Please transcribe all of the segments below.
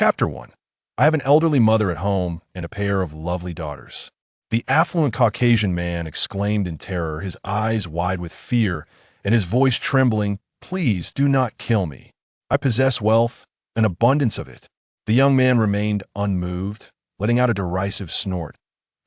Chapter 1. I have an elderly mother at home and a pair of lovely daughters. The affluent Caucasian man exclaimed in terror, his eyes wide with fear and his voice trembling, "Please do not kill me. I possess wealth, an abundance of it." The young man remained unmoved, letting out a derisive snort.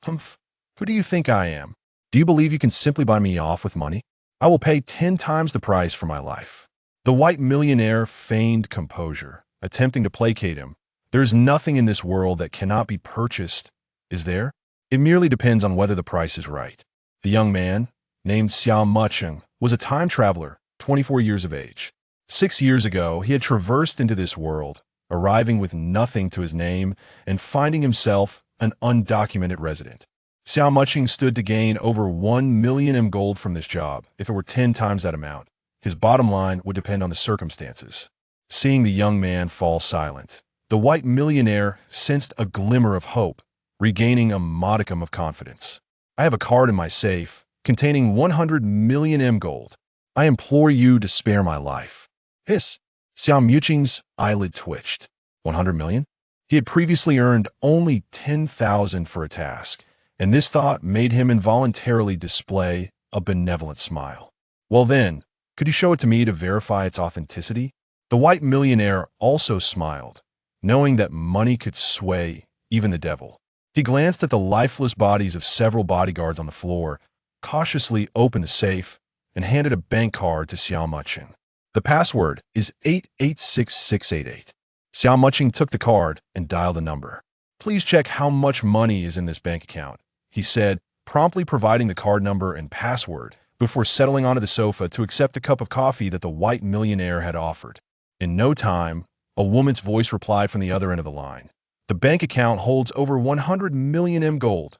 "Humph, who do you think I am? Do you believe you can simply buy me off with money? I will pay 10 times the price for my life." The white millionaire feigned composure, attempting to placate him. "There is nothing in this world that cannot be purchased, is there? It merely depends on whether the price is right." The young man, named Xia Mu Cheng, was a time traveler, 24 years of age. 6 years ago, he had traversed into this world, arriving with nothing to his name and finding himself an undocumented resident. Xia Mu Cheng stood to gain over 1 million M gold from this job. If it were 10 times that amount, his bottom line would depend on the circumstances. Seeing the young man fall silent, the white millionaire sensed a glimmer of hope, regaining a modicum of confidence. "I have a card in my safe containing 100 million M gold. I implore you to spare my life." Hiss! Xia Mu Cheng's eyelid twitched. 100 million? He had previously earned only 10,000 for a task, and this thought made him involuntarily display a benevolent smile. "Well then, could you show it to me to verify its authenticity?" The white millionaire also smiled, knowing that money could sway even the devil. He glanced at the lifeless bodies of several bodyguards on the floor, cautiously opened the safe, and handed a bank card to Xia Mu Cheng. "The password is 886688. Xia Mu Cheng took the card and dialed a number. "Please check how much money is in this bank account," he said, promptly providing the card number and password before settling onto the sofa to accept a cup of coffee that the white millionaire had offered. In no time, a woman's voice replied from the other end of the line. "The bank account holds over 100 million M gold.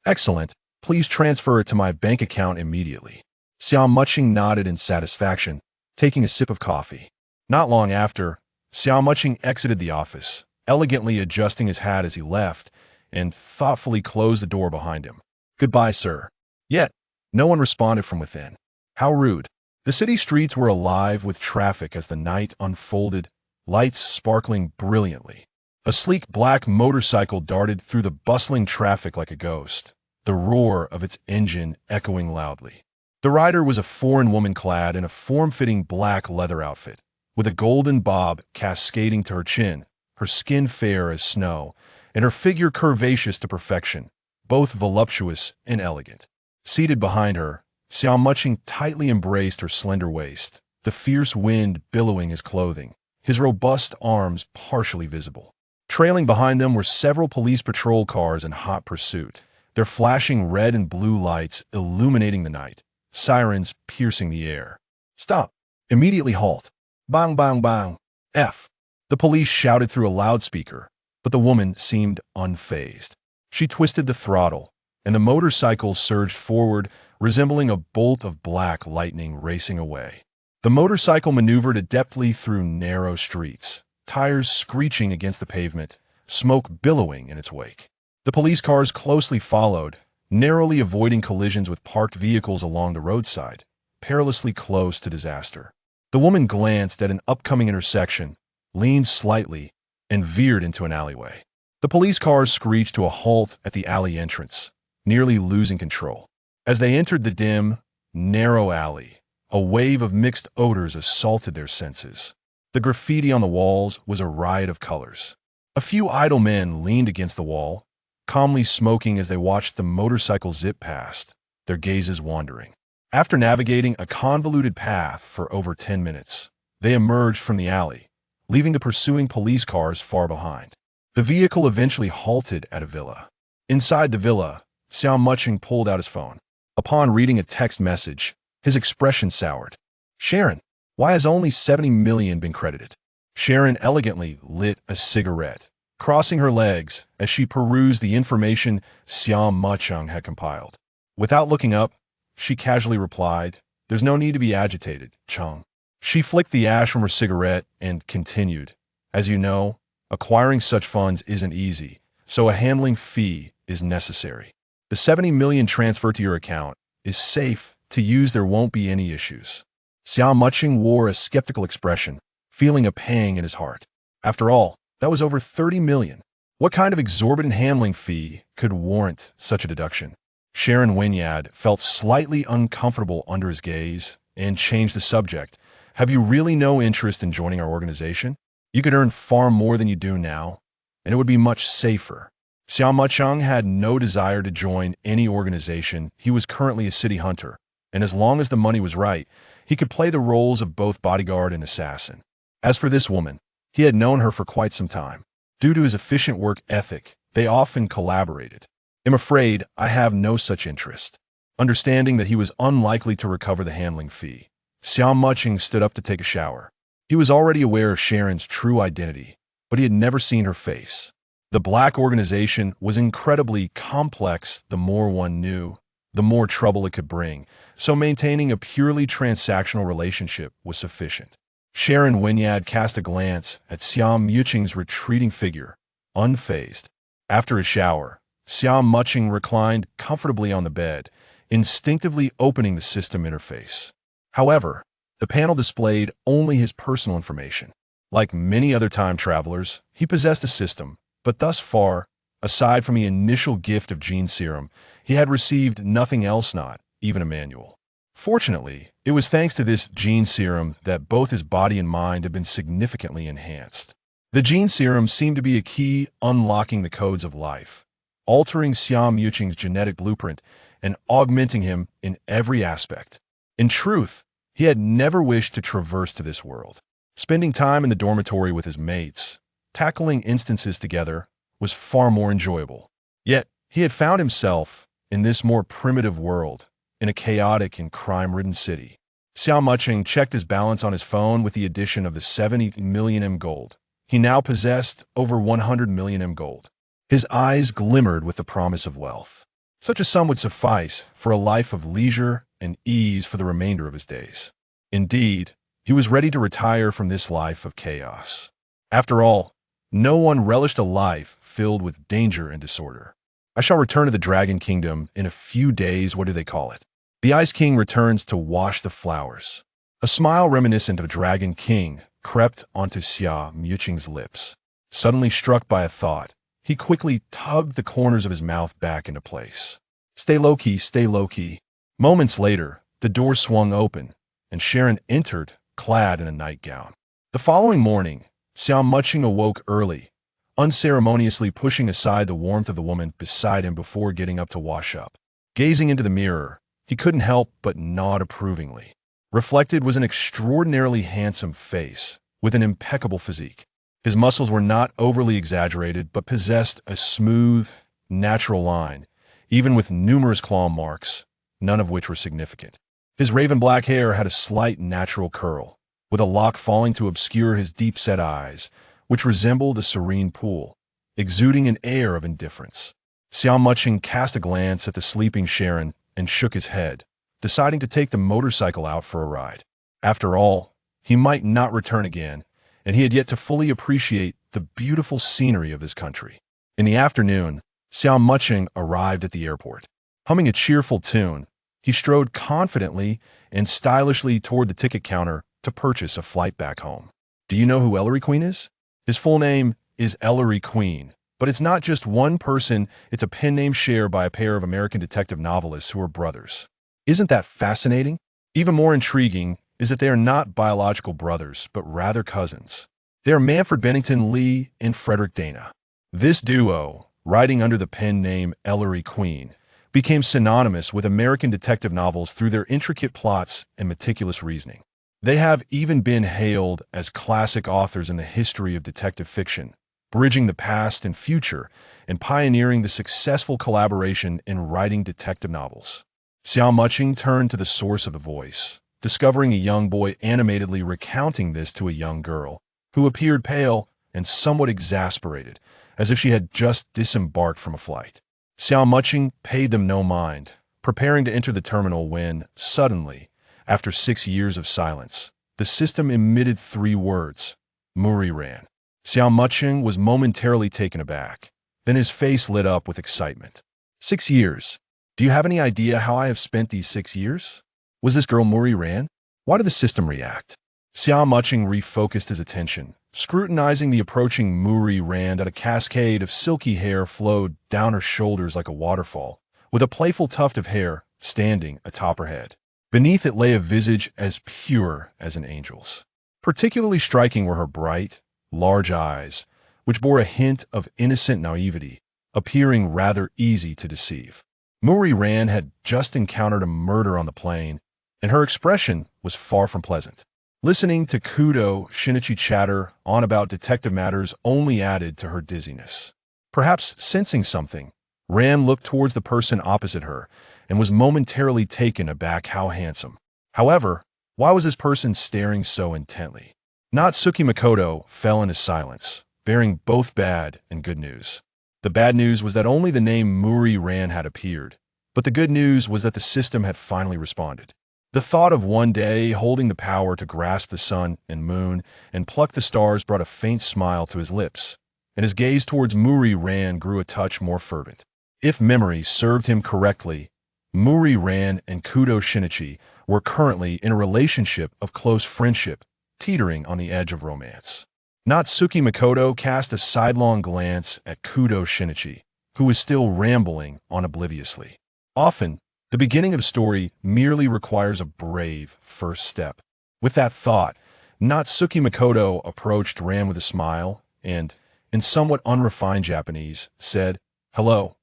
Excellent. Please transfer it to my bank account immediately." Xia Mu Cheng nodded in satisfaction, taking a sip of coffee. Not long after, Xia Mu Cheng exited the office, elegantly adjusting his hat as he left, and thoughtfully closed the door behind him. "Goodbye, sir." Yet, no one responded from within. How rude. The city streets were alive with traffic as the night unfolded, lights sparkling brilliantly. A sleek black motorcycle darted through the bustling traffic like a ghost, the roar of its engine echoing loudly. The rider was a foreign woman clad in a form-fitting black leather outfit, with a golden bob cascading to her chin, her skin fair as snow, and her figure curvaceous to perfection, both voluptuous and elegant. Seated behind her, Xia Mu Cheng tightly embraced her slender waist, the fierce wind billowing his clothing, his robust arms partially visible. Trailing behind them were several police patrol cars in hot pursuit, their flashing red and blue lights illuminating the night, sirens piercing the air. "Stop! Immediately halt! Bang, bang, bang! F!" The police shouted through a loudspeaker, but the woman seemed unfazed. She twisted the throttle, and the motorcycle surged forward, resembling a bolt of black lightning racing away. The motorcycle maneuvered adeptly through narrow streets, tires screeching against the pavement, smoke billowing in its wake. The police cars closely followed, narrowly avoiding collisions with parked vehicles along the roadside, perilously close to disaster. The woman glanced at an upcoming intersection, leaned slightly, and veered into an alleyway. The police cars screeched to a halt at the alley entrance, nearly losing control. As they entered the dim, narrow alley, a wave of mixed odors assaulted their senses. The graffiti on the walls was a riot of colors. A few idle men leaned against the wall, calmly smoking as they watched the motorcycle zip past, their gazes wandering. After navigating a convoluted path for over 10 minutes, they emerged from the alley, leaving the pursuing police cars far behind. The vehicle eventually halted at a villa. Inside the villa, Xia Mu Cheng pulled out his phone. Upon reading a text message, his expression soured. "Sharon, why has only 70 million been credited?" Sharon elegantly lit a cigarette, crossing her legs as she perused the information Xia Mu Cheng had compiled. Without looking up, she casually replied, "There's no need to be agitated, Cheng." She flicked the ash from her cigarette and continued, "As you know, acquiring such funds isn't easy, so a handling fee is necessary. The 70 million transferred to your account is safe to use. There won't be any issues." Xia Mu Cheng wore a skeptical expression, feeling a pang in his heart. After all, That was over 30 million. What kind of exorbitant handling fee could warrant such a deduction? Sharon Wynyard felt slightly uncomfortable under his gaze and changed the subject. Have you really no interest in joining our organization? You could earn far more than you do now, and it would be much safer. Xia Mu Cheng had no desire to join any organization. He was currently a city hunter, and as long as the money was right, he could play the roles of both bodyguard and assassin. As for this woman, he had known her for quite some time. Due to his efficient work ethic, they often collaborated. I'm afraid I have no such interest. Understanding that he was unlikely to recover the handling fee, Xia Mu Cheng stood up to take a shower. He was already aware of Sharon's true identity, but he had never seen her face. The black organization was incredibly complex. The more one knew, the more trouble it could bring, so maintaining a purely transactional relationship was sufficient. Sharon Wynyard cast a glance at Xia Mu Cheng's retreating figure, unfazed. After a shower, Xia Mu Cheng reclined comfortably on the bed, instinctively opening the system interface. However, the panel displayed only his personal information. Like many other time travelers, he possessed a system, but thus far, aside from the initial gift of gene serum, he had received nothing else, not even a manual. Fortunately, it was thanks to this gene serum that both his body and mind had been significantly enhanced. The gene serum seemed to be a key unlocking the codes of life, altering Xia Mu Cheng's genetic blueprint and augmenting him in every aspect. In truth, he had never wished to traverse to this world. Spending time in the dormitory with his mates, tackling instances together, was far more enjoyable. Yet, he had found himself in this more primitive world, in a chaotic and crime-ridden city. Xia Mu Cheng checked his balance on his phone with the addition of the 70 million M gold. He now possessed over 100 million M gold. His eyes glimmered with the promise of wealth. Such a sum would suffice for a life of leisure and ease for the remainder of his days. Indeed, he was ready to retire from this life of chaos. After all, no one relished a life filled with danger and disorder. I shall return to the Dragon Kingdom in a few days. What do they call it? The Ice King returns to wash the flowers. A smile reminiscent of Dragon King crept onto Xia Mu Cheng's lips. Suddenly struck by a thought, he quickly tugged the corners of his mouth back into place. Stay low-key, stay low-key. Moments later, the door swung open, and Sharon entered, clad in a nightgown. The following morning, Xia Mu Cheng awoke early, unceremoniously pushing aside the warmth of the woman beside him before getting up to wash up. Gazing into the mirror, he couldn't help but nod approvingly. Reflected was an extraordinarily handsome face, with an impeccable physique. His muscles were not overly exaggerated, but possessed a smooth, natural line, even with numerous claw marks, none of which were significant. His raven black hair had a slight natural curl, with a lock falling to obscure his deep-set eyes, which resembled a serene pool, exuding an air of indifference. Xia Mu Cheng cast a glance at the sleeping Sharon and shook his head, deciding to take the motorcycle out for a ride. After all, he might not return again, and he had yet to fully appreciate the beautiful scenery of this country. In the afternoon, Xia Mu Cheng arrived at the airport. Humming a cheerful tune, he strode confidently and stylishly toward the ticket counter to purchase a flight back home. Do you know who Ellery Queen is? His full name is Ellery Queen, but it's not just one person, it's a pen name shared by a pair of American detective novelists who are brothers. Isn't that fascinating? Even more intriguing is that they are not biological brothers, but rather cousins. They are Manfred Bennington Lee and Frederick Dana. This duo, writing under the pen name Ellery Queen, became synonymous with American detective novels through their intricate plots and meticulous reasoning. They have even been hailed as classic authors in the history of detective fiction, bridging the past and future and pioneering the successful collaboration in writing detective novels. Xia Mu Cheng turned to the source of the voice, discovering a young boy animatedly recounting this to a young girl, who appeared pale and somewhat exasperated, as if she had just disembarked from a flight. Xia Mu Cheng paid them no mind, preparing to enter the terminal when, suddenly, after 6 years of silence, the system emitted 3 words, Muri ran. Xia Mu Cheng was momentarily taken aback. Then his face lit up with excitement. 6 years. Do you have any idea how I have spent these 6 years? Was this girl Muri ran? Why did the system react? Xia Mu Cheng refocused his attention, Scrutinizing the approaching Muri Rand, a cascade of silky hair flowed down her shoulders like a waterfall, with a playful tuft of hair standing atop her head. Beneath it lay a visage as pure as an angel's. Particularly striking were her bright, large eyes, which bore a hint of innocent naivety, appearing rather easy to deceive. Muri Rand had just encountered a murder on the plain, and her expression was far from pleasant. Listening to Kudo Shinichi chatter on about detective matters only added to her dizziness. Perhaps sensing something, Rand looked towards the person opposite her and was momentarily taken aback how handsome. However, why was this person staring so intently? Natsuki Makoto fell into silence, bearing both bad and good news. The bad news was that only the name Muri Rand had appeared, but the good news was that the system had finally responded. The thought of one day holding the power to grasp the sun and moon and pluck the stars brought a faint smile to his lips, and his gaze towards Muri Rand grew a touch more fervent. If memory served him correctly, Muri Rand and Kudo Shinichi were currently in a relationship of close friendship, teetering on the edge of romance. Natsuki Makoto cast a sidelong glance at Kudo Shinichi, who was still rambling on obliviously. Often, the beginning of a story merely requires a brave first step. With that thought, Natsuki Makoto approached Rand with a smile and, in somewhat unrefined Japanese, said, "Hello,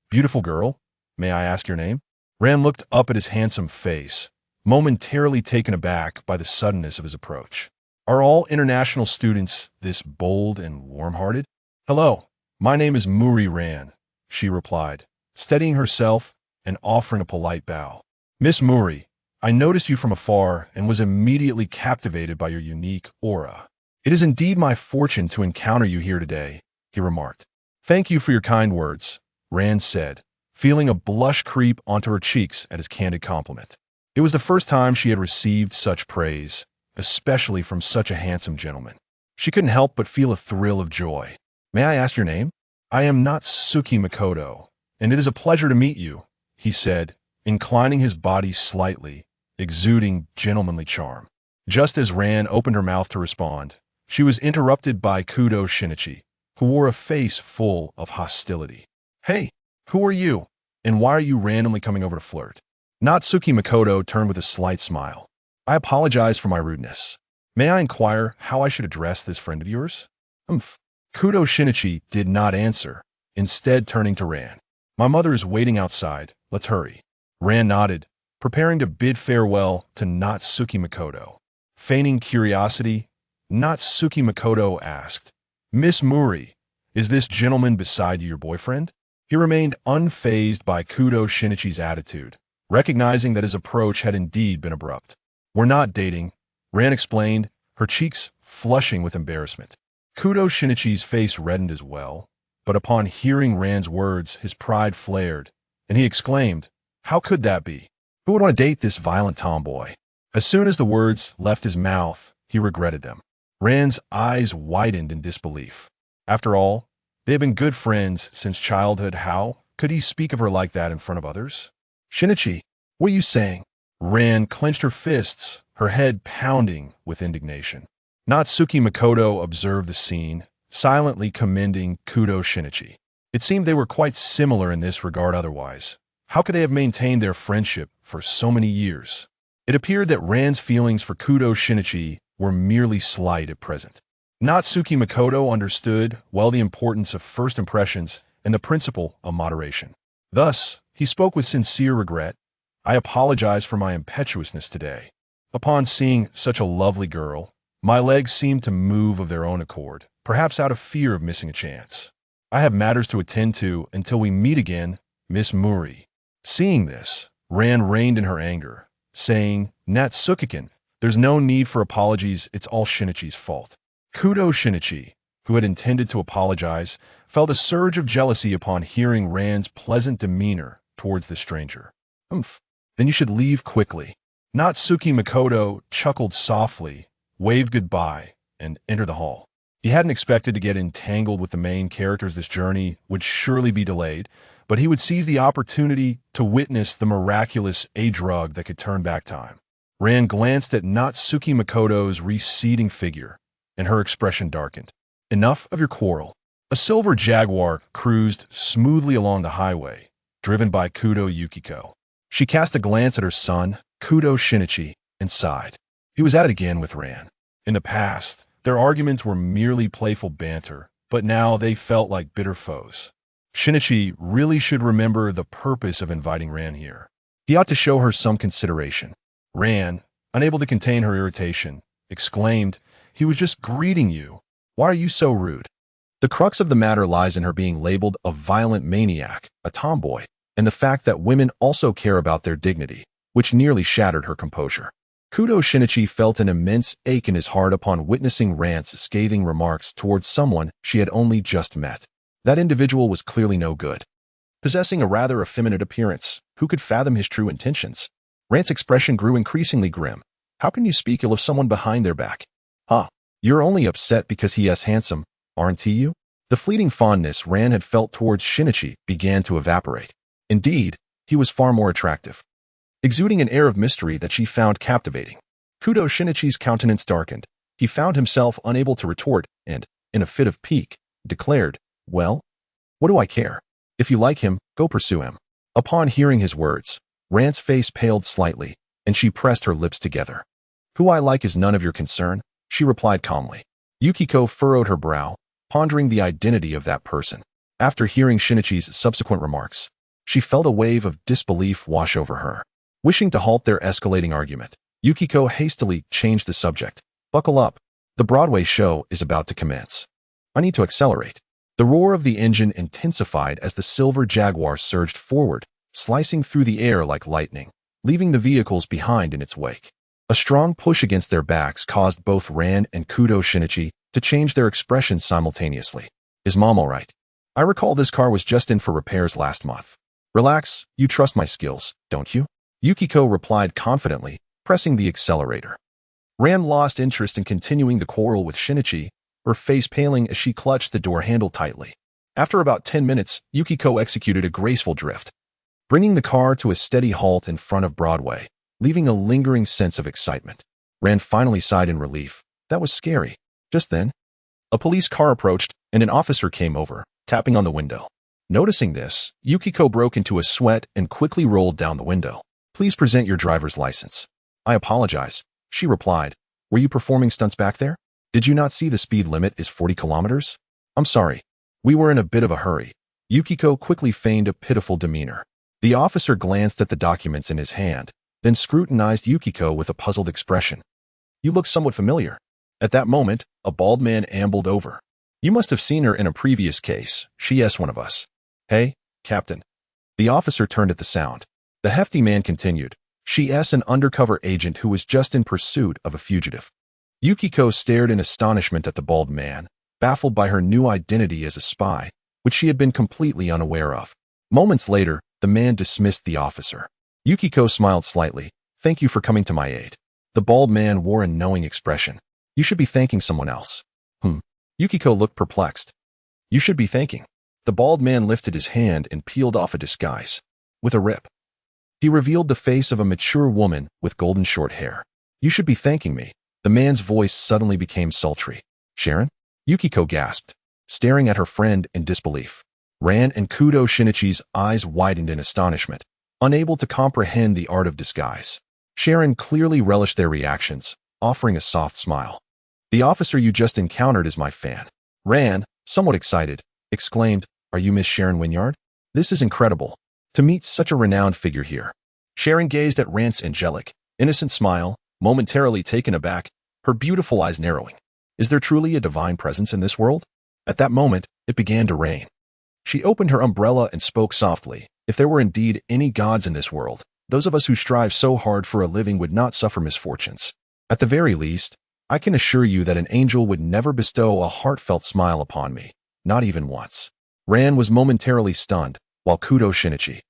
beautiful girl. May I ask your name?" Rand looked up at his handsome face, momentarily taken aback by the suddenness of his approach. Are all international students this bold and warm-hearted? "Hello, my name is Muri Rand," she replied, steadying herself and offering a polite bow. "Miss Muri, I noticed you from afar and was immediately captivated by your unique aura. It is indeed my fortune to encounter you here today," he remarked. "Thank you for your kind words," Rand said, feeling a blush creep onto her cheeks at his candid compliment. It was the first time she had received such praise, especially from such a handsome gentleman. She couldn't help but feel a thrill of joy. "May I ask your name?" "I am Natsuki Makoto, and it is a pleasure to meet you," he said, inclining his body slightly, exuding gentlemanly charm. Just as Rand opened her mouth to respond, she was interrupted by Kudo Shinichi, who wore a face full of hostility. "Hey, who are you, and why are you randomly coming over to flirt?" Natsuki Makoto turned with a slight smile. "I apologize for my rudeness. May I inquire how I should address this friend of yours?" Kudo Shinichi did not answer, instead turning to Rand. "My mother is waiting outside. Let's hurry." Rand nodded, preparing to bid farewell to Natsuki Makoto. Feigning curiosity, Natsuki Makoto asked, "Miss Muri, is this gentleman beside you your boyfriend?" He remained unfazed by Kudo Shinichi's attitude, recognizing that his approach had indeed been abrupt. "We're not dating," Rand explained, her cheeks flushing with embarrassment. Kudo Shinichi's face reddened as well, but upon hearing Rand's words, his pride flared, and he exclaimed, "How could that be? Who would want to date this violent tomboy?" As soon as the words left his mouth, he regretted them. Rand's eyes widened in disbelief. After all, they had been good friends since childhood. How could he speak of her like that in front of others? "Shinichi, what are you saying?" Rand clenched her fists, her head pounding with indignation. Natsuki Makoto observed the scene, silently commending Kudo Shinichi. It seemed they were quite similar in this regard otherwise. How could they have maintained their friendship for so many years? It appeared that Rand's feelings for Kudo Shinichi were merely slight at present. Natsuki Makoto understood well the importance of first impressions and the principle of moderation. Thus, he spoke with sincere regret. "I apologize for my impetuousness today. Upon seeing such a lovely girl, my legs seemed to move of their own accord, perhaps out of fear of missing a chance. I have matters to attend to until we meet again, Miss Muri." Seeing this, Rand reined in her anger, saying, "Natsuki-kun, there's no need for apologies, it's all Shinichi's fault." Kudo Shinichi, who had intended to apologize, felt a surge of jealousy upon hearing Rand's pleasant demeanor towards the stranger. Then you should leave quickly." Natsuki Makoto chuckled softly, waved goodbye, and entered the hall. He hadn't expected to get entangled with the main characters. This journey would surely be delayed, but he would seize the opportunity to witness the miraculous drug that could turn back time. Rand glanced at Natsuki Makoto's receding figure, and her expression darkened. Enough of your quarrel. A silver Jaguar cruised smoothly along the highway, driven by Kudo Yukiko. She cast a glance at her son, Kudo Shinichi, and sighed. He was at it again with Ran. In the past, their arguments were merely playful banter, but now they felt like bitter foes. Shinichi really should remember the purpose of inviting Ran here. He ought to show her some consideration. Ran, unable to contain her irritation, exclaimed, "He was just greeting you. Why are you so rude?" The crux of the matter lies in her being labeled a violent maniac, a tomboy, and the fact that women also care about their dignity, which nearly shattered her composure. Kudo Shinichi felt an immense ache in his heart upon witnessing Ran's scathing remarks towards someone she had only just met. That individual was clearly no good. Possessing a rather effeminate appearance, who could fathom his true intentions? Rand's expression grew increasingly grim. How can you speak ill of someone behind their back? You're only upset because he is handsome, aren't you? The fleeting fondness Rand had felt towards Shinichi began to evaporate. Indeed, he was far more attractive, exuding an air of mystery that she found captivating. Kudo Shinichi's countenance darkened. He found himself unable to retort and, in a fit of pique, declared, "Well, what do I care? If you like him, go pursue him." Upon hearing his words, Rand's face paled slightly, and she pressed her lips together. "Who I like is none of your concern," she replied calmly. Yukiko furrowed her brow, pondering the identity of that person. After hearing Shinichi's subsequent remarks, she felt a wave of disbelief wash over her. Wishing to halt their escalating argument, Yukiko hastily changed the subject. "Buckle up. The Broadway show is about to commence. I need to accelerate." The roar of the engine intensified as the silver Jaguar surged forward, slicing through the air like lightning, leaving the vehicles behind in its wake. A strong push against their backs caused both Ran and Kudo Shinichi to change their expressions simultaneously. "Is Mom all right? I recall this car was just in for repairs last month." "Relax, you trust my skills, don't you?" Yukiko replied confidently, pressing the accelerator. Ran lost interest in continuing the quarrel with Shinichi, her face paling as she clutched the door handle tightly. After about 10 minutes, Yukiko executed a graceful drift, bringing the car to a steady halt in front of Broadway, leaving a lingering sense of excitement. Ran finally sighed in relief. That was scary. Just then, a police car approached, and an officer came over, tapping on the window. Noticing this, Yukiko broke into a sweat and quickly rolled down the window. "Please present your driver's license." "I apologize," she replied. "Were you performing stunts back there? Did you not see the speed limit is 40 kilometers? I'm sorry. We were in a bit of a hurry." Yukiko quickly feigned a pitiful demeanor. The officer glanced at the documents in his hand, then scrutinized Yukiko with a puzzled expression. "You look somewhat familiar." At that moment, a bald man ambled over. "You must have seen her in a previous case. She is one of us." "Hey, Captain." The officer turned at the sound. The hefty man continued, "She is an undercover agent who was just in pursuit of a fugitive." Yukiko stared in astonishment at the bald man, baffled by her new identity as a spy, which she had been completely unaware of. Moments later, the man dismissed the officer. Yukiko smiled slightly. "Thank you for coming to my aid." The bald man wore a knowing expression. "You should be thanking someone else." Yukiko looked perplexed. "You should be thanking." The bald man lifted his hand and peeled off a disguise. With a rip, he revealed the face of a mature woman with golden short hair. "You should be thanking me." The man's voice suddenly became sultry. "Sharon?" Yukiko gasped, staring at her friend in disbelief. Ran and Kudo Shinichi's eyes widened in astonishment, unable to comprehend the art of disguise. Sharon clearly relished their reactions, offering a soft smile. "The officer you just encountered is my fan." Ran, somewhat excited, exclaimed, "Are you Miss Sharon Wynyard? This is incredible. To meet such a renowned figure here." Sharon gazed at Rand's angelic, innocent smile, momentarily taken aback, her beautiful eyes narrowing. Is there truly a divine presence in this world? At that moment, it began to rain. She opened her umbrella and spoke softly. "If there were indeed any gods in this world, those of us who strive so hard for a living would not suffer misfortunes. At the very least, I can assure you that an angel would never bestow a heartfelt smile upon me, not even once." Ran was momentarily stunned, while Kudo Shinichi,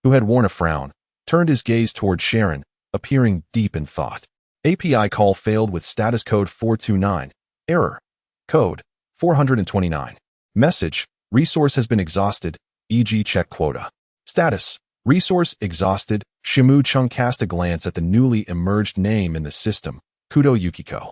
who had worn a frown, turned his gaze toward Sharon, appearing deep in thought. API call failed with status code 429. Error. Code 429. Message. Resource has been exhausted, e.g. check quota. Status. Resource exhausted. Xia Mu Cheng cast a glance at the newly emerged name in the system, Kudo Yukiko.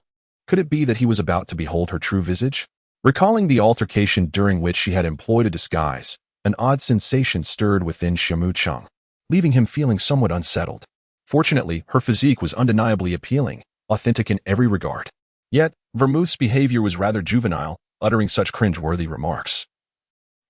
Could it be that he was about to behold her true visage? Recalling the altercation during which she had employed a disguise, an odd sensation stirred within Xia Mu Cheng, leaving him feeling somewhat unsettled. Fortunately, her physique was undeniably appealing, authentic in every regard. Yet, Vermouth's behavior was rather juvenile, uttering such cringe-worthy remarks.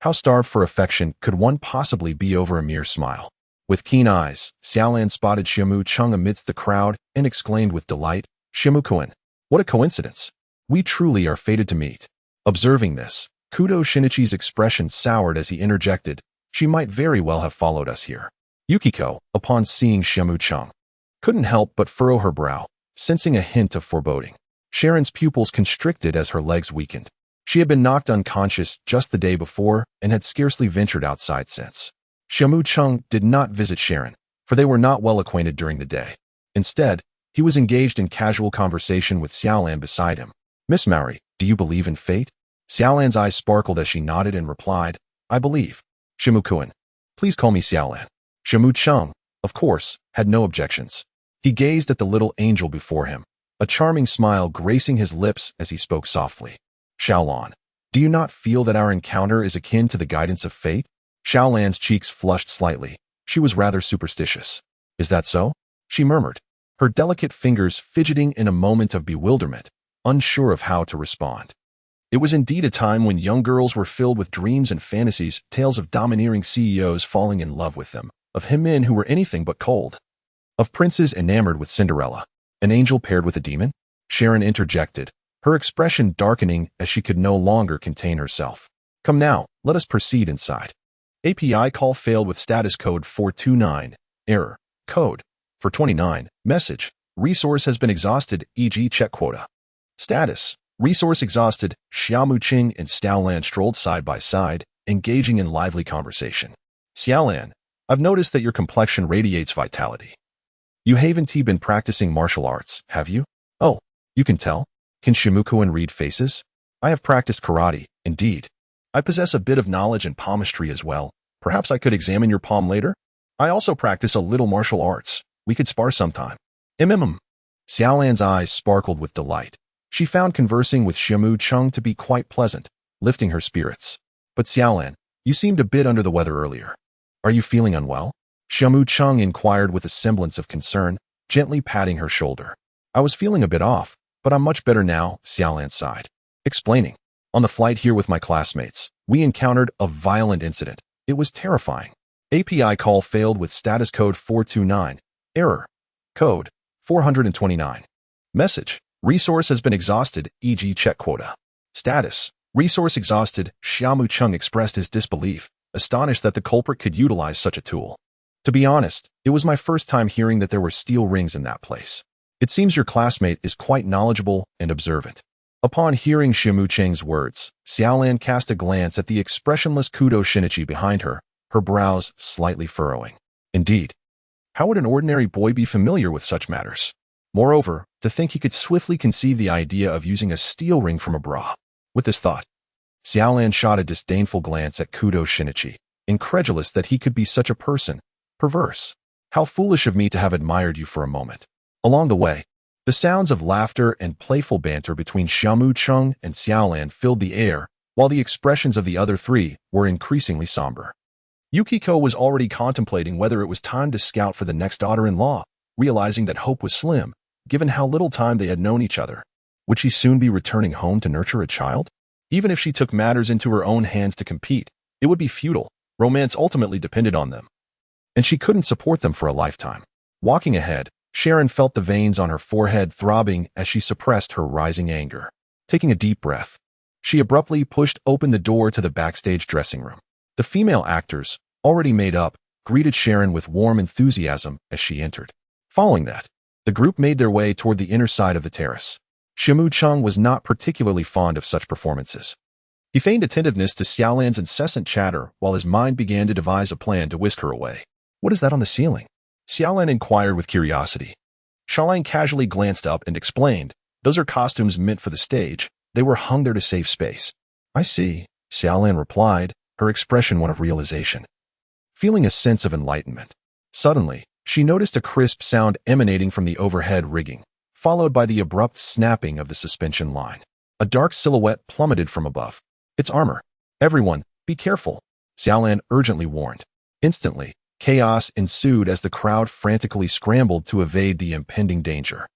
How starved for affection could one possibly be over a mere smile? With keen eyes, Xiaolan spotted Xia Mu Cheng amidst the crowd and exclaimed with delight, "Xia Mu Cheng, what a coincidence! We truly are fated to meet." Observing this, Kudo Shinichi's expression soured as he interjected, "She might very well have followed us here." Yukiko, upon seeing Xia Mu Cheng, couldn't help but furrow her brow, sensing a hint of foreboding. Sharon's pupils constricted as her legs weakened. She had been knocked unconscious just the day before and had scarcely ventured outside since. Xia Mu Cheng did not visit Sharon, for they were not well acquainted during the day. Instead, he was engaged in casual conversation with Xiaolan beside him. "Miss Maury, do you believe in fate?" Xiaolan's eyes sparkled as she nodded and replied, "I believe. Xia Mu Cheng, please call me Xiaolan." Xia Mu Cheng, of course, had no objections. He gazed at the little angel before him, a charming smile gracing his lips as he spoke softly. "Xiaolan, do you not feel that our encounter is akin to the guidance of fate?" Xiaolan's cheeks flushed slightly. She was rather superstitious. "Is that so?" she murmured, her delicate fingers fidgeting in a moment of bewilderment, unsure of how to respond. It was indeed a time when young girls were filled with dreams and fantasies, tales of domineering CEOs falling in love with them, of men who were anything but cold, of princes enamored with Cinderella. An angel paired with a demon? Sharon interjected, her expression darkening as she could no longer contain herself. "Come now, let us proceed inside." API call failed with status code 429. Error. Code 429. Message. Resource has been exhausted, e.g. check quota. Status. Resource exhausted. Xia Mu Cheng and Xiaolan strolled side by side, engaging in lively conversation. "Xiaolan, I've noticed that your complexion radiates vitality. You haven't been practicing martial arts, have you?" "Oh, you can tell? Can Xia Mu Cheng read faces?" "I have practiced karate, indeed. I possess a bit of knowledge in palmistry as well. Perhaps I could examine your palm later? I also practice a little martial arts. We could spar sometime." Xiaolan's eyes sparkled with delight. She found conversing with Xia Mu Cheng to be quite pleasant, lifting her spirits. "But Xiaolan, you seemed a bit under the weather earlier. Are you feeling unwell?" Xia Mu Cheng inquired with a semblance of concern, gently patting her shoulder. "I was feeling a bit off, but I'm much better now," Xiaolan sighed, explaining. "On the flight here with my classmates, we encountered a violent incident. It was terrifying." API call failed with status code 429. Error. Code 429. Message. Resource has been exhausted, e.g. check quota. Status. Resource exhausted. Xia Mu Cheng expressed his disbelief, astonished that the culprit could utilize such a tool. "To be honest, it was my first time hearing that there were steel rings in that place. It seems your classmate is quite knowledgeable and observant." Upon hearing Xia Mu Cheng's words, Xiaolan cast a glance at the expressionless Kudo Shinichi behind her, her brows slightly furrowing. Indeed, how would an ordinary boy be familiar with such matters? Moreover, to think he could swiftly conceive the idea of using a steel ring from a bra. With this thought, Xiaolan shot a disdainful glance at Kudo Shinichi, incredulous that he could be such a person. Perverse. "How foolish of me to have admired you for a moment." Along the way, the sounds of laughter and playful banter between Xia Mu Cheng and Xiaolan filled the air, while the expressions of the other three were increasingly somber. Yukiko was already contemplating whether it was time to scout for the next daughter-in-law, realizing that hope was slim, given how little time they had known each other. Would she soon be returning home to nurture a child? Even if she took matters into her own hands to compete, it would be futile. Romance ultimately depended on them, and she couldn't support them for a lifetime. Walking ahead, Sharon felt the veins on her forehead throbbing as she suppressed her rising anger. Taking a deep breath, she abruptly pushed open the door to the backstage dressing room. The female actors, already made up, greeted Sharon with warm enthusiasm as she entered. Following that, the group made their way toward the inner side of the terrace. Xia Mu Cheng was not particularly fond of such performances. He feigned attentiveness to Xiaolan's incessant chatter while his mind began to devise a plan to whisk her away. "What is that on the ceiling?" Xiaolan inquired with curiosity. Xiaolan casually glanced up and explained, "Those are costumes meant for the stage. They were hung there to save space." "I see," Xiaolan replied, her expression one of realization. Feeling a sense of enlightenment, suddenly, she noticed a crisp sound emanating from the overhead rigging, followed by the abrupt snapping of the suspension line. A dark silhouette plummeted from above. It's armor. Everyone, be careful, Xiaolan urgently warned. Instantly, chaos ensued as the crowd frantically scrambled to evade the impending danger.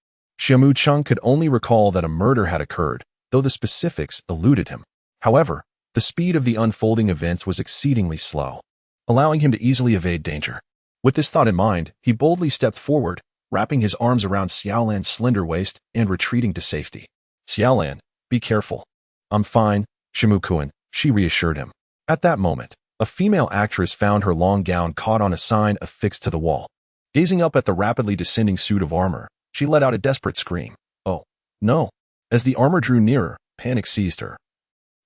Xia Mu Cheng could only recall that a murder had occurred, though the specifics eluded him. However, the speed of the unfolding events was exceedingly slow, allowing him to easily evade danger. With this thought in mind, he boldly stepped forward, wrapping his arms around Xiaolan's slender waist and retreating to safety. Xiaolan, be careful. I'm fine, Xia Mu, she reassured him. At that moment, a female actress found her long gown caught on a sign affixed to the wall. Gazing up at the rapidly descending suit of armor, she let out a desperate scream. Oh, no. As the armor drew nearer, panic seized her,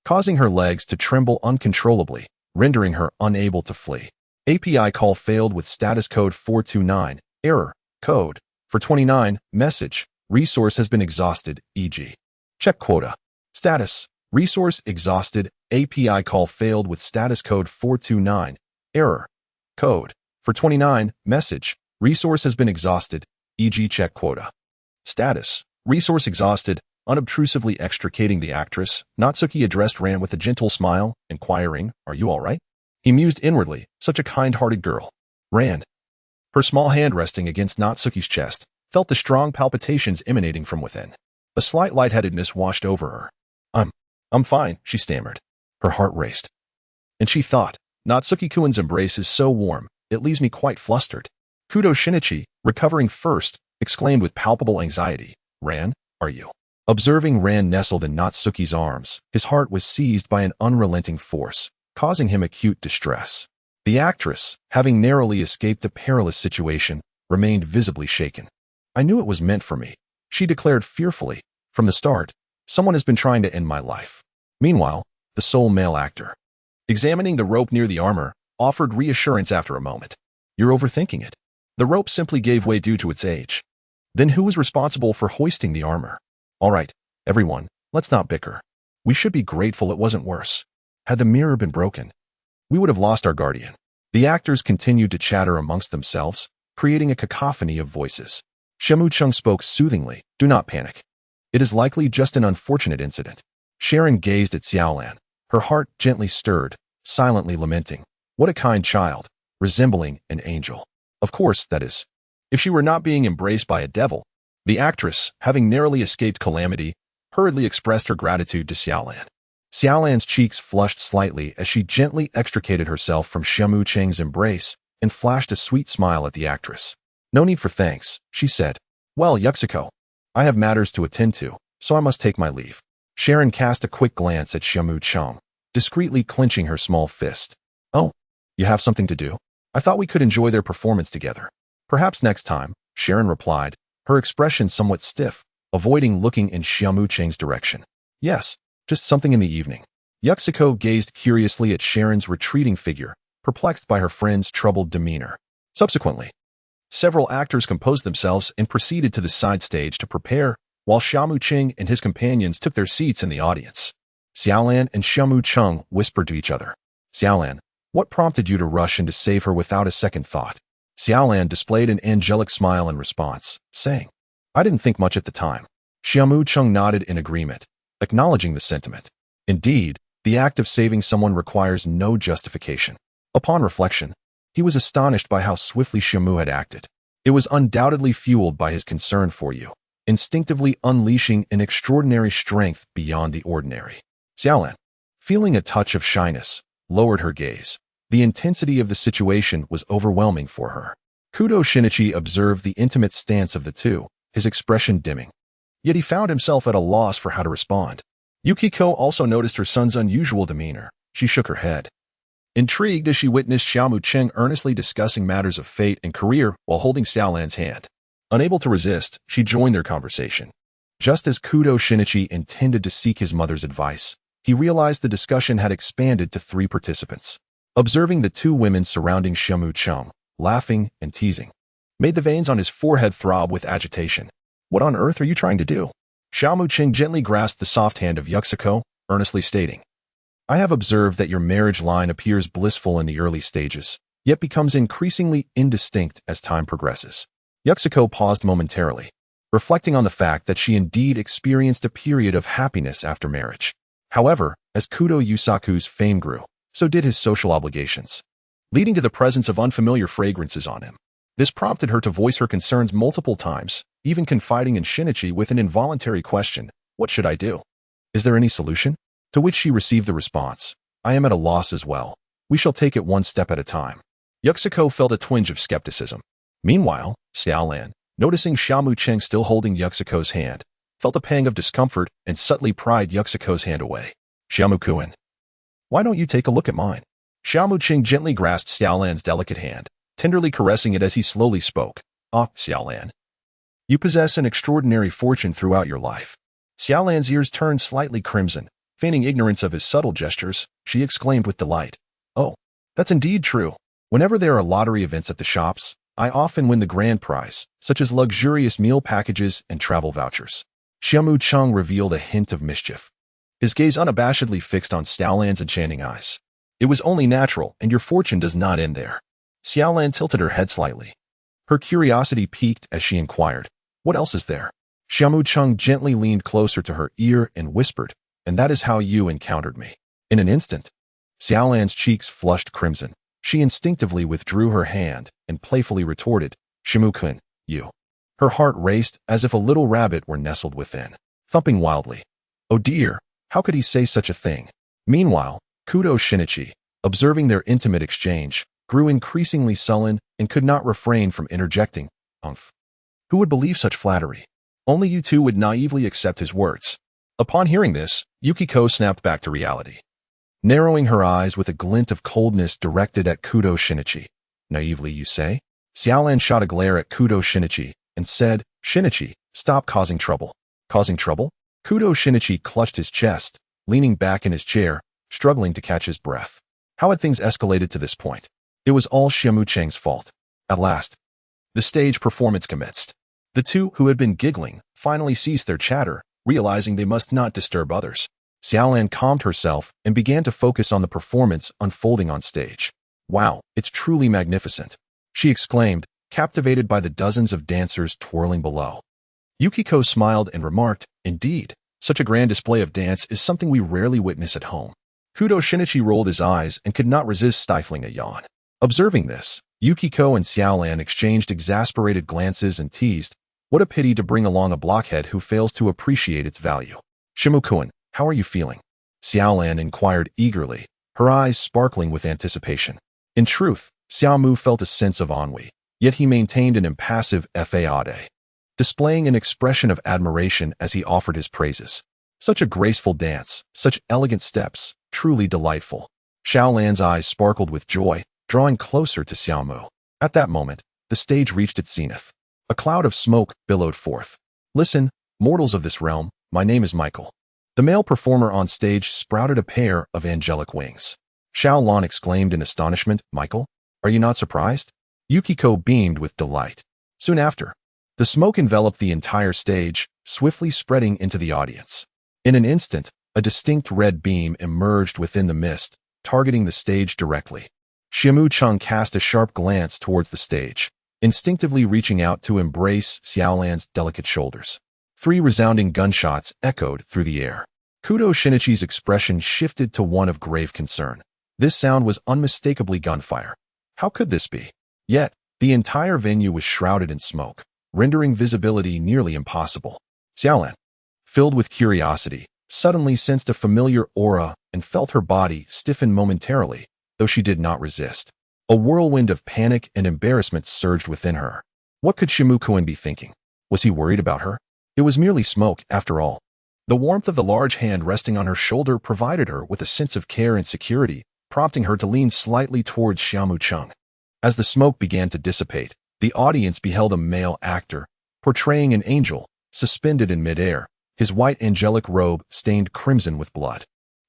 causing her legs to tremble uncontrollably, rendering her unable to flee. API call failed with status code 429, error, code, for 29, message, resource has been exhausted, e.g. check quota. Status, resource exhausted, API call failed with status code 429, error, code, for 29, message, resource has been exhausted, e.g. check quota. Status, resource exhausted, unobtrusively extricating the actress, Natsuki addressed Ran with a gentle smile, inquiring, are you all right? He mused inwardly, such a kind-hearted girl. Ran, her small hand resting against Natsuki's chest, felt the strong palpitations emanating from within. A slight lightheadedness washed over her. I'm fine, she stammered. Her heart raced. And she thought, Natsuki-kun's embrace is so warm, it leaves me quite flustered. Kudo Shinichi, recovering first, exclaimed with palpable anxiety, Ran, are you? Observing Ran nestled in Natsuki's arms, his heart was seized by an unrelenting force, causing him acute distress. The actress, having narrowly escaped a perilous situation, remained visibly shaken. I knew it was meant for me, she declared fearfully. From the start, someone has been trying to end my life. Meanwhile, the sole male actor, examining the rope near the armor, offered reassurance after a moment. You're overthinking it. The rope simply gave way due to its age. Then who was responsible for hoisting the armor? All right, everyone, let's not bicker. We should be grateful it wasn't worse. Had the mirror been broken, we would have lost our guardian. The actors continued to chatter amongst themselves, creating a cacophony of voices. Xia Mu Cheng spoke soothingly, do not panic. It is likely just an unfortunate incident. Sharon gazed at Xiaolan, her heart gently stirred, silently lamenting. What a kind child, resembling an angel. Of course, that is, if she were not being embraced by a devil. The actress, having narrowly escaped calamity, hurriedly expressed her gratitude to Xiaolan. Xiaolan's cheeks flushed slightly as she gently extricated herself from Xia Mu Cheng's embrace and flashed a sweet smile at the actress. No need for thanks, she said. Well, Yuxiko, I have matters to attend to, so I must take my leave. Sharon cast a quick glance at Xia Mu Cheng, discreetly clenching her small fist. Oh, you have something to do? I thought we could enjoy their performance together. Perhaps next time, Sharon replied, her expression somewhat stiff, avoiding looking in Xia Mu Cheng's direction. Yes, just something in the evening. Yuxiko gazed curiously at Sharon's retreating figure, perplexed by her friend's troubled demeanor. Subsequently, several actors composed themselves and proceeded to the side stage to prepare, while Xia Mu Cheng and his companions took their seats in the audience. Xiaolan and Xia Mu Cheng whispered to each other. Xiaolan, what prompted you to rush in to save her without a second thought? Xiaolan displayed an angelic smile in response, saying, I didn't think much at the time. Xia Mu Cheng nodded in agreement, acknowledging the sentiment. Indeed, the act of saving someone requires no justification. Upon reflection, he was astonished by how swiftly Xia Mu had acted. It was undoubtedly fueled by his concern for you, instinctively unleashing an extraordinary strength beyond the ordinary. Xiaolan, feeling a touch of shyness, lowered her gaze. The intensity of the situation was overwhelming for her. Kudo Shinichi observed the intimate stance of the two, his expression dimming. Yet he found himself at a loss for how to respond. Yukiko also noticed her son's unusual demeanor. She shook her head, intrigued as she witnessed Xia Mu Cheng earnestly discussing matters of fate and career while holding Xiaolan's hand. Unable to resist, she joined their conversation. Just as Kudo Shinichi intended to seek his mother's advice, he realized the discussion had expanded to 3 participants. Observing the 2 women surrounding Xia Mu Cheng, laughing and teasing, made the veins on his forehead throb with agitation. What on earth are you trying to do? Xia Mu Cheng gently grasped the soft hand of Yuxiko, earnestly stating, I have observed that your marriage line appears blissful in the early stages, yet becomes increasingly indistinct as time progresses. Yuxiko paused momentarily. reflecting on the fact that she indeed experienced a period of happiness after marriage. However, as Kudo Yusaku's fame grew, so did his social obligations, leading to the presence of unfamiliar fragrances on him. This prompted her to voice her concerns multiple times, even confiding in Shinichi with an involuntary question, "What should I do? Is there any solution?" To which she received the response, "I am at a loss as well. We shall take it one step at a time." Yuxiko felt a twinge of skepticism. Meanwhile, Xiaolan, noticing Xia Mu Cheng still holding Yuxiko's hand, felt a pang of discomfort and subtly pried Yuxiko's hand away. "Xia Mu-kun, why don't you take a look at mine?" Xia Mu Cheng gently grasped Xiaolan's delicate hand, tenderly caressing it as he slowly spoke. "Ah, Xiaolan, you possess an extraordinary fortune throughout your life." Xiaolan's ears turned slightly crimson. Feigning ignorance of his subtle gestures, she exclaimed with delight, "Oh, that's indeed true. Whenever there are lottery events at the shops, I often win the grand prize, such as luxurious meal packages and travel vouchers." Xia Mu Cheng revealed a hint of mischief, his gaze unabashedly fixed on Xiaolan's enchanting eyes. "It was only natural, and your fortune does not end there." Xiaolan tilted her head slightly. Her curiosity piqued as she inquired, "What else is there?" Xia Mu Cheng gently leaned closer to her ear and whispered, "And that is how you encountered me." In an instant, Xiaolan's cheeks flushed crimson. She instinctively withdrew her hand and playfully retorted, "Shimu-kun, you." Her heart raced as if a little rabbit were nestled within, thumping wildly. Oh dear, how could he say such a thing? Meanwhile, Kudo Shinichi, observing their intimate exchange, grew increasingly sullen and could not refrain from interjecting, "Umph. Who would believe such flattery? Only you two would naively accept his words." Upon hearing this, Yukiko snapped back to reality, narrowing her eyes with a glint of coldness directed at Kudo Shinichi. "Naively, you say?" Xiaolan shot a glare at Kudo Shinichi and said, "Shinichi, stop causing trouble." "Causing trouble?" Kudo Shinichi clutched his chest, leaning back in his chair, struggling to catch his breath. How had things escalated to this point? It was all Xia Mu Cheng's fault. At last, the stage performance commenced. The two, who had been giggling, finally ceased their chatter, realizing they must not disturb others. Xiaolan calmed herself and began to focus on the performance unfolding on stage. "Wow, it's truly magnificent," she exclaimed, captivated by the dozens of dancers twirling below. Yukiko smiled and remarked, "Indeed, such a grand display of dance is something we rarely witness at home." Kudo Shinichi rolled his eyes and could not resist stifling a yawn. Observing this, Yukiko and Xiaolan exchanged exasperated glances and teased, "What a pity to bring along a blockhead who fails to appreciate its value." "Shimu-kun, how are you feeling?" Xiaolan inquired eagerly, her eyes sparkling with anticipation. In truth, Xiaomu felt a sense of ennui, yet he maintained an impassive faade, displaying an expression of admiration as he offered his praises. Such a graceful dance, such elegant steps, truly delightful. Xiaolan's eyes sparkled with joy, drawing closer to Xiaomu. At that moment, the stage reached its zenith. A cloud of smoke billowed forth. "Listen, mortals of this realm, my name is Michael." The male performer on stage sprouted a pair of angelic wings. Xiaolan exclaimed in astonishment, "Michael, are you not surprised?" Yukiko beamed with delight. Soon after, the smoke enveloped the entire stage, swiftly spreading into the audience. In an instant, a distinct red beam emerged within the mist, targeting the stage directly. Xia Mu Cheng cast a sharp glance towards the stage, instinctively reaching out to embrace Xiaolan's delicate shoulders. 3 resounding gunshots echoed through the air. Kudo Shinichi's expression shifted to one of grave concern. This sound was unmistakably gunfire. How could this be? Yet, the entire venue was shrouded in smoke, rendering visibility nearly impossible. Xiaolan, filled with curiosity, suddenly sensed a familiar aura and felt her body stiffen momentarily, though she did not resist. A whirlwind of panic and embarrassment surged within her. What could Shimu-kun be thinking? Was he worried about her? It was merely smoke, after all. The warmth of the large hand resting on her shoulder provided her with a sense of care and security, prompting her to lean slightly towards Xia Mu Cheng. As the smoke began to dissipate, the audience beheld a male actor, portraying an angel, suspended in midair, his white angelic robe stained crimson with blood.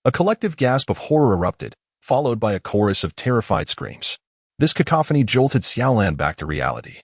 A collective gasp of horror erupted, followed by a chorus of terrified screams. This cacophony jolted Xiaolan back to reality,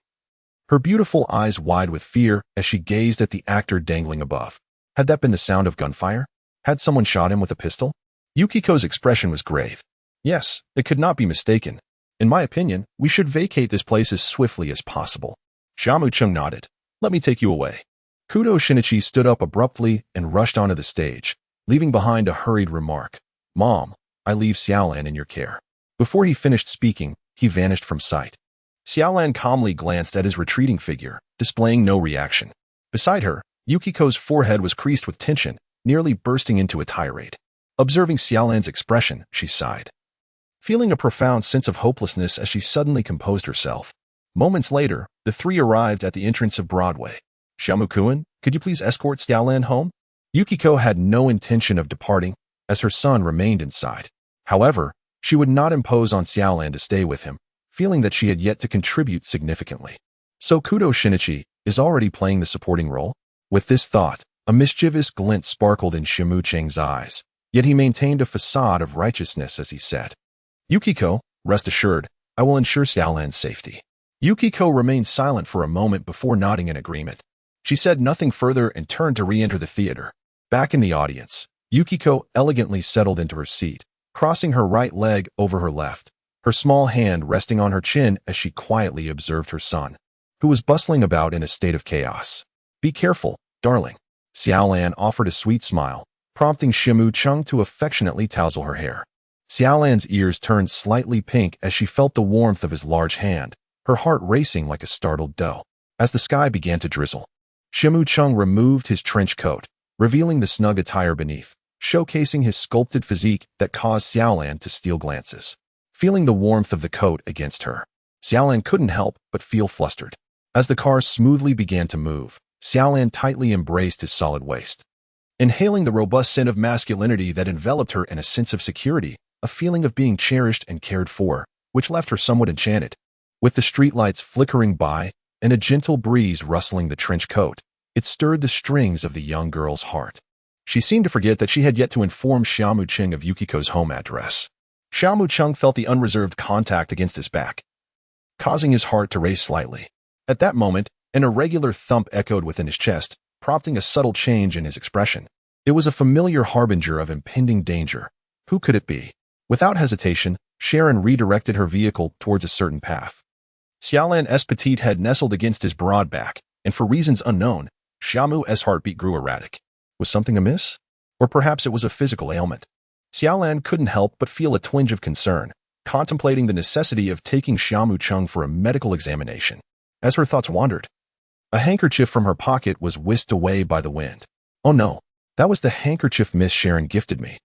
her beautiful eyes wide with fear as she gazed at the actor dangling above. Had that been the sound of gunfire? Had someone shot him with a pistol? Yukiko's expression was grave. Yes, it could not be mistaken. In my opinion, we should vacate this place as swiftly as possible. Xia Mu Cheng nodded. Let me take you away. Kudo Shinichi stood up abruptly and rushed onto the stage, leaving behind a hurried remark. Mom, I leave Xiaolan in your care. Before he finished speaking, he vanished from sight. Xiaolan calmly glanced at his retreating figure, displaying no reaction. Beside her, Yukiko's forehead was creased with tension, nearly bursting into a tirade. Observing Xiaolan's expression, she sighed, feeling a profound sense of hopelessness as she suddenly composed herself. Moments later, the three arrived at the entrance of Broadway. Xia Mu Cheng, could you please escort Xiaolan home? Yukiko had no intention of departing, as her son remained inside. However, she would not impose on Xiaolan to stay with him, feeling that she had yet to contribute significantly. So Kudo Shinichi is already playing the supporting role? With this thought, a mischievous glint sparkled in Xia Mu Cheng's eyes, yet he maintained a facade of righteousness as he said, Yukiko, rest assured, I will ensure Xiaolan's safety. Yukiko remained silent for a moment before nodding in agreement. She said nothing further and turned to re-enter the theater. Back in the audience, Yukiko elegantly settled into her seat, crossing her right leg over her left, her small hand resting on her chin as she quietly observed her son, who was bustling about in a state of chaos. Be careful, darling. Xiaolan offered a sweet smile, prompting Xia Mu Cheng to affectionately tousle her hair. Xiaolan's ears turned slightly pink as she felt the warmth of his large hand, her heart racing like a startled doe. As the sky began to drizzle, Xia Mu Cheng removed his trench coat, revealing the snug attire beneath, showcasing his sculpted physique that caused Xiaolan to steal glances. Feeling the warmth of the coat against her, Xiaolan couldn't help but feel flustered. As the car smoothly began to move, Xiaolan tightly embraced his solid waist. Inhaling the robust scent of masculinity that enveloped her in a sense of security, a feeling of being cherished and cared for, which left her somewhat enchanted. With the streetlights flickering by and a gentle breeze rustling the trench coat, it stirred the strings of the young girl's heart. She seemed to forget that she had yet to inform Xia Mu Cheng of Yukiko's home address. Xia Mu Cheng felt the unreserved contact against his back, causing his heart to race slightly. At that moment, an irregular thump echoed within his chest, prompting a subtle change in his expression. It was a familiar harbinger of impending danger. Who could it be? Without hesitation, Sharon redirected her vehicle towards a certain path. Xiaolan's petite head nestled against his broad back, and for reasons unknown, Xia Mu's heartbeat grew erratic. Was something amiss? Or perhaps it was a physical ailment. Xiaolan couldn't help but feel a twinge of concern, contemplating the necessity of taking Xia Mu Cheng for a medical examination. As her thoughts wandered, a handkerchief from her pocket was whisked away by the wind. Oh no, that was the handkerchief Miss Sharon gifted me.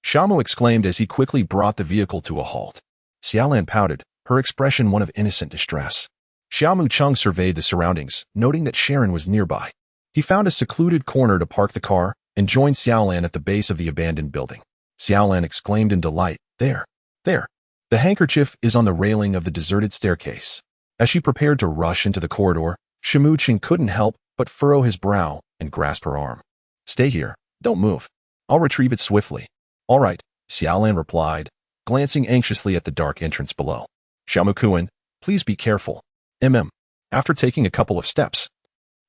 Xia Mu exclaimed as he quickly brought the vehicle to a halt. Xiaolan pouted, her expression one of innocent distress. Xia Mu Cheng surveyed the surroundings, noting that Sharon was nearby. He found a secluded corner to park the car and joined Xiaolan at the base of the abandoned building. Xiaolan exclaimed in delight, There! The handkerchief is on the railing of the deserted staircase. As she prepared to rush into the corridor, Xia Mu Cheng couldn't help but furrow his brow and grasp her arm. Stay here, don't move. I'll retrieve it swiftly. All right, Xiaolan replied, glancing anxiously at the dark entrance below. Xia Mu Cheng, please be careful. After taking a couple of steps,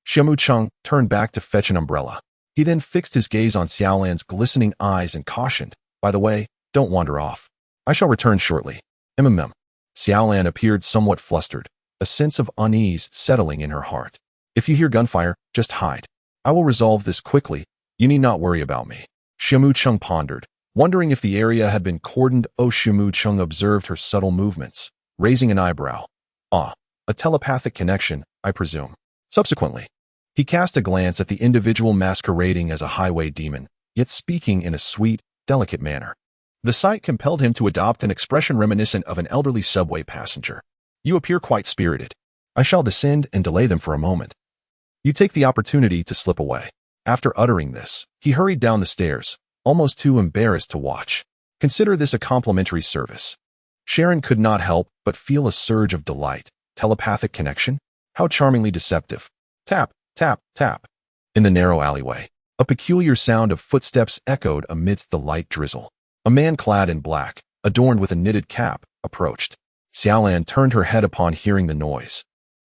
Xia Mu Cheng turned back to fetch an umbrella. He then fixed his gaze on Xiaolan's glistening eyes and cautioned, By the way, don't wander off. I shall return shortly. Xiaolan appeared somewhat flustered, a sense of unease settling in her heart. If you hear gunfire, just hide. I will resolve this quickly. You need not worry about me. Xia Mu Cheng pondered, wondering if the area had been cordoned. Xia Mu Cheng observed her subtle movements, raising an eyebrow. A telepathic connection, I presume. Subsequently, he cast a glance at the individual masquerading as a highway demon, yet speaking in a sweet, delicate manner. The sight compelled him to adopt an expression reminiscent of an elderly subway passenger. You appear quite spirited. I shall descend and delay them for a moment. You take the opportunity to slip away. After uttering this, he hurried down the stairs, almost too embarrassed to watch. Consider this a complimentary service. Sharon could not help but feel a surge of delight. Telepathic connection? How charmingly deceptive. Tap, tap, tap. In the narrow alleyway, a peculiar sound of footsteps echoed amidst the light drizzle. A man clad in black, adorned with a knitted cap, approached. Xiaolan turned her head upon hearing the noise,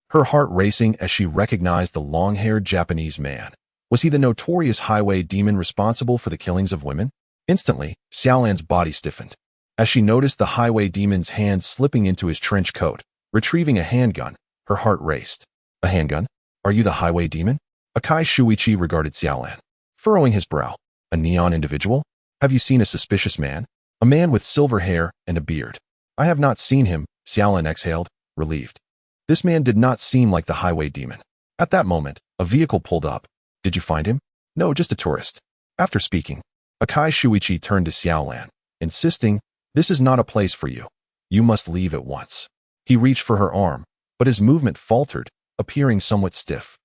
her heart racing as she recognized the long-haired Japanese man. Was he the notorious highway demon responsible for the killings of women? Instantly, Xiaolan's body stiffened, as she noticed the highway demon's hand slipping into his trench coat. Retrieving a handgun, her heart raced. A handgun? Are you the highway demon? Akai Shuichi regarded Xiaolan, furrowing his brow. A neon individual? Have you seen a suspicious man? A man with silver hair and a beard. I have not seen him, Xiaolan exhaled, relieved. This man did not seem like the highway demon. At that moment, a vehicle pulled up. Did you find him? No, just a tourist. After speaking, Akai Shuichi turned to Xiaolan, insisting, this is not a place for you. You must leave at once. He reached for her arm, but his movement faltered, appearing somewhat stiff.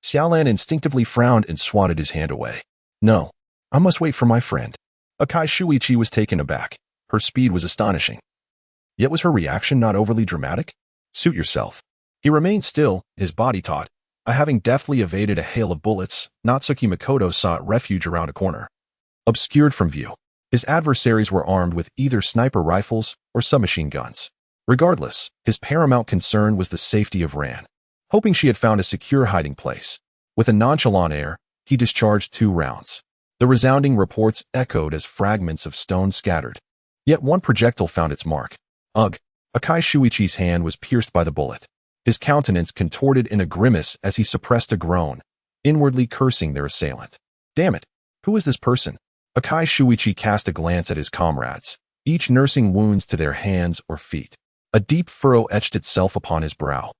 Xiaolan instinctively frowned and swatted his hand away. No, I must wait for my friend. Akai Shuichi was taken aback. Her speed was astonishing. Yet was her reaction not overly dramatic? Suit yourself. He remained still, his body taut. Having deftly evaded a hail of bullets, Natsuki Makoto sought refuge around a corner. Obscured from view, his adversaries were armed with either sniper rifles or submachine guns. Regardless, his paramount concern was the safety of Ran. Hoping she had found a secure hiding place, with a nonchalant air, he discharged 2 rounds. The resounding reports echoed as fragments of stone scattered. Yet one projectile found its mark. Ugh! Akai Shuichi's hand was pierced by the bullet. His countenance contorted in a grimace as he suppressed a groan, inwardly cursing their assailant. Damn it! Who is this person? Akai Shuichi cast a glance at his comrades, each nursing wounds to their hands or feet. A deep furrow etched itself upon his brow,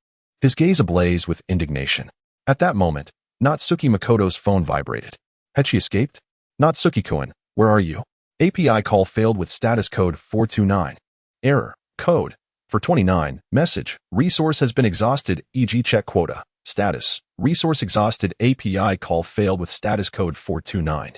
his gaze ablaze with indignation. At that moment, Natsuki Makoto's phone vibrated. Had she escaped? Natsuki-kun, where are you? API call failed with status code 429. Error. Code. For 29. Message. Resource has been exhausted, e.g. check quota. Status. Resource exhausted. API call failed with status code 429.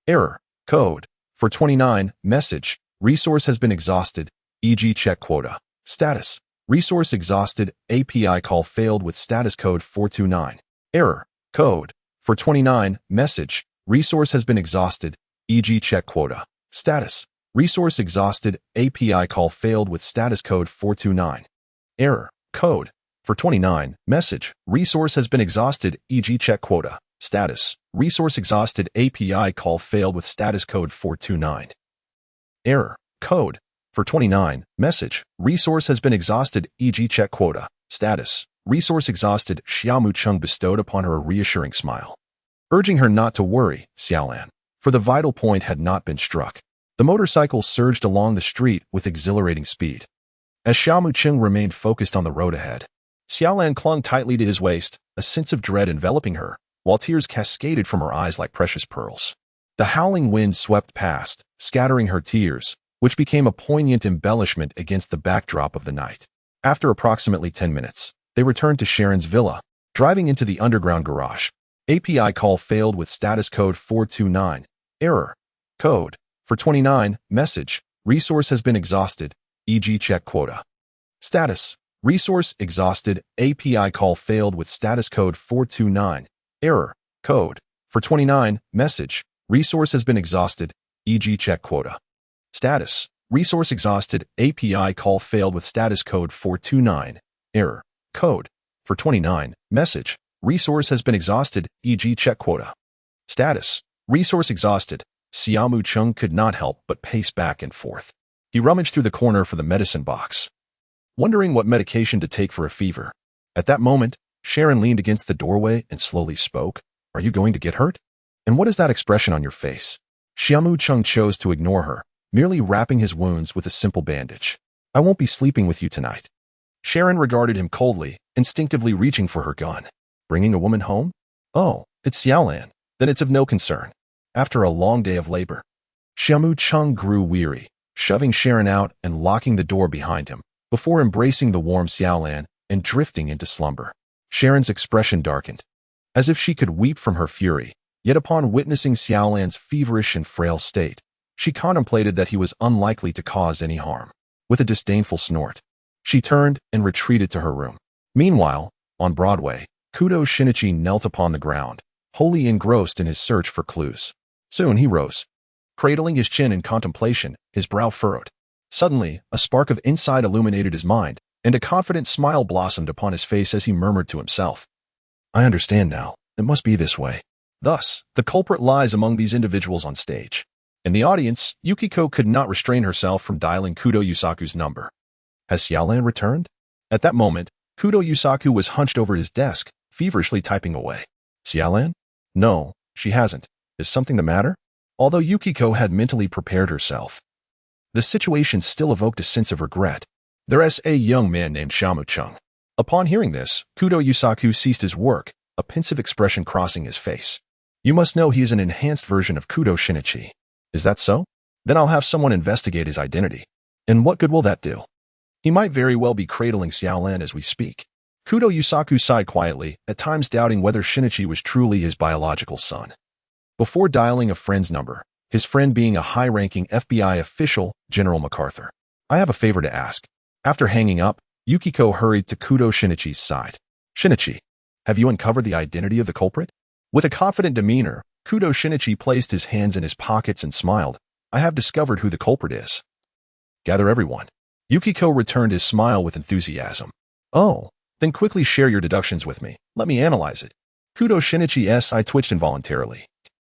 Error. Code. For 29. Message. Resource has been exhausted, e.g. check quota. Status. Resource exhausted. API call failed with status code 429. Error. Code. For 29. Message. Resource has been exhausted, e.g. check quota. Status. Resource exhausted. API call failed with status code 429. Error. Code. For 29. Message. Resource has been exhausted, e.g. check quota. Status. Resource exhausted. API call failed with status code 429. Error. Code. For 29. Message. Resource has been exhausted, e.g. check quota. Status. Resource exhausted. Xia Mu Cheng bestowed upon her a reassuring smile, urging her not to worry, Xiaolan, for the vital point had not been struck. The motorcycle surged along the street with exhilarating speed. As Xia Mu Cheng remained focused on the road ahead, Xiaolan clung tightly to his waist, a sense of dread enveloping her, while tears cascaded from her eyes like precious pearls. The howling wind swept past, scattering her tears, which became a poignant embellishment against the backdrop of the night. After approximately 10 minutes, they returned to Sharon's villa, driving into the underground garage. API call failed with status code 429. Error. Code. For 29. Message. Resource has been exhausted, e.g. check quota. Status. Resource exhausted. API call failed with status code 429. Error. Code. For 29. Message. Resource has been exhausted, e.g. check quota. Status. Resource exhausted. API call failed with status code 429. Error. Code. For 29. Message. Resource has been exhausted, e.g. check quota. Status. Resource exhausted. Xia Mu Cheng could not help but pace back and forth. He rummaged through the corner for the medicine box, wondering what medication to take for a fever. At that moment, Sharon leaned against the doorway and slowly spoke. Are you going to get hurt? And what is that expression on your face? Xia Mu Cheng chose to ignore her, merely wrapping his wounds with a simple bandage. I won't be sleeping with you tonight. Sharon regarded him coldly, instinctively reaching for her gun. Bringing a woman home? Oh, it's Xiaolan. Then it's of no concern. After a long day of labor, Xia Mu Cheng grew weary, shoving Sharon out and locking the door behind him, before embracing the warm Xiaolan and drifting into slumber. Sharon's expression darkened, as if she could weep from her fury, yet upon witnessing Xiaolan's feverish and frail state, she contemplated that he was unlikely to cause any harm. With a disdainful snort, she turned and retreated to her room. Meanwhile, on Broadway, Kudo Shinichi knelt upon the ground, wholly engrossed in his search for clues. Soon he rose, cradling his chin in contemplation, his brow furrowed. Suddenly, a spark of insight illuminated his mind, and a confident smile blossomed upon his face as he murmured to himself. I understand now. It must be this way. Thus, the culprit lies among these individuals on stage. In the audience, Yukiko could not restrain herself from dialing Kudo Yusaku's number. Has Xiaolan returned? At that moment, Kudo Yusaku was hunched over his desk, feverishly typing away. Xiaolan? No, she hasn't. Is something the matter? Although Yukiko had mentally prepared herself, the situation still evoked a sense of regret. There's a young man named Xia Mu Cheng. Upon hearing this, Kudo Yusaku ceased his work, a pensive expression crossing his face. You must know he is an enhanced version of Kudo Shinichi. Is that so? Then I'll have someone investigate his identity. And what good will that do? He might very well be cradling Xiaolan as we speak. Kudo Yusaku sighed quietly, at times doubting whether Shinichi was truly his biological son. Before dialing a friend's number, his friend being a high-ranking FBI official, General MacArthur. I have a favor to ask. After hanging up, Yukiko hurried to Kudo Shinichi's side. Shinichi, have you uncovered the identity of the culprit? With a confident demeanor, Kudo Shinichi placed his hands in his pockets and smiled. I have discovered who the culprit is. Gather everyone. Yukiko returned his smile with enthusiasm. Oh, then quickly share your deductions with me. Let me analyze it. Kudo Shinichi's eye twitched involuntarily.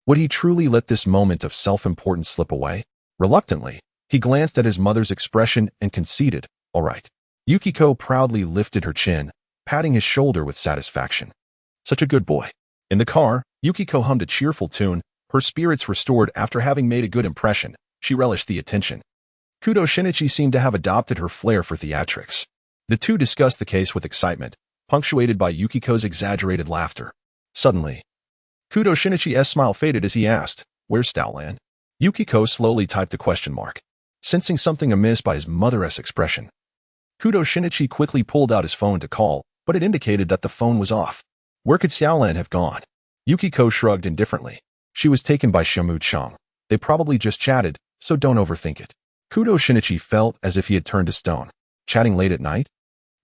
Would he truly let this moment of self-importance slip away? Reluctantly, he glanced at his mother's expression and conceded, all right. Yukiko proudly lifted her chin, patting his shoulder with satisfaction. Such a good boy. In the car, Yukiko hummed a cheerful tune, her spirits restored after having made a good impression. She relished the attention. Kudo Shinichi seemed to have adopted her flair for theatrics. The two discussed the case with excitement, punctuated by Yukiko's exaggerated laughter. Suddenly, Kudo Shinichi's smile faded as he asked, Where's Xiaolan? Yukiko slowly typed a question mark, sensing something amiss by his mother's expression. Kudo Shinichi quickly pulled out his phone to call, but it indicated that the phone was off. Where could Xiaolan have gone? Yukiko shrugged indifferently. She was taken by Xia Mu Cheng. They probably just chatted, so don't overthink it. Kudo Shinichi felt as if he had turned to stone. Chatting late at night?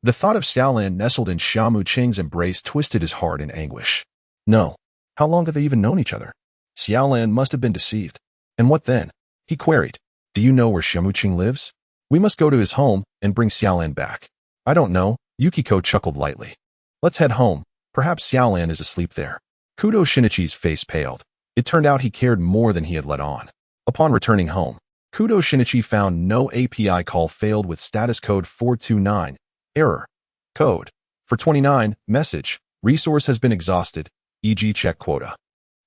The thought of Xiaolan nestled in Xia Mu Cheng's embrace twisted his heart in anguish. No. How long have they even known each other? Xiaolan must have been deceived. And what then? He queried. Do you know where Xia Mu Cheng lives? We must go to his home and bring Xiaolan back. I don't know. Yukiko chuckled lightly. Let's head home. Perhaps Xiaolan is asleep there. Kudo Shinichi's face paled. It turned out he cared more than he had let on. Upon returning home, Kudo Shinichi found no API call failed with status code 429. Error. Code. For 29, message. Resource has been exhausted, e.g. check quota.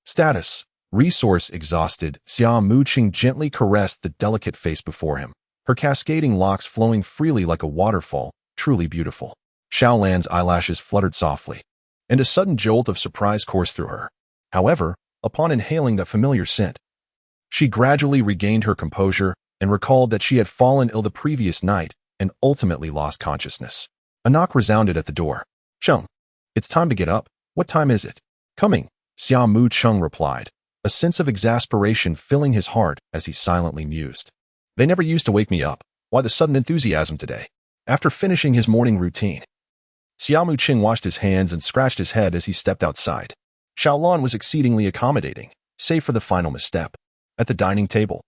Status. Resource exhausted. Xia Mu Cheng gently caressed the delicate face before him, her cascading locks flowing freely like a waterfall, truly beautiful. Xiaolan's eyelashes fluttered softly, and a sudden jolt of surprise coursed through her. However, upon inhaling that familiar scent, she gradually regained her composure and recalled that she had fallen ill the previous night and ultimately lost consciousness. A knock resounded at the door. Cheng, it's time to get up. What time is it? Coming, Xia Mu Cheng replied, a sense of exasperation filling his heart as he silently mused. They never used to wake me up. Why the sudden enthusiasm today? After finishing his morning routine, Xia Mu Cheng washed his hands and scratched his head as he stepped outside. Xiaolan was exceedingly accommodating, save for the final misstep. At the dining table,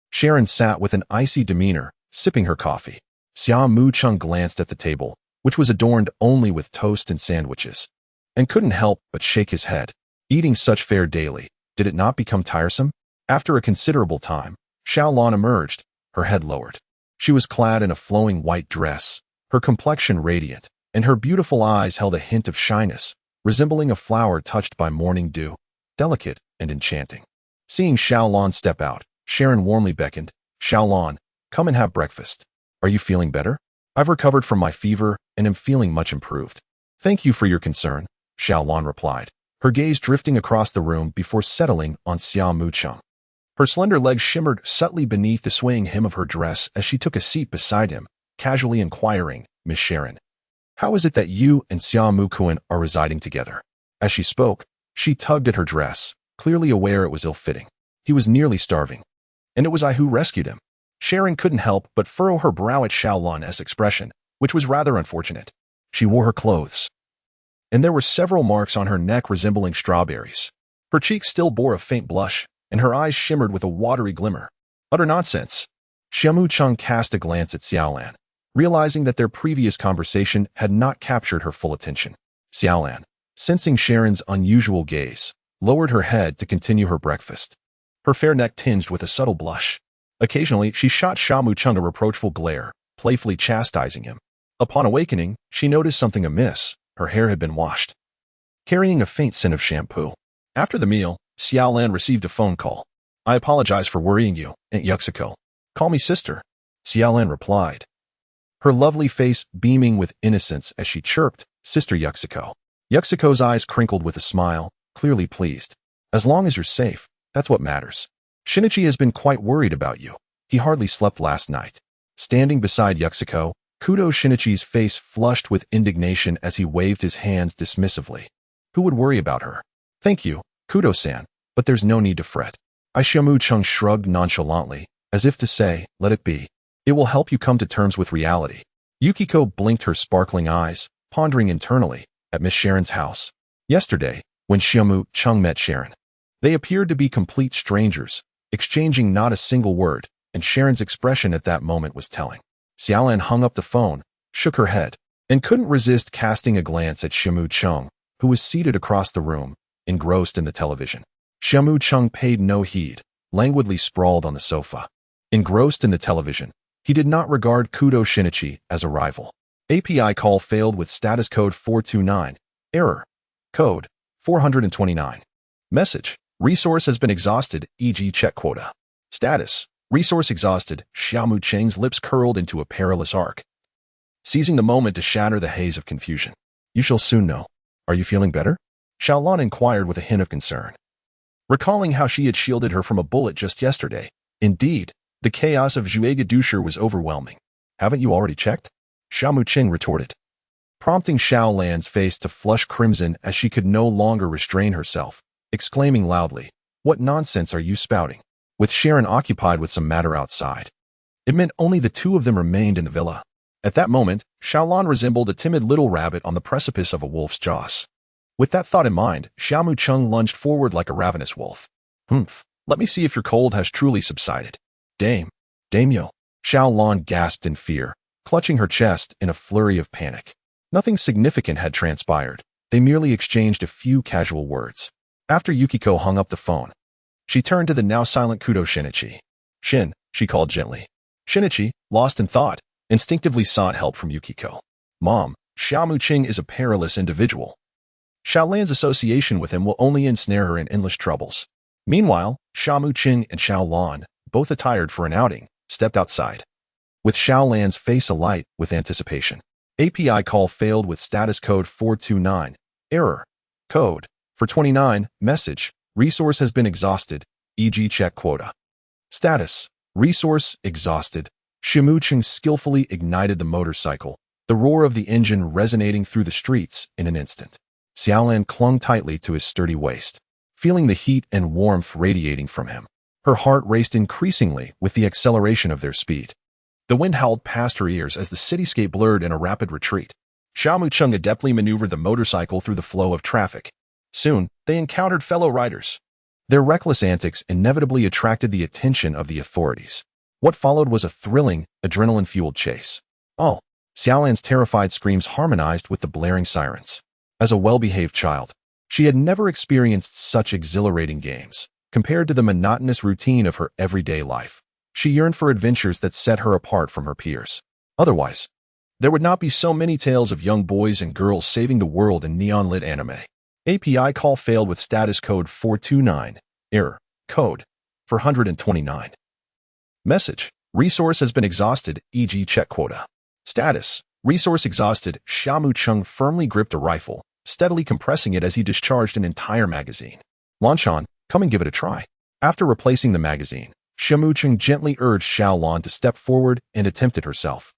Sharon sat with an icy demeanor, sipping her coffee. Xia Mu Cheng glanced at the table, which was adorned only with toast and sandwiches, and couldn't help but shake his head. Eating such fare daily, did it not become tiresome? After a considerable time, Xiaolan emerged, her head lowered. She was clad in a flowing white dress, her complexion radiant, and her beautiful eyes held a hint of shyness, resembling a flower touched by morning dew, delicate and enchanting. Seeing Xiaolan step out, Sharon warmly beckoned, Xiaolan, come and have breakfast. Are you feeling better? I've recovered from my fever and am feeling much improved. Thank you for your concern, Xiaolan replied, her gaze drifting across the room before settling on Xia Mu Cheng. Her slender legs shimmered subtly beneath the swaying hem of her dress as she took a seat beside him, casually inquiring, Miss Sharon, how is it that you and Xia Mu Cheng are residing together? As she spoke, she tugged at her dress, clearly aware it was ill-fitting. He was nearly starving, and it was I who rescued him. Sharon couldn't help but furrow her brow at Xiaolan's expression, which was rather unfortunate. She wore her clothes, and there were several marks on her neck resembling strawberries. Her cheeks still bore a faint blush, and her eyes shimmered with a watery glimmer. Utter nonsense. Xia Mu Cheng cast a glance at Xiaolan, realizing that their previous conversation had not captured her full attention. Xiaolan, sensing Sharon's unusual gaze, lowered her head to continue her breakfast, her fair neck tinged with a subtle blush. Occasionally, she shot Xia Mu Cheng a reproachful glare, playfully chastising him. Upon awakening, she noticed something amiss. Her hair had been washed, carrying a faint scent of shampoo. After the meal, Xiaolan received a phone call. I apologize for worrying you, Aunt Yuxiko. Call me sister, Xiaolan replied, her lovely face beaming with innocence as she chirped, Sister Yuxiko. Yuxiko's eyes crinkled with a smile, clearly pleased. As long as you're safe, that's what matters. Shinichi has been quite worried about you. He hardly slept last night. Standing beside Yuxiko, Kudo Shinichi's face flushed with indignation as he waved his hands dismissively. Who would worry about her? Thank you, Kudo-san, but there's no need to fret. Xia Mu Cheng shrugged nonchalantly, as if to say, let it be. It will help you come to terms with reality. Yukiko blinked her sparkling eyes, pondering internally, at Miss Sharon's house. Yesterday, when Xia Mu Cheng met Sharon, they appeared to be complete strangers, exchanging not a single word, and Sharon's expression at that moment was telling. Xiaolan hung up the phone, shook her head, and couldn't resist casting a glance at Xia Mu Cheng, who was seated across the room, engrossed in the television. Xia Mu Cheng paid no heed, languidly sprawled on the sofa. Engrossed in the television, he did not regard Kudo Shinichi as a rival. API call failed with status code 429. Error. Code 429. Message. Resource has been exhausted, e.g. check quota. Status. Resource exhausted. Xia Mu Cheng's lips curled into a perilous arc, seizing the moment to shatter the haze of confusion. You shall soon know. Are you feeling better? Xiaolan inquired with a hint of concern, recalling how she had shielded her from a bullet just yesterday. Indeed, the chaos of Juegadusher was overwhelming. Haven't you already checked? Xia Mu Cheng retorted, prompting Xiaolan's face to flush crimson as she could no longer restrain herself, exclaiming loudly, What nonsense are you spouting? With Sharon occupied with some matter outside. It meant only the two of them remained in the villa. At that moment, Xiaolan resembled a timid little rabbit on the precipice of a wolf's jaws. With that thought in mind, Xia Mu Cheng lunged forward like a ravenous wolf. Humph, let me see if your cold has truly subsided. Daimyo. Xiaolan gasped in fear, clutching her chest in a flurry of panic. Nothing significant had transpired. They merely exchanged a few casual words. After Yukiko hung up the phone, she turned to the now silent Kudo Shinichi. Shin, she called gently. Shinichi, lost in thought, instinctively sought help from Yukiko. Mom, Xia Mu Cheng is a perilous individual. Xiaolan's association with him will only ensnare her in endless troubles. Meanwhile, Xia Mu Cheng and Xiaolan, both attired for an outing, stepped outside, with Xiaolan's face alight with anticipation. API call failed with status code 429. Error. Code 429. Message. Resource has been exhausted, e.g. check quota. Status. Resource exhausted. Xia Mu Cheng skillfully ignited the motorcycle, the roar of the engine resonating through the streets in an instant. Xiaolan clung tightly to his sturdy waist, feeling the heat and warmth radiating from him. Her heart raced increasingly with the acceleration of their speed. The wind howled past her ears as the cityscape blurred in a rapid retreat. Xia Mu Cheng adeptly maneuvered the motorcycle through the flow of traffic. Soon, they encountered fellow riders. Their reckless antics inevitably attracted the attention of the authorities. What followed was a thrilling, adrenaline-fueled chase. Oh! Xiaolan's terrified screams harmonized with the blaring sirens. As a well-behaved child, she had never experienced such exhilarating games. Compared to the monotonous routine of her everyday life, she yearned for adventures that set her apart from her peers. Otherwise, there would not be so many tales of young boys and girls saving the world in neon-lit anime. API call failed with status code 429. Error. Code 429. Message. Resource has been exhausted, e.g. check quota. Status. Resource exhausted. Xia Mu Cheng firmly gripped a rifle, steadily compressing it as he discharged an entire magazine. Lanchan, come and give it a try. After replacing the magazine, Xia Mu Cheng gently urged Xiaolan to step forward and attempt it herself.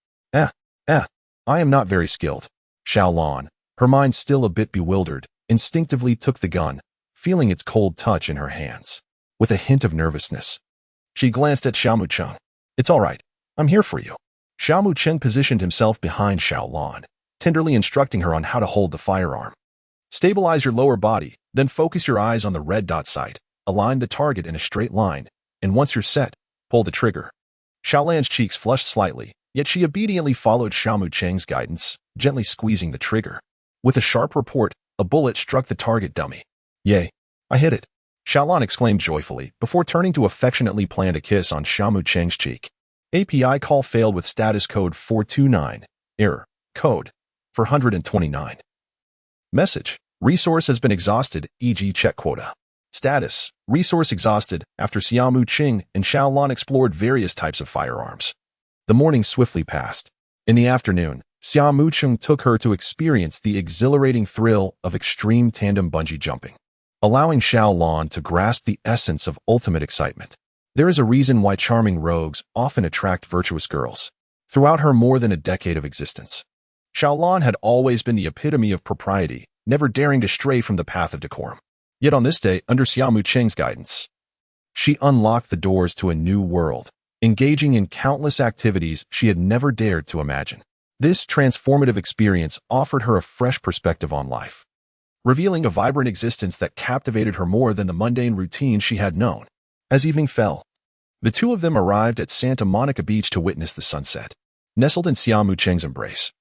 I am not very skilled. Xiaolan, her mind still a bit bewildered, instinctively took the gun, feeling its cold touch in her hands. With a hint of nervousness, she glanced at Xia Mu Cheng. It's all right. I'm here for you. Xia Mu Cheng positioned himself behind Xiaolan, tenderly instructing her on how to hold the firearm. Stabilize your lower body, then focus your eyes on the red dot sight. Align the target in a straight line, and once you're set, pull the trigger. Xiaolan's cheeks flushed slightly, yet she obediently followed Xia Mu Cheng's guidance, gently squeezing the trigger. With a sharp report, a bullet struck the target dummy. Yay, I hit it. Xiaolan exclaimed joyfully before turning to affectionately plant a kiss on Xia Mu Cheng's cheek. API call failed with status code 429. Error. Code 429. Message. Resource has been exhausted, e.g. check quota. Status: resource exhausted after Xia Mu Cheng and Xiaolan explored various types of firearms. The morning swiftly passed. In the afternoon, Xia Mu Cheng took her to experience the exhilarating thrill of extreme tandem bungee jumping, allowing Xiaolan to grasp the essence of ultimate excitement. There is a reason why charming rogues often attract virtuous girls. Throughout her more than a decade of existence, Xiaolan had always been the epitome of propriety, never daring to stray from the path of decorum. Yet on this day, under Xia Mu Cheng's guidance, she unlocked the doors to a new world, engaging in countless activities she had never dared to imagine. This transformative experience offered her a fresh perspective on life, revealing a vibrant existence that captivated her more than the mundane routine she had known. As evening fell, the two of them arrived at Santa Monica Beach to witness the sunset. Nestled in Xia Mu Cheng's embrace,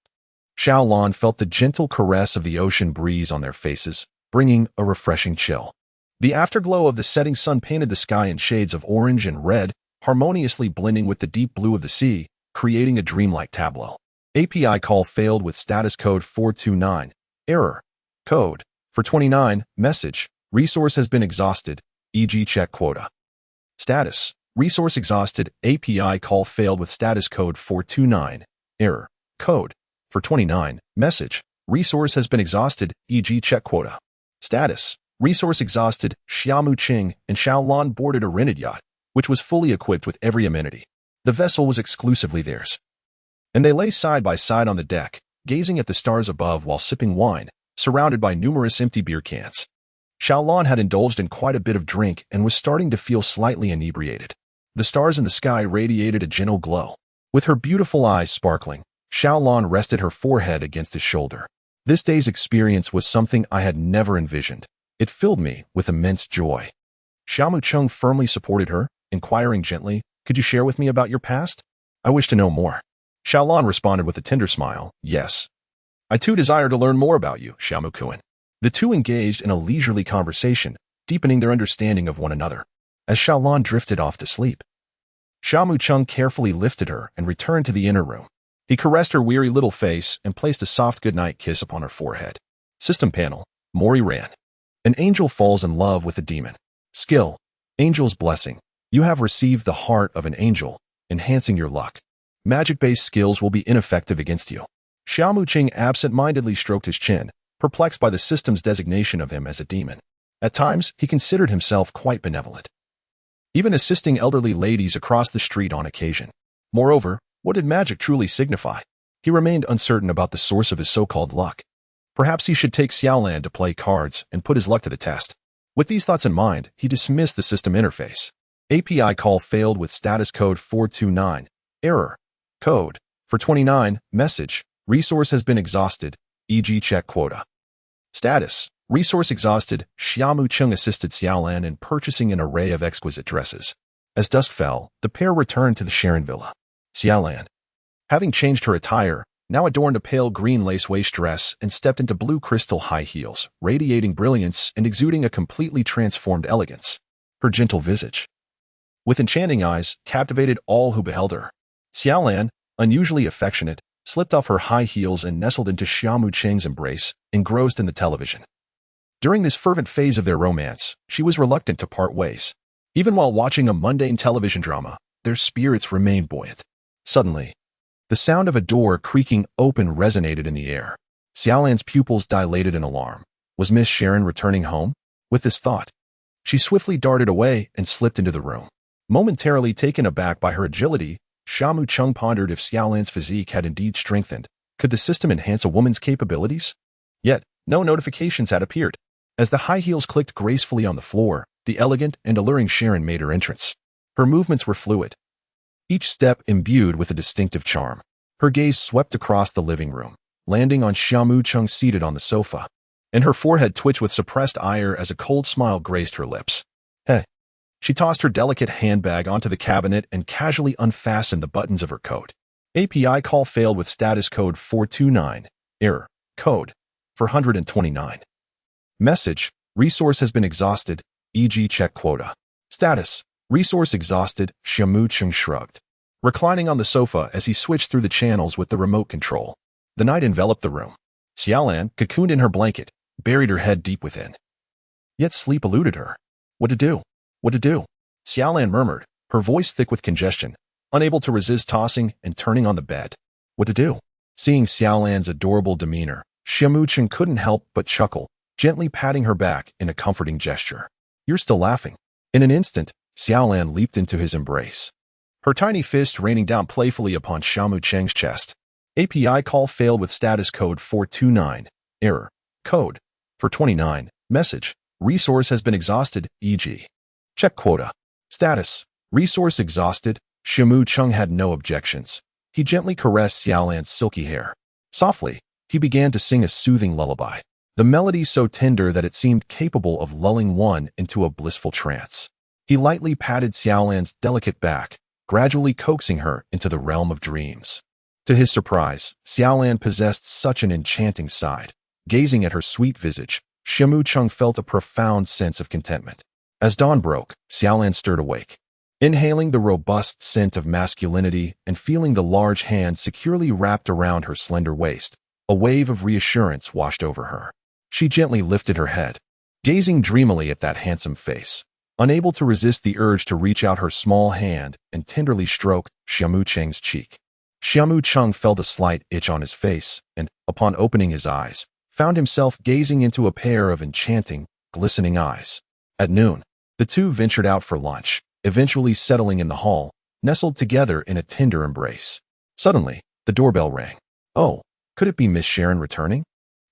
Xiaolan felt the gentle caress of the ocean breeze on their faces, bringing a refreshing chill. The afterglow of the setting sun painted the sky in shades of orange and red, harmoniously blending with the deep blue of the sea, creating a dreamlike tableau. API call failed with status code 429. Error. Code. For 29. Message. Resource has been exhausted, e.g. check quota. Status. Resource exhausted. API call failed with status code 429. Error. Code. For 29. Message. Resource has been exhausted, e.g. check quota. Status: resource exhausted. Xia Mu Cheng and Xiaolan boarded a rented yacht, which was fully equipped with every amenity. The vessel was exclusively theirs, and they lay side by side on the deck, gazing at the stars above while sipping wine, surrounded by numerous empty beer cans. Xiaolan had indulged in quite a bit of drink and was starting to feel slightly inebriated. The stars in the sky radiated a gentle glow. With her beautiful eyes sparkling, Xiaolan rested her forehead against his shoulder. This day's experience was something I had never envisioned. It filled me with immense joy. Xia Mu Cheng firmly supported her, inquiring gently, "Could you share with me about your past? I wish to know more." Xiaolan responded with a tender smile, "Yes. I too desire to learn more about you, Xia Mu Cheng." The two engaged in a leisurely conversation, deepening their understanding of one another. As Xiaolan drifted off to sleep, Xia Mu Cheng carefully lifted her and returned to the inner room. He caressed her weary little face and placed a soft goodnight kiss upon her forehead. System panel. Mori ran. An angel falls in love with a demon. Skill. Angel's blessing. You have received the heart of an angel, enhancing your luck. Magic-based skills will be ineffective against you. Xia Mu Cheng absent-mindedly stroked his chin, perplexed by the system's designation of him as a demon. At times, he considered himself quite benevolent, even assisting elderly ladies across the street on occasion. Moreover, what did magic truly signify? He remained uncertain about the source of his so-called luck. Perhaps he should take Xiaolan to play cards and put his luck to the test. With these thoughts in mind, he dismissed the system interface. API call failed with status code 429. Error. Code. For 29. Message. Resource has been exhausted, e.g. check quota. Status: resource exhausted. Xia Mu Cheng assisted Xiaolan in purchasing an array of exquisite dresses. As dusk fell, the pair returned to the Sharon Villa. Xiaolan, having changed her attire, now adorned a pale green lace waist dress and stepped into blue crystal high heels, radiating brilliance and exuding a completely transformed elegance. Her gentle visage, with enchanting eyes, captivated all who beheld her. Xiaolan, unusually affectionate, slipped off her high heels and nestled into Xia Mu Cheng's embrace, engrossed in the television. During this fervent phase of their romance, she was reluctant to part ways. Even while watching a mundane television drama, their spirits remained buoyant. Suddenly, the sound of a door creaking open resonated in the air. Xiaolan's pupils dilated in alarm. Was Miss Sharon returning home? With this thought, she swiftly darted away and slipped into the room. Momentarily taken aback by her agility, Xia Mu Cheng pondered if Xiaolan's physique had indeed strengthened. Could the system enhance a woman's capabilities? Yet, no notifications had appeared. As the high heels clicked gracefully on the floor, the elegant and alluring Sharon made her entrance. Her movements were fluid, each step imbued with a distinctive charm. Her gaze swept across the living room, landing on Xia Mu Cheng seated on the sofa, and her forehead twitched with suppressed ire as a cold smile graced her lips. Hey. She tossed her delicate handbag onto the cabinet and casually unfastened the buttons of her coat. API call failed with status code 429. Error. Code. For 129. Message. Resource has been exhausted, e.g. check quota. Status. Resource exhausted. Xia Mu Cheng shrugged, reclining on the sofa as he switched through the channels with the remote control. The night enveloped the room. Xiaolan, cocooned in her blanket, buried her head deep within. Yet sleep eluded her. What to do? What to do? Xiaolan murmured, her voice thick with congestion, unable to resist tossing and turning on the bed. What to do? Seeing Xiaolan's adorable demeanor, Xia Mu Cheng couldn't help but chuckle, gently patting her back in a comforting gesture. You're still laughing. In an instant, Xiaolan leaped into his embrace, her tiny fist raining down playfully upon Xia Mu Cheng's chest. API call failed with status code 429. Error. Code. 429. Message. Resource has been exhausted, e.g. Check quota. Status. Resource exhausted. Xia Mu Cheng had no objections. He gently caressed Xiaolan's silky hair. Softly, he began to sing a soothing lullaby, the melody so tender that it seemed capable of lulling one into a blissful trance. He lightly patted Xiaolan's delicate back, gradually coaxing her into the realm of dreams. To his surprise, Xiaolan possessed such an enchanting side. Gazing at her sweet visage, Xia Mu Cheng felt a profound sense of contentment. As dawn broke, Xiaolan stirred awake. Inhaling the robust scent of masculinity and feeling the large hand securely wrapped around her slender waist, a wave of reassurance washed over her. She gently lifted her head, gazing dreamily at that handsome face, unable to resist the urge to reach out her small hand and tenderly stroke Xia Mu Cheng's cheek. Xia Mu Cheng felt a slight itch on his face and, upon opening his eyes, found himself gazing into a pair of enchanting, glistening eyes. At noon, the two ventured out for lunch, eventually settling in the hall, nestled together in a tender embrace. Suddenly, the doorbell rang. Oh, could it be Miss Sharon returning?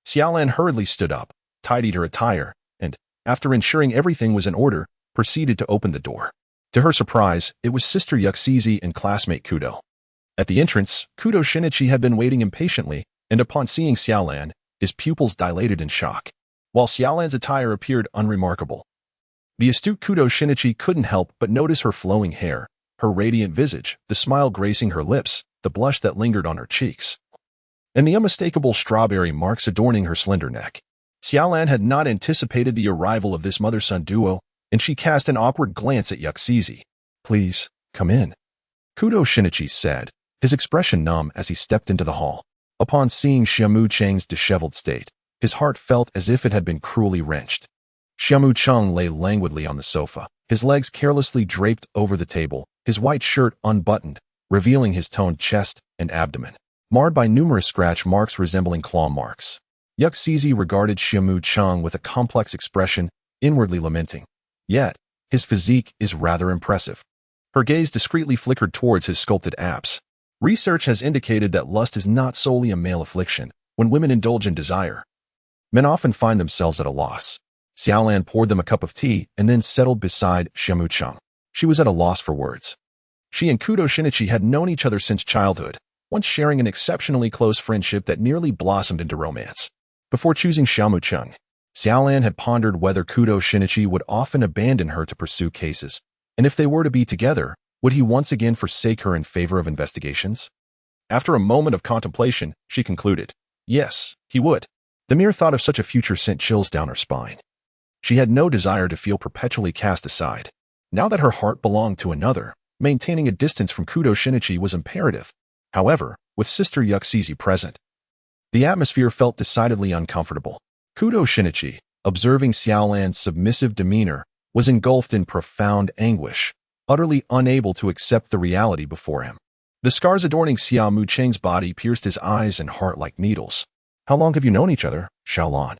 Xiaolan hurriedly stood up, tidied her attire, and, after ensuring everything was in order, proceeded to open the door. To her surprise, it was Sister Yuxizi and classmate Kudo. At the entrance, Kudo Shinichi had been waiting impatiently, and upon seeing Xiaolan, his pupils dilated in shock. While Xiaolan's attire appeared unremarkable, the astute Kudo Shinichi couldn't help but notice her flowing hair, her radiant visage, the smile gracing her lips, the blush that lingered on her cheeks, and the unmistakable strawberry marks adorning her slender neck. Xiaolan had not anticipated the arrival of this mother-son duo, and she cast an awkward glance at Yuxizi. Please, come in, Kudo Shinichi said, his expression numb as he stepped into the hall. Upon seeing Xia Mu Cheng's disheveled state, his heart felt as if it had been cruelly wrenched. Xia Mu Cheng lay languidly on the sofa, his legs carelessly draped over the table, his white shirt unbuttoned, revealing his toned chest and abdomen, marred by numerous scratch marks resembling claw marks. Yuxizi regarded Xia Mu Cheng with a complex expression, inwardly lamenting. Yet, his physique is rather impressive. Her gaze discreetly flickered towards his sculpted abs. Research has indicated that lust is not solely a male affliction. When women indulge in desire, men often find themselves at a loss. Xiaolan poured them a cup of tea and then settled beside Xia Mu Cheng. She was at a loss for words. She and Kudo Shinichi had known each other since childhood, once sharing an exceptionally close friendship that nearly blossomed into romance. Before choosing Xia Mu Cheng, Xiaolan had pondered whether Kudo Shinichi would often abandon her to pursue cases, and if they were to be together, would he once again forsake her in favor of investigations? After a moment of contemplation, she concluded, yes, he would. The mere thought of such a future sent chills down her spine. She had no desire to feel perpetually cast aside. Now that her heart belonged to another, maintaining a distance from Kudo Shinichi was imperative. However, with Sister Yuxizi present, the atmosphere felt decidedly uncomfortable. Kudo Shinichi, observing Xiaolan's submissive demeanor, was engulfed in profound anguish, utterly unable to accept the reality before him. The scars adorning Xia Mu Cheng's body pierced his eyes and heart like needles. How long have you known each other, Xiaolan?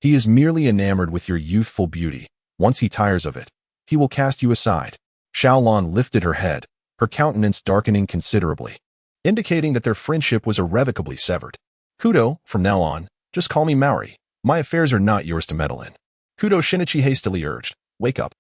He is merely enamored with your youthful beauty. Once he tires of it, he will cast you aside. Xiaolan lifted her head, her countenance darkening considerably, indicating that their friendship was irrevocably severed. Kudo, from now on, just call me Maori. My affairs are not yours to meddle in. Kudo Shinichi hastily urged. Wake up.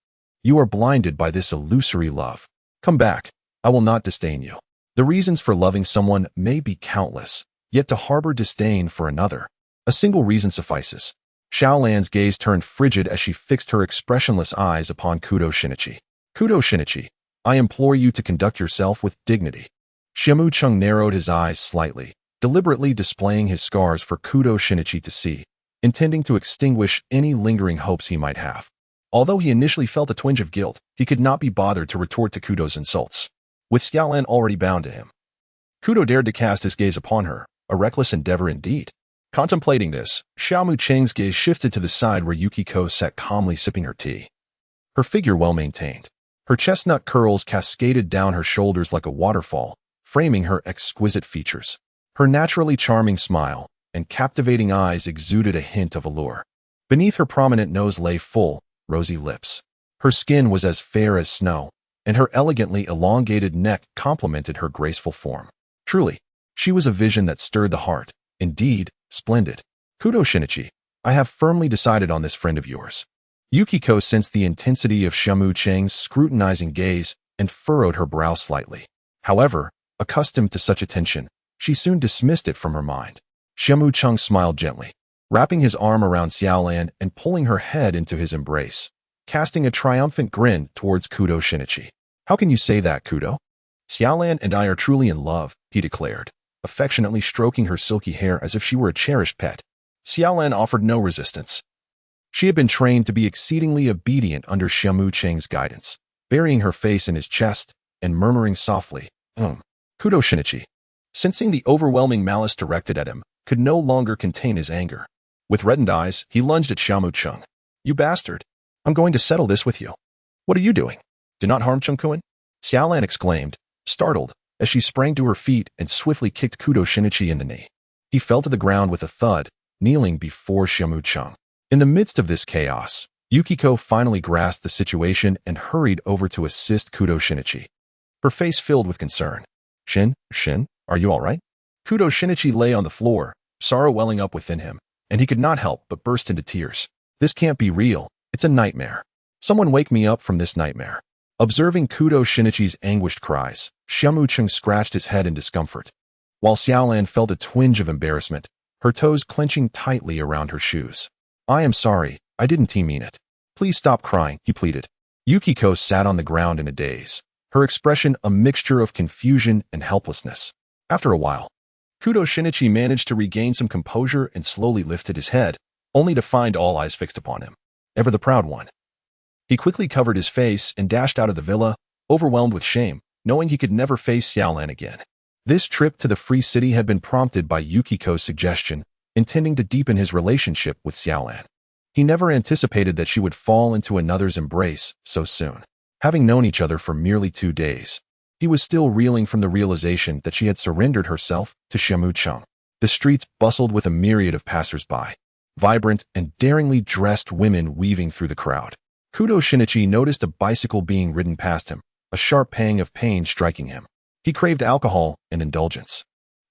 You are blinded by this illusory love. Come back. I will not disdain you. The reasons for loving someone may be countless, yet to harbor disdain for another, a single reason suffices. Xiaolan's gaze turned frigid as she fixed her expressionless eyes upon Kudo Shinichi. Kudo Shinichi, I implore you to conduct yourself with dignity. Xia Mu Cheng narrowed his eyes slightly, deliberately displaying his scars for Kudo Shinichi to see, intending to extinguish any lingering hopes he might have. Although he initially felt a twinge of guilt, he could not be bothered to retort to Kudo's insults, with Xiaolan already bound to him. Kudo dared to cast his gaze upon her, a reckless endeavor indeed. Contemplating this, Xia Mu Cheng's gaze shifted to the side where Yukiko sat calmly sipping her tea. Her figure well maintained. Her chestnut curls cascaded down her shoulders like a waterfall, framing her exquisite features. Her naturally charming smile and captivating eyes exuded a hint of allure. Beneath her prominent nose lay full, rosy lips. Her skin was as fair as snow, and her elegantly elongated neck complemented her graceful form. Truly, she was a vision that stirred the heart. Indeed, splendid. Kudo Shinichi, I have firmly decided on this friend of yours. Yukiko sensed the intensity of Xia Mu Cheng's scrutinizing gaze and furrowed her brow slightly. However, accustomed to such attention, she soon dismissed it from her mind. Xia Mu Cheng smiled gently, wrapping his arm around Xiaolan and pulling her head into his embrace, casting a triumphant grin towards Kudo Shinichi. How can you say that, Kudo? Xiaolan and I are truly in love, he declared, affectionately stroking her silky hair as if she were a cherished pet. Xiaolan offered no resistance. She had been trained to be exceedingly obedient under Xia Mu Cheng's guidance, burying her face in his chest and murmuring softly, Kudo Shinichi, sensing the overwhelming malice directed at him, could no longer contain his anger. With reddened eyes, he lunged at Xia Mu Cheng. You bastard! I'm going to settle this with you. What are you doing? Do not harm Cheng-kun? Xiaolan exclaimed, startled, as she sprang to her feet and swiftly kicked Kudo Shinichi in the knee. He fell to the ground with a thud, kneeling before Xia Mu Cheng. In the midst of this chaos, Yukiko finally grasped the situation and hurried over to assist Kudo Shinichi. Her face filled with concern. Shin, are you all right? Kudo Shinichi lay on the floor, sorrow welling up within him, and he could not help but burst into tears. This can't be real. It's a nightmare. Someone wake me up from this nightmare. Observing Kudo Shinichi's anguished cries, Xia Mu Cheng scratched his head in discomfort, while Xiaolan felt a twinge of embarrassment, her toes clenching tightly around her shoes. I am sorry, I didn't mean it. Please stop crying, he pleaded. Yukiko sat on the ground in a daze, her expression a mixture of confusion and helplessness. After a while, Kudo Shinichi managed to regain some composure and slowly lifted his head, only to find all eyes fixed upon him. Ever the proud one. He quickly covered his face and dashed out of the villa, overwhelmed with shame, knowing he could never face Xiaolan again. This trip to the Free City had been prompted by Yukiko's suggestion, intending to deepen his relationship with Xiaolan. He never anticipated that she would fall into another's embrace so soon. Having known each other for merely 2 days, he was still reeling from the realization that she had surrendered herself to Xia Mu Cheng. The streets bustled with a myriad of passers-by, vibrant and daringly dressed women weaving through the crowd. Kudo Shinichi noticed a bicycle being ridden past him, a sharp pang of pain striking him. He craved alcohol and indulgence.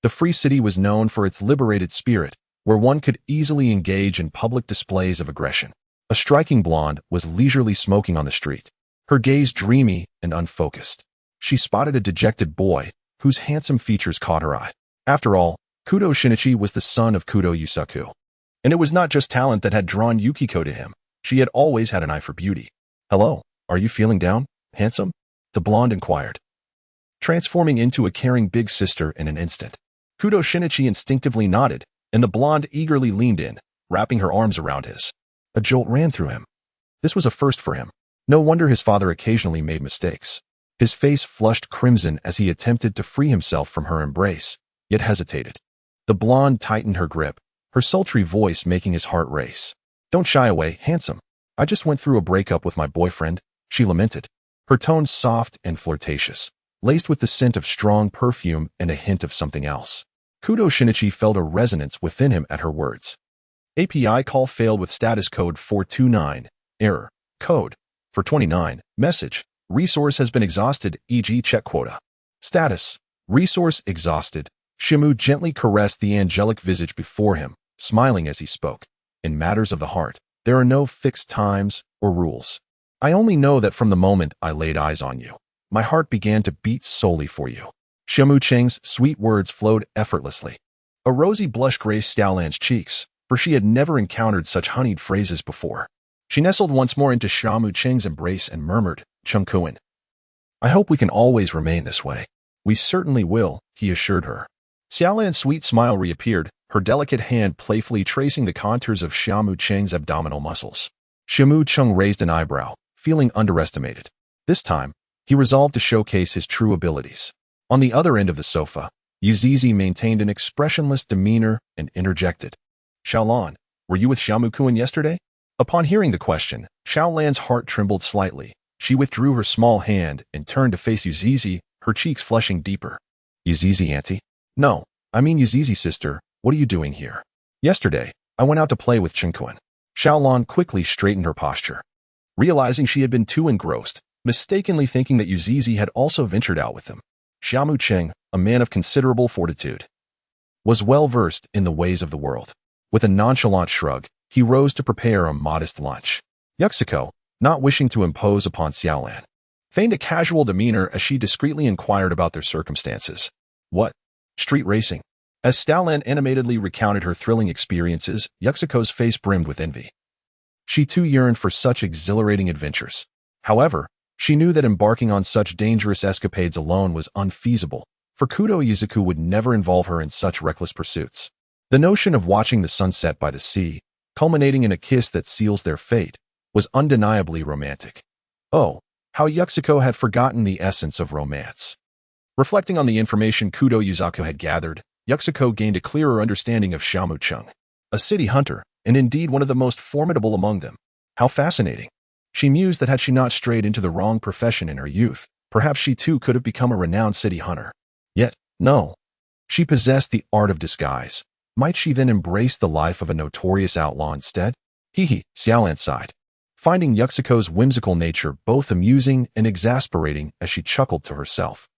The Free City was known for its liberated spirit, where one could easily engage in public displays of aggression. A striking blonde was leisurely smoking on the street, her gaze dreamy and unfocused. She spotted a dejected boy, whose handsome features caught her eye. After all, Kudo Shinichi was the son of Kudo Yusaku. And it was not just talent that had drawn Yukiko to him. She had always had an eye for beauty. Hello, are you feeling down, handsome? The blonde inquired, transforming into a caring big sister in an instant. Kudo Shinichi instinctively nodded, and the blonde eagerly leaned in, wrapping her arms around his. A jolt ran through him. This was a first for him. No wonder his father occasionally made mistakes. His face flushed crimson as he attempted to free himself from her embrace, yet hesitated. The blonde tightened her grip, her sultry voice making his heart race. Don't shy away, handsome. I just went through a breakup with my boyfriend, she lamented, her tone soft and flirtatious, laced with the scent of strong perfume and a hint of something else. Kudo Shinichi felt a resonance within him at her words. API call failed with status code 429. Error. Code. 429. Message. Resource has been exhausted, e.g. check quota. Status. Resource exhausted. Xia Mu gently caressed the angelic visage before him, smiling as he spoke. In matters of the heart, there are no fixed times or rules. I only know that from the moment I laid eyes on you, my heart began to beat solely for you. Xia Mu Cheng's sweet words flowed effortlessly. A rosy blush graced Xiaolan's cheeks, for she had never encountered such honeyed phrases before. She nestled once more into Xia Mu Cheng's embrace and murmured, Cheng-kun. I hope we can always remain this way. We certainly will, he assured her. Xiaolan's sweet smile reappeared, her delicate hand playfully tracing the contours of Xia Mu Cheng's abdominal muscles. Xia Mu Cheng raised an eyebrow, feeling underestimated. This time, he resolved to showcase his true abilities. On the other end of the sofa, Yuzizi maintained an expressionless demeanor and interjected. Xiaolan, were you with Xia Mu Cheng yesterday? Upon hearing the question, Xiaolan's heart trembled slightly. She withdrew her small hand and turned to face Yuzizi, her cheeks flushing deeper. Yuzizi, auntie? No, I mean Yuzizi, sister. What are you doing here? Yesterday, I went out to play with Chengquan. Xiaolan quickly straightened her posture. Realizing she had been too engrossed, mistakenly thinking that Yuzizi had also ventured out with him. Xia Mu Cheng, a man of considerable fortitude, was well versed in the ways of the world. With a nonchalant shrug, he rose to prepare a modest lunch. Yuxiko, not wishing to impose upon Xiaolan, feigned a casual demeanor as she discreetly inquired about their circumstances. What? Street racing? As Xiaolan animatedly recounted her thrilling experiences, Yuxiko's face brimmed with envy. She too yearned for such exhilarating adventures. However, she knew that embarking on such dangerous escapades alone was unfeasible, for Kudo Yuzuku would never involve her in such reckless pursuits. The notion of watching the sunset by the sea, culminating in a kiss that seals their fate, was undeniably romantic. Oh, how Yuxiko had forgotten the essence of romance. Reflecting on the information Kudo Yuzuku had gathered, Yuxiko gained a clearer understanding of Xia Mu Cheng, a city hunter, and indeed one of the most formidable among them. How fascinating. She mused that had she not strayed into the wrong profession in her youth, perhaps she too could have become a renowned city hunter. Yet, no. She possessed the art of disguise. Might she then embrace the life of a notorious outlaw instead? Xiaolan sighed, finding Yuxiko's whimsical nature both amusing and exasperating as she chuckled to herself.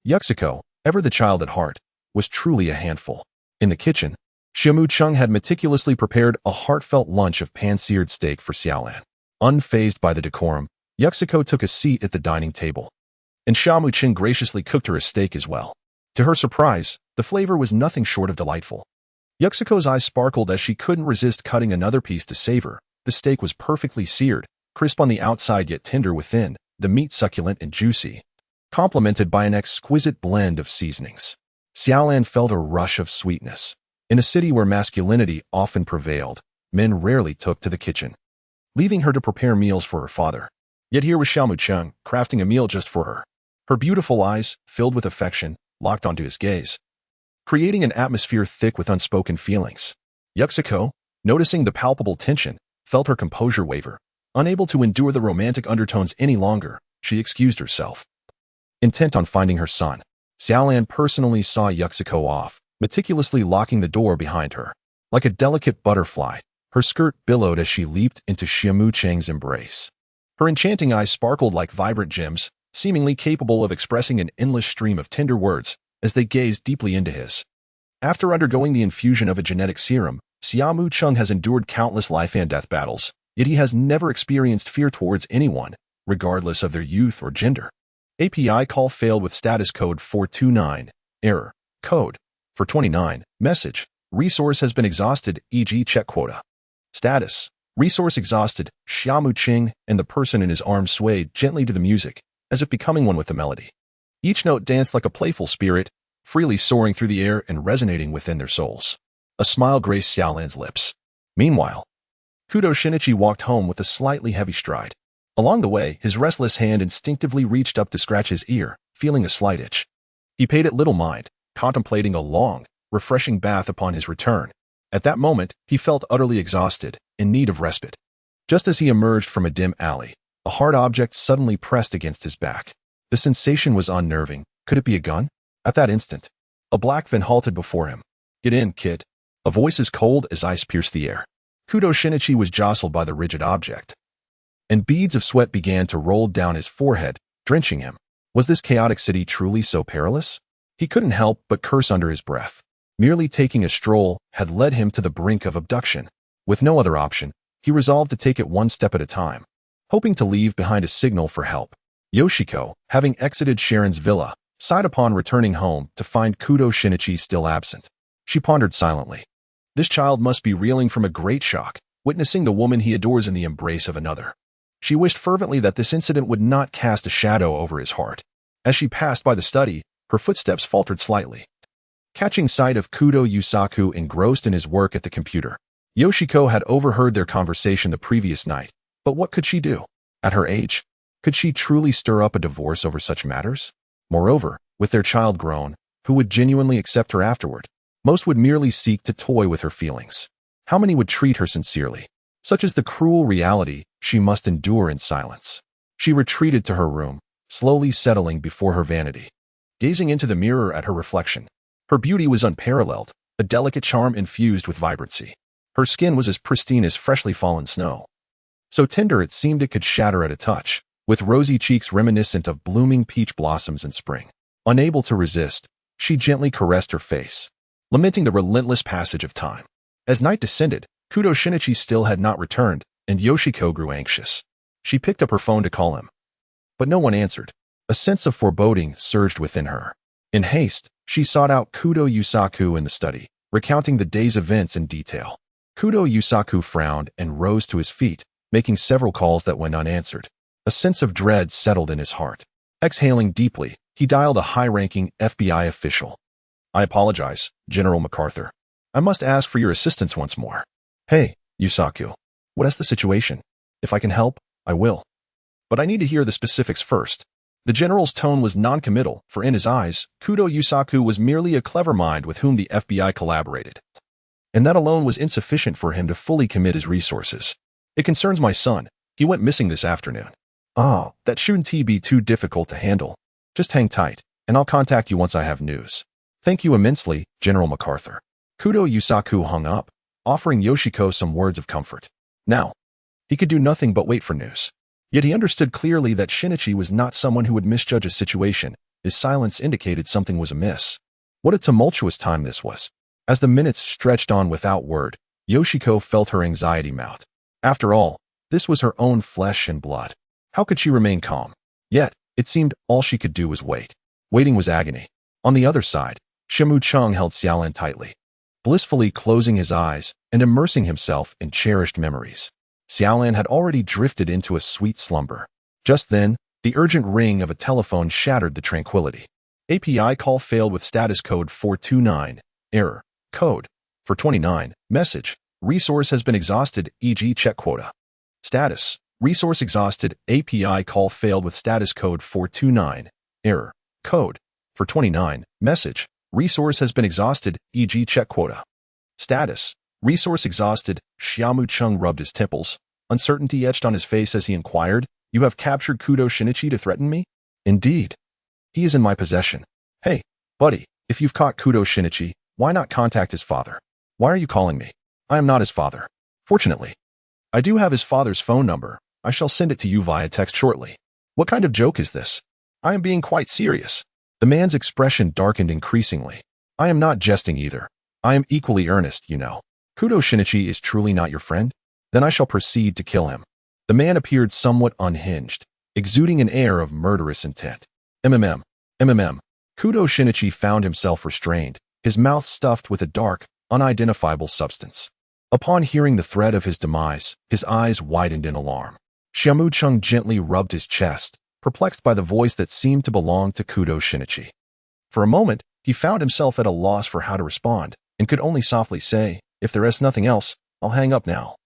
Yuxiko, ever the child at heart, was truly a handful. In the kitchen, Xia Mu Cheng had meticulously prepared a heartfelt lunch of pan-seared steak for Xiaolan. Unfazed by the decorum, Yuxiko took a seat at the dining table, and Xia Mu Cheng graciously cooked her a steak as well. To her surprise, the flavor was nothing short of delightful. Yuxiko's eyes sparkled as she couldn't resist cutting another piece to savor. The steak was perfectly seared, crisp on the outside yet tender within, the meat succulent and juicy, complemented by an exquisite blend of seasonings. Xiaolan felt a rush of sweetness. In a city where masculinity often prevailed, men rarely took to the kitchen, leaving her to prepare meals for her father. Yet here was Xia Mu Cheng, crafting a meal just for her. Her beautiful eyes, filled with affection, locked onto his gaze, creating an atmosphere thick with unspoken feelings. Yuxiko, noticing the palpable tension, felt her composure waver. Unable to endure the romantic undertones any longer, she excused herself. Intent on finding her son, Xiaolan personally saw Yuxiko off, meticulously locking the door behind her. Like a delicate butterfly, her skirt billowed as she leaped into Xia Mu Cheng's embrace. Her enchanting eyes sparkled like vibrant gems, seemingly capable of expressing an endless stream of tender words as they gazed deeply into his. After undergoing the infusion of a genetic serum, Xia Mu Cheng has endured countless life and death battles, yet he has never experienced fear towards anyone, regardless of their youth or gender. API call failed with status code 429. Error. Code 429. Message. Resource has been exhausted, e.g. check quota. Status. Resource exhausted. Xia Mu Cheng and the person in his arms swayed gently to the music, as if becoming one with the melody. Each note danced like a playful spirit, freely soaring through the air and resonating within their souls. A smile graced Xiaolan's lips. Meanwhile, Kudo Shinichi walked home with a slightly heavy stride. Along the way, his restless hand instinctively reached up to scratch his ear, feeling a slight itch. He paid it little mind, contemplating a long, refreshing bath upon his return. At that moment, he felt utterly exhausted, in need of respite. Just as he emerged from a dim alley, a hard object suddenly pressed against his back. The sensation was unnerving. Could it be a gun? At that instant, a black van halted before him. "Get in, kid." A voice as cold as ice pierced the air. Kudo Shinichi was jostled by the rigid object, and beads of sweat began to roll down his forehead, drenching him. Was this chaotic city truly so perilous? He couldn't help but curse under his breath. Merely taking a stroll had led him to the brink of abduction. With no other option, he resolved to take it one step at a time, hoping to leave behind a signal for help. Yoshiko, having exited Sharon's villa, sighed upon returning home to find Kudo Shinichi still absent. She pondered silently. This child must be reeling from a great shock, witnessing the woman he adores in the embrace of another. She wished fervently that this incident would not cast a shadow over his heart. As she passed by the study, her footsteps faltered slightly. Catching sight of Kudo Yusaku engrossed in his work at the computer, Yoshiko had overheard their conversation the previous night, but what could she do? At her age, could she truly stir up a divorce over such matters? Moreover, with their child grown, who would genuinely accept her afterward? Most would merely seek to toy with her feelings. How many would treat her sincerely? Such is the cruel reality she must endure in silence. She retreated to her room, slowly settling before her vanity, gazing into the mirror at her reflection. Her beauty was unparalleled, a delicate charm infused with vibrancy. Her skin was as pristine as freshly fallen snow, so tender it seemed it could shatter at a touch, with rosy cheeks reminiscent of blooming peach blossoms in spring. Unable to resist, she gently caressed her face, lamenting the relentless passage of time. As night descended, Kudo Shinichi still had not returned, and Yoshiko grew anxious. She picked up her phone to call him, but no one answered. A sense of foreboding surged within her. In haste, she sought out Kudo Yusaku in the study, recounting the day's events in detail. Kudo Yusaku frowned and rose to his feet, making several calls that went unanswered. A sense of dread settled in his heart. Exhaling deeply, he dialed a high-ranking FBI official. "I apologize, General MacArthur. I must ask for your assistance once more." "Hey, Yusaku. What is the situation? If I can help, I will. But I need to hear the specifics first." The general's tone was non-committal, for in his eyes, Kudo Yusaku was merely a clever mind with whom the FBI collaborated. And that alone was insufficient for him to fully commit his resources. "It concerns my son. He went missing this afternoon." "Oh, that shouldn't be too difficult to handle. Just hang tight, and I'll contact you once I have news." "Thank you immensely, General MacArthur." Kudo Yusaku hung up, offering Yoshiko some words of comfort. Now, he could do nothing but wait for news. Yet he understood clearly that Shinichi was not someone who would misjudge a situation. His silence indicated something was amiss. What a tumultuous time this was. As the minutes stretched on without word, Yoshiko felt her anxiety mount. After all, this was her own flesh and blood. How could she remain calm? Yet, it seemed all she could do was wait. Waiting was agony. On the other side, Xia Mu Cheng held Xiaolan tightly, blissfully closing his eyes and immersing himself in cherished memories. Xiaolan had already drifted into a sweet slumber. Just then, the urgent ring of a telephone shattered the tranquility. API call failed with status code 429. Error. Code. 429. Message. Resource has been exhausted, e.g. check quota. Status. Resource exhausted. API call failed with status code 429. Error. Code. 429. Message. Resource has been exhausted, e.g. check quota. Status. Resource exhausted. Xia Mu Cheng rubbed his temples. Uncertainty etched on his face as he inquired, "You have captured Kudo Shinichi to threaten me?" "Indeed. He is in my possession." "Hey, buddy, if you've caught Kudo Shinichi, why not contact his father?" "Why are you calling me? I am not his father." "Fortunately, I do have his father's phone number. I shall send it to you via text shortly." "What kind of joke is this? I am being quite serious." The man's expression darkened increasingly. "I am not jesting either. I am equally earnest, you know. Kudo Shinichi is truly not your friend? Then I shall proceed to kill him." The man appeared somewhat unhinged, exuding an air of murderous intent. MMM. Kudo Shinichi found himself restrained, his mouth stuffed with a dark, unidentifiable substance. Upon hearing the threat of his demise, his eyes widened in alarm. Xia Mu Cheng gently rubbed his chest, perplexed by the voice that seemed to belong to Kudo Shinichi. For a moment, he found himself at a loss for how to respond, and could only softly say, "If there is nothing else, I'll hang up now,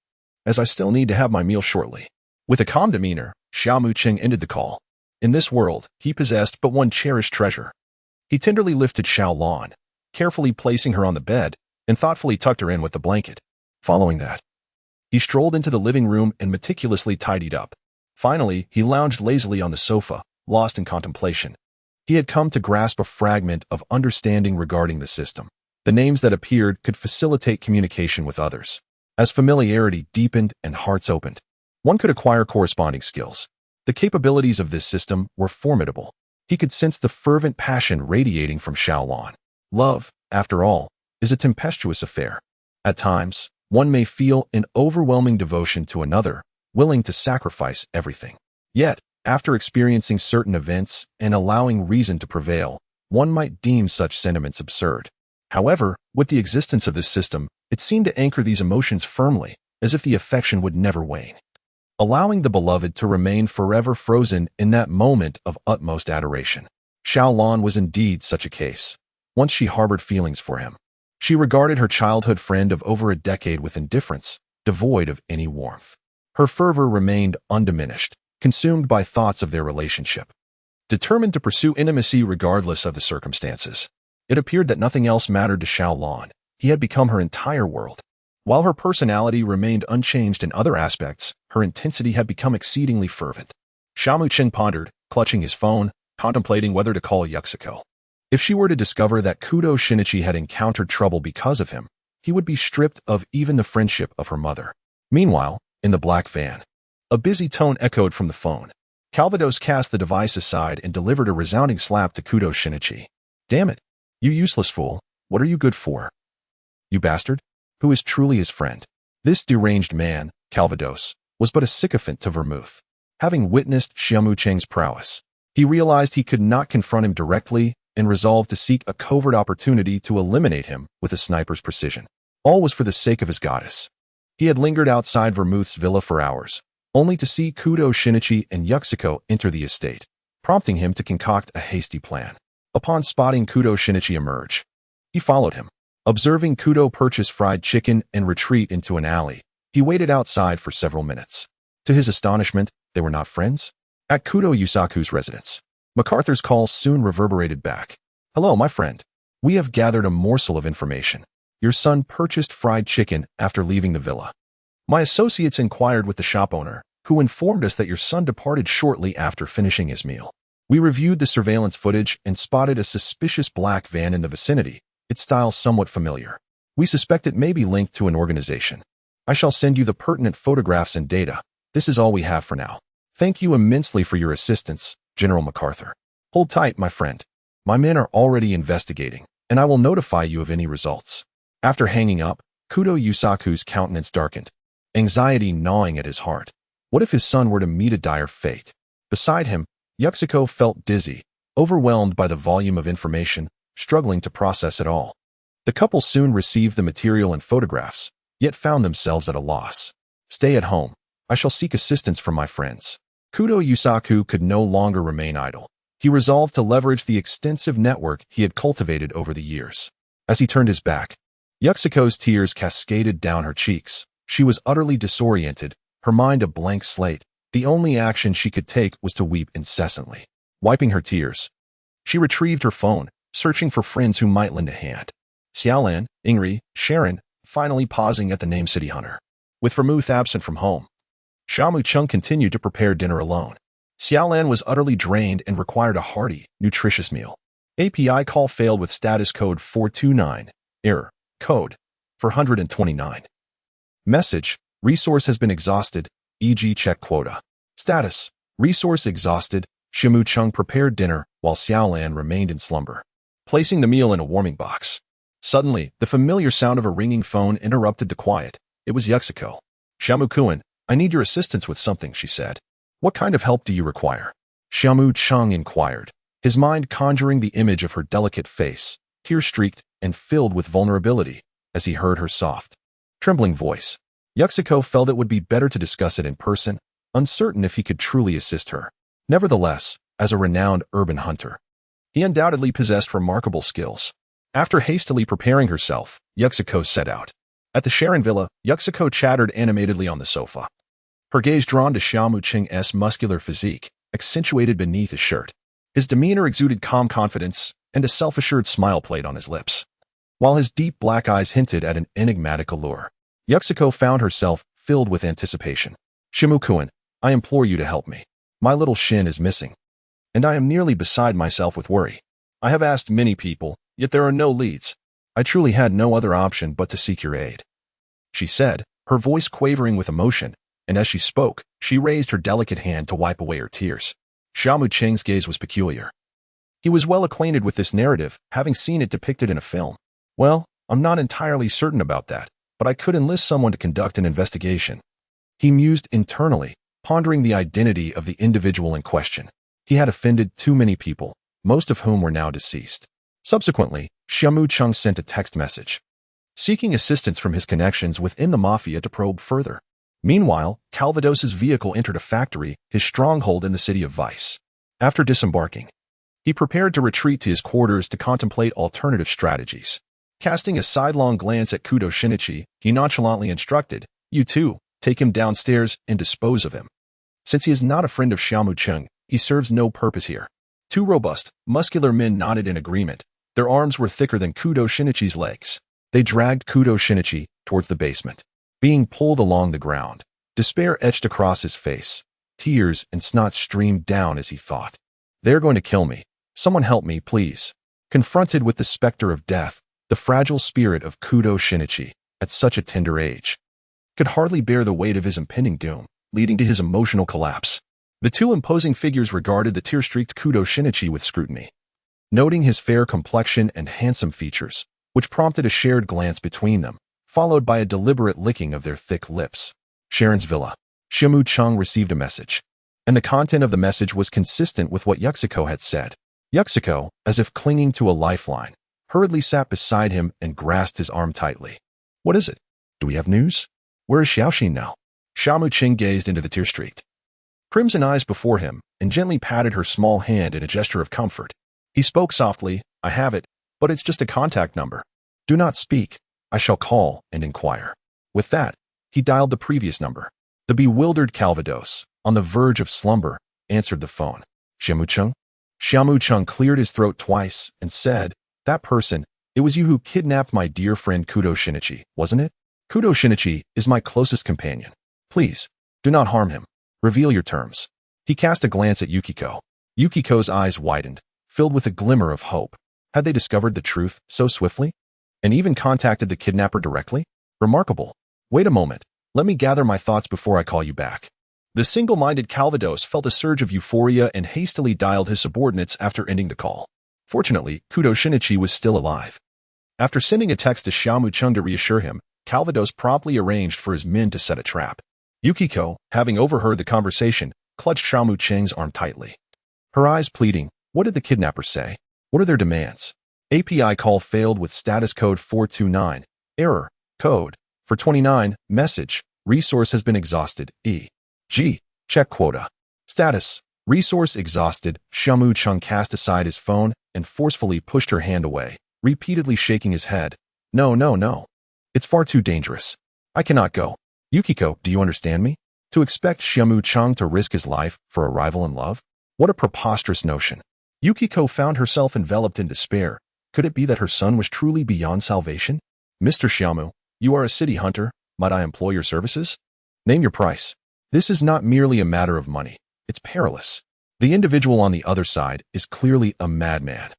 as I still need to have my meal shortly." With a calm demeanor, Xia Mu Cheng ended the call. In this world, he possessed but one cherished treasure. He tenderly lifted Xiaolan, carefully placing her on the bed, and thoughtfully tucked her in with the blanket. Following that, he strolled into the living room and meticulously tidied up. Finally, he lounged lazily on the sofa, lost in contemplation. He had come to grasp a fragment of understanding regarding the system. The names that appeared could facilitate communication with others. As familiarity deepened and hearts opened, one could acquire corresponding skills. The capabilities of this system were formidable. He could sense the fervent passion radiating from Xiaolan. Love, after all, is a tempestuous affair. At times, one may feel an overwhelming devotion to another, willing to sacrifice everything. Yet, after experiencing certain events and allowing reason to prevail, one might deem such sentiments absurd. However, with the existence of this system, it seemed to anchor these emotions firmly, as if the affection would never wane, allowing the beloved to remain forever frozen in that moment of utmost adoration. Xiaolan was indeed such a case. Once she harbored feelings for him. She regarded her childhood friend of over a decade with indifference, devoid of any warmth. Her fervor remained undiminished, consumed by thoughts of their relationship. Determined to pursue intimacy regardless of the circumstances. It appeared that nothing else mattered to Xiaolan. He had become her entire world. While her personality remained unchanged in other aspects, her intensity had become exceedingly fervent. Xia Mu Cheng pondered, clutching his phone, contemplating whether to call Yuxiko. If she were to discover that Kudo Shinichi had encountered trouble because of him, he would be stripped of even the friendship of her mother. Meanwhile, in the black van, a busy tone echoed from the phone. Calvados cast the device aside and delivered a resounding slap to Kudo Shinichi. "Damn it! You useless fool! What are you good for? You bastard! Who is truly his friend?" This deranged man, Calvados, was but a sycophant to Vermouth. Having witnessed Xia Mu Cheng's prowess, he realized he could not confront him directly and resolved to seek a covert opportunity to eliminate him with a sniper's precision. All was for the sake of his goddess. He had lingered outside Vermouth's villa for hours, only to see Kudo Shinichi and Yuxiko enter the estate, prompting him to concoct a hasty plan. Upon spotting Kudo Shinichi emerge, he followed him. Observing Kudo purchase fried chicken and retreat into an alley, he waited outside for several minutes. To his astonishment, they were not friends. At Kudo Yusaku's residence, MacArthur's call soon reverberated back. "Hello, my friend. We have gathered a morsel of information. Your son purchased fried chicken after leaving the villa. My associates inquired with the shop owner, who informed us that your son departed shortly after finishing his meal. We reviewed the surveillance footage and spotted a suspicious black van in the vicinity, its style somewhat familiar. We suspect it may be linked to an organization. I shall send you the pertinent photographs and data. This is all we have for now. Thank you immensely for your assistance, General MacArthur. Hold tight, my friend. My men are already investigating, and I will notify you of any results." After hanging up, Kudo Yusaku's countenance darkened, anxiety gnawing at his heart. What if his son were to meet a dire fate? Beside him, Yuxiko felt dizzy, overwhelmed by the volume of information, struggling to process it all. The couple soon received the material and photographs, yet found themselves at a loss. "Stay at home. I shall seek assistance from my friends." Kudo Yusaku could no longer remain idle. He resolved to leverage the extensive network he had cultivated over the years. As he turned his back, Yuxiko's tears cascaded down her cheeks. She was utterly disoriented, her mind a blank slate. The only action she could take was to weep incessantly. Wiping her tears, she retrieved her phone, searching for friends who might lend a hand. Xiaolan, Ingri, Sharon, finally pausing at the name City Hunter. With Vermouth absent from home, Xia Mu Cheng continued to prepare dinner alone. Xiaolan was utterly drained and required a hearty, nutritious meal. API call failed with status code 429. Error. Code 429. Message. Resource has been exhausted, e.g. check quota. Status. Resource exhausted. Xia Mu Cheng prepared dinner while Xiaolan remained in slumber, placing the meal in a warming box. Suddenly, the familiar sound of a ringing phone interrupted the quiet. It was Yuxiko. "Xia Mu Cheng, I need your assistance with something," she said. "What kind of help do you require?" Xia Mu Cheng inquired, his mind conjuring the image of her delicate face, tear-streaked and filled with vulnerability, as he heard her soft, trembling voice. Yuxiko felt it would be better to discuss it in person, uncertain if he could truly assist her. Nevertheless, as a renowned urban hunter, he undoubtedly possessed remarkable skills. After hastily preparing herself, Yuxiko set out. At the Sharon villa, Yuxiko chattered animatedly on the sofa, her gaze drawn to Xia Mu Cheng's muscular physique, accentuated beneath his shirt. His demeanor exuded calm confidence, and a self-assured smile played on his lips, while his deep black eyes hinted at an enigmatic allure. Yuxiko found herself filled with anticipation. "Xia Mu Cheng, I implore you to help me. My little Shin is missing, and I am nearly beside myself with worry. I have asked many people, yet there are no leads. I truly had no other option but to seek your aid," she said, her voice quavering with emotion, and as she spoke, she raised her delicate hand to wipe away her tears. Xia Mu Cheng's gaze was peculiar. He was well acquainted with this narrative, having seen it depicted in a film. "Well, I'm not entirely certain about that, but I could enlist someone to conduct an investigation." He mused internally, pondering the identity of the individual in question. He had offended too many people, most of whom were now deceased. Subsequently, Xia Mu Cheng sent a text message, seeking assistance from his connections within the mafia to probe further. Meanwhile, Calvados's vehicle entered a factory, his stronghold in the city of Vice. After disembarking, he prepared to retreat to his quarters to contemplate alternative strategies. Casting a sidelong glance at Kudo Shinichi, he nonchalantly instructed, "You too, take him downstairs and dispose of him. Since he is not a friend of Xia Mu Cheng, he serves no purpose here." Two robust, muscular men nodded in agreement. Their arms were thicker than Kudo Shinichi's legs. They dragged Kudo Shinichi, towards the basement, being pulled along the ground. Despair etched across his face. Tears and snot streamed down as he thought. They're going to kill me. Someone help me, please. Confronted with the specter of death, the fragile spirit of Kudo Shinichi, at such a tender age, could hardly bear the weight of his impending doom, leading to his emotional collapse. The two imposing figures regarded the tear-streaked Kudo Shinichi with scrutiny, noting his fair complexion and handsome features, which prompted a shared glance between them, followed by a deliberate licking of their thick lips. Sharon's villa. Xia Mu Cheng received a message, and the content of the message was consistent with what Yuxiko had said. Yuxiko, as if clinging to a lifeline, hurriedly sat beside him and grasped his arm tightly. What is it? Do we have news? Where is Xiaoxin now? Xia Mu Cheng gazed into the tear-streaked crimson eyes before him and gently patted her small hand in a gesture of comfort. He spoke softly, I have it, but it's just a contact number. Do not speak. I shall call and inquire. With that, he dialed the previous number. The bewildered Calvados, on the verge of slumber, answered the phone. Xia Mu Cheng? Xia Mu Cheng cleared his throat twice and said, That person, it was you who kidnapped my dear friend Kudo Shinichi, wasn't it? Kudo Shinichi is my closest companion. Please, do not harm him. Reveal your terms. He cast a glance at Yukiko. Yukiko's eyes widened, filled with a glimmer of hope. Had they discovered the truth so swiftly? And even contacted the kidnapper directly? Remarkable. Wait a moment. Let me gather my thoughts before I call you back. The single-minded Calvados felt a surge of euphoria and hastily dialed his subordinates after ending the call. Fortunately, Kudo Shinichi was still alive. After sending a text to Xia Mu Cheng to reassure him, Calvados promptly arranged for his men to set a trap. Yukiko, having overheard the conversation, clutched Xia Mu Cheng's arm tightly. Her eyes pleading, what did the kidnapper say? What are their demands? API call failed with status code 429. Error. Code. For 29. Message. Resource has been exhausted. E.G. Check quota. Status. Resource exhausted. Xia Mu Cheng cast aside his phone and forcefully pushed her hand away, repeatedly shaking his head. No, no, no. It's far too dangerous. I cannot go. Yukiko, do you understand me? To expect Xia Mu Cheng to risk his life for a rival in love? What a preposterous notion. Yukiko found herself enveloped in despair. Could it be that her son was truly beyond salvation? Mr. Xiaomu, you are a city hunter. Might I employ your services? Name your price. This is not merely a matter of money. It's perilous. The individual on the other side is clearly a madman.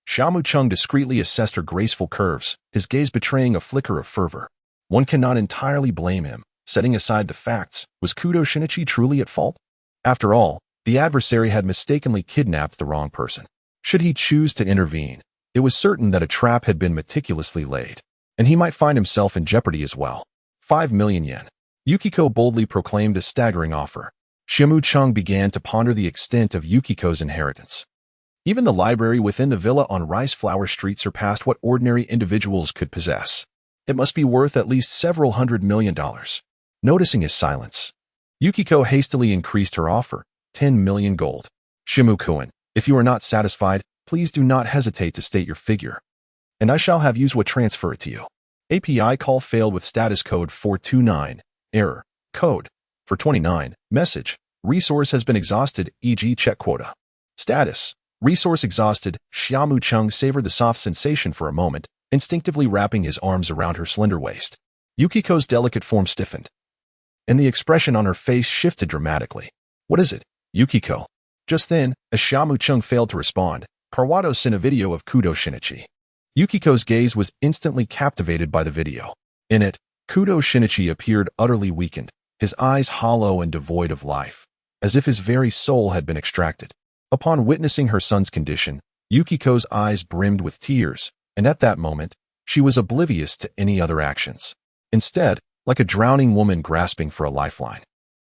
Xia Mu Cheng discreetly assessed her graceful curves, his gaze betraying a flicker of fervor. One cannot entirely blame him. Setting aside the facts, was Kudo Shinichi truly at fault? After all, the adversary had mistakenly kidnapped the wrong person. Should he choose to intervene, it was certain that a trap had been meticulously laid, and he might find himself in jeopardy as well. 5 million yen. Yukiko boldly proclaimed a staggering offer. Xia Mu Cheng began to ponder the extent of Yukiko's inheritance. Even the library within the villa on Rice Flower Street surpassed what ordinary individuals could possess. It must be worth at least several $100 million. Noticing his silence, Yukiko hastily increased her offer, 10 million gold. Xia Mu Cheng, if you are not satisfied, please do not hesitate to state your figure, and I shall have Yuzwa transfer it to you. API call failed with status code 429. Error. Code. For 29. Message. Resource has been exhausted, e.g. check quota. Status. Resource exhausted. Xia Mu Cheng savored the soft sensation for a moment, instinctively wrapping his arms around her slender waist. Yukiko's delicate form stiffened, and the expression on her face shifted dramatically. What is it, Yukiko? Just then, as Xia Mu Cheng failed to respond, Kawato sent a video of Kudo Shinichi. Yukiko's gaze was instantly captivated by the video. In it, Kudo Shinichi appeared utterly weakened, his eyes hollow and devoid of life, as if his very soul had been extracted. Upon witnessing her son's condition, Yukiko's eyes brimmed with tears, and at that moment, she was oblivious to any other actions. Instead, like a drowning woman grasping for a lifeline,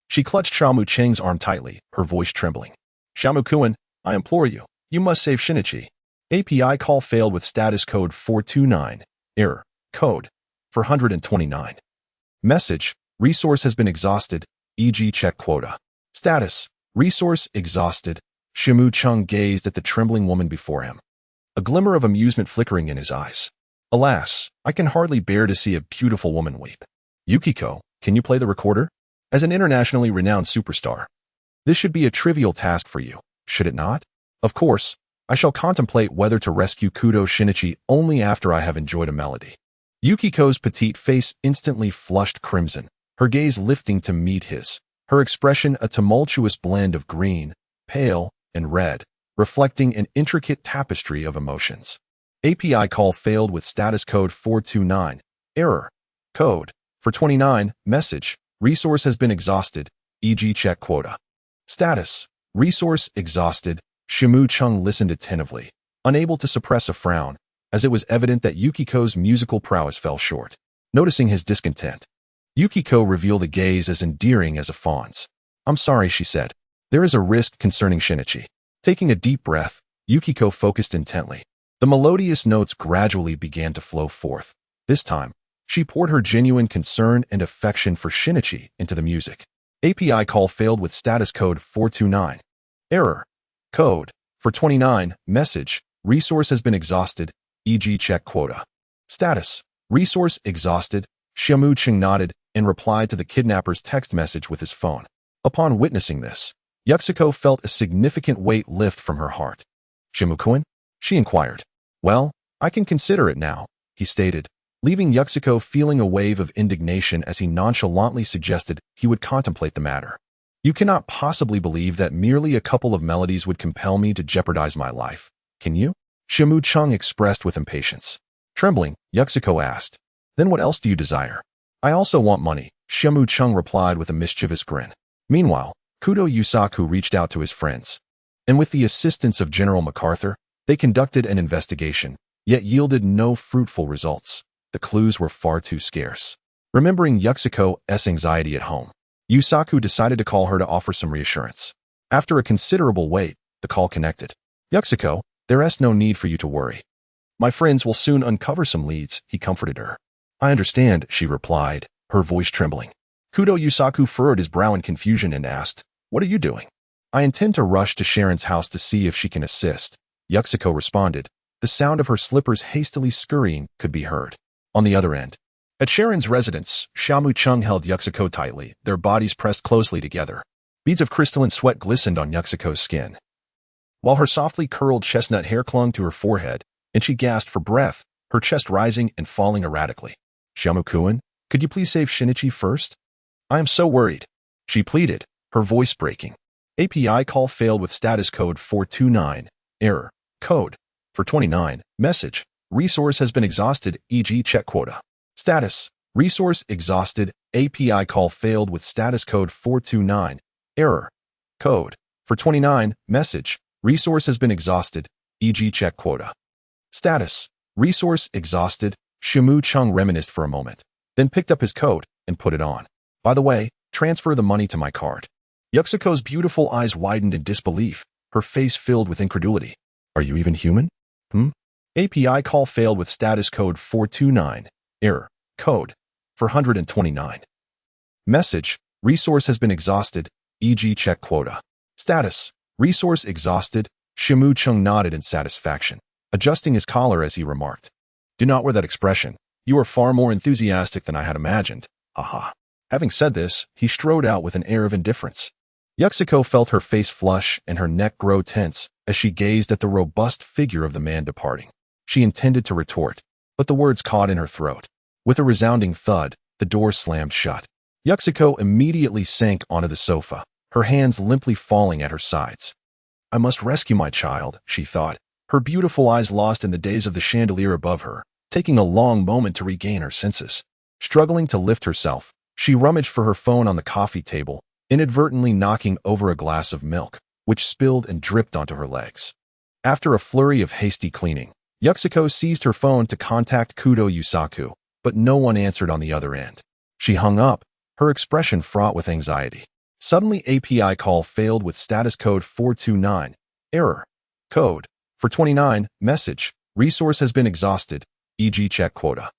she clutched Xia Mu Cheng's arm tightly, her voice trembling. Xia Mu Cheng, I implore you, you must save Shinichi. API call failed with status code 429. Error. Code. For 129. Message. Resource has been exhausted, e.g. check quota. Status. Resource exhausted. Xia Mu Cheng gazed at the trembling woman before him, a glimmer of amusement flickering in his eyes. Alas, I can hardly bear to see a beautiful woman weep. Yukiko, can you play the recorder? As an internationally renowned superstar, this should be a trivial task for you, should it not? Of course, I shall contemplate whether to rescue Kudo Shinichi only after I have enjoyed a melody. Yukiko's petite face instantly flushed crimson, her gaze lifting to meet his, her expression a tumultuous blend of green, pale, and red, reflecting an intricate tapestry of emotions. API call failed with status code 429. Error. Code. For 29. Message. Resource has been exhausted, e.g. check quota. Status. Resource exhausted. Xia Mu Cheng listened attentively, unable to suppress a frown, as it was evident that Yukiko's musical prowess fell short. Noticing his discontent, Yukiko revealed a gaze as endearing as a fawn's. "I'm sorry," she said. "There is a risk concerning Shinichi." Taking a deep breath, Yukiko focused intently. The melodious notes gradually began to flow forth. This time, she poured her genuine concern and affection for Shinichi into the music. API call failed with status code 429. Error. Code. For 29. Message. Resource has been exhausted, e.g. check quota. Status. Resource exhausted. Xia Mu Cheng nodded and replied to the kidnapper's text message with his phone. Upon witnessing this, Yukiko felt a significant weight lift from her heart. "Shimukuen?" she inquired. "Well, I can consider it now," he stated, leaving Yukiko feeling a wave of indignation as he nonchalantly suggested he would contemplate the matter. "You cannot possibly believe that merely a couple of melodies would compel me to jeopardize my life, can you?" Xia Mu Cheng expressed with impatience. Trembling, Yukiko asked, "Then what else do you desire?" "I also want money," Xia Mu Cheng replied with a mischievous grin. Meanwhile, Kudo Yusaku reached out to his friends, and with the assistance of General MacArthur, they conducted an investigation, yet yielded no fruitful results. The clues were far too scarce. Remembering Yukiko's anxiety at home, Yusaku decided to call her to offer some reassurance. After a considerable wait, the call connected. "Yukiko, there's no need for you to worry. My friends will soon uncover some leads," he comforted her. "I understand," she replied, her voice trembling. Kudo Yusaku furrowed his brow in confusion and asked, "What are you doing?" "I intend to rush to Sharon's house to see if she can assist," Yukiko responded. The sound of her slippers hastily scurrying could be heard. On the other end, at Sharon's residence, Xia Mu Cheng held Yukiko tightly, their bodies pressed closely together. Beads of crystalline sweat glistened on Yukiko's skin, while her softly curled chestnut hair clung to her forehead, and she gasped for breath, her chest rising and falling erratically. "Shimukuen, could you please save Shinichi first? I am so worried," she pleaded, her voice breaking. API call failed with status code 429. Error. Code. For 29. Message. Resource has been exhausted, e.g. check quota. Status. Resource exhausted. API call failed with status code 429. Error. Code. For 29. Message. Resource has been exhausted, e.g. check quota. Status. Resource exhausted. Xia Mu Cheng reminisced for a moment, then picked up his coat and put it on. "By the way, transfer the money to my card." Yukiko's beautiful eyes widened in disbelief, her face filled with incredulity. "Are you even human?" API call failed with status code 429. Error. Code. For 129. Message. Resource has been exhausted, e.g. check quota. Status. Resource exhausted. Xia Mu Cheng nodded in satisfaction, adjusting his collar as he remarked, "Do not wear that expression. You are far more enthusiastic than I had imagined. Haha." Having said this, he strode out with an air of indifference. Yukiko felt her face flush and her neck grow tense as she gazed at the robust figure of the man departing. She intended to retort, but the words caught in her throat. With a resounding thud, the door slammed shut. Yukiko immediately sank onto the sofa, her hands limply falling at her sides. "I must rescue my child," she thought, her beautiful eyes lost in the daze of the chandelier above her, taking a long moment to regain her senses. Struggling to lift herself, she rummaged for her phone on the coffee table, inadvertently knocking over a glass of milk, which spilled and dripped onto her legs. After a flurry of hasty cleaning, Yukiko seized her phone to contact Kudo Yusaku, but no one answered on the other end. She hung up, her expression fraught with anxiety. Suddenly, API call failed with status code 429. Error. Code. For 29. Message. Resource has been exhausted, e.g. check quota.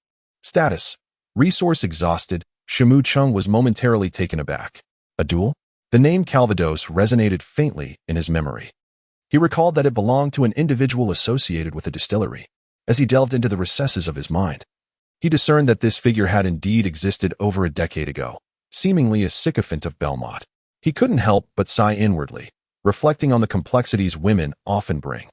Status. Resource exhausted. Xia Mu Cheng was momentarily taken aback. A duel? The name Calvados resonated faintly in his memory. He recalled that it belonged to an individual associated with a distillery. As he delved into the recesses of his mind, he discerned that this figure had indeed existed over a decade ago, seemingly a sycophant of Vermouth. He couldn't help but sigh inwardly, reflecting on the complexities women often bring.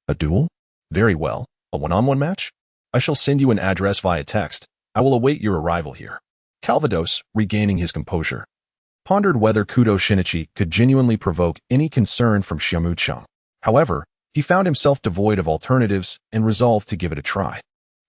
A duel? Very well. A one-on-one match? I shall send you an address via text. I will await your arrival here. Calvados, regaining his composure, pondered whether Kudo Shinichi could genuinely provoke any concern from Xia Mu Cheng. However, he found himself devoid of alternatives and resolved to give it a try.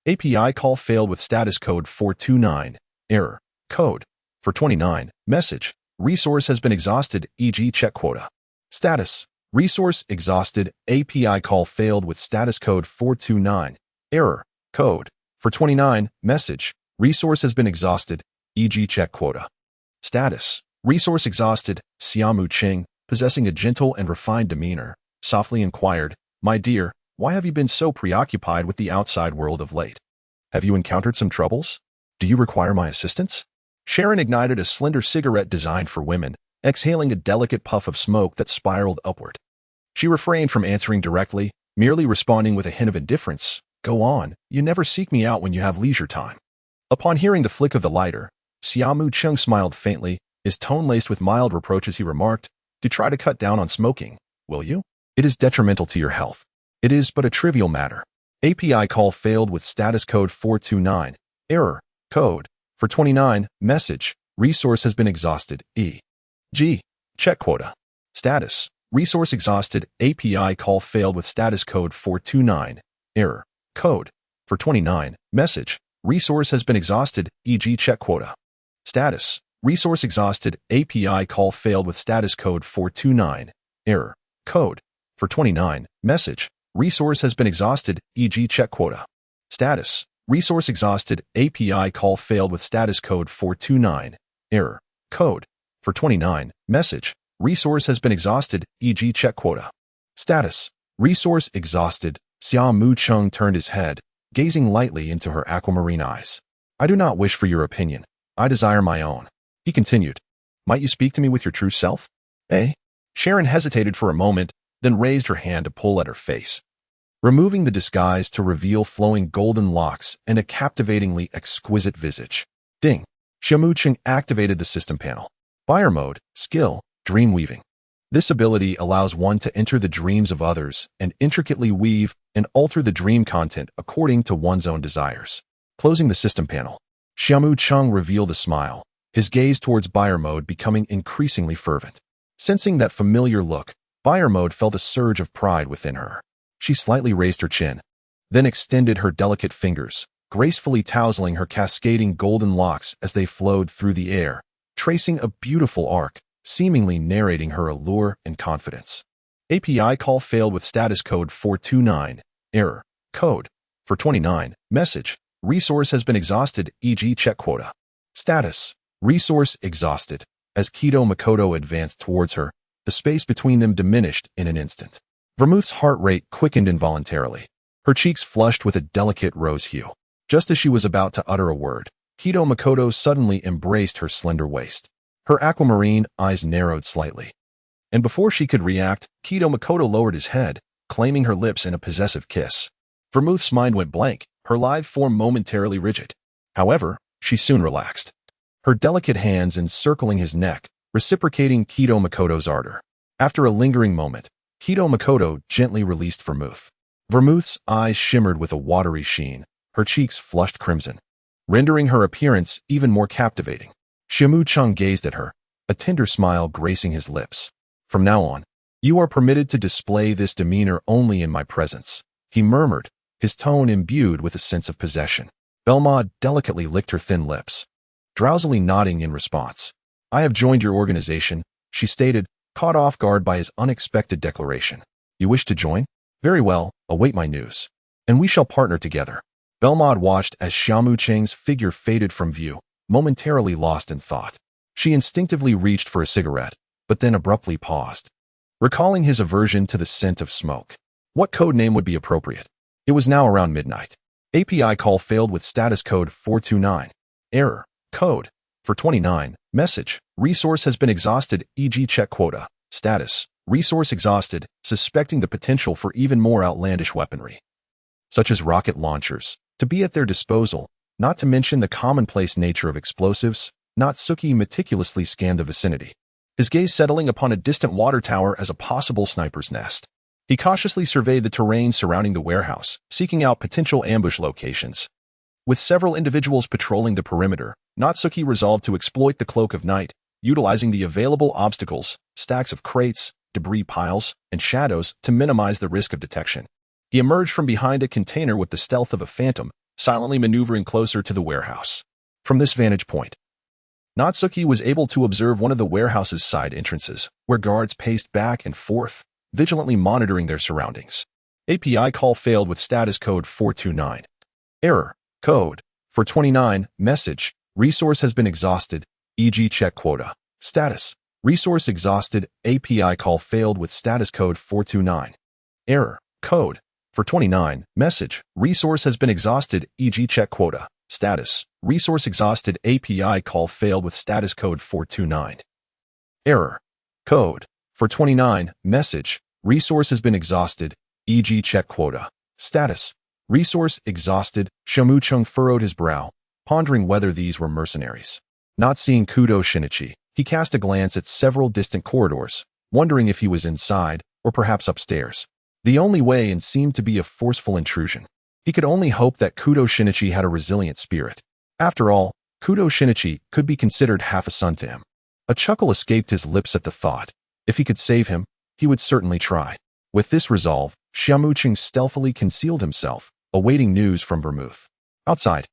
API call failed with status code 429. Error. Code. For 29. Message. Resource has been exhausted, e.g. check quota. Status. Resource exhausted. API call failed with status code 429. Error. Code. For 29. Message. Resource has been exhausted, e.g. check quota. Status. Resource exhausted. Xia Mu Cheng, possessing a gentle and refined demeanor, softly inquired, "My dear, why have you been so preoccupied with the outside world of late? Have you encountered some troubles? Do you require my assistance?" Sharon ignited a slender cigarette designed for women, exhaling a delicate puff of smoke that spiraled upward. She refrained from answering directly, merely responding with a hint of indifference. "Go on, you never seek me out when you have leisure time." Upon hearing the flick of the lighter, Xia Mu Cheng smiled faintly, his tone laced with mild reproach as he remarked, "To try to cut down on smoking, will you? It is detrimental to your health. It is but a trivial matter." API call failed with status code 429. Error. Code. For 29. Message. Resource has been exhausted, e.g. check quota. Status. Resource exhausted. API call failed with status code 429. Error. Code. For 29. Message. Resource has been exhausted, e.g. check quota. Status. Resource exhausted. API call failed with status code 429. Error. Code. For 29. Message. Resource has been exhausted, e.g. check quota. Status. Resource exhausted. API call failed with status code 429. Error. Code. For 29. Message. Resource has been exhausted, e.g. check quota. Status. Resource exhausted. Xia Mu Cheng turned his head, gazing lightly into her aquamarine eyes. "I do not wish for your opinion. I desire my own." He continued, "Might you speak to me with your true self?" "Eh?" Sharon hesitated for a moment, then raised her hand to pull at her face, removing the disguise to reveal flowing golden locks and a captivatingly exquisite visage. Ding. Xia Mu Cheng activated the system panel. Buyer mode, skill, dream weaving. This ability allows one to enter the dreams of others and intricately weave and alter the dream content according to one's own desires. Closing the system panel, Xia Mu Cheng revealed a smile, his gaze towards buyer mode becoming increasingly fervent. Sensing that familiar look, buyer mode felt a surge of pride within her. She slightly raised her chin, then extended her delicate fingers, gracefully tousling her cascading golden locks as they flowed through the air, tracing a beautiful arc, seemingly narrating her allure and confidence. API call failed with status code 429. Error. Code. For 29. Message. Resource has been exhausted, e.g. check quota. Status. Resource exhausted. As Kido Makoto advanced towards her, the space between them diminished in an instant. Vermouth's heart rate quickened involuntarily. Her cheeks flushed with a delicate rose hue. Just as she was about to utter a word, Kido Makoto suddenly embraced her slender waist. Her aquamarine eyes narrowed slightly. And before she could react, Kido Makoto lowered his head, claiming her lips in a possessive kiss. Vermouth's mind went blank, her lithe form momentarily rigid. However, she soon relaxed, her delicate hands encircling his neck, reciprocating Kido Makoto's ardor. After a lingering moment, Kido Makoto gently released Vermouth. Vermouth's eyes shimmered with a watery sheen, her cheeks flushed crimson, rendering her appearance even more captivating. Xia Mu Cheng gazed at her, a tender smile gracing his lips. "From now on, you are permitted to display this demeanor only in my presence," he murmured, his tone imbued with a sense of possession. Belmont delicately licked her thin lips, drowsily nodding in response. "I have joined your organization," she stated, caught off guard by his unexpected declaration. "You wish to join? Very well, await my news, and we shall partner together." Belmont watched as Xia Mu Cheng's figure faded from view, momentarily lost in thought. She instinctively reached for a cigarette, but then abruptly paused, recalling his aversion to the scent of smoke. What code name would be appropriate? It was now around midnight. API call failed with status code 429. Error. Code. For 29. Message. Resource has been exhausted, e.g. check quota. Status. Resource exhausted, suspecting the potential for even more outlandish weaponry, such as rocket launchers, to be at their disposal, not to mention the commonplace nature of explosives. Natsuki meticulously scanned the vicinity, his gaze settling upon a distant water tower as a possible sniper's nest. He cautiously surveyed the terrain surrounding the warehouse, seeking out potential ambush locations. With several individuals patrolling the perimeter, Natsuki resolved to exploit the cloak of night, utilizing the available obstacles, stacks of crates, debris piles, and shadows to minimize the risk of detection. He emerged from behind a container with the stealth of a phantom, silently maneuvering closer to the warehouse. From this vantage point, Natsuki was able to observe one of the warehouse's side entrances, where guards paced back and forth, vigilantly monitoring their surroundings. API call failed with status code 429. Error. Code 429. Message. Resource has been exhausted, e.g. check quota. Status. Resource exhausted. API call failed with status code 429. Error. Code 429. Message. Resource has been exhausted, e.g. check quota. Status. Resource exhausted. API call failed with status code 429. Error. Code 429. Message. Resource has been exhausted, e.g. check quota. Status. Resource exhausted. Xia Mu Cheng furrowed his brow, pondering whether these were mercenaries. Not seeing Kudo Shinichi, he cast a glance at several distant corridors, wondering if he was inside or perhaps upstairs. The only way in seemed to be a forceful intrusion. He could only hope that Kudo Shinichi had a resilient spirit. After all, Kudo Shinichi could be considered half a son to him. A chuckle escaped his lips at the thought. If he could save him, he would certainly try. With this resolve, Xia Mu Cheng stealthily concealed himself, awaiting news from Vermouth. Outside,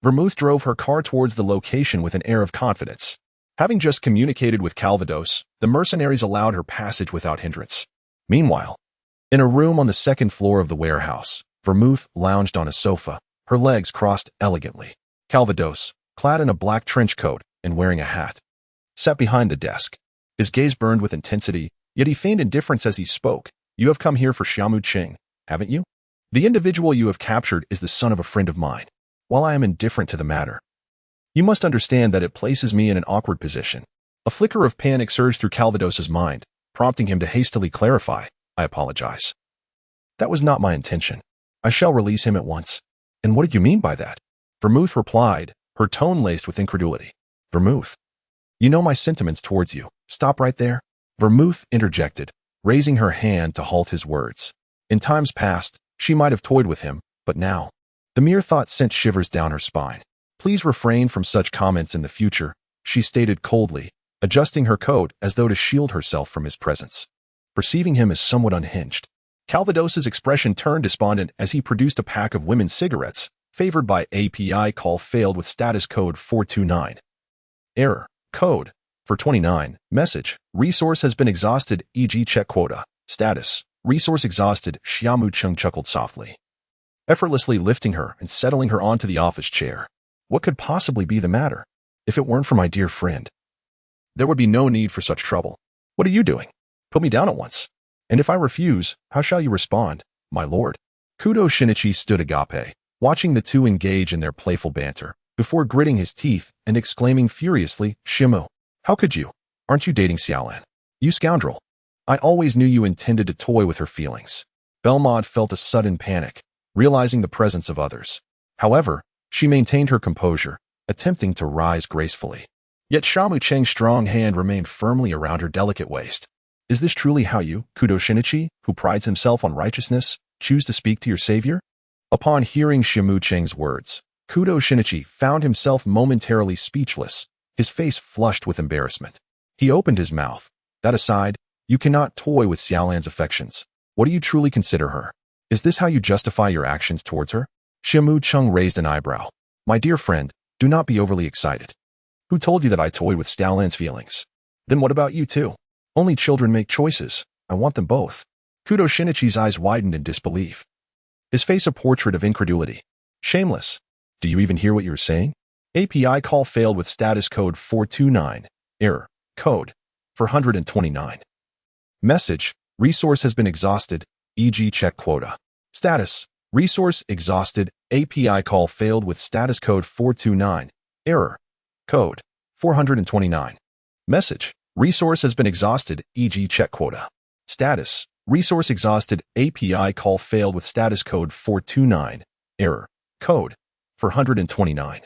Vermouth drove her car towards the location with an air of confidence. Having just communicated with Calvados, the mercenaries allowed her passage without hindrance. Meanwhile, in a room on the second floor of the warehouse, Vermouth lounged on a sofa, her legs crossed elegantly. Calvados, clad in a black trench coat and wearing a hat, sat behind the desk. His gaze burned with intensity, yet he feigned indifference as he spoke. You have come here for Xia Mu Cheng, haven't you? The individual you have captured is the son of a friend of mine. While I am indifferent to the matter, you must understand that it places me in an awkward position. A flicker of panic surged through Calvados's mind, prompting him to hastily clarify. I apologize. That was not my intention. I shall release him at once. And what do you mean by that? Vermouth replied, her tone laced with incredulity. Vermouth, you know my sentiments towards you. Stop right there. Vermouth interjected, raising her hand to halt his words. In times past, she might have toyed with him, but now, the mere thought sent shivers down her spine. Please refrain from such comments in the future, she stated coldly, adjusting her coat as though to shield herself from his presence. Perceiving him as somewhat unhinged, Calvados's expression turned despondent as he produced a pack of women's cigarettes, favored by API call failed with status code 429. Error. Code 429. Message. Resource has been exhausted, e.g. check quota. Status. Resource exhausted. Xia Mu Cheng chuckled softly, effortlessly lifting her and settling her onto the office chair. What could possibly be the matter? If it weren't for my dear friend, there would be no need for such trouble. What are you doing? Put me down at once. And if I refuse, how shall you respond, my lord? Kudo Shinichi stood agape, watching the two engage in their playful banter, before gritting his teeth and exclaiming furiously, Shimu, how could you? Aren't you dating Xiaolan? You scoundrel. I always knew you intended to toy with her feelings. Belmont felt a sudden panic, realizing the presence of others. However, she maintained her composure, attempting to rise gracefully. Yet Xia Mu Cheng's strong hand remained firmly around her delicate waist. Is this truly how you, Kudo Shinichi, who prides himself on righteousness, choose to speak to your savior? Upon hearing Xia Mu Cheng's words, Kudo Shinichi found himself momentarily speechless, his face flushed with embarrassment. He opened his mouth. That aside, you cannot toy with Xiaolan's affections. What do you truly consider her? Is this how you justify your actions towards her? Xia Mu Cheng raised an eyebrow. My dear friend, do not be overly excited. Who told you that I toyed with Xiaolan's feelings? Then what about you too? Only children make choices. I want them both. Kudo Shinichi's eyes widened in disbelief, his face a portrait of incredulity. Shameless. Do you even hear what you're saying? API call failed with status code 429. Error. Code 429. Message. Resource has been exhausted, e.g. check quota. Status. Resource exhausted. API call failed with status code 429. Error. Code 429. Message. Resource has been exhausted, e.g. check quota. Status. Resource exhausted. API call failed with status code 429. Error. Code 429.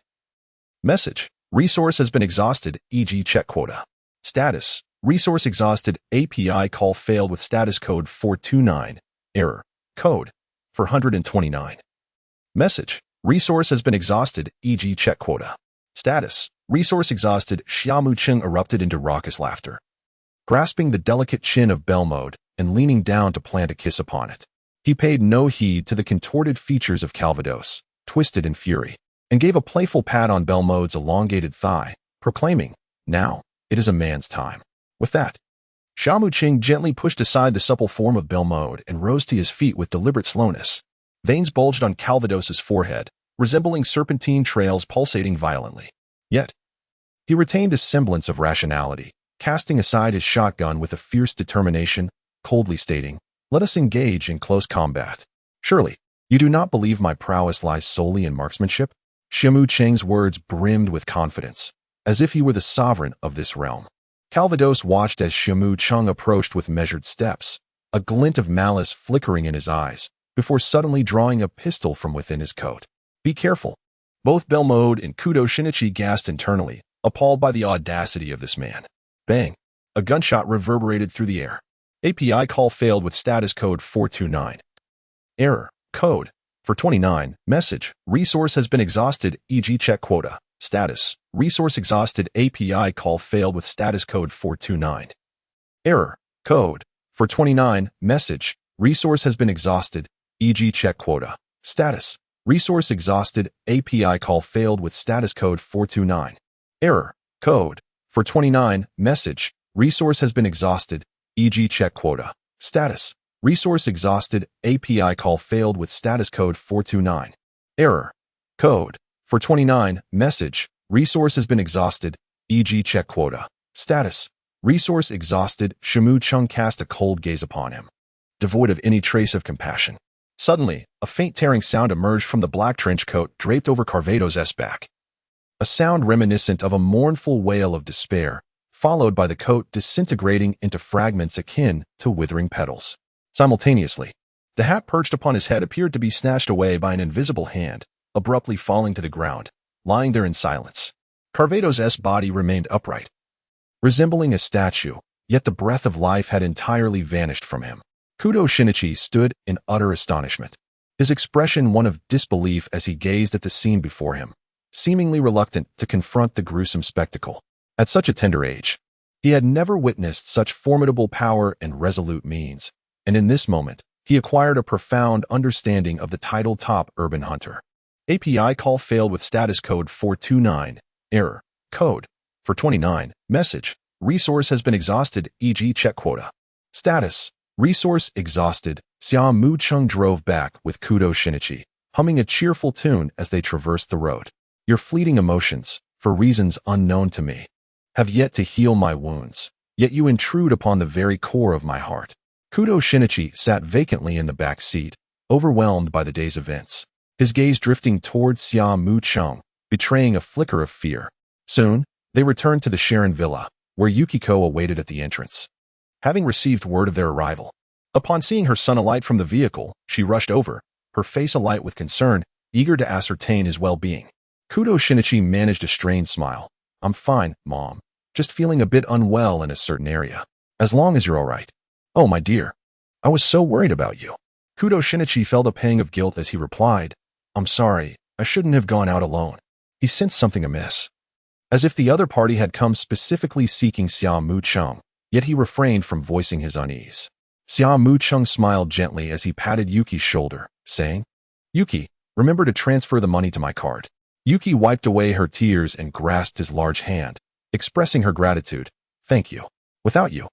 Message. Resource has been exhausted, e.g. check quota. Status. Resource exhausted. API call failed with status code 429. Error. Code. For 129. Message. Resource has been exhausted, e.g. check quota. Status. Resource exhausted. Xia Mu Cheng erupted into raucous laughter. Grasping the delicate chin of Belmode and leaning down to plant a kiss upon it, he paid no heed to the contorted features of Calvados, twisted in fury, and gave a playful pat on Belmode's elongated thigh, proclaiming, "Now, it is a man's time." With that, Xia Mu Cheng gently pushed aside the supple form of Belmode and rose to his feet with deliberate slowness. Veins bulged on Calvados's forehead, resembling serpentine trails pulsating violently. Yet, he retained a semblance of rationality, casting aside his shotgun with a fierce determination, coldly stating, "Let us engage in close combat. Surely, you do not believe my prowess lies solely in marksmanship?" Xia Mu Cheng's words brimmed with confidence, as if he were the sovereign of this realm. Calvados watched as Xia Mu Cheng approached with measured steps, a glint of malice flickering in his eyes, before suddenly drawing a pistol from within his coat. "Be careful." Both Belmode and Kudo Shinichi gasped internally, appalled by the audacity of this man. Bang! A gunshot reverberated through the air. API call failed with status code 429. Error. Code. For 29. Message. Resource has been exhausted, e.g. check quota. Status. Resource exhausted. API call failed with status code 429. Error. Code. For 29. Message. Resource has been exhausted, e.g. check quota. Status. Resource exhausted. API call failed with status code 429. Error. Code. For 29. Message. Resource has been exhausted, e.g. check quota. Status. Resource exhausted. API call failed with status code 429. Error. Code. For 29. Message. Resource has been exhausted, e.g. check quota. Status. Resource exhausted. Xia Mu Cheng cast a cold gaze upon him, devoid of any trace of compassion. Suddenly, a faint tearing sound emerged from the black trench coat draped over Carvados' back. A sound reminiscent of a mournful wail of despair, followed by the coat disintegrating into fragments akin to withering petals. Simultaneously, the hat perched upon his head appeared to be snatched away by an invisible hand, abruptly falling to the ground, lying there in silence. Carvados' body remained upright, resembling a statue, yet the breath of life had entirely vanished from him. Kudo Shinichi stood in utter astonishment, his expression one of disbelief as he gazed at the scene before him, seemingly reluctant to confront the gruesome spectacle. At such a tender age, he had never witnessed such formidable power and resolute means, and in this moment, he acquired a profound understanding of the title-top urban hunter. API call failed with status code 429. Error. Code. For 29. Message. Resource has been exhausted, e.g. check quota. Status. Resource exhausted. Xia Mu Cheng drove back with Kudo Shinichi, humming a cheerful tune as they traversed the road. Your fleeting emotions, for reasons unknown to me, have yet to heal my wounds, yet you intrude upon the very core of my heart. Kudo Shinichi sat vacantly in the back seat, overwhelmed by the day's events, his gaze drifting towards Xia Mu Cheng, betraying a flicker of fear. Soon, they returned to the Sharon Villa, where Yukiko awaited at the entrance. Having received word of their arrival, upon seeing her son alight from the vehicle, she rushed over, her face alight with concern, eager to ascertain his well-being. Kudo Shinichi managed a strained smile. "I'm fine, Mom. Just feeling a bit unwell in a certain area. As long as you're all right." "Oh, my dear. I was so worried about you." Kudo Shinichi felt a pang of guilt as he replied, "I'm sorry. I shouldn't have gone out alone." He sensed something amiss, as if the other party had come specifically seeking Xia Mu Cheng, yet he refrained from voicing his unease. Xia Mu Cheng smiled gently as he patted Yuki's shoulder, saying, "Yuki, remember to transfer the money to my card." Yuki wiped away her tears and grasped his large hand, expressing her gratitude. "Thank you. Without you,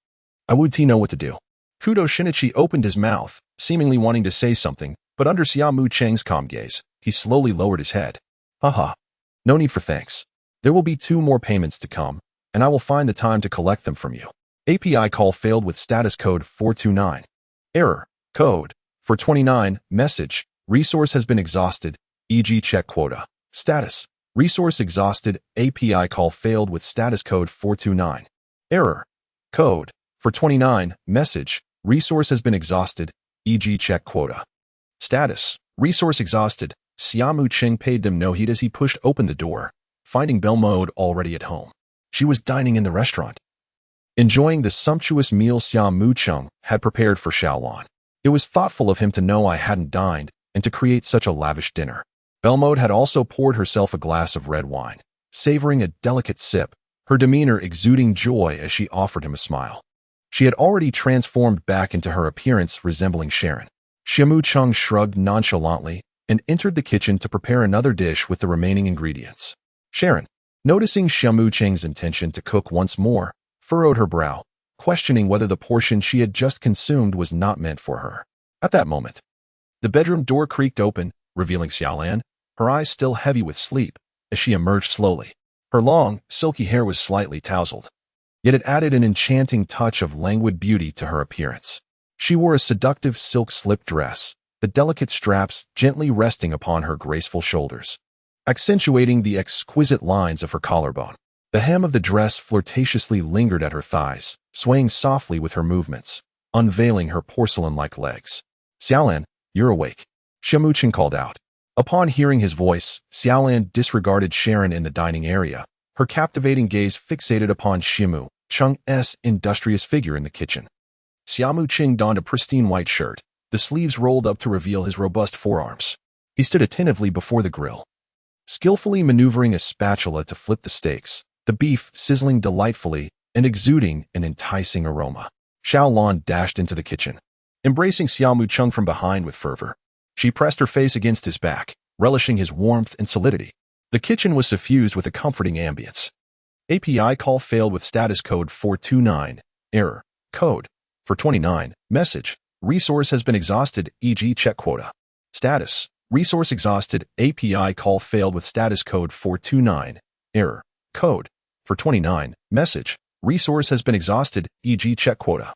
I wouldn't know what to do." Kudo Shinichi opened his mouth, seemingly wanting to say something, but under Xia Mu Cheng's calm gaze, he slowly lowered his head. "Haha. No need for thanks. There will be 2 more payments to come, and I will find the time to collect them from you." API call failed with status code 429. Error. Code. For 29. Message. Resource has been exhausted, e.g. check quota. Status. Resource exhausted. API call failed with status code 429. Error. Code. For 29. Message. Resource has been exhausted, e.g. check quota. Status. Resource exhausted. Xia Mu Cheng paid them no heed as he pushed open the door, finding Belmode already at home. She was dining in the restaurant, enjoying the sumptuous meal Xia Mu Cheng had prepared for Xiaolon. It was thoughtful of him to know I hadn't dined and to create such a lavish dinner. Vermouth had also poured herself a glass of red wine, savoring a delicate sip, her demeanor exuding joy as she offered him a smile. She had already transformed back into her appearance resembling Sharon. Xia Mu Cheng shrugged nonchalantly and entered the kitchen to prepare another dish with the remaining ingredients. Sharon, noticing Xia Mu Cheng's intention to cook once more, furrowed her brow, questioning whether the portion she had just consumed was not meant for her. At that moment, the bedroom door creaked open, revealing Xiaolan, her eyes still heavy with sleep, as she emerged slowly. Her long, silky hair was slightly tousled, yet it added an enchanting touch of languid beauty to her appearance. She wore a seductive silk slip dress, the delicate straps gently resting upon her graceful shoulders, accentuating the exquisite lines of her collarbone. The hem of the dress flirtatiously lingered at her thighs, swaying softly with her movements, unveiling her porcelain-like legs. "Xiaolan, you're awake," Xia Mu Cheng called out. Upon hearing his voice, Xiaolan disregarded Sharon in the dining area, her captivating gaze fixated upon Xia Mu Cheng's industrious figure in the kitchen. Xia Mu Cheng donned a pristine white shirt, the sleeves rolled up to reveal his robust forearms. He stood attentively before the grill, skillfully maneuvering a spatula to flip the steaks, the beef sizzling delightfully and exuding an enticing aroma. Xiaolan dashed into the kitchen, embracing Xia Mu Cheng from behind with fervor. She pressed her face against his back, relishing his warmth and solidity. The kitchen was suffused with a comforting ambience. API call failed with status code 429. Error. Code 429. Message. Resource has been exhausted, e.g. check quota. Status. Resource exhausted. API call failed with status code 429. Error. Code 429. Message. Resource has been exhausted, e.g. check quota.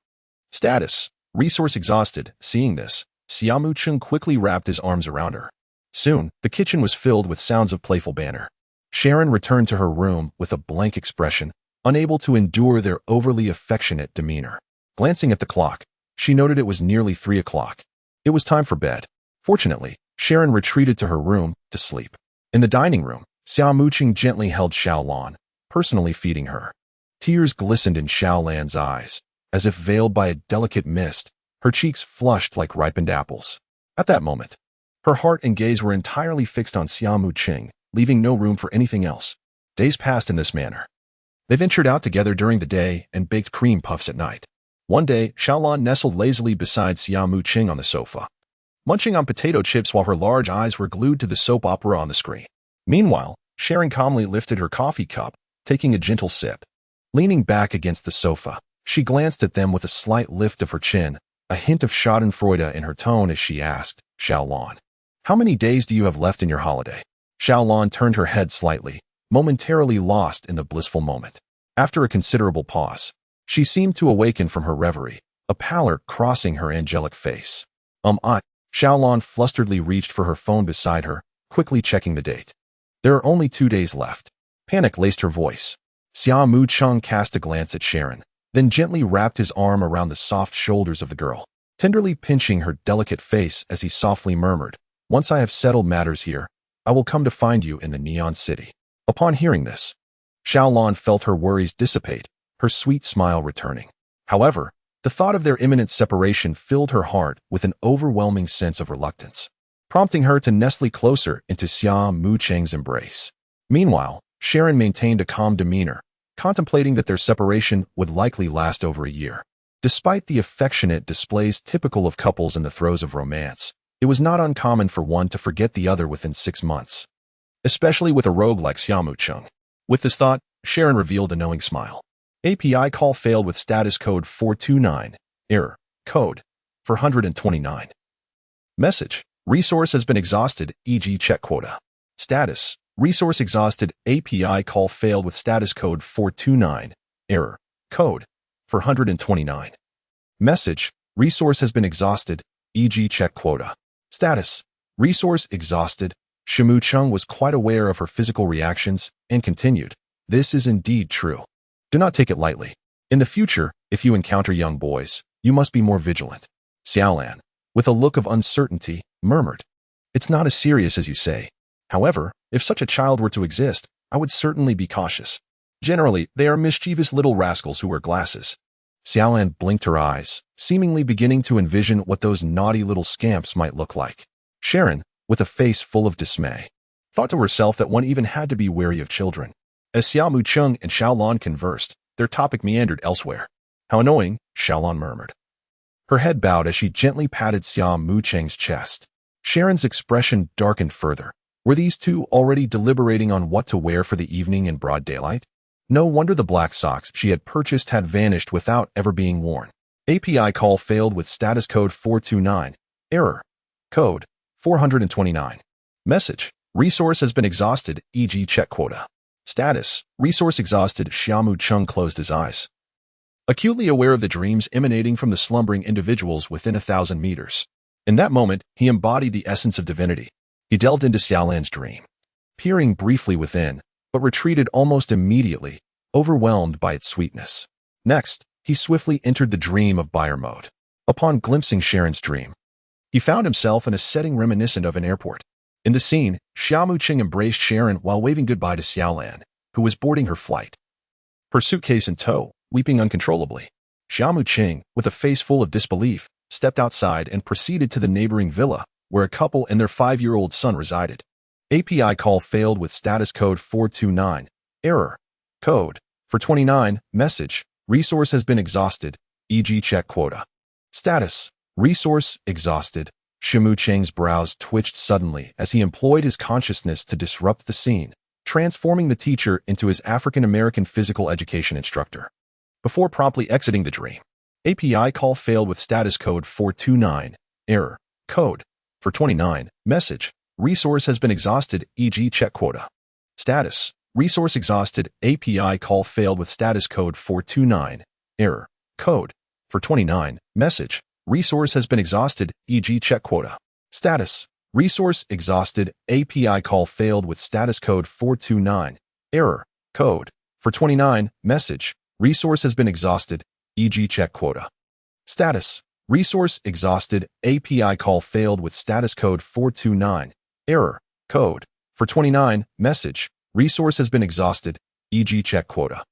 Status. Resource exhausted. Seeing this, Xia Mu Cheng quickly wrapped his arms around her. Soon, the kitchen was filled with sounds of playful banter. Sharon returned to her room with a blank expression, unable to endure their overly affectionate demeanor. Glancing at the clock, she noted it was nearly 3 o'clock. It was time for bed. Fortunately, Sharon retreated to her room to sleep. In the dining room, Xia Mu Cheng gently held Xiaolan, personally feeding her. Tears glistened in Xiaolan's eyes, as if veiled by a delicate mist, her cheeks flushed like ripened apples. At that moment, her heart and gaze were entirely fixed on Xia Mu Cheng, leaving no room for anything else. Days passed in this manner. They ventured out together during the day and baked cream puffs at night. One day, Xiaolan nestled lazily beside Xia Mu Cheng on the sofa, munching on potato chips while her large eyes were glued to the soap opera on the screen. Meanwhile, Sharon calmly lifted her coffee cup, taking a gentle sip. Leaning back against the sofa, she glanced at them with a slight lift of her chin, a hint of schadenfreude in her tone as she asked, "Xiaolan, how many days do you have left in your holiday?" Xiaolan turned her head slightly, momentarily lost in the blissful moment. After a considerable pause, she seemed to awaken from her reverie, a pallor crossing her angelic face. Xiaolan flusteredly reached for her phone beside her, quickly checking the date. "There are only 2 days left." Panic laced her voice. Xia Mu Cheng cast a glance at Sharon, then gently wrapped his arm around the soft shoulders of the girl, tenderly pinching her delicate face as he softly murmured, "Once I have settled matters here, I will come to find you in the Neon City." Upon hearing this, Xiaolan felt her worries dissipate, her sweet smile returning. However, the thought of their imminent separation filled her heart with an overwhelming sense of reluctance, prompting her to nestle closer into Xia Mu Cheng's embrace. Meanwhile, Sharon maintained a calm demeanor, contemplating that their separation would likely last over a year. Despite the affectionate displays typical of couples in the throes of romance, it was not uncommon for one to forget the other within 6 months, especially with a rogue like Xia Mu Cheng. With this thought, Sharon revealed a knowing smile. API call failed with status code 429. Error. Code 429. Message. Resource has been exhausted, e.g. check quota. Status. Resource exhausted. API call failed with status code 429. Error. Code 429. Message. Resource has been exhausted, e.g. check quota. Status. Resource exhausted. Xia Mu Cheng was quite aware of her physical reactions and continued, "This is indeed true. Do not take it lightly. In the future, if you encounter young boys, you must be more vigilant." Xiaolan, with a look of uncertainty, murmured, "It's not as serious as you say. However, if such a child were to exist, I would certainly be cautious. Generally, they are mischievous little rascals who wear glasses." Xiaolan blinked her eyes, seemingly beginning to envision what those naughty little scamps might look like. Sharon, with a face full of dismay, thought to herself that one even had to be wary of children. As Xia Mu Cheng and Xiaolan conversed, their topic meandered elsewhere. How annoying, Xiaolan murmured. Her head bowed as she gently patted Xia Mu Cheng's chest. Sharon's expression darkened further. Were these two already deliberating on what to wear for the evening in broad daylight? No wonder the black socks she had purchased had vanished without ever being worn. API call failed with status code 429. Error. Code 429. Message. Resource has been exhausted, e.g. check quota. Status. Resource exhausted. Xia Mu Cheng closed his eyes, acutely aware of the dreams emanating from the slumbering individuals within 1,000 meters. In that moment, he embodied the essence of divinity. He delved into Xiaolan's dream, peering briefly within, but retreated almost immediately, overwhelmed by its sweetness. Next, he swiftly entered the dream of buyer mode. Upon glimpsing Sharon's dream, he found himself in a setting reminiscent of an airport. In the scene, Xia Mu Cheng embraced Sharon while waving goodbye to Xiaolan, who was boarding her flight, her suitcase in tow, weeping uncontrollably. Xia Mu Cheng, with a face full of disbelief, stepped outside and proceeded to the neighboring villa, where a couple and their 5-year-old son resided. API call failed with status code 429. Error. Code 429. Message. Resource has been exhausted, e.g. check quota. Status. Resource exhausted. Xia Mu Cheng's brows twitched suddenly as he employed his consciousness to disrupt the scene, transforming the teacher into his African-American physical education instructor. Before promptly exiting the dream, API call failed with status code 429. Error. Code 429. Message. Resource has been exhausted, e.g. check quota. Status. Resource exhausted. API call failed with status code 429. Error. Code 429. Message. Resource has been exhausted, e.g. check quota. Status. Resource exhausted. API call failed with status code 429. Error. Code 429. Message. Resource has been exhausted, e.g. check quota. Status. Resource exhausted. API call failed with status code 429. Error. Code 429. Message. Resource has been exhausted, e.g. check quota.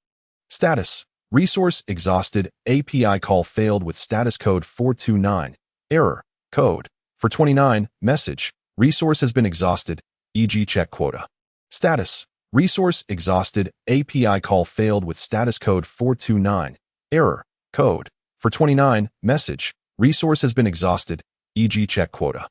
Status. Resource exhausted. API call failed with status code 429. Error. Code 429. Message. Resource has been exhausted, e.g. check quota. Status. Resource exhausted. API call failed with status code 429. Error. Code 429. Message. Resource has been exhausted, e.g. check quota.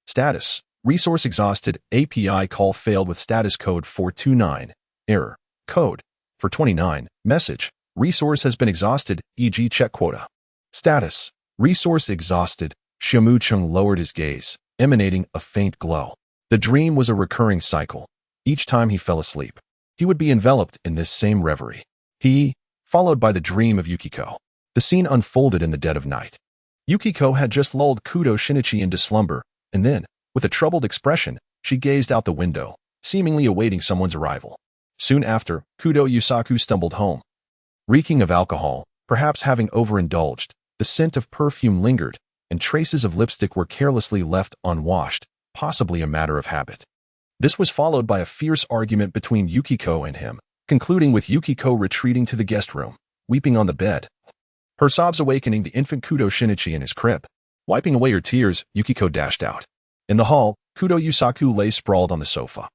Status. Resource exhausted. API call failed with status code 429. Error. Code 429. Message. Resource has been exhausted, e.g. check quota. Status. Resource exhausted. Xia Mu Cheng lowered his gaze, emanating a faint glow. The dream was a recurring cycle. Each time he fell asleep, he would be enveloped in this same reverie. He, followed by the dream of Yukiko. The scene unfolded in the dead of night. Yukiko had just lulled Kudo Shinichi into slumber, and then, with a troubled expression, she gazed out the window, seemingly awaiting someone's arrival. Soon after, Kudo Yusaku stumbled home. Reeking of alcohol, perhaps having overindulged, the scent of perfume lingered, and traces of lipstick were carelessly left unwashed, possibly a matter of habit. This was followed by a fierce argument between Yukiko and him, concluding with Yukiko retreating to the guest room, weeping on the bed. Her sobs awakening the infant Kudo Shinichi in his crib. Wiping away her tears, Yukiko dashed out. In the hall, Kudo Yusaku lay sprawled on the sofa,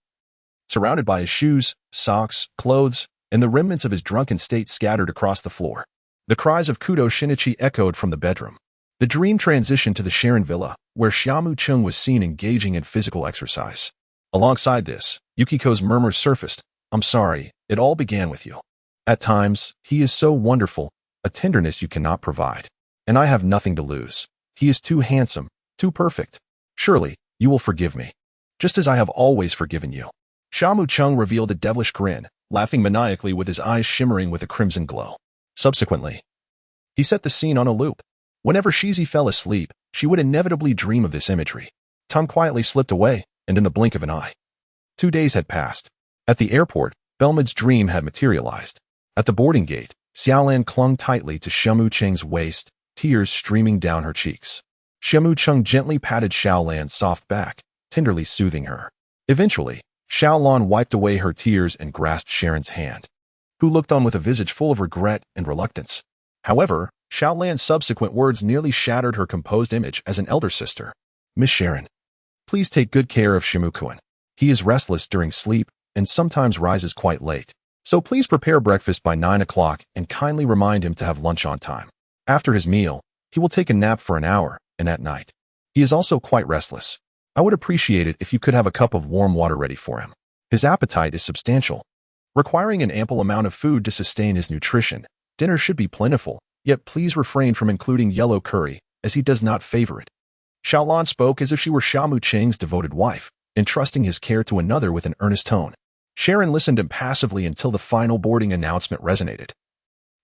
surrounded by his shoes, socks, clothes, and the remnants of his drunken state scattered across the floor. The cries of Kudo Shinichi echoed from the bedroom. The dream transitioned to the Sharon villa, where Xia Mu Cheng was seen engaging in physical exercise. Alongside this, Yukiko's murmurs surfaced. "I'm sorry, it all began with you. At times, he is so wonderful, a tenderness you cannot provide. And I have nothing to lose. He is too handsome, too perfect. Surely, you will forgive me, just as I have always forgiven you." Xia Mu Cheng revealed a devilish grin, laughing maniacally with his eyes shimmering with a crimson glow. Subsequently, he set the scene on a loop. Whenever Shizi fell asleep, she would inevitably dream of this imagery. Time quietly slipped away, and in the blink of an eye, 2 days had passed. At the airport, Belmod's dream had materialized. At the boarding gate, Xiaolan clung tightly to Xia Mu Cheng's waist, tears streaming down her cheeks. Xia Mu Cheng gently patted Xiaolan's soft back, tenderly soothing her. Eventually, Xiaolan wiped away her tears and grasped Sharon's hand, who looked on with a visage full of regret and reluctance. However, Xiaolan's subsequent words nearly shattered her composed image as an elder sister. Miss Sharon, please take good care of Xia Mu Cheng. He is restless during sleep and sometimes rises quite late. So please prepare breakfast by 9 o'clock and kindly remind him to have lunch on time. After his meal, he will take a nap for an hour, and at night. He is also quite restless. I would appreciate it if you could have a cup of warm water ready for him. His appetite is substantial, requiring an ample amount of food to sustain his nutrition. Dinner should be plentiful, yet please refrain from including yellow curry, as he does not favor it. Xiaolan spoke as if she were Xia Mu Cheng's devoted wife, entrusting his care to another with an earnest tone. Sharon listened impassively until the final boarding announcement resonated,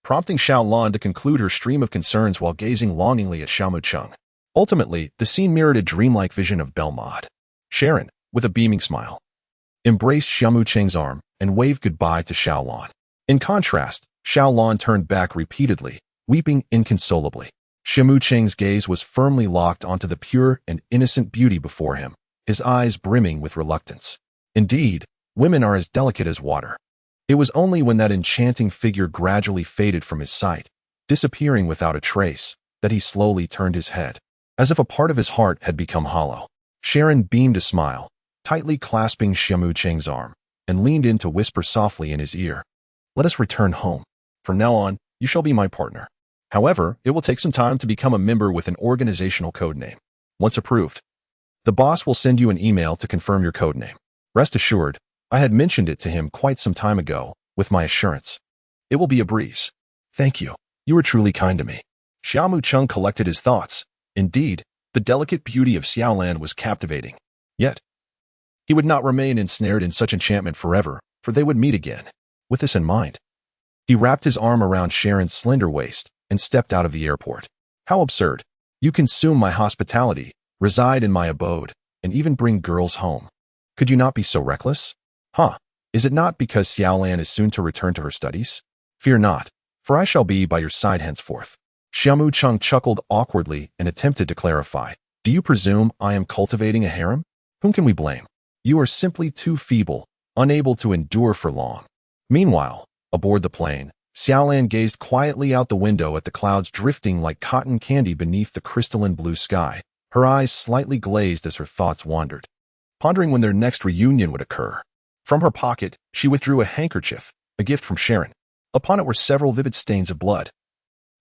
prompting Xiaolan to conclude her stream of concerns while gazing longingly at Xia Mu Cheng. Ultimately, the scene mirrored a dreamlike vision of Vermouth. Sharon, with a beaming smile, embraced Xia Mu Cheng's arm and waved goodbye to Xiaolan. In contrast, Xiaolan turned back repeatedly, weeping inconsolably. Xia Mu Cheng's gaze was firmly locked onto the pure and innocent beauty before him, his eyes brimming with reluctance. Indeed, women are as delicate as water. It was only when that enchanting figure gradually faded from his sight, disappearing without a trace, that he slowly turned his head, as if a part of his heart had become hollow. Sharon beamed a smile, tightly clasping Xia Mu Cheng's arm, and leaned in to whisper softly in his ear, "Let us return home. From now on, you shall be my partner. However, it will take some time to become a member with an organizational code name. Once approved, the boss will send you an email to confirm your code name. Rest assured, I had mentioned it to him quite some time ago, with my assurance. It will be a breeze. Thank you. You were truly kind to me." Xia Mu Cheng collected his thoughts. Indeed, the delicate beauty of Xiaolan was captivating. Yet, he would not remain ensnared in such enchantment forever, for they would meet again. With this in mind, he wrapped his arm around Sharon's slender waist and stepped out of the airport. How absurd. You consume my hospitality, reside in my abode, and even bring girls home. Could you not be so reckless? Huh? Is it not because Xiaolan is soon to return to her studies? Fear not, for I shall be by your side henceforth. Xia Mu Cheng chuckled awkwardly and attempted to clarify. Do you presume I am cultivating a harem? Whom can we blame? You are simply too feeble, unable to endure for long. Meanwhile, aboard the plane, Xiaolan gazed quietly out the window at the clouds drifting like cotton candy beneath the crystalline blue sky, her eyes slightly glazed as her thoughts wandered, pondering when their next reunion would occur. From her pocket, she withdrew a handkerchief, a gift from Sharon. Upon it were several vivid stains of blood,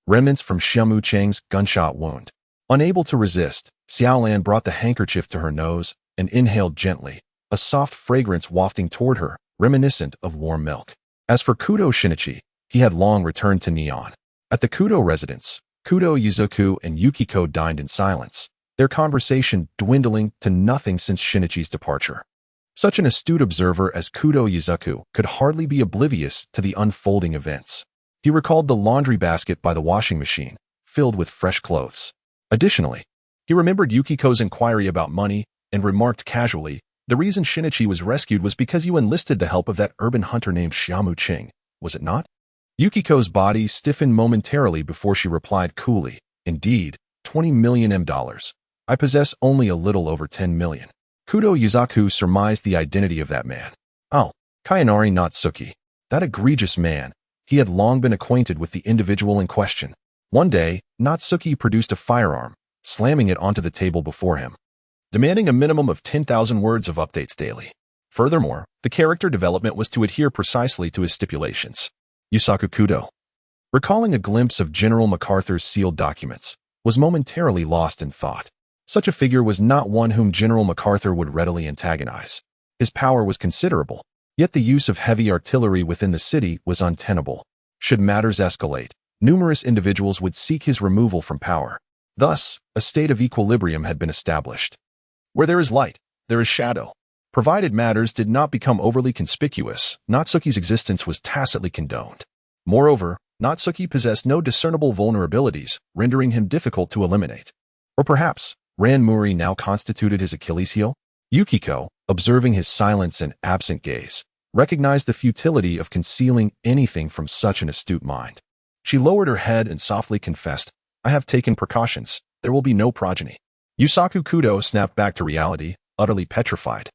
remnants from Xia Mu Cheng's gunshot wound. Unable to resist, Xiaolan brought the handkerchief to her nose and inhaled gently, a soft fragrance wafting toward her, reminiscent of warm milk. As for Kudo Shinichi, he had long returned to Neon. At the Kudo residence, Kudo Yuzuku and Yukiko dined in silence, their conversation dwindling to nothing since Shinichi's departure. Such an astute observer as Kudo Yuzuku could hardly be oblivious to the unfolding events. He recalled the laundry basket by the washing machine, filled with fresh clothes. Additionally, he remembered Yukiko's inquiry about money and remarked casually, "The reason Shinichi was rescued was because you enlisted the help of that urban hunter named Xia Mu Cheng, was it not?" Yukiko's body stiffened momentarily before she replied coolly, "Indeed, 20 million $. I possess only a little over 10 million. Kudo Yuzuku surmised the identity of that man. Oh, Kayanari Natsuki. That egregious man. He had long been acquainted with the individual in question. One day, Natsuki produced a firearm, slamming it onto the table before him, demanding a minimum of 10,000 words of updates daily. Furthermore, the character development was to adhere precisely to his stipulations. Yusaku Kudo, recalling a glimpse of General MacArthur's sealed documents, was momentarily lost in thought. Such a figure was not one whom General MacArthur would readily antagonize. His power was considerable, yet the use of heavy artillery within the city was untenable. Should matters escalate, numerous individuals would seek his removal from power. Thus, a state of equilibrium had been established. Where there is light, there is shadow. Provided matters did not become overly conspicuous, Natsuki's existence was tacitly condoned. Moreover, Natsuki possessed no discernible vulnerabilities, rendering him difficult to eliminate. Or perhaps, Ranmuri now constituted his Achilles heel? Yukiko, observing his silence and absent gaze, recognized the futility of concealing anything from such an astute mind. She lowered her head and softly confessed, "I have taken precautions. There will be no progeny." Yusaku Kudo snapped back to reality, utterly petrified.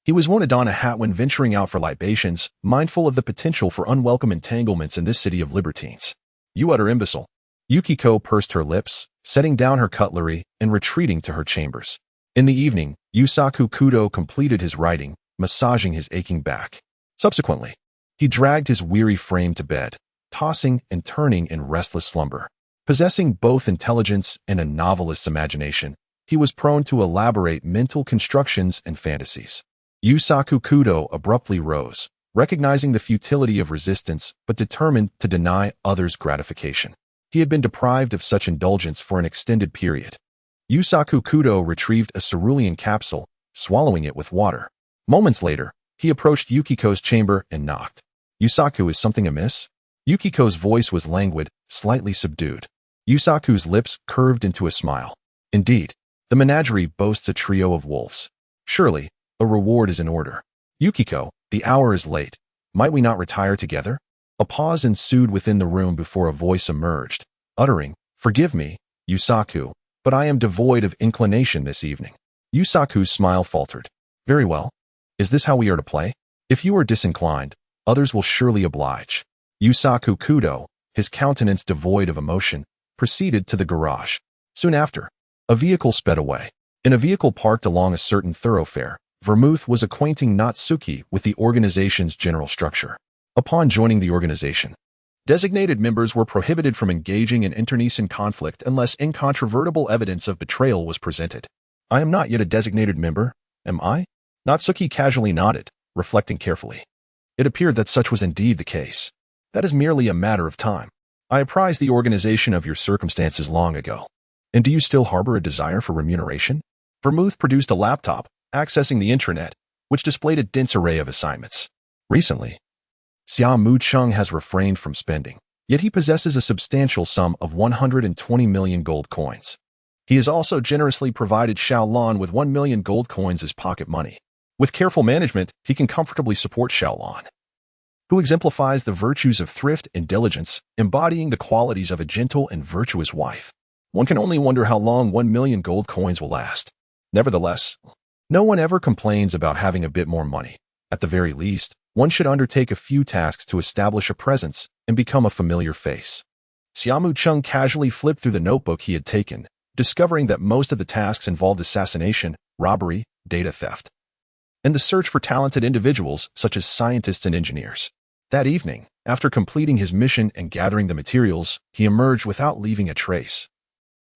He was wont to don a hat when venturing out for libations, mindful of the potential for unwelcome entanglements in this city of libertines. You utter imbecile. Yukiko pursed her lips, setting down her cutlery and retreating to her chambers. In the evening, Yusaku Kudo completed his writing, massaging his aching back. Subsequently, he dragged his weary frame to bed, tossing and turning in restless slumber. Possessing both intelligence and a novelist's imagination, he was prone to elaborate mental constructions and fantasies. Yusaku Kudo abruptly rose, recognizing the futility of resistance but determined to deny others gratification. He had been deprived of such indulgence for an extended period. Yusaku Kudo retrieved a cerulean capsule, swallowing it with water. Moments later, he approached Yukiko's chamber and knocked. "Yusaku, is something amiss?" Yukiko's voice was languid, slightly subdued. Yusaku's lips curved into a smile. "Indeed, the menagerie boasts a trio of wolves. Surely, a reward is in order." "Yukiko, the hour is late. Might we not retire together?" A pause ensued within the room before a voice emerged, uttering, "Forgive me, Yusaku, but I am devoid of inclination this evening." Yusaku's smile faltered. "Very well. Is this how we are to play? If you are disinclined, others will surely oblige." Yusaku Kudo, his countenance devoid of emotion, proceeded to the garage. Soon after, a vehicle sped away. In a vehicle parked along a certain thoroughfare, Vermouth was acquainting Natsuki with the organization's general structure. Upon joining the organization, designated members were prohibited from engaging in internecine conflict unless incontrovertible evidence of betrayal was presented. "I am not yet a designated member, am I?" Natsuki casually nodded, reflecting carefully. It appeared that such was indeed the case. "That is merely a matter of time. I apprised the organization of your circumstances long ago. And do you still harbor a desire for remuneration?" Vermouth produced a laptop, accessing the intranet, which displayed a dense array of assignments. "Recently, Xia Mu Cheng has refrained from spending, yet he possesses a substantial sum of 120 million gold coins. He has also generously provided Xiaolan with 1 million gold coins as pocket money. With careful management, he can comfortably support Xiaolan, who exemplifies the virtues of thrift and diligence, embodying the qualities of a gentle and virtuous wife. One can only wonder how long 1 million gold coins will last. Nevertheless, no one ever complains about having a bit more money. At the very least, one should undertake a few tasks to establish a presence and become a familiar face." Xia Mu Cheng casually flipped through the notebook he had taken, discovering that most of the tasks involved assassination, robbery, data theft, and the search for talented individuals such as scientists and engineers. That evening, after completing his mission and gathering the materials, he emerged without leaving a trace.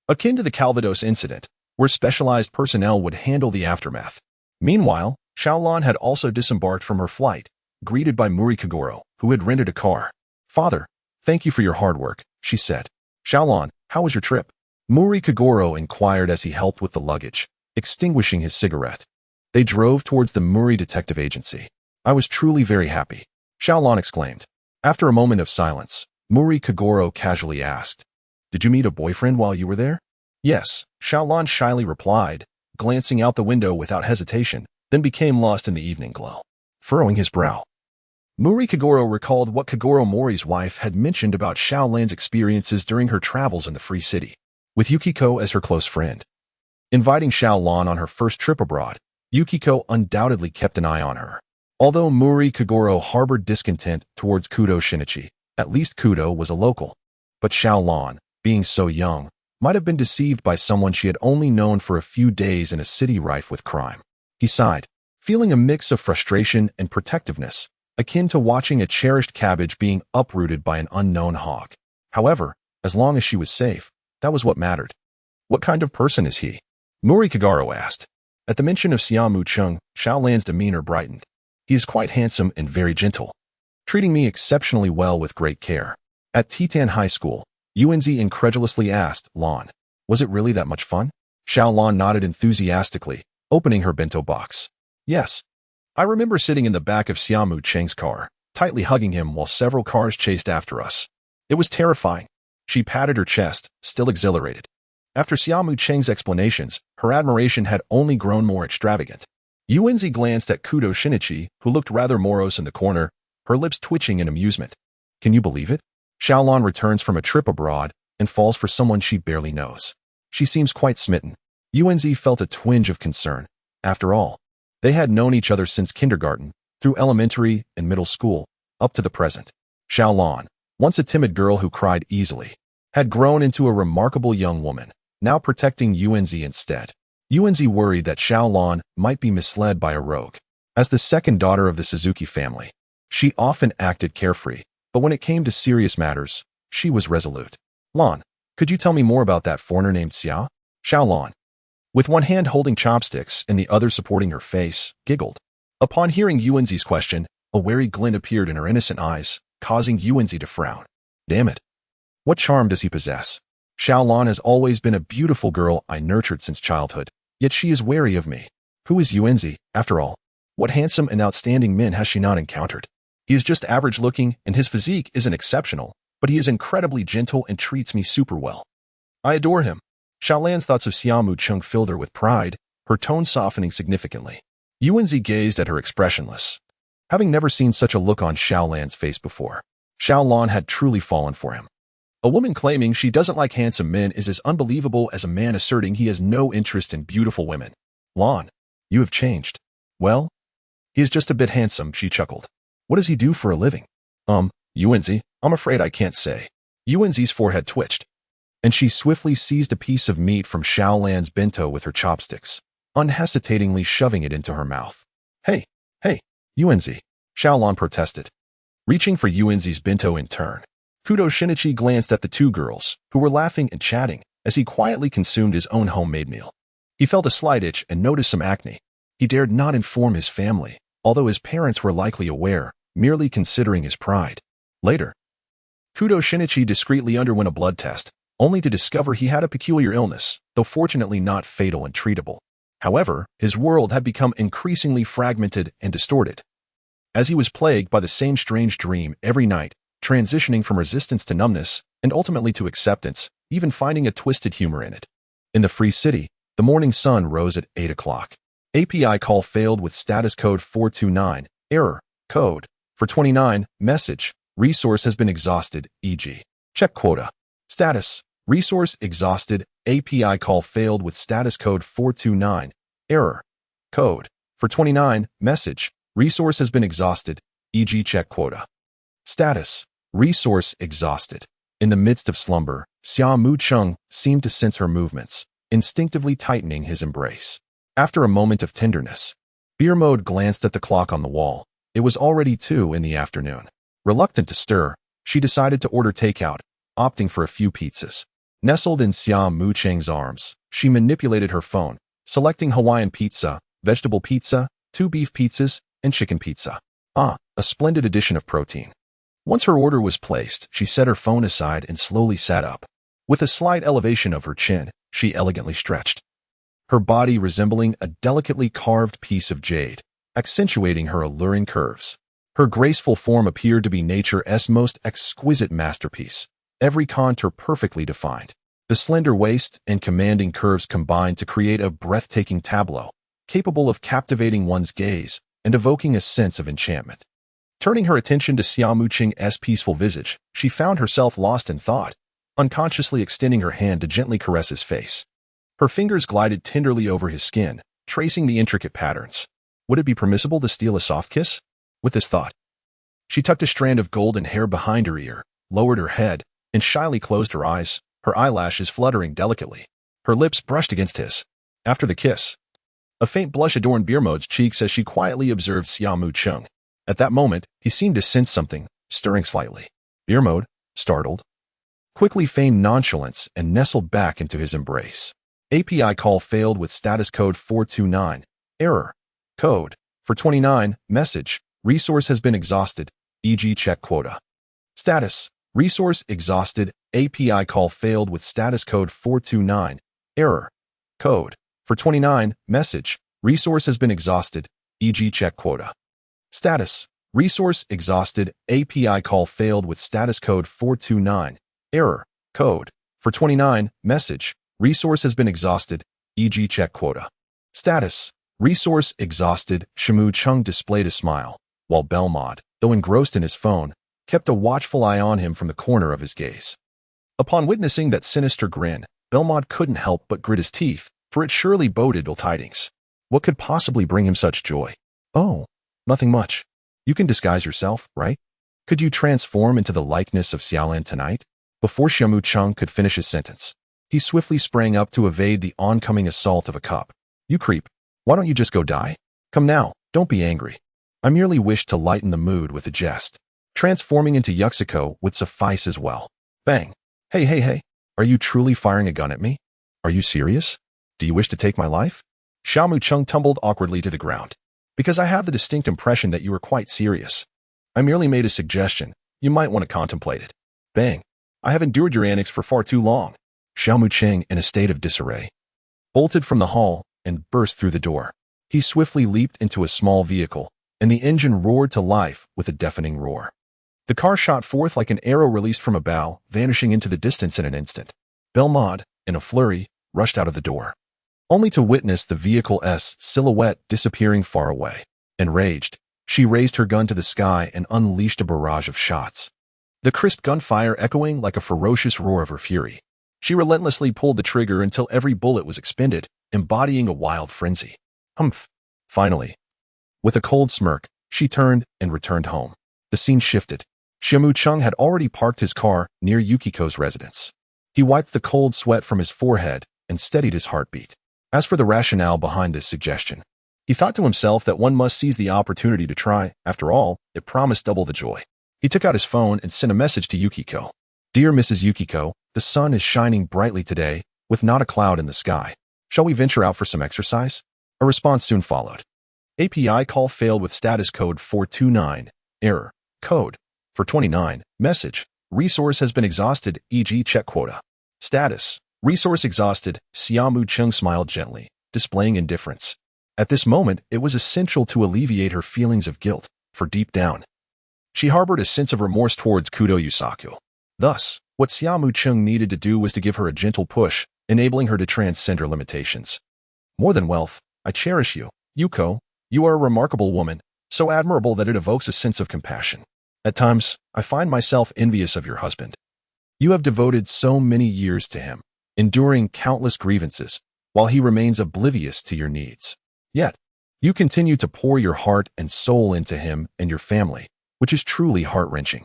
Akin to the Calvados incident, where specialized personnel would handle the aftermath. Meanwhile, Xiaolan had also disembarked from her flight, greeted by Muri Kagoro, who had rented a car. "Father, thank you for your hard work," she said. "Xiaolan, how was your trip?" Muri Kagoro inquired as he helped with the luggage, extinguishing his cigarette. They drove towards the Muri Detective Agency. "I was truly very happy," Xiaolan exclaimed. After a moment of silence, Muri Kagoro casually asked, "Did you meet a boyfriend while you were there?" "Yes," Xiaolan shyly replied, glancing out the window without hesitation, then became lost in the evening glow. Furrowing his brow, Muri Kagoro recalled what Kagoro Mori's wife had mentioned about Xiaolan's experiences during her travels in the Free City, with Yukiko as her close friend. Inviting Xiaolan on her first trip abroad, Yukiko undoubtedly kept an eye on her. Although Muri Kagoro harbored discontent towards Kudo Shinichi, at least Kudo was a local. But Xiaolan, being so young, might have been deceived by someone she had only known for a few days in a city rife with crime. He sighed, feeling a mix of frustration and protectiveness, akin to watching a cherished cabbage being uprooted by an unknown hawk. However, as long as she was safe, that was what mattered. "What kind of person is he?" Muri Kagoro asked. At the mention of Xia Mu Cheng, Xiaolan's demeanor brightened. "He is quite handsome and very gentle, treating me exceptionally well with great care." At Titan High School, Yuanzi incredulously asked Lan, "Was it really that much fun?" Xiaolan nodded enthusiastically, opening her bento box. "Yes. I remember sitting in the back of Xia Mu Cheng's car, tightly hugging him while several cars chased after us. It was terrifying." She patted her chest, still exhilarated. After Xia Mu Cheng's explanations, her admiration had only grown more extravagant. Yuanzi glanced at Kudo Shinichi, who looked rather morose in the corner, her lips twitching in amusement. "Can you believe it? Xiaolan returns from a trip abroad and falls for someone she barely knows. She seems quite smitten." Yuanzi felt a twinge of concern. After all, they had known each other since kindergarten, through elementary and middle school, up to the present. Xiaolan, once a timid girl who cried easily, had grown into a remarkable young woman, now protecting Yuanzi instead. Yuanzi worried that Xiaolan might be misled by a rogue. As the second daughter of the Suzuki family, she often acted carefree, but when it came to serious matters, she was resolute. Lan, could you tell me more about that foreigner named Xia? Xiaolan, with one hand holding chopsticks and the other supporting her face, giggled. Upon hearing Yuanzi's question, a wary glint appeared in her innocent eyes, causing Yuanzi to frown. Damn it. What charm does he possess? Xiaolan has always been a beautiful girl I nurtured since childhood, yet she is wary of me. Who is Yuanzi, after all? What handsome and outstanding men has she not encountered? He is just average-looking, and his physique isn't exceptional, but he is incredibly gentle and treats me super well. I adore him. Xiaolan's thoughts of Xia Mu Cheng filled her with pride, her tone softening significantly. Yuanzi gazed at her expressionless, having never seen such a look on Xiaolan's face before. Xiaolan had truly fallen for him. A woman claiming she doesn't like handsome men is as unbelievable as a man asserting he has no interest in beautiful women. Lan, you have changed. Well, he is just a bit handsome, she chuckled. What does he do for a living? Yuanzi, I'm afraid I can't say. Yuanzi's forehead twitched, and she swiftly seized a piece of meat from Xiaolan's bento with her chopsticks, unhesitatingly shoving it into her mouth. Hey, Yuanzi, Xiaolan protested, reaching for Yuanzi's bento in turn. Kudo Shinichi glanced at the two girls, who were laughing and chatting, as he quietly consumed his own homemade meal. He felt a slight itch and noticed some acne. He dared not inform his family, although his parents were likely aware, merely considering his pride. Later, Kudo Shinichi discreetly underwent a blood test, only to discover he had a peculiar illness, though fortunately not fatal and treatable. However, his world had become increasingly fragmented and distorted, as he was plagued by the same strange dream every night, transitioning from resistance to numbness, and ultimately to acceptance, even finding a twisted humor in it. In the Free City, the morning sun rose at 8 o'clock. API call failed with status code 429, error, code, for 29, message, resource has been exhausted, e.g. check quota. Status, resource exhausted, API call failed with status code 429, error, code, for 29, message, resource has been exhausted, e.g. check quota. Status, resource exhausted. In the midst of slumber, Xia Mu Cheng seemed to sense her movements, instinctively tightening his embrace. After a moment of tenderness, Vermouth glanced at the clock on the wall. It was already 2 in the afternoon. Reluctant to stir, she decided to order takeout, opting for a few pizzas. Nestled in Xia Mu Cheng's arms, she manipulated her phone, selecting Hawaiian pizza, vegetable pizza, 2 beef pizzas, and chicken pizza. A splendid addition of protein. Once her order was placed, she set her phone aside and slowly sat up. With a slight elevation of her chin, she elegantly stretched, her body resembling a delicately carved piece of jade, accentuating her alluring curves. Her graceful form appeared to be nature's most exquisite masterpiece, every contour perfectly defined. The slender waist and commanding curves combined to create a breathtaking tableau, capable of captivating one's gaze and evoking a sense of enchantment. Turning her attention to Xia Mu Cheng's peaceful visage, she found herself lost in thought, unconsciously extending her hand to gently caress his face. Her fingers glided tenderly over his skin, tracing the intricate patterns. Would it be permissible to steal a soft kiss? With this thought, she tucked a strand of golden hair behind her ear, lowered her head, and shyly closed her eyes, her eyelashes fluttering delicately. Her lips brushed against his. After the kiss, a faint blush adorned Vermouth's cheeks as she quietly observed Xia Mu Cheng. At that moment, he seemed to sense something, stirring slightly. Vermouth, startled, quickly feigned nonchalance and nestled back into his embrace. API call failed with status code 429, error, code, for 29, message, resource has been exhausted, e.g. check quota. Status, resource exhausted, API call failed with status code 429, error, code, for 29, message, resource has been exhausted, e.g. check quota. Status, resource exhausted, API call failed with status code 429, error, code, for 29, message, resource has been exhausted, e.g. check quota. Status, resource exhausted. Xia Mu Cheng displayed a smile, while Vermouth, though engrossed in his phone, kept a watchful eye on him from the corner of his gaze. Upon witnessing that sinister grin, Vermouth couldn't help but grit his teeth, for it surely boded ill tidings. What could possibly bring him such joy? Oh, nothing much. You can disguise yourself, right? Could you transform into the likeness of Xiaolan tonight? Before Xia Mu Cheng could finish his sentence, he swiftly sprang up to evade the oncoming assault of a cup. You creep. Why don't you just go die? Come now, don't be angry. I merely wished to lighten the mood with a jest. Transforming into Yuxiko would suffice as well. Bang. Hey. Are you truly firing a gun at me? Are you serious? Do you wish to take my life? Xia Mu Cheng tumbled awkwardly to the ground. Because I have the distinct impression that you are quite serious. I merely made a suggestion. You might want to contemplate it. Bang. I have endured your antics for far too long. Xia Mu Cheng, in a state of disarray, bolted from the hall and burst through the door. He swiftly leaped into a small vehicle, and the engine roared to life with a deafening roar. The car shot forth like an arrow released from a bow, vanishing into the distance in an instant. Vermouth, in a flurry, rushed out of the door, only to witness the vehicle's silhouette disappearing far away. Enraged, she raised her gun to the sky and unleashed a barrage of shots, the crisp gunfire echoing like a ferocious roar of her fury. She relentlessly pulled the trigger until every bullet was expended, embodying a wild frenzy. Humph. Finally, with a cold smirk, she turned and returned home. The scene shifted. Xia Mu Cheng had already parked his car near Yukiko's residence. He wiped the cold sweat from his forehead and steadied his heartbeat. As for the rationale behind this suggestion, he thought to himself that one must seize the opportunity to try. After all, it promised double the joy. He took out his phone and sent a message to Yukiko. Dear Mrs. Yukiko, the sun is shining brightly today, with not a cloud in the sky. Shall we venture out for some exercise? A response soon followed. API call failed with status code 429. Error. Code. For 29. Message. Resource has been exhausted, e.g. check quota. Status. Resource exhausted. Xia Mu Cheng smiled gently, displaying indifference. At this moment, it was essential to alleviate her feelings of guilt, for deep down, she harbored a sense of remorse towards Kudo Yusaku. Thus, what Xia Mu Cheng needed to do was to give her a gentle push, enabling her to transcend her limitations. More than wealth, I cherish you, Yuko. You are a remarkable woman, so admirable that it evokes a sense of compassion. At times, I find myself envious of your husband. You have devoted so many years to him, enduring countless grievances, while he remains oblivious to your needs. Yet, you continue to pour your heart and soul into him and your family, which is truly heart-wrenching.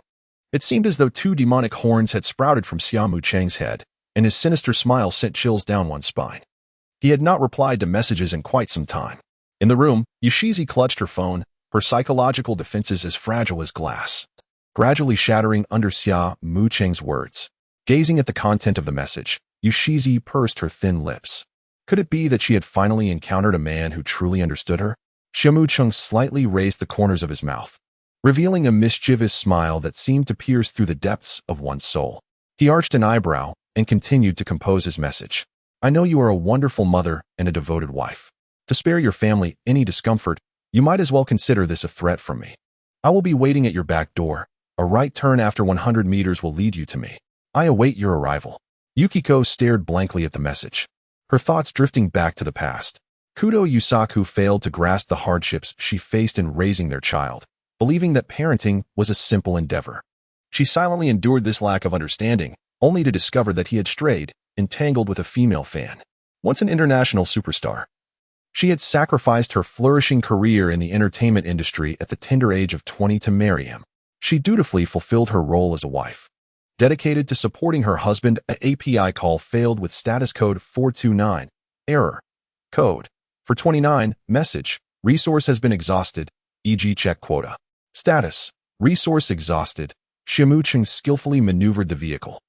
It seemed as though two demonic horns had sprouted from Xia Mu Cheng's head, and his sinister smile sent chills down one's spine. He had not replied to messages in quite some time. In the room, Yushizi clutched her phone, her psychological defenses as fragile as glass, gradually shattering under Xia Mu Cheng's words. Gazing at the content of the message, Yushizi pursed her thin lips. Could it be that she had finally encountered a man who truly understood her? Xia Mu Cheng slightly raised the corners of his mouth, revealing a mischievous smile that seemed to pierce through the depths of one's soul. He arched an eyebrow and continued to compose his message. I know you are a wonderful mother and a devoted wife. To spare your family any discomfort, you might as well consider this a threat from me. I will be waiting at your back door. A right turn after 100 meters will lead you to me. I await your arrival. Yukiko stared blankly at the message, her thoughts drifting back to the past. Kudo Yusaku failed to grasp the hardships she faced in raising their child, believing that parenting was a simple endeavor. She silently endured this lack of understanding, only to discover that he had strayed, entangled with a female fan, once an international superstar. She had sacrificed her flourishing career in the entertainment industry at the tender age of 20 to marry him. She dutifully fulfilled her role as a wife, dedicated to supporting her husband. An API call failed with status code 429. Error. Code. For 29. Message. Resource has been exhausted, e.g. check quota. Status. Resource exhausted. Xia Mu Cheng skillfully maneuvered the vehicle,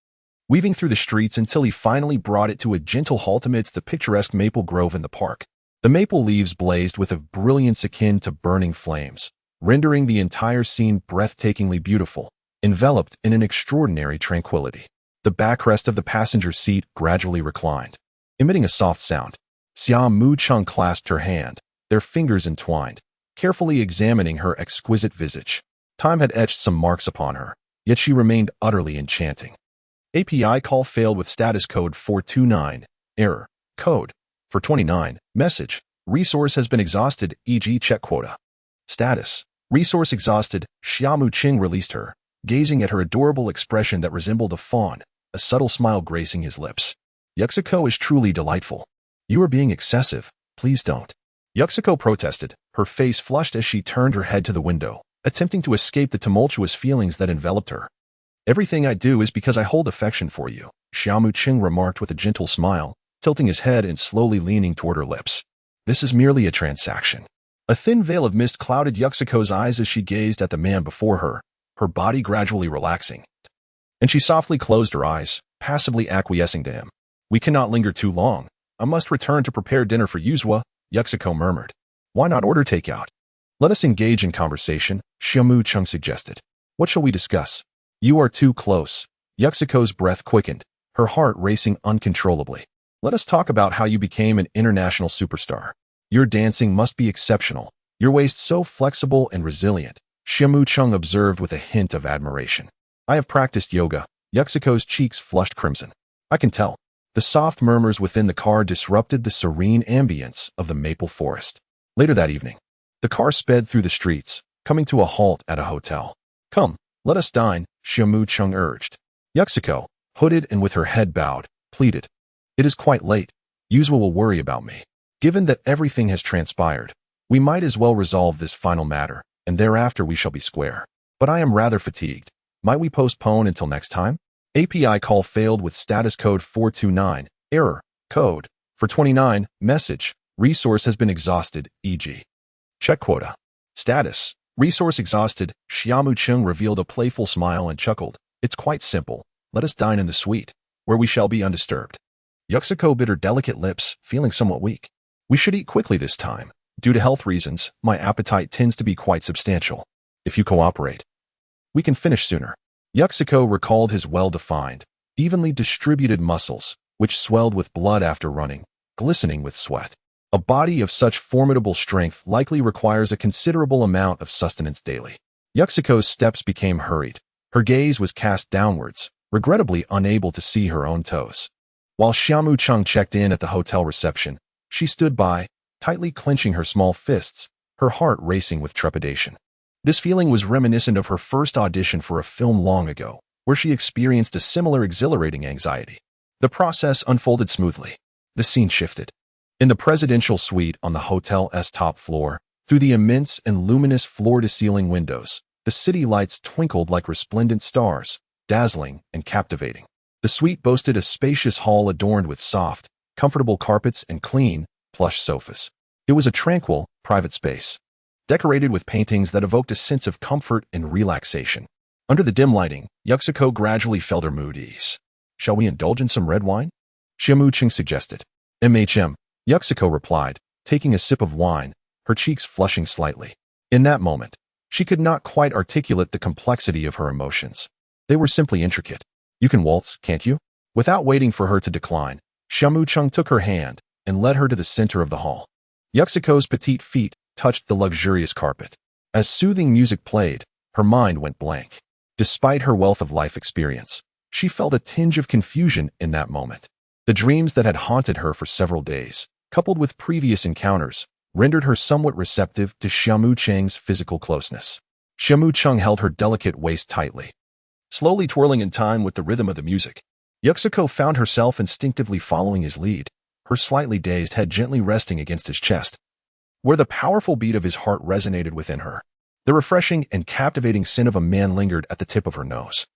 weaving through the streets until he finally brought it to a gentle halt amidst the picturesque maple grove in the park. The maple leaves blazed with a brilliance akin to burning flames, rendering the entire scene breathtakingly beautiful, enveloped in an extraordinary tranquility. The backrest of the passenger seat gradually reclined, emitting a soft sound. Xia Mu Cheng clasped her hand, their fingers entwined, carefully examining her exquisite visage. Time had etched some marks upon her, yet she remained utterly enchanting. API call failed with status code 429. Error. Code. For 29. Message. Resource has been exhausted, e.g. check quota. Status. Resource exhausted. Xia Mu Cheng released her, gazing at her adorable expression that resembled a fawn, a subtle smile gracing his lips. Yuxiko is truly delightful. You are being excessive. Please don't. Yuxiko protested, her face flushed as she turned her head to the window, attempting to escape the tumultuous feelings that enveloped her. Everything I do is because I hold affection for you, Xia Mu Cheng remarked with a gentle smile, tilting his head and slowly leaning toward her lips. This is merely a transaction. A thin veil of mist clouded Yuxiko's eyes as she gazed at the man before her, her body gradually relaxing. And she softly closed her eyes, passively acquiescing to him. We cannot linger too long. I must return to prepare dinner for Yuzua, Yuxiko murmured. Why not order takeout? Let us engage in conversation, Xia Mu Cheng suggested. What shall we discuss? You are too close. Yuxiko's breath quickened, her heart racing uncontrollably. Let us talk about how you became an international superstar. Your dancing must be exceptional. Your waist so flexible and resilient, Xia Mu Cheng observed with a hint of admiration. I have practiced yoga. Yuxiko's cheeks flushed crimson. I can tell. The soft murmurs within the car disrupted the serene ambience of the maple forest. Later that evening, the car sped through the streets, coming to a halt at a hotel. Come, let us dine, Xia Mu Cheng urged. Yuxiko, hooded and with her head bowed, pleaded. It is quite late. Yuzua will worry about me. Given that everything has transpired, we might as well resolve this final matter, and thereafter we shall be square. But I am rather fatigued. Might we postpone until next time? API call failed with status code 429, error, code, for 29, message, resource has been exhausted, e.g. Check quota. Status, resource exhausted, Xia Mu Cheng revealed a playful smile and chuckled. It's quite simple. Let us dine in the suite, where we shall be undisturbed. Yuxiko bit her delicate lips, feeling somewhat weak. We should eat quickly this time. Due to health reasons, my appetite tends to be quite substantial. If you cooperate, we can finish sooner. Yuxiko recalled his well-defined, evenly distributed muscles, which swelled with blood after running, glistening with sweat. A body of such formidable strength likely requires a considerable amount of sustenance daily. Yuxiko's steps became hurried. Her gaze was cast downwards, regrettably unable to see her own toes. While Xia Mu Cheng checked in at the hotel reception, she stood by, tightly clenching her small fists, her heart racing with trepidation. This feeling was reminiscent of her first audition for a film long ago, where she experienced a similar exhilarating anxiety. The process unfolded smoothly. The scene shifted. In the presidential suite on the hotel's top floor, through the immense and luminous floor-to-ceiling windows, the city lights twinkled like resplendent stars, dazzling and captivating. The suite boasted a spacious hall adorned with soft, comfortable carpets and clean, plush sofas. It was a tranquil, private space, decorated with paintings that evoked a sense of comfort and relaxation. Under the dim lighting, Yuxiko gradually felt her mood ease. Shall we indulge in some red wine? Xia Mu Cheng suggested. Yuxiko replied, taking a sip of wine, her cheeks flushing slightly. In that moment, she could not quite articulate the complexity of her emotions. They were simply intricate. You can waltz, can't you? Without waiting for her to decline, Xia Mu Cheng took her hand and led her to the center of the hall. Yuxiko's petite feet touched the luxurious carpet. As soothing music played, her mind went blank. Despite her wealth of life experience, she felt a tinge of confusion in that moment. The dreams that had haunted her for several days, coupled with previous encounters, rendered her somewhat receptive to Xia Mu Cheng's physical closeness. Xia Mu Cheng held her delicate waist tightly, slowly twirling in time with the rhythm of the music. Yuxiko found herself instinctively following his lead, her slightly dazed head gently resting against his chest, where the powerful beat of his heart resonated within her. The refreshing and captivating scent of a man lingered at the tip of her nose.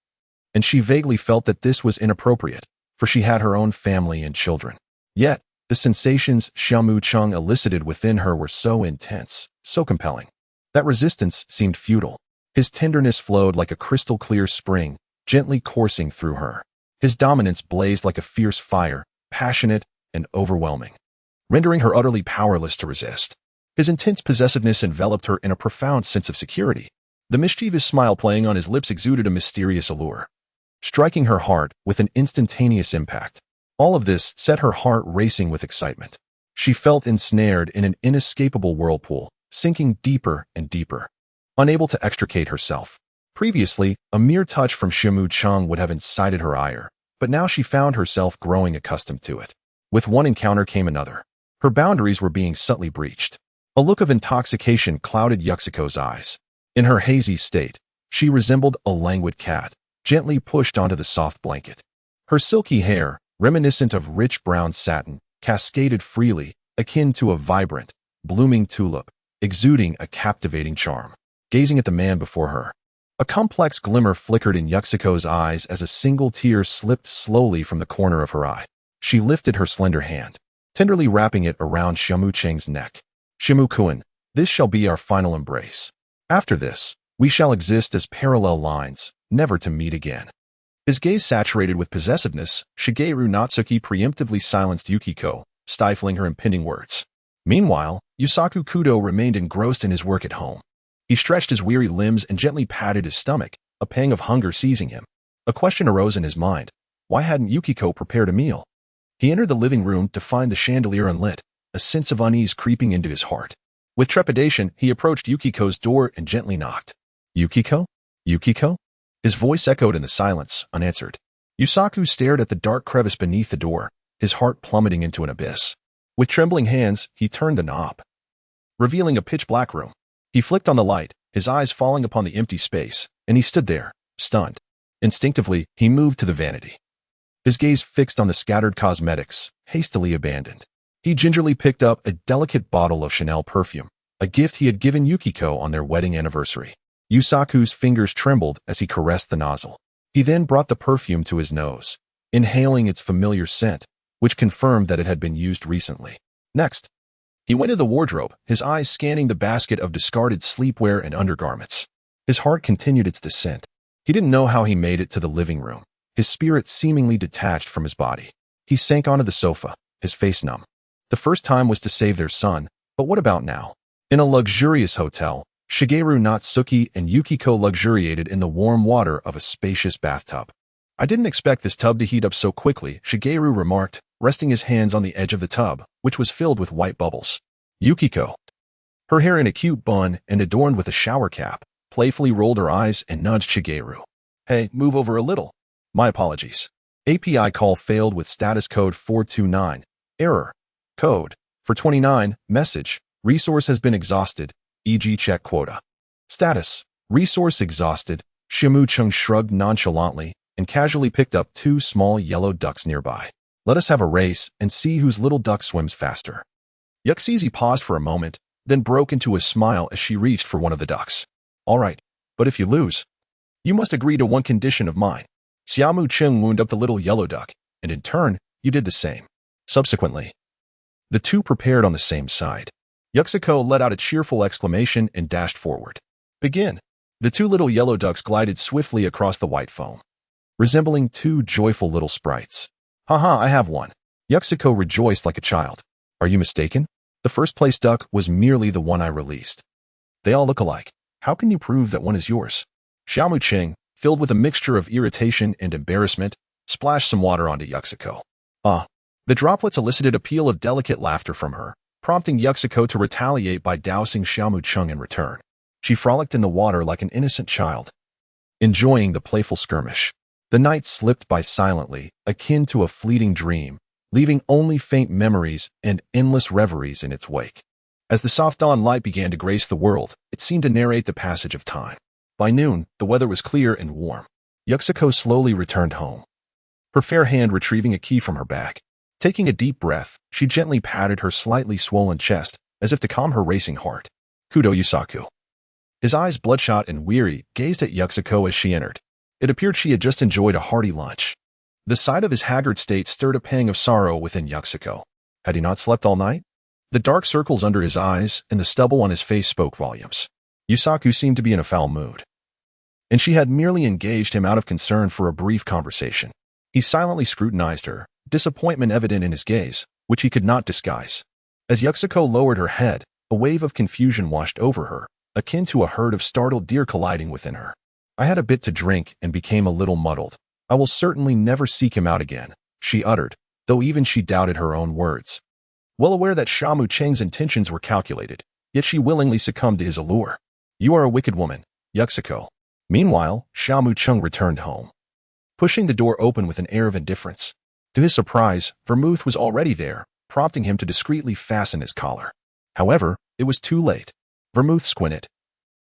And she vaguely felt that this was inappropriate, for she had her own family and children. Yet, the sensations Xia Mu Cheng elicited within her were so intense, so compelling, that resistance seemed futile. His tenderness flowed like a crystal-clear spring, gently coursing through her. His dominance blazed like a fierce fire, passionate and overwhelming, rendering her utterly powerless to resist. His intense possessiveness enveloped her in a profound sense of security. The mischievous smile playing on his lips exuded a mysterious allure, striking her heart with an instantaneous impact. All of this set her heart racing with excitement. She felt ensnared in an inescapable whirlpool, sinking deeper and deeper, unable to extricate herself. Previously, a mere touch from Xia Mu Cheng would have incited her ire, but now she found herself growing accustomed to it. With one encounter came another. Her boundaries were being subtly breached. A look of intoxication clouded Yuxiko's eyes. In her hazy state, she resembled a languid cat, gently pushed onto the soft blanket. Her silky hair, reminiscent of rich brown satin, cascaded freely, akin to a vibrant, blooming tulip, exuding a captivating charm. gazing at the man before her. A complex glimmer flickered in Yuxiko's eyes as a single tear slipped slowly from the corner of her eye. She lifted her slender hand, tenderly wrapping it around Xia Mu Cheng's neck. Xia Mu Cheng, this shall be our final embrace. After this, we shall exist as parallel lines, never to meet again. His gaze saturated with possessiveness, Shigeru Natsuki preemptively silenced Yukiko, stifling her impending words. Meanwhile, Yusaku Kudo remained engrossed in his work at home. He stretched his weary limbs and gently patted his stomach, a pang of hunger seizing him. A question arose in his mind. Why hadn't Yukiko prepared a meal? He entered the living room to find the chandelier unlit, a sense of unease creeping into his heart. With trepidation, he approached Yukiko's door and gently knocked. Yukiko? Yukiko? His voice echoed in the silence, unanswered. Yusaku stared at the dark crevice beneath the door, his heart plummeting into an abyss. With trembling hands, he turned the knob, revealing a pitch-black room. He flicked on the light, his eyes falling upon the empty space, and he stood there, stunned. Instinctively, he moved to the vanity, his gaze fixed on the scattered cosmetics, hastily abandoned. He gingerly picked up a delicate bottle of Chanel perfume, a gift he had given Yukiko on their wedding anniversary. Yusaku's fingers trembled as he caressed the nozzle. He then brought the perfume to his nose, inhaling its familiar scent, which confirmed that it had been used recently. Next, he went to the wardrobe, his eyes scanning the basket of discarded sleepwear and undergarments. His heart continued its descent. He didn't know how he made it to the living room, his spirit seemingly detached from his body. He sank onto the sofa, his face numb. The first time was to save their son, but what about now? In a luxurious hotel, Shigeru Natsuki and Yukiko luxuriated in the warm water of a spacious bathtub. I didn't expect this tub to heat up so quickly, Shigeru remarked, resting his hands on the edge of the tub, which was filled with white bubbles. Yukiko, her hair in a cute bun and adorned with a shower cap, playfully rolled her eyes and nudged Shigeru. Hey, move over a little. My apologies. API call failed with status code 429. Error. Code. For 29. Message. Resource has been exhausted. E.g. check quota. Status. Resource exhausted. Xia Mu Cheng shrugged nonchalantly and casually picked up 2 small yellow ducks nearby. Let us have a race and see whose little duck swims faster. Yuxizi paused for a moment, then broke into a smile as she reached for one of the ducks. All right, but if you lose, you must agree to one condition of mine. Xia Mu Cheng wound up the little yellow duck, and in turn, you did the same. Subsequently, the two prepared on the same side. Yuxiko let out a cheerful exclamation and dashed forward. Begin. The 2 little yellow ducks glided swiftly across the white foam, resembling 2 joyful little sprites. Haha, I have one. Yuxiko rejoiced like a child. Are you mistaken? The first place duck was merely the one I released. They all look alike. How can you prove that one is yours? Xia Mu Cheng, filled with a mixture of irritation and embarrassment, splashed some water onto Yuxiko. The droplets elicited a peal of delicate laughter from her, prompting Yuxiko to retaliate by dousing Xia Mu Cheng in return. She frolicked in the water like an innocent child, enjoying the playful skirmish. The night slipped by silently, akin to a fleeting dream, leaving only faint memories and endless reveries in its wake. As the soft dawn light began to grace the world, it seemed to narrate the passage of time. By noon, the weather was clear and warm. Yuxiko slowly returned home, her fair hand retrieving a key from her bag. Taking a deep breath, she gently patted her slightly swollen chest, as if to calm her racing heart. Kudo Yusaku, his eyes bloodshot and weary, gazed at Yuxiko as she entered. It appeared she had just enjoyed a hearty lunch. The sight of his haggard state stirred a pang of sorrow within Yuxiko. Had he not slept all night? The dark circles under his eyes and the stubble on his face spoke volumes. Yusaku seemed to be in a foul mood, and she had merely engaged him out of concern for a brief conversation. He silently scrutinized her, disappointment evident in his gaze, which he could not disguise. As Yuxiko lowered her head, a wave of confusion washed over her, akin to a herd of startled deer colliding within her. I had a bit to drink and became a little muddled. I will certainly never seek him out again, she uttered, though even she doubted her own words. Well aware that Xia Mu Cheng's intentions were calculated, yet she willingly succumbed to his allure. You are a wicked woman, Yuxiko. Meanwhile, Xia Mu Cheng returned home, pushing the door open with an air of indifference. To his surprise, Vermouth was already there, prompting him to discreetly fasten his collar. However, it was too late. Vermouth squinted,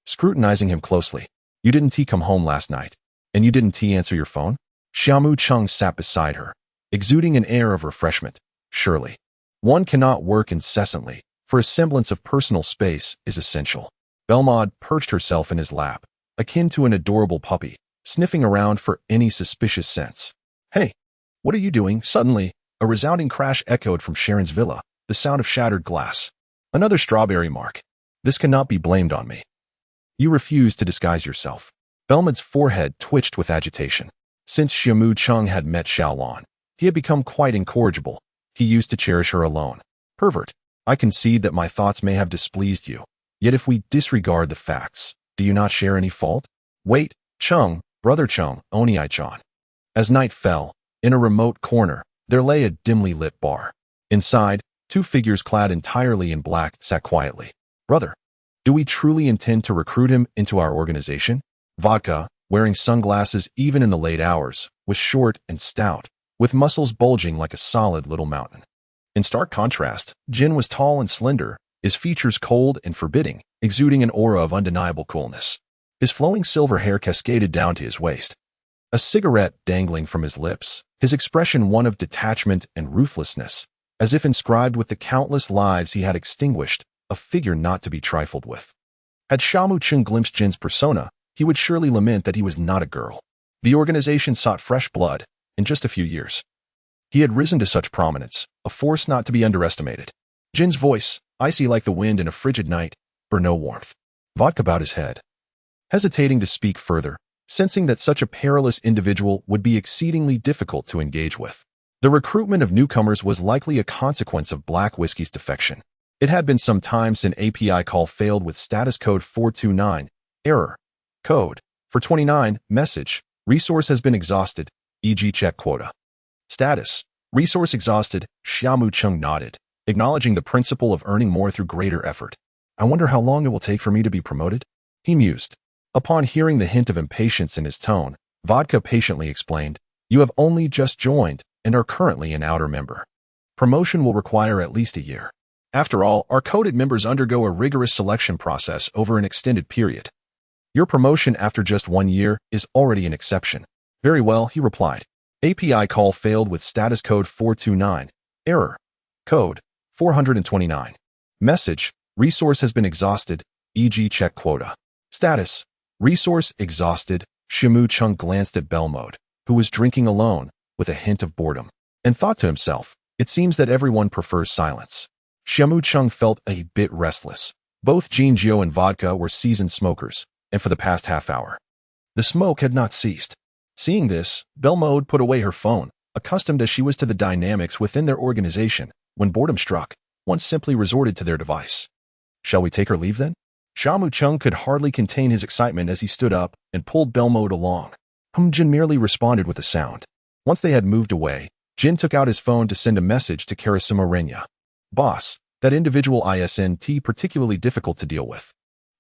scrutinizing him closely. You didn't come home last night, and you didn't answer your phone? Xia Mu Cheng sat beside her, exuding an air of refreshment. Surely, one cannot work incessantly, for a semblance of personal space is essential. Belmod perched herself in his lap, akin to an adorable puppy, sniffing around for any suspicious scents. "Hey, what are you doing?" Suddenly, a resounding crash echoed from Sharon's villa, the sound of shattered glass. "Another strawberry mark. This cannot be blamed on me. You refuse to disguise yourself." Belmod's forehead twitched with agitation. Since Xia Mu Cheng had met Xiaolan, he had become quite incorrigible. He used to cherish her alone. "Pervert, I concede that my thoughts may have displeased you. Yet if we disregard the facts, do you not share any fault?" "Wait, Cheng, brother Cheng, Oniai-chan." As night fell, in a remote corner, there lay a dimly lit bar. Inside, two figures clad entirely in black sat quietly. "Brother, do we truly intend to recruit him into our organization?" Vodka, wearing sunglasses even in the late hours, was short and stout, with muscles bulging like a solid little mountain. In stark contrast, Jin was tall and slender, his features cold and forbidding, exuding an aura of undeniable coolness. His flowing silver hair cascaded down to his waist, a cigarette dangling from his lips, his expression one of detachment and ruthlessness, as if inscribed with the countless lives he had extinguished, a figure not to be trifled with. Had Xia Mu Cheng glimpsed Jin's persona, he would surely lament that he was not a girl. The organization sought fresh blood in just a few years. He had risen to such prominence, a force not to be underestimated. Jin's voice, icy like the wind in a frigid night, bore no warmth. Vodka bowed his head, hesitating to speak further, sensing that such a perilous individual would be exceedingly difficult to engage with. The recruitment of newcomers was likely a consequence of Black Whiskey's defection. It had been some time since API call failed with status code 429, error. Code 429, message, resource has been exhausted, e.g. check quota. Status, resource exhausted. Xia Mu Cheng nodded, acknowledging the principle of earning more through greater effort. "I wonder how long it will take for me to be promoted?" he mused. Upon hearing the hint of impatience in his tone, Vodka patiently explained, "You have only just joined and are currently an outer member. Promotion will require at least a year. After all, our coded members undergo a rigorous selection process over an extended period. Your promotion after just 1 year is already an exception." "Very well," he replied. API call failed with status code 429, error. Code 429. Message, resource has been exhausted, e.g. check quota. Status, resource exhausted. Xia Mu Cheng glanced at Belmode, who was drinking alone, with a hint of boredom, and thought to himself, "It seems that everyone prefers silence." Xia Mu Cheng felt a bit restless. Both Jin Jiao and Vodka were seasoned smokers, and for the past half hour, the smoke had not ceased. Seeing this, Belmode put away her phone, accustomed as she was to the dynamics within their organization. When boredom struck, one simply resorted to their device. "Shall we take her leave then?" Xia Mu Cheng could hardly contain his excitement as he stood up and pulled Belmode along. Jin merely responded with a sound. Once they had moved away, Jin took out his phone to send a message to Karasuma Renya. "Boss, that individual isn't particularly difficult to deal with.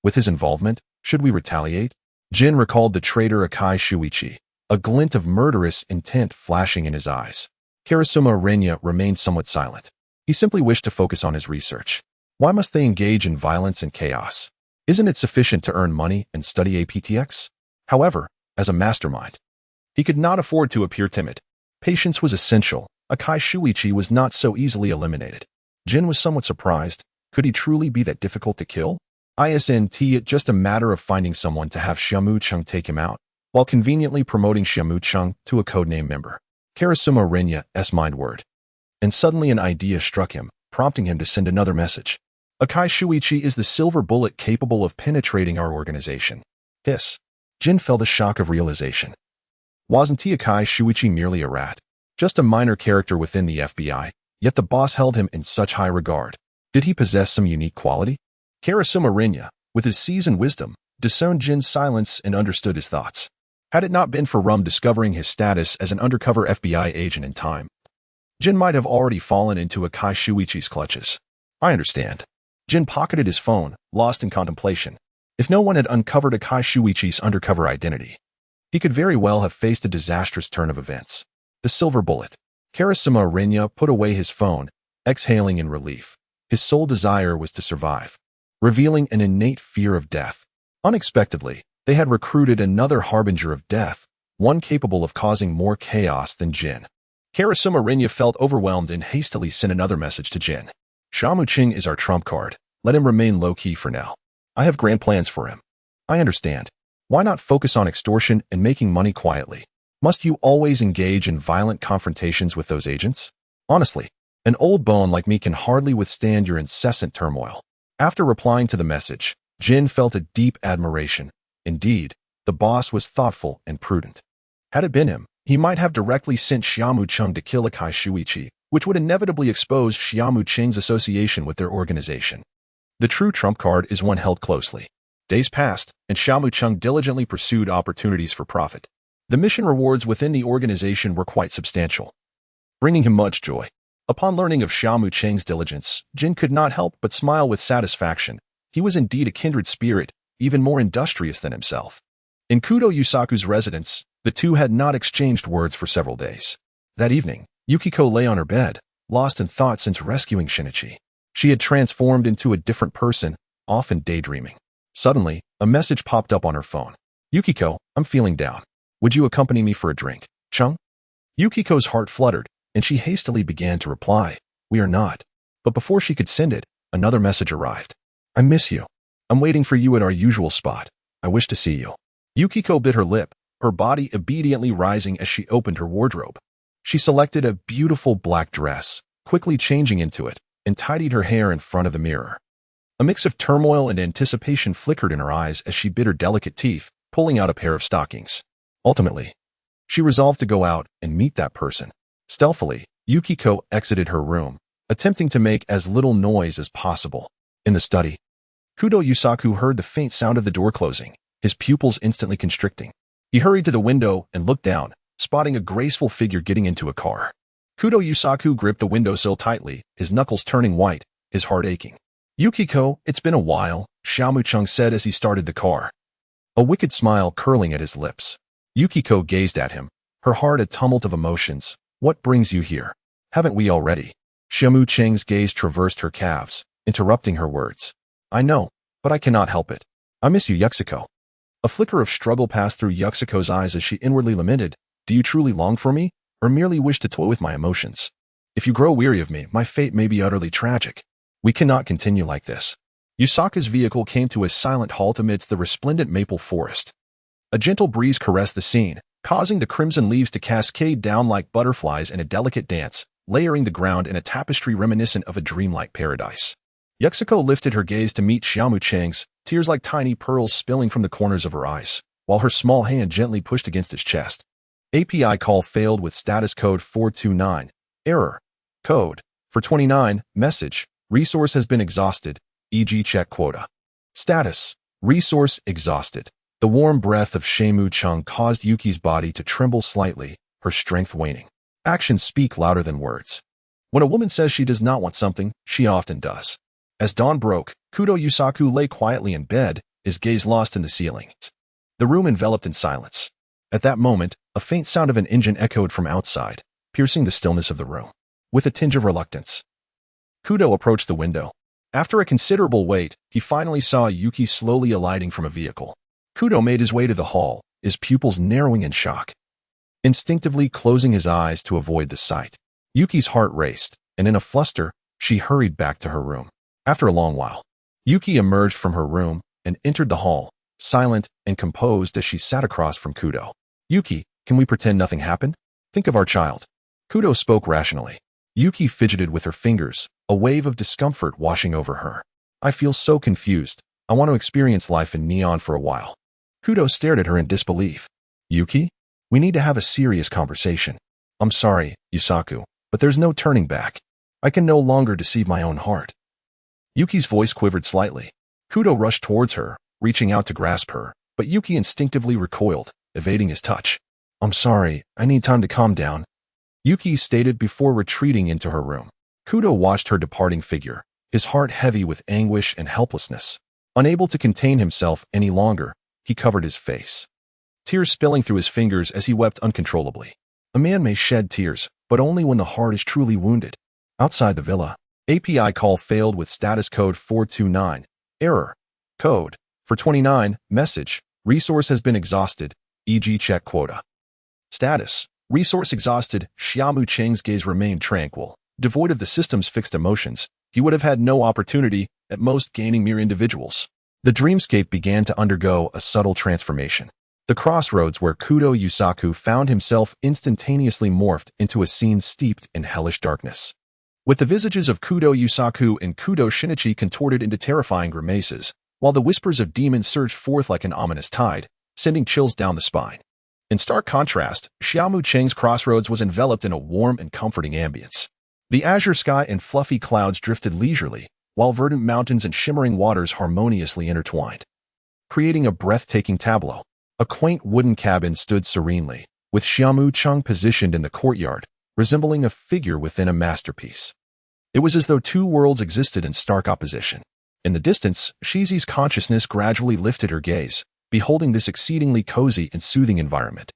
With his involvement, should we retaliate?" Jin recalled the traitor Akai Shuichi, a glint of murderous intent flashing in his eyes. Karasuma Renya remained somewhat silent. He simply wished to focus on his research. Why must they engage in violence and chaos? Isn't it sufficient to earn money and study APTX? However, as a mastermind, he could not afford to appear timid. Patience was essential. Akai Shuichi was not so easily eliminated. Jin was somewhat surprised. Could he truly be that difficult to kill? Isn't it just a matter of finding someone to have Xia Mu Cheng take him out, while conveniently promoting Xia Mu Cheng to a codename member? Karasuma Renya's mind word. And suddenly an idea struck him, prompting him to send another message. "Akai Shuichi is the silver bullet capable of penetrating our organization." Hiss. Jin felt a shock of realization. Wasn't Akai Shuichi merely a rat? Just a minor character within the FBI, yet the boss held him in such high regard. Did he possess some unique quality? Karasuma Renya, with his seasoned wisdom, discerned Jin's silence and understood his thoughts. Had it not been for Rum discovering his status as an undercover FBI agent in time, Jin might have already fallen into Akai Shuichi's clutches. "I understand." Jin pocketed his phone, lost in contemplation. If no one had uncovered Akai Shuichi's undercover identity, he could very well have faced a disastrous turn of events. The silver bullet. Karasuma Renya put away his phone, exhaling in relief. His sole desire was to survive, revealing an innate fear of death. Unexpectedly, they had recruited another harbinger of death, one capable of causing more chaos than Jin. Karasuma Renya felt overwhelmed and hastily sent another message to Jin. "Xia Mu Cheng is our trump card. Let him remain low-key for now. I have grand plans for him. I understand. Why not focus on extortion and making money quietly? Must you always engage in violent confrontations with those agents? Honestly, an old bone like me can hardly withstand your incessant turmoil. After replying to the message, Jin felt a deep admiration. Indeed, the boss was thoughtful and prudent. Had it been him, he might have directly sent Xia Mu Cheng to kill Akai Shuichi, which would inevitably expose Xia Mu Cheng's association with their organization. The true trump card is one held closely. Days passed, and Xia Mu Cheng diligently pursued opportunities for profit. The mission rewards within the organization were quite substantial, bringing him much joy. Upon learning of Xia Mu Cheng's diligence, Jin could not help but smile with satisfaction. He was indeed a kindred spirit, even more industrious than himself. In Kudo Yusaku's residence, the two had not exchanged words for several days. That evening, Yukiko lay on her bed, lost in thought since rescuing Shinichi. She had transformed into a different person, often daydreaming. Suddenly, a message popped up on her phone. Yukiko, I'm feeling down. Would you accompany me for a drink, Chung? Yukiko's heart fluttered, and she hastily began to reply, we are not. But before she could send it, another message arrived. I miss you. I'm waiting for you at our usual spot. I wish to see you. Yukiko bit her lip, her body obediently rising as she opened her wardrobe. She selected a beautiful black dress, quickly changing into it, and tidied her hair in front of the mirror. A mix of turmoil and anticipation flickered in her eyes as she bit her delicate teeth, pulling out a pair of stockings. Ultimately, she resolved to go out and meet that person. Stealthily, Yukiko exited her room, attempting to make as little noise as possible. In the study, Kudo Yusaku heard the faint sound of the door closing, his pupils instantly constricting. He hurried to the window and looked down, spotting a graceful figure getting into a car. Kudo Yusaku gripped the windowsill tightly, his knuckles turning white, his heart aching. Yukiko, it's been a while, Xia Mu Cheng said as he started the car. A wicked smile curling at his lips. Yukiko gazed at him, her heart a tumult of emotions. What brings you here? Haven't we already? Xia Mu Cheng's gaze traversed her calves, interrupting her words. I know, but I cannot help it. I miss you, Yuxiko. A flicker of struggle passed through Yuxiko's eyes as she inwardly lamented, do you truly long for me, or merely wish to toy with my emotions? If you grow weary of me, my fate may be utterly tragic. We cannot continue like this. Yusaka's vehicle came to a silent halt amidst the resplendent maple forest. A gentle breeze caressed the scene, causing the crimson leaves to cascade down like butterflies in a delicate dance, layering the ground in a tapestry reminiscent of a dreamlike paradise. Yuxiko lifted her gaze to meet Xia Mu Cheng's, tears like tiny pearls spilling from the corners of her eyes, while her small hand gently pushed against his chest. API call failed with status code 429. Error. Code. For 29. Message. Resource has been exhausted, e.g. check quota. Status. Resource exhausted. The warm breath of Xia Mu Cheng caused Yuki's body to tremble slightly, her strength waning. Actions speak louder than words. When a woman says she does not want something, she often does. As dawn broke, Kudo Yusaku lay quietly in bed, his gaze lost in the ceiling. The room enveloped in silence. At that moment, a faint sound of an engine echoed from outside, piercing the stillness of the room. With a tinge of reluctance, Kudo approached the window. After a considerable wait, he finally saw Yuki slowly alighting from a vehicle. Kudo made his way to the hall, his pupils narrowing in shock. Instinctively closing his eyes to avoid the sight, Yuki's heart raced, and in a fluster, she hurried back to her room. After a long while, Yuki emerged from her room and entered the hall, silent and composed as she sat across from Kudo. Yuki, can we pretend nothing happened? Think of our child. Kudo spoke rationally. Yuki fidgeted with her fingers, a wave of discomfort washing over her. I feel so confused. I want to experience life in Neon for a while. Kudo stared at her in disbelief. Yuki? We need to have a serious conversation. I'm sorry, Yusaku, but there's no turning back. I can no longer deceive my own heart. Yuki's voice quivered slightly. Kudo rushed towards her, reaching out to grasp her, but Yuki instinctively recoiled, evading his touch. I'm sorry, I need time to calm down, Yuki stated before retreating into her room. Kudo watched her departing figure, his heart heavy with anguish and helplessness. Unable to contain himself any longer, he covered his face, tears spilling through his fingers as he wept uncontrollably. A man may shed tears, but only when the heart is truly wounded. Outside the villa, API call failed with status code 429. Error. Code. For 29. Message. Resource has been exhausted, e.g. check quota. Status. Resource exhausted. Xia Mu Cheng's gaze remained tranquil. Devoid of the system's fixed emotions, he would have had no opportunity, at most gaining mere individuals. The dreamscape began to undergo a subtle transformation. The crossroads where Kudo Yusaku found himself instantaneously morphed into a scene steeped in hellish darkness. With the visages of Kudo Yusaku and Kudo Shinichi contorted into terrifying grimaces, while the whispers of demons surged forth like an ominous tide, sending chills down the spine. In stark contrast, Xia Mu Cheng's crossroads was enveloped in a warm and comforting ambience. The azure sky and fluffy clouds drifted leisurely, while verdant mountains and shimmering waters harmoniously intertwined, creating a breathtaking tableau. A quaint wooden cabin stood serenely, with Xia Mu Cheng positioned in the courtyard, resembling a figure within a masterpiece. It was as though two worlds existed in stark opposition. In the distance, Shizi's consciousness gradually lifted her gaze, beholding this exceedingly cozy and soothing environment.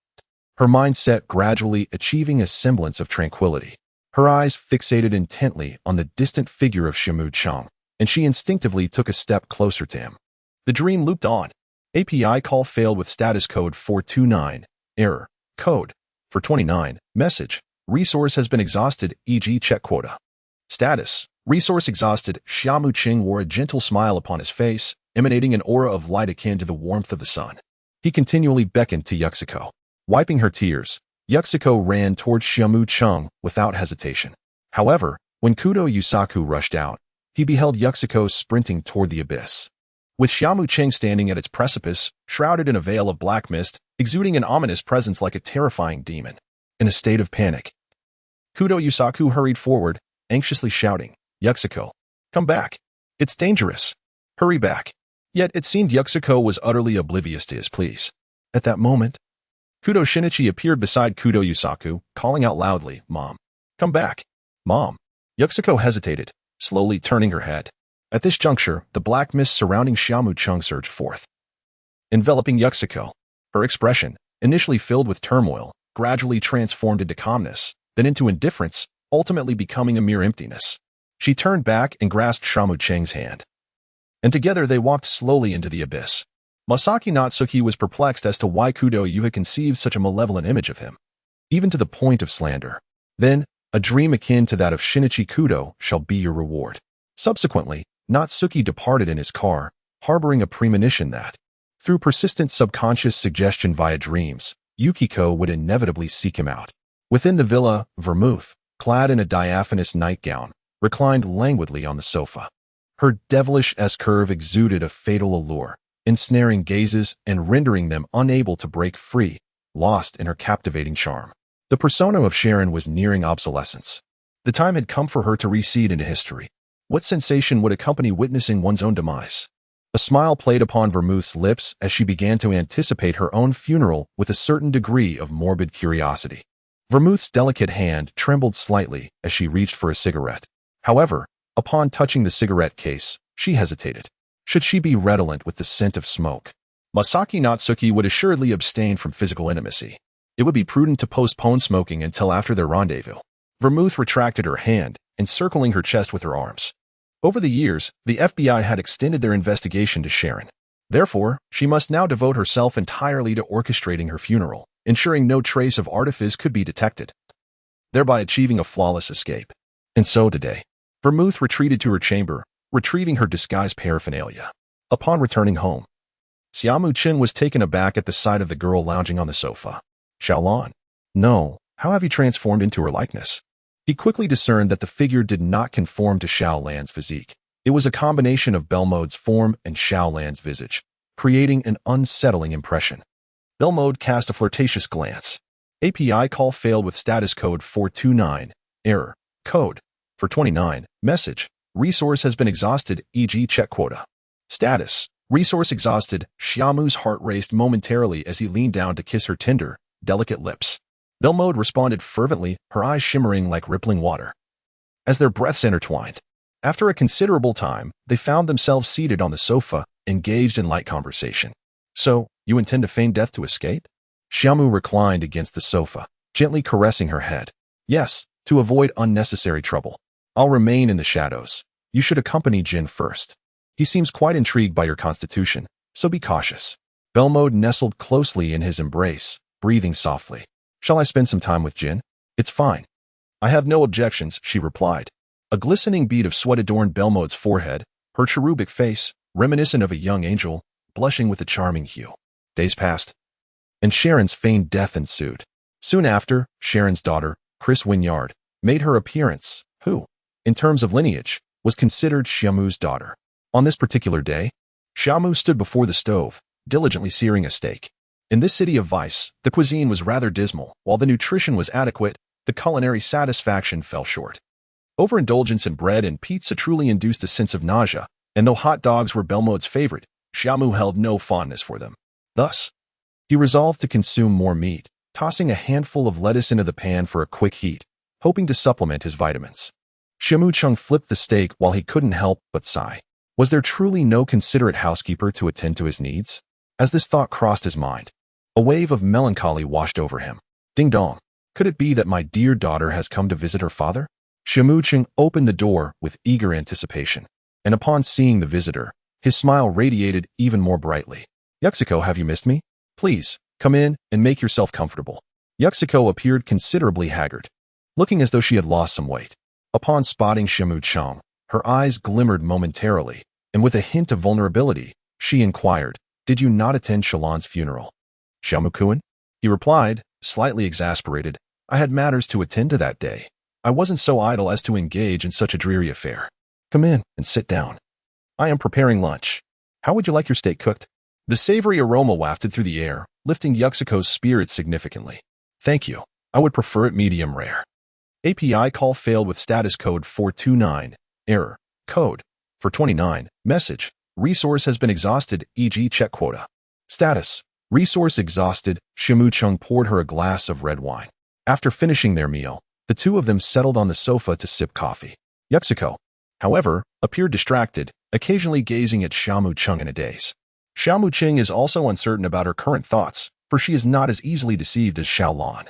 Her mindset gradually achieving a semblance of tranquility. Her eyes fixated intently on the distant figure of Xia Mu Cheng, and she instinctively took a step closer to him. The dream looped on. API call failed with status code 429. Error. Code. For 29. Message. Resource has been exhausted, e.g. check quota. Status. Resource exhausted. Xia Mu Cheng wore a gentle smile upon his face, emanating an aura of light akin to the warmth of the sun. He continually beckoned to Yuxiko. Wiping her tears, Yuxiko ran towards Xia Mu Cheng without hesitation. However, when Kudo Yusaku rushed out, he beheld Yuxiko sprinting toward the abyss. With Xia Mu Cheng standing at its precipice, shrouded in a veil of black mist, exuding an ominous presence like a terrifying demon. In a state of panic, Kudo Yusaku hurried forward, anxiously shouting, "Yuxiko, come back. It's dangerous. Hurry back." Yet it seemed Yuxiko was utterly oblivious to his pleas. At that moment, Kudo Shinichi appeared beside Kudo Yusaku, calling out loudly, "Mom, come back. Mom." Yuxiko hesitated, slowly turning her head. At this juncture, the black mist surrounding Xia Mu Cheng surged forth, enveloping Yuxiko. Her expression, initially filled with turmoil, gradually transformed into calmness, then into indifference, ultimately becoming a mere emptiness. She turned back and grasped Xia Mu Cheng's hand, and together they walked slowly into the abyss. Masaki Natsuki was perplexed as to why Kudo Yu had conceived such a malevolent image of him, even to the point of slander. Then, a dream akin to that of Shinichi Kudo shall be your reward. Subsequently, Natsuki departed in his car, harboring a premonition that, through persistent subconscious suggestion via dreams, Yukiko would inevitably seek him out. Within the villa, Vermouth, clad in a diaphanous nightgown, reclined languidly on the sofa. Her devilish S-curve exuded a fatal allure, ensnaring gazes and rendering them unable to break free, lost in her captivating charm. The persona of Sharon was nearing obsolescence. The time had come for her to recede into history. What sensation would accompany witnessing one's own demise? A smile played upon Vermouth's lips as she began to anticipate her own funeral with a certain degree of morbid curiosity. Vermouth's delicate hand trembled slightly as she reached for a cigarette. However, upon touching the cigarette case, she hesitated. Should she be redolent with the scent of smoke? Masaki Natsuki would assuredly abstain from physical intimacy. It would be prudent to postpone smoking until after their rendezvous. Vermouth retracted her hand, encircling her chest with her arms. Over the years, the FBI had extended their investigation to Sharon. Therefore, she must now devote herself entirely to orchestrating her funeral, ensuring no trace of artifice could be detected, thereby achieving a flawless escape. And so today, Vermouth retreated to her chamber, retrieving her disguised paraphernalia. Upon returning home, Xia Mu Cheng was taken aback at the sight of the girl lounging on the sofa. Xiaolan. No, how have you transformed into her likeness? He quickly discerned that the figure did not conform to Xiaolan's physique. It was a combination of Belmode's form and Xiaolan's visage, creating an unsettling impression. Belmode cast a flirtatious glance. API call failed with status code 429. Error. Code. For 29. Message. Resource has been exhausted, e.g. check quota. Status. Resource exhausted. Xia Mu's heart raced momentarily as he leaned down to kiss her tender, delicate lips. Belmode responded fervently, her eyes shimmering like rippling water. As their breaths intertwined, after a considerable time, they found themselves seated on the sofa, engaged in light conversation. So, you intend to feign death to escape? Xia Mu reclined against the sofa, gently caressing her head. Yes, to avoid unnecessary trouble. I'll remain in the shadows. You should accompany Jin first. He seems quite intrigued by your constitution, so be cautious. Belmode nestled closely in his embrace, breathing softly. Shall I spend some time with Jin? It's fine. I have no objections, she replied. A glistening bead of sweat adorned Belmode's forehead, her cherubic face, reminiscent of a young angel, blushing with a charming hue. Days passed, and Sharon's feigned death ensued. Soon after, Sharon's daughter, Chris Wynyard, made her appearance, who, in terms of lineage, was considered Xia Mu's daughter. On this particular day, Xia Mu stood before the stove, diligently searing a steak. In this city of vice, the cuisine was rather dismal. While the nutrition was adequate, the culinary satisfaction fell short. Overindulgence in bread and pizza truly induced a sense of nausea, and though hot dogs were Belmode's favorite, Xia Mu held no fondness for them. Thus, he resolved to consume more meat, tossing a handful of lettuce into the pan for a quick heat, hoping to supplement his vitamins. Xia Mu Cheng flipped the steak while he couldn't help but sigh. Was there truly no considerate housekeeper to attend to his needs? As this thought crossed his mind, a wave of melancholy washed over him. Ding dong. Could it be that my dear daughter has come to visit her father? Xia Mu Cheng opened the door with eager anticipation, and upon seeing the visitor, his smile radiated even more brightly. Yuxiko, have you missed me? Please, come in and make yourself comfortable. Yuxiko appeared considerably haggard, looking as though she had lost some weight. Upon spotting Xia Mu Cheng, her eyes glimmered momentarily, and with a hint of vulnerability, she inquired, "Did you not attend Shallan's funeral?" "Xia Mu-kun?" he replied, slightly exasperated. "I had matters to attend to that day. I wasn't so idle as to engage in such a dreary affair. Come in and sit down. I am preparing lunch. How would you like your steak cooked?" The savory aroma wafted through the air, lifting Yuxiko's spirits significantly. "Thank you. I would prefer it medium rare." API call failed with status code 429. Error. Code. For 29. Message. Resource has been exhausted, e.g. check quota. Status. Resource exhausted. Xia Mu Cheng poured her a glass of red wine. After finishing their meal, the two of them settled on the sofa to sip coffee. Yuxiko, however, appeared distracted, occasionally gazing at Xia Mu Cheng in a daze. Xia Mu Cheng is also uncertain about her current thoughts, for she is not as easily deceived as Xiaolan,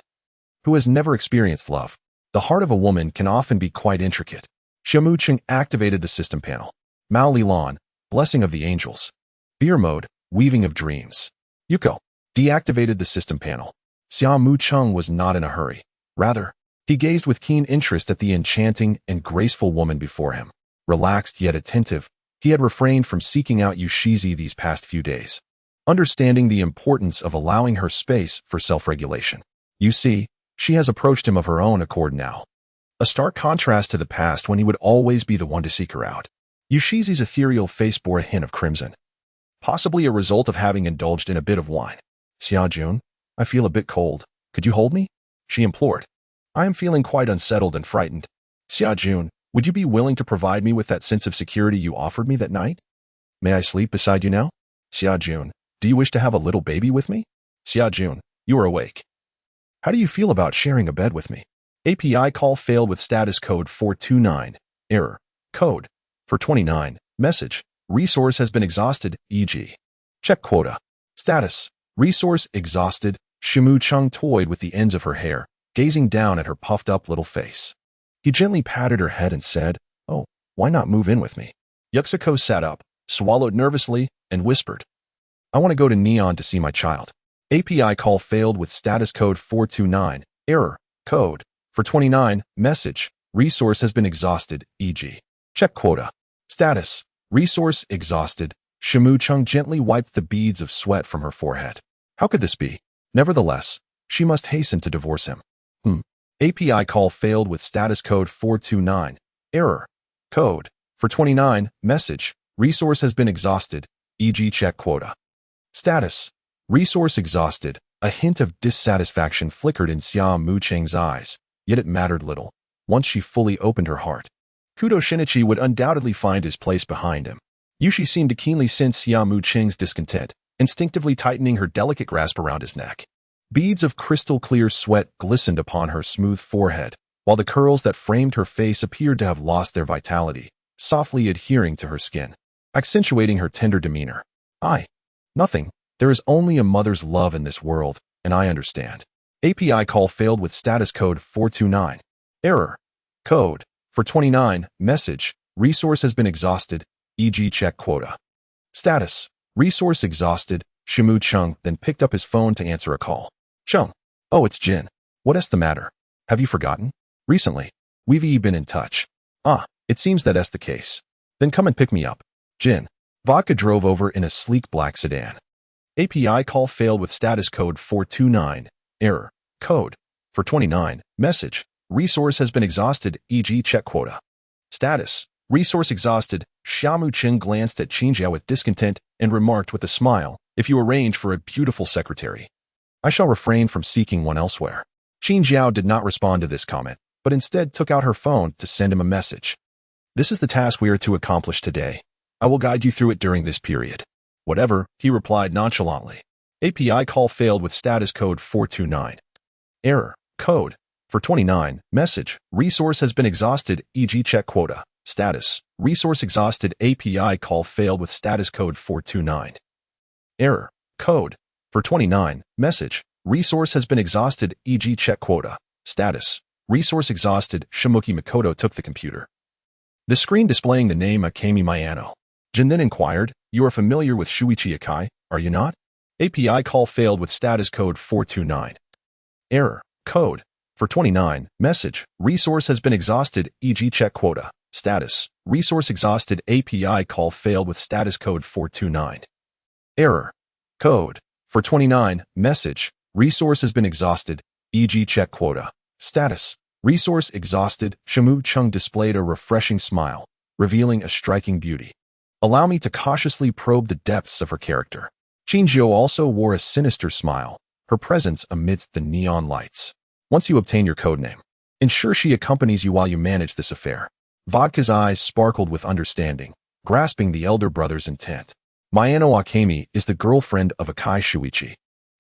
who has never experienced love. The heart of a woman can often be quite intricate. Xia Mu Cheng activated the system panel. Mao Lilan, blessing of the angels. Beer mode, weaving of dreams. Yuko deactivated the system panel. Xia Mu Cheng was not in a hurry. Rather, he gazed with keen interest at the enchanting and graceful woman before him. Relaxed yet attentive, he had refrained from seeking out Yushizi these past few days, understanding the importance of allowing her space for self-regulation. You see, she has approached him of her own accord now. A stark contrast to the past when he would always be the one to seek her out. Yushizi's ethereal face bore a hint of crimson, possibly a result of having indulged in a bit of wine. "Xia Jun, I feel a bit cold. Could you hold me?" she implored. "I am feeling quite unsettled and frightened. Xia Jun, would you be willing to provide me with that sense of security you offered me that night? May I sleep beside you now? Xia Jun, do you wish to have a little baby with me? Xia Jun, you are awake. How do you feel about sharing a bed with me?" API call failed with status code 429. Error. Code. For 29. Message. Resource has been exhausted, e.g. check quota. Status. Resource exhausted. Xia Mu Cheng toyed with the ends of her hair, gazing down at her puffed-up little face. He gently patted her head and said, "Oh, why not move in with me?" Yuxiko sat up, swallowed nervously, and whispered, "I want to go to Neon to see my child." API call failed with status code 429. Error. Code. For 29. Message. Resource has been exhausted, e.g. check quota. Status. Resource exhausted. Xia Mu Cheng gently wiped the beads of sweat from her forehead. How could this be? Nevertheless, she must hasten to divorce him. API call failed with status code 429. Error. Code. For 29. Message. Resource has been exhausted, e.g. check quota. Status. Resource exhausted. A hint of dissatisfaction flickered in Xia Mu Cheng's eyes, yet it mattered little. Once she fully opened her heart, Kudo Shinichi would undoubtedly find his place behind him. Yushi seemed to keenly sense Xia Mu Cheng's discontent, instinctively tightening her delicate grasp around his neck. Beads of crystal-clear sweat glistened upon her smooth forehead, while the curls that framed her face appeared to have lost their vitality, softly adhering to her skin, accentuating her tender demeanor. Nothing. There is only a mother's love in this world, and I understand." API call failed with status code 429. Error. Code. For 29. Message. Resource has been exhausted, e.g. check quota. Status. Resource exhausted. Xia Mu Cheng then picked up his phone to answer a call. "Cheng. Oh, it's Jin. What's the matter? Have you forgotten? Recently, we've been in touch." "Ah, it seems that's the case. Then come and pick me up." "Jin, Vodka drove over in a sleek black sedan. API call failed with status code 429. Error. Code. For 29. Message. Resource has been exhausted, e.g. check quota. Status. Resource exhausted. Xia Mu Cheng glanced at Xia with discontent and remarked with a smile, if you arrange for a beautiful secretary, I shall refrain from seeking one elsewhere. Xia did not respond to this comment, but instead took out her phone to send him a message. This is the task we are to accomplish today. I will guide you through it during this period. Whatever, he replied nonchalantly. API call failed with status code 429. Error. Code. For 29. Message. Resource has been exhausted, e.g. check quota. Status. Resource exhausted. API call failed with status code 429. Error. Code. For 29. Message. Resource has been exhausted, e.g. check quota. Status. Resource exhausted. Shimuki Makoto took the computer. The screen displaying the name Akemi Mayano. Jin then inquired, you are familiar with Shuichi Akai, are you not? API call failed with status code 429. Error. Code. For 29. Message. Resource has been exhausted, e.g. check quota. Status. Resource exhausted. API call failed with status code 429. Error. Code. For 29. Message. Resource has been exhausted, e.g. check quota. Status. Resource exhausted. Xia Mu Cheng displayed a refreshing smile, revealing a striking beauty. Allow me to cautiously probe the depths of her character. Xinjiu also wore a sinister smile, her presence amidst the neon lights. Once you obtain your codename, ensure she accompanies you while you manage this affair. Vodka's eyes sparkled with understanding, grasping the elder brother's intent. Mayano Akemi is the girlfriend of Akai Shuichi.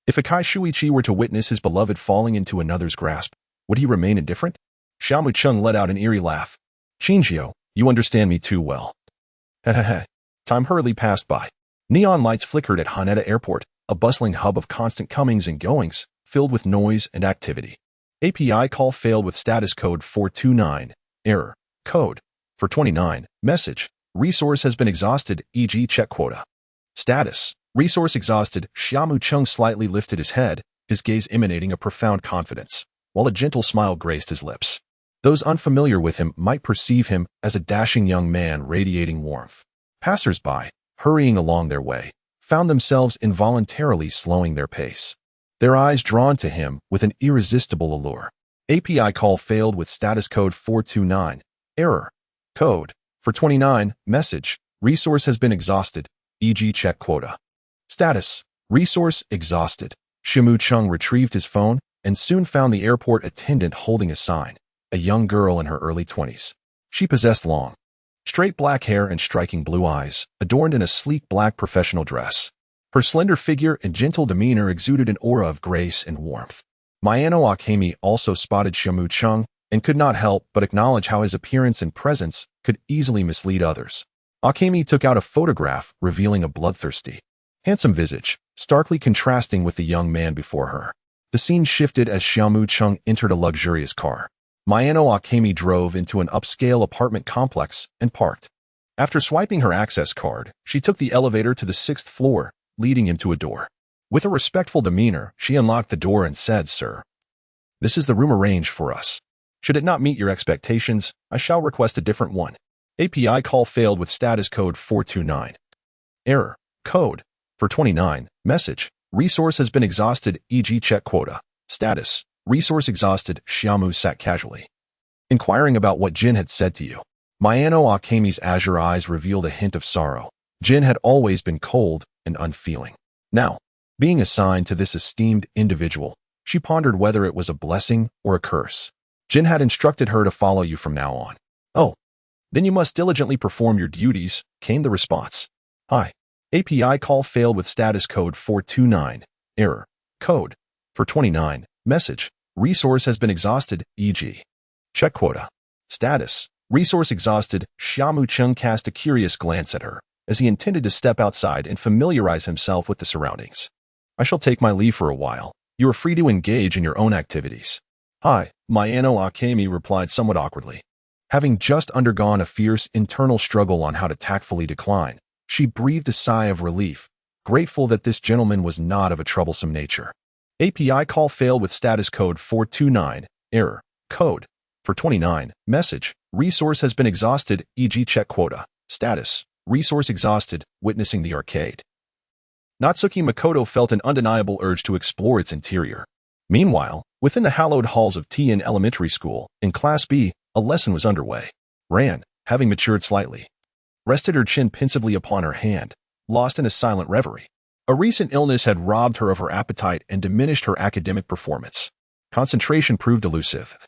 If Akai Shuichi were to witness his beloved falling into another's grasp, would he remain indifferent? Xia Mu Cheng let out an eerie laugh. Xinjiu, you understand me too well. Hehehe. Time hurriedly passed by. Neon lights flickered at Haneda Airport, a bustling hub of constant comings and goings, filled with noise and activity. API call failed with status code 429. Error. Code. For 29. Message. Resource has been exhausted, e.g. check quota. Status. Resource exhausted. Xia Mu Cheng slightly lifted his head, his gaze emanating a profound confidence, while a gentle smile graced his lips. Those unfamiliar with him might perceive him as a dashing young man radiating warmth. Passers-by, hurrying along their way, found themselves involuntarily slowing their pace, their eyes drawn to him with an irresistible allure. API call failed with status code 429. Error. Code. For 29. Message. Resource has been exhausted, e.g. check quota. Status. Resource exhausted. Xia Mu Cheng retrieved his phone and soon found the airport attendant holding a sign, a young girl in her early 20s. She possessed long, straight black hair and striking blue eyes, adorned in a sleek black professional dress. Her slender figure and gentle demeanor exuded an aura of grace and warmth. Mayano Akemi also spotted Xia Mu Cheng and could not help but acknowledge how his appearance and presence could easily mislead others. Akemi took out a photograph revealing a bloodthirsty, handsome visage, starkly contrasting with the young man before her. The scene shifted as Xia Mu Cheng entered a luxurious car. Mayano Akemi drove into an upscale apartment complex and parked. After swiping her access card, she took the elevator to the 6th floor, leading him to a door. With a respectful demeanor, she unlocked the door and said, Sir, this is the room arranged for us. Should it not meet your expectations, I shall request a different one. API call failed with status code 429. Error. Code. For 29. Message. Resource has been exhausted, e.g. check quota. Status. Resource exhausted. Xia Mu sat casually, inquiring about what Jin had said to you. Mayano Akemi's azure eyes revealed a hint of sorrow. Jin had always been cold and unfeeling. Now, being assigned to this esteemed individual, she pondered whether it was a blessing or a curse. Jin had instructed her to follow you from now on. Oh, then you must diligently perform your duties, came the response. Hi. API call failed with status code 429. Error. Code. For 29. Message. Resource has been exhausted, e.g. check quota. Status. Resource exhausted. Xia Mu Cheng cast a curious glance at her, as he intended to step outside and familiarize himself with the surroundings. I shall take my leave for a while. You are free to engage in your own activities. Hi, Mayano Akemi replied somewhat awkwardly. Having just undergone a fierce internal struggle on how to tactfully decline, she breathed a sigh of relief, grateful that this gentleman was not of a troublesome nature. API call failed with status code 429. Error. Code. For 29. Message. Resource has been exhausted, e.g. check quota. Status. resource exhausted, witnessing the arcade. Natsuki Makoto felt an undeniable urge to explore its interior. Meanwhile, within the hallowed halls of Tien Elementary School, in Class B, a lesson was underway. Ran, having matured slightly, rested her chin pensively upon her hand, lost in a silent reverie. A recent illness had robbed her of her appetite and diminished her academic performance. Concentration proved elusive,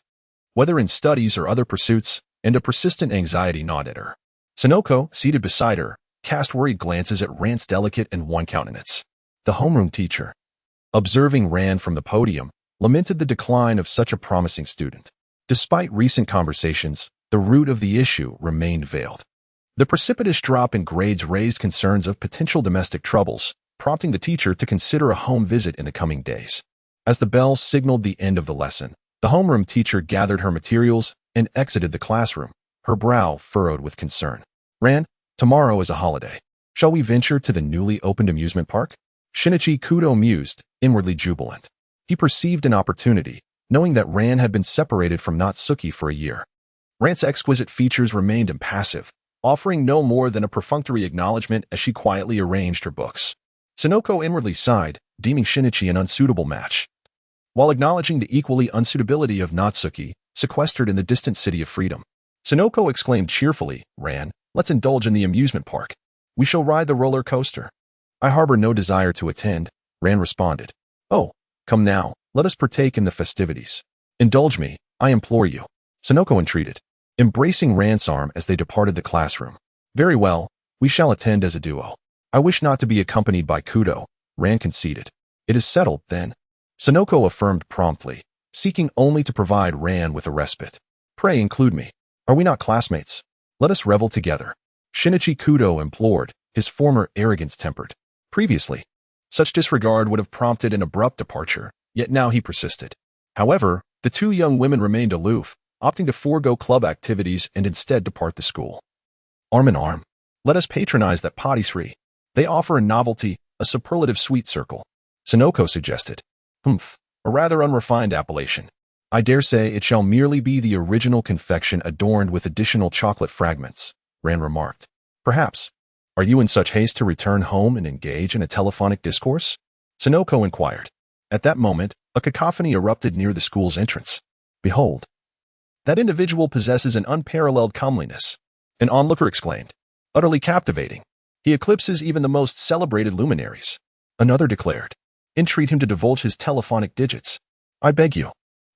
whether in studies or other pursuits, and a persistent anxiety gnawed at her. Sonoko, seated beside her, cast worried glances at Ran's delicate and wan countenance. The homeroom teacher, observing Ran from the podium, lamented the decline of such a promising student. Despite recent conversations, the root of the issue remained veiled. The precipitous drop in grades raised concerns of potential domestic troubles, prompting the teacher to consider a home visit in the coming days. As the bell signaled the end of the lesson, the homeroom teacher gathered her materials and exited the classroom, her brow furrowed with concern. Ran, tomorrow is a holiday. Shall we venture to the newly opened amusement park? Shinichi Kudo mused, inwardly jubilant. He perceived an opportunity, knowing that Ran had been separated from Natsuki for a year. Ran's exquisite features remained impassive, offering no more than a perfunctory acknowledgement as she quietly arranged her books. Sonoko inwardly sighed, deeming Shinichi an unsuitable match, while acknowledging the equally unsuitability of Natsuki, sequestered in the distant city of freedom. Sonoko exclaimed cheerfully, Ran, let's indulge in the amusement park. We shall ride the roller coaster. I harbor no desire to attend, Ran responded. Oh, come now, let us partake in the festivities. Indulge me, I implore you. Sonoko entreated, embracing Ran's arm as they departed the classroom. Very well, we shall attend as a duo. I wish not to be accompanied by Kudo, Ran conceded. It is settled, then. Sonoko affirmed promptly, seeking only to provide Ran with a respite. Pray include me. Are we not classmates? Let us revel together. Shinichi Kudo implored, his former arrogance tempered. Previously, such disregard would have prompted an abrupt departure, yet now he persisted. However, the two young women remained aloof, opting to forego club activities and instead depart the school. Arm in arm, let us patronize that patisserie. They offer a novelty, a superlative sweet circle. Sonoko suggested. A rather unrefined appellation. I dare say it shall merely be the original confection adorned with additional chocolate fragments, Ran remarked. Perhaps. Are you in such haste to return home and engage in a telephonic discourse? Sonoko inquired. At that moment, a cacophony erupted near the school's entrance. Behold, that individual possesses an unparalleled comeliness, an onlooker exclaimed. Utterly captivating. He eclipses even the most celebrated luminaries. Another declared. Entreat him to divulge his telephonic digits. I beg you.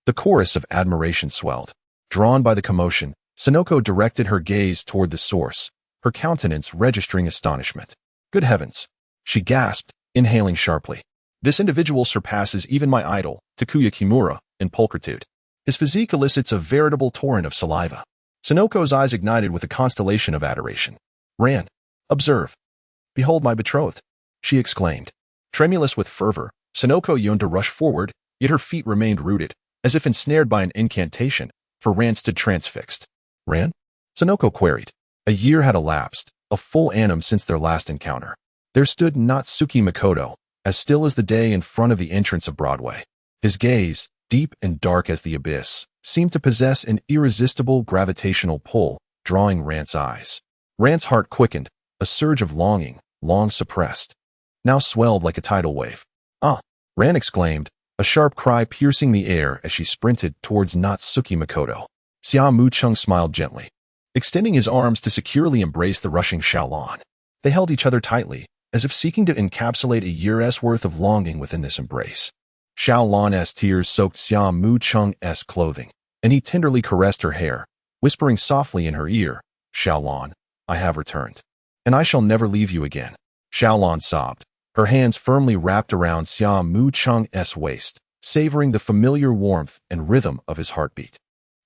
The chorus of admiration swelled. Drawn by the commotion, Sonoko directed her gaze toward the source, her countenance registering astonishment. Good heavens! She gasped, inhaling sharply. This individual surpasses even my idol, Takuya Kimura, in pulchritude. His physique elicits a veritable torrent of saliva. Sonoko's eyes ignited with a constellation of adoration. Ran. Observe. Behold my betrothed, she exclaimed. Tremulous with fervor, Sonoko yearned to rush forward, yet her feet remained rooted, as if ensnared by an incantation, for Ran stood transfixed. Ran? Sonoko queried. A year had elapsed, a full annum since their last encounter. There stood Natsuki Makoto, as still as the day in front of the entrance of Broadway. His gaze, deep and dark as the abyss, seemed to possess an irresistible gravitational pull, drawing Ran's eyes. Ran's heart quickened, a surge of longing, long suppressed, now swelled like a tidal wave. Ah! Ran exclaimed, a sharp cry piercing the air as she sprinted towards Natsuki Makoto. Xia Mu Cheng smiled gently, extending his arms to securely embrace the rushing Xiaolon. They held each other tightly, as if seeking to encapsulate a year's worth of longing within this embrace. Xiaolon's tears soaked Xia Mu Cheng's clothing, and he tenderly caressed her hair, whispering softly in her ear, Xiaolon, I have returned, and I shall never leave you again. Xiaolon sobbed, her hands firmly wrapped around Xia Mu Cheng's waist, savoring the familiar warmth and rhythm of his heartbeat.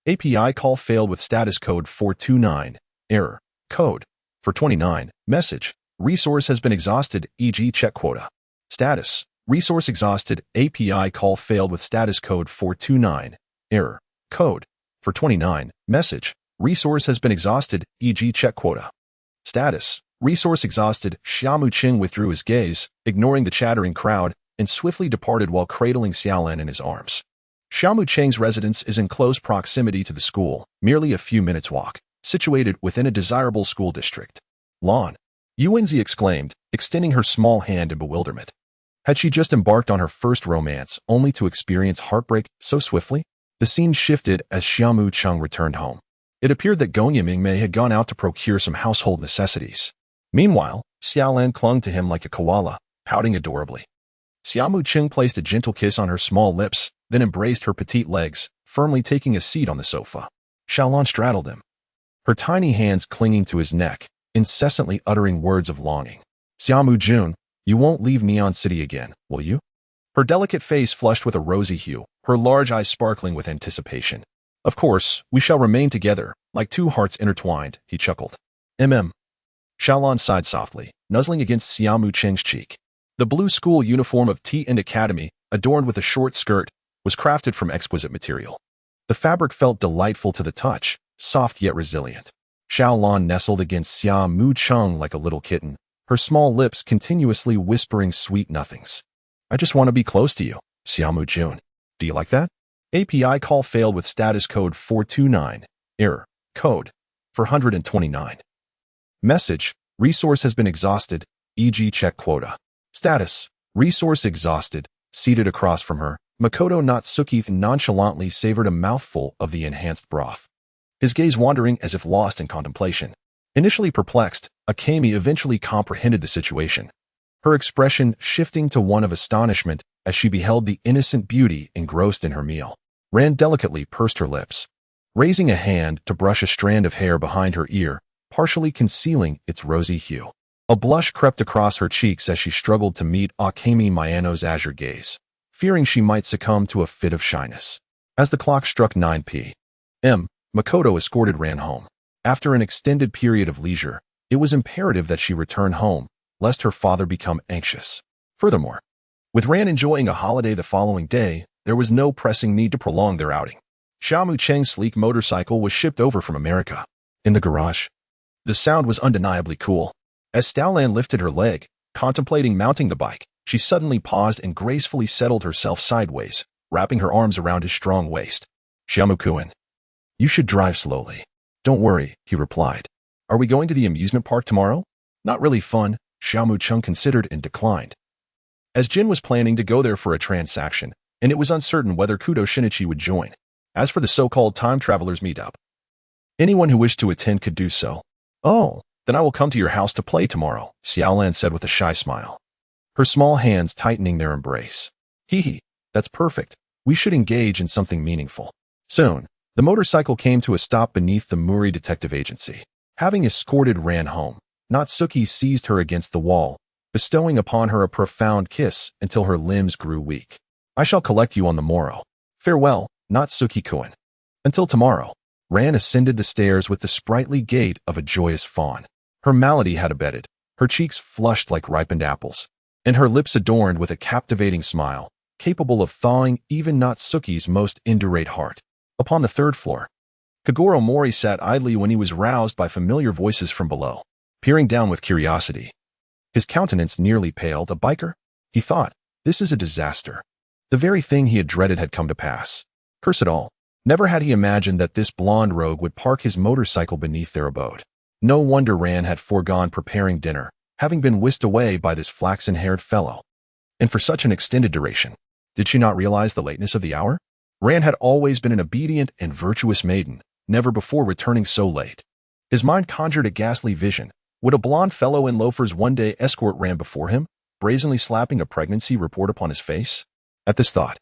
API call failed with status code 429, error, code, for 29, message, resource has been exhausted, e.g. check quota. Status, resource exhausted, API call failed with status code 429, error, code, for 29, message, resource has been exhausted, e.g. check quota. Status, resource exhausted. Xia Mu Cheng withdrew his gaze, ignoring the chattering crowd, and swiftly departed while cradling Xiaolan in his arms. Xia Mu Cheng's residence is in close proximity to the school, merely a few minutes' walk, situated within a desirable school district. Lawn, Yuanzi exclaimed, extending her small hand in bewilderment. Had she just embarked on her first romance, only to experience heartbreak so swiftly? The scene shifted as Xia Mu Cheng returned home. It appeared that Gong Yimingmei had gone out to procure some household necessities. Meanwhile, Xiaolan clung to him like a koala, pouting adorably. Xia Mu Cheng placed a gentle kiss on her small lips, then embraced her petite legs, firmly taking a seat on the sofa. Xiaolan straddled him, her tiny hands clinging to his neck, incessantly uttering words of longing. Xia Mu Jun, you won't leave Neon City again, will you? Her delicate face flushed with a rosy hue, her large eyes sparkling with anticipation. Of course, we shall remain together, like two hearts intertwined, he chuckled. Xiaolan sighed softly, nuzzling against Xia Mu Cheng's cheek. The blue school uniform of T&D Academy, adorned with a short skirt, was crafted from exquisite material. The fabric felt delightful to the touch, soft yet resilient. Xiaolan nestled against Xia Mu Cheng like a little kitten, her small lips continuously whispering sweet nothings. I just want to be close to you, Xia Mu Jun. Do you like that? API call failed with status code 429. Error. Code 429. Message. Resource has been exhausted, e.g. check quota. Status. Resource exhausted. Seated across from her, Makoto Natsuki nonchalantly savored a mouthful of the enhanced broth, his gaze wandering as if lost in contemplation. Initially perplexed, Akemi eventually comprehended the situation, her expression shifting to one of astonishment as she beheld the innocent beauty engrossed in her meal. Ran delicately pursed her lips, raising a hand to brush a strand of hair behind her ear, partially concealing its rosy hue. A blush crept across her cheeks as she struggled to meet Akemi Mayano's azure gaze, fearing she might succumb to a fit of shyness. As the clock struck 9 p.m., Makoto escorted Ran home. After an extended period of leisure, it was imperative that she return home, lest her father become anxious. Furthermore, with Ran enjoying a holiday the following day, there was no pressing need to prolong their outing. Xia Mu Cheng's sleek motorcycle was shipped over from America. In the garage, the sound was undeniably cool. As Xiaolan lifted her leg, contemplating mounting the bike, she suddenly paused and gracefully settled herself sideways, wrapping her arms around his strong waist. Xia Mu Cheng, you should drive slowly. Don't worry, he replied. Are we going to the amusement park tomorrow? Not really fun, Xia Mu Cheng considered and declined, as Jin was planning to go there for a transaction, and it was uncertain whether Kudo Shinichi would join. As for the so-called time travelers meetup, anyone who wished to attend could do so. Oh, then I will come to your house to play tomorrow, Xiaolan said with a shy smile, her small hands tightening their embrace. Hee, that's perfect. We should engage in something meaningful. Soon, the motorcycle came to a stop beneath the Muri Detective Agency. Having escorted Ran home, Natsuki seized her against the wall, bestowing upon her a profound kiss until her limbs grew weak. I shall collect you on the morrow. Farewell, Natsuki-kun. Until tomorrow. Ran ascended the stairs with the sprightly gait of a joyous fawn. Her malady had abated, her cheeks flushed like ripened apples, and her lips adorned with a captivating smile, capable of thawing even Natsuki's most indurate heart. Upon the third floor, Kagoro Mori sat idly when he was roused by familiar voices from below. Peering down with curiosity, his countenance nearly paled. A biker? He thought, this is a disaster. The very thing he had dreaded had come to pass. Curse it all. Never had he imagined that this blonde rogue would park his motorcycle beneath their abode. No wonder Ran had foregone preparing dinner, having been whisked away by this flaxen-haired fellow. And for such an extended duration. Did she not realize the lateness of the hour? Ran had always been an obedient and virtuous maiden, never before returning so late. His mind conjured a ghastly vision. Would a blonde fellow in loafers one day escort Ran before him, brazenly slapping a pregnancy report upon his face? At this thought,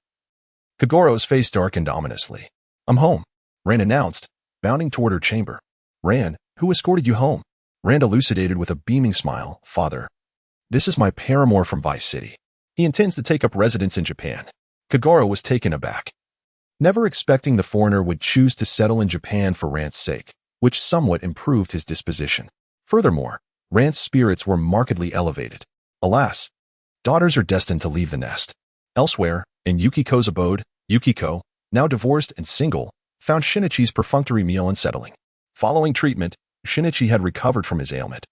Kagoro's face darkened ominously. I'm home, Ran announced, bounding toward her chamber. Ran, who escorted you home? Rand elucidated with a beaming smile. Father, this is my paramour from Vice City. He intends to take up residence in Japan. Kagoro was taken aback, never expecting the foreigner would choose to settle in Japan for Rand's sake, which somewhat improved his disposition. Furthermore, Rand's spirits were markedly elevated. Alas, daughters are destined to leave the nest. Elsewhere, in Yukiko's abode, Yukiko, now divorced and single, found Shinichi's perfunctory meal unsettling. Following treatment, Shinichi had recovered from his ailment,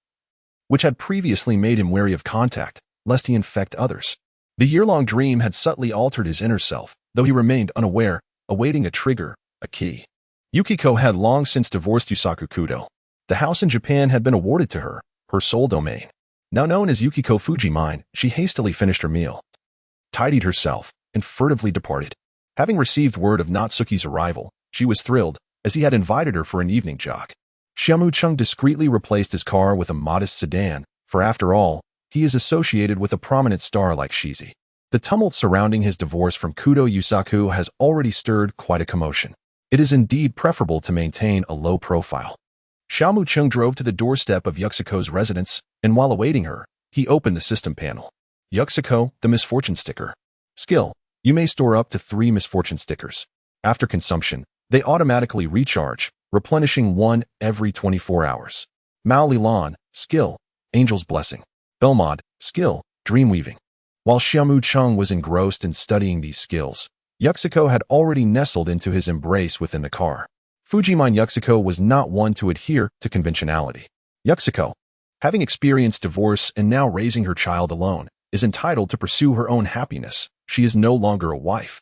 which had previously made him wary of contact, lest he infect others. The year-long dream had subtly altered his inner self, though he remained unaware, awaiting a trigger, a key. Yukiko had long since divorced Yusaku Kudo. The house in Japan had been awarded to her, her sole domain. Now known as Yukiko Fujimine, she hastily finished her meal, tidied herself, and furtively departed. Having received word of Natsuki's arrival, she was thrilled, as he had invited her for an evening jog. Xia Mu Cheng discreetly replaced his car with a modest sedan, for after all, he is associated with a prominent star like Shizi. The tumult surrounding his divorce from Kudo Yusaku has already stirred quite a commotion. It is indeed preferable to maintain a low profile. Xia Mu Cheng drove to the doorstep of Yuxiko's residence, and while awaiting her, he opened the system panel. Yuxiko, the misfortune sticker. Skill: you may store up to 3 misfortune stickers. After consumption, they automatically recharge, replenishing one every 24 hours. Mao Lilan, skill: Angel's Blessing. Belmod, skill: Dreamweaving. While Xia Mu Cheng was engrossed in studying these skills, Yuxiko had already nestled into his embrace within the car. Fujimine Yuxiko was not one to adhere to conventionality. Yuxiko, having experienced divorce and now raising her child alone, is entitled to pursue her own happiness. She is no longer a wife,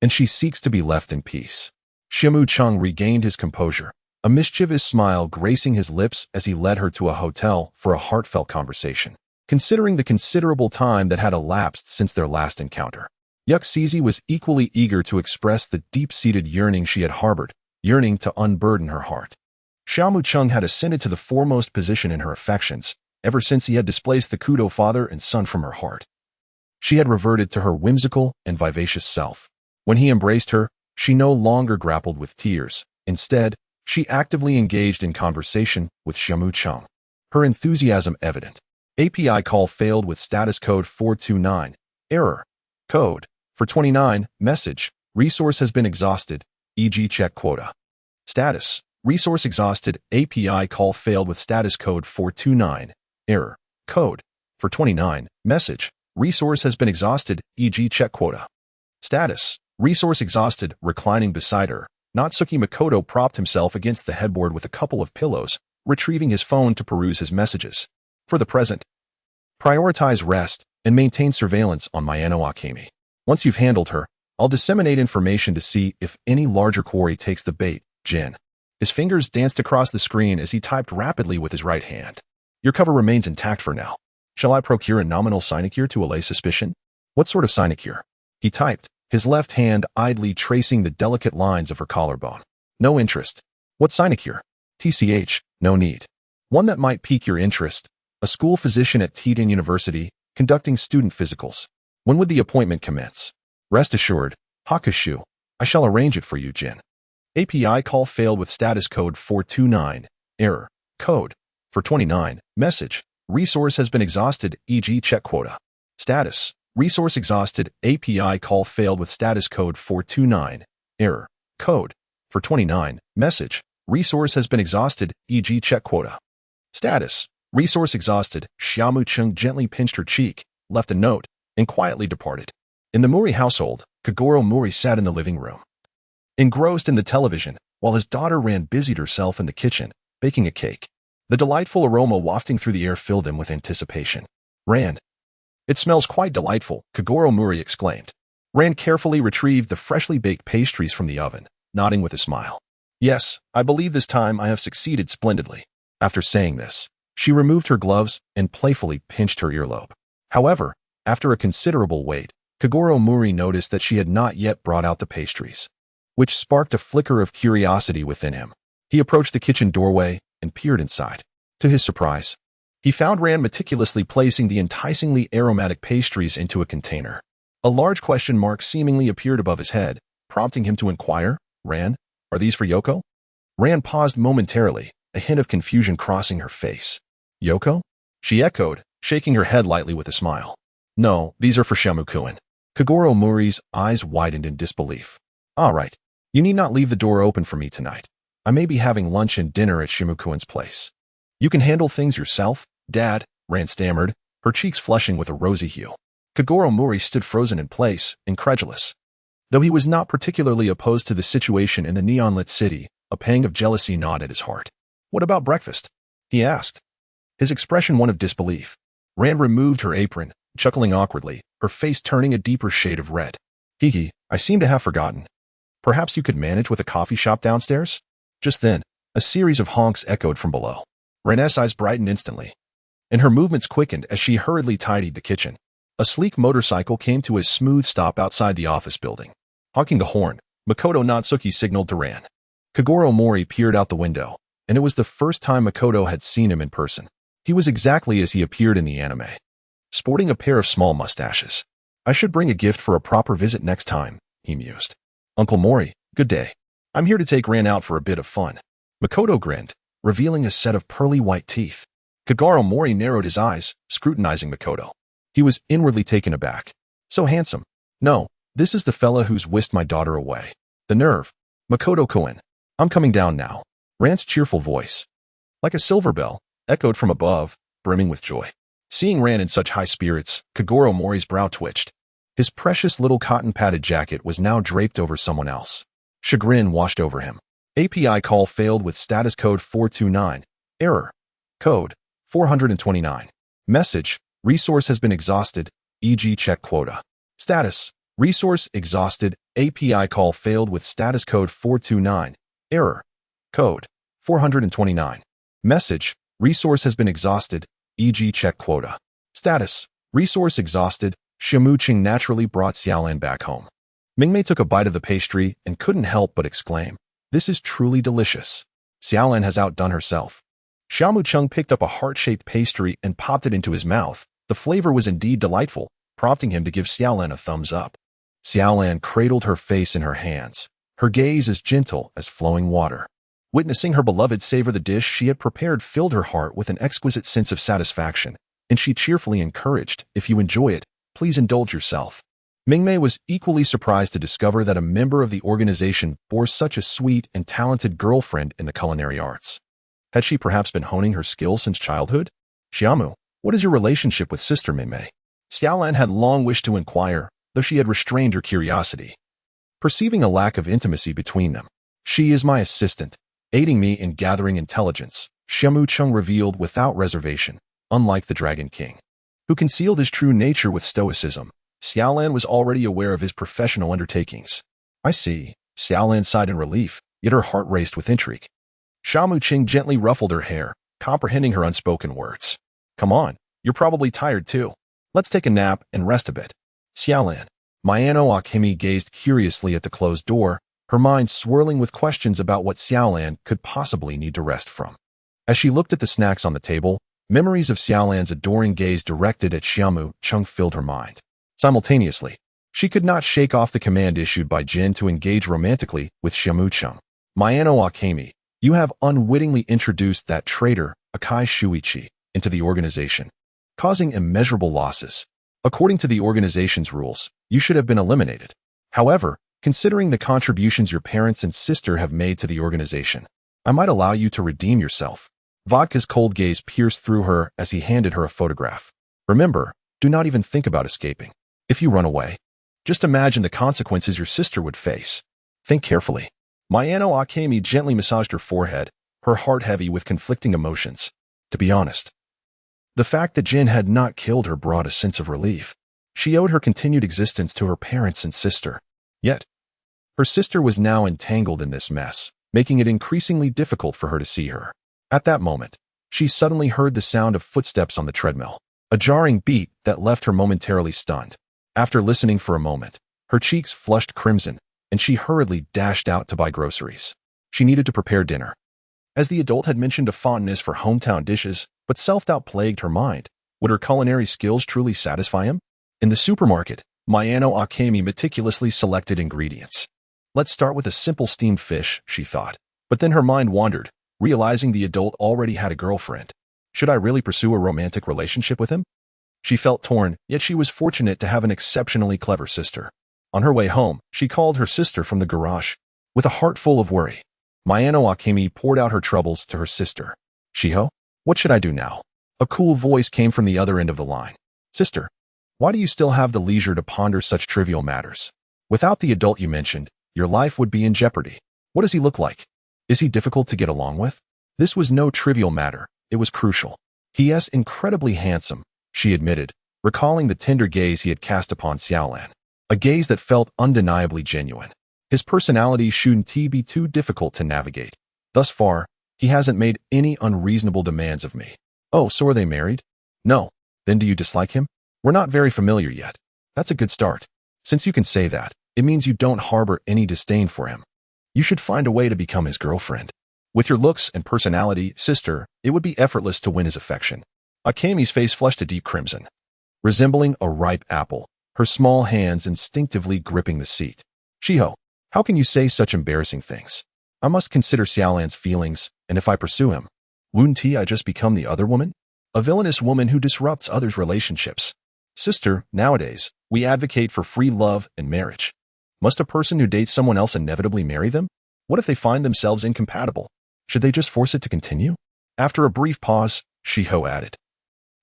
and she seeks to be left in peace. Xia Mu Cheng regained his composure, a mischievous smile gracing his lips as he led her to a hotel for a heartfelt conversation. Considering the considerable time that had elapsed since their last encounter, Yuxizi was equally eager to express the deep-seated yearning she had harbored, yearning to unburden her heart. Xia Mu Cheng had ascended to the foremost position in her affections, ever since he had displaced the Kudo father and son from her heart. She had reverted to her whimsical and vivacious self. When he embraced her, she no longer grappled with tears. Instead, she actively engaged in conversation with Xia Mu Cheng, her enthusiasm evident. API call failed with status code 429. Error. Code. For 29. Message. Resource has been exhausted, e.g. check quota. Status. Resource exhausted. API call failed with status code 429. Error. Code. For 29. Message. Resource has been exhausted, e.g. check quota. Status. Resource exhausted. Reclining beside her, Natsuki Makoto propped himself against the headboard with a couple of pillows, retrieving his phone to peruse his messages. For the present, prioritize rest and maintain surveillance on Mayano Akemi. Once you've handled her, I'll disseminate information to see if any larger quarry takes the bait. Jin. His fingers danced across the screen as he typed rapidly with his right hand. Your cover remains intact for now. Shall I procure a nominal sinecure to allay suspicion? What sort of sinecure? He typed, his left hand idly tracing the delicate lines of her collarbone. No interest. What sinecure? TCH, no need. One that might pique your interest. A school physician at Tiden University, conducting student physicals. When would the appointment commence? Rest assured, Hakushu, I shall arrange it for you, Jin. API call failed with status code 429. Error. Code. For 29. Message. Resource has been exhausted, e.g. check quota. Status. Resource exhausted. API call failed with status code 429. Error. Code. For 29. Message. Resource has been exhausted, e.g. check quota. Status. Resource exhausted. Xia Mu Cheng gently pinched her cheek, left a note, and quietly departed. In the Muri household, Kagoro Muri sat in the living room, engrossed in the television, while his daughter Ran busied herself in the kitchen, baking a cake. The delightful aroma wafting through the air filled him with anticipation. Ran. It smells quite delightful, Kagoro Muri exclaimed. Ran carefully retrieved the freshly baked pastries from the oven, nodding with a smile. Yes, I believe this time I have succeeded splendidly. After saying this, she removed her gloves and playfully pinched her earlobe. However, after a considerable wait, Kagoro Muri noticed that she had not yet brought out the pastries, which sparked a flicker of curiosity within him. He approached the kitchen doorway and peered inside. To his surprise, he found Ran meticulously placing the enticingly aromatic pastries into a container. A large question mark seemingly appeared above his head, prompting him to inquire, Ran, are these for Yoko? Ran paused momentarily, a hint of confusion crossing her face. Yoko? She echoed, shaking her head lightly with a smile. No, these are for Shimukuen. Kagoro Muri's eyes widened in disbelief. All right, you need not leave the door open for me tonight. I may be having lunch and dinner at Shimukuen's place. You can handle things yourself, Dad, Ran stammered, her cheeks flushing with a rosy hue. Kagoro Muri stood frozen in place, incredulous. Though he was not particularly opposed to the situation in the neon-lit city, a pang of jealousy gnawed at his heart. What about breakfast? He asked, his expression one of disbelief. Ran removed her apron, chuckling awkwardly, her face turning a deeper shade of red. Hiki, I seem to have forgotten. Perhaps you could manage with a coffee shop downstairs? Just then, a series of honks echoed from below. Ran's eyes brightened instantly. and her movements quickened as she hurriedly tidied the kitchen. A sleek motorcycle came to a smooth stop outside the office building. Honking the horn, Makoto Natsuki signaled to Ran. Kagoro Mori peered out the window, and it was the first time Makoto had seen him in person. He was exactly as he appeared in the anime, sporting a pair of small mustaches. I should bring a gift for a proper visit next time, he mused. Uncle Mori, good day. I'm here to take Ran out for a bit of fun. Makoto grinned, revealing a set of pearly white teeth. Kagoro Mori narrowed his eyes, scrutinizing Makoto. He was inwardly taken aback. So handsome. No, this is the fella who's whisked my daughter away. The nerve. Makoto Koen. I'm coming down now. Ran's cheerful voice, like a silver bell, echoed from above, brimming with joy. Seeing Ran in such high spirits, Kagoro Mori's brow twitched. His precious little cotton-padded jacket was now draped over someone else. Chagrin washed over him. API call failed with status code 429. Error. Code 429. Message. Resource has been exhausted, e.g. check quota. Status. Resource exhausted. API call failed with status code 429. Error. Code 429. Message. Resource has been exhausted, e.g. check quota. Status. Resource exhausted. Xia Mu Cheng naturally brought Xiaolan back home. Mingmei took a bite of the pastry and couldn't help but exclaim, "This is truly delicious." Xiaolan has outdone herself. Xia Mu Cheng picked up a heart-shaped pastry and popped it into his mouth. The flavor was indeed delightful, prompting him to give Xiaolan a thumbs up. Xiaolan cradled her face in her hands, her gaze as gentle as flowing water. Witnessing her beloved savor the dish she had prepared filled her heart with an exquisite sense of satisfaction, and she cheerfully encouraged, "If you enjoy it, please indulge yourself." Mingmei was equally surprised to discover that a member of the organization bore such a sweet and talented girlfriend in the culinary arts. Had she perhaps been honing her skills since childhood? "Xiamu, what is your relationship with Sister Mingmei?" Xiaolan had long wished to inquire, though she had restrained her curiosity. Perceiving a lack of intimacy between them, "She is my assistant, aiding me in gathering intelligence," Xia Mu Cheng revealed without reservation, unlike the Dragon King, who concealed his true nature with stoicism. Xiaolan was already aware of his professional undertakings. "I see." Xiaolan sighed in relief, yet her heart raced with intrigue. Xia Mu Cheng gently ruffled her hair, comprehending her unspoken words. "Come on, you're probably tired too. Let's take a nap and rest a bit." Xiaolan. Mayano Akemi gazed curiously at the closed door, her mind swirling with questions about what Xiaolan could possibly need to rest from. As she looked at the snacks on the table, memories of Xiaolan's adoring gaze directed at Xia Mu Cheng filled her mind. Simultaneously, she could not shake off the command issued by Jin to engage romantically with Xia Mu Cheng. "Mayano Akemi, you have unwittingly introduced that traitor, Akai Shuichi, into the organization, causing immeasurable losses. According to the organization's rules, you should have been eliminated. However, considering the contributions your parents and sister have made to the organization, I might allow you to redeem yourself." Vodka's cold gaze pierced through her as he handed her a photograph. "Remember, do not even think about escaping. If you run away, just imagine the consequences your sister would face. Think carefully." Mayano Akemi gently massaged her forehead, her heart heavy with conflicting emotions. To be honest, the fact that Jin had not killed her brought a sense of relief. She owed her continued existence to her parents and sister. Yet, her sister was now entangled in this mess, making it increasingly difficult for her to see her. At that moment, she suddenly heard the sound of footsteps on the treadmill, a jarring beat that left her momentarily stunned. After listening for a moment, her cheeks flushed crimson, and she hurriedly dashed out to buy groceries. She needed to prepare dinner. As the adult had mentioned a fondness for hometown dishes, but self-doubt plagued her mind. Would her culinary skills truly satisfy him? In the supermarket, Mayano Akemi meticulously selected ingredients. "Let's start with a simple steamed fish," she thought. But then her mind wandered, realizing the adult already had a girlfriend. Should I really pursue a romantic relationship with him? She felt torn, yet she was fortunate to have an exceptionally clever sister. On her way home, she called her sister from the garage. With a heart full of worry, Mayano Akemi poured out her troubles to her sister. "Shiho, what should I do now?" A cool voice came from the other end of the line. "Sister, why do you still have the leisure to ponder such trivial matters? Without the adult you mentioned, your life would be in jeopardy. What does he look like? Is he difficult to get along with?" This was no trivial matter, it was crucial. "He is incredibly handsome," she admitted, recalling the tender gaze he had cast upon Xiaolan. A gaze that felt undeniably genuine. His personality shouldn't be too difficult to navigate. Thus far, he hasn't made any unreasonable demands of me. "Oh, so are they married?" No. Then do you dislike him? We're not very familiar yet. That's a good start. Since you can say that, it means you don't harbor any disdain for him. You should find a way to become his girlfriend. With your looks and personality, sister, it would be effortless to win his affection. Akemi's face flushed a deep crimson. Resembling a ripe apple, her small hands instinctively gripping the seat. Shiho, how can you say such embarrassing things? I must consider Xiaolan's feelings, and if I pursue him, wouldn't I just become the other woman? A villainous woman who disrupts others' relationships. Sister, nowadays, we advocate for free love and marriage. Must a person who dates someone else inevitably marry them? What if they find themselves incompatible? Should they just force it to continue? After a brief pause, Shiho added.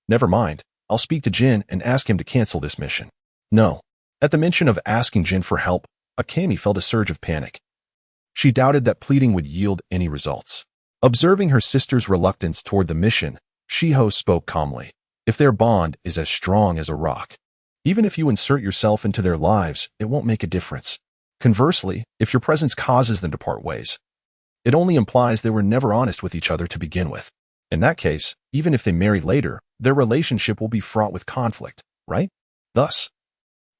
Never mind, I'll speak to Jin and ask him to cancel this mission. No. At the mention of asking Jin for help, Akemi felt a surge of panic. She doubted that pleading would yield any results. Observing her sister's reluctance toward the mission, Shiho spoke calmly. If their bond is as strong as a rock, even if you insert yourself into their lives, it won't make a difference. Conversely, if your presence causes them to part ways, it only implies they were never honest with each other to begin with. In that case, even if they marry later, their relationship will be fraught with conflict, right? Thus,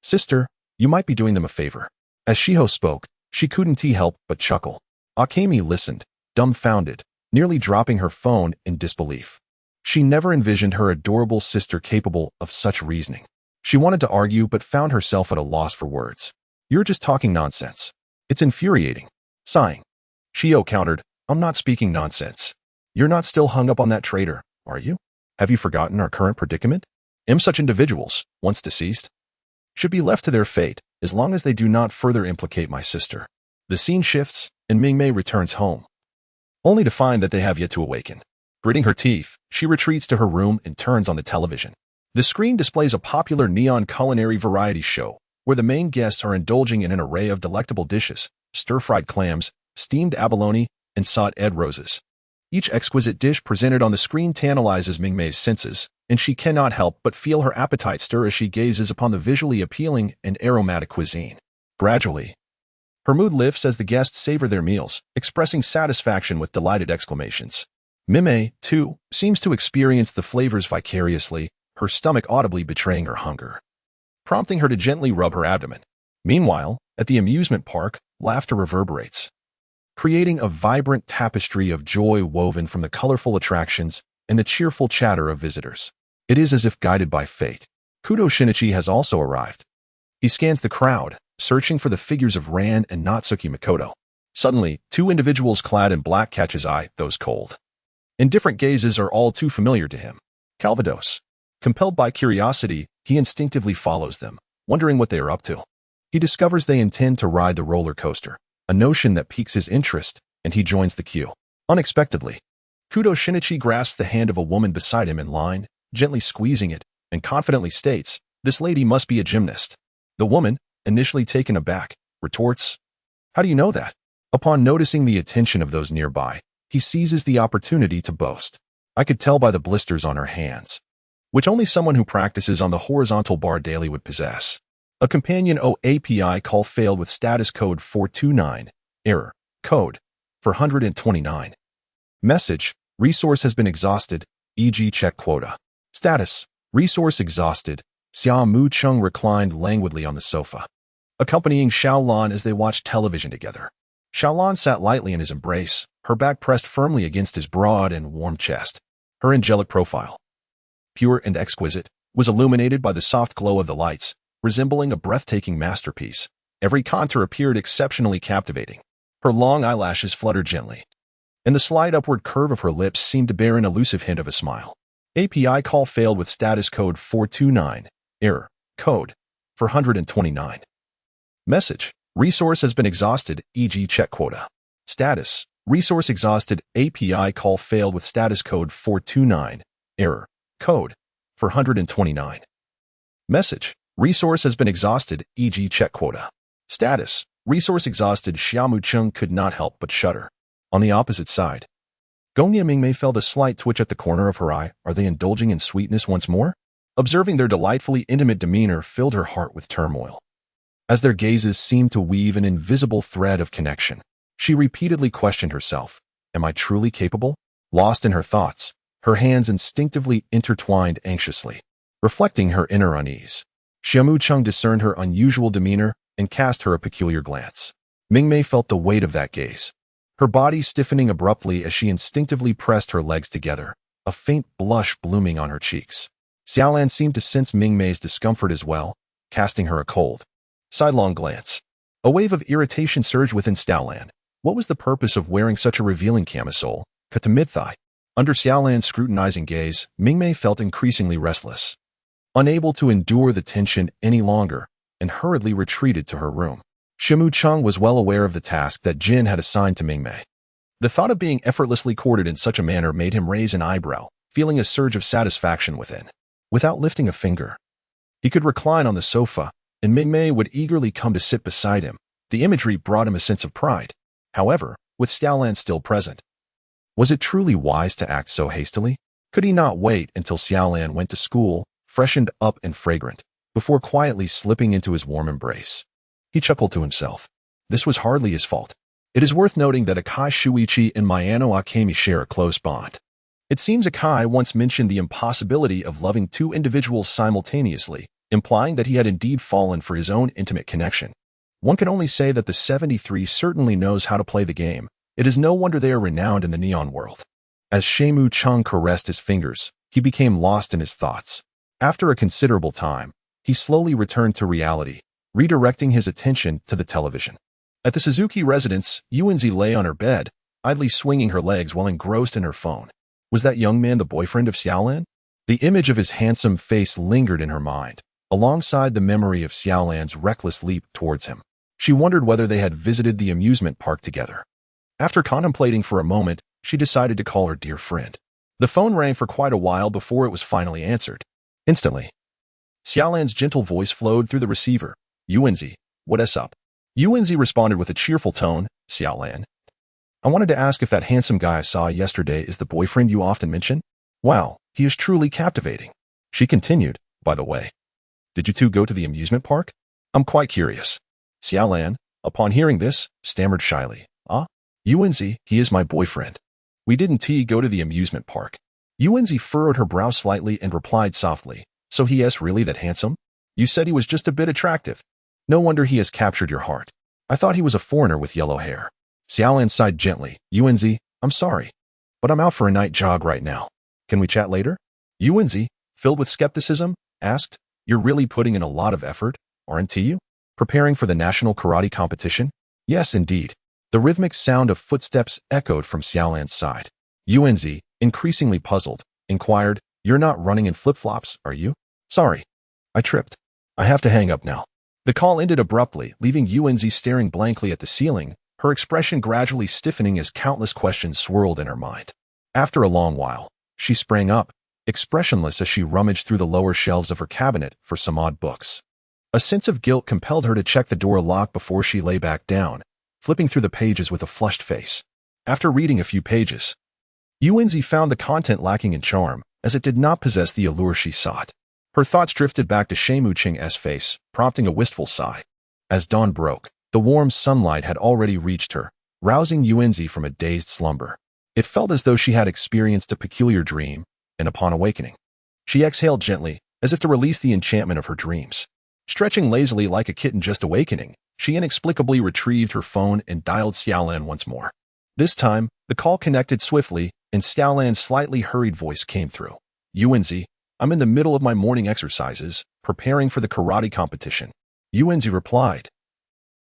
sister, you might be doing them a favor. As Shiho spoke, she couldn't help but chuckle. Akemi listened, dumbfounded, nearly dropping her phone in disbelief. She never envisioned her adorable sister capable of such reasoning. She wanted to argue but found herself at a loss for words. You're just talking nonsense. It's infuriating. Sighing, Shiho countered, I'm not speaking nonsense. You're not still hung up on that traitor, are you? Have you forgotten our current predicament? Such individuals, once deceased, should be left to their fate as long as they do not further implicate my sister. The scene shifts, and Mingmei returns home, only to find that they have yet to awaken. Gritting her teeth, she retreats to her room and turns on the television. The screen displays a popular neon culinary variety show, where the main guests are indulging in an array of delectable dishes, stir-fried clams, steamed abalone, and sauteed roses. Each exquisite dish presented on the screen tantalizes Mingmei's senses, and she cannot help but feel her appetite stir as she gazes upon the visually appealing and aromatic cuisine. Gradually, her mood lifts as the guests savor their meals, expressing satisfaction with delighted exclamations. Mingmei, too, seems to experience the flavors vicariously, her stomach audibly betraying her hunger, prompting her to gently rub her abdomen. Meanwhile, at the amusement park, laughter reverberates, creating a vibrant tapestry of joy woven from the colorful attractions and the cheerful chatter of visitors. It is as if guided by fate. Kudo Shinichi has also arrived. He scans the crowd, searching for the figures of Ran and Natsuki Makoto. Suddenly, two individuals clad in black catch his eye, those cold. Indifferent gazes are all too familiar to him. Calvados. Compelled by curiosity, he instinctively follows them, wondering what they are up to. He discovers they intend to ride the roller coaster, a notion that piques his interest, and he joins the queue. Unexpectedly, Kudo Shinichi grasps the hand of a woman beside him in line, gently squeezing it, and confidently states, "This lady must be a gymnast." The woman, initially taken aback, retorts, "How do you know that?" Upon noticing the attention of those nearby, he seizes the opportunity to boast. "I could tell by the blisters on her hands," which only someone who practices on the horizontal bar daily would possess. A companion API call failed with status code 429, error, code, 429. Message, resource has been exhausted, e.g. check quota. Status, resource exhausted. Xia Mu Cheng reclined languidly on the sofa, accompanying Xiaolan as they watched television together. Xiaolan sat lightly in his embrace, her back pressed firmly against his broad and warm chest. Her angelic profile, pure and exquisite, was illuminated by the soft glow of the lights, resembling a breathtaking masterpiece. Every contour appeared exceptionally captivating. Her long eyelashes fluttered gently, and the slight upward curve of her lips seemed to bear an elusive hint of a smile. API call failed with status code 429, error, code, 429. Message, resource has been exhausted, e.g. check quota. Status, resource exhausted. API call failed with status code 429, error, code, 429. Message, resource has been exhausted, e.g. check quota. Status, resource exhausted. Xia Mu Cheng could not help but shudder. On the opposite side, Gongya Mingmei felt a slight twitch at the corner of her eye. Are they indulging in sweetness once more? Observing their delightfully intimate demeanor filled her heart with turmoil. As their gazes seemed to weave an invisible thread of connection, she repeatedly questioned herself, am I truly capable? Lost in her thoughts, her hands instinctively intertwined anxiously, reflecting her inner unease. Xia Mu Cheng discerned her unusual demeanor and cast her a peculiar glance. Mingmei felt the weight of that gaze, her body stiffening abruptly as she instinctively pressed her legs together, a faint blush blooming on her cheeks. Xiaolan seemed to sense Mingmei's discomfort as well, casting her a cold, sidelong glance. A wave of irritation surged within Xiaolan. What was the purpose of wearing such a revealing camisole, cut to mid-thigh? Under Xiaolan's scrutinizing gaze, Mingmei felt increasingly restless, unable to endure the tension any longer, and hurriedly retreated to her room. Xia Mu Cheng was well aware of the task that Jin had assigned to Mingmei. The thought of being effortlessly courted in such a manner made him raise an eyebrow, feeling a surge of satisfaction within. Without lifting a finger, he could recline on the sofa, and Mingmei would eagerly come to sit beside him. The imagery brought him a sense of pride. However, with Xiaolan still present, was it truly wise to act so hastily? Could he not wait until Xiaolan went to school, freshened up and fragrant, before quietly slipping into his warm embrace? He chuckled to himself. This was hardly his fault. It is worth noting that Akai Shuichi and Mayano Akemi share a close bond. It seems Akai once mentioned the impossibility of loving two individuals simultaneously, implying that he had indeed fallen for his own intimate connection. One can only say that the 73 certainly knows how to play the game. It is no wonder they are renowned in the neon world. As Xia Mu Cheng caressed his fingers, he became lost in his thoughts. After a considerable time, he slowly returned to reality, redirecting his attention to the television. At the Suzuki residence, Yuanzi lay on her bed, idly swinging her legs while engrossed in her phone. Was that young man the boyfriend of Xiaolan? The image of his handsome face lingered in her mind, alongside the memory of Xiaolan's reckless leap towards him. She wondered whether they had visited the amusement park together. After contemplating for a moment, she decided to call her dear friend. The phone rang for quite a while before it was finally answered. Instantly, Xiaolan's gentle voice flowed through the receiver. Yuanzi, what's up? Yuanzi responded with a cheerful tone. Xiaolan, I wanted to ask if that handsome guy I saw yesterday is the boyfriend you often mention. Wow, he is truly captivating. She continued, by the way. Did you two go to the amusement park? I'm quite curious. Xiaolan, upon hearing this, stammered shyly. Yuanzi, he is my boyfriend. We didn't go to the amusement park. Yuanzi furrowed her brow slightly and replied softly. So he is really that handsome? You said he was just a bit attractive. No wonder he has captured your heart. I thought he was a foreigner with yellow hair. Xiaolan sighed gently. Yuanzi, I'm sorry, but I'm out for a night jog right now. Can we chat later? Yuanzi, filled with skepticism, asked, You're really putting in a lot of effort, aren't you? Preparing for the national karate competition? Yes, indeed. The rhythmic sound of footsteps echoed from Xiaolan's side. Yuanzi, increasingly puzzled, inquired, You're not running in flip-flops, are you? Sorry. I tripped. I have to hang up now. The call ended abruptly, leaving Yuanzi staring blankly at the ceiling, her expression gradually stiffening as countless questions swirled in her mind. After a long while, she sprang up, expressionless as she rummaged through the lower shelves of her cabinet for some odd books. A sense of guilt compelled her to check the door lock before she lay back down, flipping through the pages with a flushed face. After reading a few pages, Yuanzi found the content lacking in charm, as it did not possess the allure she sought. Her thoughts drifted back to Xia Mu Cheng's face, prompting a wistful sigh. As dawn broke, the warm sunlight had already reached her, rousing Yuanzi from a dazed slumber. It felt as though she had experienced a peculiar dream, and upon awakening, she exhaled gently, as if to release the enchantment of her dreams. Stretching lazily like a kitten just awakening, she inexplicably retrieved her phone and dialed Xiaolan once more. This time, the call connected swiftly, and Xiaolan's slightly hurried voice came through. Yuanzi, I'm in the middle of my morning exercises, preparing for the karate competition. Yuanzi replied.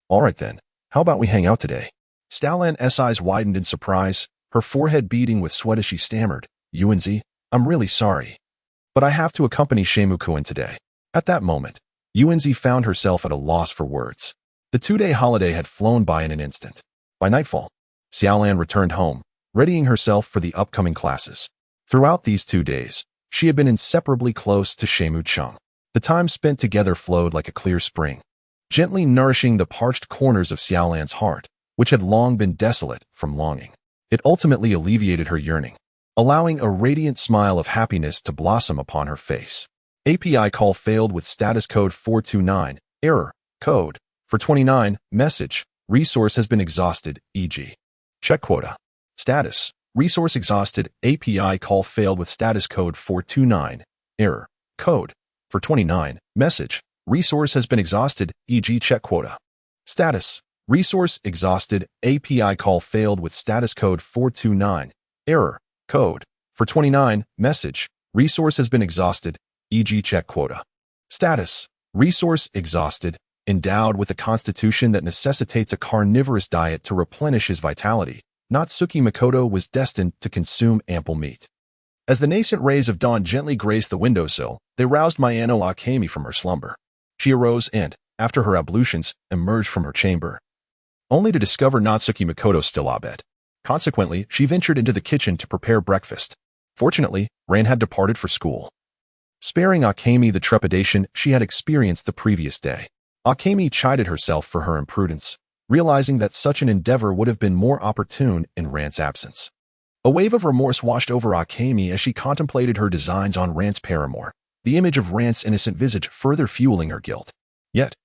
All right then, how about we hang out today? Xiaolan's eyes widened in surprise, her forehead beading with sweat as she stammered. Yuanzi, I'm really sorry, but I have to accompany Xia Mu Cheng today. At that moment, Yuanzi found herself at a loss for words. The 2-day holiday had flown by in an instant. By nightfall, Xiaolan returned home, readying herself for the upcoming classes. Throughout these 2 days, she had been inseparably close to Xia Mu Cheng. The time spent together flowed like a clear spring, gently nourishing the parched corners of Xiaolan's heart, which had long been desolate from longing. It ultimately alleviated her yearning, allowing a radiant smile of happiness to blossom upon her face. API call failed with status code 429, error, code, for 29, message, resource has been exhausted, e.g. check quota. Status, Resource exhausted. API call failed with status code 429. Error. Code. For 29. Message. Resource has been exhausted, e.g. check quota. Status. Resource exhausted. API call failed with status code 429. Error. Code. For 29. Message. Resource has been exhausted, e.g. check quota. Status. Resource exhausted. Endowed with a constitution that necessitates a carnivorous diet to replenish his vitality, Natsuki Makoto was destined to consume ample meat. As the nascent rays of dawn gently graced the windowsill, they roused Mayano Akemi from her slumber. She arose and, after her ablutions, emerged from her chamber, only to discover Natsuki Makoto still abed. Consequently, she ventured into the kitchen to prepare breakfast. Fortunately, Ran had departed for school, sparing Akemi the trepidation she had experienced the previous day. Akemi chided herself for her imprudence, realizing that such an endeavor would have been more opportune in Rant's absence. A wave of remorse washed over Akemi as she contemplated her designs on Rant's paramour, the image of Rant's innocent visage further fueling her guilt. Yet,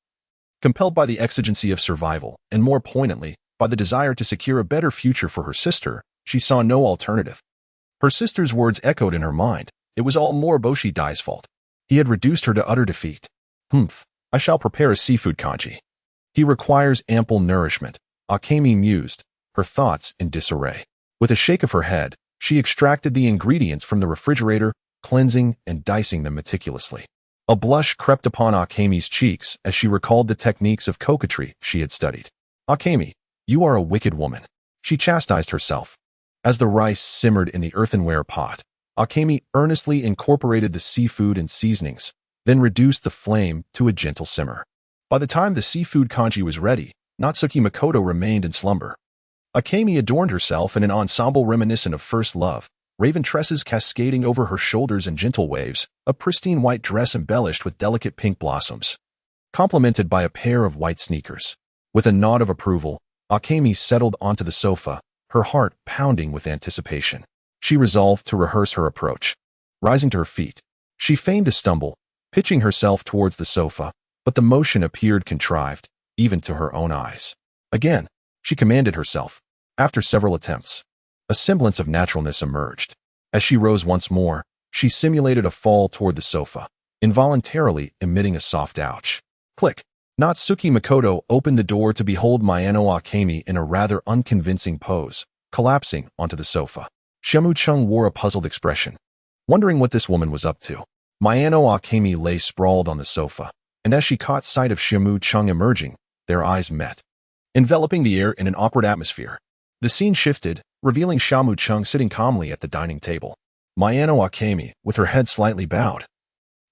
compelled by the exigency of survival, and more poignantly, by the desire to secure a better future for her sister, she saw no alternative. Her sister's words echoed in her mind. It was all Moriboshi Dai's fault. He had reduced her to utter defeat. I shall prepare a seafood kanji. He requires ample nourishment, Akemi mused, her thoughts in disarray. With a shake of her head, she extracted the ingredients from the refrigerator, cleansing and dicing them meticulously. A blush crept upon Akemi's cheeks as she recalled the techniques of coquetry she had studied. Akemi, you are a wicked woman, she chastised herself. As the rice simmered in the earthenware pot, Akemi earnestly incorporated the seafood and seasonings, then reduced the flame to a gentle simmer. By the time the seafood kanji was ready, Natsuki Makoto remained in slumber. Akemi adorned herself in an ensemble reminiscent of first love, raven tresses cascading over her shoulders in gentle waves, a pristine white dress embellished with delicate pink blossoms, complemented by a pair of white sneakers. With a nod of approval, Akemi settled onto the sofa, her heart pounding with anticipation. She resolved to rehearse her approach. Rising to her feet, she feigned a stumble, pitching herself towards the sofa, but the motion appeared contrived, even to her own eyes. Again, she commanded herself. After several attempts, a semblance of naturalness emerged. As she rose once more, she simulated a fall toward the sofa, involuntarily emitting a soft ouch. Click. Natsuki Makoto opened the door to behold Mayano Akemi in a rather unconvincing pose, collapsing onto the sofa. Xia Mu Cheng wore a puzzled expression, wondering what this woman was up to. Mayano Akemi lay sprawled on the sofa, and as she caught sight of Xia Mu Cheng emerging, their eyes met, enveloping the air in an awkward atmosphere. The scene shifted, revealing Xia Mu Cheng sitting calmly at the dining table. Mayano Akemi, with her head slightly bowed,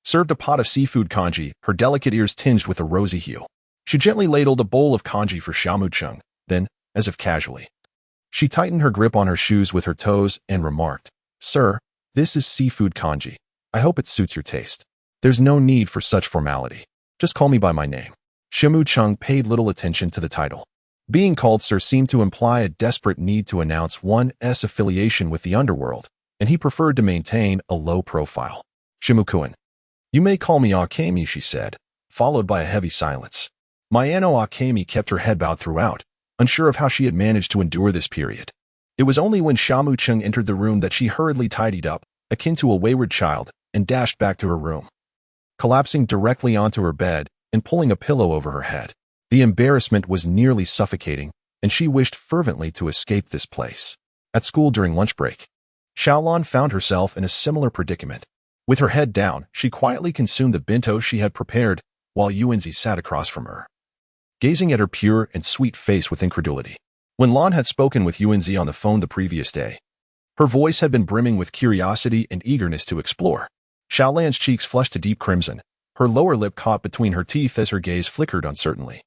served a pot of seafood kanji, her delicate ears tinged with a rosy hue. She gently ladled a bowl of kanji for Xia Mu Cheng, then, as if casually, she tightened her grip on her shoes with her toes and remarked, "Sir, this is seafood kanji. I hope it suits your taste. There's no need for such formality. Just call me by my name." Xia Mu Cheng paid little attention to the title. Being called sir seemed to imply a desperate need to announce one's affiliation with the underworld, and he preferred to maintain a low profile. "Shimukuin. You may call me Akemi," she said, followed by a heavy silence. Mayano Akemi kept her head bowed throughout, unsure of how she had managed to endure this period. It was only when Xia Mu Cheng entered the room that she hurriedly tidied up, akin to a wayward child, and dashed back to her room, collapsing directly onto her bed and pulling a pillow over her head. The embarrassment was nearly suffocating, and she wished fervently to escape this place. At school during lunch break, Xiaolan found herself in a similar predicament. With her head down, she quietly consumed the bento she had prepared, while Yuanzi sat across from her, gazing at her pure and sweet face with incredulity. When Lan had spoken with Yuanzi on the phone the previous day, her voice had been brimming with curiosity and eagerness to explore. Xiaolan's cheeks flushed to deep crimson, her lower lip caught between her teeth as her gaze flickered uncertainly,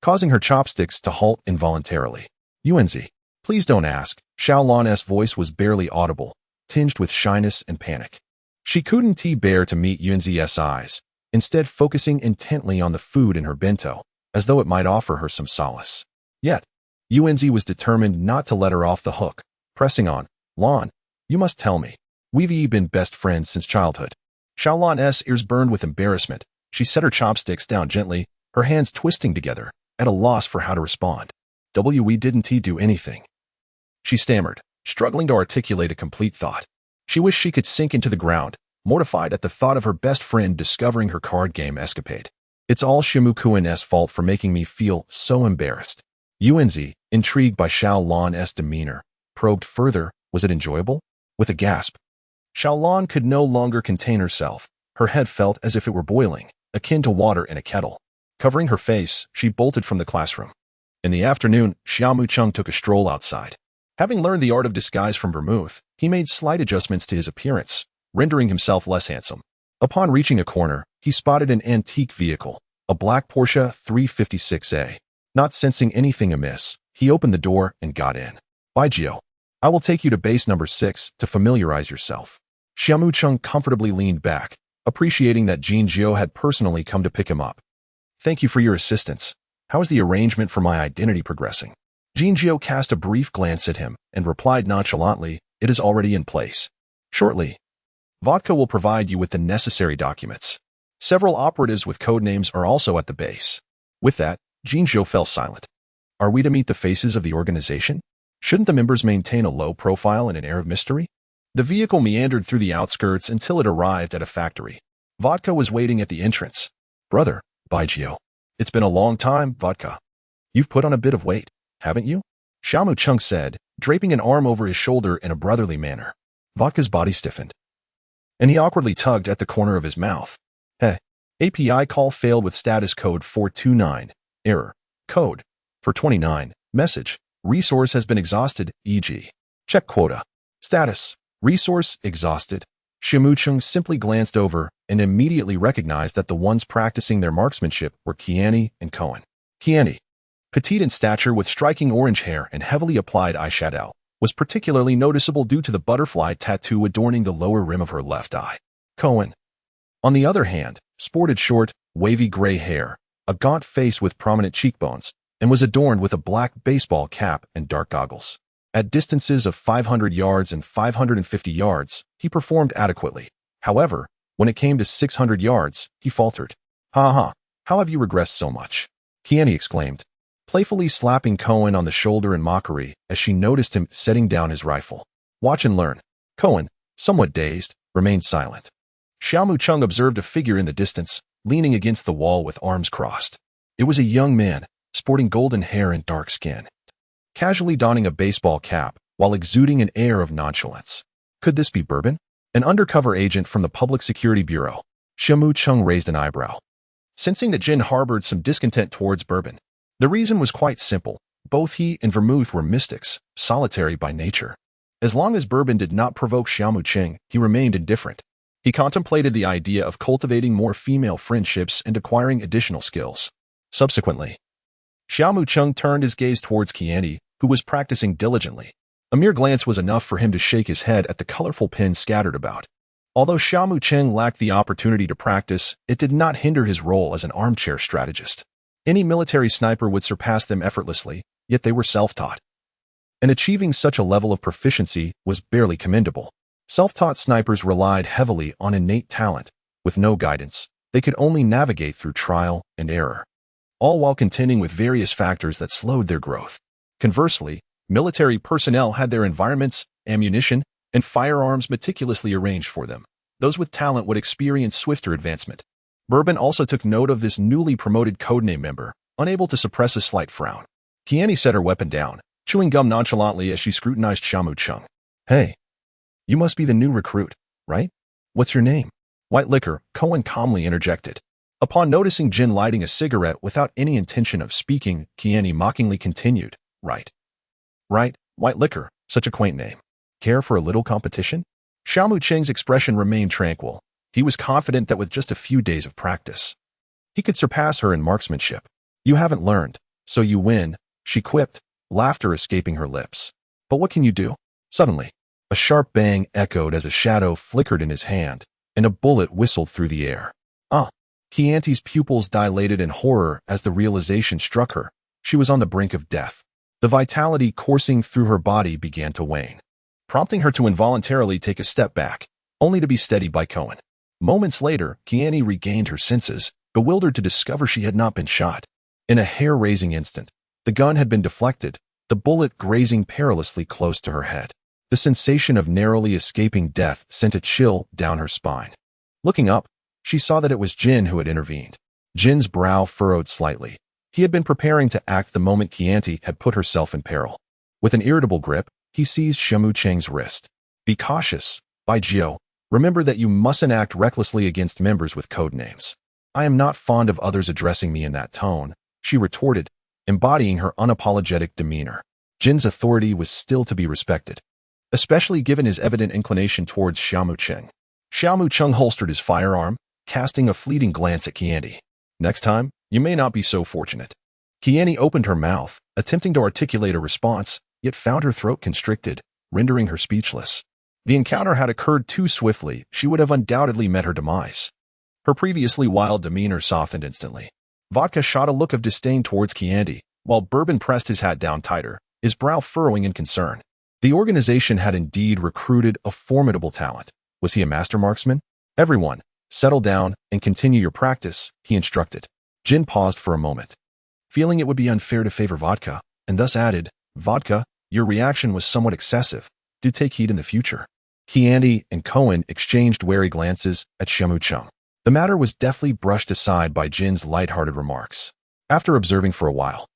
causing her chopsticks to halt involuntarily. "Yuanzi, please don't ask." Xiaolan's voice was barely audible, tinged with shyness and panic. She couldn't bear to meet Yuanzi's eyes, instead focusing intently on the food in her bento, as though it might offer her some solace. Yet, Yuanzi was determined not to let her off the hook, pressing on. "Lan, you must tell me. We've been best friends since childhood." Xiaolan's ears burned with embarrassment. She set her chopsticks down gently, her hands twisting together, at a loss for how to respond. "We didn't do anything," she stammered. struggling to articulate a complete thought. She wished she could sink into the ground, mortified at the thought of her best friend discovering her card game escapade. It's all Xia Mu Cheng's fault for making me feel so embarrassed. Yuanzi, intrigued by Xiao Lan's demeanor, probed further. Was it enjoyable? With a gasp, Xiao Lan could no longer contain herself. Her head felt as if it were boiling, akin to water in a kettle. Covering her face, she bolted from the classroom. In the afternoon, Xia Mu Cheng took a stroll outside. Having learned the art of disguise from Vermouth, he made slight adjustments to his appearance, rendering himself less handsome. Upon reaching a corner, he spotted an antique vehicle, a black Porsche 356A. Not sensing anything amiss, he opened the door and got in. "Bye, Gio. I will take you to base number 6 to familiarize yourself." Xia Mu Cheng comfortably leaned back, appreciating that Jin Gio had personally come to pick him up. "Thank you for your assistance. How is the arrangement for my identity progressing?" Jin Gio cast a brief glance at him and replied nonchalantly, "It is already in place. Shortly, Vodka will provide you with the necessary documents. Several operatives with code names are also at the base." With that, Jin Gio fell silent. Are we to meet the faces of the organization? Shouldn't the members maintain a low profile and an air of mystery? The vehicle meandered through the outskirts until it arrived at a factory. Vodka was waiting at the entrance. "Brother," "Bye, Gio. It's been a long time, Vodka. You've put on a bit of weight, haven't you?" Xia Mu Cheng said, draping an arm over his shoulder in a brotherly manner. Vodka's body stiffened, and he awkwardly tugged at the corner of his mouth. "Hey, API call failed with status code 429. Error. Code 429. Message. Resource has been exhausted, e.g. check quota. Status. Resource exhausted." Xia Mu Cheng simply glanced over and immediately recognized that the ones practicing their marksmanship were Qiani and Conan. Qiani, petite in stature with striking orange hair and heavily applied eyeshadow, was particularly noticeable due to the butterfly tattoo adorning the lower rim of her left eye. Conan, on the other hand, sported short, wavy gray hair, a gaunt face with prominent cheekbones, and was adorned with a black baseball cap and dark goggles. At distances of 500 yards and 550 yards, he performed adequately. However, when it came to 600 yards, he faltered. "Ha ha, how have you regressed so much?" Qiani exclaimed, playfully slapping Conan on the shoulder in mockery as she noticed him setting down his rifle. "Watch and learn." Conan, somewhat dazed, remained silent. Xia Mu Cheng observed a figure in the distance, leaning against the wall with arms crossed. It was a young man, sporting golden hair and dark skin, casually donning a baseball cap while exuding an air of nonchalance. Could this be Bourbon? An undercover agent from the Public Security Bureau? Xia Mu Cheng raised an eyebrow, sensing that Jin harbored some discontent towards Bourbon. The reason was quite simple. Both he and Vermouth were mystics, solitary by nature. As long as Bourbon did not provoke Xia Mu Cheng, he remained indifferent. He contemplated the idea of cultivating more female friendships and acquiring additional skills. Subsequently, Xia Mu Cheng turned his gaze towards Qiani, who was practicing diligently. A mere glance was enough for him to shake his head at the colorful pins scattered about. Although Xia Mu Cheng lacked the opportunity to practice, it did not hinder his role as an armchair strategist. Any military sniper would surpass them effortlessly, yet they were self-taught. And achieving such a level of proficiency was barely commendable. Self-taught snipers relied heavily on innate talent. With no guidance, they could only navigate through trial and error, all while contending with various factors that slowed their growth. Conversely, military personnel had their environments, ammunition, and firearms meticulously arranged for them. Those with talent would experience swifter advancement. Bourbon also took note of this newly promoted codename member, unable to suppress a slight frown. Qiani set her weapon down, chewing gum nonchalantly as she scrutinized Xia Mu Cheng. "Hey, you must be the new recruit, right? What's your name?" "White liquor," Conan calmly interjected. Upon noticing Jin lighting a cigarette without any intention of speaking, Qiani mockingly continued, Right, white liquor, such a quaint name. Care for a little competition?" Xia Mu Cheng's expression remained tranquil. He was confident that with just a few days of practice, he could surpass her in marksmanship. "You haven't learned, so you win," she quipped, laughter escaping her lips. "But what can you do?" Suddenly, a sharp bang echoed as a shadow flickered in his hand, and a bullet whistled through the air. "Ah!" Qianti's pupils dilated in horror as the realization struck her. She was on the brink of death. The vitality coursing through her body began to wane, prompting her to involuntarily take a step back, only to be steadied by Conan. Moments later, Qiani regained her senses, bewildered to discover she had not been shot. In a hair-raising instant, the gun had been deflected, the bullet grazing perilously close to her head. The sensation of narrowly escaping death sent a chill down her spine. Looking up, she saw that it was Jin who had intervened. Jin's brow furrowed slightly. He had been preparing to act the moment Qianti had put herself in peril. With an irritable grip, he seized Xia Mu Cheng's wrist. Be cautious, Bai Jiao. Remember that you mustn't act recklessly against members with code names. I am not fond of others addressing me in that tone, she retorted, embodying her unapologetic demeanor. Jin's authority was still to be respected, especially given his evident inclination towards Xia Mu Cheng. Xia Mu Cheng holstered his firearm, casting a fleeting glance at Qianti. Next time, you may not be so fortunate. Qianti opened her mouth, attempting to articulate a response, yet found her throat constricted, rendering her speechless. The encounter had occurred too swiftly, she would have undoubtedly met her demise. Her previously wild demeanor softened instantly. Vodka shot a look of disdain towards Qianti, while Bourbon pressed his hat down tighter, his brow furrowing in concern. The organization had indeed recruited a formidable talent. Was he a master marksman? Everyone, settle down and continue your practice, he instructed. Jin paused for a moment, feeling it would be unfair to favor Vodka, and thus added, Vodka, your reaction was somewhat excessive. Do take heed in the future. Qianti and Conan exchanged wary glances at Xia Mu Cheng. The matter was deftly brushed aside by Jin's light-hearted remarks. After observing for a while,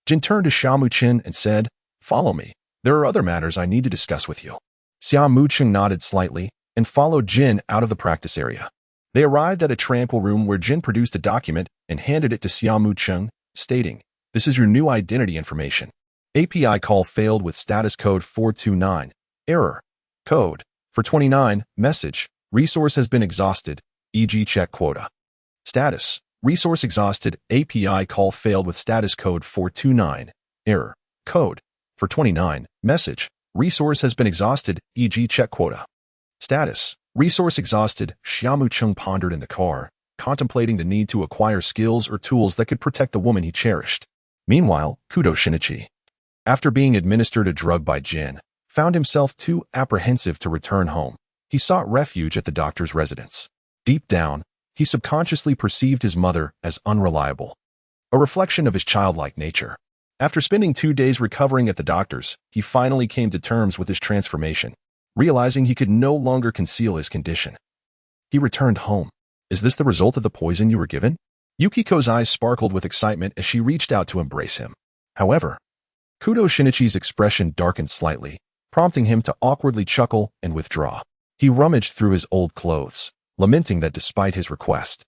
Jin turned to Xia Mu Cheng and said, Follow me. There are other matters I need to discuss with you. Xia Mu Cheng nodded slightly and followed Jin out of the practice area. They arrived at a tranquil room where Jin produced a document and handed it to Xia Mu Cheng, stating, This is your new identity information. API call failed with status code 429. Error. Code. For 29. Message. Resource has been exhausted. E.g. check quota. Status. Resource exhausted. API call failed with status code 429. Error. Code. For 29. Message. Resource has been exhausted. E.g. check quota. Status. Resource exhausted. Xia Mu Cheng pondered in the car, contemplating the need to acquire skills or tools that could protect the woman he cherished. Meanwhile, Kudo Shinichi, after being administered a drug by Jin, found himself too apprehensive to return home. He sought refuge at the doctor's residence. Deep down, he subconsciously perceived his mother as unreliable, a reflection of his childlike nature. After spending 2 days recovering at the doctor's, he finally came to terms with his transformation, realizing he could no longer conceal his condition. He returned home. Is this the result of the poison you were given? Yukiko's eyes sparkled with excitement as she reached out to embrace him. However, Kudo Shinichi's expression darkened slightly, prompting him to awkwardly chuckle and withdraw. He rummaged through his old clothes, lamenting that despite his request,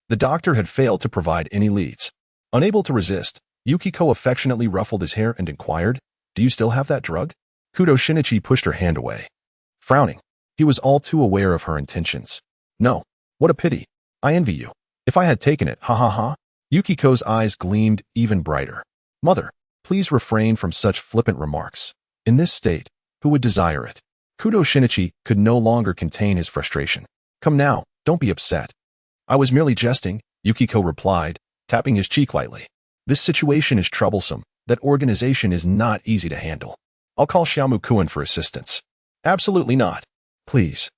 the doctor had failed to provide any leads. Unable to resist, Yukiko affectionately ruffled his hair and inquired, Do you still have that drug? Kudo Shinichi pushed her hand away. Frowning, he was all too aware of her intentions. No, what a pity. I envy you. If I had taken it, ha ha ha. Yukiko's eyes gleamed even brighter. Mother, please refrain from such flippant remarks. In this state, who would desire it? Kudo Shinichi could no longer contain his frustration. Come now, don't be upset. I was merely jesting, Yukiko replied, tapping his cheek lightly. This situation is troublesome. That organization is not easy to handle. I'll call Xia Mu Cheng for assistance. Absolutely not. Please.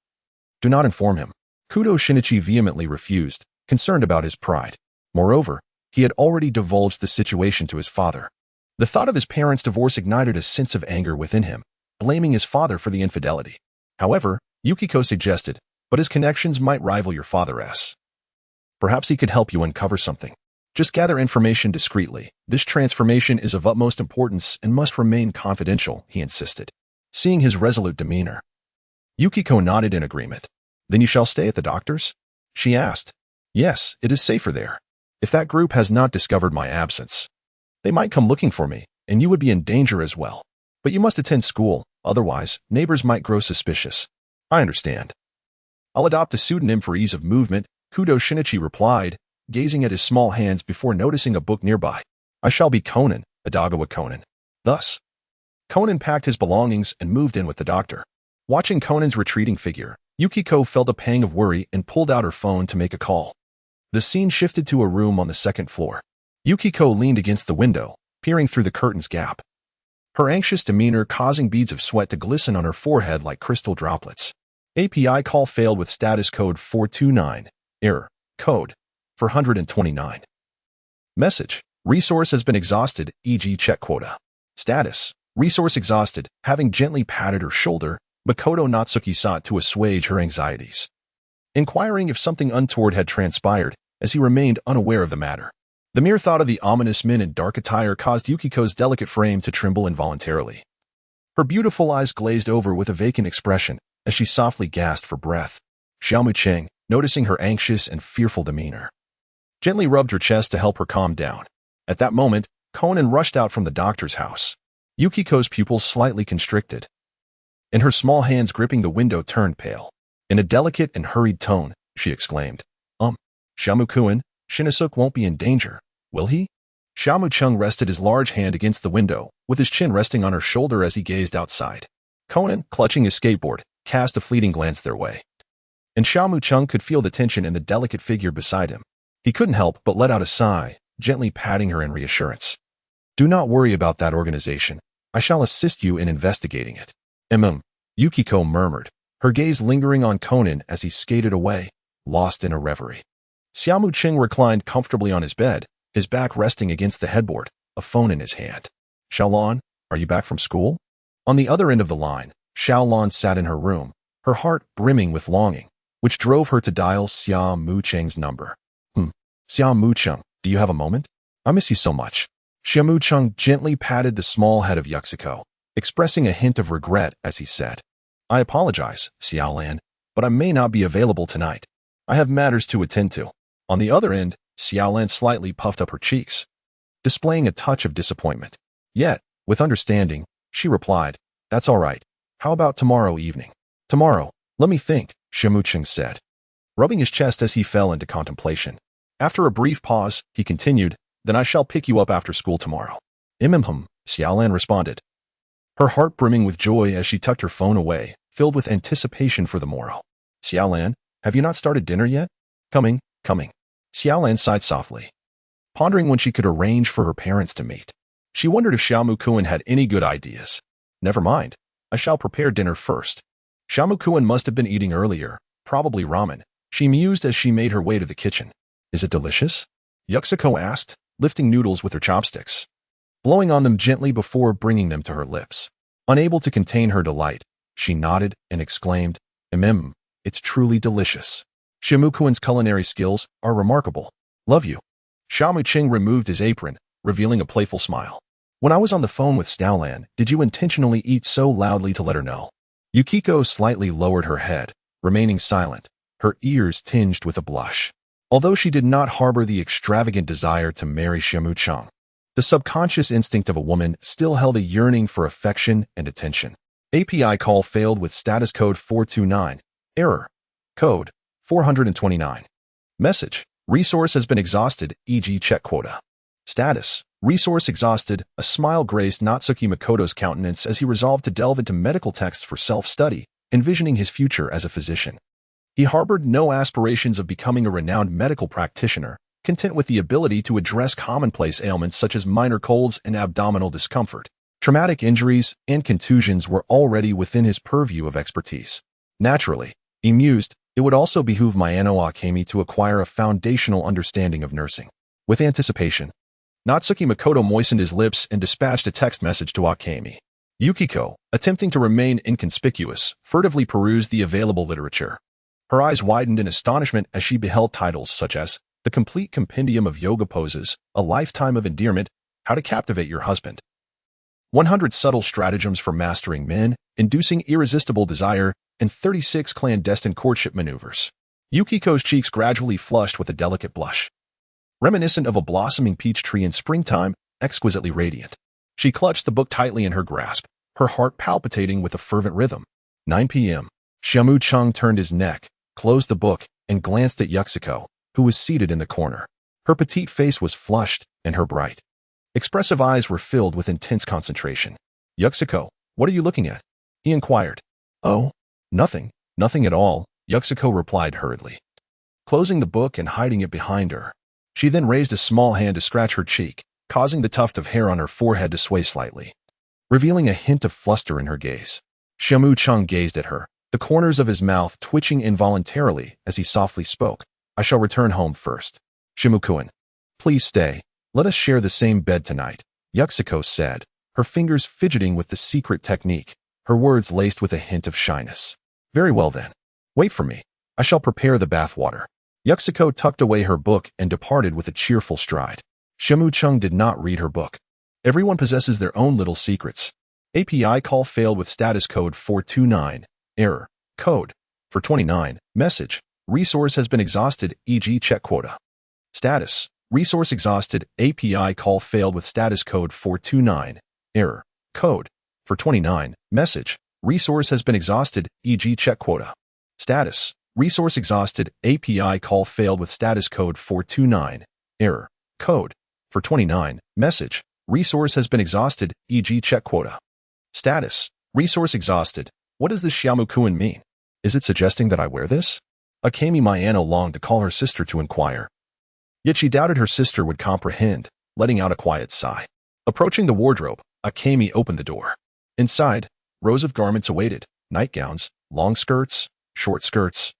Do not inform him. Kudo Shinichi vehemently refused, concerned about his pride. Moreover, he had already divulged the situation to his father. The thought of his parents' divorce ignited a sense of anger within him, blaming his father for the infidelity. However, Yukiko suggested, but his connections might rival your father's. Perhaps he could help you uncover something. Just gather information discreetly. This transformation is of utmost importance and must remain confidential, he insisted. Seeing his resolute demeanor, Yukiko nodded in agreement. Then you shall stay at the doctor's? She asked. Yes, it is safer there. If that group has not discovered my absence, they might come looking for me, and you would be in danger as well. But you must attend school, otherwise neighbors might grow suspicious. I understand. I'll adopt a pseudonym for ease of movement, Kudo Shinichi replied, gazing at his small hands before noticing a book nearby. I shall be Conan, Adagawa Conan. Thus, Conan packed his belongings and moved in with the doctor. Watching Conan's retreating figure, Yukiko felt a pang of worry and pulled out her phone to make a call. The scene shifted to a room on the second floor. Yukiko leaned against the window, peering through the curtain's gap, her anxious demeanor causing beads of sweat to glisten on her forehead like crystal droplets. API call failed with status code 429. Error. Code. 429. Message. Resource has been exhausted, e.g. check quota. Status. Resource exhausted, having gently patted her shoulder, Makoto Natsuki sought to assuage her anxieties, inquiring if something untoward had transpired, as he remained unaware of the matter. The mere thought of the ominous men in dark attire caused Yukiko's delicate frame to tremble involuntarily. Her beautiful eyes glazed over with a vacant expression as she softly gasped for breath. Xia Mu Cheng, noticing her anxious and fearful demeanor, gently rubbed her chest to help her calm down. At that moment, Conan rushed out from the doctor's house. Yukiko's pupils slightly constricted, and her small hands gripping the window turned pale. In a delicate and hurried tone, she exclaimed, Xia Mu-kun, Shinnosuke won't be in danger, will he? Xia Mu Cheng rested his large hand against the window, with his chin resting on her shoulder as he gazed outside. Conan, clutching his skateboard, cast a fleeting glance their way, and Xia Mu Cheng could feel the tension in the delicate figure beside him. He couldn't help but let out a sigh, gently patting her in reassurance. Do not worry about that organization. I shall assist you in investigating it. Yukiko murmured, her gaze lingering on Conan as he skated away, lost in a reverie. Xia Mu Cheng reclined comfortably on his bed, his back resting against the headboard, a phone in his hand. Xiaolan, are you back from school? On the other end of the line, Xiaolan sat in her room, her heart brimming with longing, which drove her to dial Xia Mu Cheng's number. Xia Mu Cheng, do you have a moment? I miss you so much. Xia Mu Cheng gently patted the small head of Yukiko, expressing a hint of regret as he said, I apologize, Xiaolan, but I may not be available tonight. I have matters to attend to. On the other end, Xiaolan slightly puffed up her cheeks, displaying a touch of disappointment. Yet, with understanding, she replied, That's all right. How about tomorrow evening? Tomorrow, let me think, Xia Mu Cheng said, rubbing his chest as he fell into contemplation. After a brief pause, he continued, Then I shall pick you up after school tomorrow. Xiaolan responded, her heart brimming with joy as she tucked her phone away, filled with anticipation for the morrow. Xiaolan, have you not started dinner yet? Coming. Xiaolan sighed softly, pondering when she could arrange for her parents to meet. She wondered if Xia Mu-kun had any good ideas. Never mind, I shall prepare dinner first. Xia Mu-kun must have been eating earlier, probably ramen, she mused as she made her way to the kitchen. Is it delicious? Yukiko asked, lifting noodles with her chopsticks, blowing on them gently before bringing them to her lips. Unable to contain her delight, she nodded and exclaimed, It's truly delicious. Xia Mu-kun's culinary skills are remarkable. Love you. Xia Mu Cheng removed his apron, revealing a playful smile. When I was on the phone with Xiaolan, did you intentionally eat so loudly to let her know? Yukiko slightly lowered her head, remaining silent, her ears tinged with a blush. Although she did not harbor the extravagant desire to marry Xia Mu Cheng, the subconscious instinct of a woman still held a yearning for affection and attention. API call failed with status code 429. Error. Code 429. Message. Resource has been exhausted, e.g. check quota. Status. Resource exhausted. A smile graced Natsuki Makoto's countenance as he resolved to delve into medical texts for self-study, envisioning his future as a physician. He harbored no aspirations of becoming a renowned medical practitioner, content with the ability to address commonplace ailments such as minor colds and abdominal discomfort. Traumatic injuries and contusions were already within his purview of expertise. Naturally, he mused, it would also behoove Mayano Akemi to acquire a foundational understanding of nursing. With anticipation, Natsuki Makoto moistened his lips and dispatched a text message to Akemi. Yukiko, attempting to remain inconspicuous, furtively perused the available literature. Her eyes widened in astonishment as she beheld titles such as The Complete Compendium of Yoga Poses, A Lifetime of Endearment, How to Captivate Your Husband, 100 Subtle Stratagems for Mastering Men, Inducing Irresistible Desire, and 36 Clandestine Courtship Maneuvers. Yukiko's cheeks gradually flushed with a delicate blush, reminiscent of a blossoming peach tree in springtime, exquisitely radiant. She clutched the book tightly in her grasp, her heart palpitating with a fervent rhythm. 9 p.m. Xia Mu Cheng turned his neck, closed the book, and glanced at Yukiko, who was seated in the corner. Her petite face was flushed, and her bright, expressive eyes were filled with intense concentration. Yukiko, what are you looking at? He inquired. Oh, nothing at all, Yukiko replied hurriedly, closing the book and hiding it behind her. She then raised a small hand to scratch her cheek, causing the tuft of hair on her forehead to sway slightly, revealing a hint of fluster in her gaze. Xia Mu Cheng gazed at her, the corners of his mouth twitching involuntarily as he softly spoke. I shall return home first. Shimukuen, please stay. Let us share the same bed tonight, Yukiko said, her fingers fidgeting with the secret technique, her words laced with a hint of shyness. Very well then. Wait for me. I shall prepare the bath water. Yuxiko tucked away her book and departed with a cheerful stride. Xia Mu Cheng did not read her book. Everyone possesses their own little secrets. API call failed with status code 429. Error. Code. For 29. Message. Resource has been exhausted, e.g. check quota. Status. Resource exhausted. API call failed with status code 429. Error. Code. For 29. Message. Resource has been exhausted, e.g. check quota. Status. Resource exhausted. API call failed with status code 429. Error. Code. For 29. Message. Resource has been exhausted, e.g. check quota. Status. Resource exhausted. What does this Xia Mu Cheng mean? Is it suggesting that I wear this? Akemi Mayano longed to call her sister to inquire. Yet she doubted her sister would comprehend, letting out a quiet sigh. Approaching the wardrobe, Akemi opened the door. Inside, rows of garments awaited, nightgowns, long skirts, short skirts,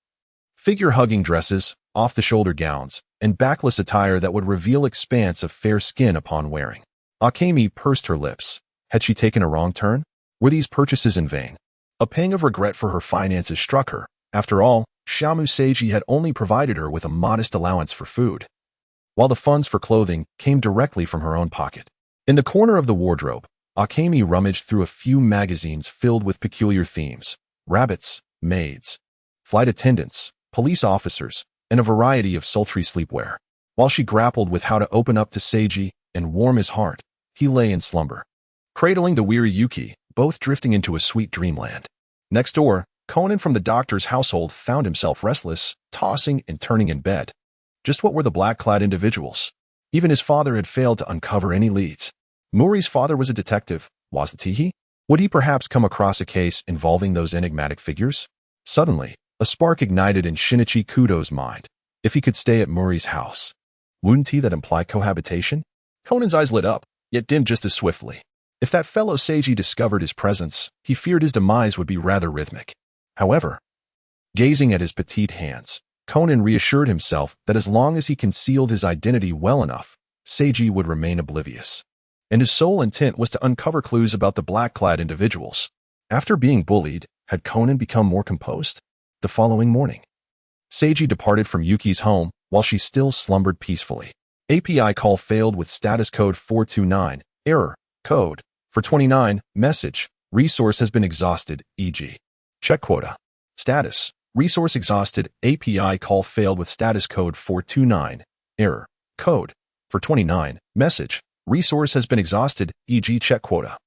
figure-hugging dresses, off-the-shoulder gowns, and backless attire that would reveal expanse of fair skin upon wearing. Akemi pursed her lips. Had she taken a wrong turn? Were these purchases in vain? A pang of regret for her finances struck her. After all, Xia Mu Seiji had only provided her with a modest allowance for food, while the funds for clothing came directly from her own pocket. In the corner of the wardrobe, Akemi rummaged through a few magazines filled with peculiar themes: rabbits, maids, flight attendants, police officers, and a variety of sultry sleepwear. While she grappled with how to open up to Seiji and warm his heart, he lay in slumber, cradling the weary Yuki, both drifting into a sweet dreamland. Next door, Conan from the doctor's household found himself restless, tossing and turning in bed. Just what were the black-clad individuals? Even his father had failed to uncover any leads. Muri's father was a detective, wasn't he? Would he perhaps come across a case involving those enigmatic figures? Suddenly, a spark ignited in Shinichi Kudo's mind. If he could stay at Muri's house, wouldn't that imply cohabitation? Conan's eyes lit up, yet dimmed just as swiftly. If that fellow Seiji discovered his presence, he feared his demise would be rather rhythmic. However, gazing at his petite hands, Conan reassured himself that as long as he concealed his identity well enough, Seiji would remain oblivious. And his sole intent was to uncover clues about the black-clad individuals. After being bullied, had Conan become more composed? The following morning, Seiji departed from Yuki's home while she still slumbered peacefully. API call failed with status code 429. Error. Code. For 29. Message. Resource has been exhausted, e.g. check quota. Status. Resource exhausted. API call failed with status code 429. Error. Code. For 29. Message. Resource has been exhausted, e.g. check quota.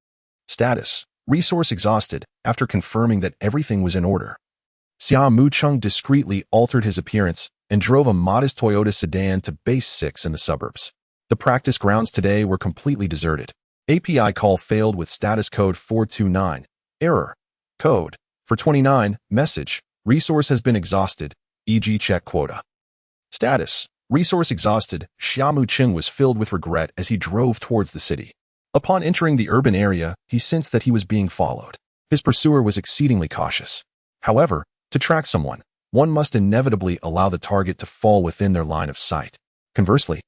Status. Resource exhausted. After confirming that everything was in order, Xia Mu Cheng discreetly altered his appearance and drove a modest Toyota sedan to Base 6 in the suburbs. The practice grounds today were completely deserted. API call failed with status code 429. Error. Code. For 29. Message. Resource has been exhausted, e.g. check quota. Status. Resource exhausted. Xia Mu Cheng was filled with regret as he drove towards the city. Upon entering the urban area, he sensed that he was being followed. His pursuer was exceedingly cautious. However, to track someone, one must inevitably allow the target to fall within their line of sight. Conversely,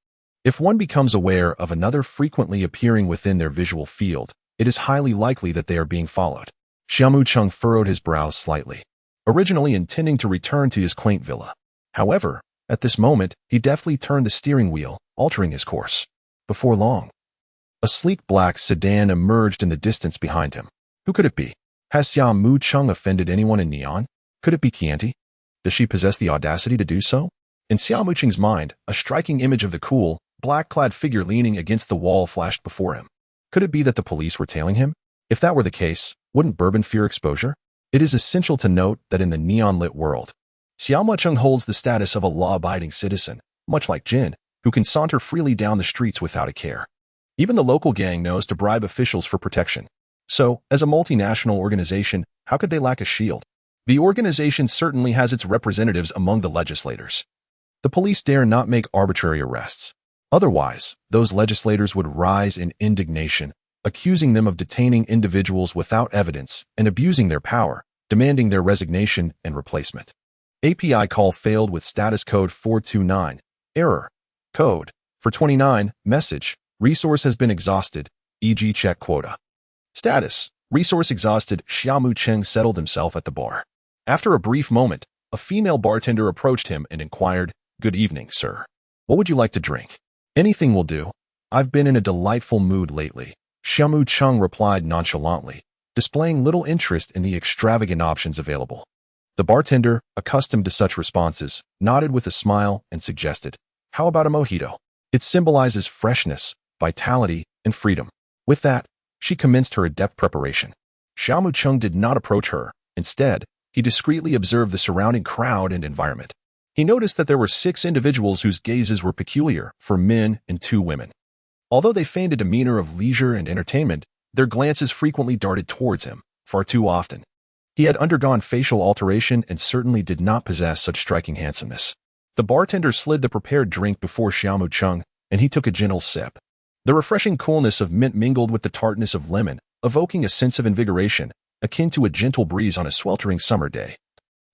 if one becomes aware of another frequently appearing within their visual field, it is highly likely that they are being followed. Xia Mu Cheng furrowed his brows slightly, originally intending to return to his quaint villa. However, at this moment, he deftly turned the steering wheel, altering his course. Before long, a sleek black sedan emerged in the distance behind him. Who could it be? Has Xia Mu Cheng offended anyone in Neon? Could it be Chianti? Does she possess the audacity to do so? In Xia Mu Cheng's mind, a striking image of the cool, black-clad figure leaning against the wall flashed before him. Could it be that the police were tailing him? If that were the case, wouldn't Bourbon fear exposure? It is essential to note that in the neon-lit world, Xia Mu Cheng holds the status of a law-abiding citizen, much like Jin, who can saunter freely down the streets without a care. Even the local gang knows to bribe officials for protection. So, as a multinational organization, how could they lack a shield? The organization certainly has its representatives among the legislators. The police dare not make arbitrary arrests. Otherwise, those legislators would rise in indignation, accusing them of detaining individuals without evidence and abusing their power, demanding their resignation and replacement. API call failed with status code 429. Error. Code. For 29. Message. Resource has been exhausted, e.g. check quota. Status: resource exhausted. Xia Mu Cheng settled himself at the bar. After a brief moment, a female bartender approached him and inquired, "Good evening, sir. What would you like to drink?" "Anything will do. I've been in a delightful mood lately," Xia Mu Cheng replied nonchalantly, displaying little interest in the extravagant options available. The bartender, accustomed to such responses, nodded with a smile and suggested, "How about a mojito? It symbolizes freshness, vitality, and freedom." With that, she commenced her adept preparation. Xia Mu Cheng did not approach her. Instead, he discreetly observed the surrounding crowd and environment. He noticed that there were 6 individuals whose gazes were peculiar, 4 men and 2 women. Although they feigned a demeanor of leisure and entertainment, their glances frequently darted towards him, far too often. He had undergone facial alteration and certainly did not possess such striking handsomeness. The bartender slid the prepared drink before Xia Mu Cheng, and he took a gentle sip. The refreshing coolness of mint mingled with the tartness of lemon, evoking a sense of invigoration, akin to a gentle breeze on a sweltering summer day.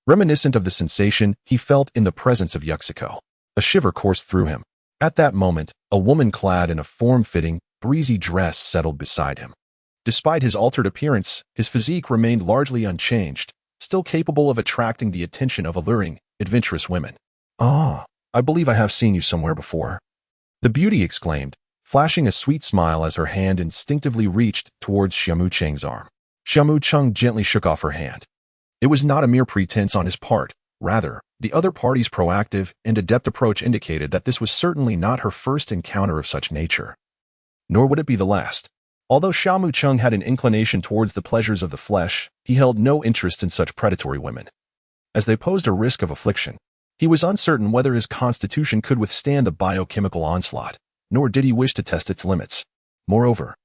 Reminiscent of the sensation he felt in the presence of Yuxiko. A shiver coursed through him. At that moment, a woman clad in a form-fitting, breezy dress settled beside him. Despite his altered appearance, his physique remained largely unchanged, still capable of attracting the attention of alluring, adventurous women. "Ah, I believe I have seen you somewhere before," the beauty exclaimed, flashing a sweet smile as her hand instinctively reached towards Xia Mu Cheng's arm. Xia Mu Cheng gently shook off her hand. It was not a mere pretense on his part. Rather, the other party's proactive and adept approach indicated that this was certainly not her first encounter of such nature. Nor would it be the last. Although Xia Mu Cheng had an inclination towards the pleasures of the flesh, he held no interest in such predatory women, as they posed a risk of affliction. He was uncertain whether his constitution could withstand the biochemical onslaught, nor did he wish to test its limits. Moreover,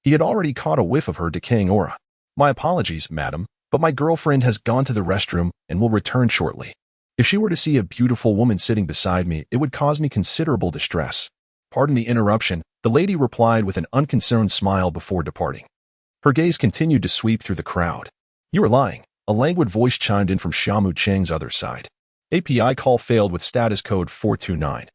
he had already caught a whiff of her decaying aura. "My apologies, madam, but my girlfriend has gone to the restroom and will return shortly. If she were to see a beautiful woman sitting beside me, it would cause me considerable distress." "Pardon the interruption," the lady replied with an unconcerned smile before departing. Her gaze continued to sweep through the crowd. "You are lying," a languid voice chimed in from Xia Mu Cheng's other side. "API call failed with status code 429.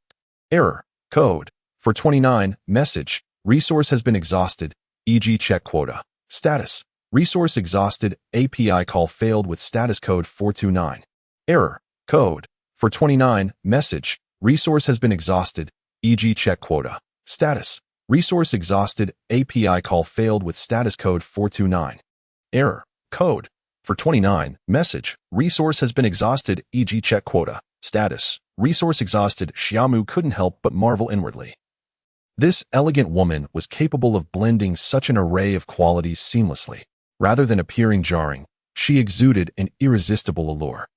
Error. Code 429. Message. Resource has been exhausted, e.g. check quota. Status. Resource exhausted. API call failed with status code 429. Error. Code 429. Message. Resource has been exhausted, e.g. check quota. Status. Resource exhausted. API call failed with status code 429. Error. Code 429. Message. Resource has been exhausted, e.g. check quota. Status. Resource exhausted. Xia Mu couldn't help but marvel inwardly. This elegant woman was capable of blending such an array of qualities seamlessly. Rather than appearing jarring, she exuded an irresistible allure.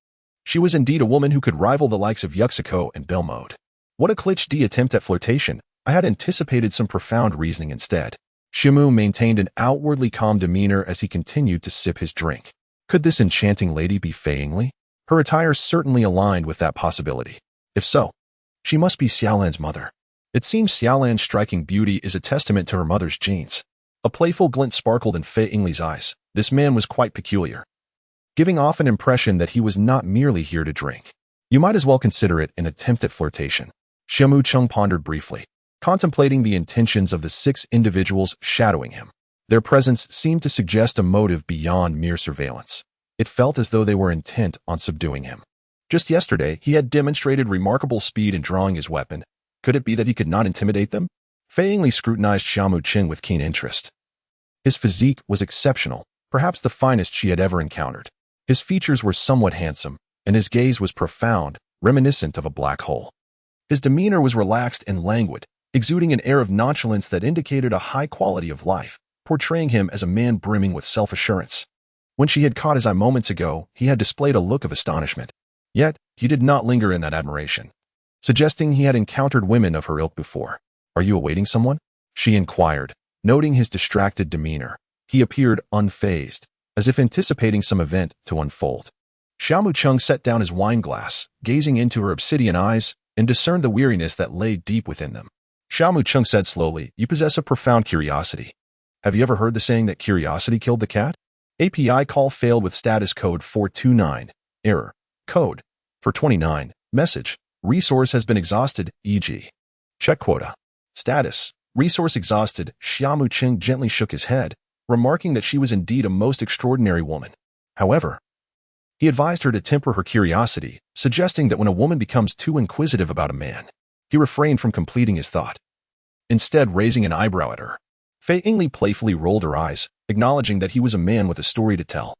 She was indeed a woman who could rival the likes of Yuxiko and Vermouth. What a cliché attempt at flirtation. I had anticipated some profound reasoning instead. Xia Mu maintained an outwardly calm demeanor as he continued to sip his drink. Could this enchanting lady be Fei Yingli? Her attire certainly aligned with that possibility. If so, she must be Xiaolan's mother. It seems Xiaolan's striking beauty is a testament to her mother's genes. A playful glint sparkled in Fei Yingli's eyes. This man was quite peculiar, giving off an impression that he was not merely here to drink. You might as well consider it an attempt at flirtation. Xia Mu Cheng pondered briefly, contemplating the intentions of the 6 individuals shadowing him. Their presence seemed to suggest a motive beyond mere surveillance. It felt as though they were intent on subduing him. Just yesterday, he had demonstrated remarkable speed in drawing his weapon. Could it be that he could not intimidate them? Fei Yingli scrutinized Xia Mu Cheng with keen interest. His physique was exceptional, perhaps the finest she had ever encountered. His features were somewhat handsome, and his gaze was profound, reminiscent of a black hole. His demeanor was relaxed and languid, exuding an air of nonchalance that indicated a high quality of life, portraying him as a man brimming with self-assurance. When she had caught his eye moments ago, he had displayed a look of astonishment. Yet, he did not linger in that admiration, suggesting he had encountered women of her ilk before. "Are you awaiting someone?" she inquired, noting his distracted demeanor. He appeared unfazed, as if anticipating some event to unfold. Xia Mu Cheng set down his wine glass, gazing into her obsidian eyes, and discerned the weariness that lay deep within them. Xia Mu Cheng said slowly, "You possess a profound curiosity. Have you ever heard the saying that curiosity killed the cat?" API call failed with status code 429. Error. Code 429. Message. Resource has been exhausted, e.g. check quota. Status. Resource exhausted. Xia Mu Cheng gently shook his head, remarking that she was indeed a most extraordinary woman. However, he advised her to temper her curiosity, suggesting that when a woman becomes too inquisitive about a man, he refrained from completing his thought, instead raising an eyebrow at her. Fei Yingli playfully rolled her eyes, acknowledging that he was a man with a story to tell.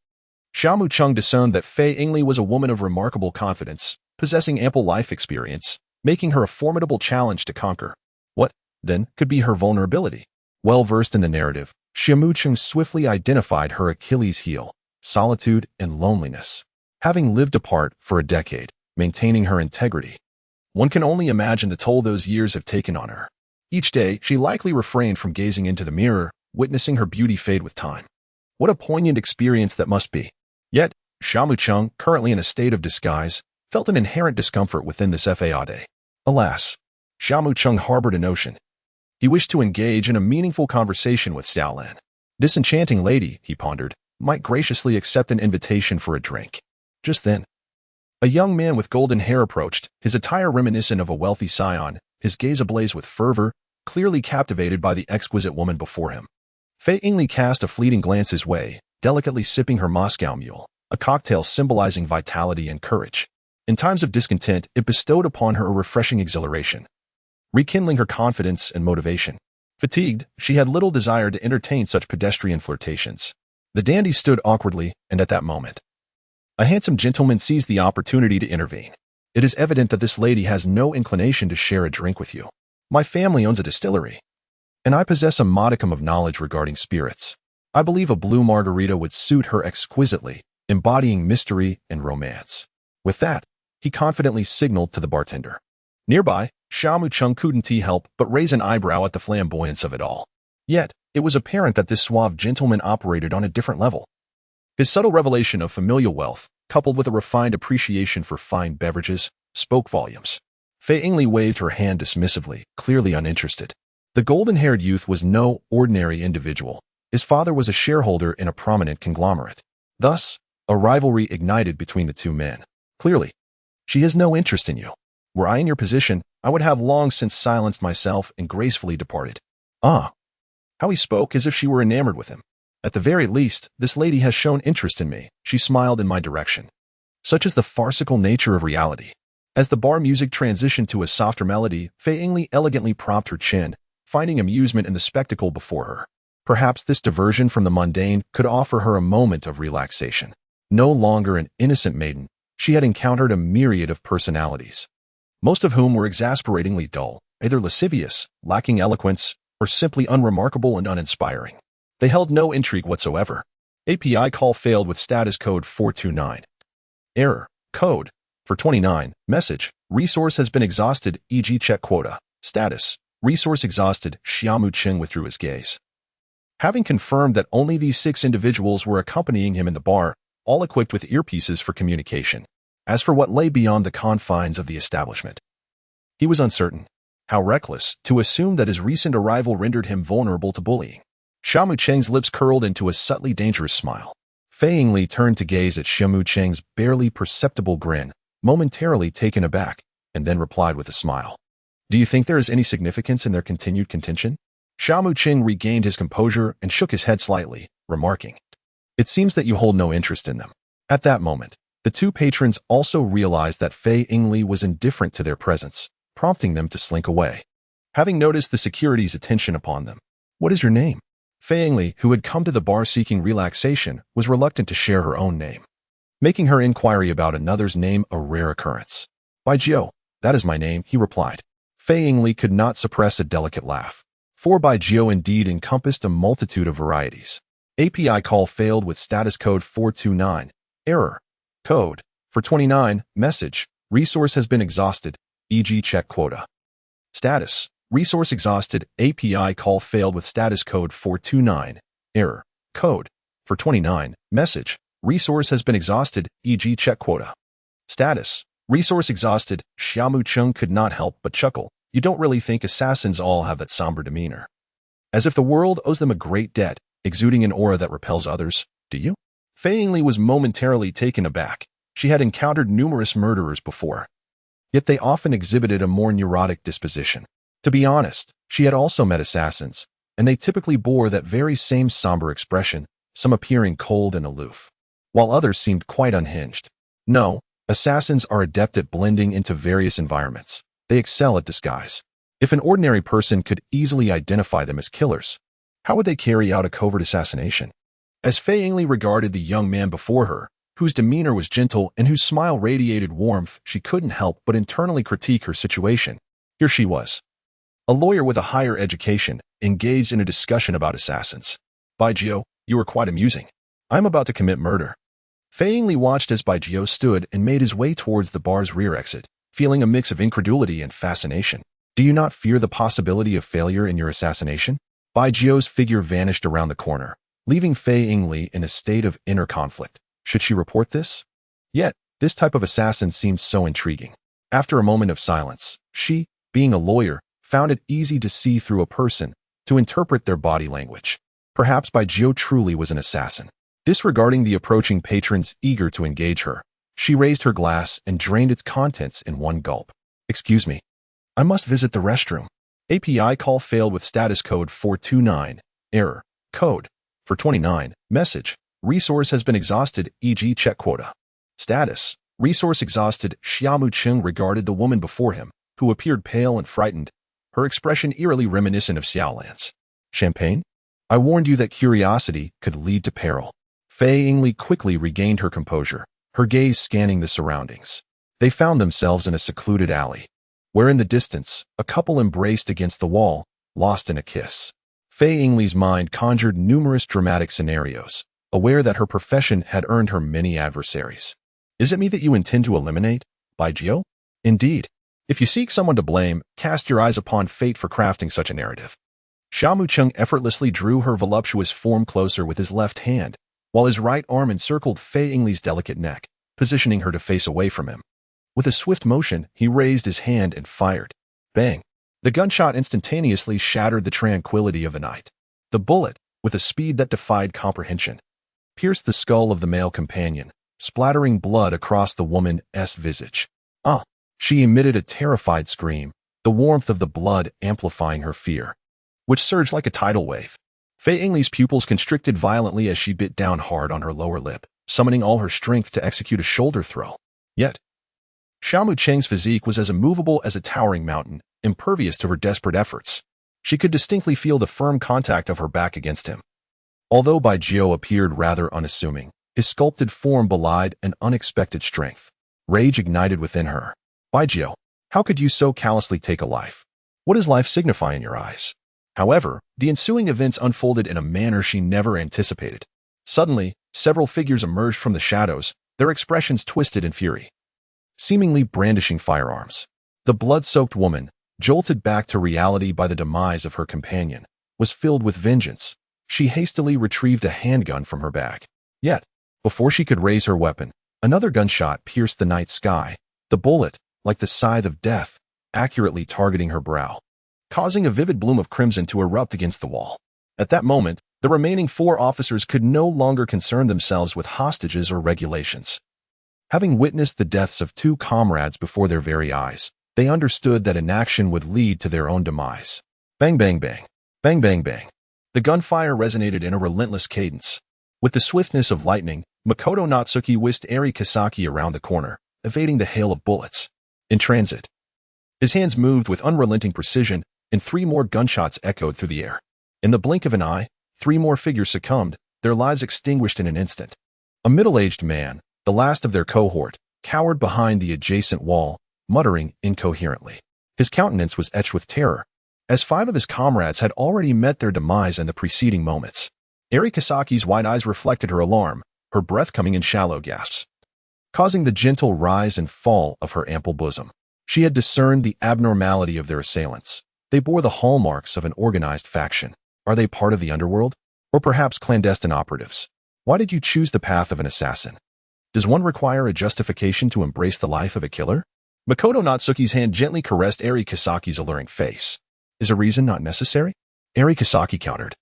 Xia Mu Cheng discerned that Fei Yingli was a woman of remarkable confidence, possessing ample life experience, making her a formidable challenge to conquer. What, then, could be her vulnerability? Well versed in the narrative, Xia Mu Cheng swiftly identified her Achilles' heel: solitude and loneliness. Having lived apart for a decade, maintaining her integrity, one can only imagine the toll those years have taken on her. Each day, she likely refrained from gazing into the mirror, witnessing her beauty fade with time. What a poignant experience that must be. Yet, Xia Mu Cheng, currently in a state of disguise, felt an inherent discomfort within this fade. Alas, Xia Mu Cheng harbored a notion. He wished to engage in a meaningful conversation with Xiaolan. This enchanting lady, he pondered, might graciously accept an invitation for a drink. Just then, a young man with golden hair approached, his attire reminiscent of a wealthy scion, his gaze ablaze with fervor, clearly captivated by the exquisite woman before him. Fei Yingli cast a fleeting glance his way, delicately sipping her Moscow Mule, a cocktail symbolizing vitality and courage. In times of discontent, it bestowed upon her a refreshing exhilaration, rekindling her confidence and motivation. Fatigued, she had little desire to entertain such pedestrian flirtations. The dandy stood awkwardly, and at that moment, a handsome gentleman seized the opportunity to intervene. It is evident that this lady has no inclination to share a drink with you. My family owns a distillery, and I possess a modicum of knowledge regarding spirits. I believe a blue margarita would suit her exquisitely, embodying mystery and romance. With that, he confidently signaled to the bartender. Nearby, Xia Mu Cheng couldn't help but raise an eyebrow at the flamboyance of it all. Yet, it was apparent that this suave gentleman operated on a different level. His subtle revelation of familial wealth, coupled with a refined appreciation for fine beverages, spoke volumes. Fei Yingli waved her hand dismissively, clearly uninterested. The golden-haired youth was no ordinary individual. His father was a shareholder in a prominent conglomerate. Thus, a rivalry ignited between the two men. Clearly, she has no interest in you. Were I in your position, I would have long since silenced myself and gracefully departed. Ah, how he spoke as if she were enamored with him. At the very least, this lady has shown interest in me. She smiled in my direction. Such is the farcical nature of reality. As the bar music transitioned to a softer melody, Fei Yingli elegantly propped her chin, finding amusement in the spectacle before her. Perhaps this diversion from the mundane could offer her a moment of relaxation. No longer an innocent maiden, she had encountered a myriad of personalities, most of whom were exasperatingly dull, either lascivious, lacking eloquence, or simply unremarkable and uninspiring. They held no intrigue whatsoever. API call failed with status code 429. Error. Code. For 29. Message. Resource has been exhausted, e.g. check quota. Status. Resource exhausted. Xia Mu Cheng withdrew his gaze. Having confirmed that only these 6 individuals were accompanying him in the bar, all equipped with earpieces for communication. As for what lay beyond the confines of the establishment, he was uncertain. How reckless to assume that his recent arrival rendered him vulnerable to bullying. Xia Mu Cheng's lips curled into a subtly dangerous smile. Fei Yingli turned to gaze at Xia Mu Cheng's barely perceptible grin, momentarily taken aback, and then replied with a smile. Do you think there is any significance in their continued contention? Xia Mu Cheng regained his composure and shook his head slightly, remarking, It seems that you hold no interest in them. At that moment, the two patrons also realized that Fei Yingli was indifferent to their presence, prompting them to slink away. Having noticed the security's attention upon them, What is your name? Fei Yingli, who had come to the bar seeking relaxation, was reluctant to share her own name, making her inquiry about another's name a rare occurrence. By Jiu, that is my name, he replied. Fei Yingli could not suppress a delicate laugh, for Bai Jiu indeed encompassed a multitude of varieties. API call failed with status code 429. Error. Code. For 29. Message. Resource has been exhausted, e.g. check quota. Status. Resource exhausted. API call failed with status code 429. Error. Code. For 29. Message. Resource has been exhausted, e.g. check quota. Status. Resource exhausted. Xia Mu Cheng could not help but chuckle. You don't really think assassins all have that somber demeanor? As if the world owes them a great debt, exuding an aura that repels others, do you? Fei Yingli was momentarily taken aback. She had encountered numerous murderers before, yet they often exhibited a more neurotic disposition. To be honest, she had also met assassins, and they typically bore that very same somber expression, some appearing cold and aloof, while others seemed quite unhinged. No, assassins are adept at blending into various environments. They excel at disguise. If an ordinary person could easily identify them as killers, how would they carry out a covert assassination? As Fei Yingli regarded the young man before her, whose demeanor was gentle and whose smile radiated warmth, she couldn't help but internally critique her situation. Here she was, a lawyer with a higher education, engaged in a discussion about assassins. Baizhou, you are quite amusing. I am about to commit murder. Fei Yingli watched as Baizhou stood and made his way towards the bar's rear exit, feeling a mix of incredulity and fascination. Do you not fear the possibility of failure in your assassination? Baizhou's figure vanished around the corner, leaving Fei Yingli in a state of inner conflict. Should she report this? Yet, this type of assassin seemed so intriguing. After a moment of silence, she, being a lawyer, found it easy to see through a person, to interpret their body language. Perhaps Baizhou truly was an assassin. Disregarding the approaching patrons eager to engage her, she raised her glass and drained its contents in one gulp. Excuse me. I must visit the restroom. API call failed with status code 429. Error. Code. For 29. Message. Resource has been exhausted, e.g. check quota. Status. Resource exhausted. Xia Mu Cheng regarded the woman before him, who appeared pale and frightened, her expression eerily reminiscent of Xiaolan's. Champagne? I warned you that curiosity could lead to peril. Fei Yingli quickly regained her composure, her gaze scanning the surroundings. They found themselves in a secluded alley, where in the distance, a couple embraced against the wall, lost in a kiss. Fei Yingli's mind conjured numerous dramatic scenarios, aware that her profession had earned her many adversaries. Is it me that you intend to eliminate, Baizhou? Indeed. If you seek someone to blame, cast your eyes upon fate for crafting such a narrative. Xia Mu Cheng effortlessly drew her voluptuous form closer with his left hand, while his right arm encircled Fei Yingli's delicate neck, positioning her to face away from him. With a swift motion, he raised his hand and fired. Bang! The gunshot instantaneously shattered the tranquility of the night. The bullet, with a speed that defied comprehension, pierced the skull of the male companion, splattering blood across the woman's visage. Ah! She emitted a terrified scream, the warmth of the blood amplifying her fear, which surged like a tidal wave. Fei Yingli's pupils constricted violently as she bit down hard on her lower lip, summoning all her strength to execute a shoulder throw. Yet, Xia Mu Cheng's physique was as immovable as a towering mountain, impervious to her desperate efforts. She could distinctly feel the firm contact of her back against him. Although Baizhou appeared rather unassuming, his sculpted form belied an unexpected strength. Rage ignited within her. Baizhou, how could you so callously take a life? What does life signify in your eyes? However, the ensuing events unfolded in a manner she never anticipated. Suddenly, several figures emerged from the shadows, their expressions twisted in fury, seemingly brandishing firearms. The blood-soaked woman, jolted back to reality by the demise of her companion, was filled with vengeance. She hastily retrieved a handgun from her bag. Yet, before she could raise her weapon, another gunshot pierced the night sky, the bullet, like the scythe of death, accurately targeting her brow, causing a vivid bloom of crimson to erupt against the wall. At that moment, the remaining 4 officers could no longer concern themselves with hostages or regulations. Having witnessed the deaths of 2 comrades before their very eyes, they understood that inaction would lead to their own demise. Bang, bang, bang. Bang, bang, bang. The gunfire resonated in a relentless cadence. With the swiftness of lightning, Makoto Natsuki whisked Eri Kisaki around the corner, evading the hail of bullets. In transit, his hands moved with unrelenting precision, and 3 more gunshots echoed through the air. In the blink of an eye, 3 more figures succumbed, their lives extinguished in an instant. A middle-aged man, the last of their cohort, cowered behind the adjacent wall, muttering incoherently. His countenance was etched with terror, as 5 of his comrades had already met their demise in the preceding moments. Eri Kisaki's wide eyes reflected her alarm, her breath coming in shallow gasps, causing the gentle rise and fall of her ample bosom. She had discerned the abnormality of their assailants. They bore the hallmarks of an organized faction. Are they part of the underworld? Or perhaps clandestine operatives? Why did you choose the path of an assassin? Does one require a justification to embrace the life of a killer? Makoto Natsuki's hand gently caressed Eri Kisaki's alluring face. Is a reason not necessary? Eri Kisaki countered.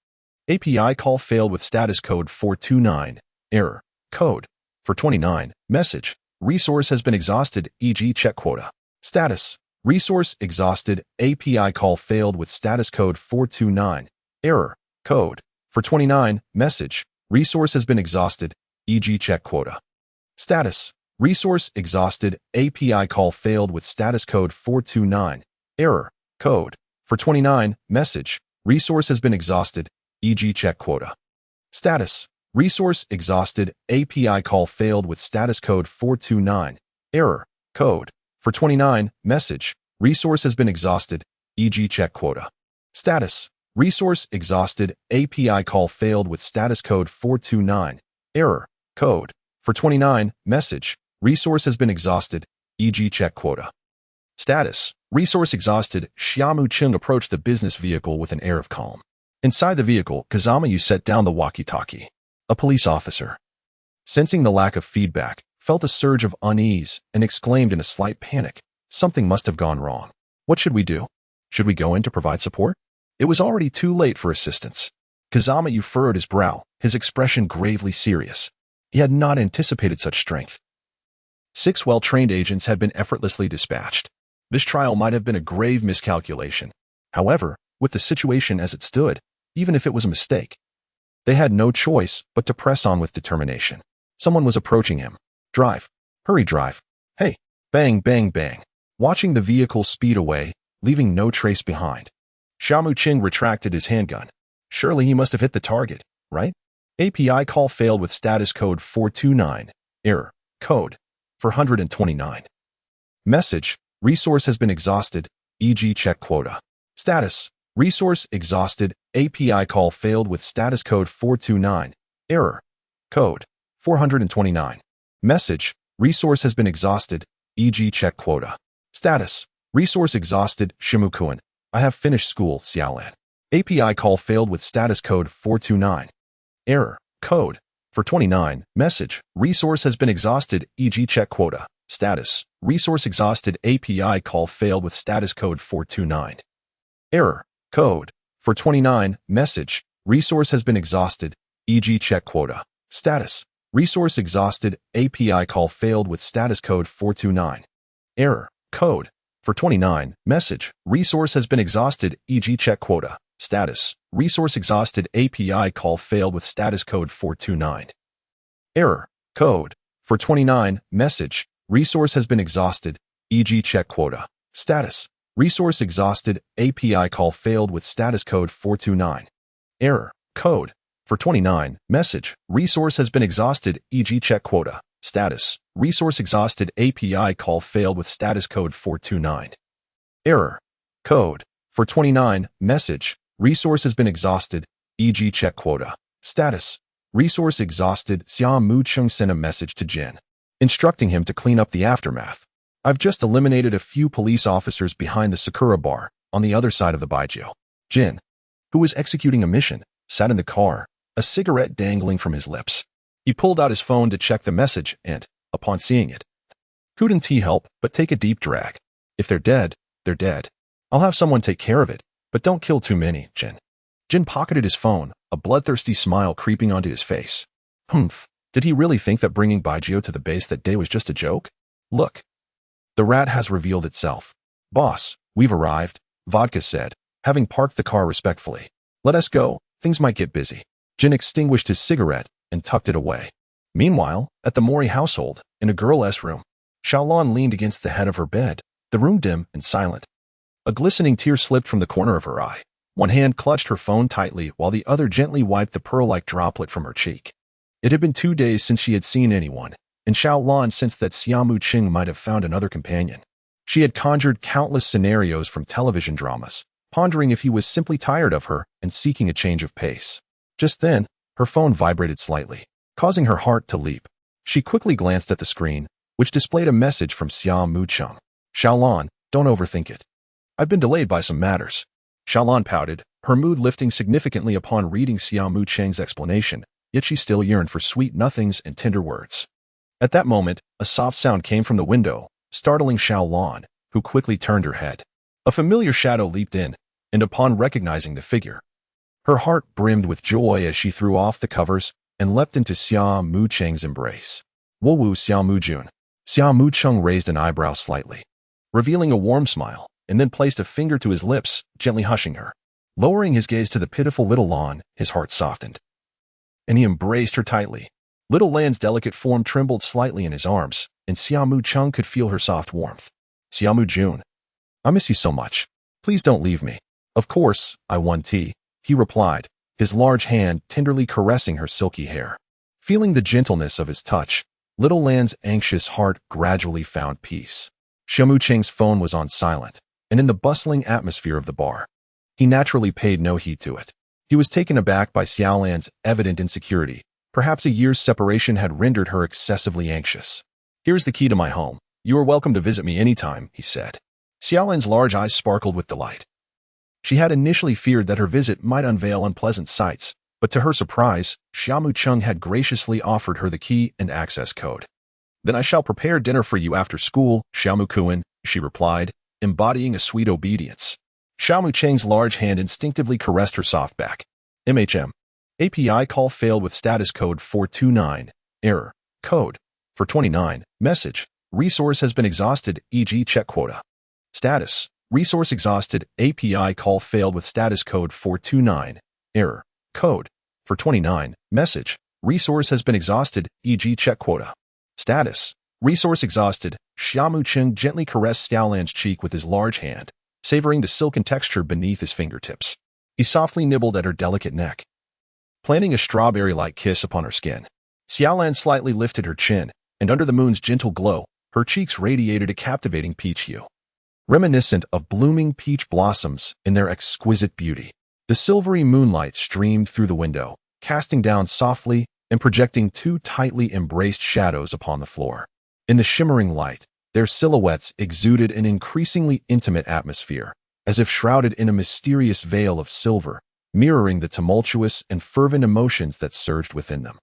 API call failed with status code 429. Error. Code. For 29. Message. Resource has been exhausted, e.g. check quota. Status. Resource exhausted. API call failed with status code 429. Error. Code. For 29. Message. Resource has been exhausted, e.g. check quota. Status. Resource exhausted, API call failed with status code 429. Error. Code. For 29. Message. Resource has been exhausted, e.g. check quota. Status. Resource exhausted, API call failed with status code 429. Error. Code. For 29. Message. Resource has been exhausted, e.g. check quota. Status. Resource exhausted, API call failed with status code 429. Error. Code. For 29. Message. Resource has been exhausted, e.g. check quota. Status. Resource exhausted, Xia Mu Cheng approached the business vehicle with an air of calm. Inside the vehicle, Xia Mu set down the walkie-talkie. A police officer, sensing the lack of feedback, felt a surge of unease and exclaimed in a slight panic, "Something must have gone wrong. What should we do? Should we go in to provide support?" It was already too late for assistance. Xia Mu furrowed his brow, his expression gravely serious. He had not anticipated such strength. 6 well-trained agents had been effortlessly dispatched. This trial might have been a grave miscalculation. However, with the situation as it stood, even if it was a mistake, they had no choice but to press on with determination. Someone was approaching him. "Drive. Hurry, drive. Hey." Bang, bang, bang. Watching the vehicle speed away, leaving no trace behind. Xia Mu Cheng retracted his handgun. Surely he must have hit the target, right? API call failed with status code 429. Error. Code. For 129. Message. Resource has been exhausted, e.g. check quota. Status. Resource exhausted, API call failed with status code 429. Error. Code. 429. Message. Resource has been exhausted, e.g. check quota. Status. Resource exhausted, Xia Mu Cheng. I have finished school, Xiaolan. API call failed with status code 429. Error. Code. For 29. Message. Resource has been exhausted, e.g. check quota. Status. Resource exhausted, API call failed with status code 429. Error. Code. For 29. Message. Resource has been exhausted, e.g. check quota. Status. Resource exhausted, API call failed with status code 429. Error. Code. For 29. Message. Resource has been exhausted, e.g. check quota. Status. Resource exhausted, API call failed with status code 429. Error. Code. For 29. Message. Resource has been exhausted, e.g. check quota. Status. Resource exhausted, API call failed with status code 429. Error. Code. For 29. Message. Resource has been exhausted, e.g. check quota. Status. Resource exhausted, API call failed with status code 429. Error. Code. For 29. Message. Resource has been exhausted, e.g. check quota. Status. Resource exhausted, Xia Mu Cheng sent a message to Jin, instructing him to clean up the aftermath. I've just eliminated a few police officers behind the Sakura bar on the other side of the Baijiu. Jin, who was executing a mission, sat in the car, a cigarette dangling from his lips. He pulled out his phone to check the message and, upon seeing it, couldn't he help but take a deep drag. If they're dead, they're dead. I'll have someone take care of it, but don't kill too many, Jin. Jin pocketed his phone, a bloodthirsty smile creeping onto his face. Humph, did he really think that bringing Baijiu to the base that day was just a joke? Look. The rat has revealed itself. Boss, we've arrived, Vodka said, having parked the car respectfully. Let us go, things might get busy. Jin extinguished his cigarette and tucked it away. Meanwhile, at the Mori household, in a girl's room, Xiaolan leaned against the head of her bed, the room dim and silent. A glistening tear slipped from the corner of her eye. One hand clutched her phone tightly while the other gently wiped the pearl-like droplet from her cheek. It had been 2 days since she had seen anyone, and Xiaolan sensed that Xia Mu Cheng might have found another companion. She had conjured countless scenarios from television dramas, pondering if he was simply tired of her and seeking a change of pace. Just then, her phone vibrated slightly, causing her heart to leap. She quickly glanced at the screen, which displayed a message from Xia Mu Cheng. Xiaolan, don't overthink it. I've been delayed by some matters. Xiaolan pouted, her mood lifting significantly upon reading Xia Mu Cheng's explanation, yet she still yearned for sweet nothings and tender words. At that moment, a soft sound came from the window, startling Xiaolan, who quickly turned her head. A familiar shadow leaped in, and upon recognizing the figure, her heart brimmed with joy as she threw off the covers and leapt into Xia Mu Cheng's embrace. Wowu Xia Mu Jun. Xia Mu Cheng raised an eyebrow slightly, revealing a warm smile, and then placed a finger to his lips, gently hushing her. Lowering his gaze to the pitiful little Lan, his heart softened, and he embraced her tightly. Little Lan's delicate form trembled slightly in his arms, and Xia Mu Cheng could feel her soft warmth. Xia Mu Jun, I miss you so much. Please don't leave me. Of course, I want tea, he replied, his large hand tenderly caressing her silky hair. Feeling the gentleness of his touch, little Lan's anxious heart gradually found peace. Xia Mu Cheng's phone was on silent, and in the bustling atmosphere of the bar, he naturally paid no heed to it. He was taken aback by Xiao Lan's evident insecurity. Perhaps a year's separation had rendered her excessively anxious. Here's the key to my home. You are welcome to visit me anytime, he said. Xiao Lan's large eyes sparkled with delight. She had initially feared that her visit might unveil unpleasant sights, but to her surprise, Xia Mu Cheng had graciously offered her the key and access code. Then I shall prepare dinner for you after school, Xia Mu Kuan, she replied, embodying a sweet obedience. Xia Mu Cheng's large hand instinctively caressed her soft back. API call failed with status code 429. Error. Code. For 29. Message. Resource has been exhausted, e.g. check quota. Status. Resource exhausted. API call failed with status code 429. Error. Code. For 29. Message. Resource has been exhausted, e.g. check quota. Status. Resource exhausted. Xia Mu Cheng gently caressed Xiao Lan's cheek with his large hand, savoring the silken texture beneath his fingertips. He softly nibbled at her delicate neck, planting a strawberry-like kiss upon her skin. Xiao Lan slightly lifted her chin, and under the moon's gentle glow, her cheeks radiated a captivating peach hue, reminiscent of blooming peach blossoms in their exquisite beauty. The silvery moonlight streamed through the window, casting down softly and projecting two tightly embraced shadows upon the floor. In the shimmering light, their silhouettes exuded an increasingly intimate atmosphere, as if shrouded in a mysterious veil of silver, mirroring the tumultuous and fervent emotions that surged within them.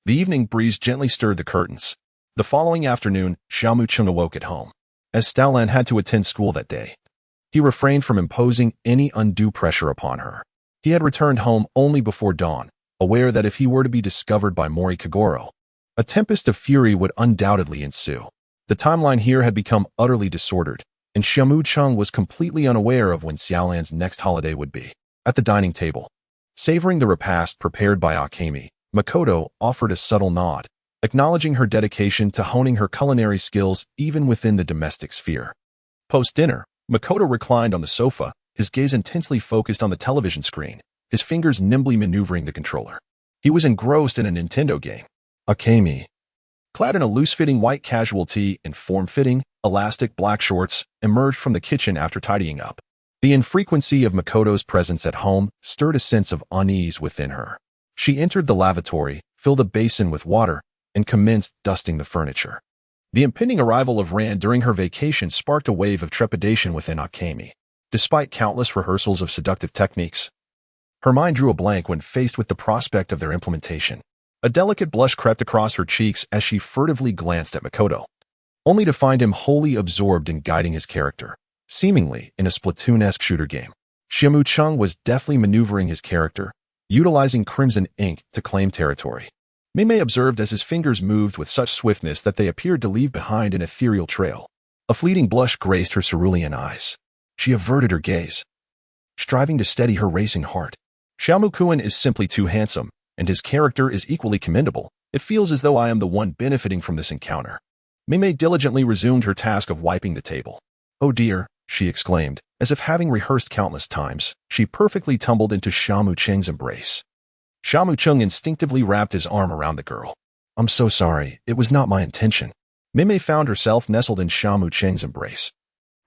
The evening breeze gently stirred the curtains. The following afternoon, Xia Mu Cheng awoke at home. As Xiao Lan had to attend school that day, he refrained from imposing any undue pressure upon her. He had returned home only before dawn, aware that if he were to be discovered by Mori Kagoro, a tempest of fury would undoubtedly ensue. The timeline here had become utterly disordered, and Xia Mu Cheng was completely unaware of when Xiao Lan's next holiday would be. At the dining table, savoring the repast prepared by Akemi, Makoto offered a subtle nod, acknowledging her dedication to honing her culinary skills even within the domestic sphere. Post-dinner, Makoto reclined on the sofa, his gaze intensely focused on the television screen, his fingers nimbly maneuvering the controller. He was engrossed in a Nintendo game. Akemi, clad in a loose-fitting white casual tee and form-fitting, elastic black shorts, emerged from the kitchen after tidying up. The infrequency of Makoto's presence at home stirred a sense of unease within her. She entered the lavatory, filled a basin with water, and commenced dusting the furniture. The impending arrival of Rand during her vacation sparked a wave of trepidation within Akemi. Despite countless rehearsals of seductive techniques, her mind drew a blank when faced with the prospect of their implementation. A delicate blush crept across her cheeks as she furtively glanced at Makoto, only to find him wholly absorbed in guiding his character, seemingly in a Splatoon-esque shooter game. Xia Mu Cheng was deftly maneuvering his character, utilizing crimson ink to claim territory. Mei observed as his fingers moved with such swiftness that they appeared to leave behind an ethereal trail. A fleeting blush graced her cerulean eyes. She averted her gaze, striving to steady her racing heart. Xia Mu Kuan is simply too handsome, and his character is equally commendable. It feels as though I am the one benefiting from this encounter. Mei diligently resumed her task of wiping the table. Oh dear, she exclaimed, as if having rehearsed countless times, she perfectly tumbled into Xia Mu Cheng's embrace. Xia Mu Cheng instinctively wrapped his arm around the girl. I'm so sorry, it was not my intention. Mei found herself nestled in Xia Mu Cheng's embrace,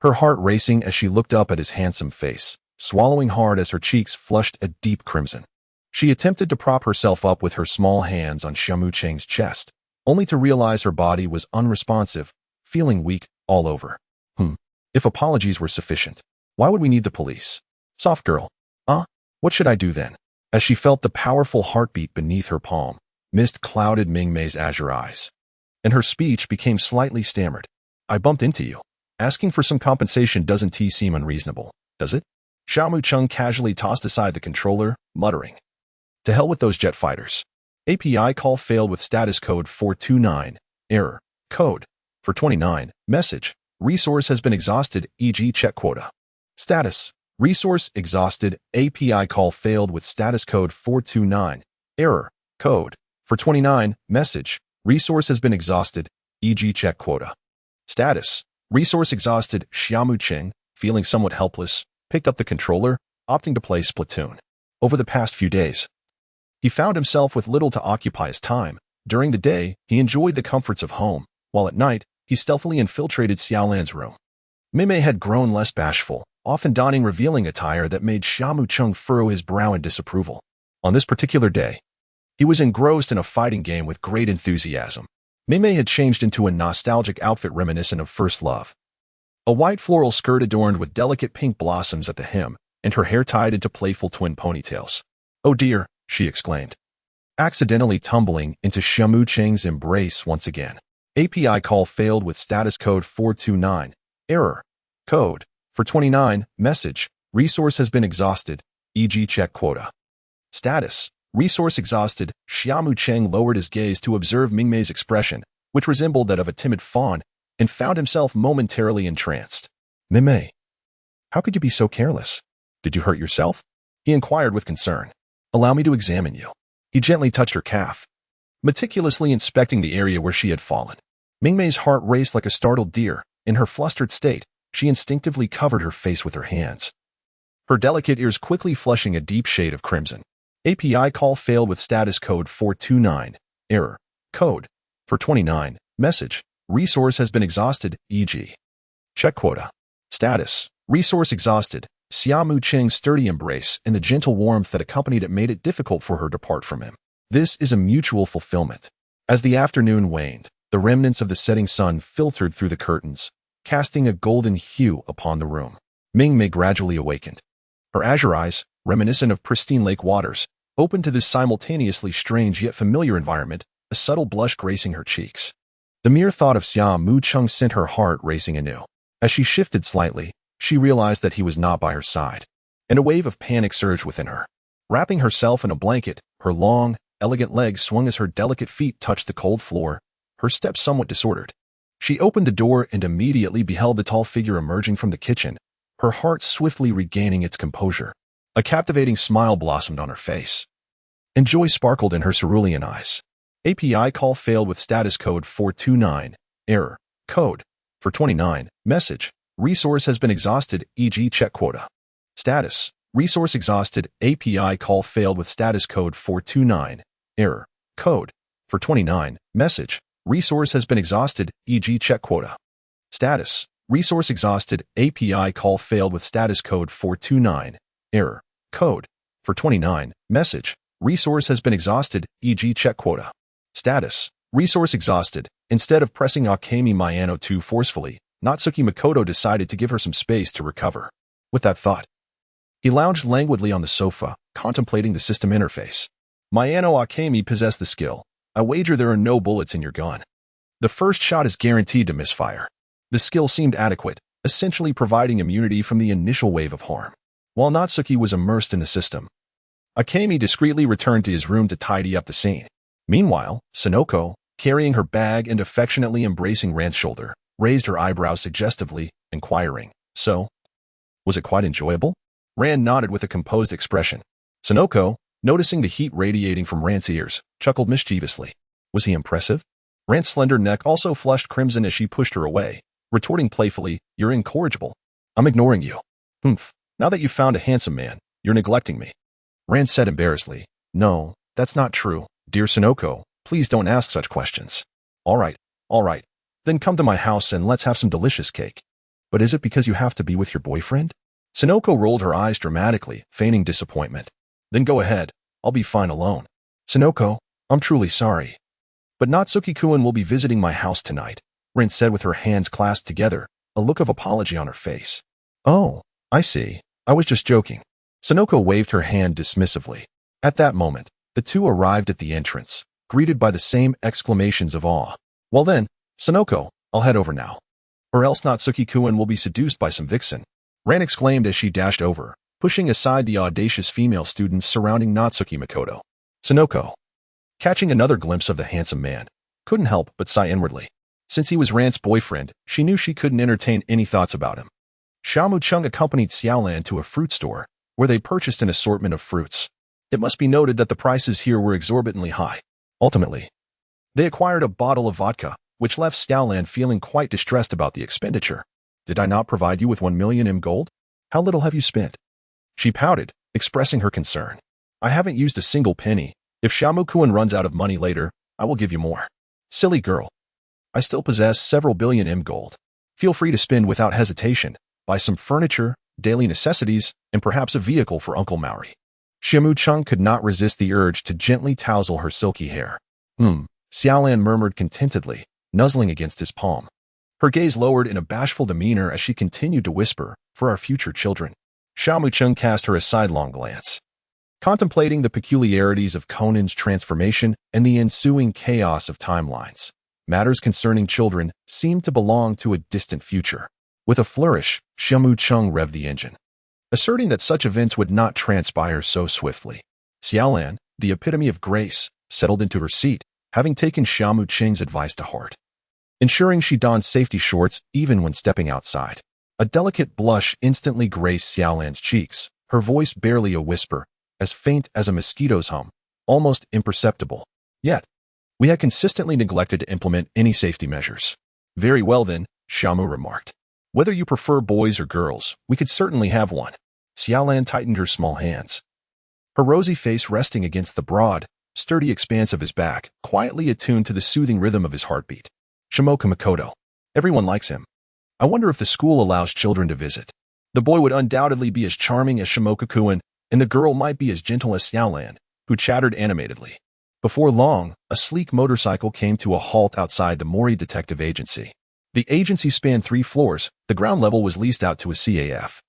her heart racing as she looked up at his handsome face, swallowing hard as her cheeks flushed a deep crimson. She attempted to prop herself up with her small hands on Xia Mu Cheng's chest, only to realize her body was unresponsive, feeling weak all over. If apologies were sufficient, why would we need the police? Soft girl. What should I do then? As she felt the powerful heartbeat beneath her palm, mist clouded Mei's azure eyes, and her speech became slightly stammered. I bumped into you. Asking for some compensation doesn't seem unreasonable, does it? Xia Mu Cheng casually tossed aside the controller, muttering, to hell with those jet fighters. API call failed with status code 429. Error. Code. For 29. Message. Resource has been exhausted, e.g. check quota. Status. Resource exhausted. API call failed with status code 429. Error. Code. For 29. Message. Resource has been exhausted. E.g. check quota. Status. Resource exhausted. Xia Mu Cheng, feeling somewhat helpless, picked up the controller, opting to play Splatoon. Over the past few days, he found himself with little to occupy his time. During the day, he enjoyed the comforts of home, while at night, he stealthily infiltrated Xiaolan's room. Mei had grown less bashful, often donning revealing attire that made Xia Mu Cheng furrow his brow in disapproval. On this particular day, he was engrossed in a fighting game with great enthusiasm. Mei had changed into a nostalgic outfit reminiscent of first love. A white floral skirt adorned with delicate pink blossoms at the hem, and her hair tied into playful twin ponytails. "Oh dear," she exclaimed, accidentally tumbling into Xia Mu Cheng's embrace once again. API call failed with status code 429. Error. Code. For 29. Message. Resource has been exhausted. E.g. check quota. Status. Resource exhausted. Xia Mu Cheng lowered his gaze to observe Mingmei's expression, which resembled that of a timid fawn, and found himself momentarily entranced. "Mingmei, how could you be so careless? Did you hurt yourself?" he inquired with concern. "Allow me to examine you." He gently touched her calf, meticulously inspecting the area where she had fallen. Mingmei's heart raced like a startled deer. In her flustered state, she instinctively covered her face with her hands, her delicate ears quickly flushing a deep shade of crimson. API call failed with status code 429. Error. Code. For 29. Message. Resource has been exhausted. E.g. check quota. Status. Resource exhausted. Xia Mu Cheng's sturdy embrace and the gentle warmth that accompanied it made it difficult for her to part from him. This is a mutual fulfillment. As the afternoon waned, the remnants of the setting sun filtered through the curtains, casting a golden hue upon the room. Mingmei gradually awakened. Her azure eyes, reminiscent of pristine lake waters, opened to this simultaneously strange yet familiar environment, a subtle blush gracing her cheeks. The mere thought of Xia Mu Cheng sent her heart racing anew. As she shifted slightly, she realized that he was not by her side, and a wave of panic surged within her. Wrapping herself in a blanket, her long, elegant legs swung as her delicate feet touched the cold floor, her steps somewhat disordered. She opened the door and immediately beheld the tall figure emerging from the kitchen, her heart swiftly regaining its composure. A captivating smile blossomed on her face, and joy sparkled in her cerulean eyes. API call failed with status code 429. Error. Code. For 29. Message. Resource has been exhausted. E.g. check quota. Status. Resource exhausted. API call failed with status code 429. Error. Code. For 29. Message. Resource has been exhausted. E.g. check quota. Status. Resource exhausted. API call failed with status code 429. Error. Code. For 29. Message. Resource has been exhausted. E.g. check quota. Status. Resource exhausted. Instead of pressing Akemi Mayano too forcefully, Natsuki Makoto decided to give her some space to recover. With that thought, he lounged languidly on the sofa, contemplating the system interface. Mayano Akemi possessed the skill. I wager there are no bullets in your gun. The first shot is guaranteed to misfire. The skill seemed adequate, essentially providing immunity from the initial wave of harm. While Natsuki was immersed in the system, Akemi discreetly returned to his room to tidy up the scene. Meanwhile, Sonoko, carrying her bag and affectionately embracing Rand's shoulder, raised her eyebrows suggestively, inquiring, "So, was it quite enjoyable?" Rand nodded with a composed expression. Sonoko, noticing the heat radiating from Rand's ears, chuckled mischievously. "Was he impressive?" Rand's slender neck also flushed crimson as she pushed her away, retorting playfully, "You're incorrigible. I'm ignoring you." "Humph. Now that you've found a handsome man, you're neglecting me." Rand said embarrassedly, "No, that's not true. Dear Sonoko, please don't ask such questions." All right. Then come to my house and let's have some delicious cake." "But is it because you have to be with your boyfriend?" Sonoko rolled her eyes dramatically, feigning disappointment. "Then go ahead. I'll be fine alone." "Sonoko, I'm truly sorry, but Natsuki-kun will be visiting my house tonight," Rin said with her hands clasped together, a look of apology on her face. "Oh, I see. I was just joking." Sonoko waved her hand dismissively. At that moment, the two arrived at the entrance, greeted by the same exclamations of awe. "Well then, Sonoko, I'll head over now. Or else Natsuki-kun will be seduced by some vixen," Ran exclaimed as she dashed over, pushing aside the audacious female students surrounding Natsuki Makoto. Sonoko, catching another glimpse of the handsome man, couldn't help but sigh inwardly. Since he was Rand's boyfriend, she knew she couldn't entertain any thoughts about him. Xia Mu Cheng accompanied Xiaolan to a fruit store, where they purchased an assortment of fruits. It must be noted that the prices here were exorbitantly high. Ultimately, they acquired a bottle of vodka, which left Xiaolan feeling quite distressed about the expenditure. Did I not provide you with 1 million M gold? How little have you spent? She pouted, expressing her concern. I haven't used a single penny. If Xia Mu Cheng runs out of money later, I will give you more. Silly girl. I still possess several billion M gold. Feel free to spend without hesitation. Buy some furniture, daily necessities, and perhaps a vehicle for Uncle Maori. Xia Mu Cheng could not resist the urge to gently tousle her silky hair. Xiaolan murmured contentedly, nuzzling against his palm. Her gaze lowered in a bashful demeanor as she continued to whisper, for our future children. Xia Mu Cheng cast her a sidelong glance. Contemplating the peculiarities of Conan's transformation and the ensuing chaos of timelines, matters concerning children seemed to belong to a distant future. With a flourish, Xia Mu Cheng revved the engine, asserting that such events would not transpire so swiftly. Xiaolan, the epitome of grace, settled into her seat, having taken Xia Mu Cheng's advice to heart, ensuring she donned safety shorts even when stepping outside. A delicate blush instantly graced Xiaolan's cheeks, her voice barely a whisper, as faint as a mosquito's hum, almost imperceptible. Yet, we had consistently neglected to implement any safety measures. Very well then, Xia Mu remarked. Whether you prefer boys or girls, we could certainly have one. Xiaolan tightened her small hands, her rosy face resting against the broad, sturdy expanse of his back, quietly attuned to the soothing rhythm of his heartbeat. Shimoka Makoto. Everyone likes him. I wonder if the school allows children to visit. The boy would undoubtedly be as charming as Shimoka Cheng, and the girl might be as gentle as Xiaolan, who chattered animatedly. Before long, a sleek motorcycle came to a halt outside the Mori Detective Agency. The agency spanned 3 floors. The ground level was leased out to a CAF.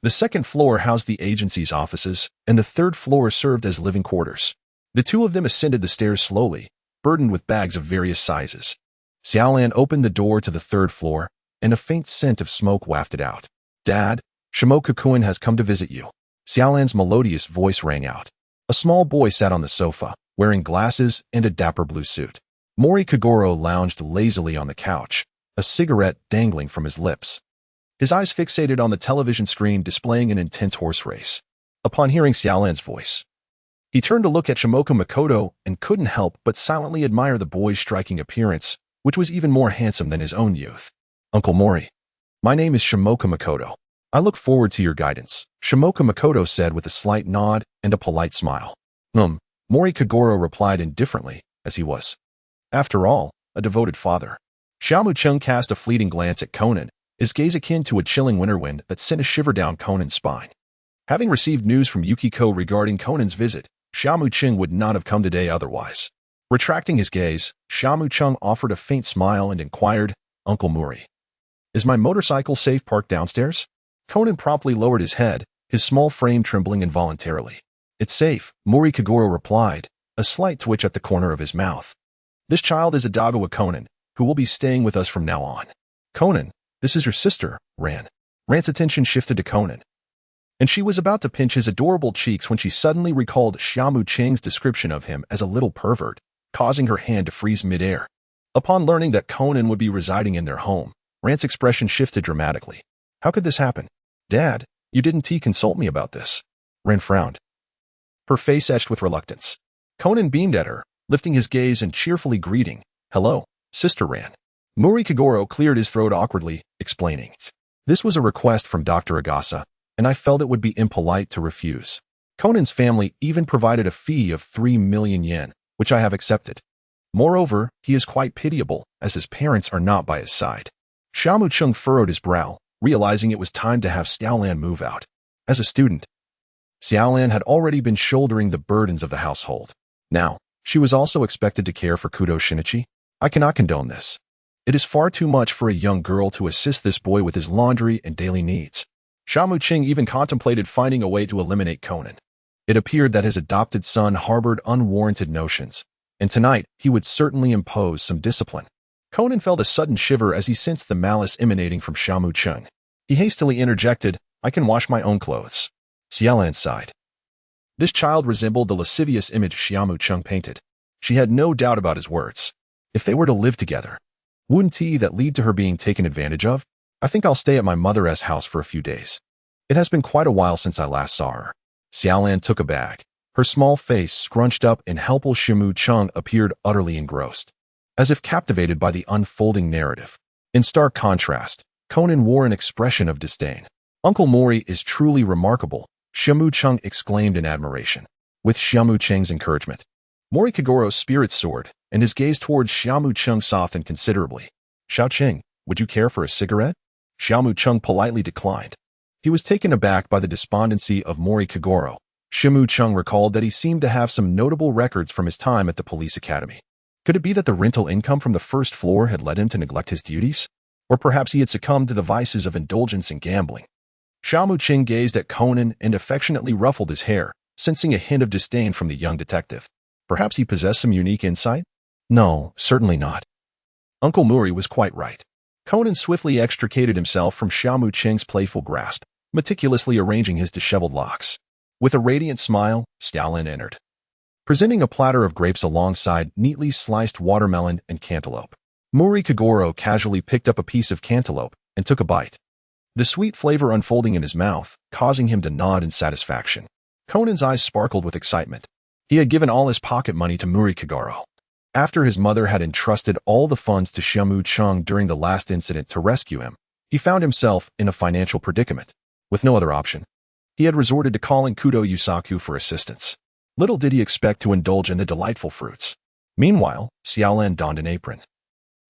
The second floor housed the agency's offices, and the third floor served as living quarters. The two of them ascended the stairs slowly, burdened with bags of various sizes. Xiaolan opened the door to the third floor, and a faint scent of smoke wafted out. Dad, Shimoka Cheng has come to visit you. Xiaolan's melodious voice rang out. A small boy sat on the sofa, wearing glasses and a dapper blue suit. Mori Kagoro lounged lazily on the couch, a cigarette dangling from his lips. His eyes fixated on the television screen displaying an intense horse race. Upon hearing Xiaolan's voice, he turned to look at Shimoka Makoto and couldn't help but silently admire the boy's striking appearance, which was even more handsome than his own youth. Uncle Mori. My name is Shimoka Makoto. I look forward to your guidance, Shimoka Makoto said with a slight nod and a polite smile. Mori Kagoro replied indifferently, as he was, after all, a devoted father. Xia Mu Cheng cast a fleeting glance at Conan, his gaze akin to a chilling winter wind that sent a shiver down Conan's spine. Having received news from Yukiko regarding Conan's visit, Xia Mu Cheng would not have come today otherwise. Retracting his gaze, Xia Mu Cheng offered a faint smile and inquired, Uncle Mori, is my motorcycle safe parked downstairs? Conan promptly lowered his head, his small frame trembling involuntarily. It's safe, Mori Kagoro replied, a slight twitch at the corner of his mouth. This child is Adagawa Conan, who will be staying with us from now on. Conan, this is your sister, Ran. Ran's attention shifted to Conan, and she was about to pinch his adorable cheeks when she suddenly recalled Xia Mu Cheng's description of him as a little pervert, causing her hand to freeze midair. Upon learning that Conan would be residing in their home, Ran's expression shifted dramatically. How could this happen? Dad, you didn't consult me about this. Ran frowned, her face etched with reluctance. Conan beamed at her, lifting his gaze and cheerfully greeting, Hello, Sister Ran. Mori Kagoro cleared his throat awkwardly, explaining, This was a request from Dr. Agasa, and I felt it would be impolite to refuse. Conan's family even provided a fee of 3 million yen, which I have accepted. Moreover, he is quite pitiable, as his parents are not by his side. Xia Mu Cheng furrowed his brow, realizing it was time to have Xiaolan move out. As a student, Xiaolan had already been shouldering the burdens of the household. Now, she was also expected to care for Kudo Shinichi. I cannot condone this. It is far too much for a young girl to assist this boy with his laundry and daily needs. Xia Mu Cheng even contemplated finding a way to eliminate Conan. It appeared that his adopted son harbored unwarranted notions, and tonight he would certainly impose some discipline. Conan felt a sudden shiver as he sensed the malice emanating from Xia Mu Cheng. He hastily interjected, I can wash my own clothes. Xiaolan sighed. This child resembled the lascivious image Xia Mu Cheng painted. She had no doubt about his words. If they were to live together, wouldn't that lead to her being taken advantage of? I think I'll stay at my mother's house for a few days. It has been quite a while since I last saw her. Xiaolan took a bag. Her small face scrunched up and helpful Xia Mu Cheng appeared utterly engrossed, as if captivated by the unfolding narrative. In stark contrast, Conan wore an expression of disdain. Uncle Mori is truly remarkable, Xia Mu Cheng exclaimed in admiration. With Xia Mu Cheng's encouragement, Mori Kagoro's spirits soared, and his gaze towards Xia Mu Cheng softened considerably. Xiao Cheng, would you care for a cigarette? Xia Mu Cheng politely declined. He was taken aback by the despondency of Mori Kagoro. Xia Mu Cheng recalled that he seemed to have some notable records from his time at the police academy. Could it be that the rental income from the first floor had led him to neglect his duties? Or perhaps he had succumbed to the vices of indulgence and gambling? Xia Mu Cheng gazed at Conan and affectionately ruffled his hair, sensing a hint of disdain from the young detective. Perhaps he possessed some unique insight? No, certainly not. Uncle Mori was quite right. Conan swiftly extricated himself from Xia Mu Cheng's playful grasp, meticulously arranging his disheveled locks. With a radiant smile, Xiaolan entered, presenting a platter of grapes alongside neatly sliced watermelon and cantaloupe. Mori Kagoro casually picked up a piece of cantaloupe and took a bite, the sweet flavor unfolding in his mouth, causing him to nod in satisfaction. Conan's eyes sparkled with excitement. He had given all his pocket money to Mori Kagoro. After his mother had entrusted all the funds to Xia Mu Cheng during the last incident to rescue him, he found himself in a financial predicament. With no other option, he had resorted to calling Kudo Yusaku for assistance. Little did he expect to indulge in the delightful fruits. Meanwhile, Xiaolan donned an apron,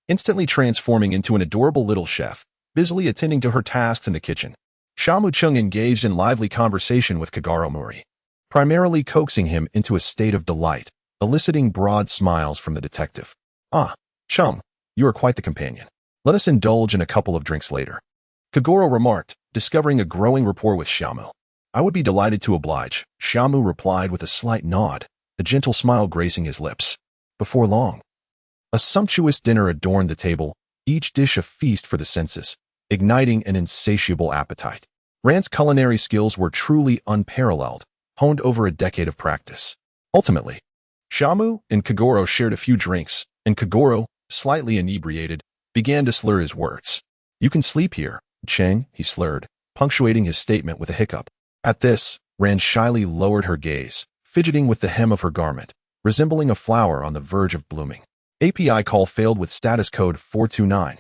instantly transforming into an adorable little chef, busily attending to her tasks in the kitchen. Xia Mu Cheng engaged in lively conversation with Kagoro Mori, primarily coaxing him into a state of delight, eliciting broad smiles from the detective. Ah, chum, you are quite the companion. Let us indulge in a couple of drinks later, Kagoro remarked, discovering a growing rapport with Xia Mu. I would be delighted to oblige, Xia Mu replied with a slight nod, a gentle smile gracing his lips. Before long, a sumptuous dinner adorned the table, each dish a feast for the senses, igniting an insatiable appetite. Rand's culinary skills were truly unparalleled, honed over a decade of practice. Ultimately, Xia Mu and Kagoro shared a few drinks, and Kagoro, slightly inebriated, began to slur his words. You can sleep here, Cheng, he slurred, punctuating his statement with a hiccup. At this, Rand shyly lowered her gaze, fidgeting with the hem of her garment, resembling a flower on the verge of blooming. API call failed with status code 429.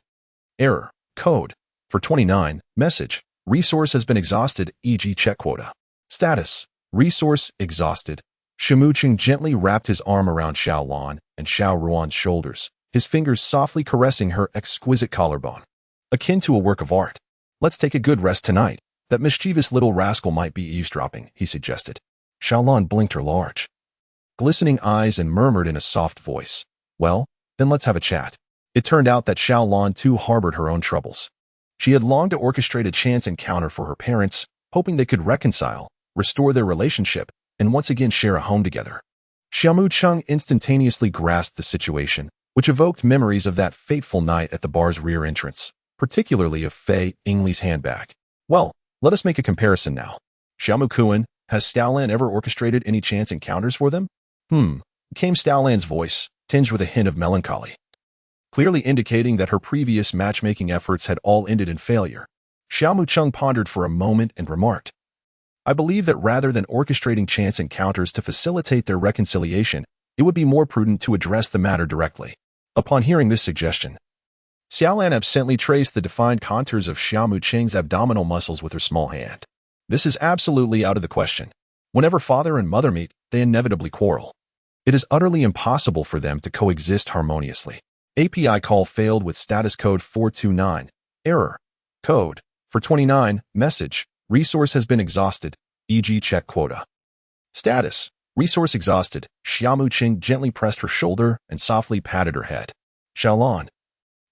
Error. Code. For 29. Message. Resource has been exhausted, e.g. check quota. Status. Resource exhausted. Xia Mu Cheng gently wrapped his arm around Xiaolan and Xiao Ruan's shoulders, his fingers softly caressing her exquisite collarbone. Akin to a work of art. Let's take a good rest tonight. That mischievous little rascal might be eavesdropping, he suggested. Xiaolan blinked her large, glistening eyes and murmured in a soft voice. Well, then let's have a chat. It turned out that Xiaolan too harbored her own troubles. She had longed to orchestrate a chance encounter for her parents, hoping they could reconcile, restore their relationship, and once again share a home together. Xia Mu Cheng instantaneously grasped the situation, which evoked memories of that fateful night at the bar's rear entrance, particularly of Fei Yingli's handbag. Well, let us make a comparison now. Xia Mu Cheng, has Xiaolan ever orchestrated any chance encounters for them? Came Xiaolan's voice, tinged with a hint of melancholy, clearly indicating that her previous matchmaking efforts had all ended in failure. Xia Mu Cheng pondered for a moment and remarked, I believe that rather than orchestrating chance encounters to facilitate their reconciliation, it would be more prudent to address the matter directly. Upon hearing this suggestion, Xiaolan absently traced the defined contours of Xia Mu Cheng's abdominal muscles with her small hand. This is absolutely out of the question. Whenever father and mother meet, they inevitably quarrel. It is utterly impossible for them to coexist harmoniously. API call failed with status code 429. Error. Code. For 29. Message. Resource has been exhausted, e.g. check quota. Status. Resource exhausted. Xia Mu Cheng gently pressed her shoulder and softly patted her head. Xiaolan,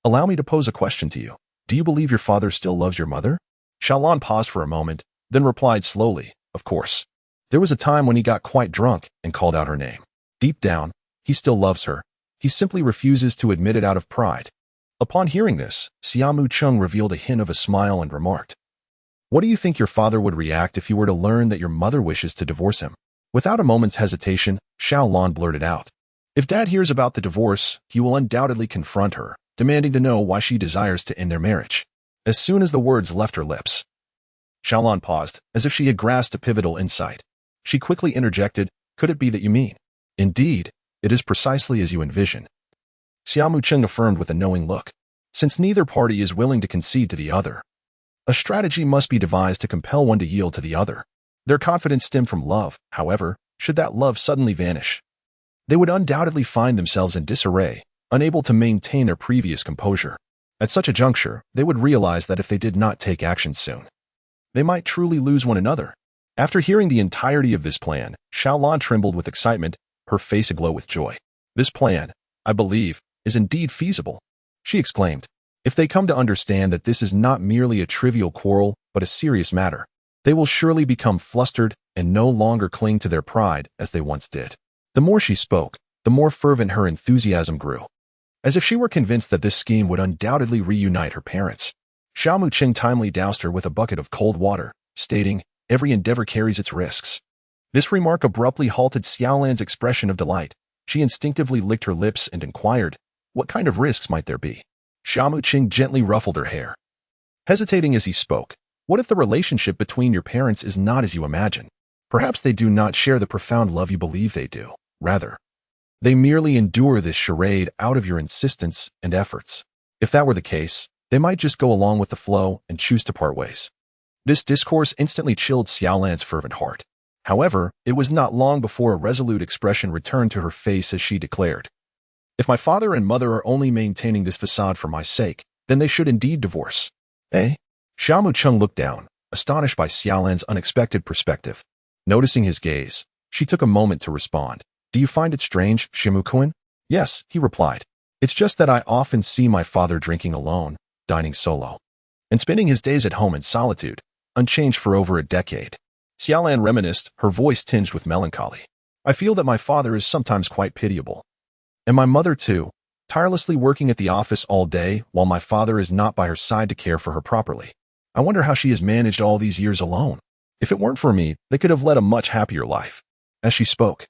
allow me to pose a question to you. Do you believe your father still loves your mother? Xiaolan paused for a moment, then replied slowly, of course. There was a time when he got quite drunk and called out her name. Deep down, he still loves her. He simply refuses to admit it out of pride. Upon hearing this, Xia Mu Cheng revealed a hint of a smile and remarked, What do you think your father would react if he were to learn that your mother wishes to divorce him? Without a moment's hesitation, Xiaolan blurted out, If Dad hears about the divorce, he will undoubtedly confront her, demanding to know why she desires to end their marriage. as soon as the words left her lips. Xiaolan paused, as if she had grasped a pivotal insight. She quickly interjected, "Could it be that you mean?" "Indeed, it is precisely as you envision." Xia Mu Cheng affirmed with a knowing look. Since neither party is willing to concede to the other, a strategy must be devised to compel one to yield to the other. Their confidence stemmed from love, however, should that love suddenly vanish, they would undoubtedly find themselves in disarray, unable to maintain their previous composure. At such a juncture, they would realize that if they did not take action soon, they might truly lose one another. After hearing the entirety of this plan, Xiaolan trembled with excitement, her face aglow with joy. "This plan, I believe, is indeed feasible," she exclaimed. "If they come to understand that this is not merely a trivial quarrel, but a serious matter, they will surely become flustered and no longer cling to their pride as they once did." The more she spoke, the more fervent her enthusiasm grew, as if she were convinced that this scheme would undoubtedly reunite her parents. Xia Mu Cheng timely doused her with a bucket of cold water, stating, "Every endeavor carries its risks." This remark abruptly halted Xiaolan's expression of delight. She instinctively licked her lips and inquired, what kind of risks might there be? Xia Mu Cheng gently ruffled her hair, hesitating as he spoke. "What if the relationship between your parents is not as you imagine? Perhaps they do not share the profound love you believe they do. Rather, they merely endure this charade out of your insistence and efforts. If that were the case, they might just go along with the flow and choose to part ways." This discourse instantly chilled Xiaolan's fervent heart. However, it was not long before a resolute expression returned to her face as she declared, "If my father and mother are only maintaining this facade for my sake, then they should indeed divorce." "Eh?" Xia Mu Cheng looked down, astonished by Xiaolan's unexpected perspective. Noticing his gaze, she took a moment to respond. "Do you find it strange, Xia Mu Cheng?" "Yes," he replied. "It's just that I often see my father drinking alone, dining solo, and spending his days at home in solitude, unchanged for over a decade." Xiaolan reminisced, her voice tinged with melancholy. "I feel that my father is sometimes quite pitiable. And my mother too, tirelessly working at the office all day while my father is not by her side to care for her properly. I wonder how she has managed all these years alone. If it weren't for me, they could have led a much happier life." As she spoke,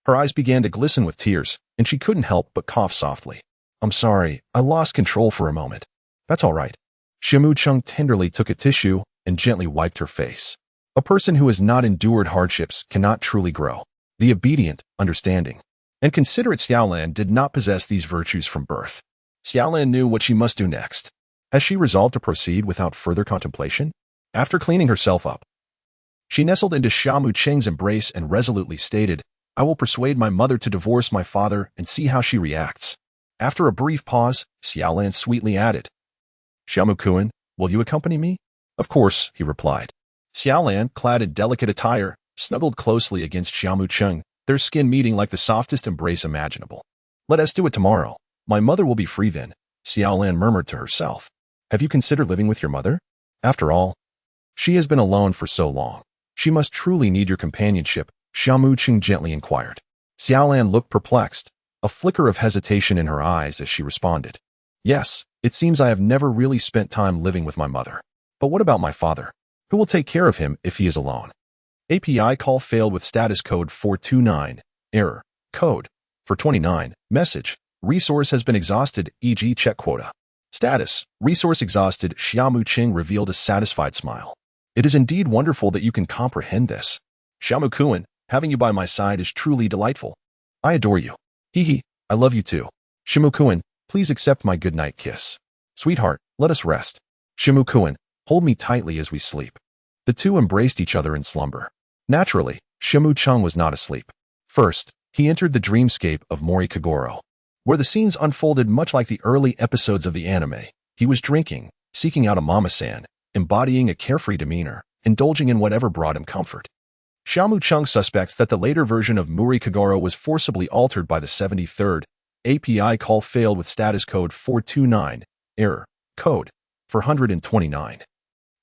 her eyes began to glisten with tears, and she couldn't help but cough softly. "I'm sorry, I lost control for a moment." "That's all right." Xia Mu Cheng tenderly took a tissue and gently wiped her face. A person who has not endured hardships cannot truly grow. The obedient, understanding, and considerate Xiaolan did not possess these virtues from birth. Xiaolan knew what she must do next. As she resolved to proceed without further contemplation, after cleaning herself up, she nestled into Xia Mu Cheng's embrace and resolutely stated, "I will persuade my mother to divorce my father and see how she reacts." After a brief pause, Xiaolan sweetly added, "Xia Mu Cheng, will you accompany me?" "Of course," he replied. Xiaolan, clad in delicate attire, snuggled closely against Xia Mu Cheng, their skin meeting like the softest embrace imaginable. "Let us do it tomorrow. My mother will be free then," Xiaolan murmured to herself. "Have you considered living with your mother? After all, she has been alone for so long. She must truly need your companionship," Xia Mu Cheng gently inquired. Xiaolan looked perplexed, a flicker of hesitation in her eyes as she responded, "Yes, it seems I have never really spent time living with my mother. But what about my father? Who will take care of him if he is alone?" API call failed with status code 429. Error. Code. For 29. Message. Resource has been exhausted, e.g. check quota. Status. Resource exhausted. Xia Mu Cheng revealed a satisfied smile. "It is indeed wonderful that you can comprehend this. Xia Mu Cheng, having you by my side is truly delightful. I adore you. Hee, I love you too. Xia Mu Cheng, please accept my goodnight kiss. Sweetheart, let us rest. Xia Mu Cheng, hold me tightly as we sleep." The two embraced each other in slumber. Naturally, Xia Mu Cheng was not asleep. First, he entered the dreamscape of Mori Kagoro, where the scenes unfolded much like the early episodes of the anime. He was drinking, seeking out a mama-san, embodying a carefree demeanor, indulging in whatever brought him comfort. Xia Mu Cheng suspects that the later version of Mori Kagoro was forcibly altered by the 73rd. API call failed with status code 429. Error. Code. For 129.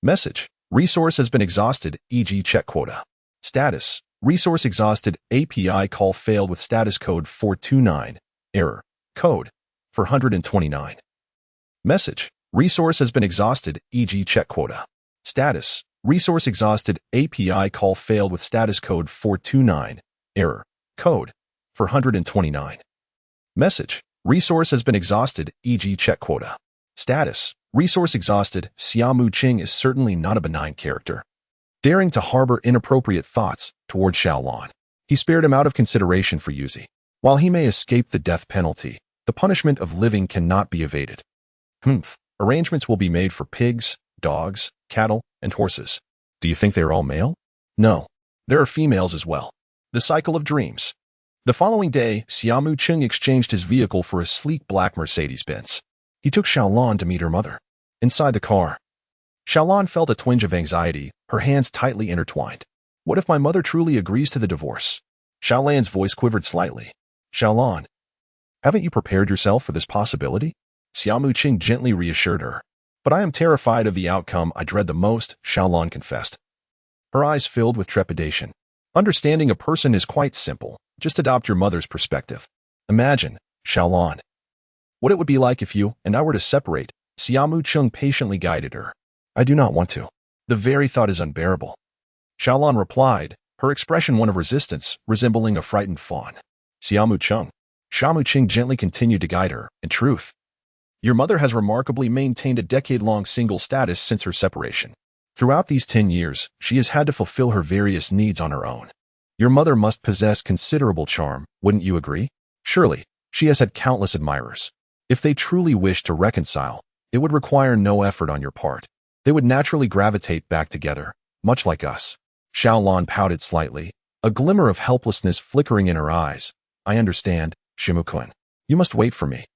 Message. Resource has been exhausted, e.g. check quota. Status. Resource exhausted. API call failed with status code 429. Error. Code. For 129. Message. Resource has been exhausted, e.g. check quota. Status. Resource exhausted. API call failed with status code 429. Error. Code. For 129. Message. Resource has been exhausted, e.g. check quota. Status. Resource exhausted, Xia Mu Cheng is certainly not a benign character, daring to harbor inappropriate thoughts toward Xiaolan. He spared him out of consideration for Yuzi. While he may escape the death penalty, the punishment of living cannot be evaded. Arrangements will be made for pigs, dogs, cattle, and horses. Do you think they are all male? No. There are females as well. The cycle of dreams. The following day, Xia Mu Cheng exchanged his vehicle for a sleek black Mercedes-Benz. He took Xiaolan to meet her mother. Inside the car, Xiaolan felt a twinge of anxiety, her hands tightly intertwined. What if my mother truly agrees to the divorce? Xiaolan's voice quivered slightly. Xiaolan, haven't you prepared yourself for this possibility? Xia Mu Cheng gently reassured her. But I am terrified of the outcome I dread the most, Xiaolan confessed. Her eyes filled with trepidation. Understanding a person is quite simple. Just adopt your mother's perspective. Imagine, Xiaolan, what it would be like if you and I were to separate. Xia Mu Cheng patiently guided her. I do not want to. The very thought is unbearable. Xiaolan replied, her expression one of resistance, resembling a frightened fawn. Xia Mu Cheng gently continued to guide her. In truth, your mother has remarkably maintained a decade-long single status since her separation. Throughout these 10 years, she has had to fulfill her various needs on her own. Your mother must possess considerable charm, wouldn't you agree? Surely, she has had countless admirers. If they truly wish to reconcile, it would require no effort on your part. They would naturally gravitate back together, much like us. Xiaolan pouted slightly, a glimmer of helplessness flickering in her eyes. I understand, Shimukun. You must wait for me.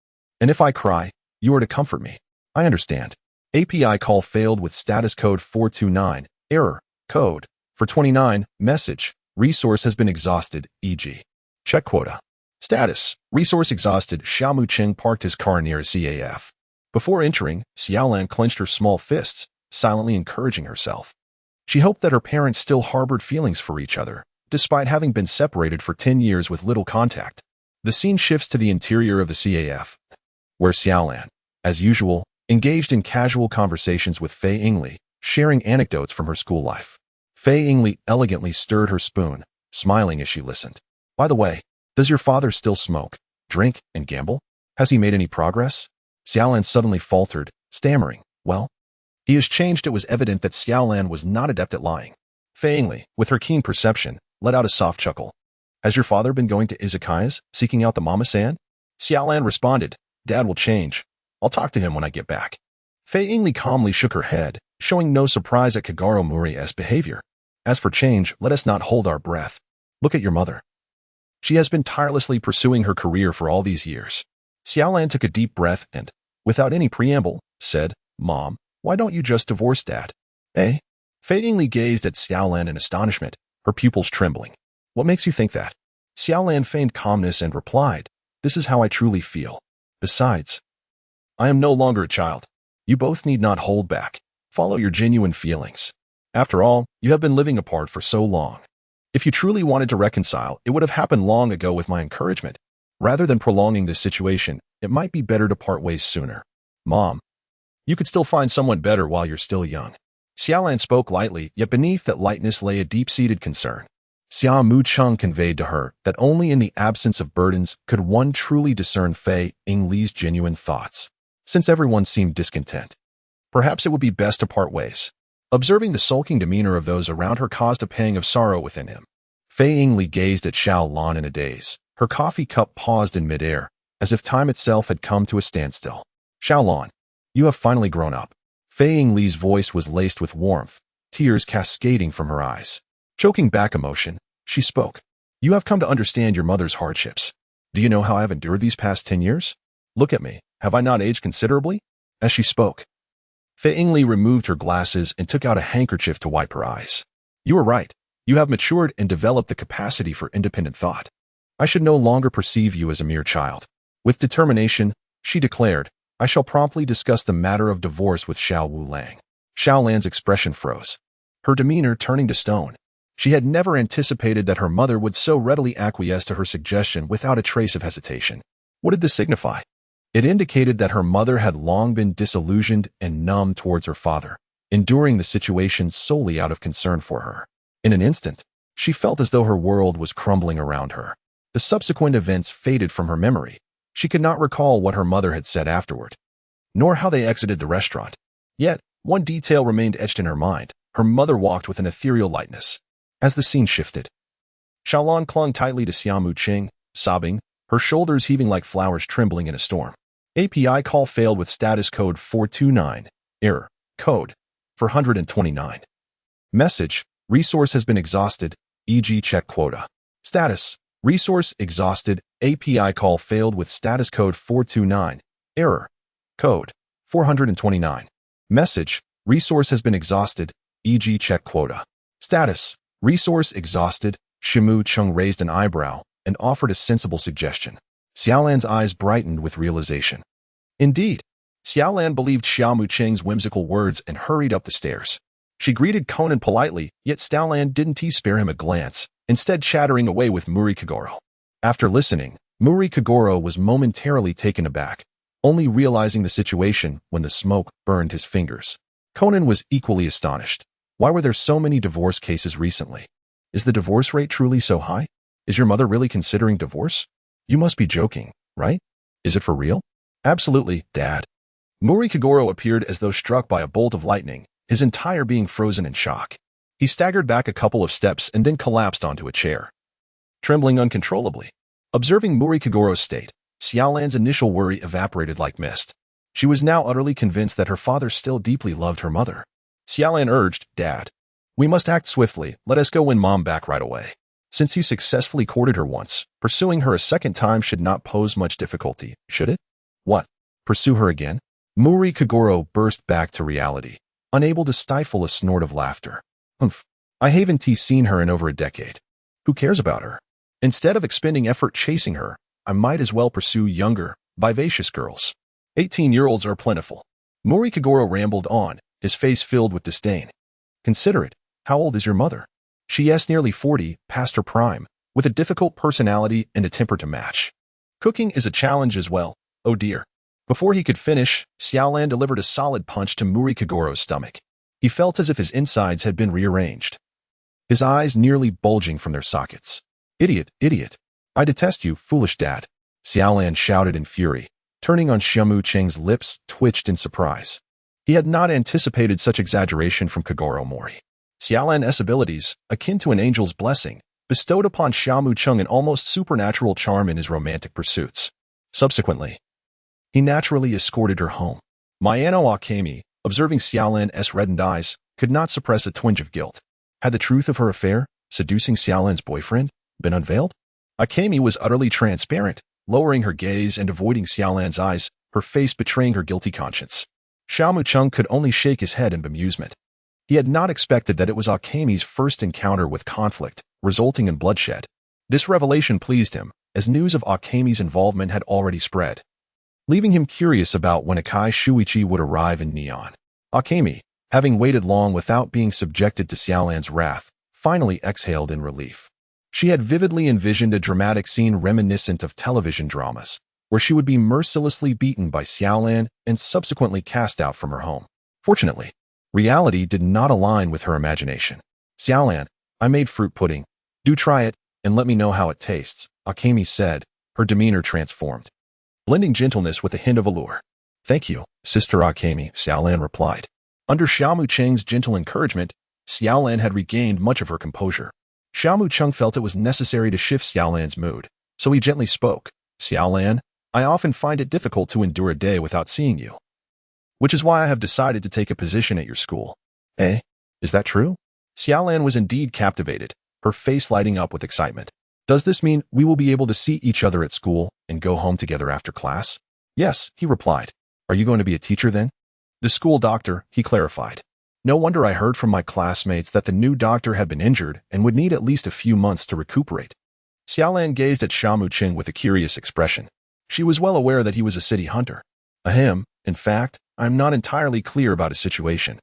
And if I cry, you are to comfort me. I understand. API call failed with status code 429, error, code, for 29, message, resource has been exhausted, e.g. check quota. Status, resource exhausted. Xia Mu Cheng parked his car near a CAF. Before entering, Xiaolan clenched her small fists, silently encouraging herself. She hoped that her parents still harbored feelings for each other, despite having been separated for 10 years with little contact. The scene shifts to the interior of the CAF, where Xiaolan, as usual, engaged in casual conversations with Fei Yingli, sharing anecdotes from her school life. Fei Yingli elegantly stirred her spoon, smiling as she listened. By the way, does your father still smoke, drink, and gamble? Has he made any progress? Xiaolan suddenly faltered, stammering. Well, he has changed. It was evident that Xiaolan was not adept at lying. Fei Yingli, with her keen perception, let out a soft chuckle. Has your father been going to izakayas, seeking out the mama-san? Xiaolan responded. Dad will change. I'll talk to him when I get back. Fei Yingli calmly shook her head, showing no surprise at Kagaro Muri's behavior. As for change, let us not hold our breath. Look at your mother. She has been tirelessly pursuing her career for all these years. Xiaolan took a deep breath and, without any preamble, said, Mom, why don't you just divorce Dad? Eh? Fei Yingli gazed at Xiaolan in astonishment, her pupils trembling. What makes you think that? Xiaolan feigned calmness and replied, This is how I truly feel. Besides, I am no longer a child. You both need not hold back. Follow your genuine feelings. After all, you have been living apart for so long. If you truly wanted to reconcile, it would have happened long ago with my encouragement. Rather than prolonging this situation, it might be better to part ways sooner. Mom, you could still find someone better while you're still young. Xiaolan spoke lightly, yet beneath that lightness lay a deep-seated concern. Xia Mu Cheng conveyed to her that only in the absence of burdens could one truly discern Fei Yingli's genuine thoughts. Since everyone seemed discontent, perhaps it would be best to part ways. Observing the sulking demeanor of those around her caused a pang of sorrow within him. Fei Yingli gazed at Xiaolan in a daze. Her coffee cup paused in midair, as if time itself had come to a standstill. Xiaolan, you have finally grown up. Fei Yingli's voice was laced with warmth, tears cascading from her eyes. Choking back emotion, she spoke. You have come to understand your mother's hardships. Do you know how I have endured these past 10 years? Look at me. Have I not aged considerably? As she spoke, Fei Yingli removed her glasses and took out a handkerchief to wipe her eyes. You were right. You have matured and developed the capacity for independent thought. I should no longer perceive you as a mere child. With determination, she declared, I shall promptly discuss the matter of divorce with Xiao Wu Lang. Xiaolan's expression froze, her demeanor turning to stone. She had never anticipated that her mother would so readily acquiesce to her suggestion without a trace of hesitation. What did this signify? It indicated that her mother had long been disillusioned and numb towards her father, enduring the situation solely out of concern for her. In an instant, she felt as though her world was crumbling around her. The subsequent events faded from her memory. She could not recall what her mother had said afterward. nor how they exited the restaurant. Yet, one detail remained etched in her mind. Her mother walked with an ethereal lightness. As the scene shifted, Xiaolan clung tightly to Xia Mu Cheng, sobbing, her shoulders heaving like flowers trembling in a storm. API call failed with status code 429. Error. Code 429. Message. Resource has been exhausted, e.g. check quota. Status. Resource exhausted. API call failed with status code 429. Error. Code 429. Message. Resource has been exhausted, e.g. check quota. Status. Resource exhausted. Xia Mu Cheng raised an eyebrow and offered a sensible suggestion. Xiaolan's eyes brightened with realization. Indeed, Xiaolan believed Xia Mu Cheng's whimsical words and hurried up the stairs. She greeted Conan politely, yet Xiaolan didn't spare him a glance, instead chattering away with Muri Kagoro. After listening, Muri Kagoro was momentarily taken aback, only realizing the situation when the smoke burned his fingers. Conan was equally astonished. Why were there so many divorce cases recently? Is the divorce rate truly so high? Is your mother really considering divorce? You must be joking, right? Is it for real? Absolutely, Dad. Muri Kagoro appeared as though struck by a bolt of lightning, his entire being frozen in shock. He staggered back a couple of steps and then collapsed onto a chair, trembling uncontrollably. Observing Muri Kagoro's state, Xiaolan's initial worry evaporated like mist. She was now utterly convinced that her father still deeply loved her mother. Xiaolan urged, Dad, we must act swiftly. Let us go win Mom back right away. Since you successfully courted her once, pursuing her a second time should not pose much difficulty, should it? What? Pursue her again? Muri Kagoro burst back to reality, unable to stifle a snort of laughter. Humph. I haven't seen her in over a decade. Who cares about her? Instead of expending effort chasing her, I might as well pursue younger, vivacious girls. 18-year-olds are plentiful. Muri Kagoro rambled on, his face filled with disdain. Consider it. How old is your mother? She is nearly 40, past her prime, with a difficult personality and a temper to match. Cooking is a challenge as well, oh dear. Before he could finish, Xiaolan delivered a solid punch to Muri Kagoro's stomach. He felt as if his insides had been rearranged, his eyes nearly bulging from their sockets. Idiot, idiot. I detest you, foolish dad. Xiaolan shouted in fury, turning on Xia Mu Cheng's lips twitched in surprise. He had not anticipated such exaggeration from Kagoro Mori. Xiaolan's abilities, akin to an angel's blessing, bestowed upon Xia Mu Cheng an almost supernatural charm in his romantic pursuits. Subsequently, he naturally escorted her home. Mayano Akemi, observing Xiaolan's reddened eyes, could not suppress a twinge of guilt. Had the truth of her affair, seducing Xiaolan's boyfriend, been unveiled? Akemi was utterly transparent, lowering her gaze and avoiding Xiaolan's eyes, her face betraying her guilty conscience. Xia Mu Cheng could only shake his head in bemusement. He had not expected that it was Akemi's first encounter with conflict, resulting in bloodshed. This revelation pleased him, as news of Akemi's involvement had already spread, leaving him curious about when Akai Shuichi would arrive in Neon. Akemi, having waited long without being subjected to Xiaolan's wrath, finally exhaled in relief. She had vividly envisioned a dramatic scene reminiscent of television dramas, where she would be mercilessly beaten by Xiaolan and subsequently cast out from her home. Fortunately, reality did not align with her imagination. Xiaolan, I made fruit pudding. Do try it, and let me know how it tastes, Akemi said, her demeanor transformed, blending gentleness with a hint of allure. Thank you, Sister Akemi, Xiaolan replied. Under Xia Mu Cheng's gentle encouragement, Xiaolan had regained much of her composure. Xia Mu Cheng felt it was necessary to shift Xiaolan's mood, so he gently spoke. Xiaolan, I often find it difficult to endure a day without seeing you, which is why I have decided to take a position at your school. Eh? Is that true? Xiaolan was indeed captivated, her face lighting up with excitement. Does this mean we will be able to see each other at school and go home together after class? Yes, he replied. Are you going to be a teacher then? The school doctor, he clarified. No wonder I heard from my classmates that the new doctor had been injured and would need at least a few months to recuperate. Xiaolan gazed at Xia Mu Cheng with a curious expression. She was well aware that he was a city hunter. Ahem, in fact, I am not entirely clear about his situation.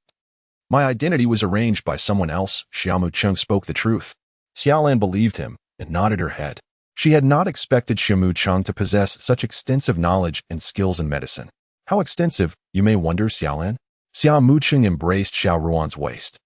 My identity was arranged by someone else. Xia Mu Cheng spoke the truth. Xiaolan believed him and nodded her head. She had not expected Xia Mu Cheng to possess such extensive knowledge and skills in medicine. How extensive, you may wonder, Xiaolan? Xia Mu Cheng embraced Xiao Ruan's waist,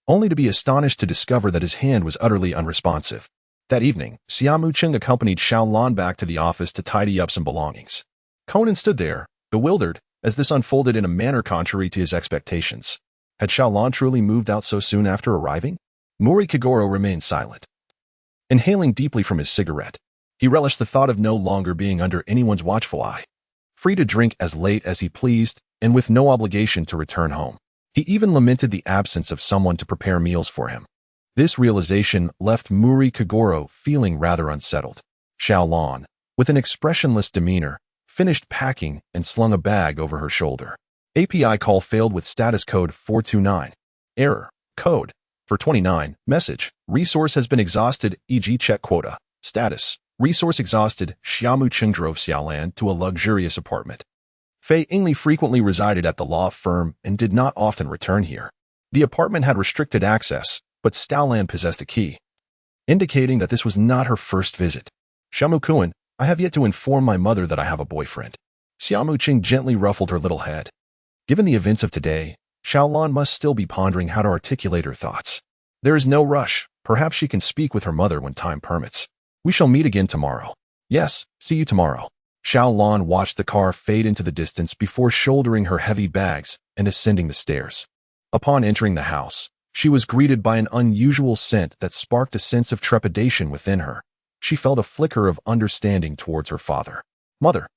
only to be astonished to discover that his hand was utterly unresponsive. That evening, Xia Mu Cheng accompanied Xiaolan back to the office to tidy up some belongings. Conan stood there, bewildered, as this unfolded in a manner contrary to his expectations. Had Xiaolan truly moved out so soon after arriving? Mori Kagoro remained silent. Inhaling deeply from his cigarette, he relished the thought of no longer being under anyone's watchful eye. Free to drink as late as he pleased, and with no obligation to return home. He even lamented the absence of someone to prepare meals for him. This realization left Mori Kagoro feeling rather unsettled. Xiaolan, with an expressionless demeanor, finished packing and slung a bag over her shoulder. API call failed with status code 429. Error. Code. For 29. Message. Resource has been exhausted, e.g. check quota. Status. Resource exhausted. Xia Mu Cheng drove Xiaolan to a luxurious apartment. Fei Yingli frequently resided at the law firm and did not often return here. The apartment had restricted access, but Xiaolan possessed a key, indicating that this was not her first visit. Shamu-kun, I have yet to inform my mother that I have a boyfriend. Xia Mu Cheng gently ruffled her little head. Given the events of today, Xiaolan must still be pondering how to articulate her thoughts. There is no rush. Perhaps she can speak with her mother when time permits. We shall meet again tomorrow. Yes, see you tomorrow. Xiaolan watched the car fade into the distance before shouldering her heavy bags and ascending the stairs. Upon entering the house, she was greeted by an unusual scent that sparked a sense of trepidation within her. She felt a flicker of understanding towards her father. Mother,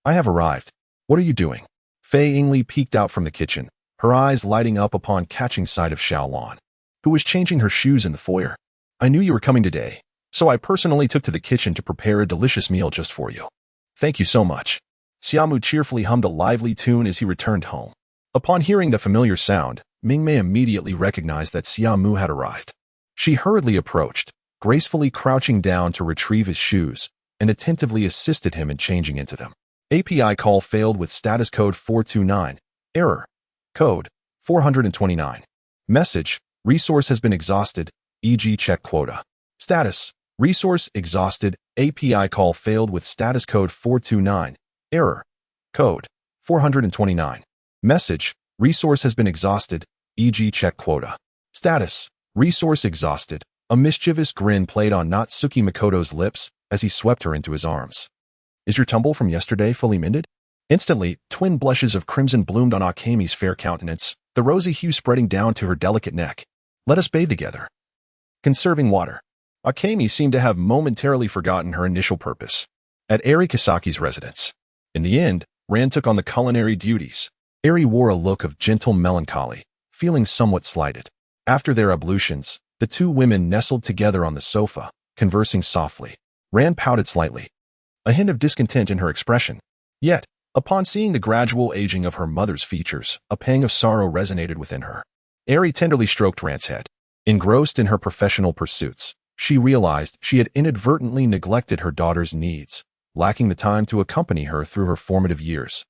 I have arrived. What are you doing? Fei Yingli peeked out from the kitchen, her eyes lighting up upon catching sight of Xiaolan, who was changing her shoes in the foyer. I knew you were coming today, so I personally took to the kitchen to prepare a delicious meal just for you. Thank you so much. Xia Mu cheerfully hummed a lively tune as he returned home. Upon hearing the familiar sound, Mingmei immediately recognized that Xia Mu had arrived. She hurriedly approached, gracefully crouching down to retrieve his shoes, and attentively assisted him in changing into them. API call failed with status code 429. Error. Code 429. Message. Resource has been exhausted, e.g. check quota. Status. Resource exhausted. API call failed with status code 429. Error. Code 429. Message. Resource has been exhausted, e.g. check quota. Status. Resource exhausted. A mischievous grin played on Natsuki Makoto's lips as he swept her into his arms. Is your tumble from yesterday fully mended? Instantly, twin blushes of crimson bloomed on Akemi's fair countenance, the rosy hue spreading down to her delicate neck. Let us bathe together. Conserving water. Akemi seemed to have momentarily forgotten her initial purpose. At Eri Kasaki's residence. In the end, Ran took on the culinary duties. Eri wore a look of gentle melancholy, feeling somewhat slighted. After their ablutions, the two women nestled together on the sofa, conversing softly. Ran pouted slightly, a hint of discontent in her expression. Yet, upon seeing the gradual aging of her mother's features, a pang of sorrow resonated within her. Eri tenderly stroked Ran's head. Engrossed in her professional pursuits, she realized she had inadvertently neglected her daughter's needs, lacking the time to accompany her through her formative years.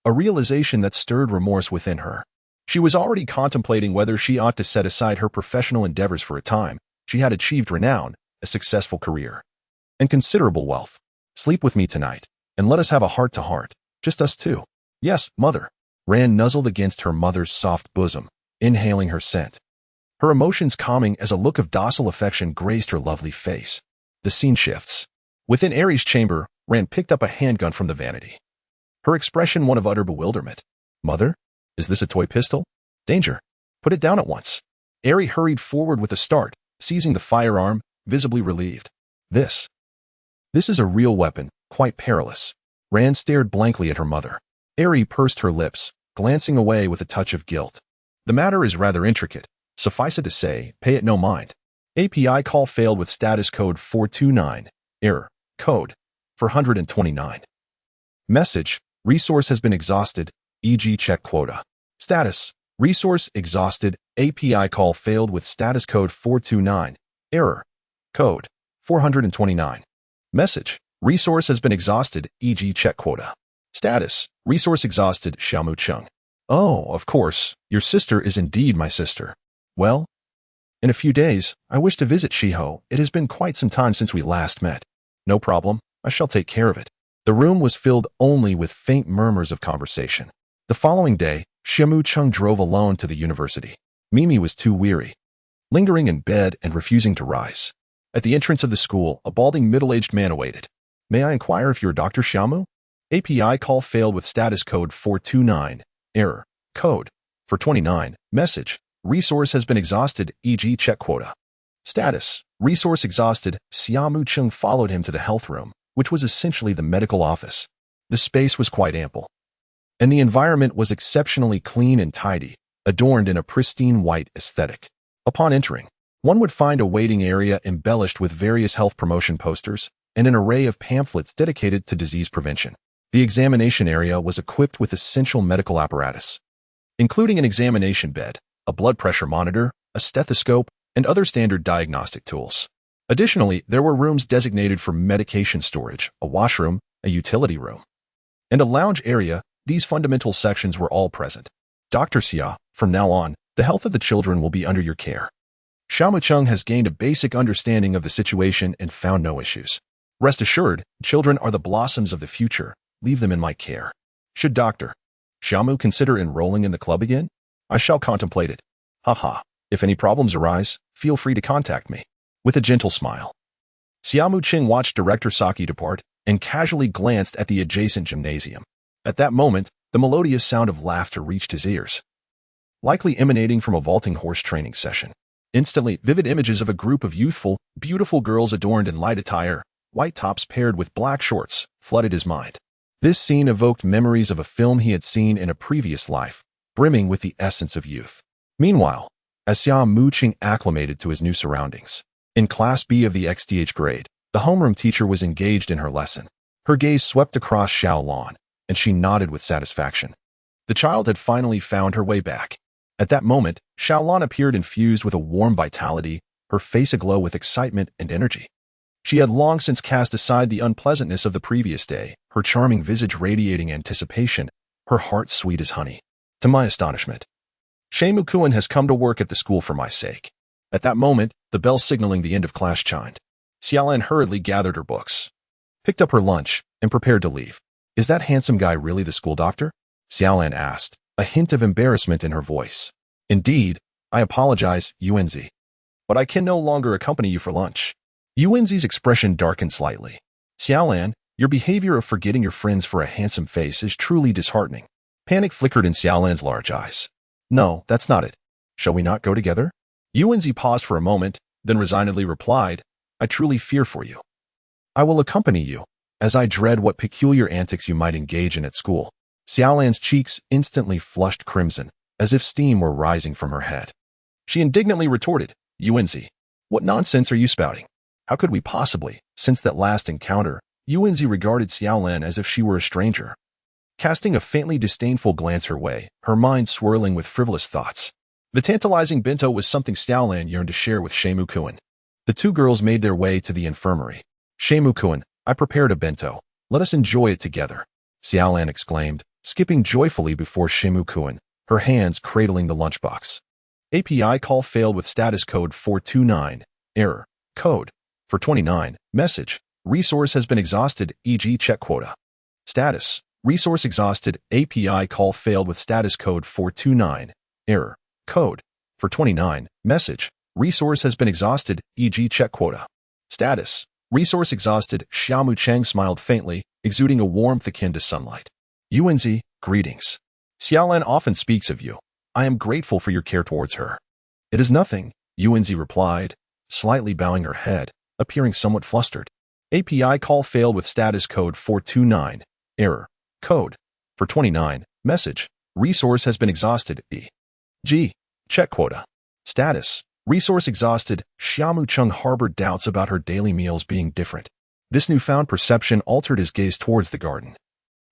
A realization that stirred remorse within her. She was already contemplating whether she ought to set aside her professional endeavors for a time. She had achieved renown, a successful career, and considerable wealth. Sleep with me tonight, and let us have a heart-to-heart, just us two. Yes, mother. Ran nuzzled against her mother's soft bosom, inhaling her scent. Her emotions calming as a look of docile affection graced her lovely face. The scene shifts. Within Eri's chamber, Ran picked up a handgun from the vanity. Her expression one of utter bewilderment. Mother? Is this a toy pistol? Danger. Put it down at once. Eri hurried forward with a start, seizing the firearm, visibly relieved. This is a real weapon, quite perilous. Ran stared blankly at her mother. Eri pursed her lips, glancing away with a touch of guilt. The matter is rather intricate. Suffice it to say, pay it no mind. API call failed with status code 429. Error. Code 429. Message. Resource has been exhausted, e.g. check quota. Status. Resource exhausted. API call failed with status code 429. Error. Code 429. Message. Resource has been exhausted, e.g. check quota. Status. Resource exhausted. Xia Mu Cheng. Oh, of course. Your sister is indeed my sister. Well, in a few days, I wish to visit Shiho. It has been quite some time since we last met. No problem. I shall take care of it. The room was filled only with faint murmurs of conversation. The following day, Xia Mu Cheng drove alone to the university. Mimi was too weary, lingering in bed and refusing to rise. At the entrance of the school, a balding middle-aged man awaited. May I inquire if you're Dr. Xia Mu? API call failed with status code 429. Error. Code. For 29. Message. Resource has been exhausted, e.g. check quota. Status. Resource exhausted. Xia Mu Cheng followed him to the health room, which was essentially the medical office. The space was quite ample, and the environment was exceptionally clean and tidy, adorned in a pristine white aesthetic. Upon entering, one would find a waiting area embellished with various health promotion posters and an array of pamphlets dedicated to disease prevention. The examination area was equipped with essential medical apparatus, including an examination bed, a blood pressure monitor, a stethoscope, and other standard diagnostic tools. Additionally, there were rooms designated for medication storage, a washroom, a utility room, and a lounge area. These fundamental sections were all present. Dr. Xia, from now on, the health of the children will be under your care. Xia Mu Cheng has gained a basic understanding of the situation and found no issues. Rest assured, children are the blossoms of the future. Leave them in my care. Should Dr. Xia Mu consider enrolling in the club again? I shall contemplate it. Haha. If any problems arise, feel free to contact me. With a gentle smile, Xia Mu Cheng watched Director Saki depart and casually glanced at the adjacent gymnasium. At that moment, the melodious sound of laughter reached his ears, likely emanating from a vaulting horse training session. Instantly, vivid images of a group of youthful, beautiful girls adorned in light attire, white tops paired with black shorts, flooded his mind. This scene evoked memories of a film he had seen in a previous life, brimming with the essence of youth. Meanwhile, as Xia Mu Cheng acclimated to his new surroundings, in Class B of the XTH grade, the homeroom teacher was engaged in her lesson. Her gaze swept across Xiaolan, and she nodded with satisfaction. The child had finally found her way back. At that moment, Xiaolan appeared infused with a warm vitality, her face aglow with excitement and energy. She had long since cast aside the unpleasantness of the previous day, her charming visage radiating anticipation, her heart sweet as honey. To my astonishment, Xia Mu Cheng has come to work at the school for my sake. At that moment, the bell signaling the end of class chimed. Xiaolan hurriedly gathered her books, picked up her lunch, and prepared to leave. Is that handsome guy really the school doctor? Xiaolan asked, a hint of embarrassment in her voice. Indeed, I apologize, Yuanzi, but I can no longer accompany you for lunch. Yuanzi's expression darkened slightly. Xiaolan, your behavior of forgetting your friends for a handsome face is truly disheartening. Panic flickered in Xiaolan's large eyes. No, that's not it. Shall we not go together? Yuanzi paused for a moment, then resignedly replied, I truly fear for you. I will accompany you, as I dread what peculiar antics you might engage in at school. Xiaolan's cheeks instantly flushed crimson, as if steam were rising from her head. She indignantly retorted, Yuanzi, what nonsense are you spouting? How could we possibly, since that last encounter? Yuanzi regarded Xiaolan as if she were a stranger, casting a faintly disdainful glance her way, her mind swirling with frivolous thoughts. The tantalizing bento was something Xiaolan yearned to share with Xia Mu Cheng. The two girls made their way to the infirmary. Xia Mu Cheng, I prepared a bento. Let us enjoy it together, Xiaolan exclaimed, skipping joyfully before Xia Mu Cheng, her hands cradling the lunchbox. API call failed with status code 429. Error. Code. For 29. Message. Resource has been exhausted, e.g. check quota. Status. Resource exhausted. API call failed with status code 429. Error. Code. For 29. Message. Resource has been exhausted, e.g. check quota. Status. Resource exhausted. Xia Mu Cheng smiled faintly, exuding a warmth akin to sunlight. Yuanzi, greetings. Xiaolan often speaks of you. I am grateful for your care towards her. It is nothing, Yuanzi replied, slightly bowing her head, appearing somewhat flustered. API call failed with status code 429. Error. Code. For 29. Message. Resource has been exhausted, e.g. check quota. Status. Resource exhausted. Xia Mu Cheng harbored doubts about her daily meals being different. This newfound perception altered his gaze towards the garden,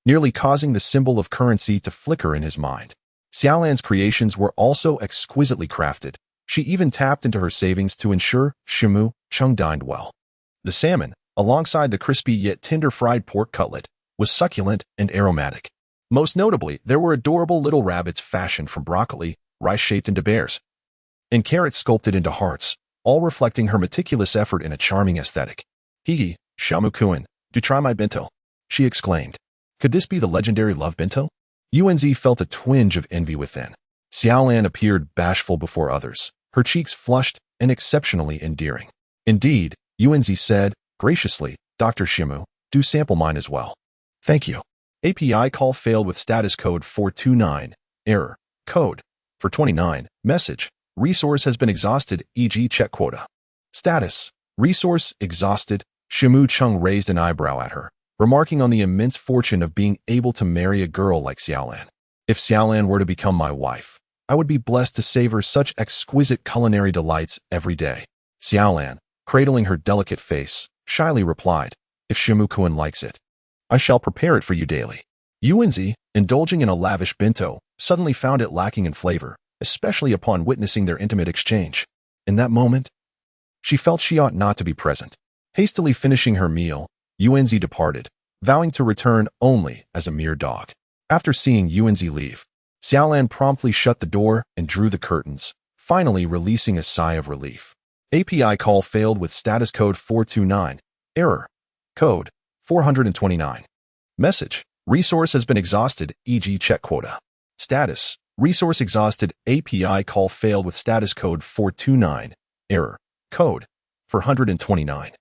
nearly causing the symbol of currency to flicker in his mind. Xiaolan's creations were also exquisitely crafted. She even tapped into her savings to ensure Xia Mu Cheng dined well. The salmon, alongside the crispy yet tender fried pork cutlet, was succulent and aromatic. Most notably, there were adorable little rabbits fashioned from broccoli, rice shaped into bears, and carrots sculpted into hearts, all reflecting her meticulous effort in a charming aesthetic. Higi, Xia Mu Cheng, do try my bento, she exclaimed. Could this be the legendary love bento? Yuanzi felt a twinge of envy within. Xiaolan appeared bashful before others, her cheeks flushed and exceptionally endearing. Indeed, Yuanzi said, graciously, Dr. Xia Mu, do sample mine as well. Thank you. API call failed with status code 429. Error. Code. For 29. Message. Resource has been exhausted, e.g. check quota. Status. Resource exhausted. Xia Mu Cheng raised an eyebrow at her, remarking on the immense fortune of being able to marry a girl like Xiaolan. If Xiaolan were to become my wife, I would be blessed to savor such exquisite culinary delights every day. Xiaolan, cradling her delicate face, shyly replied, if Xia Mu Cheng likes it, I shall prepare it for you daily. Yuanzi, indulging in a lavish bento, suddenly found it lacking in flavor, especially upon witnessing their intimate exchange. In that moment, she felt she ought not to be present. Hastily finishing her meal, Yuanzi departed, vowing to return only as a mere dog. After seeing Yuanzi leave, Xiaolan promptly shut the door and drew the curtains, finally releasing a sigh of relief. API call failed with status code 429. Error. Code. 429. Message. Resource has been exhausted, e.g. check quota. Status. Resource exhausted. API call failed with status code 429. Error. Code. 429.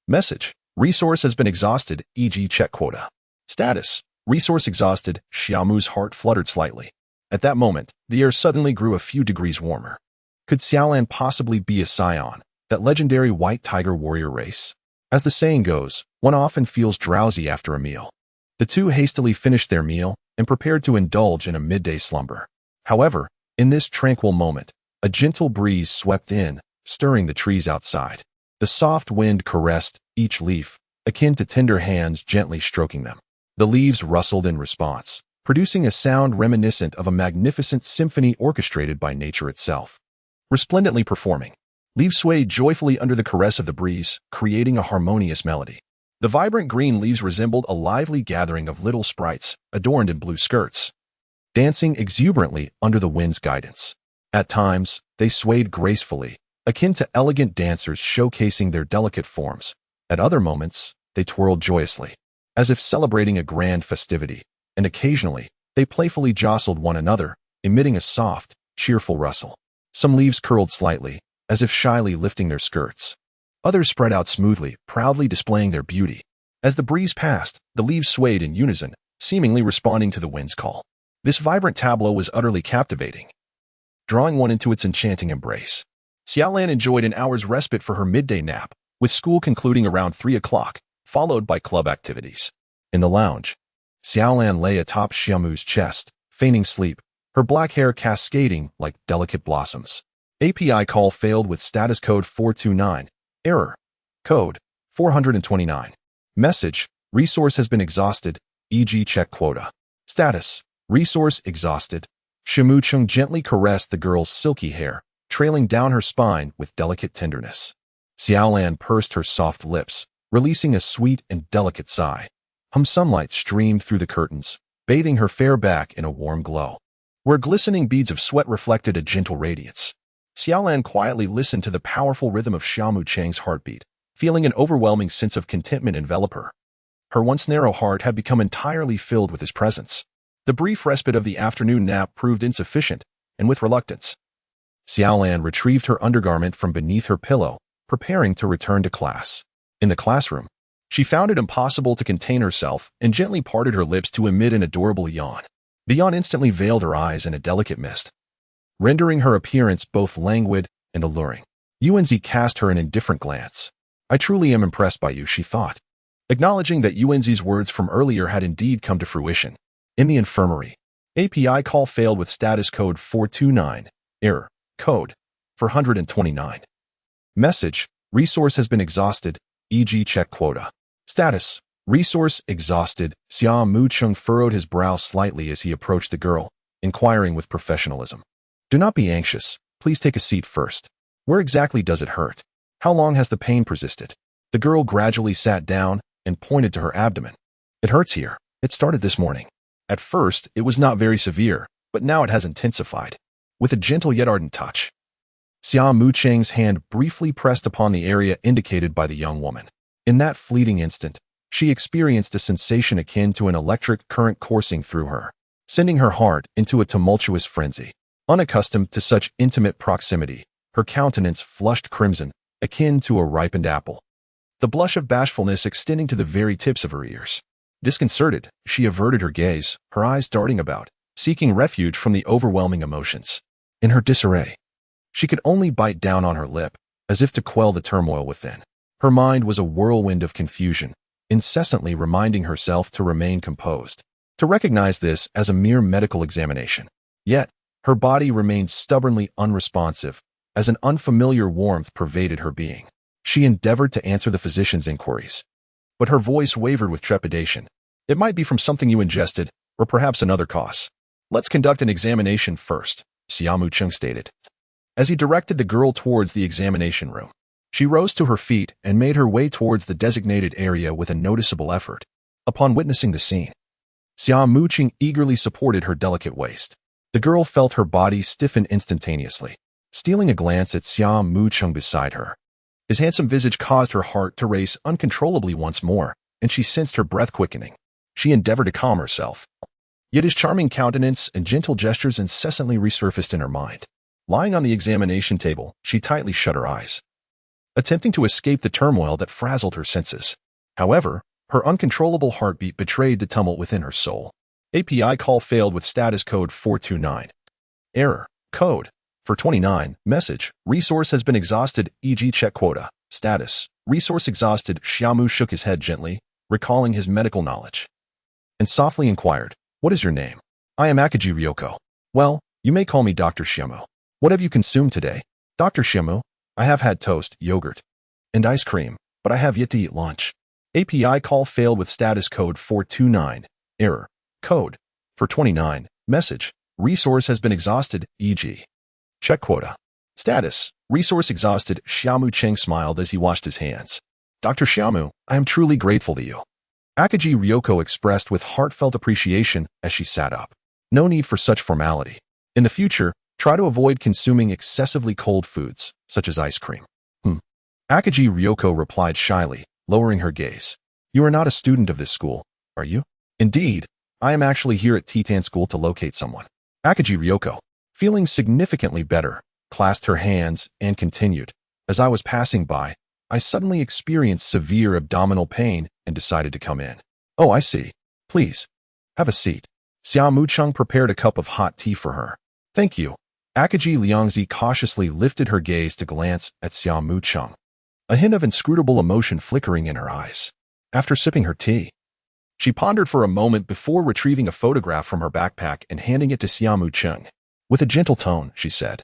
Message. Resource has been exhausted, e.g. check quota. Status. Resource exhausted. Xia Mu's heart fluttered slightly. At that moment, the air suddenly grew a few degrees warmer. Could Xiaolan possibly be a scion, that legendary white tiger warrior race? As the saying goes, one often feels drowsy after a meal. The two hastily finished their meal and prepared to indulge in a midday slumber. However, in this tranquil moment, a gentle breeze swept in, stirring the trees outside. The soft wind caressed each leaf, akin to tender hands gently stroking them. The leaves rustled in response, producing a sound reminiscent of a magnificent symphony orchestrated by nature itself. Resplendently performing, leaves swayed joyfully under the caress of the breeze, creating a harmonious melody. The vibrant green leaves resembled a lively gathering of little sprites, adorned in blue skirts, dancing exuberantly under the wind's guidance. At times, they swayed gracefully, akin to elegant dancers showcasing their delicate forms. At other moments, they twirled joyously, as if celebrating a grand festivity, and occasionally, they playfully jostled one another, emitting a soft, cheerful rustle. Some leaves curled slightly, as if shyly lifting their skirts. Others spread out smoothly, proudly displaying their beauty. As the breeze passed, the leaves swayed in unison, seemingly responding to the wind's call. This vibrant tableau was utterly captivating, drawing one into its enchanting embrace. Xiaolan enjoyed an hour's respite for her midday nap, with school concluding around 3 o'clock, followed by club activities. In the lounge, Xiaolan lay atop Xia Mu's chest, feigning sleep, her black hair cascading like delicate blossoms. API call failed with status code 429. Error. Code. 429. Message. Resource has been exhausted, e.g. check quota. Status. Resource exhausted. Xia Mu Cheng gently caressed the girl's silky hair, trailing down her spine with delicate tenderness. Xiaolan pursed her soft lips, releasing a sweet and delicate sigh. Sunlight streamed through the curtains, bathing her fair back in a warm glow, where glistening beads of sweat reflected a gentle radiance. Xiaolan quietly listened to the powerful rhythm of Xia Mu Cheng's heartbeat, feeling an overwhelming sense of contentment envelop her. Her once narrow heart had become entirely filled with his presence. The brief respite of the afternoon nap proved insufficient, and with reluctance, Xiaolan retrieved her undergarment from beneath her pillow, preparing to return to class. In the classroom, she found it impossible to contain herself and gently parted her lips to emit an adorable yawn. The yawn instantly veiled her eyes in a delicate mist, rendering her appearance both languid and alluring. Yuanzi cast her an indifferent glance. I truly am impressed by you, she thought, acknowledging that Yuanzi's words from earlier had indeed come to fruition. In the infirmary, API call failed with status code 429. Error. Code. 429. Message. Resource has been exhausted, e.g. check quota. Status. Resource exhausted. Xia Mu Cheng furrowed his brow slightly as he approached the girl, inquiring with professionalism. Do not be anxious. Please take a seat first. Where exactly does it hurt? How long has the pain persisted? The girl gradually sat down and pointed to her abdomen. It hurts here. It started this morning. At first, it was not very severe, but now it has intensified. With a gentle yet ardent touch, Xia Mu Cheng's hand briefly pressed upon the area indicated by the young woman. In that fleeting instant, she experienced a sensation akin to an electric current coursing through her, sending her heart into a tumultuous frenzy. Unaccustomed to such intimate proximity, her countenance flushed crimson, akin to a ripened apple, the blush of bashfulness extending to the very tips of her ears. Disconcerted, she averted her gaze, her eyes darting about, seeking refuge from the overwhelming emotions. In her disarray, she could only bite down on her lip, as if to quell the turmoil within. Her mind was a whirlwind of confusion, incessantly reminding herself to remain composed, to recognize this as a mere medical examination. Yet, her body remained stubbornly unresponsive, as an unfamiliar warmth pervaded her being. She endeavored to answer the physician's inquiries, but her voice wavered with trepidation. It might be from something you ingested, or perhaps another cause. Let's conduct an examination first, Xia Mu Cheng stated. As he directed the girl towards the examination room, she rose to her feet and made her way towards the designated area with a noticeable effort. Upon witnessing the scene, Xia Mu Cheng eagerly supported her delicate waist. The girl felt her body stiffen instantaneously, stealing a glance at Xia Mu Cheng beside her. His handsome visage caused her heart to race uncontrollably once more, and she sensed her breath quickening. She endeavored to calm herself. Yet his charming countenance and gentle gestures incessantly resurfaced in her mind. Lying on the examination table, she tightly shut her eyes, attempting to escape the turmoil that frazzled her senses. However, her uncontrollable heartbeat betrayed the tumult within her soul. API call failed with status code 429. Error. Code. For 29. Message. Resource has been exhausted, e.g. check quota. Status. Resource exhausted. Xia Mu shook his head gently, recalling his medical knowledge, and softly inquired, "What is your name?" "I am Akaji Ryoko." "Well, you may call me Dr. Xia Mu. What have you consumed today?" "Dr. Xia Mu, I have had toast, yogurt, and ice cream, but I have yet to eat lunch." API call failed with status code 429. Error. Code. For 29. Message. Resource has been exhausted, e.g. check quota. Status. Resource exhausted. Xia Mu Cheng smiled as he washed his hands. "Dr. Xia Mu, I am truly grateful to you." Akaji Ryoko expressed with heartfelt appreciation as she sat up. "No need for such formality. In the future, try to avoid consuming excessively cold foods, such as ice cream." Akaji Ryoko replied shyly, lowering her gaze. "You are not a student of this school, are you?" "Indeed, I am actually here at Titan School to locate someone." Akaji Ryoko, feeling significantly better, clasped her hands and continued. "As I was passing by, I suddenly experienced severe abdominal pain and decided to come in." "Oh, I see. Please, have a seat." Xia Mu Cheng prepared a cup of hot tea for her. "Thank you." Akaji Liangzi cautiously lifted her gaze to glance at Xia Mu Cheng, a hint of inscrutable emotion flickering in her eyes. After sipping her tea, she pondered for a moment before retrieving a photograph from her backpack and handing it to Xia Mu Cheng. With a gentle tone, she said,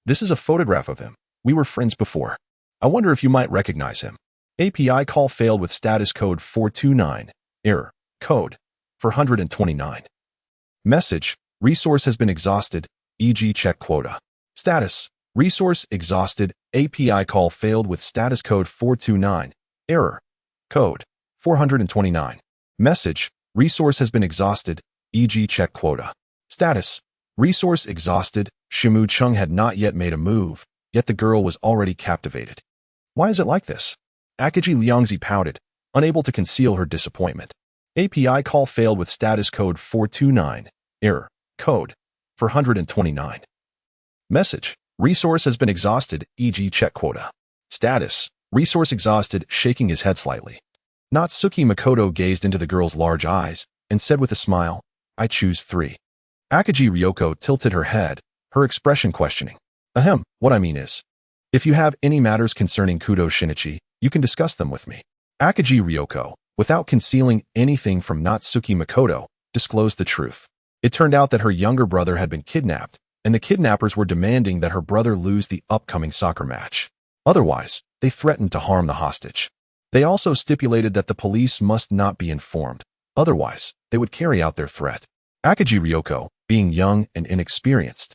"This is a photograph of him. We were friends before. I wonder if you might recognize him." API call failed with status code 429. Error. Code. For 129. Message. Resource has been exhausted, e.g. check quota. Status. Resource exhausted. API call failed with status code 429. Error. Code. 429. Message. Resource has been exhausted, e.g. check quota. Status. Resource exhausted. Xia Mu Cheng had not yet made a move, yet the girl was already captivated. "Why is it like this?" Akaji Liangzi pouted, unable to conceal her disappointment. API call failed with status code 429. Error. Code. For 129. Message. Resource has been exhausted, e.g. check quota. Status. Resource exhausted, shaking his head slightly. Natsuki Makoto gazed into the girl's large eyes and said with a smile, "I choose 3. Akaji Ryoko tilted her head, her expression questioning. "Ahem, what I mean is, if you have any matters concerning Kudo Shinichi, you can discuss them with me." Akaji Ryoko, without concealing anything from Natsuki Makoto, disclosed the truth. It turned out that her younger brother had been kidnapped, and the kidnappers were demanding that her brother lose the upcoming soccer match. Otherwise, they threatened to harm the hostage. They also stipulated that the police must not be informed, otherwise, they would carry out their threat. Akaji Ryoko, being young and inexperienced,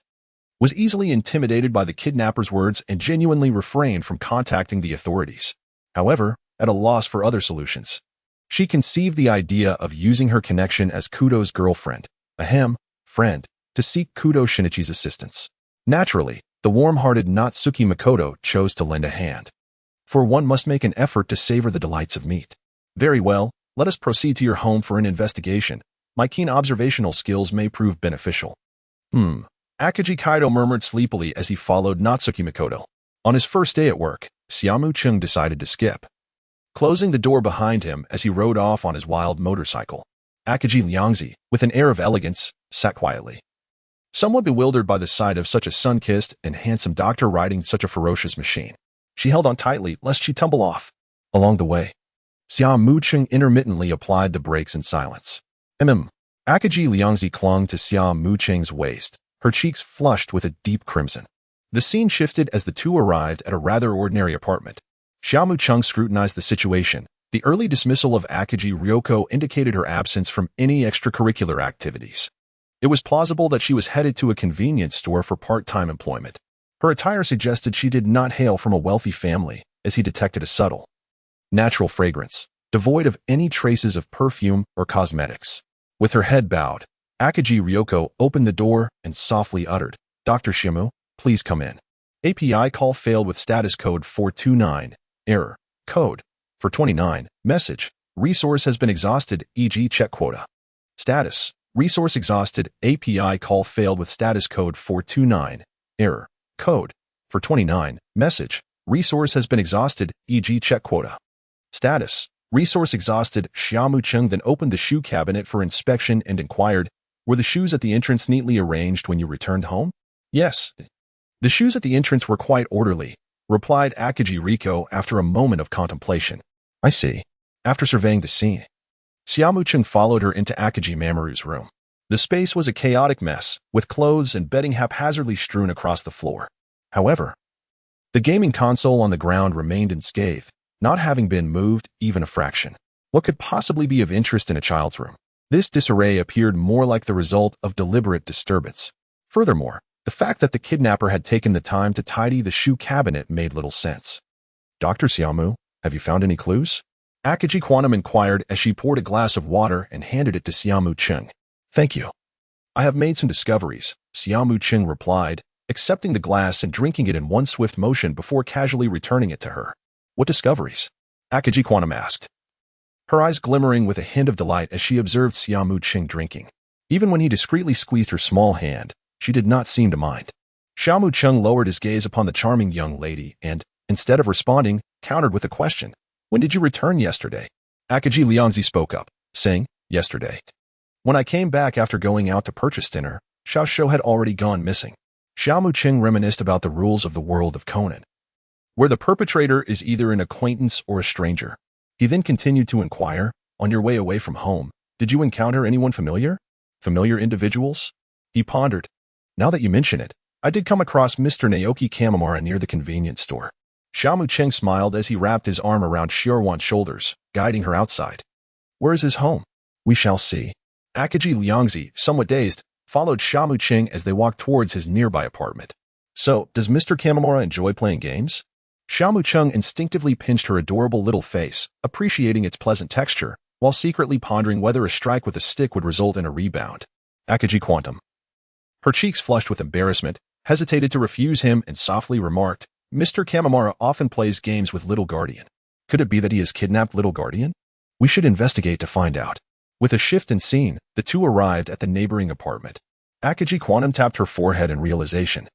was easily intimidated by the kidnappers' words and genuinely refrained from contacting the authorities. However, at a loss for other solutions, she conceived the idea of using her connection as Kudo's girlfriend, friend, to seek Kudo Shinichi's assistance. Naturally, the warm-hearted Natsuki Makoto chose to lend a hand. For one must make an effort to savor the delights of meat. "Very well, let us proceed to your home for an investigation. My keen observational skills may prove beneficial." Akaji Kaido murmured sleepily as he followed Natsuki Makoto. On his first day at work, Xia Mu Cheng decided to skip closing the door behind him as he rode off on his wild motorcycle. Akaji Liangzi, with an air of elegance, sat quietly, somewhat bewildered by the sight of such a sun-kissed and handsome doctor riding such a ferocious machine. She held on tightly, lest she tumble off. Along the way, Xia Mu Cheng intermittently applied the brakes in silence. Akaji Liangzi clung to Xia Mu Cheng's waist, her cheeks flushed with a deep crimson. The scene shifted as the two arrived at a rather ordinary apartment. Xia Mu Cheng scrutinized the situation. The early dismissal of Akaji Ryoko indicated her absence from any extracurricular activities. It was plausible that she was headed to a convenience store for part-time employment. Her attire suggested she did not hail from a wealthy family, as he detected a subtle, natural fragrance, devoid of any traces of perfume or cosmetics. With her head bowed, Akaji Ryoko opened the door and softly uttered, "Dr. Xia Mu, please come in." API call failed with status code 429. Error. Code 429. Message. Resource has been exhausted, e.g. check quota. Status. Resource exhausted. API call failed with status code 429. Error. Code 429. Message. Resource has been exhausted, e.g. check quota. Status. Resource exhausted. Xia Mu Cheng then opened the shoe cabinet for inspection and inquired, "Were the shoes at the entrance neatly arranged when you returned home?" "Yes. The shoes at the entrance were quite orderly," replied Akaji Riko after a moment of contemplation. "I see." After surveying the scene, Xia Mu Cheng followed her into Akaji Mamoru's room. The space was a chaotic mess, with clothes and bedding haphazardly strewn across the floor. However, the gaming console on the ground remained unscathed, not having been moved even a fraction. What could possibly be of interest in a child's room? This disarray appeared more like the result of deliberate disturbance. Furthermore, the fact that the kidnapper had taken the time to tidy the shoe cabinet made little sense. "Dr. Xia Mu, have you found any clues?" Akaji Quantum inquired as she poured a glass of water and handed it to Xia Mu Cheng. "Thank you. I have made some discoveries," Xia Mu Cheng replied, accepting the glass and drinking it in one swift motion before casually returning it to her. "What discoveries?" Akaji Quantum asked, her eyes glimmering with a hint of delight as she observed Xia Mu Cheng drinking. Even when he discreetly squeezed her small hand, she did not seem to mind. Xia Mu Cheng lowered his gaze upon the charming young lady and, instead of responding, countered with a question. "When did you return yesterday?" Akaji Liangzi spoke up, saying, "Yesterday. When I came back after going out to purchase dinner, Xiao Shou had already gone missing." Xia Mu Cheng reminisced about the rules of the world of Conan, where the perpetrator is either an acquaintance or a stranger. He then continued to inquire, "On your way away from home, did you encounter anyone familiar? Familiar individuals?" He pondered. "Now that you mention it, I did come across Mr. Naoki Kamimura near the convenience store." Xia Mu Cheng smiled as he wrapped his arm around Xiaowan's shoulders, guiding her outside. "Where is his home?" "We shall see." Akaji Liangzi, somewhat dazed, followed Xia Mu Cheng as they walked towards his nearby apartment. "So, does Mr. Kamimura enjoy playing games?" Xia Mu Cheng instinctively pinched her adorable little face, appreciating its pleasant texture, while secretly pondering whether a strike with a stick would result in a rebound. Akaji Quantum, her cheeks flushed with embarrassment, hesitated to refuse him and softly remarked, "Mr. Kamimura often plays games with Little Guardian. Could it be that he has kidnapped Little Guardian? We should investigate to find out." With a shift in scene, the two arrived at the neighboring apartment. Akaji Quantum tapped her forehead in realization,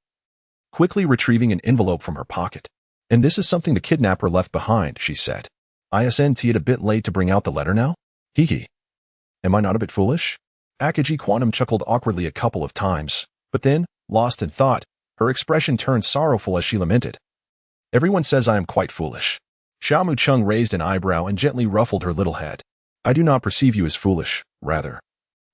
quickly retrieving an envelope from her pocket. "And this is something the kidnapper left behind," she said. "Isn't it a bit late to bring out the letter now? Hee. Am I not a bit foolish?" Akaji Quantum chuckled awkwardly a couple of times, but then, lost in thought, her expression turned sorrowful as she lamented. "Everyone says I am quite foolish." Xia Mu Cheng raised an eyebrow and gently ruffled her little head. "I do not perceive you as foolish, rather.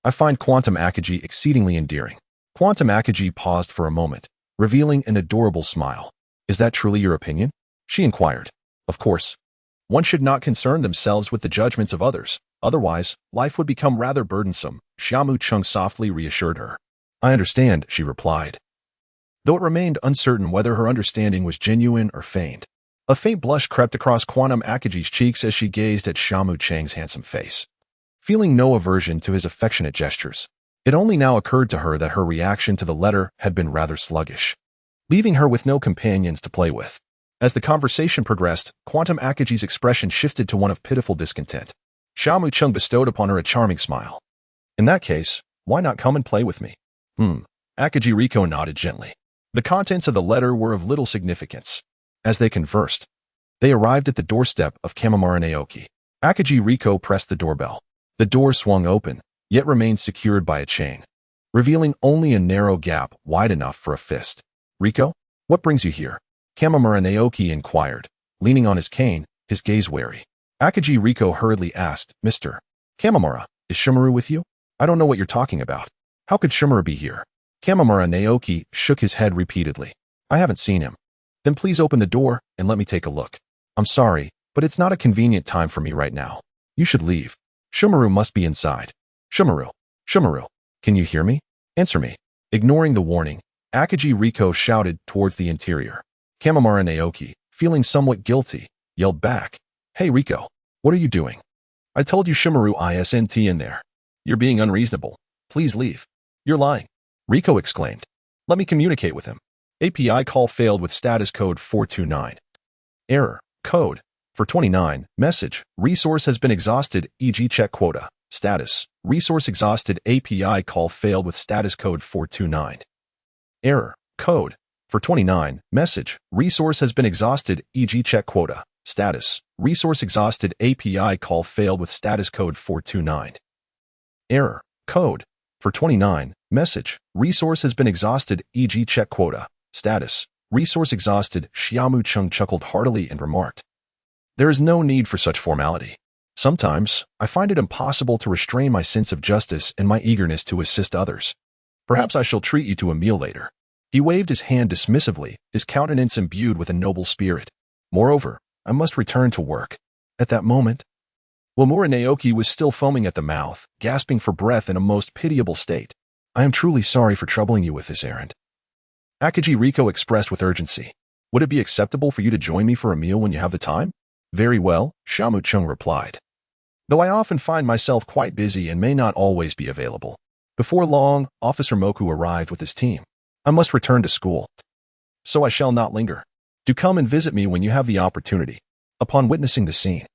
I find Quantum Akaji exceedingly endearing." Quantum Akaji paused for a moment, revealing an adorable smile. "Is that truly your opinion?" she inquired. "Of course. One should not concern themselves with the judgments of others, otherwise, life would become rather burdensome," Xia Mu Cheng softly reassured her. "I understand," she replied, though it remained uncertain whether her understanding was genuine or feigned. A faint blush crept across Quantum Akaji's cheeks as she gazed at Xia Mu Cheng's handsome face. Feeling no aversion to his affectionate gestures, it only now occurred to her that her reaction to the letter had been rather sluggish, leaving her with no companions to play with. As the conversation progressed, Quantum Akaji's expression shifted to one of pitiful discontent. Xia Mu Cheng bestowed upon her a charming smile. "In that case, why not come and play with me?" Akaji Riko nodded gently. The contents of the letter were of little significance. As they conversed, They arrived at the doorstep of Kamamura Naoki. Akagi Riko pressed the doorbell. The door swung open, yet remained secured by a chain, revealing only a narrow gap wide enough for a fist. "Riko, what brings you here?" Kamamura Naoki inquired, leaning on his cane, his gaze wary. Akagi Riko hurriedly asked, "Mr. Kamamura, is Shimaru with you?" "I don't know what you're talking about. How could Shimaru be here?" Kamamura Naoki shook his head repeatedly. "I haven't seen him." "Then please open the door and let me take a look." "I'm sorry, but it's not a convenient time for me right now. You should leave. Shimaru must be inside." "Shimaru, Shimaru, can you hear me? Answer me." Ignoring the warning, Akagi Riko shouted towards the interior. Kamamura Naoki, feeling somewhat guilty, yelled back, "Hey Riko, what are you doing? I told you Shimaru isn't in there. You're being unreasonable. Please leave." "You're lying," Riko exclaimed. "Let me communicate with him." API call failed with status code 429. Error. Code 429. Message. Resource has been exhausted, e.g. check quota. Status. Resource exhausted. API call failed with status code 429. Error. Code 429. Message. Resource has been exhausted, e.g. check quota. Status. Resource exhausted. API call failed with status code 429. Error. Code 429. Message. Resource has been exhausted, e.g. check quota. Status. Resource exhausted. Xia Mu Cheng chuckled heartily and remarked, "There is no need for such formality. Sometimes I find it impossible to restrain my sense of justice and my eagerness to assist others. Perhaps I shall treat you to a meal later." He waved his hand dismissively, his countenance imbued with a noble spirit. "Moreover, I must return to work." At that moment, Wamura Naoki was still foaming at the mouth, gasping for breath in a most pitiable state. "I am truly sorry for troubling you with this errand," Akagi Riko expressed with urgency. "Would it be acceptable for you to join me for a meal when you have the time?" "Very well," Xia Mu Cheng replied. "Though I often find myself quite busy and may not always be available." Before long, Officer Moku arrived with his team. "I must return to school, so I shall not linger. Do come and visit me when you have the opportunity." Upon witnessing the scene,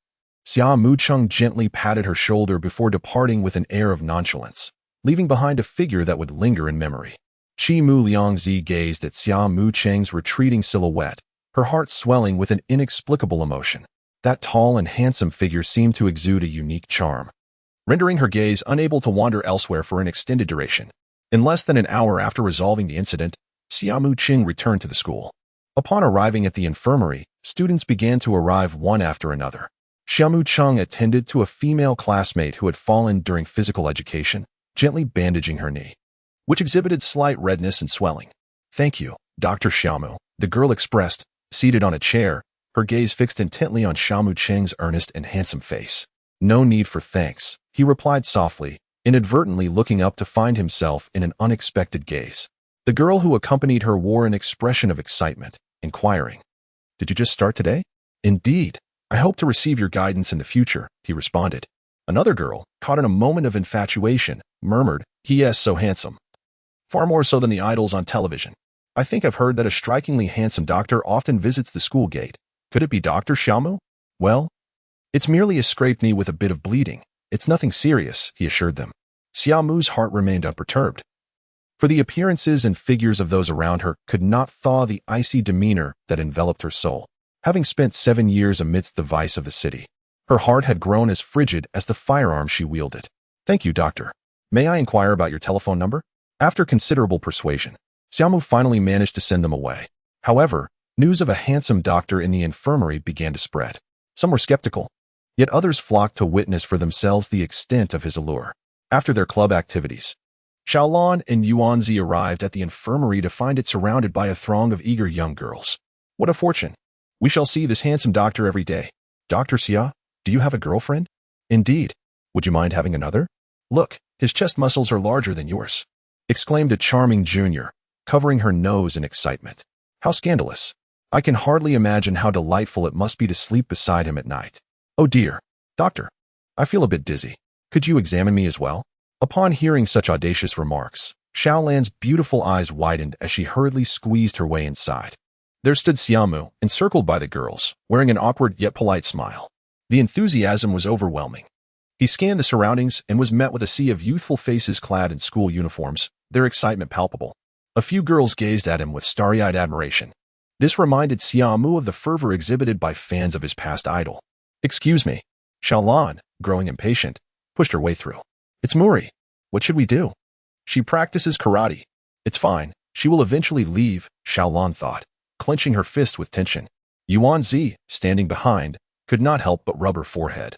Xia Mu Cheng gently patted her shoulder before departing with an air of nonchalance, leaving behind a figure that would linger in memory. Chi Mu Liangzi gazed at Xia Mu Cheng's retreating silhouette, her heart swelling with an inexplicable emotion. That tall and handsome figure seemed to exude a unique charm, rendering her gaze unable to wander elsewhere for an extended duration. In less than an hour after resolving the incident, Xia Mu Cheng returned to the school. Upon arriving at the infirmary, students began to arrive one after another. Xia Mu Cheng attended to a female classmate who had fallen during physical education, gently bandaging her knee, which exhibited slight redness and swelling. "Thank you, Dr. Xiaomu," the girl expressed, seated on a chair, her gaze fixed intently on Xia Mu Cheng's earnest and handsome face. "No need for thanks," he replied softly, inadvertently looking up to find himself in an unexpected gaze. The girl who accompanied her wore an expression of excitement, inquiring, "Did you just start today?" "Indeed. I hope to receive your guidance in the future," he responded. Another girl, caught in a moment of infatuation, murmured, "He is so handsome. Far more so than the idols on television. I think I've heard that a strikingly handsome doctor often visits the school gate. Could it be Dr. Xiaomu?" "Well, it's merely a scraped knee with a bit of bleeding. It's nothing serious," he assured them. Xiaomu's heart remained unperturbed, for the appearances and figures of those around her could not thaw the icy demeanor that enveloped her soul. Having spent 7 years amidst the vice of the city, her heart had grown as frigid as the firearm she wielded. "Thank you, doctor. May I inquire about your telephone number?" After considerable persuasion, Xiaomu finally managed to send them away. However, news of a handsome doctor in the infirmary began to spread. Some were skeptical, yet others flocked to witness for themselves the extent of his allure. After their club activities, Xiaolan and Yuanzi arrived at the infirmary to find it surrounded by a throng of eager young girls. "What a fortune! We shall see this handsome doctor every day. Dr. Xia, do you have a girlfriend?" "Indeed. Would you mind having another?" "Look, his chest muscles are larger than yours," exclaimed a charming junior, covering her nose in excitement. "How scandalous. I can hardly imagine how delightful it must be to sleep beside him at night. Oh dear, doctor, I feel a bit dizzy. Could you examine me as well?" Upon hearing such audacious remarks, Xiaolan's beautiful eyes widened as she hurriedly squeezed her way inside. There stood Xiaomu, encircled by the girls, wearing an awkward yet polite smile. The enthusiasm was overwhelming. He scanned the surroundings and was met with a sea of youthful faces clad in school uniforms, their excitement palpable. A few girls gazed at him with starry-eyed admiration, This reminded Xia Mu of the fervor exhibited by fans of his past idol. "Excuse me." Xiaolan, growing impatient, pushed her way through. "It's Muri. What should we do?" "She practices karate. It's fine. She will eventually leave," Xiaolan thought, clenching her fist with tension. Yuan Zi, standing behind, could not help but rub her forehead,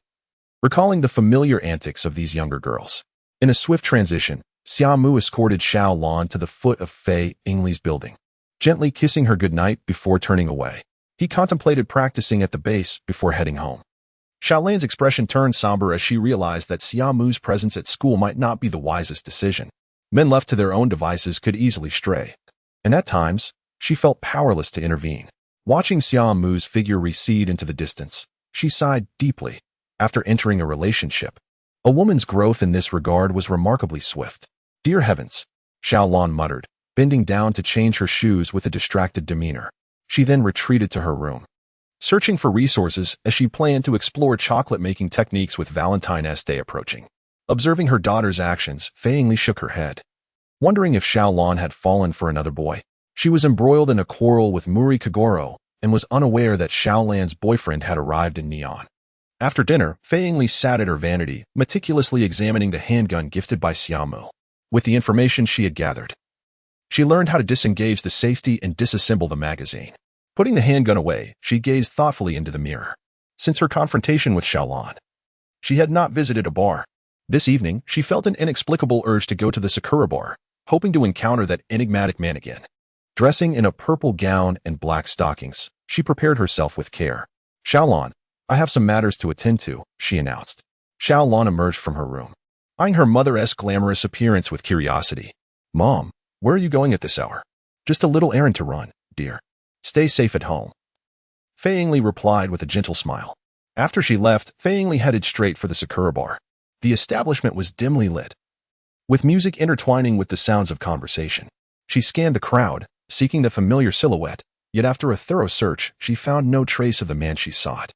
recalling the familiar antics of these younger girls. In a swift transition, Xia Mu escorted Xiaolan to the foot of Fei Yingli's building, gently kissing her goodnight before turning away. He contemplated practicing at the base before heading home. Xiaolan's expression turned somber as she realized that Xia Mu's presence at school might not be the wisest decision. Men left to their own devices could easily stray, and at times, she felt powerless to intervene. Watching Xia Mu's figure recede into the distance, she sighed deeply. After entering a relationship, a woman's growth in this regard was remarkably swift. "Dear heavens," Xiaolan muttered, bending down to change her shoes with a distracted demeanor. She then retreated to her room, searching for resources as she planned to explore chocolate-making techniques with Valentine's Day approaching. Observing her daughter's actions, Fei Yingli shook her head, wondering if Xiaolan had fallen for another boy. She was embroiled in a quarrel with Muri Kagoro and was unaware that Xiaolan's boyfriend had arrived in Neon. After dinner, Fei Yingli sat at her vanity, meticulously examining the handgun gifted by Xia Mu. With the information she had gathered, she learned how to disengage the safety and disassemble the magazine. Putting the handgun away, she gazed thoughtfully into the mirror. Since her confrontation with Xiaolan, she had not visited a bar. This evening, she felt an inexplicable urge to go to the Sakura bar, hoping to encounter that enigmatic man again. Dressing in a purple gown and black stockings, she prepared herself with care. "Xiaolan, I have some matters to attend to," she announced. Xiaolan emerged from her room, eyeing her mother's glamorous appearance with curiosity. "Mom, where are you going at this hour?" "Just a little errand to run, dear. Stay safe at home," Fei Yingli replied with a gentle smile. After she left, Fei Yingli headed straight for the Sakura bar. The establishment was dimly lit, with music intertwining with the sounds of conversation. She scanned the crowd, seeking the familiar silhouette, yet after a thorough search, she found no trace of the man she sought.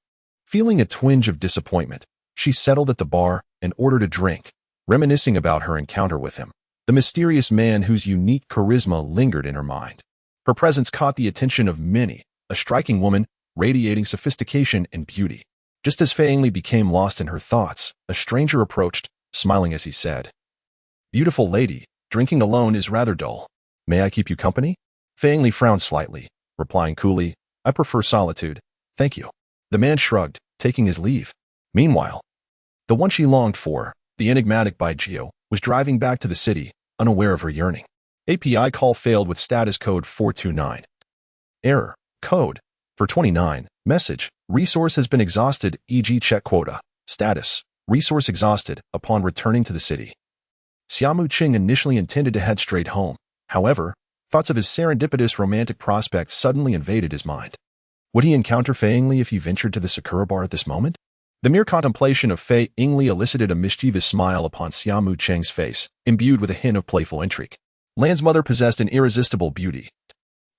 Feeling a twinge of disappointment, she settled at the bar and ordered a drink, reminiscing about her encounter with him, the mysterious man whose unique charisma lingered in her mind. Her presence caught the attention of many, a striking woman, radiating sophistication and beauty. Just as Fei Yingli became lost in her thoughts, a stranger approached, smiling as he said, "Beautiful lady, drinking alone is rather dull. May I keep you company?" Fei Yingli frowned slightly, replying coolly, "I prefer solitude, thank you." The man shrugged, taking his leave. Meanwhile, the one she longed for, the enigmatic Bai Jiu, was driving back to the city, unaware of her yearning. API call failed with status code 429. Error. Code. For 29. Message. Resource has been exhausted, e.g. check quota. Status. Resource exhausted upon returning to the city. Xia Mu Cheng initially intended to head straight home. However, thoughts of his serendipitous romantic prospects suddenly invaded his mind. Would he encounter Fei Yingli if he ventured to the Sakura bar at this moment? The mere contemplation of Fei Yingli elicited a mischievous smile upon Xia Mu Cheng's face, imbued with a hint of playful intrigue. Lan's mother possessed an irresistible beauty,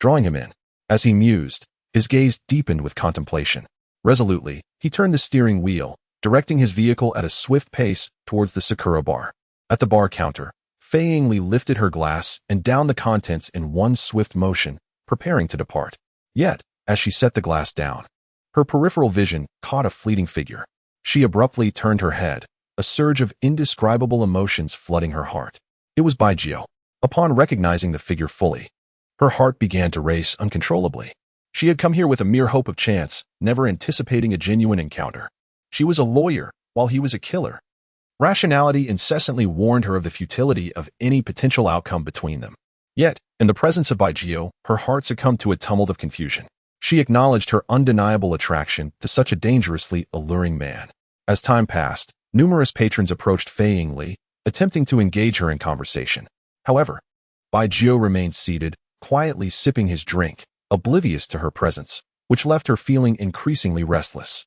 drawing him in. As he mused, his gaze deepened with contemplation. Resolutely, he turned the steering wheel, directing his vehicle at a swift pace towards the Sakura bar. At the bar counter, Fei Yingli lifted her glass and downed the contents in one swift motion, preparing to depart. Yet, as she set the glass down, her peripheral vision caught a fleeting figure. She abruptly turned her head, a surge of indescribable emotions flooding her heart. It was Bai Jiu. Upon recognizing the figure fully, her heart began to race uncontrollably. She had come here with a mere hope of chance, never anticipating a genuine encounter. She was a lawyer, while he was a killer. Rationality incessantly warned her of the futility of any potential outcome between them. Yet, in the presence of Bai Jiu, her heart succumbed to a tumult of confusion. She acknowledged her undeniable attraction to such a dangerously alluring man. As time passed, numerous patrons approached Fei Yingli, attempting to engage her in conversation. However, Bai Jiu remained seated, quietly sipping his drink, oblivious to her presence, which left her feeling increasingly restless.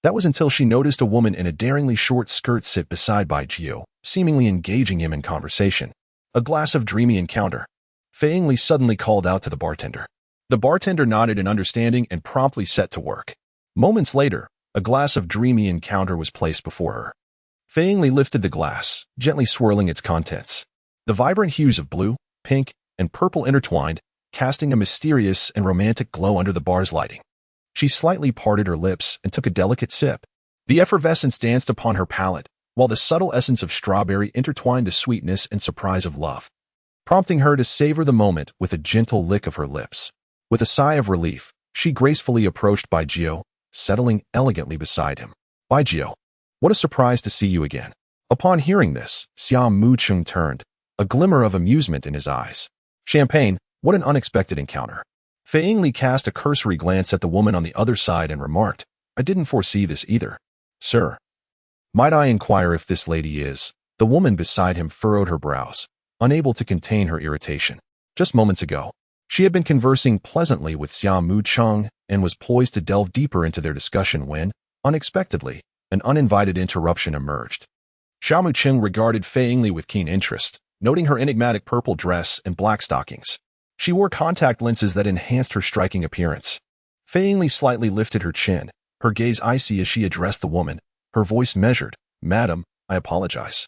That was until she noticed a woman in a daringly short skirt sit beside Bai Jiu, seemingly engaging him in conversation. A glass of dreamy encounter. Fei Yingli suddenly called out to the bartender. The bartender nodded in understanding and promptly set to work. Moments later, a glass of dreamy encounter was placed before her. Fei Yingli lifted the glass, gently swirling its contents. The vibrant hues of blue, pink, and purple intertwined, casting a mysterious and romantic glow under the bar's lighting. She slightly parted her lips and took a delicate sip. The effervescence danced upon her palate, while the subtle essence of strawberry intertwined the sweetness and surprise of love, prompting her to savor the moment with a gentle lick of her lips. With a sigh of relief, she gracefully approached Baijio, settling elegantly beside him. Baijio, what a surprise to see you again. Upon hearing this, Xia Mu Cheng turned, a glimmer of amusement in his eyes. Champagne, what an unexpected encounter. Fei Yingli cast a cursory glance at the woman on the other side and remarked, I didn't foresee this either. Sir, might I inquire if this lady is? The woman beside him furrowed her brows, unable to contain her irritation. Just moments ago, she had been conversing pleasantly with Xia Mu Cheng and was poised to delve deeper into their discussion when, unexpectedly, an uninvited interruption emerged. Xia Mu Cheng regarded Fei Yingli with keen interest, noting her enigmatic purple dress and black stockings. She wore contact lenses that enhanced her striking appearance. Fei Yingli slightly lifted her chin, her gaze icy as she addressed the woman, her voice measured. Madam, I apologize,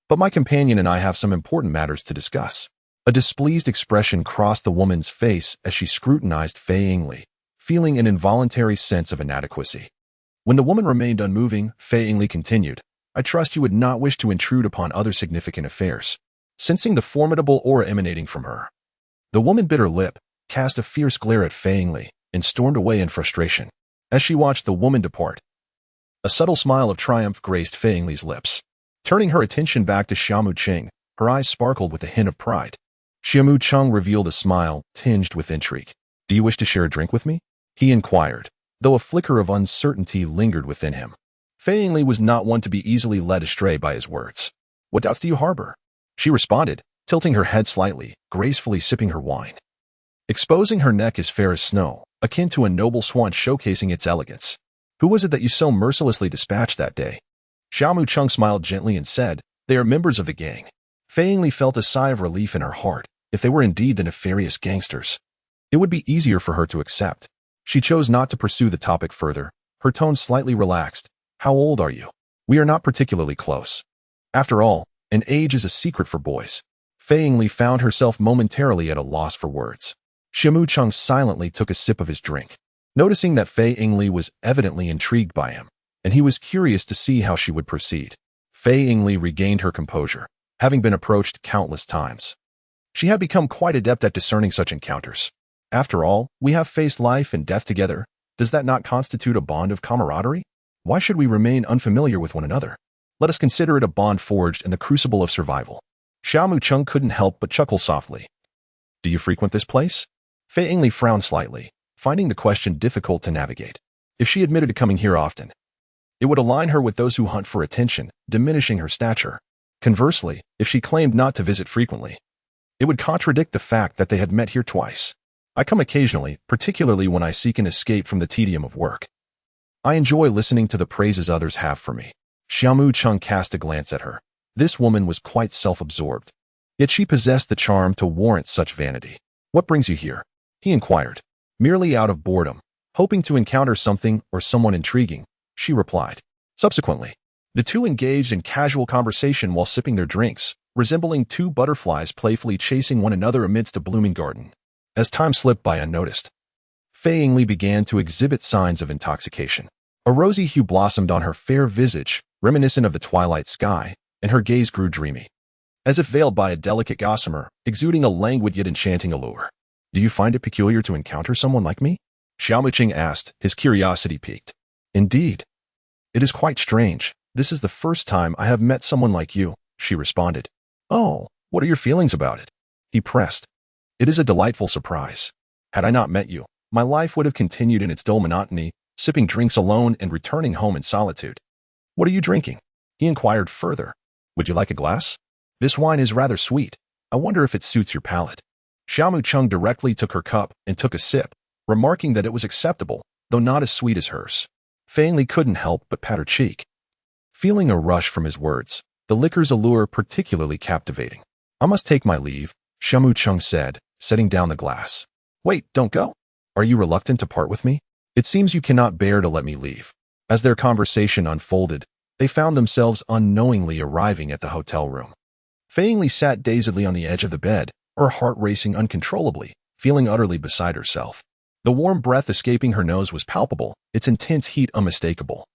but my companion and I have some important matters to discuss. A displeased expression crossed the woman's face as she scrutinized Fei Yingli, feeling an involuntary sense of inadequacy. When the woman remained unmoving, Fei Yingli continued, I trust you would not wish to intrude upon other significant affairs. Sensing the formidable aura emanating from her, the woman bit her lip, cast a fierce glare at Fei Yingli, and stormed away in frustration. As she watched the woman depart, a subtle smile of triumph graced Fei Yingli's lips. Turning her attention back to Xia Mu Cheng, her eyes sparkled with a hint of pride. Xia Mu Cheng revealed a smile tinged with intrigue. Do you wish to share a drink with me? He inquired, though a flicker of uncertainty lingered within him. Fei Yingli was not one to be easily led astray by his words. What doubts do you harbor? She responded, tilting her head slightly, gracefully sipping her wine. Exposing her neck as fair as snow, akin to a noble swan showcasing its elegance. Who was it that you so mercilessly dispatched that day? Xia Mu Cheng smiled gently and said, They are members of the gang. Fei Yingli felt a sigh of relief in her heart. If they were indeed the nefarious gangsters, it would be easier for her to accept. She chose not to pursue the topic further, her tone slightly relaxed. How old are you? We are not particularly close. After all, an age is a secret for boys. Fei Yingli found herself momentarily at a loss for words. Xia Mu Cheng silently took a sip of his drink, noticing that Fei Yingli was evidently intrigued by him, and he was curious to see how she would proceed. Fei Yingli regained her composure, having been approached countless times. She had become quite adept at discerning such encounters. After all, we have faced life and death together. Does that not constitute a bond of camaraderie? Why should we remain unfamiliar with one another? Let us consider it a bond forged in the crucible of survival. Xia Mu Cheng couldn't help but chuckle softly. Do you frequent this place? Fei Yingli frowned slightly, finding the question difficult to navigate. If she admitted to coming here often, it would align her with those who hunt for attention, diminishing her stature. Conversely, if she claimed not to visit frequently, it would contradict the fact that they had met here twice. I come occasionally, particularly when I seek an escape from the tedium of work. I enjoy listening to the praises others have for me. Xia Mu Cheng cast a glance at her. This woman was quite self-absorbed, yet she possessed the charm to warrant such vanity. What brings you here? He inquired. Merely out of boredom, hoping to encounter something or someone intriguing, she replied. Subsequently, the two engaged in casual conversation while sipping their drinks, resembling two butterflies playfully chasing one another amidst a blooming garden. As time slipped by unnoticed, Fei Yingli began to exhibit signs of intoxication. A rosy hue blossomed on her fair visage, reminiscent of the twilight sky, and her gaze grew dreamy, as if veiled by a delicate gossamer, exuding a languid yet enchanting allure. Do you find it peculiar to encounter someone like me? Xia Mu Cheng asked, his curiosity piqued. Indeed. It is quite strange. This is the first time I have met someone like you, she responded. Oh, what are your feelings about it? He pressed. It is a delightful surprise. Had I not met you, my life would have continued in its dull monotony, sipping drinks alone and returning home in solitude. What are you drinking? He inquired further. Would you like a glass? This wine is rather sweet. I wonder if it suits your palate. Xia Mu Cheng directly took her cup and took a sip, remarking that it was acceptable, though not as sweet as hers. Fei Yingli couldn't help but pat her cheek, feeling a rush from his words, the liquor's allure particularly captivating. I must take my leave, Xia Mu Cheng said, setting down the glass. Wait, don't go. Are you reluctant to part with me? It seems you cannot bear to let me leave. As their conversation unfolded, they found themselves unknowingly arriving at the hotel room. Fei Yingli sat dazedly on the edge of the bed, her heart racing uncontrollably, feeling utterly beside herself. The warm breath escaping her nose was palpable, its intense heat unmistakable,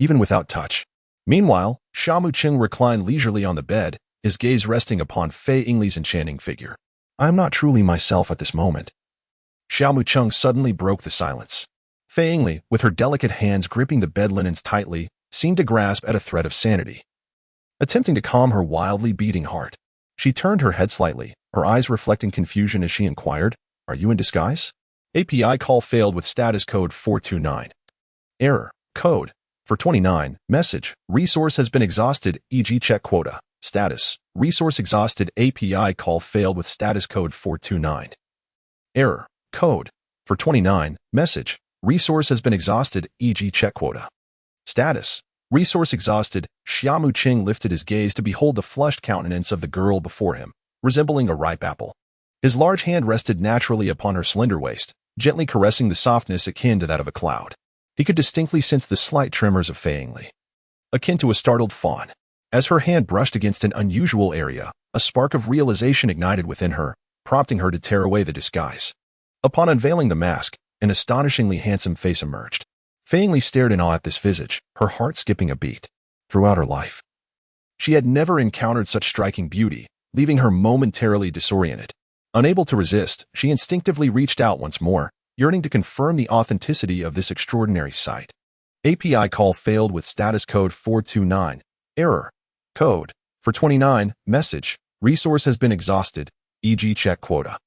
even without touch. Meanwhile, Xia Mu Cheng reclined leisurely on the bed, his gaze resting upon Fei Yingli's enchanting figure. "I am not truly myself at this moment." Xia Mu Cheng suddenly broke the silence. Fei Yingli, with her delicate hands gripping the bed linens tightly, seemed to grasp at a thread of sanity. Attempting to calm her wildly beating heart, she turned her head slightly, her eyes reflecting confusion as she inquired, "Are you in disguise?" API call failed with status code 429. Error. Code. For 29. Message. Resource has been exhausted, e.g. check quota. Status. Resource exhausted. API call failed with status code 429. Error. Code. For 29. Message. Resource has been exhausted, e.g. check quota. Status. Resource exhausted. Xia Mu Cheng lifted his gaze to behold the flushed countenance of the girl before him, resembling a ripe apple. His large hand rested naturally upon her slender waist, gently caressing the softness akin to that of a cloud. He could distinctly sense the slight tremors of Fei Yingli, akin to a startled fawn. As her hand brushed against an unusual area, a spark of realization ignited within her, prompting her to tear away the disguise. Upon unveiling the mask, an astonishingly handsome face emerged. Fei Yingli stared in awe at this visage, her heart skipping a beat. Throughout her life, she had never encountered such striking beauty, leaving her momentarily disoriented. Unable to resist, she instinctively reached out once more, yearning to confirm the authenticity of this extraordinary sight. API call failed with status code 429. Error. Code. For 29. Message. Resource has been exhausted, e.g. check quota.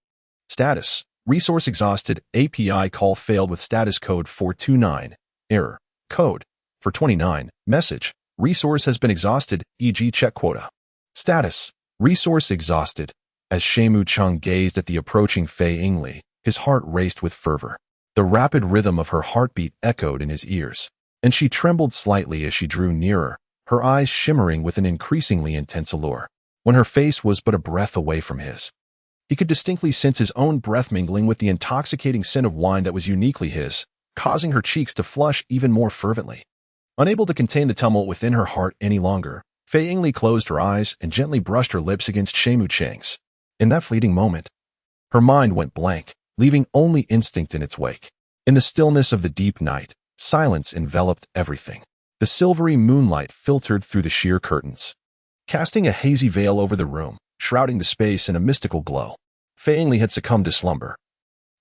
Status. Resource exhausted. API call failed with status code 429. Error. Code. For 29. Message. Resource has been exhausted, e.g. check quota. Status. Resource exhausted. As Xia Mu Cheng gazed at the approaching Fei Yingli, his heart raced with fervor. The rapid rhythm of her heartbeat echoed in his ears, and she trembled slightly as she drew nearer, her eyes shimmering with an increasingly intense allure. When her face was but a breath away from his, he could distinctly sense his own breath mingling with the intoxicating scent of wine that was uniquely his, causing her cheeks to flush even more fervently. Unable to contain the tumult within her heart any longer, Fei Yingli closed her eyes and gently brushed her lips against Xia Mu Cheng's. In that fleeting moment, her mind went blank, leaving only instinct in its wake. In the stillness of the deep night, silence enveloped everything. The silvery moonlight filtered through the sheer curtains, casting a hazy veil over the room, shrouding the space in a mystical glow. Fei Yingli had succumbed to slumber,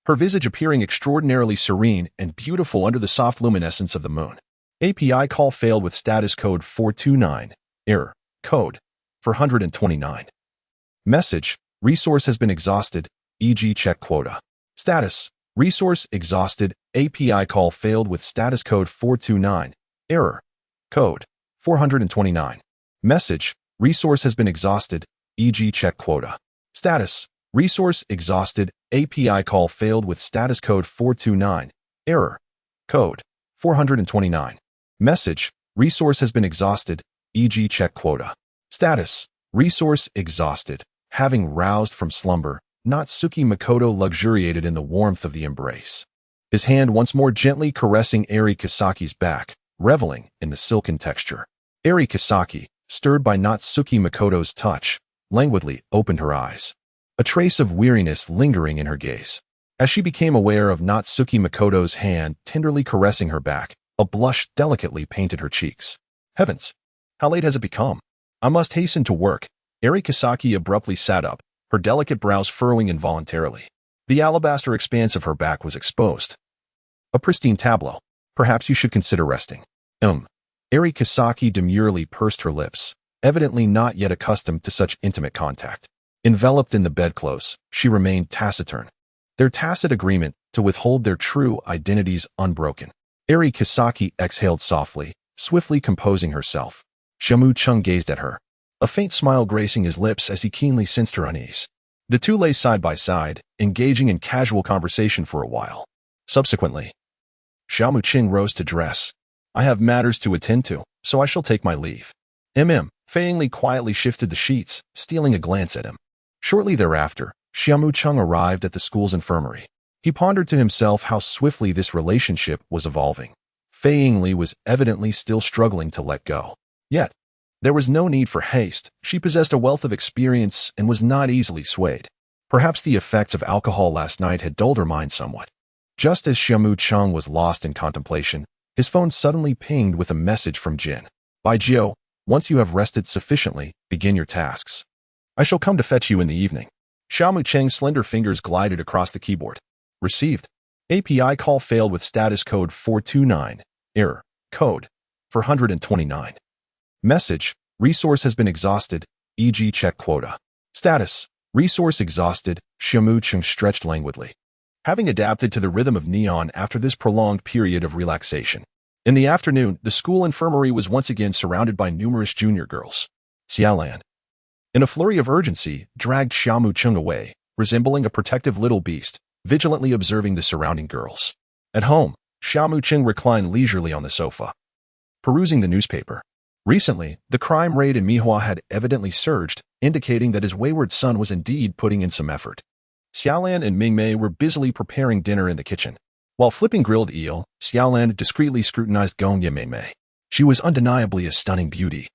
her visage appearing extraordinarily serene and beautiful under the soft luminescence of the moon. API call failed with status code 429. Error. Code. For 129. Message. Resource has been exhausted, e.g. check quota. Status. Resource exhausted. API call failed with status code 429. Error. Code. 429. Message. Resource has been exhausted, e.g. check quota. Status. Resource exhausted. API call failed with status code 429. Error. Code. 429. Message. Resource has been exhausted, e.g. check quota. Status. Resource exhausted. Having roused from slumber, Natsuki Makoto luxuriated in the warmth of the embrace, his hand once more gently caressing Eri Kisaki's back, reveling in the silken texture. Eri Kisaki, stirred by Natsuki Makoto's touch, languidly opened her eyes, a trace of weariness lingering in her gaze. As she became aware of Natsuki Makoto's hand tenderly caressing her back, a blush delicately painted her cheeks. Heavens! How late has it become? I must hasten to work. Eri Kisaki abruptly sat up, her delicate brows furrowing involuntarily. The alabaster expanse of her back was exposed. A pristine tableau. Perhaps you should consider resting. Eri Kisaki demurely pursed her lips, evidently not yet accustomed to such intimate contact. Enveloped in the bedclothes, she remained taciturn, their tacit agreement to withhold their true identities unbroken. Eri Kisaki exhaled softly, swiftly composing herself. Xia Mu Cheng gazed at her, a faint smile gracing his lips as he keenly sensed her unease. The two lay side by side, engaging in casual conversation for a while. Subsequently, Xia Mu Cheng rose to dress. I have matters to attend to, so I shall take my leave. Fei Yingli quietly shifted the sheets, stealing a glance at him. Shortly thereafter, Xia Mu Cheng arrived at the school's infirmary. He pondered to himself how swiftly this relationship was evolving. Fei Yingli was evidently still struggling to let go. Yet, there was no need for haste. She possessed a wealth of experience and was not easily swayed. Perhaps the effects of alcohol last night had dulled her mind somewhat. Just as Xia Mu Cheng was lost in contemplation, his phone suddenly pinged with a message from Jin. By Geo, once you have rested sufficiently, begin your tasks. I shall come to fetch you in the evening. Xia Mu Cheng's slender fingers glided across the keyboard. Received. API call failed with status code 429. Error. Code. 429. Message. Resource has been exhausted, e.g. check quota. Status. Resource exhausted, Xia Mu Cheng stretched languidly. Having adapted to the rhythm of neon after this prolonged period of relaxation. In the afternoon, the school infirmary was once again surrounded by numerous junior girls. Xialan, in a flurry of urgency, dragged Xia Mu Cheng away, resembling a protective little beast, vigilantly observing the surrounding girls. At home, Xia Mu Cheng reclined leisurely on the sofa, perusing the newspaper. Recently, the crime rate in Mihua had evidently surged, indicating that his wayward son was indeed putting in some effort. Xiaolan and Mingmei were busily preparing dinner in the kitchen. While flipping grilled eel, Xiaolan discreetly scrutinized Gongya Mingmei. She was undeniably a stunning beauty.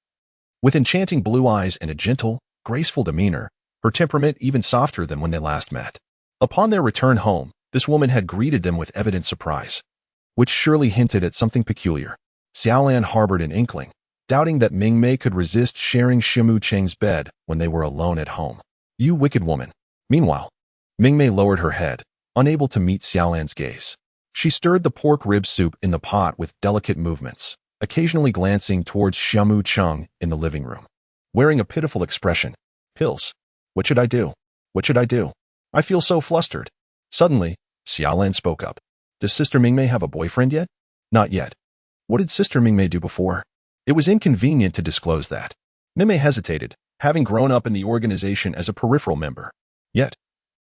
With enchanting blue eyes and a gentle, graceful demeanor, her temperament even softer than when they last met. Upon their return home, this woman had greeted them with evident surprise, which surely hinted at something peculiar. Xiaolan harbored an inkling, doubting that Mingmei could resist sharing Xia Mu Cheng's bed when they were alone at home. You wicked woman. Meanwhile, Mingmei lowered her head, unable to meet Xiaolan's gaze. She stirred the pork rib soup in the pot with delicate movements, occasionally glancing towards Xia Mu Cheng in the living room. Wearing a pitiful expression. Pills. What should I do? What should I do? I feel so flustered. Suddenly, Xiaolan spoke up. Does Sister Mingmei have a boyfriend yet? Not yet. What did Sister Mingmei do before? It was inconvenient to disclose that. Mingmei hesitated, having grown up in the organization as a peripheral member. Yet,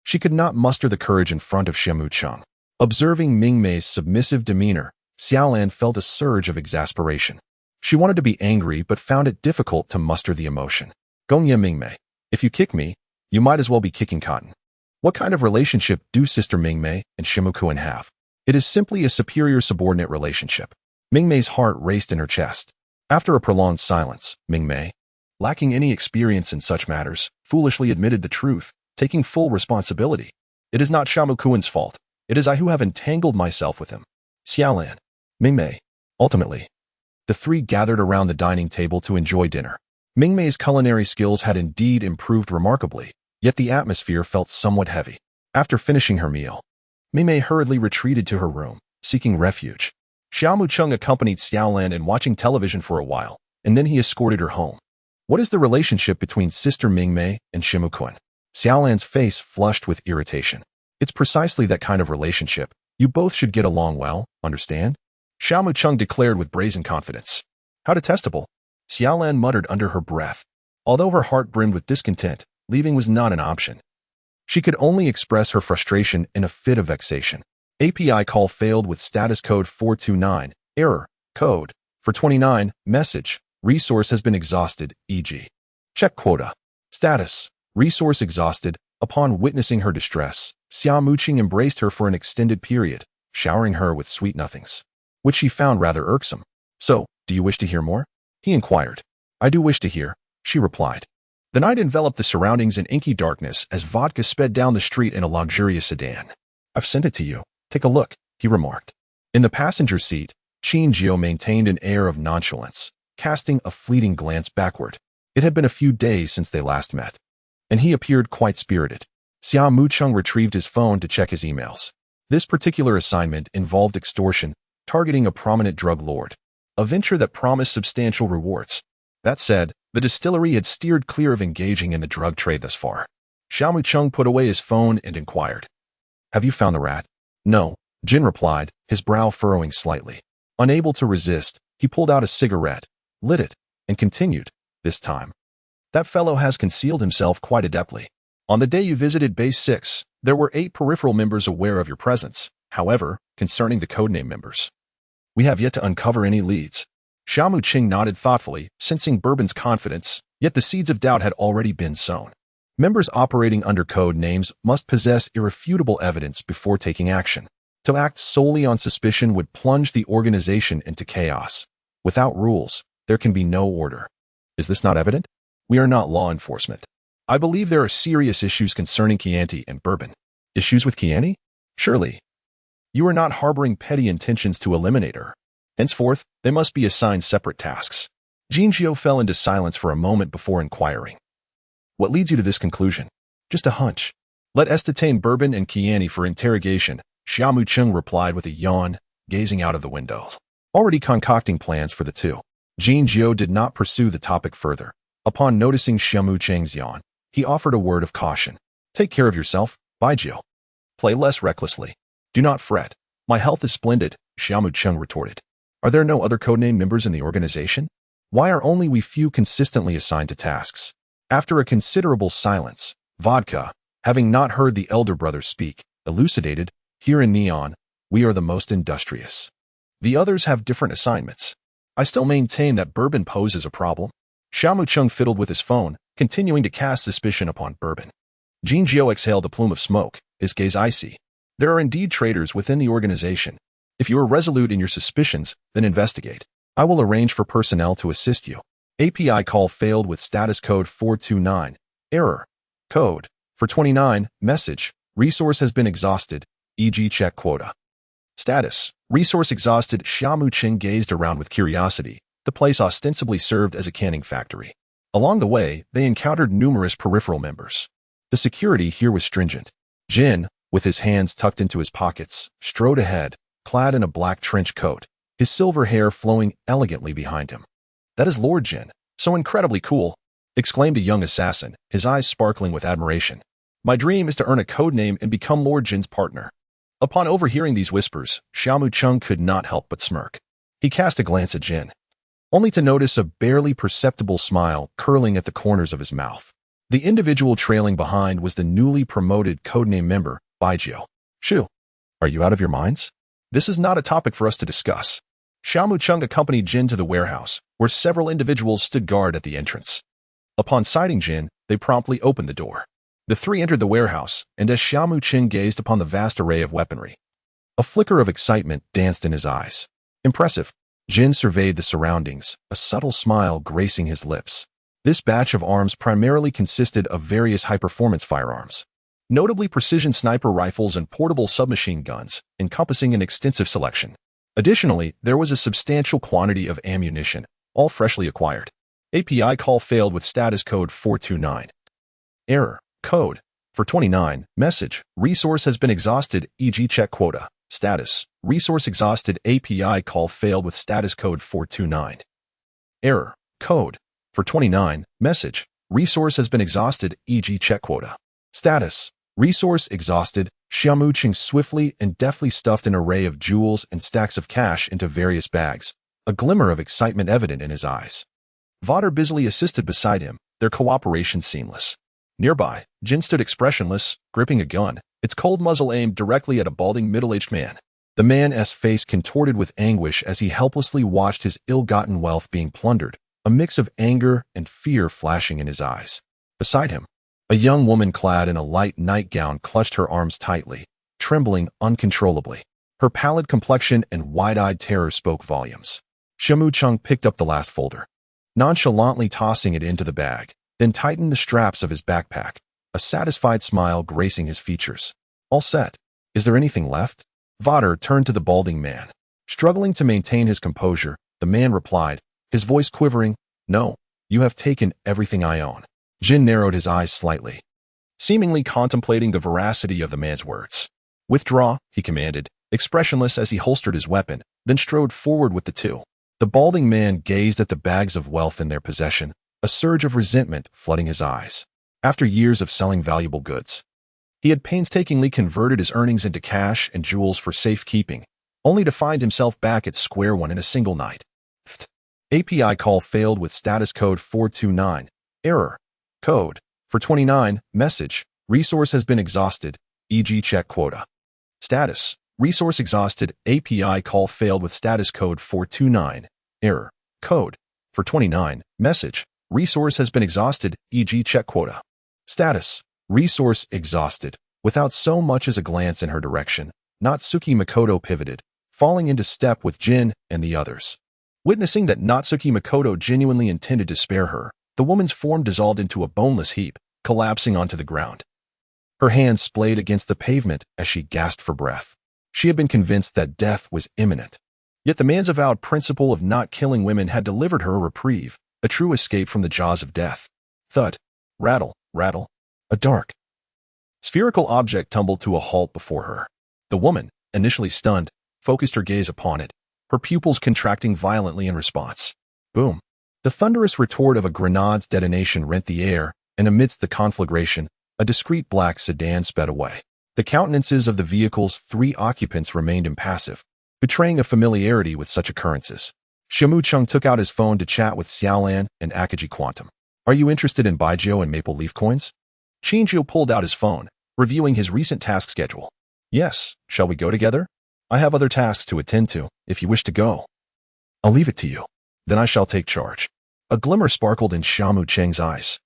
she could not muster the courage in front of Xia Mu Cheng. Observing Mingmei's submissive demeanor, Xiaolan felt a surge of exasperation. She wanted to be angry but found it difficult to muster the emotion. Gongya Mingmei, if you kick me, you might as well be kicking cotton. What kind of relationship do Sister Mingmei and Xia Mu Cheng have? It is simply a superior-subordinate relationship. Mingmei's heart raced in her chest. After a prolonged silence, Mingmei, lacking any experience in such matters, foolishly admitted the truth, taking full responsibility. It is not Xia Mu Cheng's fault. It is I who have entangled myself with him. Xiaolan, Mingmei. Ultimately, the three gathered around the dining table to enjoy dinner. Mingmei's culinary skills had indeed improved remarkably, yet the atmosphere felt somewhat heavy. After finishing her meal, Mingmei hurriedly retreated to her room, seeking refuge. Xia Mu Cheng accompanied Xiaolan in watching television for a while, and then he escorted her home. What is the relationship between Sister Mingmei and Xia Mu Cheng? Xiaolan's face flushed with irritation. It's precisely that kind of relationship. You both should get along well, understand? Xia Mu Cheng declared with brazen confidence. How detestable. Xiaolan muttered under her breath. Although her heart brimmed with discontent, leaving was not an option. She could only express her frustration in a fit of vexation. API call failed with status code 429. Error. Code. 429. Message. Resource has been exhausted, e.g. check quota. Status. Resource exhausted. Upon witnessing her distress, Xia Mu Cheng embraced her for an extended period, showering her with sweet nothings, which she found rather irksome. So, do you wish to hear more? He inquired. I do wish to hear, she replied. The night enveloped the surroundings in inky darkness as vodka sped down the street in a luxurious sedan. I've sent it to you. Take a look, he remarked. In the passenger seat, Qin Jiao maintained an air of nonchalance, casting a fleeting glance backward. It had been a few days since they last met, and he appeared quite spirited. Xia Mu Cheng retrieved his phone to check his emails. This particular assignment involved extortion, targeting a prominent drug lord, a venture that promised substantial rewards. That said, the distillery had steered clear of engaging in the drug trade thus far. Xia Mu Cheng put away his phone and inquired. Have you found the rat? No, Jin replied, his brow furrowing slightly. Unable to resist, he pulled out a cigarette, lit it, and continued, this time. That fellow has concealed himself quite adeptly. On the day you visited Base 6, there were 8 peripheral members aware of your presence. However, concerning the codename members, we have yet to uncover any leads. Xia Mu Cheng nodded thoughtfully, sensing Bourbon's confidence, yet the seeds of doubt had already been sown. Members operating under code names must possess irrefutable evidence before taking action. To act solely on suspicion would plunge the organization into chaos. Without rules, there can be no order. Is this not evident? We are not law enforcement. I believe there are serious issues concerning Chianti and bourbon. Issues with Chianti? Surely. You are not harboring petty intentions to eliminate her. Henceforth, they must be assigned separate tasks. Jinjiu fell into silence for a moment before inquiring. What leads you to this conclusion? Just a hunch. Let us detain bourbon and Chianti for interrogation, Xia Mu Cheng replied with a yawn, gazing out of the window. Already concocting plans for the two. Jinjiu did not pursue the topic further. Upon noticing Xia Mu Cheng's yawn, he offered a word of caution. Take care of yourself, Baijiu. Play less recklessly. Do not fret. My health is splendid, Xia Mu Cheng retorted. Are there no other codename members in the organization? Why are only we few consistently assigned to tasks? After a considerable silence, Vodka, having not heard the elder brother speak, elucidated, here in Neon, we are the most industrious. The others have different assignments. I still maintain that bourbon poses a problem. Xia Mu Cheng fiddled with his phone, continuing to cast suspicion upon bourbon. Jinjiu exhaled a plume of smoke, his gaze icy. There are indeed traitors within the organization. If you are resolute in your suspicions, then investigate. I will arrange for personnel to assist you. API call failed with status code 429. Error. Code. For 29. Message. Resource has been exhausted, e.g. check quota. Status. Resource exhausted. Xia Mu Cheng gazed around with curiosity. The place ostensibly served as a canning factory. Along the way, they encountered numerous peripheral members. The security here was stringent. Jin, with his hands tucked into his pockets, strode ahead, clad in a black trench coat, his silver hair flowing elegantly behind him. That is Lord Jin, so incredibly cool, exclaimed a young assassin, his eyes sparkling with admiration. My dream is to earn a codename and become Lord Jin's partner. Upon overhearing these whispers, Xia Mu Cheng could not help but smirk. He cast a glance at Jin, only to notice a barely perceptible smile curling at the corners of his mouth. The individual trailing behind was the newly promoted codename member, Baijiu. Shu, are you out of your minds? This is not a topic for us to discuss. Xia Mu Cheng accompanied Jin to the warehouse, where several individuals stood guard at the entrance. Upon sighting Jin, they promptly opened the door. The three entered the warehouse, and as Xia Mu Cheng gazed upon the vast array of weaponry, a flicker of excitement danced in his eyes. Impressive. Jin surveyed the surroundings, a subtle smile gracing his lips. This batch of arms primarily consisted of various high-performance firearms, notably precision sniper rifles and portable submachine guns, encompassing an extensive selection. Additionally, there was a substantial quantity of ammunition, all freshly acquired. API call failed with status code 429. Error. Code. For 29. Message. Resource has been exhausted, e.g. check quota. Status. Resource exhausted. API call failed with status code 429. Error. Code. For 29. Message. Resource has been exhausted, e.g. check quota. Status. Resource exhausted. Xia Mu Cheng swiftly and deftly stuffed an array of jewels and stacks of cash into various bags, a glimmer of excitement evident in his eyes. Vodder busily assisted beside him, their cooperation seamless. Nearby, Jin stood expressionless, gripping a gun, its cold muzzle aimed directly at a balding middle-aged man. The man's face contorted with anguish as he helplessly watched his ill-gotten wealth being plundered, a mix of anger and fear flashing in his eyes. Beside him, a young woman clad in a light nightgown clutched her arms tightly, trembling uncontrollably. Her pallid complexion and wide-eyed terror spoke volumes. Xia Mu Cheng picked up the last folder, nonchalantly tossing it into the bag, then tightened the straps of his backpack, a satisfied smile gracing his features. All set. Is there anything left? Vodder turned to the balding man. Struggling to maintain his composure, the man replied, his voice quivering, No, you have taken everything I own. Jin narrowed his eyes slightly, seemingly contemplating the veracity of the man's words. Withdraw, he commanded, expressionless as he holstered his weapon, then strode forward with the two. The balding man gazed at the bags of wealth in their possession, a surge of resentment flooding his eyes. After years of selling valuable goods, he had painstakingly converted his earnings into cash and jewels for safekeeping, only to find himself back at square one in a single night. API call failed with status code 429. Error. Code. For 29. Message. Resource has been exhausted, e.g. check quota. Status. Resource exhausted. API call failed with status code 429. Error. Code. For 29. Message. Resource has been exhausted, e.g. check quota. Status. Resource exhausted. Without so much as a glance in her direction, Natsuki Makoto pivoted, falling into step with Jin and the others. Witnessing that Natsuki Makoto genuinely intended to spare her, the woman's form dissolved into a boneless heap, collapsing onto the ground. Her hands splayed against the pavement as she gasped for breath. She had been convinced that death was imminent. Yet the man's avowed principle of not killing women had delivered her a reprieve, a true escape from the jaws of death. Thud, rattle, rattle. A dark, spherical object tumbled to a halt before her. The woman, initially stunned, focused her gaze upon it, her pupils contracting violently in response. Boom. The thunderous retort of a grenade's detonation rent the air, and amidst the conflagration, a discreet black sedan sped away. The countenances of the vehicle's 3 occupants remained impassive, betraying a familiarity with such occurrences. Xia Mu Cheng took out his phone to chat with Xiaolan and Akaji Quantum. Are you interested in Baijiu and Maple Leaf coins? Qinjiu pulled out his phone, reviewing his recent task schedule. Yes, shall we go together? I have other tasks to attend to, if you wish to go. I'll leave it to you. Then I shall take charge. A glimmer sparkled in Xia Mu Cheng's eyes.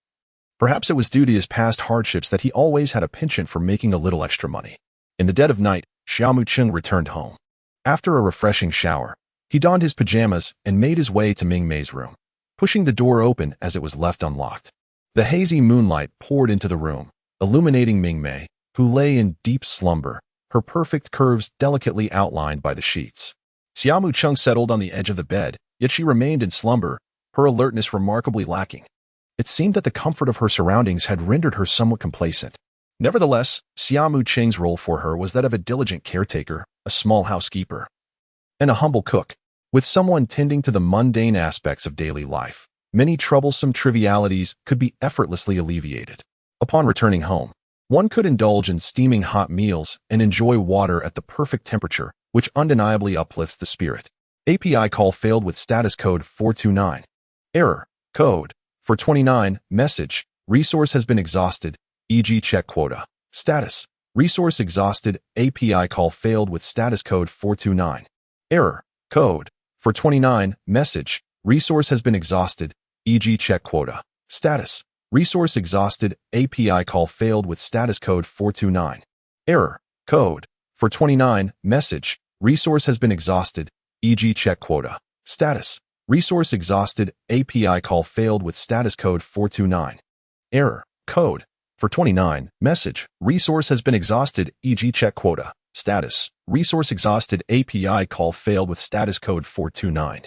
Perhaps it was due to his past hardships that he always had a penchant for making a little extra money. In the dead of night, Xia Mu Cheng returned home. After a refreshing shower, he donned his pajamas and made his way to Ming Mei's room, pushing the door open as it was left unlocked. The hazy moonlight poured into the room, illuminating Ming Mei, who lay in deep slumber, her perfect curves delicately outlined by the sheets. Xia Mu Cheng settled on the edge of the bed, yet she remained in slumber, her alertness remarkably lacking. It seemed that the comfort of her surroundings had rendered her somewhat complacent. Nevertheless, Xia Mu Cheng's role for her was that of a diligent caretaker, a small housekeeper, and a humble cook. With someone tending to the mundane aspects of daily life, many troublesome trivialities could be effortlessly alleviated. Upon returning home, one could indulge in steaming hot meals and enjoy water at the perfect temperature, which undeniably uplifts the spirit. API call failed with status code 429. Error. Code 429. Message. Resource has been exhausted, e.g. check quota. Status. Resource exhausted. API call failed with status code 429. Error. Code 429. Message. Resource has been exhausted, e.g. check quota. Status. Resource exhausted. API call failed with status code 429. Error. Code 429. Message. Resource has been exhausted, e.g. check quota. Status. Resource exhausted. API call failed with status code 429. Error. Code 429. Message. Resource has been exhausted, e.g. check quota. Status. Resource exhausted. API call failed with status code 429.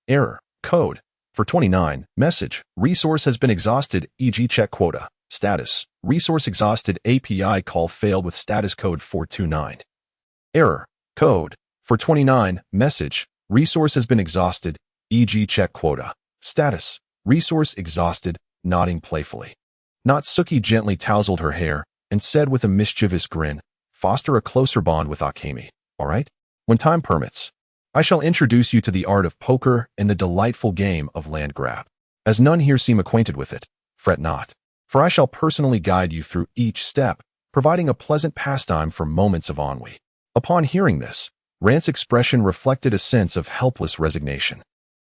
Error. Code 429. Message. Resource has been exhausted, e.g. check quota. Status. Resource exhausted. API call failed with status code 429. Error. Code 429. Message. Resource has been exhausted, e.g. check quota. Status. Resource exhausted, nodding playfully. Natsuki gently tousled her hair and said with a mischievous grin, foster a closer bond with Akemi, all right? When time permits, I shall introduce you to the art of poker and the delightful game of land grab. As none here seem acquainted with it, fret not, for I shall personally guide you through each step, providing a pleasant pastime for moments of ennui. Upon hearing this, Rand's expression reflected a sense of helpless resignation.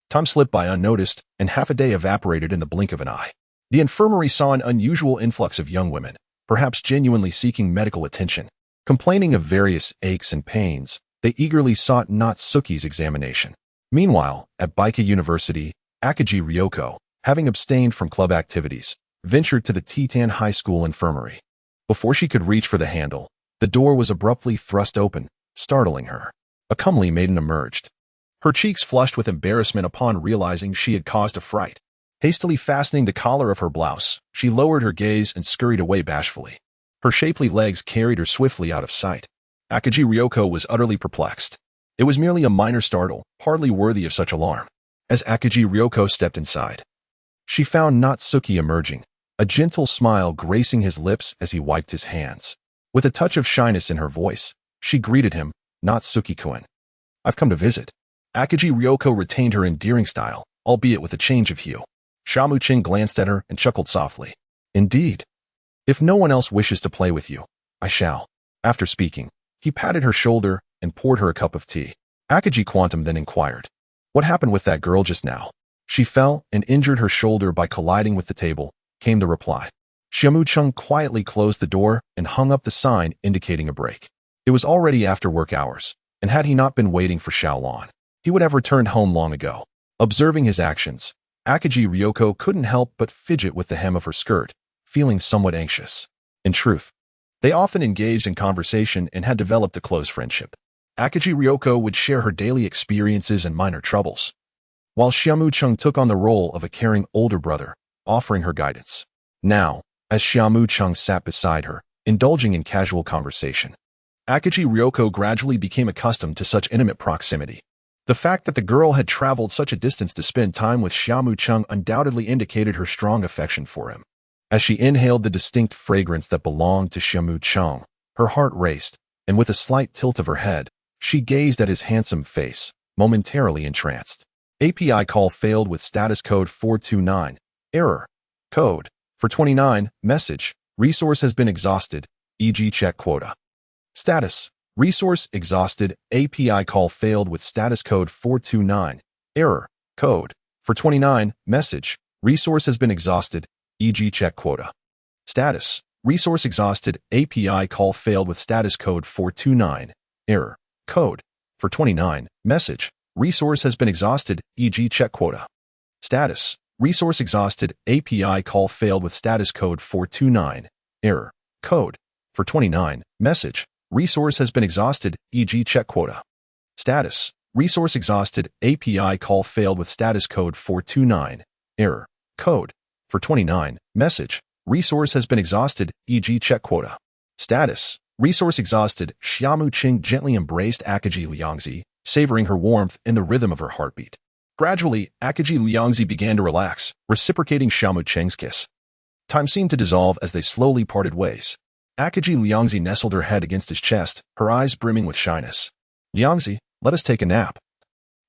Time slipped by unnoticed, and half a day evaporated in the blink of an eye. The infirmary saw an unusual influx of young women, perhaps genuinely seeking medical attention. Complaining of various aches and pains, they eagerly sought Natsuki's examination. Meanwhile, at Baika University, Akaji Ryoko, having abstained from club activities, ventured to the Titan High School infirmary. Before she could reach for the handle, the door was abruptly thrust open, startling her. A comely maiden emerged. Her cheeks flushed with embarrassment upon realizing she had caused a fright. Hastily fastening the collar of her blouse, she lowered her gaze and scurried away bashfully. Her shapely legs carried her swiftly out of sight. Akaji Ryoko was utterly perplexed. It was merely a minor startle, hardly worthy of such alarm. As Akaji Ryoko stepped inside, she found Natsuki emerging, a gentle smile gracing his lips as he wiped his hands. With a touch of shyness in her voice, she greeted him, Natsuki-kun. I've come to visit. Akaji Ryoko retained her endearing style, albeit with a change of hue. Xia Mu Cheng glanced at her and chuckled softly. Indeed. If no one else wishes to play with you, I shall. After speaking, he patted her shoulder and poured her a cup of tea. Akaji Quantum then inquired, what happened with that girl just now? She fell and injured her shoulder by colliding with the table, came the reply. Xia Mu Cheng quietly closed the door and hung up the sign indicating a break. It was already after work hours, and had he not been waiting for Xiaolan, he would have returned home long ago. Observing his actions, Akaji Ryoko couldn't help but fidget with the hem of her skirt, feeling somewhat anxious. In truth, they often engaged in conversation and had developed a close friendship. Akagi Ryoko would share her daily experiences and minor troubles, while Xia Mu Cheng took on the role of a caring older brother, offering her guidance. Now, as Xia Mu Cheng sat beside her, indulging in casual conversation, Akagi Ryoko gradually became accustomed to such intimate proximity. The fact that the girl had traveled such a distance to spend time with Xia Mu Cheng undoubtedly indicated her strong affection for him. As she inhaled the distinct fragrance that belonged to Xia Mu Cheng, her heart raced, and with a slight tilt of her head, she gazed at his handsome face, momentarily entranced. API call failed with status code 429. Error. Code. For 29. Message. Resource has been exhausted, e.g. check quota. Status. Resource exhausted. API call failed with status code 429. Error. Code. For 29. Message. Resource has been exhausted, e.g. check quota. Status. Resource exhausted. API call failed with status code 429. Error. Code. For 29. Message. Resource has been exhausted, e.g. check quota. Status. Resource exhausted. API call failed with status code 429. Error. Code. For 29. Message. Resource has been exhausted, e.g. check quota. Status. Resource exhausted. API call failed with status code 429. Error. Code. For 29. Message. Resource has been exhausted, e.g. check quota. Status. Resource exhausted. Xia Mu Cheng gently embraced Akagi Liangzi, savoring her warmth in the rhythm of her heartbeat. Gradually, Akagi Liangzi began to relax, reciprocating Xia Mu Cheng's kiss. Time seemed to dissolve as they slowly parted ways. Akagi Liangzi nestled her head against his chest, her eyes brimming with shyness. "Liangzi, let us take a nap,"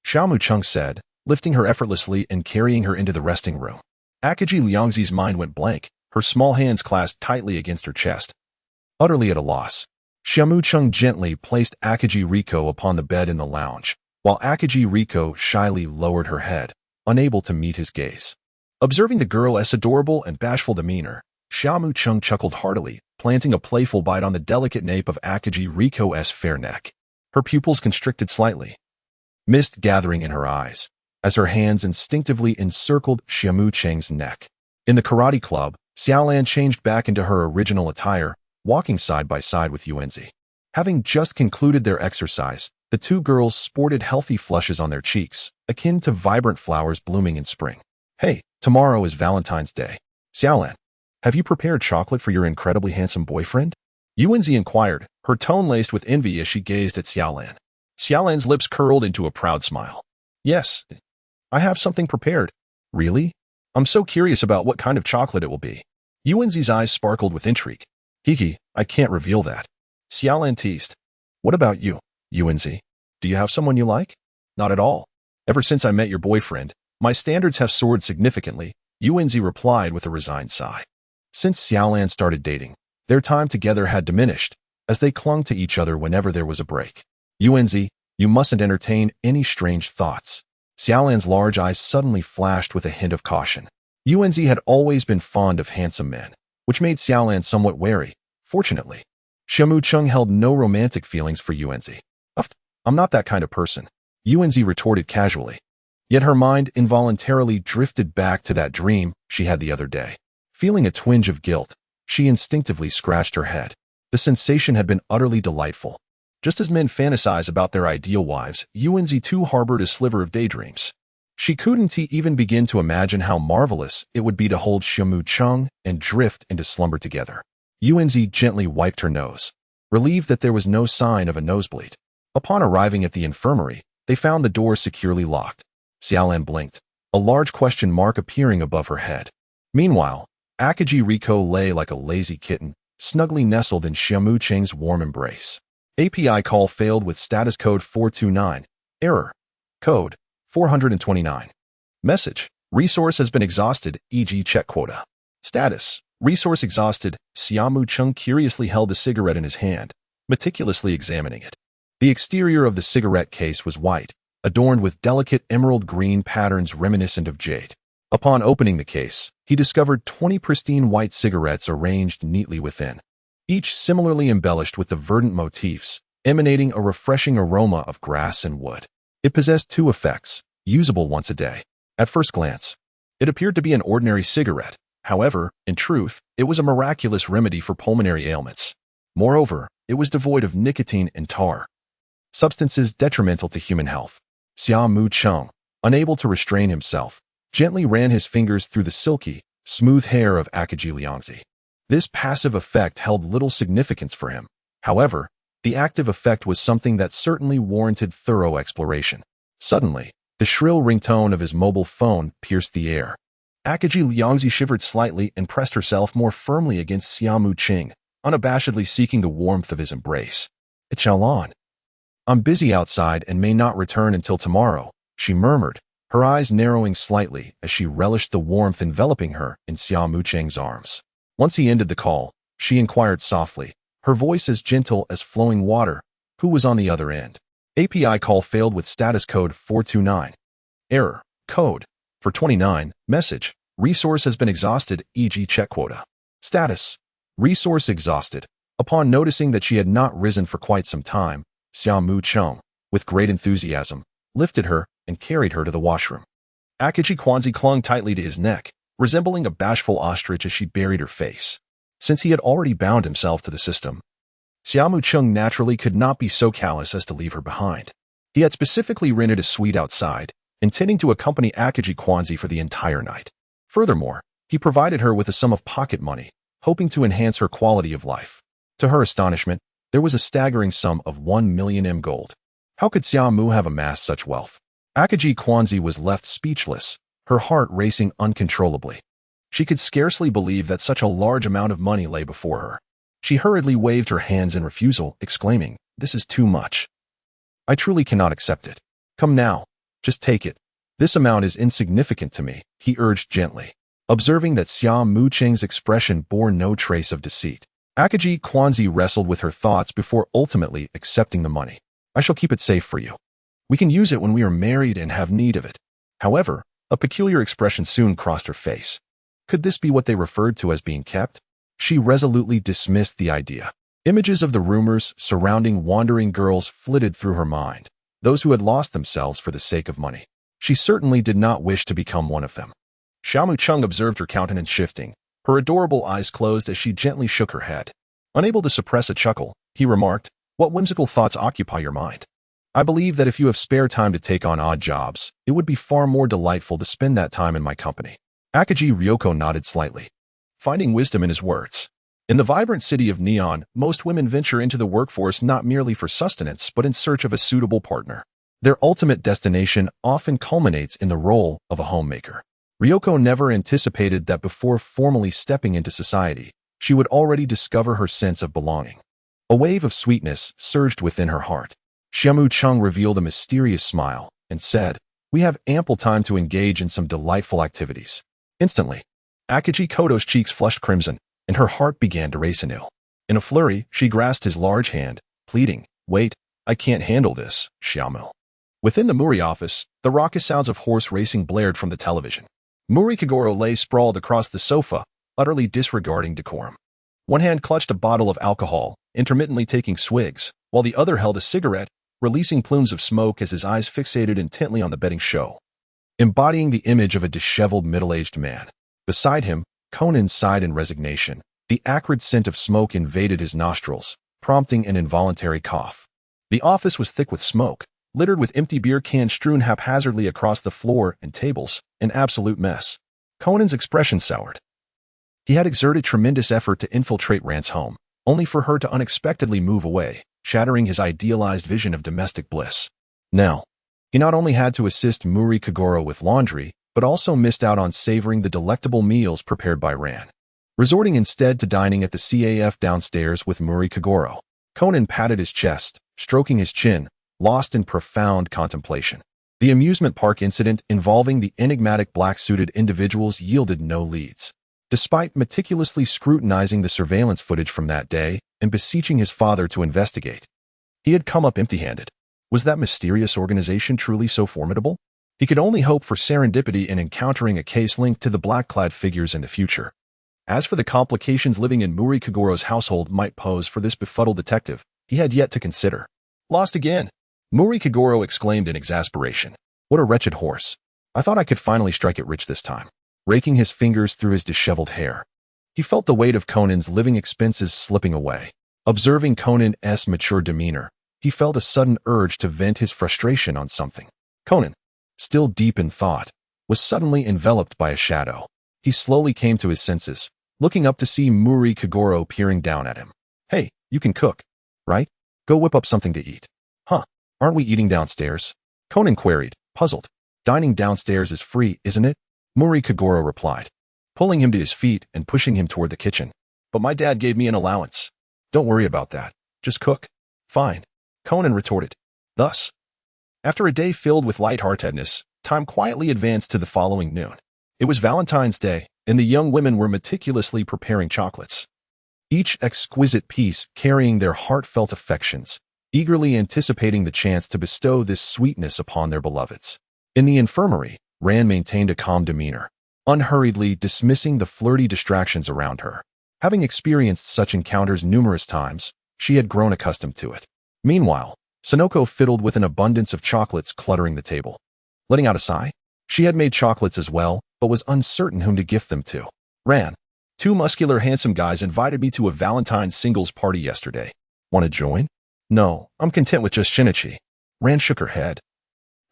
Xia Mu Cheng said, lifting her effortlessly and carrying her into the resting room. Akagi Liangzi's mind went blank, her small hands clasped tightly against her chest. Utterly at a loss, Xia Mu Cheng gently placed Akagi Riko upon the bed in the lounge, while Akagi Riko shyly lowered her head, unable to meet his gaze. Observing the girl's adorable and bashful demeanor, Xia Mu Cheng chuckled heartily, planting a playful bite on the delicate nape of Akagi Riko's fair neck. Her pupils constricted slightly, mist gathering in her eyes, as her hands instinctively encircled Xia Mu Cheng's neck. In the karate club, Xiaolan changed back into her original attire, walking side by side with Yuanzi. Having just concluded their exercise, the two girls sported healthy flushes on their cheeks, akin to vibrant flowers blooming in spring. "Hey, tomorrow is Valentine's Day. Xiaolan, have you prepared chocolate for your incredibly handsome boyfriend?" Yuanzi inquired, her tone laced with envy as she gazed at Xiaolan. Xiaolan's lips curled into a proud smile. "Yes, I have something prepared." "Really? I'm so curious about what kind of chocolate it will be." Yuanzi's eyes sparkled with intrigue. "Hiki, I can't reveal that." Xiaolan teased. "What about you, Yuanzi? Do you have someone you like?" "Not at all. Ever since I met your boyfriend, my standards have soared significantly," Yuanzi replied with a resigned sigh. Since Xiaolan started dating, their time together had diminished, as they clung to each other whenever there was a break. "Yuanzi, you mustn't entertain any strange thoughts." Xiaolan's large eyes suddenly flashed with a hint of caution. Yuanzi had always been fond of handsome men, which made Xiaolan somewhat wary. Fortunately, Xia Mu Cheng held no romantic feelings for Yuanzi. "I'm not that kind of person," Yuanzi retorted casually. Yet her mind involuntarily drifted back to that dream she had the other day. Feeling a twinge of guilt, she instinctively scratched her head. The sensation had been utterly delightful. Just as men fantasize about their ideal wives, Yuanzi too harbored a sliver of daydreams. She couldn't even begin to imagine how marvelous it would be to hold Xia Mu Cheng and drift into slumber together. Yuanzi gently wiped her nose, relieved that there was no sign of a nosebleed. Upon arriving at the infirmary, they found the door securely locked. Xiaolan blinked, a large question mark appearing above her head. Meanwhile, Akagi Riko lay like a lazy kitten, snugly nestled in Xia Mu Cheng's warm embrace. API call failed with status code 429. Error. Code 429. Message. Resource has been exhausted, e.g. check quota. Status. Resource exhausted. Xia Mu Cheng curiously held the cigarette in his hand, meticulously examining it. The exterior of the cigarette case was white, adorned with delicate emerald green patterns reminiscent of jade. Upon opening the case, he discovered 20 pristine white cigarettes arranged neatly within, each similarly embellished with the verdant motifs, emanating a refreshing aroma of grass and wood. It possessed two effects, usable once a day. At first glance, it appeared to be an ordinary cigarette. However, in truth, it was a miraculous remedy for pulmonary ailments. Moreover, it was devoid of nicotine and tar, substances detrimental to human health. Xia Mu Cheng, unable to restrain himself, gently ran his fingers through the silky, smooth hair of Akaji Liangzi. This passive effect held little significance for him. However, the active effect was something that certainly warranted thorough exploration. Suddenly, the shrill ringtone of his mobile phone pierced the air. Akaji Liangzi shivered slightly and pressed herself more firmly against Xia Mu Cheng, unabashedly seeking the warmth of his embrace. "It's Xiaolan. I'm busy outside and may not return until tomorrow," she murmured, her eyes narrowing slightly as she relished the warmth enveloping her in Xia Mu Cheng's arms. Once he ended the call, she inquired softly, her voice as gentle as flowing water, who was on the other end. "API call failed with status code 429. Error. Code. For 29. Message. Resource has been exhausted, e.g. check quota. Status. Resource exhausted." Upon noticing that she had not risen for quite some time, Xia Mu Cheng, with great enthusiasm, lifted her and carried her to the washroom. Akaji Kwanzi clung tightly to his neck, resembling a bashful ostrich as she buried her face. Since he had already bound himself to the system, Xia Mu Cheng naturally could not be so callous as to leave her behind. He had specifically rented a suite outside, intending to accompany Akaji Kwanzi for the entire night. Furthermore, he provided her with a sum of pocket money, hoping to enhance her quality of life. To her astonishment, there was a staggering sum of 1 million M gold. How could Xia Mu have amassed such wealth? Akaji Kwanzi was left speechless, her heart racing uncontrollably. She could scarcely believe that such a large amount of money lay before her. She hurriedly waved her hands in refusal, exclaiming, "This is too much. I truly cannot accept it. Come now, just take it. This amount is insignificant to me," he urged gently. Observing that Xia Mu Cheng's expression bore no trace of deceit, Akaji Kwanzi wrestled with her thoughts before ultimately accepting the money. "I shall keep it safe for you. We can use it when we are married and have need of it." However, a peculiar expression soon crossed her face. Could this be what they referred to as being kept? She resolutely dismissed the idea. Images of the rumors surrounding wandering girls flitted through her mind, those who had lost themselves for the sake of money. She certainly did not wish to become one of them. Xia Mu Cheng observed her countenance shifting, her adorable eyes closed as she gently shook her head. Unable to suppress a chuckle, he remarked, "What whimsical thoughts occupy your mind? I believe that if you have spare time to take on odd jobs, it would be far more delightful to spend that time in my company." Akaji Ryoko nodded slightly, finding wisdom in his words. In the vibrant city of Neon, most women venture into the workforce not merely for sustenance but in search of a suitable partner. Their ultimate destination often culminates in the role of a homemaker. Ryoko never anticipated that before formally stepping into society, she would already discover her sense of belonging. A wave of sweetness surged within her heart. Xia Mu Cheng revealed a mysterious smile and said, "We have ample time to engage in some delightful activities." Instantly, Akaji Koto's cheeks flushed crimson, and her heart began to race anew. In a flurry, she grasped his large hand, pleading, "Wait, I can't handle this, Xiaomu." Within the Muri office, the raucous sounds of horse racing blared from the television. Muri Kagoro lay sprawled across the sofa, utterly disregarding decorum. One hand clutched a bottle of alcohol, intermittently taking swigs, while the other held a cigarette, releasing plumes of smoke as his eyes fixated intently on the betting show. Embodying the image of a disheveled middle-aged man. Beside him, Conan sighed in resignation. The acrid scent of smoke invaded his nostrils, prompting an involuntary cough. The office was thick with smoke, littered with empty beer cans strewn haphazardly across the floor and tables, an absolute mess. Conan's expression soured. He had exerted tremendous effort to infiltrate Rand's home, only for her to unexpectedly move away, shattering his idealized vision of domestic bliss. Now, he not only had to assist Muri Kagoro with laundry, but also missed out on savoring the delectable meals prepared by Rand. Resorting instead to dining at the CAF downstairs with Muri Kagoro, Conan patted his chest, stroking his chin, lost in profound contemplation. The amusement park incident involving the enigmatic black-suited individuals yielded no leads. Despite meticulously scrutinizing the surveillance footage from that day and beseeching his father to investigate, he had come up empty-handed. Was that mysterious organization truly so formidable? He could only hope for serendipity in encountering a case linked to the black-clad figures in the future. As for the complications living in Muri Kagoro's household might pose for this befuddled detective, he had yet to consider. Lost again! Muri Kagoro exclaimed in exasperation. What a wretched horse. I thought I could finally strike it rich this time. raking his fingers through his disheveled hair. He felt the weight of Conan's living expenses slipping away. Observing Conan's mature demeanor, he felt a sudden urge to vent his frustration on something. Conan, still deep in thought, was suddenly enveloped by a shadow. He slowly came to his senses, looking up to see Muri Kagoro peering down at him. Hey, you can cook, right? Go whip up something to eat. Huh, aren't we eating downstairs? Conan queried, puzzled. Dining downstairs is free, isn't it? Muri Kagoro replied, pulling him to his feet and pushing him toward the kitchen. But my dad gave me an allowance. Don't worry about that. Just cook. Fine, Conan retorted. Thus, after a day filled with lightheartedness, time quietly advanced to the following noon. It was Valentine's Day, and the young women were meticulously preparing chocolates, each exquisite piece carrying their heartfelt affections, eagerly anticipating the chance to bestow this sweetness upon their beloveds. In the infirmary, Ran maintained a calm demeanor, unhurriedly dismissing the flirty distractions around her. Having experienced such encounters numerous times, she had grown accustomed to it. Meanwhile, Sonoko fiddled with an abundance of chocolates cluttering the table. Letting out a sigh, she had made chocolates as well, but was uncertain whom to gift them to. Ran, two muscular handsome guys invited me to a Valentine's singles party yesterday. Want to join? No, I'm content with just Shinichi. Ran shook her head.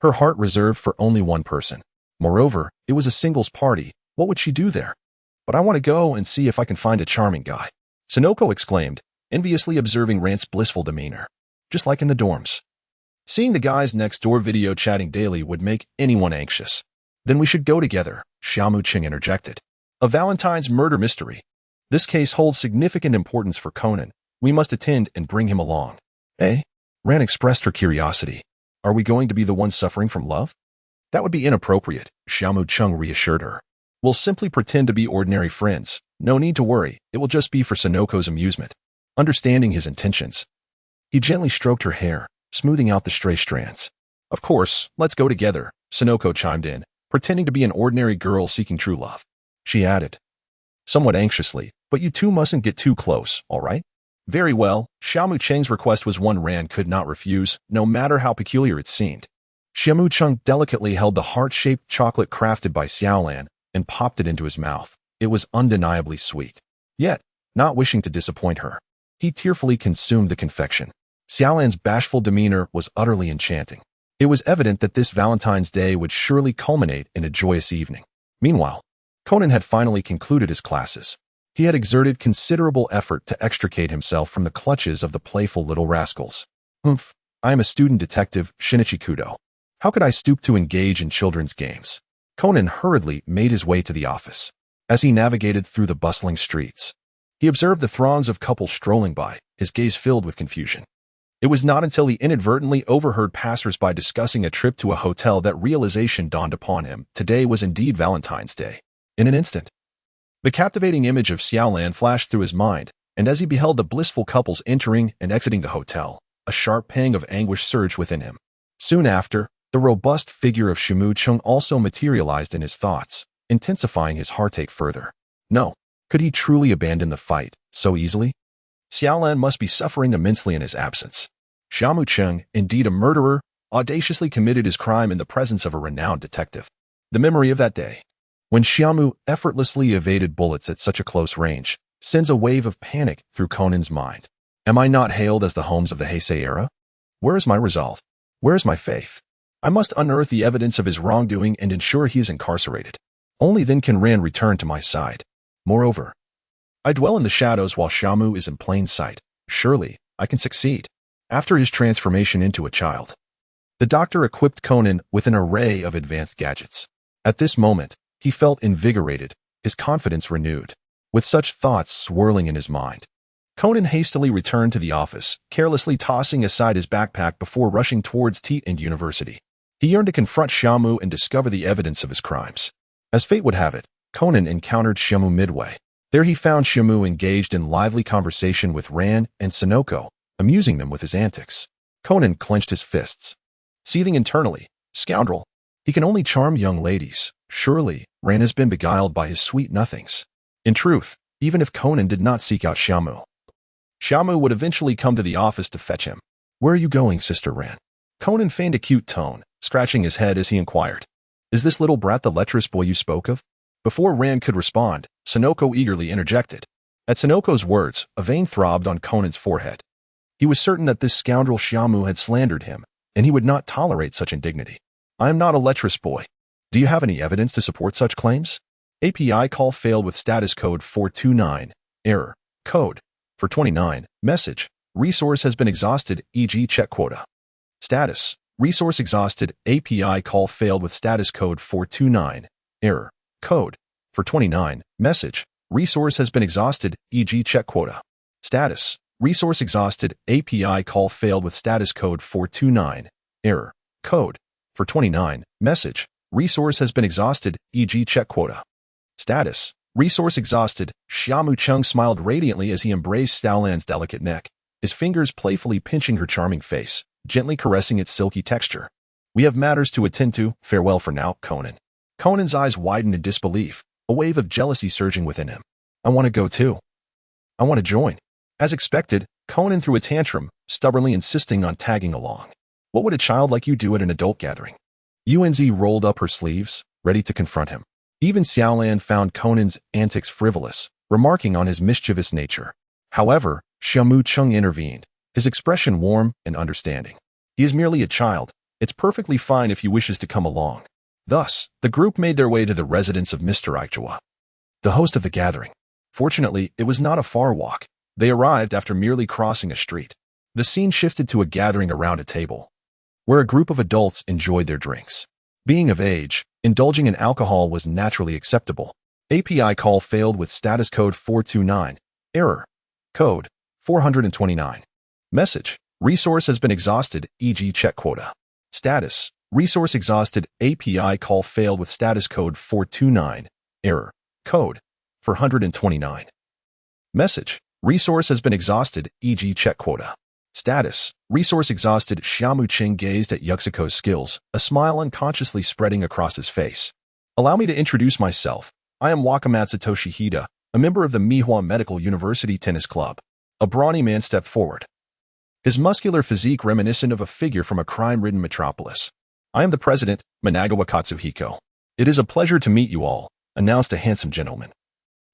Her heart reserved for only one person. Moreover, it was a singles party. What would she do there? But I want to go and see if I can find a charming guy. Sonoko exclaimed, enviously observing Rant's blissful demeanor. Just like in the dorms. Seeing the guys next door video chatting daily would make anyone anxious. Then we should go together, Xia Mu Cheng interjected. A Valentine's murder mystery. This case holds significant importance for Conan. We must attend and bring him along. Eh? Ran expressed her curiosity. Are we going to be the ones suffering from love? That would be inappropriate, Xia Mu Cheng reassured her. We'll simply pretend to be ordinary friends. No need to worry, it will just be for Sonoko's amusement. Understanding his intentions, he gently stroked her hair, smoothing out the stray strands. Of course, let's go together, Sonoko chimed in, pretending to be an ordinary girl seeking true love. She added, somewhat anxiously, but you two mustn't get too close, all right? Very well, Xia Mu Cheng's request was one Ran could not refuse, no matter how peculiar it seemed. Xia Mu Cheng delicately held the heart-shaped chocolate crafted by Xiaolan and popped it into his mouth. It was undeniably sweet. Yet, not wishing to disappoint her, he tearfully consumed the confection. Xiaolan's bashful demeanor was utterly enchanting. It was evident that this Valentine's Day would surely culminate in a joyous evening. Meanwhile, Conan had finally concluded his classes. He had exerted considerable effort to extricate himself from the clutches of the playful little rascals. Humph, I am a student detective, Shinichi Kudo. How could I stoop to engage in children's games? Conan hurriedly made his way to the office. As he navigated through the bustling streets, he observed the throngs of couples strolling by, his gaze filled with confusion. It was not until he inadvertently overheard passers-by discussing a trip to a hotel that realization dawned upon him. Today was indeed Valentine's Day. In an instant, the captivating image of Xiaolan flashed through his mind, and as he beheld the blissful couples entering and exiting the hotel, a sharp pang of anguish surged within him. Soon after, the robust figure of Xia Mu Cheng also materialized in his thoughts, intensifying his heartache further. No, could he truly abandon the fight so easily? Xiaolan must be suffering immensely in his absence. Xia Mu Cheng, indeed a murderer, audaciously committed his crime in the presence of a renowned detective. The memory of that day, when Xia Mu effortlessly evaded bullets at such a close range, sends a wave of panic through Conan's mind. Am I not hailed as the Holmes of the Heisei era? Where is my resolve? Where is my faith? I must unearth the evidence of his wrongdoing and ensure he is incarcerated. Only then can Ran return to my side. Moreover, I dwell in the shadows while Xia Mu is in plain sight. Surely, I can succeed. After his transformation into a child, the doctor equipped Conan with an array of advanced gadgets. At this moment, he felt invigorated, his confidence renewed. With such thoughts swirling in his mind, Conan hastily returned to the office, carelessly tossing aside his backpack before rushing towards Teat and University. He yearned to confront Xia Mu and discover the evidence of his crimes. As fate would have it, Conan encountered Xia Mu midway. There he found Xia Mu engaged in lively conversation with Ran and Sonoko, amusing them with his antics. Conan clenched his fists, seething internally. Scoundrel! He can only charm young ladies. Surely, Ran has been beguiled by his sweet nothings. In truth, even if Conan did not seek out Xia Mu would eventually come to the office to fetch him. Where are you going, Sister Ran? Conan feigned a cute tone, scratching his head as he inquired. Is this little brat the lecherous boy you spoke of? Before Rand could respond, Sonoko eagerly interjected. At Sonoko's words, a vein throbbed on Conan's forehead. He was certain that this scoundrel Xia Mu had slandered him, and he would not tolerate such indignity. I am not a lecherous boy. Do you have any evidence to support such claims? API call failed with status code 429. Error. Code. 429. Message. Resource has been exhausted, e.g. check quota. Status. Resource exhausted. API call failed with status code 429. Error. Code. 429. Message. Resource has been exhausted, e.g. check quota. Status. Resource exhausted. API call failed with status code 429. Error. Code. 429. Message. Resource has been exhausted, e.g. check quota. Status. Resource exhausted. Xia Mu Cheng smiled radiantly as he embraced Xiaolan's delicate neck, his fingers playfully pinching her charming face, gently caressing its silky texture. We have matters to attend to. Farewell for now, Conan. Conan's eyes widened in disbelief, a wave of jealousy surging within him. I want to go too. I want to join. As expected, Conan threw a tantrum, stubbornly insisting on tagging along. What would a child like you do at an adult gathering? Unz rolled up her sleeves, ready to confront him. Even Xiaolan found Conan's antics frivolous, remarking on his mischievous nature. However, Xia Mu Cheng intervened, his expression warm and understanding. He is merely a child. It's perfectly fine if he wishes to come along. Thus, the group made their way to the residence of Mr. Aichua, the host of the gathering. Fortunately, it was not a far walk. They arrived after merely crossing a street. The scene shifted to a gathering around a table, where a group of adults enjoyed their drinks. Being of age, indulging in alcohol was naturally acceptable. API call failed with status code 429. Error. Code. 429. Message. Resource has been exhausted, e.g. check quota. Status. Resource exhausted. API call failed with status code 429. Error. Code. 429. Message. Resource has been exhausted, e.g. check quota. Status. Resource exhausted. Xia Mu Cheng gazed at Yuxiko's skills, a smile unconsciously spreading across his face. Allow me to introduce myself. I am Wakamatsu Toshihida, a member of the Mihua Medical University Tennis Club. A brawny man stepped forward, his muscular physique reminiscent of a figure from a crime-ridden metropolis. I am the president, Managawa Katsuhiko. It is a pleasure to meet you all, announced a handsome gentleman,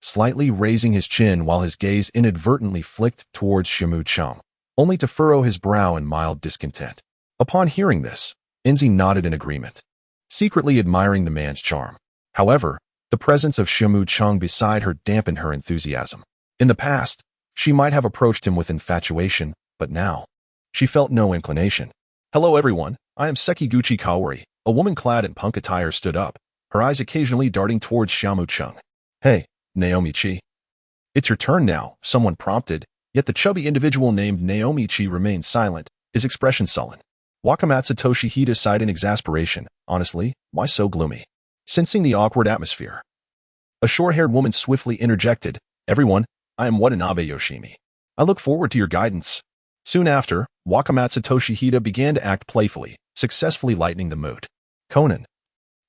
slightly raising his chin while his gaze inadvertently flicked towards Xia Mu Cheng, only to furrow his brow in mild discontent. Upon hearing this, Enzi nodded in agreement, secretly admiring the man's charm. However, the presence of Xia Mu Cheng beside her dampened her enthusiasm. In the past, she might have approached him with infatuation, but now, she felt no inclination. Hello everyone, I am Sekiguchi Kaori. A woman clad in punk attire stood up, her eyes occasionally darting towards Xia Mu Cheng. Hey, Naomi Chi. It's your turn now, someone prompted, yet the chubby individual named Naomi Chi remained silent, his expression sullen. Wakamatsu Toshihida sighed in exasperation. Honestly, why so gloomy? Sensing the awkward atmosphere, a short-haired woman swiftly interjected, Everyone, I am Watanabe Yoshimi. I look forward to your guidance. Soon after, Wakamatsu Toshihida began to act playfully, successfully lightening the mood. Conan,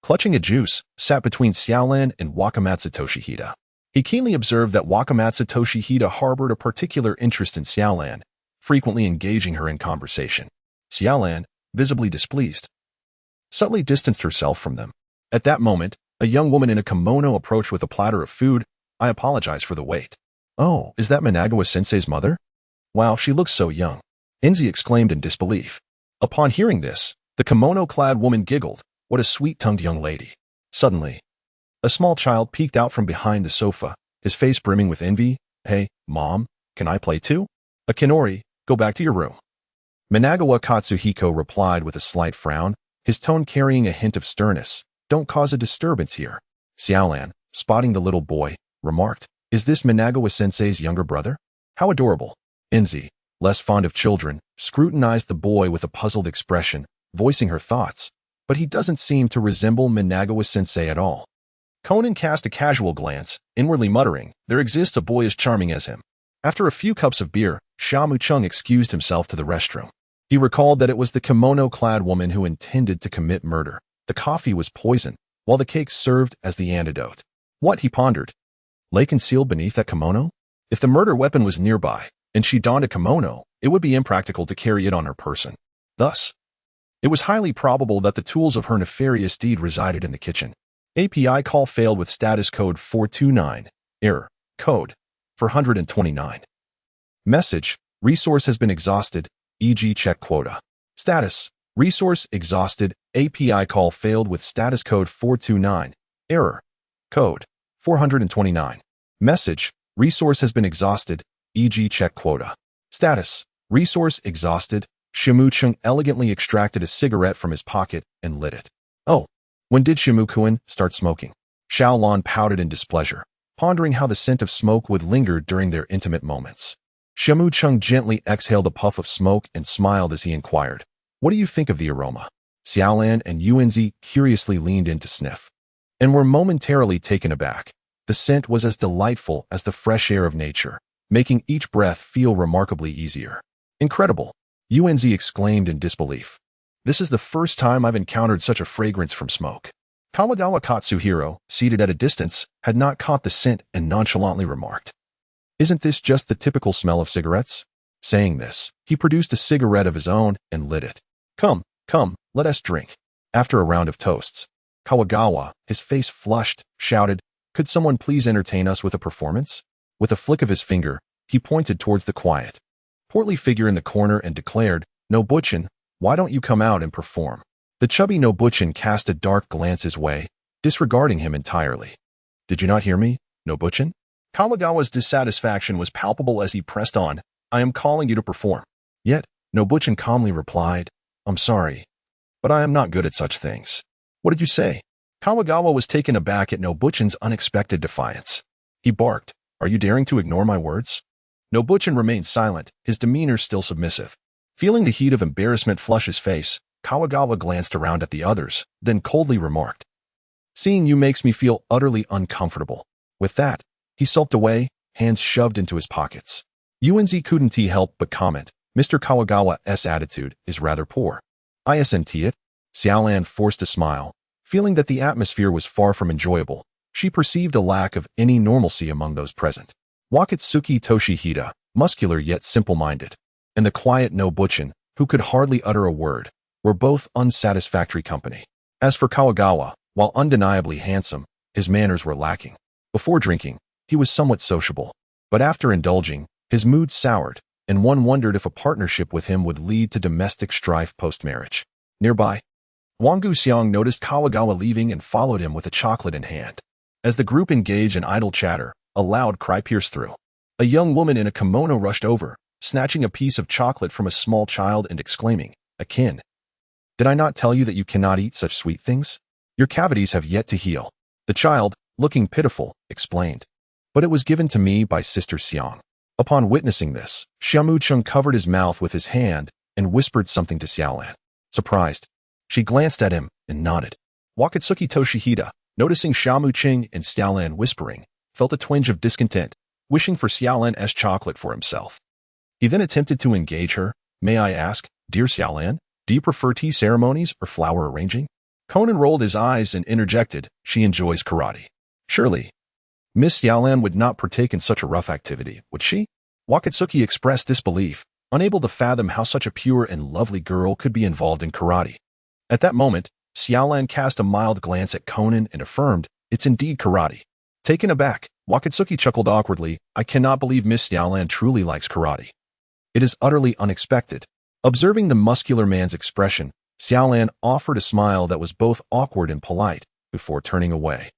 clutching a juice, sat between Xiaolan and Wakamatsu Toshihida. He keenly observed that Wakamatsu Toshihida harbored a particular interest in Xiaolan, frequently engaging her in conversation. Xiaolan, visibly displeased, subtly distanced herself from them. At that moment, a young woman in a kimono approached with a platter of food. I apologize for the wait. Oh, is that Managawa-sensei's mother? Wow, she looks so young. Enzi exclaimed in disbelief. Upon hearing this, the kimono-clad woman giggled. What a sweet-tongued young lady. Suddenly, a small child peeked out from behind the sofa, his face brimming with envy. Hey, Mom, can I play too? Akinori, go back to your room. Managawa Katsuhiko replied with a slight frown, his tone carrying a hint of sternness. Don't cause a disturbance here. Xiaolan, spotting the little boy, remarked, Is this Managawa-sensei's younger brother? How adorable. Enzi, less fond of children, scrutinized the boy with a puzzled expression, voicing her thoughts. But he doesn't seem to resemble Managawa-sensei at all. Conan cast a casual glance, inwardly muttering, There exists a boy as charming as him. After a few cups of beer, Xia Mu Cheng excused himself to the restroom. He recalled that it was the kimono-clad woman who intended to commit murder. The coffee was poison, while the cake served as the antidote. What, he pondered, lay concealed beneath that kimono? If the murder weapon was nearby, and she donned a kimono, it would be impractical to carry it on her person. Thus, it was highly probable that the tools of her nefarious deed resided in the kitchen. API call failed with status code 429. Error. Code 429. Message. Resource has been exhausted, e.g. check quota. Status. Resource exhausted. API call failed with status code 429. Error. Code 429. Message. Resource has been exhausted, e.g. check quota. Status. Resource exhausted. Xia Mu Cheng elegantly extracted a cigarette from his pocket and lit it. Oh, when did Xia Mu Cheng start smoking? Xiaolan pouted in displeasure, pondering how the scent of smoke would linger during their intimate moments. Xia Mu Cheng gently exhaled a puff of smoke and smiled as he inquired, "What do you think of the aroma?" Xiaolan and Yuanzi curiously leaned in to sniff, and were momentarily taken aback. The scent was as delightful as the fresh air of nature, making each breath feel remarkably easier. "Incredible!" Yuanzi exclaimed in disbelief. "This is the first time I've encountered such a fragrance from smoke." Kawagawa Katsuhiro, seated at a distance, had not caught the scent and nonchalantly remarked, "Isn't this just the typical smell of cigarettes?" Saying this, he produced a cigarette of his own and lit it. Come, let us drink." After a round of toasts, Kawagawa, his face flushed, shouted, "Could someone please entertain us with a performance?" With a flick of his finger, he pointed towards the quiet, portly figure in the corner and declared, "Nobuchin, why don't you come out and perform?" The chubby Nobuchin cast a dark glance his way, disregarding him entirely. "Did you not hear me, Nobuchin?" Kawagawa's dissatisfaction was palpable as he pressed on, "I am calling you to perform." Yet, Nobuchin calmly replied, "I'm sorry, but I am not good at such things." "What did you say?" Kawagawa was taken aback at Nobuchin's unexpected defiance. He barked, "Are you daring to ignore my words?" Nobuchin remained silent, his demeanor still submissive. Feeling the heat of embarrassment flush his face, Kawagawa glanced around at the others, then coldly remarked, "Seeing you makes me feel utterly uncomfortable." With that, he sulked away, hands shoved into his pockets. Yuanzi couldn't help but comment, "Mr. Kawagawa's attitude is rather poor." "Isn't it?" Xiaolan forced a smile. Feeling that the atmosphere was far from enjoyable, she perceived a lack of any normalcy among those present. Wakatsuki Toshihida, muscular yet simple-minded, and the quiet Nobuchin, who could hardly utter a word, were both unsatisfactory company. As for Kawagawa, while undeniably handsome, his manners were lacking. Before drinking, he was somewhat sociable, but after indulging, his mood soured, and one wondered if a partnership with him would lead to domestic strife post-marriage. Nearby, Wang Guxiang noticed Kawagawa leaving and followed him with a chocolate in hand. As the group engaged in idle chatter, a loud cry pierced through. A young woman in a kimono rushed over, snatching a piece of chocolate from a small child and exclaiming, "Akin, did I not tell you that you cannot eat such sweet things? Your cavities have yet to heal." The child, looking pitiful, explained, "But it was given to me by Sister Xiang." Upon witnessing this, Xia Mu Cheng covered his mouth with his hand and whispered something to Xiaolan. Surprised, she glanced at him and nodded. Wakatsuki Toshihida, noticing Xia Mu Cheng and Xiaolan whispering, felt a twinge of discontent, wishing for Xiaolan's chocolate for himself. He then attempted to engage her. "May I ask, dear Xiaolan, do you prefer tea ceremonies or flower arranging?" Conan rolled his eyes and interjected, "She enjoys karate." "Surely, Miss Xiaolan would not partake in such a rough activity, would she?" Wakatsuki expressed disbelief, unable to fathom how such a pure and lovely girl could be involved in karate. At that moment, Xiaolan cast a mild glance at Conan and affirmed, "It's indeed karate." Taken aback, Wakatsuki chuckled awkwardly, "I cannot believe Miss Xiaolan truly likes karate. It is utterly unexpected." Observing the muscular man's expression, Xiaolan offered a smile that was both awkward and polite, before turning away,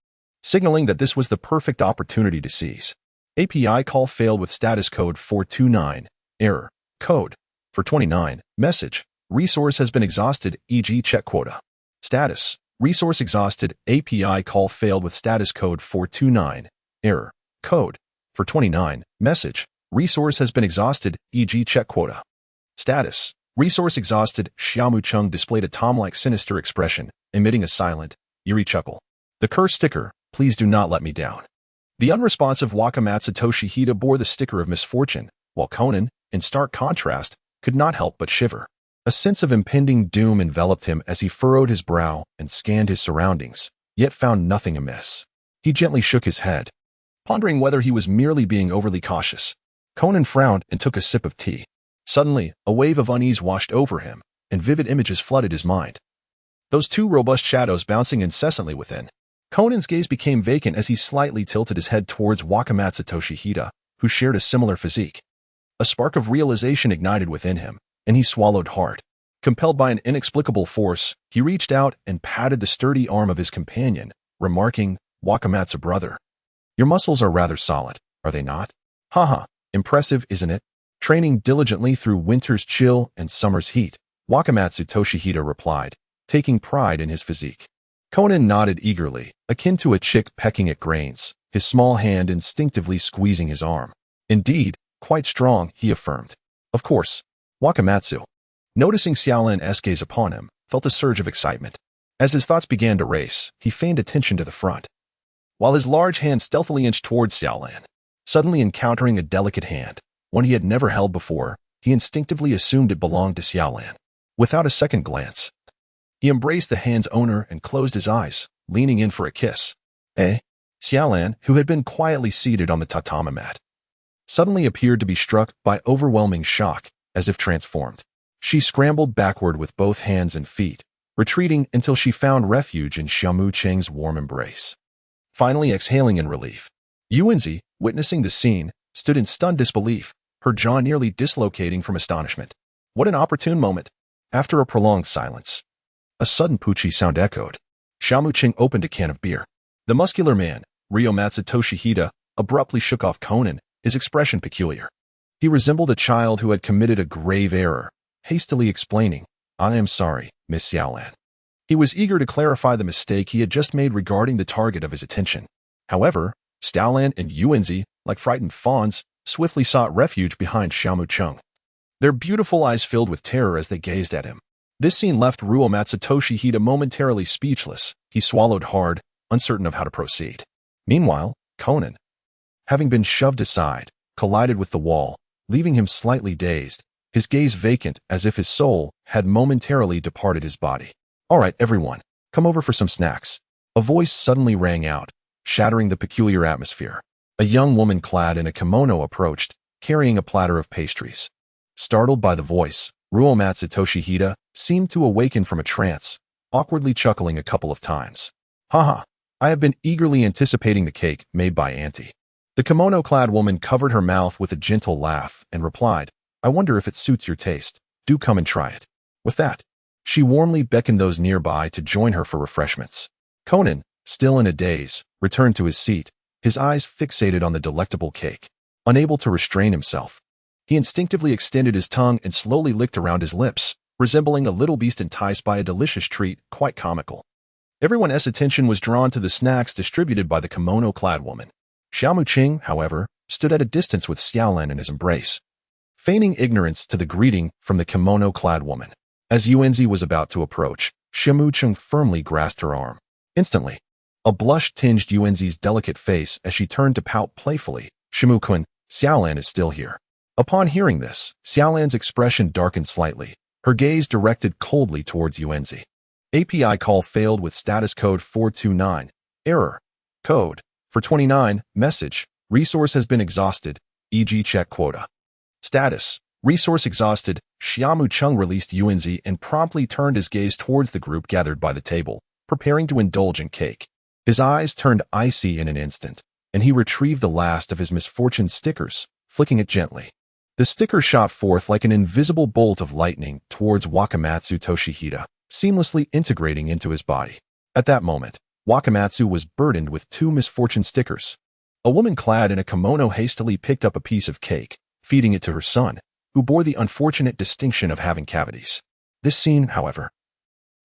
signaling that this was the perfect opportunity to seize. API call failed with status code 429. Error. Code 429. Message. Resource has been exhausted, e.g. check quota. Status. Resource exhausted. API call failed with status code 429. Error. Code 429. Message. Resource has been exhausted, e.g. check quota. Status. Resource exhausted. Xia Mu Cheng displayed a Tom-like sinister expression, emitting a silent, eerie chuckle. "The curse sticker, please do not let me down." The unresponsive Wakamatsu Toshihida bore the sticker of misfortune, while Conan, in stark contrast, could not help but shiver. A sense of impending doom enveloped him as he furrowed his brow and scanned his surroundings, yet found nothing amiss. He gently shook his head, pondering whether he was merely being overly cautious. Conan frowned and took a sip of tea. Suddenly, a wave of unease washed over him, and vivid images flooded his mind. Those two robust shadows bouncing incessantly within. Conan's gaze became vacant as he slightly tilted his head towards Wakamatsu Toshihita, who shared a similar physique. A spark of realization ignited within him, and he swallowed hard. Compelled by an inexplicable force, he reached out and patted the sturdy arm of his companion, remarking, "Wakamatsu brother, your muscles are rather solid, are they not? Haha, impressive, isn't it? Training diligently through winter's chill and summer's heat," Wakamatsu Toshihita replied, taking pride in his physique. Conan nodded eagerly, akin to a chick pecking at grains, his small hand instinctively squeezing his arm. "Indeed, quite strong," he affirmed. "Of course." Wakamatsu, noticing Xiaolan's gaze upon him, felt a surge of excitement. As his thoughts began to race, he feigned attention to the front, while his large hand stealthily inched towards Xiaolan. Suddenly encountering a delicate hand, one he had never held before, he instinctively assumed it belonged to Xiaolan. Without a second glance, he embraced the hand's owner and closed his eyes, leaning in for a kiss. Xiaolan, who had been quietly seated on the tatami mat, suddenly appeared to be struck by overwhelming shock, as if transformed. She scrambled backward with both hands and feet, retreating until she found refuge in Xia Mu Cheng's warm embrace. Finally exhaling in relief, Yuanzi, witnessing the scene, stood in stunned disbelief, her jaw nearly dislocating from astonishment. What an opportune moment! After a prolonged silence, a sudden pucci sound echoed. Xia Mu Cheng opened a can of beer. The muscular man, Ryomatsu Toshihita, abruptly shook off Conan, his expression peculiar. He resembled a child who had committed a grave error, hastily explaining, "I am sorry, Miss Xiaolan." He was eager to clarify the mistake he had just made regarding the target of his attention. However, Xiaolan and Yuanzi, like frightened fawns, swiftly sought refuge behind Xia Mu Cheng, their beautiful eyes filled with terror as they gazed at him. This scene left Ryomatsu Toshihita momentarily speechless. He swallowed hard, uncertain of how to proceed. Meanwhile, Conan, having been shoved aside, collided with the wall, leaving him slightly dazed, his gaze vacant as if his soul had momentarily departed his body. "All right, everyone, come over for some snacks." A voice suddenly rang out, shattering the peculiar atmosphere. A young woman clad in a kimono approached, carrying a platter of pastries. Startled by the voice, Ryomatsu Toshihita seemed to awaken from a trance, awkwardly chuckling a couple of times. "Haha, I have been eagerly anticipating the cake made by Auntie." The kimono-clad woman covered her mouth with a gentle laugh and replied, "I wonder if it suits your taste. Do come and try it." With that, she warmly beckoned those nearby to join her for refreshments. Conan, still in a daze, returned to his seat, his eyes fixated on the delectable cake. Unable to restrain himself, he instinctively extended his tongue and slowly licked around his lips, resembling a little beast enticed by a delicious treat, quite comical. Everyone's attention was drawn to the snacks distributed by the kimono-clad woman. Xia Mu Cheng, however, stood at a distance with Xiaolan in his embrace, feigning ignorance to the greeting from the kimono-clad woman. As Yuanzi was about to approach, Xia Mu Cheng firmly grasped her arm. Instantly, a blush tinged Yuanzi's delicate face as she turned to pout playfully. "Shimu-kun, Xiaolan is still here." Upon hearing this, Xiaolan's expression darkened slightly, her gaze directed coldly towards Yuanzi. API call failed with status code 429. Error. Code. For 29, message. Resource has been exhausted, e.g. check quota. Status. Resource exhausted. Xia Mu Cheng released Yuanzi and promptly turned his gaze towards the group gathered by the table, preparing to indulge in cake. His eyes turned icy in an instant, and he retrieved the last of his misfortune stickers, flicking it gently. The sticker shot forth like an invisible bolt of lightning towards Wakamatsu Toshihita, seamlessly integrating into his body. At that moment, Wakamatsu was burdened with 2 misfortune stickers. A woman clad in a kimono hastily picked up a piece of cake, feeding it to her son, who bore the unfortunate distinction of having cavities. This scene, however,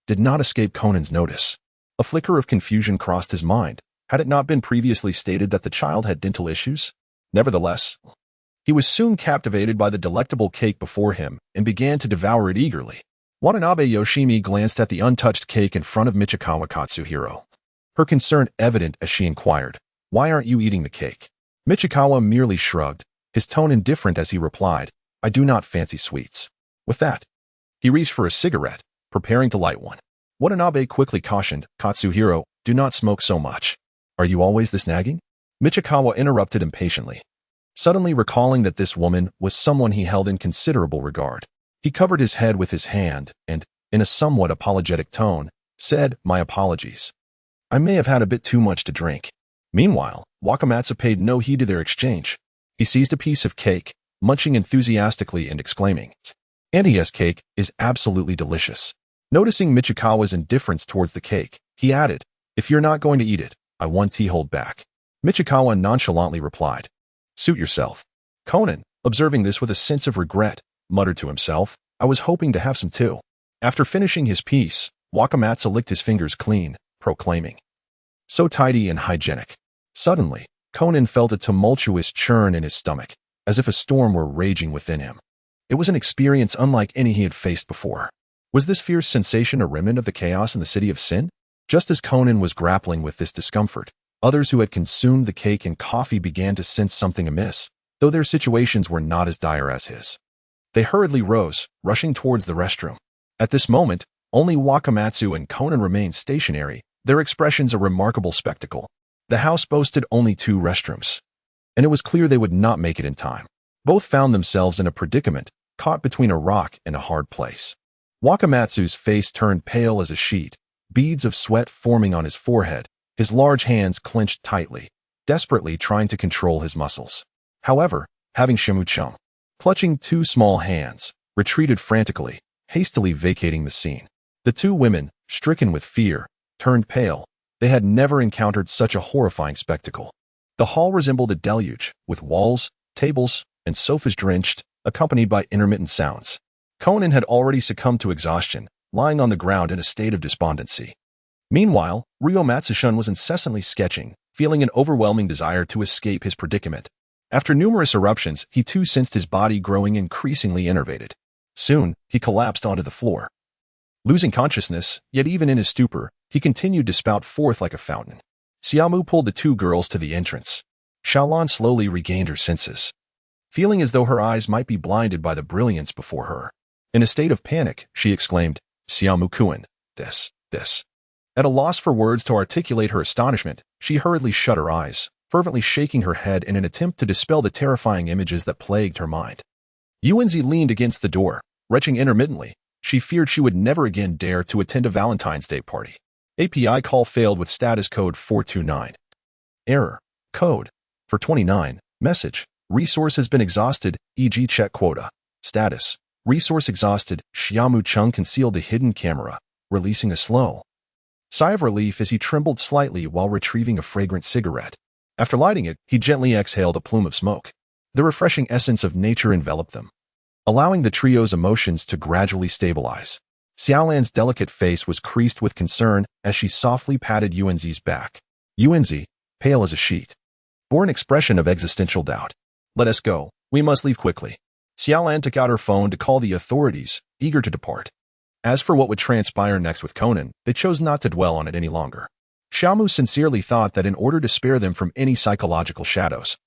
did not escape Conan's notice. A flicker of confusion crossed his mind. Had it not been previously stated that the child had dental issues? Nevertheless, he was soon captivated by the delectable cake before him and began to devour it eagerly. Watanabe Yoshimi glanced at the untouched cake in front of Michikawa Katsuhiro, her concern evident as she inquired, "Why aren't you eating the cake?" Michikawa merely shrugged, his tone indifferent as he replied, "I do not fancy sweets." With that, he reached for a cigarette, preparing to light one. Watanabe quickly cautioned, "Katsuhiro, do not smoke so much." "Are you always this nagging?" Michikawa interrupted impatiently, suddenly recalling that this woman was someone he held in considerable regard. He covered his head with his hand and, in a somewhat apologetic tone, said, "My apologies." I may have had a bit too much to drink. Meanwhile, Wakamatsu paid no heed to their exchange. He seized a piece of cake, munching enthusiastically and exclaiming, "Auntie's cake is absolutely delicious." Noticing Michikawa's indifference towards the cake, he added, "If you're not going to eat it, I want tea hold back." Michikawa nonchalantly replied, "Suit yourself." Conan, observing this with a sense of regret, muttered to himself, "I was hoping to have some too." After finishing his piece, Wakamatsu licked his fingers clean, proclaiming, "So tidy and hygienic." Suddenly, Conan felt a tumultuous churn in his stomach, as if a storm were raging within him. It was an experience unlike any he had faced before. Was this fierce sensation a remnant of the chaos in the city of sin? Just as Conan was grappling with this discomfort, others who had consumed the cake and coffee began to sense something amiss, though their situations were not as dire as his. They hurriedly rose, rushing towards the restroom. At this moment, only Wakamatsu and Conan remained stationary, their expressions a remarkable spectacle. The house boasted only 2 restrooms, and it was clear they would not make it in time. Both found themselves in a predicament, caught between a rock and a hard place. Wakamatsu's face turned pale as a sheet, beads of sweat forming on his forehead, his large hands clenched tightly, desperately trying to control his muscles. However, having Xia Mu Cheng, clutching 2 small hands, retreated frantically, hastily vacating the scene. The 2 women, stricken with fear, turned pale. They had never encountered such a horrifying spectacle. The hall resembled a deluge, with walls, tables, and sofas drenched, accompanied by intermittent sounds. Conan had already succumbed to exhaustion, lying on the ground in a state of despondency. Meanwhile, Ryo Matsushun was incessantly sketching, feeling an overwhelming desire to escape his predicament. After numerous eruptions, he too sensed his body growing increasingly enervated. Soon, he collapsed onto the floor. Losing consciousness, yet even in his stupor, he continued to spout forth like a fountain. Xia Mu pulled the 2 girls to the entrance. Xiaolan slowly regained her senses, feeling as though her eyes might be blinded by the brilliance before her. In a state of panic, she exclaimed, "Xia Mu Cheng, this. At a loss for words to articulate her astonishment, she hurriedly shut her eyes, fervently shaking her head in an attempt to dispel the terrifying images that plagued her mind. Yuanzi leaned against the door, retching intermittently. She feared she would never again dare to attend a Valentine's Day party. API call failed with status code 429. Error. Code. For 29. Message. Resource has been exhausted, e.g. check quota. Status. Resource exhausted. Xia Mu Cheng concealed the hidden camera, releasing a slow sigh of relief as he trembled slightly while retrieving a fragrant cigarette. After lighting it, he gently exhaled a plume of smoke. The refreshing essence of nature enveloped them, allowing the trio's emotions to gradually stabilize. Xiaolan's delicate face was creased with concern as she softly patted Yuanzi's back. Yuanzi, pale as a sheet, bore an expression of existential doubt. "Let us go. We must leave quickly." Xiaolan took out her phone to call the authorities, eager to depart. As for what would transpire next with Conan, they chose not to dwell on it any longer. Xiaomu sincerely thought that in order to spare them from any psychological shadows,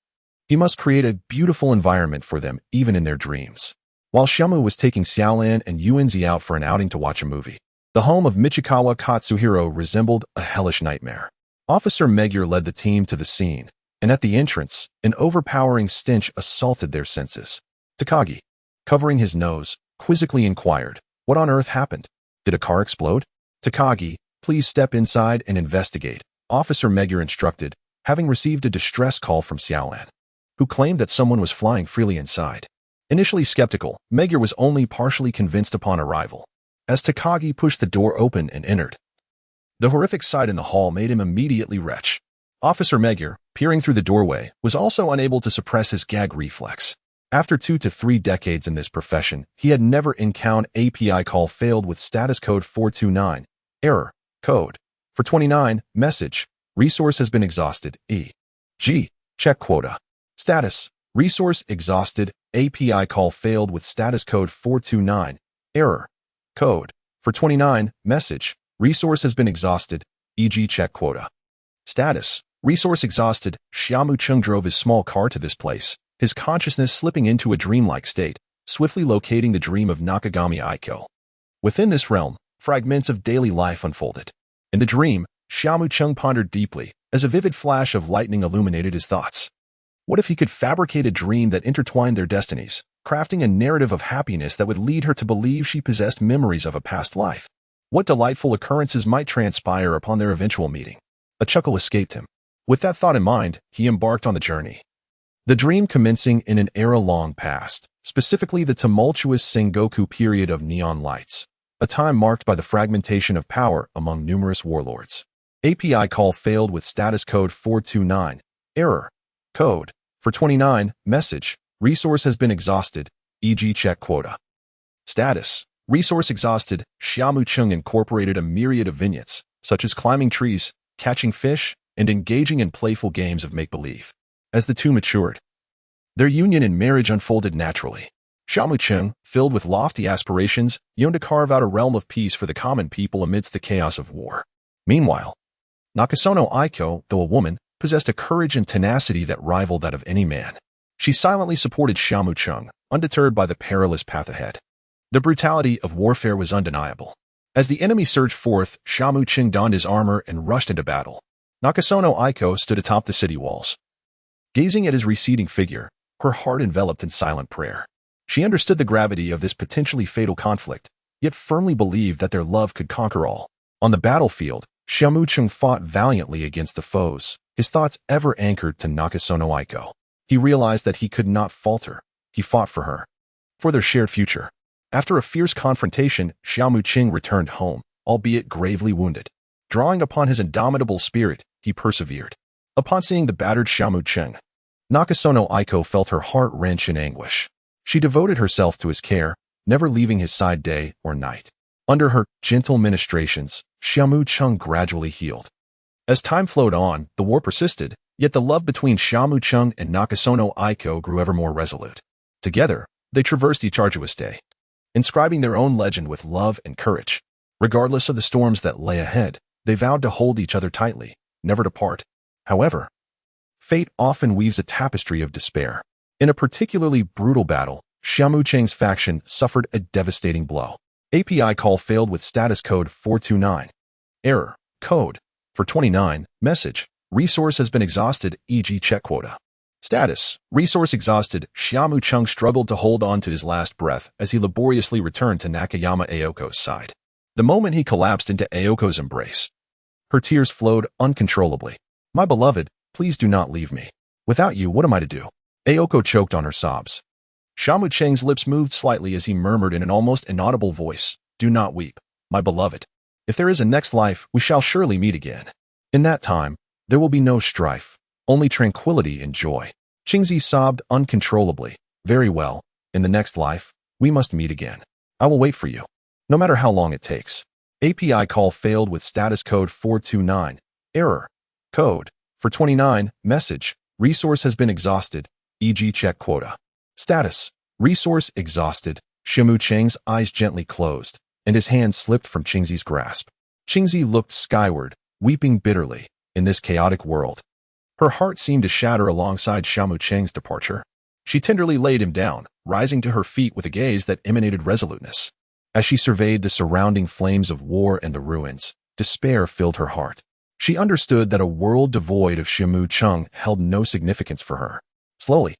he must create a beautiful environment for them even in their dreams. While Xiaomu was taking Xiaolan and Yuanzi out for an outing to watch a movie, the home of Michikawa Katsuhiro resembled a hellish nightmare. Officer Magyar led the team to the scene, and at the entrance, an overpowering stench assaulted their senses. Takagi, covering his nose, quizzically inquired, "What on earth happened? Did a car explode?" "Takagi, please step inside and investigate," Officer Magyar instructed, having received a distress call from Xiaolan, who claimed that someone was flying freely inside. Initially skeptical, Magyar was only partially convinced upon arrival, as Takagi pushed the door open and entered. The horrific sight in the hall made him immediately retch. Officer Magyar, peering through the doorway, was also unable to suppress his gag reflex. After 2 to 3 decades in this profession, he had never encountered API call failed with status code 429. Error. Code. For 29. Message. Resource has been exhausted. E.g. check quota. Status. Resource exhausted. API call failed with status code 429. Error. Code. For 29. Message. Resource has been exhausted. E.g. check quota. Status. Resource exhausted. Xia Mu Cheng drove his small car to this place, his consciousness slipping into a dreamlike state, swiftly locating the dream of Nakagami Aiko. Within this realm, fragments of daily life unfolded. In the dream, Xia Mu Cheng pondered deeply, as a vivid flash of lightning illuminated his thoughts. What if he could fabricate a dream that intertwined their destinies, crafting a narrative of happiness that would lead her to believe she possessed memories of a past life? What delightful occurrences might transpire upon their eventual meeting? A chuckle escaped him. With that thought in mind, he embarked on the journey. The dream commencing in an era long past, specifically the tumultuous Sengoku period of neon lights, a time marked by the fragmentation of power among numerous warlords. API call failed with status code 429. Error. Code. For 29. Message. Resource has been exhausted, e.g. check quota. Status. Resource exhausted. Xia Mu Cheng incorporated a myriad of vignettes, such as climbing trees, catching fish, and engaging in playful games of make-believe. As the two matured, their union in marriage unfolded naturally. Xia Mu Cheng, filled with lofty aspirations, yearned to carve out a realm of peace for the common people amidst the chaos of war. Meanwhile, Nakasono Aiko, though a woman, possessed a courage and tenacity that rivaled that of any man. She silently supported Xia Mu Cheng, undeterred by the perilous path ahead. The brutality of warfare was undeniable. As the enemy surged forth, Xia Mu Cheng donned his armor and rushed into battle. Nakasono Aiko stood atop the city walls. Gazing at his receding figure, her heart enveloped in silent prayer. She understood the gravity of this potentially fatal conflict, yet firmly believed that their love could conquer all. On the battlefield, Xia Mu Cheng fought valiantly against the foes, his thoughts ever anchored to Nakasono Aiko. He realized that he could not falter. He fought for her, for their shared future. After a fierce confrontation, Xia Mu Cheng returned home, albeit gravely wounded. Drawing upon his indomitable spirit, he persevered. Upon seeing the battered Xia Mu Cheng, Nakasono Aiko felt her heart wrench in anguish. She devoted herself to his care, never leaving his side day or night. Under her gentle ministrations, Xia Mu Cheng gradually healed. As time flowed on, the war persisted, yet the love between Xia Mu Cheng and Nakasono Aiko grew ever more resolute. Together, they traversed each arduous day, inscribing their own legend with love and courage. Regardless of the storms that lay ahead, they vowed to hold each other tightly, never to part. However, fate often weaves a tapestry of despair. In a particularly brutal battle, Xia Mu Cheng's faction suffered a devastating blow. API call failed with status code 429. Error. Code. For 29. Message. Resource has been exhausted, e.g. check quota. Status. Resource exhausted. Xia Mu Cheng struggled to hold on to his last breath as he laboriously returned to Nakayama Aoko's side. The moment he collapsed into Aoko's embrace, her tears flowed uncontrollably. My beloved, please do not leave me. Without you, what am I to do? Aoko choked on her sobs. Xia Mu Cheng's lips moved slightly as he murmured in an almost inaudible voice, Do not weep, my beloved. If there is a next life, we shall surely meet again. In that time, there will be no strife, only tranquility and joy. Qingzi sobbed uncontrollably. Very well, in the next life, we must meet again. I will wait for you, no matter how long it takes. API call failed with status code 429. Error. Code. For 29. Message. Resource has been exhausted, e.g. check quota. Status. Resource exhausted. Xia Mu Cheng's eyes gently closed, and his hand slipped from Qingzi's grasp. Qingzi looked skyward, weeping bitterly. In this chaotic world, her heart seemed to shatter alongside Xia Mu Cheng's departure. She tenderly laid him down, rising to her feet with a gaze that emanated resoluteness. As she surveyed the surrounding flames of war and the ruins, despair filled her heart. She understood that a world devoid of Xia Mu Cheng held no significance for her. Slowly,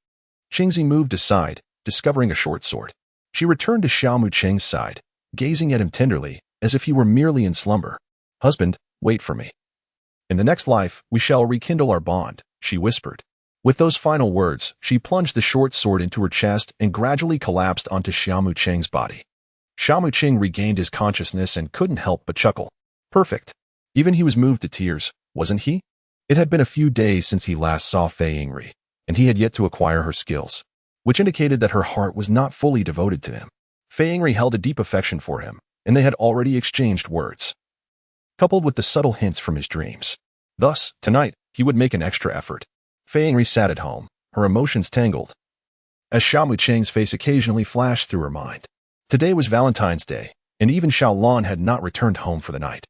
Qingzi moved aside, discovering a short sword. She returned to Xia Mu Cheng's side, gazing at him tenderly, as if he were merely in slumber. Husband, wait for me. In the next life, we shall rekindle our bond, she whispered. With those final words, she plunged the short sword into her chest and gradually collapsed onto Xia Mu Cheng's body. Xia Mu Cheng regained his consciousness and couldn't help but chuckle. Perfect. Even he was moved to tears, wasn't he? It had been a few days since he last saw Fei Yingri, and he had yet to acquire her skills, which indicated that her heart was not fully devoted to him. Fei Yingri held a deep affection for him, and they had already exchanged words, coupled with the subtle hints from his dreams. Thus, tonight, he would make an extra effort. Fei Yingri sat at home, her emotions tangled, as Xia Mu Cheng's face occasionally flashed through her mind. Today was Valentine's Day, and even Xiaolan had not returned home for the night,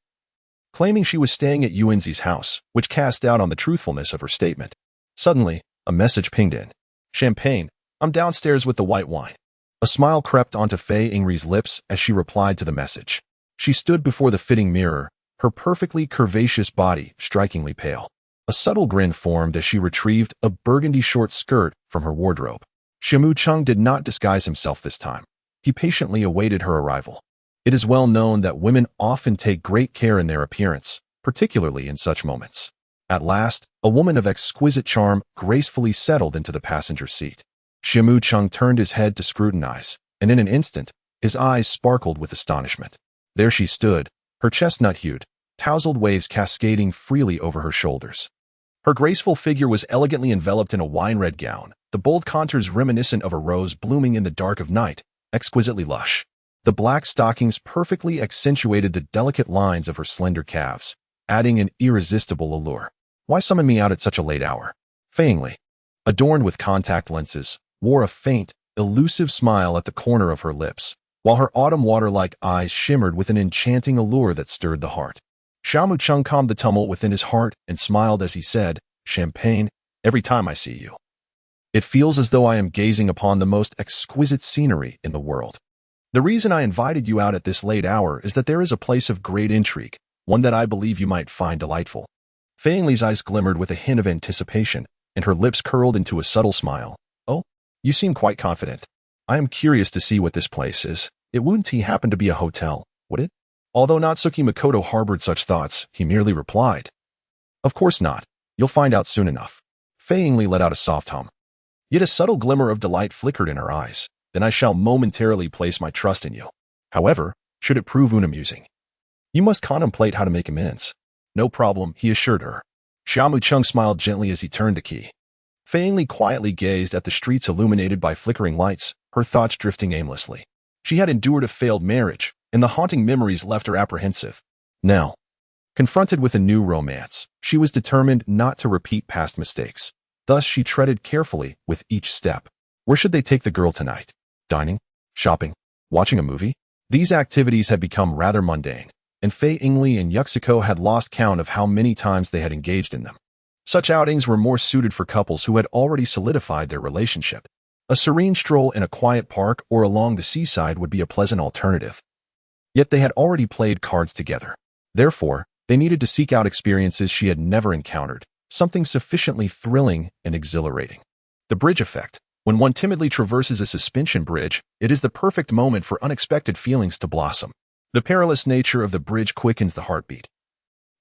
claiming she was staying at Yuanzi's house, which cast doubt on the truthfulness of her statement. Suddenly, a message pinged in. Champagne, I'm downstairs with the white wine. A smile crept onto Fei Yingri's lips as she replied to the message. She stood before the fitting mirror, her perfectly curvaceous body strikingly pale. A subtle grin formed as she retrieved a burgundy short skirt from her wardrobe. Xia Mu Cheng did not disguise himself this time. He patiently awaited her arrival. It is well known that women often take great care in their appearance, particularly in such moments. At last, a woman of exquisite charm gracefully settled into the passenger seat. Xia Mu Cheng turned his head to scrutinize, and in an instant, his eyes sparkled with astonishment. There she stood, her chestnut-hued, tousled waves cascading freely over her shoulders. Her graceful figure was elegantly enveloped in a wine-red gown, the bold contours reminiscent of a rose blooming in the dark of night, exquisitely lush. The black stockings perfectly accentuated the delicate lines of her slender calves, adding an irresistible allure. Why summon me out at such a late hour? Fei Yingli, adorned with contact lenses, wore a faint, elusive smile at the corner of her lips, while her autumn water-like eyes shimmered with an enchanting allure that stirred the heart. Xia Mu Cheng calmed the tumult within his heart and smiled as he said, "Champagne, every time I see you. It feels as though I am gazing upon the most exquisite scenery in the world. The reason I invited you out at this late hour is that there is a place of great intrigue, one that I believe you might find delightful." Fei Yingli's eyes glimmered with a hint of anticipation, and her lips curled into a subtle smile. "Oh, you seem quite confident. I am curious to see what this place is. It wouldn't happen to be a hotel, would it?" Although Natsuki Makoto harbored such thoughts, he merely replied, "Of course not. You'll find out soon enough." Fei Yingli let out a soft hum. Yet a subtle glimmer of delight flickered in her eyes. "Then I shall momentarily place my trust in you. However, should it prove unamusing, you must contemplate how to make amends." "No problem," he assured her. Xia Mu Cheng smiled gently as he turned the key. Fei Yingli quietly gazed at the streets illuminated by flickering lights, her thoughts drifting aimlessly. She had endured a failed marriage, and the haunting memories left her apprehensive. Now, confronted with a new romance, she was determined not to repeat past mistakes. Thus, she treaded carefully with each step. Where should they take the girl tonight? Dining? Shopping? Watching a movie? These activities had become rather mundane, and Fei Yingli and Yuxiko had lost count of how many times they had engaged in them. Such outings were more suited for couples who had already solidified their relationship. A serene stroll in a quiet park or along the seaside would be a pleasant alternative. Yet they had already played cards together. Therefore, they needed to seek out experiences she had never encountered, something sufficiently thrilling and exhilarating. The bridge effect. When one timidly traverses a suspension bridge, it is the perfect moment for unexpected feelings to blossom. The perilous nature of the bridge quickens the heartbeat,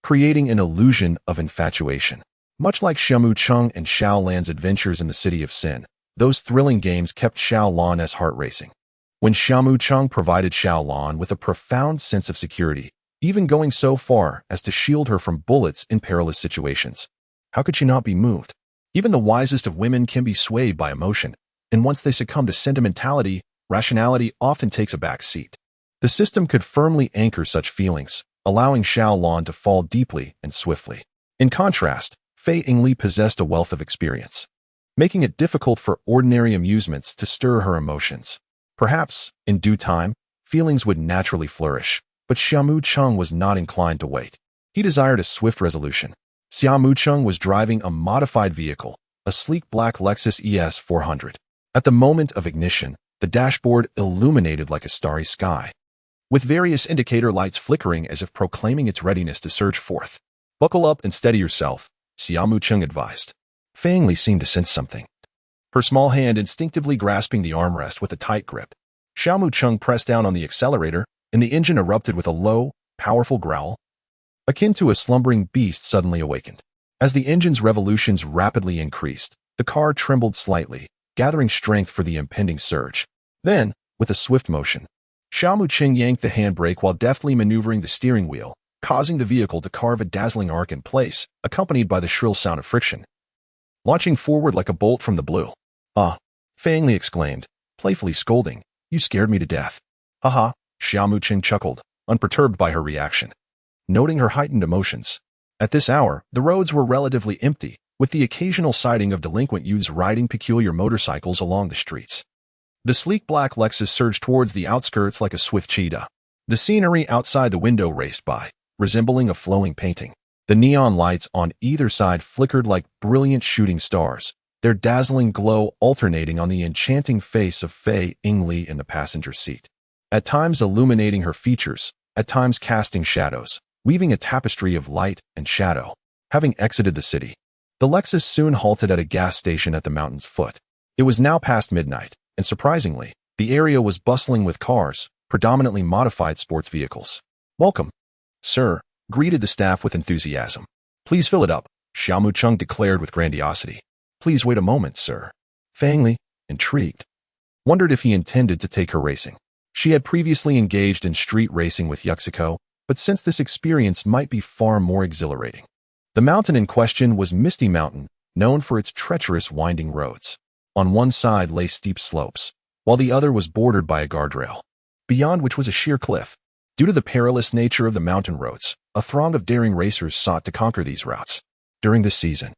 creating an illusion of infatuation. Much like Xia Mu Cheng and Xiao Lan's adventures in the City of Sin, those thrilling games kept Xiao Lan as heart-racing. When Xia Mu Cheng provided Xiao Lan with a profound sense of security, even going so far as to shield her from bullets in perilous situations. How could she not be moved? Even the wisest of women can be swayed by emotion, and once they succumb to sentimentality, rationality often takes a back seat. The system could firmly anchor such feelings, allowing Xiao Lan to fall deeply and swiftly. In contrast, Fei Yingli possessed a wealth of experience, making it difficult for ordinary amusements to stir her emotions. Perhaps, in due time, feelings would naturally flourish, but Xia Mu Cheng was not inclined to wait. He desired a swift resolution. Xia Mu Cheng was driving a modified vehicle, a sleek black Lexus ES 400. At the moment of ignition, the dashboard illuminated like a starry sky, with various indicator lights flickering as if proclaiming its readiness to surge forth. "Buckle up and steady yourself," Xia Mu Cheng advised. Fei Yingli seemed to sense something, her small hand instinctively grasping the armrest with a tight grip. Xia Mu Cheng pressed down on the accelerator, and the engine erupted with a low, powerful growl, akin to a slumbering beast suddenly awakened. As the engine's revolutions rapidly increased, the car trembled slightly, gathering strength for the impending surge. Then, with a swift motion, Xia Mu Cheng yanked the handbrake while deftly maneuvering the steering wheel, causing the vehicle to carve a dazzling arc in place, accompanied by the shrill sound of friction, launching forward like a bolt from the blue. "Ah," Fei Yingli exclaimed, playfully scolding, "you scared me to death." "Haha," Xia Mu Cheng chuckled, unperturbed by her reaction, noting her heightened emotions. At this hour, the roads were relatively empty, with the occasional sighting of delinquent youths riding peculiar motorcycles along the streets. The sleek black Lexus surged towards the outskirts like a swift cheetah. The scenery outside the window raced by, resembling a flowing painting. The neon lights on either side flickered like brilliant shooting stars, their dazzling glow alternating on the enchanting face of Fei Yingli in the passenger seat, at times illuminating her features, at times casting shadows, weaving a tapestry of light and shadow. Having exited the city, the Lexus soon halted at a gas station at the mountain's foot. It was now past midnight, and surprisingly, the area was bustling with cars, predominantly modified sports vehicles. "Welcome, sir," greeted the staff with enthusiasm. "Please fill it up. Xia Mu Cheng declared with grandiosity. Please wait a moment, sir. Fang Li, intrigued, wondered if he intended to take her racing. She had previously engaged in street racing with Yuxiko, but since this experience might be far more exhilarating. The mountain in question was Misty Mountain, known for its treacherous winding roads. On one side lay steep slopes, while the other was bordered by a guardrail, beyond which was a sheer cliff. Due to the perilous nature of the mountain roads, a throng of daring racers sought to conquer these routes. During this season,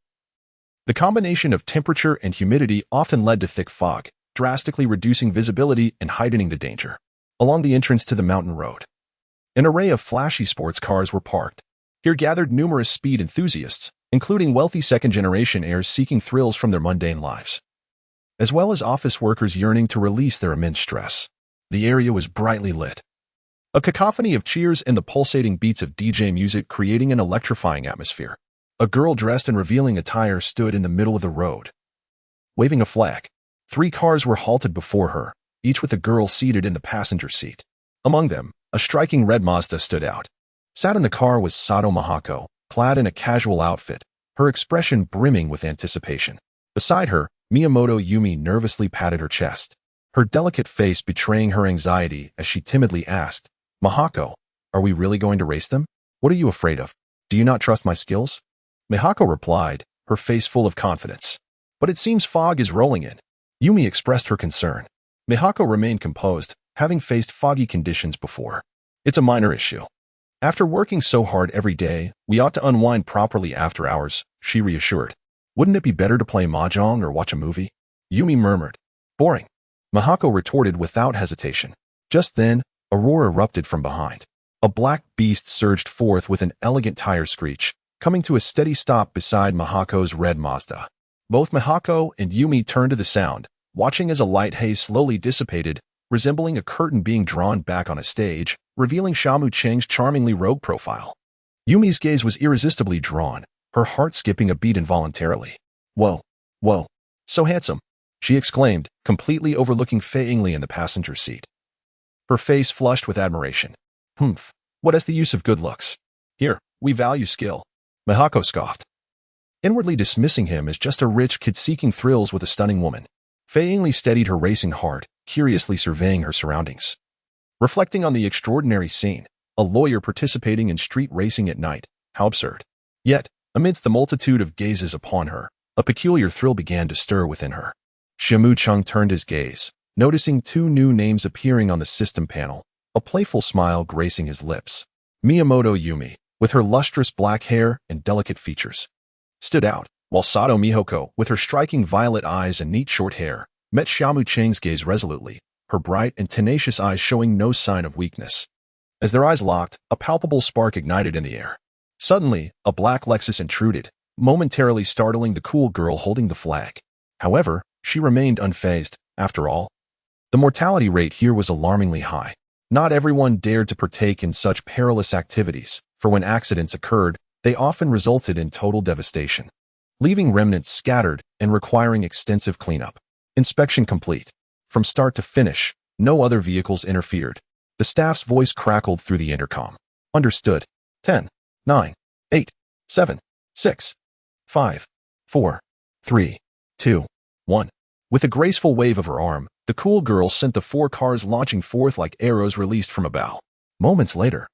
the combination of temperature and humidity often led to thick fog, drastically reducing visibility and heightening the danger. Along the entrance to the mountain road, an array of flashy sports cars were parked. Here gathered numerous speed enthusiasts, including wealthy second-generation heirs seeking thrills from their mundane lives, as well as office workers yearning to release their immense stress. The area was brightly lit, a cacophony of cheers and the pulsating beats of DJ music creating an electrifying atmosphere. A girl dressed in revealing attire stood in the middle of the road, waving a flag. 3 cars were halted before her, each with a girl seated in the passenger seat. Among them, a striking red Mazda stood out. Sat in the car was Sato Mahako, clad in a casual outfit, her expression brimming with anticipation. Beside her, Miyamoto Yumi nervously patted her chest, her delicate face betraying her anxiety as she timidly asked, Mahako, are we really going to race them? What are you afraid of? Do you not trust my skills? Mahako replied, her face full of confidence. But it seems fog is rolling in. Yumi expressed her concern. Mahako remained composed, having faced foggy conditions before. It's a minor issue. After working so hard every day, we ought to unwind properly after hours, she reassured. Wouldn't it be better to play mahjong or watch a movie? Yumi murmured. Boring. Mahako retorted without hesitation. Just then, a roar erupted from behind. A black beast surged forth with an elegant tire screech, coming to a steady stop beside Mahako's red Mazda. Both Mahako and Yumi turned to the sound, watching as a light haze slowly dissipated, resembling a curtain being drawn back on a stage, revealing Xia Mu Cheng's charmingly rogue profile. Yumi's gaze was irresistibly drawn, her heart skipping a beat involuntarily. Whoa, whoa, so handsome, she exclaimed, completely overlooking Fei Li in the passenger seat. Her face flushed with admiration. Humph, what is the use of good looks? Here, we value skill. Mahako scoffed, inwardly dismissing him as just a rich kid seeking thrills with a stunning woman. Fei Li steadied her racing heart, curiously surveying her surroundings. Reflecting on the extraordinary scene, a lawyer participating in street racing at night, how absurd. Yet, amidst the multitude of gazes upon her, a peculiar thrill began to stir within her. Xia Mu Cheng turned his gaze, noticing 2 new names appearing on the system panel, a playful smile gracing his lips. Miyamoto Yumi, with her lustrous black hair and delicate features, stood out, while Sato Mihoko, with her striking violet eyes and neat short hair, met Xia Mu Cheng's gaze resolutely, her bright and tenacious eyes showing no sign of weakness. As their eyes locked, a palpable spark ignited in the air. Suddenly, a black Lexus intruded, momentarily startling the cool girl holding the flag. However, she remained unfazed. After all, the mortality rate here was alarmingly high. Not everyone dared to partake in such perilous activities, for when accidents occurred, they often resulted in total devastation, leaving remnants scattered and requiring extensive cleanup. Inspection complete. From start to finish, no other vehicles interfered. The staff's voice crackled through the intercom. Understood. 10, 9, 8, 7, 6, 5, 4, 3, 2, 1. With a graceful wave of her arm, the cool girl sent the 4 cars launching forth like arrows released from a bow. Moments later,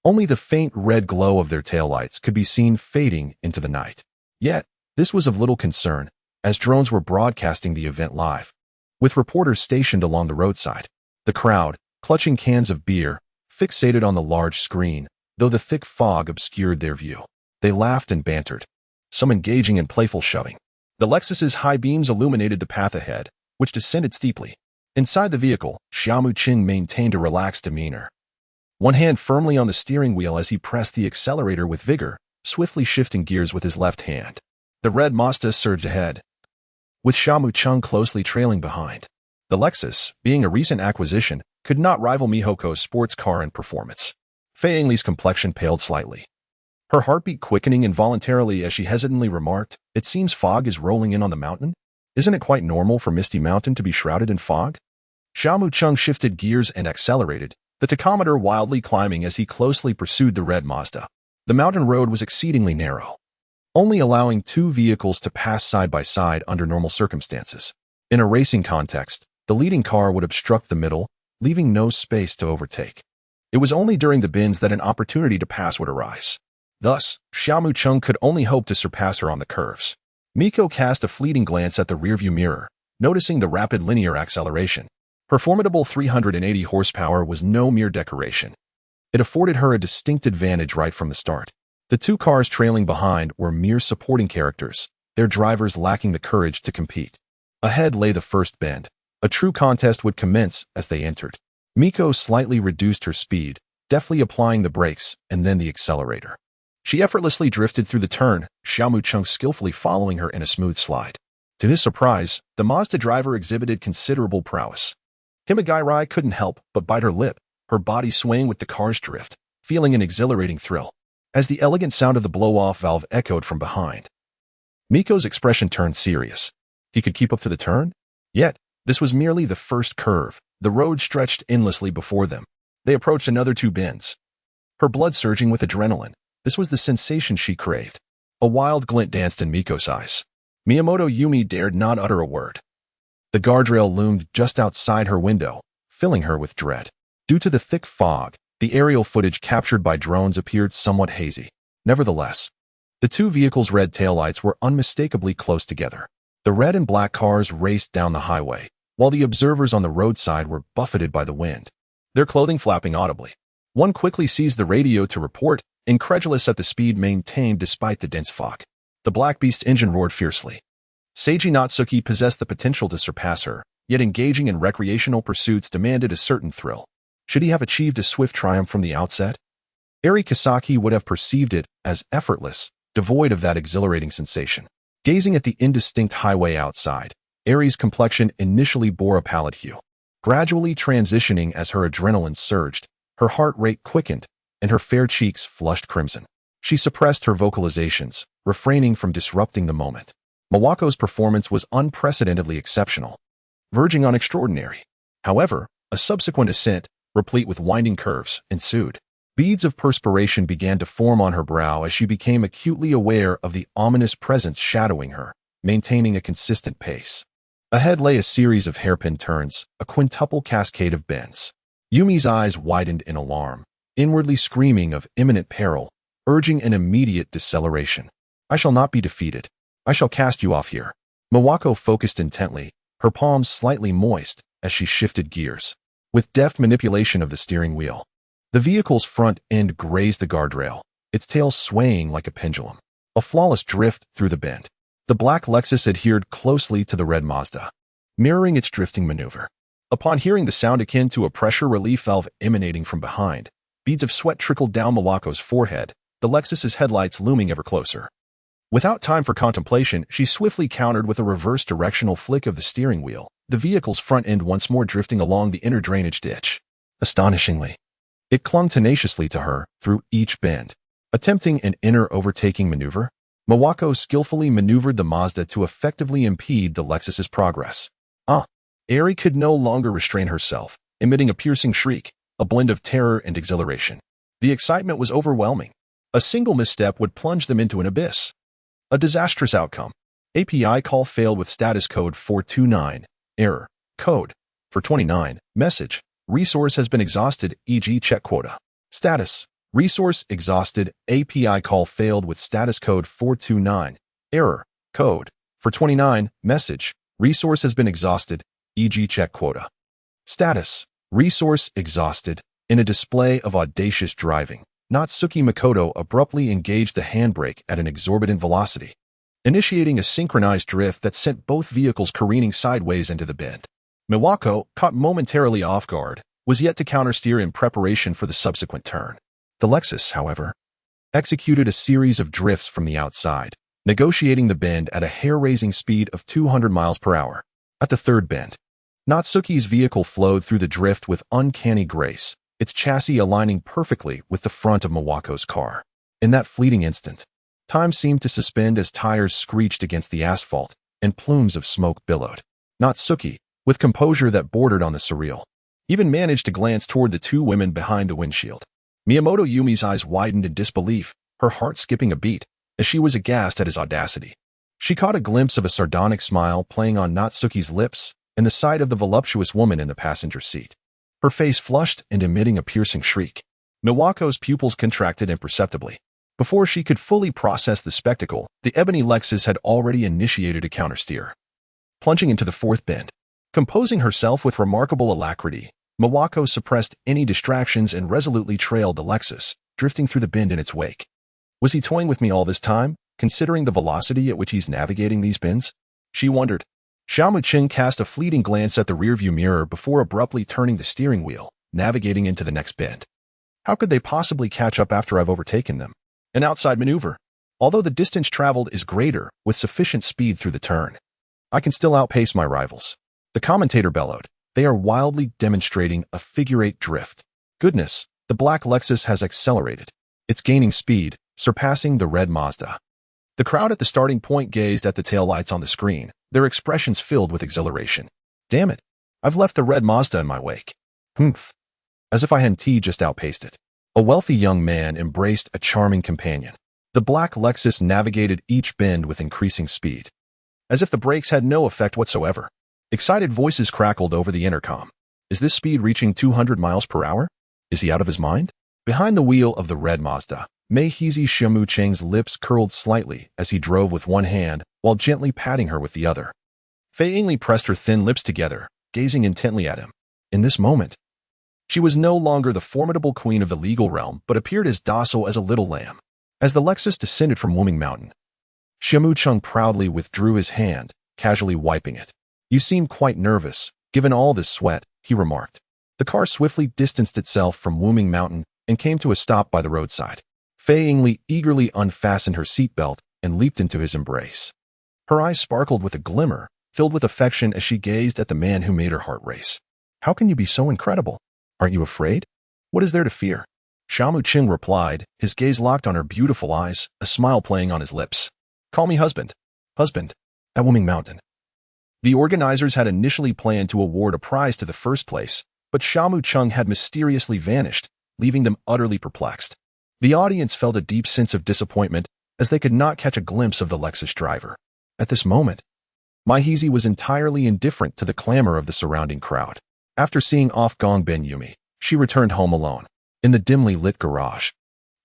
only the faint red glow of their taillights could be seen fading into the night. Yet, this was of little concern, as drones were broadcasting the event live, with reporters stationed along the roadside. The crowd, clutching cans of beer, fixated on the large screen, though the thick fog obscured their view. They laughed and bantered, some engaging in playful shoving. The Lexus's high beams illuminated the path ahead, which descended steeply. Inside the vehicle, Xia Mu Cheng maintained a relaxed demeanor, one hand firmly on the steering wheel as he pressed the accelerator with vigor, swiftly shifting gears with his left hand. The red Mazda surged ahead, with Xia Mu Cheng closely trailing behind. The Lexus, being a recent acquisition, could not rival Mihoko's sports car in performance. Fei Li's complexion paled slightly, her heartbeat quickening involuntarily as she hesitantly remarked, "It seems fog is rolling in on the mountain? Isn't it quite normal for Misty Mountain to be shrouded in fog?" Xia Mu Cheng shifted gears and accelerated, the tachometer wildly climbing as he closely pursued the red Mazda. The mountain road was exceedingly narrow, only allowing two vehicles to pass side by side under normal circumstances. In a racing context, the leading car would obstruct the middle, leaving no space to overtake. It was only during the bends that an opportunity to pass would arise. Thus, Xia Mu Cheng could only hope to surpass her on the curves. Miko cast a fleeting glance at the rearview mirror, noticing the rapid linear acceleration. Her formidable 380 horsepower was no mere decoration. It afforded her a distinct advantage right from the start. The two cars trailing behind were mere supporting characters, their drivers lacking the courage to compete. Ahead lay the first bend. A true contest would commence as they entered. Miko slightly reduced her speed, deftly applying the brakes and then the accelerator. She effortlessly drifted through the turn, Xia Mu Cheng skillfully following her in a smooth slide. To his surprise, the Mazda driver exhibited considerable prowess. Himagairai couldn't help but bite her lip, her body swaying with the car's drift, feeling an exhilarating thrill. As the elegant sound of the blow-off valve echoed from behind, Miko's expression turned serious. He could keep up to the turn? Yet, this was merely the first curve. The road stretched endlessly before them. They approached another two bends. Her blood surging with adrenaline. This was the sensation she craved. A wild glint danced in Miko's eyes. Miyamoto Yumi dared not utter a word. The guardrail loomed just outside her window, filling her with dread. Due to the thick fog, the aerial footage captured by drones appeared somewhat hazy. Nevertheless, the two vehicles' red taillights were unmistakably close together. The red and black cars raced down the highway, while the observers on the roadside were buffeted by the wind, their clothing flapping audibly. One quickly seized the radio to report, incredulous at the speed maintained despite the dense fog. The Black Beast's engine roared fiercely. Seiji Natsuki possessed the potential to surpass her, yet engaging in recreational pursuits demanded a certain thrill. Should he have achieved a swift triumph from the outset? Eri Kisaki would have perceived it as effortless, devoid of that exhilarating sensation. Gazing at the indistinct highway outside, Eri's complexion initially bore a pallid hue. Gradually transitioning as her adrenaline surged, her heart rate quickened, and her fair cheeks flushed crimson. She suppressed her vocalizations, refraining from disrupting the moment. Miwako's performance was unprecedentedly exceptional, verging on extraordinary. However, a subsequent ascent, replete with winding curves, ensued. Beads of perspiration began to form on her brow as she became acutely aware of the ominous presence shadowing her, maintaining a consistent pace. Ahead lay a series of hairpin turns, a quintuple cascade of bends. Yumi's eyes widened in alarm, inwardly screaming of imminent peril, urging an immediate deceleration. I shall not be defeated. I shall cast you off here. Miwako focused intently, her palms slightly moist as she shifted gears. With deft manipulation of the steering wheel, the vehicle's front end grazed the guardrail, its tail swaying like a pendulum. A flawless drift through the bend. The black Lexus adhered closely to the red Mazda, mirroring its drifting maneuver. Upon hearing the sound akin to a pressure relief valve emanating from behind, beads of sweat trickled down Miwako's forehead, the Lexus's headlights looming ever closer. Without time for contemplation, she swiftly countered with a reverse directional flick of the steering wheel, the vehicle's front end once more drifting along the inner drainage ditch. Astonishingly, it clung tenaciously to her through each bend. Attempting an inner overtaking maneuver, Miwako skillfully maneuvered the Mazda to effectively impede the Lexus's progress. Eri could no longer restrain herself, emitting a piercing shriek, a blend of terror and exhilaration. The excitement was overwhelming. A single misstep would plunge them into an abyss. A disastrous outcome. API call failed with status code 429. Error. Code. For 29. Message. Resource has been exhausted, e.g. check quota. Status. Resource exhausted. API call failed with status code 429. Error. Code. For 29. Message. Resource has been exhausted, e.g. check quota. Status. Resource exhausted. In a display of audacious driving, Natsuki Makoto abruptly engaged the handbrake at an exorbitant velocity, initiating a synchronized drift that sent both vehicles careening sideways into the bend. Miwako, caught momentarily off guard, was yet to countersteer in preparation for the subsequent turn. The Lexus, however, executed a series of drifts from the outside, negotiating the bend at a hair-raising speed of 200 miles per hour. At the third bend, Natsuki's vehicle flowed through the drift with uncanny grace, its chassis aligning perfectly with the front of Miwako's car. In that fleeting instant, time seemed to suspend as tires screeched against the asphalt and plumes of smoke billowed. Natsuki, with composure that bordered on the surreal, even managed to glance toward the two women behind the windshield. Miyamoto Yumi's eyes widened in disbelief, her heart skipping a beat. as she was aghast at his audacity. She caught a glimpse of a sardonic smile playing on Natsuki's lips and the sight of the voluptuous woman in the passenger seat. Her face flushed and emitting a piercing shriek. Miwako's pupils contracted imperceptibly. Before she could fully process the spectacle, the ebony Lexus had already initiated a countersteer, plunging into the fourth bend. Composing herself with remarkable alacrity, Miwako suppressed any distractions and resolutely trailed the Lexus, drifting through the bend in its wake. Was he toying with me all this time, considering the velocity at which he's navigating these bends? She wondered. Xia Mu Cheng cast a fleeting glance at the rearview mirror before abruptly turning the steering wheel, navigating into the next bend. How could they possibly catch up after I've overtaken them? An outside maneuver. Although the distance traveled is greater with sufficient speed through the turn, I can still outpace my rivals. The commentator bellowed. They are wildly demonstrating a figure-eight drift. Goodness, the black Lexus has accelerated. It's gaining speed, surpassing the red Mazda. The crowd at the starting point gazed at the taillights on the screen, their expressions filled with exhilaration. Damn it, I've left the red Mazda in my wake. Humph. As if I hadn't just outpaced it. A wealthy young man embraced a charming companion. The black Lexus navigated each bend with increasing speed, as if the brakes had no effect whatsoever. Excited voices crackled over the intercom. Is this speed reaching 200 miles per hour? Is he out of his mind? Behind the wheel of the red Mazda, Xia Mu Cheng's lips curled slightly as he drove with one hand while gently patting her with the other. Fei Yingli pressed her thin lips together, gazing intently at him. In this moment, she was no longer the formidable queen of the legal realm, but appeared as docile as a little lamb. As the Lexus descended from Wuming Mountain, Xia Mu Cheng proudly withdrew his hand, casually wiping it. You seem quite nervous, given all this sweat, he remarked. The car swiftly distanced itself from Wuming Mountain and came to a stop by the roadside. Fei Yingli eagerly unfastened her seatbelt and leaped into his embrace. Her eyes sparkled with a glimmer, filled with affection as she gazed at the man who made her heart race. How can you be so incredible? Aren't you afraid? What is there to fear? Xia Mu Cheng replied, his gaze locked on her beautiful eyes, a smile playing on his lips. Call me husband. Husband. At Wuming Mountain. The organizers had initially planned to award a prize to the first place, but Xia Mu Cheng had mysteriously vanished, leaving them utterly perplexed. The audience felt a deep sense of disappointment as they could not catch a glimpse of the Lexus driver. At this moment, Maihizi was entirely indifferent to the clamor of the surrounding crowd. After seeing off Gong Ben Yumi, she returned home alone. In the dimly lit garage,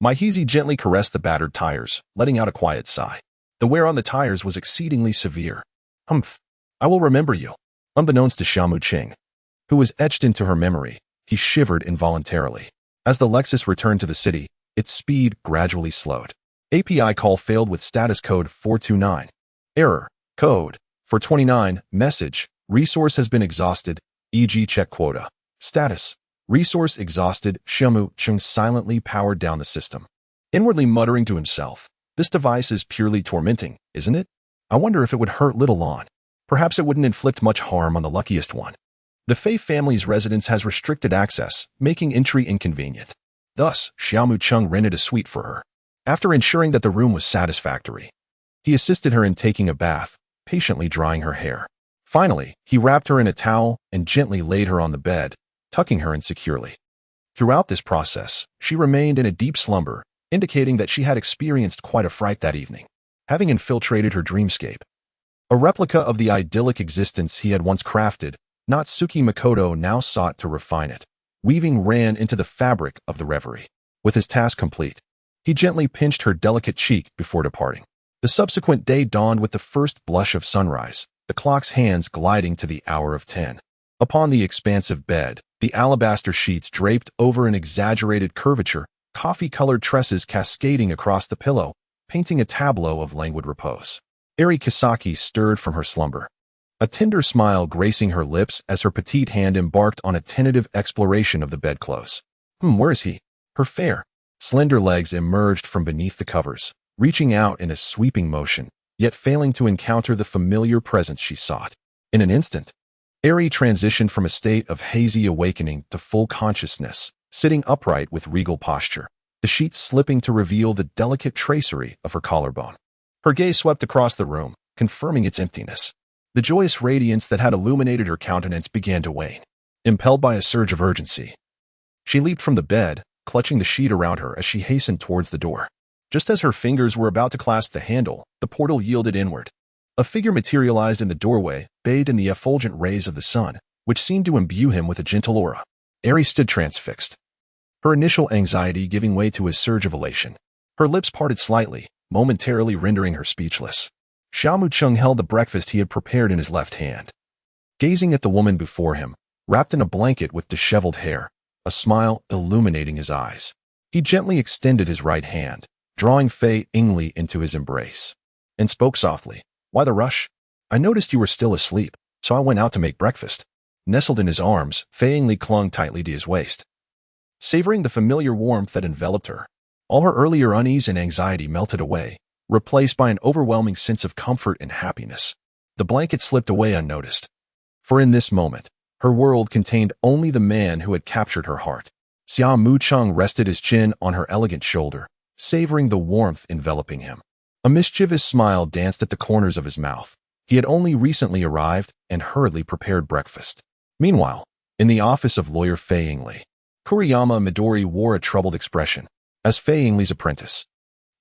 Maihizi gently caressed the battered tires, letting out a quiet sigh. The wear on the tires was exceedingly severe. Humph. I will remember you. Unbeknownst to Xia Mu Cheng, who was etched into her memory, he shivered involuntarily. As the Lexus returned to the city, its speed gradually slowed. API call failed with status code 429. Error. Code 429. Message. Resource has been exhausted, e.g. check quota. Status. Resource exhausted. Xia Mu Cheng silently powered down the system, inwardly muttering to himself. This device is purely tormenting, isn't it? I wonder if it would hurt little Lon. Perhaps it wouldn't inflict much harm on the luckiest one. The Fei family's residence has restricted access, making entry inconvenient. Thus, Xia Mu Cheng rented a suite for her. After ensuring that the room was satisfactory, he assisted her in taking a bath, patiently drying her hair. Finally, he wrapped her in a towel and gently laid her on the bed, tucking her in securely. Throughout this process, she remained in a deep slumber, indicating that she had experienced quite a fright that evening, having infiltrated her dreamscape. A replica of the idyllic existence he had once crafted, Natsuki Makoto now sought to refine it. Weaving ran into the fabric of the reverie. With his task complete, he gently pinched her delicate cheek before departing. The subsequent day dawned with the first blush of sunrise, the clock's hands gliding to the hour of 10. Upon the expansive bed, the alabaster sheets draped over an exaggerated curvature, coffee-colored tresses cascading across the pillow, painting a tableau of languid repose. Eri Kisaki stirred from her slumber, a tender smile gracing her lips as her petite hand embarked on a tentative exploration of the bedclothes. Where is he? Her fair, slender legs emerged from beneath the covers, reaching out in a sweeping motion, yet failing to encounter the familiar presence she sought. In an instant, Eri transitioned from a state of hazy awakening to full consciousness, sitting upright with regal posture, the sheets slipping to reveal the delicate tracery of her collarbone. Her gaze swept across the room, confirming its emptiness. The joyous radiance that had illuminated her countenance began to wane. Impelled by a surge of urgency, she leaped from the bed, clutching the sheet around her as she hastened towards the door. Just as her fingers were about to clasp the handle, the portal yielded inward. A figure materialized in the doorway, bathed in the effulgent rays of the sun, which seemed to imbue him with a gentle aura. Eri stood transfixed, her initial anxiety giving way to a surge of elation. Her lips parted slightly, momentarily rendering her speechless. Xia Mu Cheng held the breakfast he had prepared in his left hand. Gazing at the woman before him, wrapped in a blanket with disheveled hair, a smile illuminating his eyes, he gently extended his right hand, drawing Fei Yingli into his embrace, and spoke softly. "Why the rush? I noticed you were still asleep, so I went out to make breakfast." Nestled in his arms, Fei Yingli clung tightly to his waist, savoring the familiar warmth that enveloped her. All her earlier unease and anxiety melted away, replaced by an overwhelming sense of comfort and happiness. The blanket slipped away unnoticed, for in this moment, her world contained only the man who had captured her heart. Xia Mu Cheng rested his chin on her elegant shoulder, savoring the warmth enveloping him. A mischievous smile danced at the corners of his mouth. He had only recently arrived and hurriedly prepared breakfast. Meanwhile, in the office of lawyer Fei Yingli, Kuriyama Midori wore a troubled expression. As Fei Yingli's apprentice,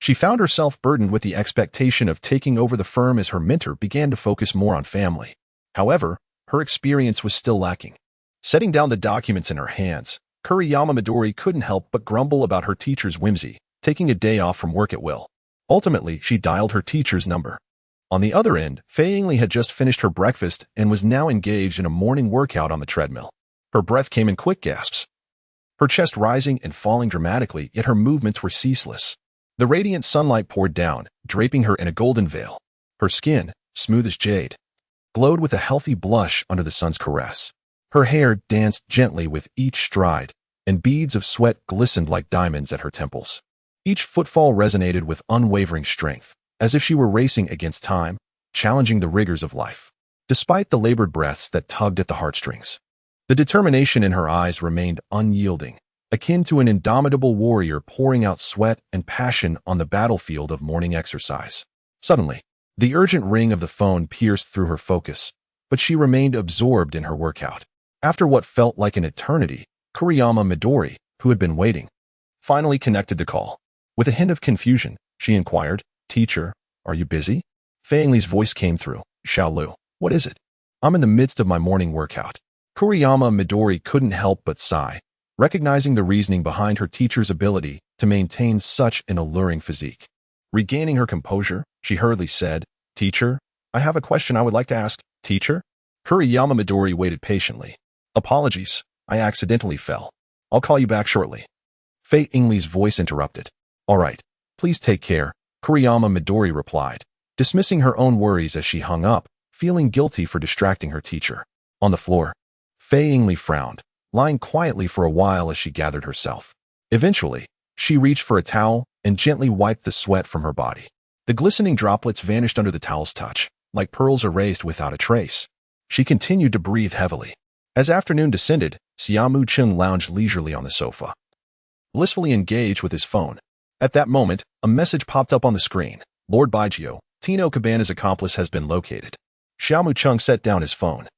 she found herself burdened with the expectation of taking over the firm as her mentor began to focus more on family. However, her experience was still lacking. Setting down the documents in her hands, Kuriyama Midori couldn't help but grumble about her teacher's whimsy, taking a day off from work at will. Ultimately, she dialed her teacher's number. On the other end, Fei Yingli had just finished her breakfast and was now engaged in a morning workout on the treadmill. Her breath came in quick gasps, her chest rising and falling dramatically, yet her movements were ceaseless. The radiant sunlight poured down, draping her in a golden veil. Her skin, smooth as jade, glowed with a healthy blush under the sun's caress. Her hair danced gently with each stride, and beads of sweat glistened like diamonds at her temples. Each footfall resonated with unwavering strength, as if she were racing against time, challenging the rigors of life. Despite the labored breaths that tugged at the heartstrings, the determination in her eyes remained unyielding, akin to an indomitable warrior pouring out sweat and passion on the battlefield of morning exercise. Suddenly, the urgent ring of the phone pierced through her focus, but she remained absorbed in her workout. After what felt like an eternity, Kuriyama Midori, who had been waiting, finally connected the call. With a hint of confusion, she inquired, "Teacher, are you busy?" Fei Yingli's voice came through. "Xiaolu, what is it?" "I'm in the midst of my morning workout." Kuriyama Midori couldn't help but sigh, recognizing the reasoning behind her teacher's ability to maintain such an alluring physique. Regaining her composure, she hurriedly said, "Teacher, I have a question I would like to ask." "Teacher?" Kuriyama Midori waited patiently. "Apologies, I accidentally fell. I'll call you back shortly." Fei Yingli's voice interrupted. "All right, please take care," Kuriyama Midori replied, dismissing her own worries as she hung up, feeling guilty for distracting her teacher. On the floor, Fei Yingli frowned, lying quietly for a while as she gathered herself. Eventually, she reached for a towel and gently wiped the sweat from her body. The glistening droplets vanished under the towel's touch, like pearls erased without a trace. She continued to breathe heavily. As afternoon descended, Xia Mu Cheng lounged leisurely on the sofa, blissfully engaged with his phone. At that moment, a message popped up on the screen. "Lord Baijio, Tino Cabana's accomplice has been located." Xia Mu Cheng set down his phone,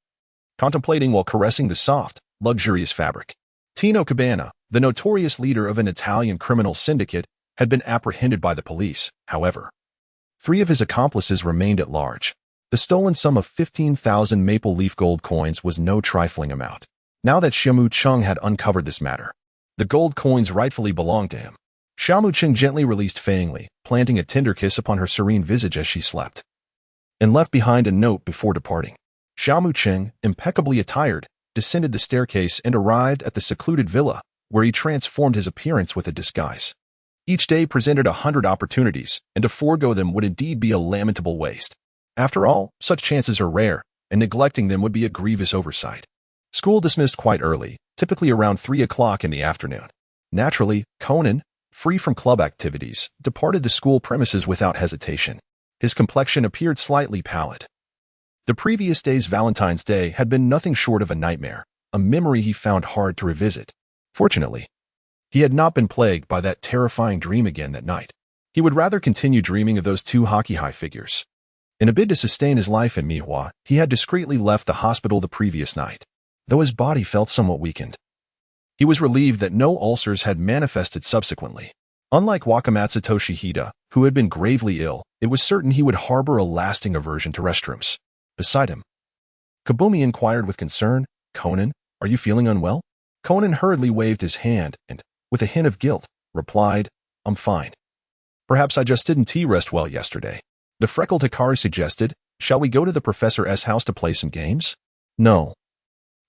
contemplating while caressing the soft, luxurious fabric. Tino Cabana, the notorious leader of an Italian criminal syndicate, had been apprehended by the police. However, 3 of his accomplices remained at large. The stolen sum of 15,000 maple leaf gold coins was no trifling amount. Now that Xia Mu Cheng had uncovered this matter, the gold coins rightfully belonged to him. Xia Mu Cheng gently released Fei Yingli, planting a tender kiss upon her serene visage as she slept, and left behind a note before departing. Xia Mu Cheng, impeccably attired, descended the staircase and arrived at the secluded villa, where he transformed his appearance with a disguise. Each day presented 100 opportunities, and to forego them would indeed be a lamentable waste. After all, such chances are rare, and neglecting them would be a grievous oversight. School dismissed quite early, typically around 3 o'clock in the afternoon. Naturally, Conan, free from club activities, departed the school premises without hesitation. His complexion appeared slightly pallid. The previous day's Valentine's Day had been nothing short of a nightmare, a memory he found hard to revisit. Fortunately, he had not been plagued by that terrifying dream again that night. He would rather continue dreaming of those 2 hockey high figures. In a bid to sustain his life in Mihua, he had discreetly left the hospital the previous night, though his body felt somewhat weakened. He was relieved that no ulcers had manifested subsequently. Unlike Wakamatsu Toshihida, who had been gravely ill, it was certain he would harbor a lasting aversion to restrooms. Beside him, Kabumi inquired with concern, "Conan, are you feeling unwell?" Conan hurriedly waved his hand and, with a hint of guilt, replied, "I'm fine. Perhaps I just didn't rest well yesterday." The freckled Hikaru suggested, "Shall we go to the Professor's house to play some games?" "No.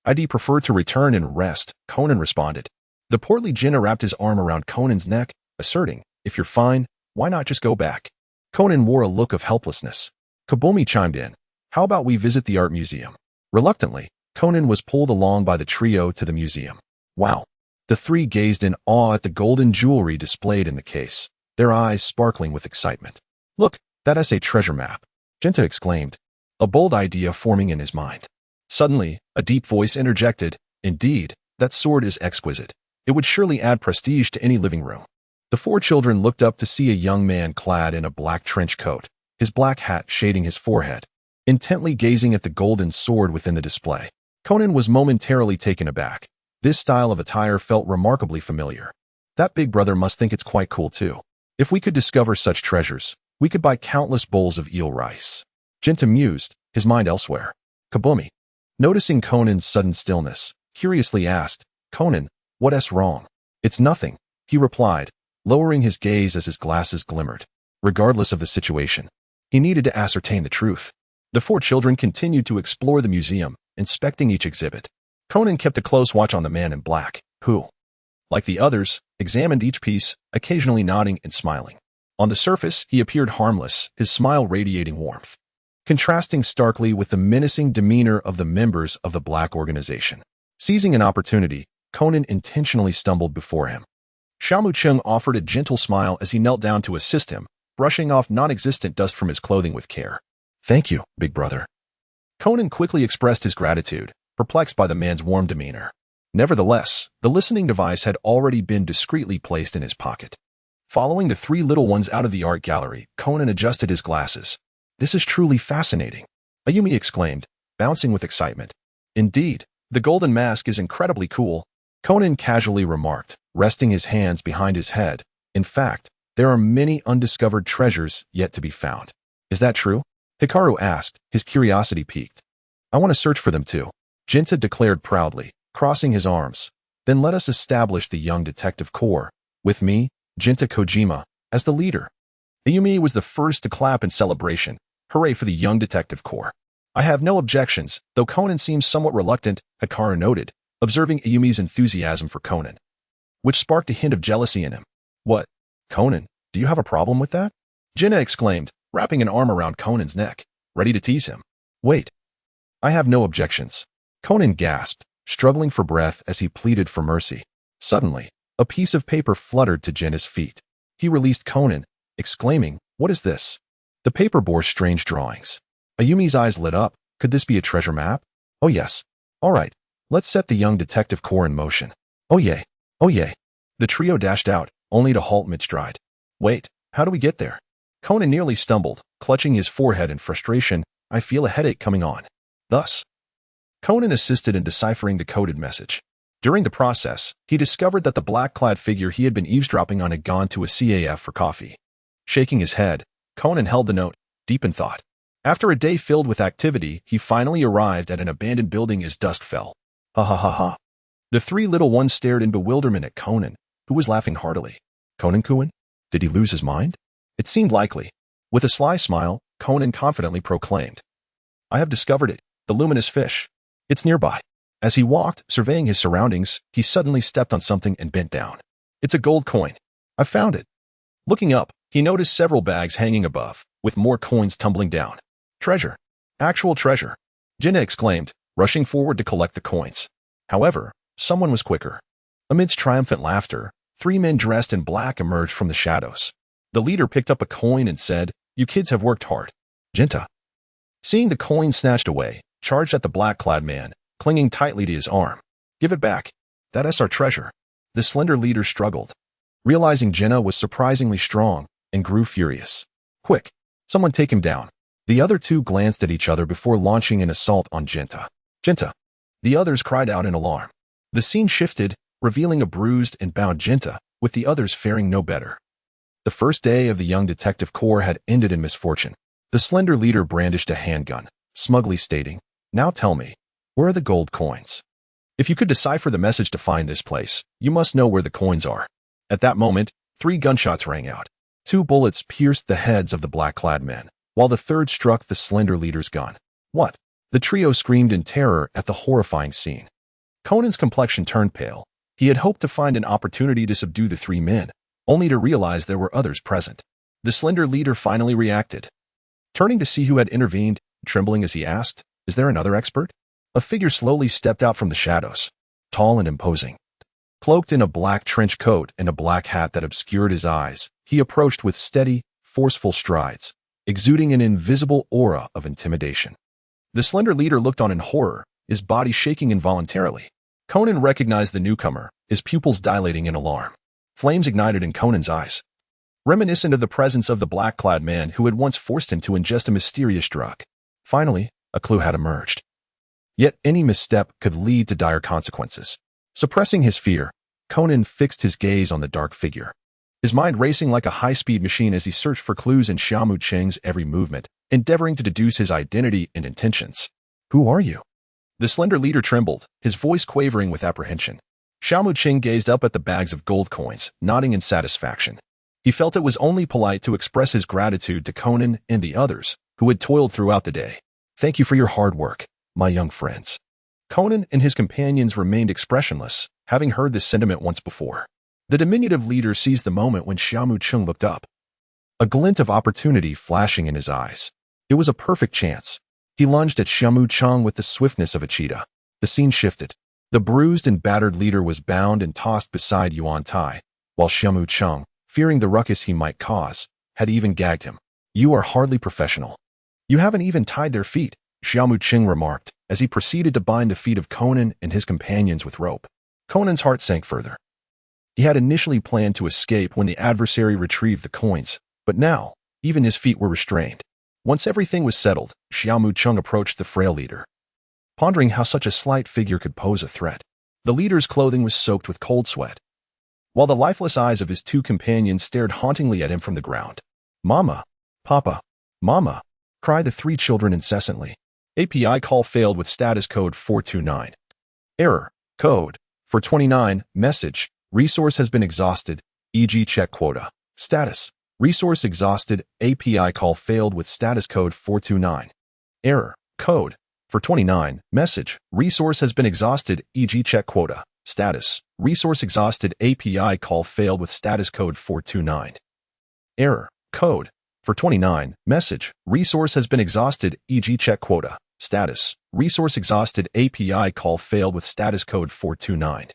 I'd prefer to return and rest," Conan responded. The portly Jinna wrapped his arm around Conan's neck, asserting, "If you're fine, why not just go back?" Conan wore a look of helplessness. Kabumi chimed in, "How about we visit the art museum?" Reluctantly, Conan was pulled along by the trio to the museum. Wow! The three gazed in awe at the golden jewelry displayed in the case, their eyes sparkling with excitement. "Look, that's a treasure map," Jinta exclaimed, a bold idea forming in his mind. Suddenly, a deep voice interjected, "Indeed, that sword is exquisite. It would surely add prestige to any living room." The four children looked up to see a young man clad in a black trench coat, his black hat shading his forehead, intently gazing at the golden sword within the display. Conan was momentarily taken aback. This style of attire felt remarkably familiar. That big brother must think it's quite cool too. If we could discover such treasures, we could buy countless bowls of eel rice. Jinta mused, his mind elsewhere. Kabumi, noticing Conan's sudden stillness, curiously asked, "Conan, what's wrong?" "It's nothing," he replied, lowering his gaze as his glasses glimmered. Regardless of the situation, he needed to ascertain the truth. The four children continued to explore the museum, inspecting each exhibit. Conan kept a close watch on the man in black, who, like the others, examined each piece, occasionally nodding and smiling. On the surface, he appeared harmless, his smile radiating warmth, contrasting starkly with the menacing demeanor of the members of the Black organization. Seizing an opportunity, Conan intentionally stumbled before him. Xia Mu Cheng offered a gentle smile as he knelt down to assist him, brushing off non-existent dust from his clothing with care. "Thank you, big brother." Conan quickly expressed his gratitude, perplexed by the man's warm demeanor. Nevertheless, the listening device had already been discreetly placed in his pocket. Following the three little ones out of the art gallery, Conan adjusted his glasses. "This is truly fascinating," Ayumi exclaimed, bouncing with excitement. "Indeed, the golden mask is incredibly cool," Conan casually remarked, resting his hands behind his head. "In fact, there are many undiscovered treasures yet to be found." "Is that true?" Hikaru asked, his curiosity piqued. "I want to search for them too," Jinta declared proudly, crossing his arms. "Then let us establish the Young Detective Corps, with me, Jinta Kojima, as the leader." Ayumi was the first to clap in celebration. "Hooray for the Young Detective Corps." "I have no objections, though Conan seems somewhat reluctant," Hikaru noted, observing Ayumi's enthusiasm for Conan, which sparked a hint of jealousy in him. "What? Conan, do you have a problem with that?" Jinna exclaimed, wrapping an arm around Conan's neck, ready to tease him. "Wait. I have no objections." Conan gasped, struggling for breath as he pleaded for mercy. Suddenly, a piece of paper fluttered to Jinna's feet. He released Conan, exclaiming, "What is this?" The paper bore strange drawings. Ayumi's eyes lit up. Could this be a treasure map? "Oh yes. All right. Let's set the Young Detective Corps in motion." "Oh yay. Oh yay." The trio dashed out, only to halt mid-stride. "Wait, how do we get there?" Conan nearly stumbled, clutching his forehead in frustration. "I feel a headache coming on." Thus, Conan assisted in deciphering the coded message. During the process, he discovered that the black-clad figure he had been eavesdropping on had gone to a CAF for coffee. Shaking his head, Conan held the note, deep in thought. After a day filled with activity, he finally arrived at an abandoned building as dusk fell. "Ha ha ha ha." The three little ones stared in bewilderment at Conan, who was laughing heartily. "Conan-kun? Did he lose his mind?" It seemed likely. With a sly smile, Conan confidently proclaimed, "I have discovered it, the luminous fish. It's nearby." As he walked, surveying his surroundings, he suddenly stepped on something and bent down. "It's a gold coin. I found it." Looking up, he noticed several bags hanging above, with more coins tumbling down. "Treasure. Actual treasure," Jinna exclaimed, rushing forward to collect the coins. However, someone was quicker. Amidst triumphant laughter, three men dressed in black emerged from the shadows. The leader picked up a coin and said, "You kids have worked hard." Jinta, seeing the coin snatched away, charged at the black-clad man, clinging tightly to his arm. "Give it back. That's our treasure." The slender leader struggled, realizing Jinna was surprisingly strong, and grew furious. "Quick, someone take him down." The other two glanced at each other before launching an assault on Jinta. "Jinta!" The others cried out in alarm. The scene shifted, revealing a bruised and bound Jinta, with the others faring no better. The first day of the young detective corps had ended in misfortune. The slender leader brandished a handgun, smugly stating, "Now tell me, where are the gold coins? If you could decipher the message to find this place, you must know where the coins are." At that moment, 3 gunshots rang out. 2 bullets pierced the heads of the black-clad men, while the third struck the slender leader's gun. "What?" The trio screamed in terror at the horrifying scene. Conan's complexion turned pale. He had hoped to find an opportunity to subdue the 3 men, only to realize there were others present. The slender leader finally reacted. Turning to see who had intervened, trembling as he asked, "Is there another expert?" A figure slowly stepped out from the shadows, tall and imposing. Cloaked in a black trench coat and a black hat that obscured his eyes, he approached with steady, forceful strides, exuding an invisible aura of intimidation. The slender leader looked on in horror, his body shaking involuntarily. Conan recognized the newcomer, his pupils dilating in alarm. Flames ignited in Conan's eyes, reminiscent of the presence of the black-clad man who had once forced him to ingest a mysterious drug. Finally, a clue had emerged. Yet any misstep could lead to dire consequences. Suppressing his fear, Conan fixed his gaze on the dark figure, his mind racing like a high-speed machine as he searched for clues in Xia Mu Cheng's every movement, endeavoring to deduce his identity and intentions. "Who are you?" The slender leader trembled, his voice quavering with apprehension. Xia Mu Cheng gazed up at the bags of gold coins, nodding in satisfaction. He felt it was only polite to express his gratitude to Conan and the others, who had toiled throughout the day. "Thank you for your hard work, my young friends." Conan and his companions remained expressionless, having heard this sentiment once before. The diminutive leader seized the moment when Xia Mu Cheng looked up, a glint of opportunity flashing in his eyes. It was a perfect chance. He lunged at Xia Mu Cheng with the swiftness of a cheetah. The scene shifted. The bruised and battered leader was bound and tossed beside Yuan Tai, while Xia Mu Cheng, fearing the ruckus he might cause, had even gagged him. "You are hardly professional. You haven't even tied their feet," Xia Mu Cheng remarked, as he proceeded to bind the feet of Conan and his companions with rope. Conan's heart sank further. He had initially planned to escape when the adversary retrieved the coins, but now, even his feet were restrained. Once everything was settled, Xia Mu Cheng approached the frail leader, pondering how such a slight figure could pose a threat. The leader's clothing was soaked with cold sweat, while the lifeless eyes of his 2 companions stared hauntingly at him from the ground. "Mama! Papa! Mama!" cried the 3 children incessantly. API call failed with status code 429. Error. Code 429. Message. Resource has been exhausted, e.g. check quota. Status. Resource exhausted. API call failed with status code 429. Error. Code 429. Message. Resource has been exhausted, e.g. check quota. Status. Resource exhausted. API call failed with status code 429. Error. Code 429. Message. Resource has been exhausted, e.g. check quota. Status. Resource exhausted. API call failed with status code 429.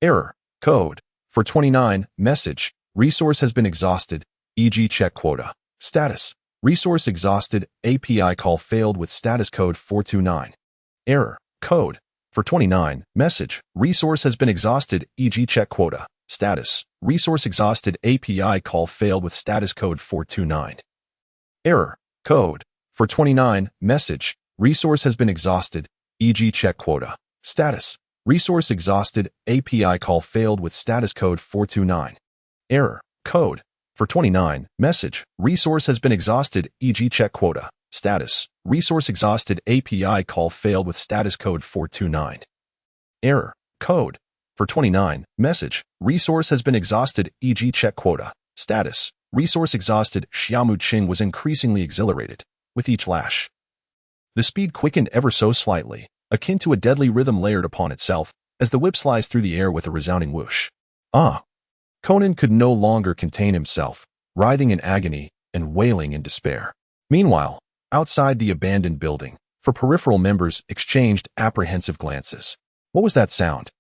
Error. Code 429. Message. Resource has been exhausted, e.g. check quota. Status. Resource exhausted. API call failed with status code 429. Error. Code 429. Message. Resource has been exhausted, e.g. check quota. Status. Resource exhausted. API call failed with status code 429. Error. Code 429. Message. Resource has been exhausted, e.g. check quota. Status. Resource exhausted. API call failed with status code 429. Error. Code 429. Message. Resource has been exhausted, e.g. check quota. Status. Resource exhausted. API call failed with status code 429. Error. Code 429. Message. Resource has been exhausted, e.g. check quota. Status. Resource exhausted. Xia Mu Cheng was increasingly exhilarated with each lash. The speed quickened ever so slightly, akin to a deadly rhythm layered upon itself, as the whip sliced through the air with a resounding whoosh. "Ah!" Conan could no longer contain himself, writhing in agony and wailing in despair. Meanwhile, outside the abandoned building, 4 peripheral members exchanged apprehensive glances. What was that sound?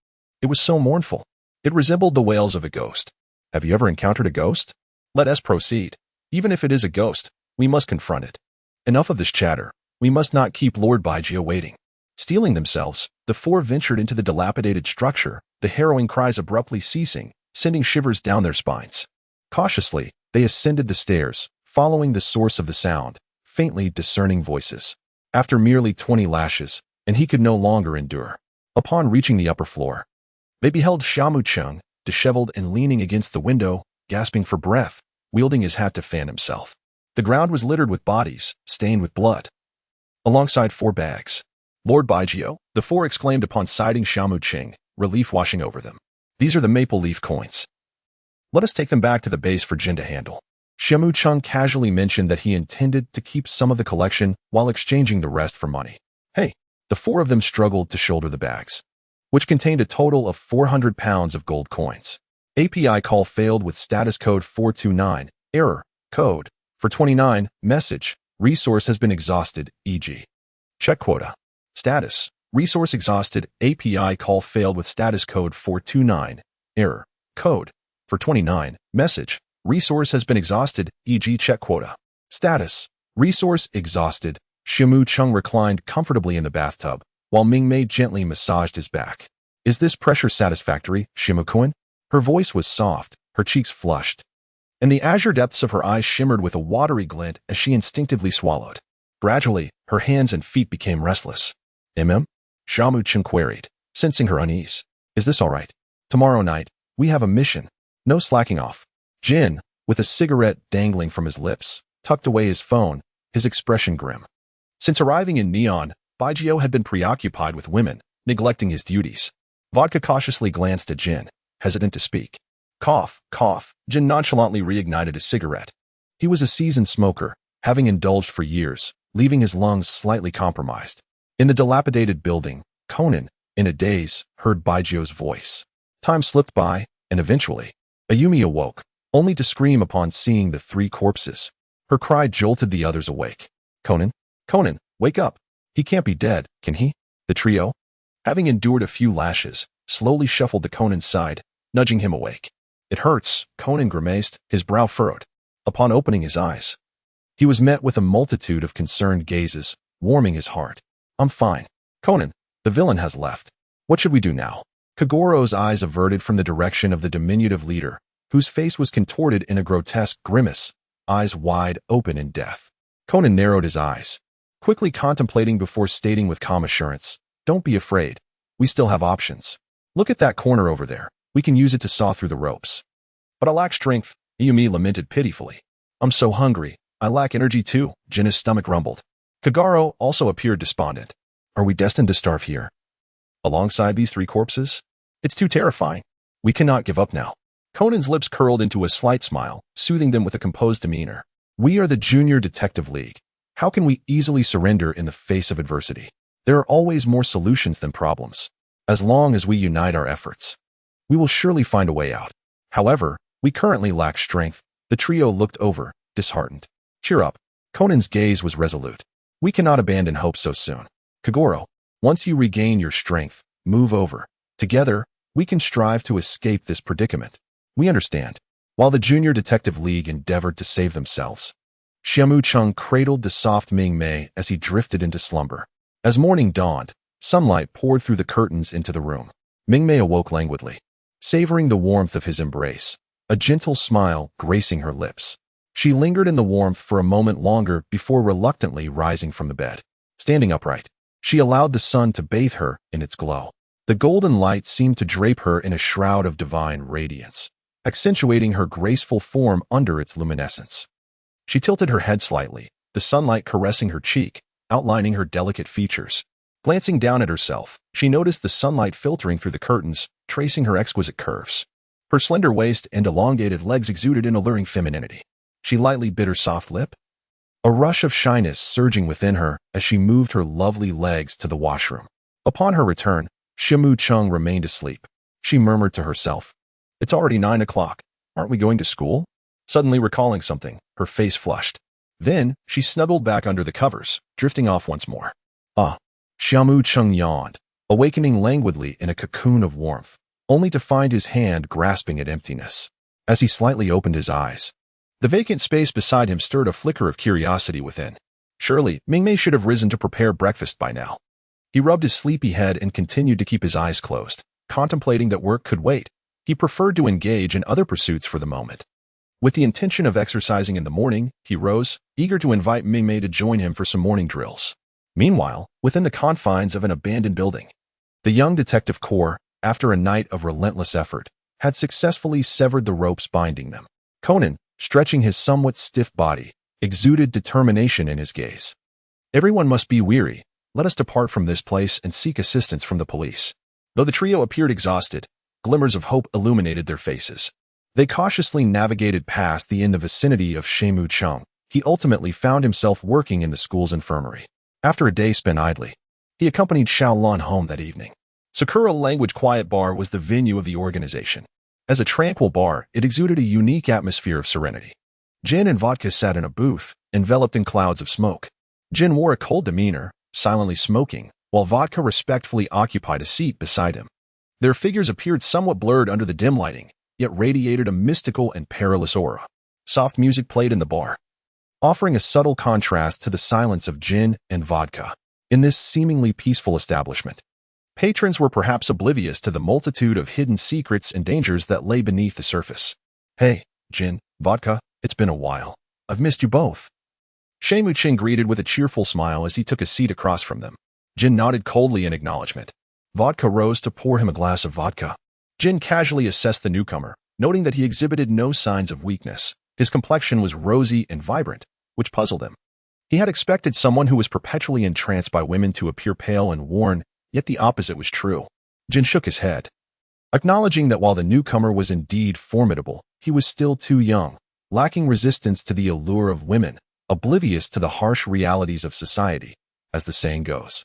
It was so mournful. It resembled the wails of a ghost. Have you ever encountered a ghost? Let us proceed. Even if it is a ghost, we must confront it. Enough of this chatter. We must not keep Lord Baijia waiting. Steeling themselves, the 4 ventured into the dilapidated structure, the harrowing cries abruptly ceasing, sending shivers down their spines. Cautiously, they ascended the stairs, following the source of the sound, faintly discerning voices. After merely 20 lashes, and he could no longer endure. Upon reaching the upper floor, they beheld Xia Mu Cheng, disheveled and leaning against the window, gasping for breath. wielding his hat to fan himself. The ground was littered with bodies, stained with blood. Alongside 4 bags. Lord Baijio, the 4 exclaimed upon sighting Xia Mu Cheng, relief washing over them. These are the maple leaf coins. Let us take them back to the base for Jin to handle. Xia Mu Cheng casually mentioned that he intended to keep some of the collection while exchanging the rest for money. Hey, the 4 of them struggled to shoulder the bags, which contained a total of 400 pounds of gold coins. API call failed with status code 429, error, code, for 29, message, resource has been exhausted, e.g. check quota. Status, resource exhausted, API call failed with status code 429, error, code, for 29, message, resource has been exhausted, e.g. check quota. Status, resource exhausted. Xia Mu Cheng reclined comfortably in the bathtub, while Ming Mei gently massaged his back. Is this pressure satisfactory, Xia Mu Cheng? Her voice was soft, her cheeks flushed, and the azure depths of her eyes shimmered with a watery glint as she instinctively swallowed. Gradually, her hands and feet became restless. Xia Mu Cheng queried, sensing her unease. Is this all right? Tomorrow night, we have a mission. No slacking off. Jin, with a cigarette dangling from his lips, tucked away his phone, his expression grim. Since arriving in Neon, Baijio had been preoccupied with women, neglecting his duties. Vodka cautiously glanced at Jin, hesitant to speak. Cough, cough. Jin nonchalantly reignited his cigarette. He was a seasoned smoker, having indulged for years, leaving his lungs slightly compromised. In the dilapidated building, Conan, in a daze, heard Baijio's voice. Time slipped by, and eventually, Ayumi awoke, only to scream upon seeing the 3 corpses. Her cry jolted the others awake. Conan? Conan, wake up. He can't be dead, can he? The trio, having endured a few lashes, slowly shuffled to Conan's side, nudging him awake. It hurts, Conan grimaced, his brow furrowed. Upon opening his eyes, he was met with a multitude of concerned gazes, warming his heart. I'm fine. Conan, the villain has left. What should we do now? Kagoro's eyes averted from the direction of the diminutive leader, whose face was contorted in a grotesque grimace, eyes wide open in death. Conan narrowed his eyes, quickly contemplating before stating with calm assurance, don't be afraid. We still have options. Look at that corner over there. We can use it to saw through the ropes. But I lack strength, Ayumi lamented pitifully. I'm so hungry. I lack energy too, Jin's stomach rumbled. Kagoro also appeared despondent. Are we destined to starve here? Alongside these 3 corpses? It's too terrifying. We cannot give up now. Conan's lips curled into a slight smile, soothing them with a composed demeanor. We are the Junior Detective League. How can we easily surrender in the face of adversity? There are always more solutions than problems. As long as we unite our efforts, we will surely find a way out. However, we currently lack strength. The trio looked over, disheartened. Cheer up. Conan's gaze was resolute. We cannot abandon hope so soon. Kagoro, once you regain your strength, move over. Together, we can strive to escape this predicament. We understand. While the Junior Detective League endeavored to save themselves, Xia Mu Cheng cradled the soft Ming Mei as he drifted into slumber. As morning dawned, sunlight poured through the curtains into the room. Ming Mei awoke languidly, savoring the warmth of his embrace, a gentle smile gracing her lips. She lingered in the warmth for a moment longer before reluctantly rising from the bed. Standing upright, she allowed the sun to bathe her in its glow. The golden light seemed to drape her in a shroud of divine radiance, accentuating her graceful form under its luminescence. She tilted her head slightly, the sunlight caressing her cheek, outlining her delicate features. Glancing down at herself, she noticed the sunlight filtering through the curtains, tracing her exquisite curves. Her slender waist and elongated legs exuded an alluring femininity. She lightly bit her soft lip, a rush of shyness surging within her as she moved her lovely legs to the washroom. Upon her return, Xia Mu Cheng remained asleep. She murmured to herself, "It's already 9 o'clock. Aren't we going to school?" Suddenly recalling something, her face flushed. Then, she snuggled back under the covers, drifting off once more. Xia Mu Cheng yawned, awakening languidly in a cocoon of warmth, only to find his hand grasping at emptiness. As he slightly opened his eyes, the vacant space beside him stirred a flicker of curiosity within. Surely, Ming Mei should have risen to prepare breakfast by now. He rubbed his sleepy head and continued to keep his eyes closed, contemplating that work could wait. He preferred to engage in other pursuits for the moment. With the intention of exercising in the morning, he rose, eager to invite Ming Mei to join him for some morning drills. Meanwhile, within the confines of an abandoned building, the young detective corps, after a night of relentless effort, had successfully severed the ropes binding them. Conan, stretching his somewhat stiff body, exuded determination in his gaze. Everyone must be weary. Let us depart from this place and seek assistance from the police. Though the trio appeared exhausted, glimmers of hope illuminated their faces. They cautiously navigated past the in the vicinity of Xia Mu Cheng. He ultimately found himself working in the school's infirmary. After a day spent idly, he accompanied Xiaolon home that evening. Sakura Language Quiet Bar was the venue of the organization. As a tranquil bar, it exuded a unique atmosphere of serenity. Gin and vodka sat in a booth, enveloped in clouds of smoke. Gin wore a cold demeanor, silently smoking, while vodka respectfully occupied a seat beside him. Their figures appeared somewhat blurred under the dim lighting, yet radiated a mystical and perilous aura. Soft music played in the bar, offering a subtle contrast to the silence of gin and vodka. In this seemingly peaceful establishment, patrons were perhaps oblivious to the multitude of hidden secrets and dangers that lay beneath the surface. Hey, gin, vodka, it's been a while. I've missed you both. Xia Mu Cheng greeted with a cheerful smile as he took a seat across from them. Jin nodded coldly in acknowledgement. Vodka rose to pour him a glass of vodka. Jin casually assessed the newcomer, noting that he exhibited no signs of weakness. His complexion was rosy and vibrant, which puzzled him. He had expected someone who was perpetually entranced by women to appear pale and worn, yet the opposite was true. Jin shook his head, acknowledging that while the newcomer was indeed formidable, he was still too young, lacking resistance to the allure of women, oblivious to the harsh realities of society, as the saying goes.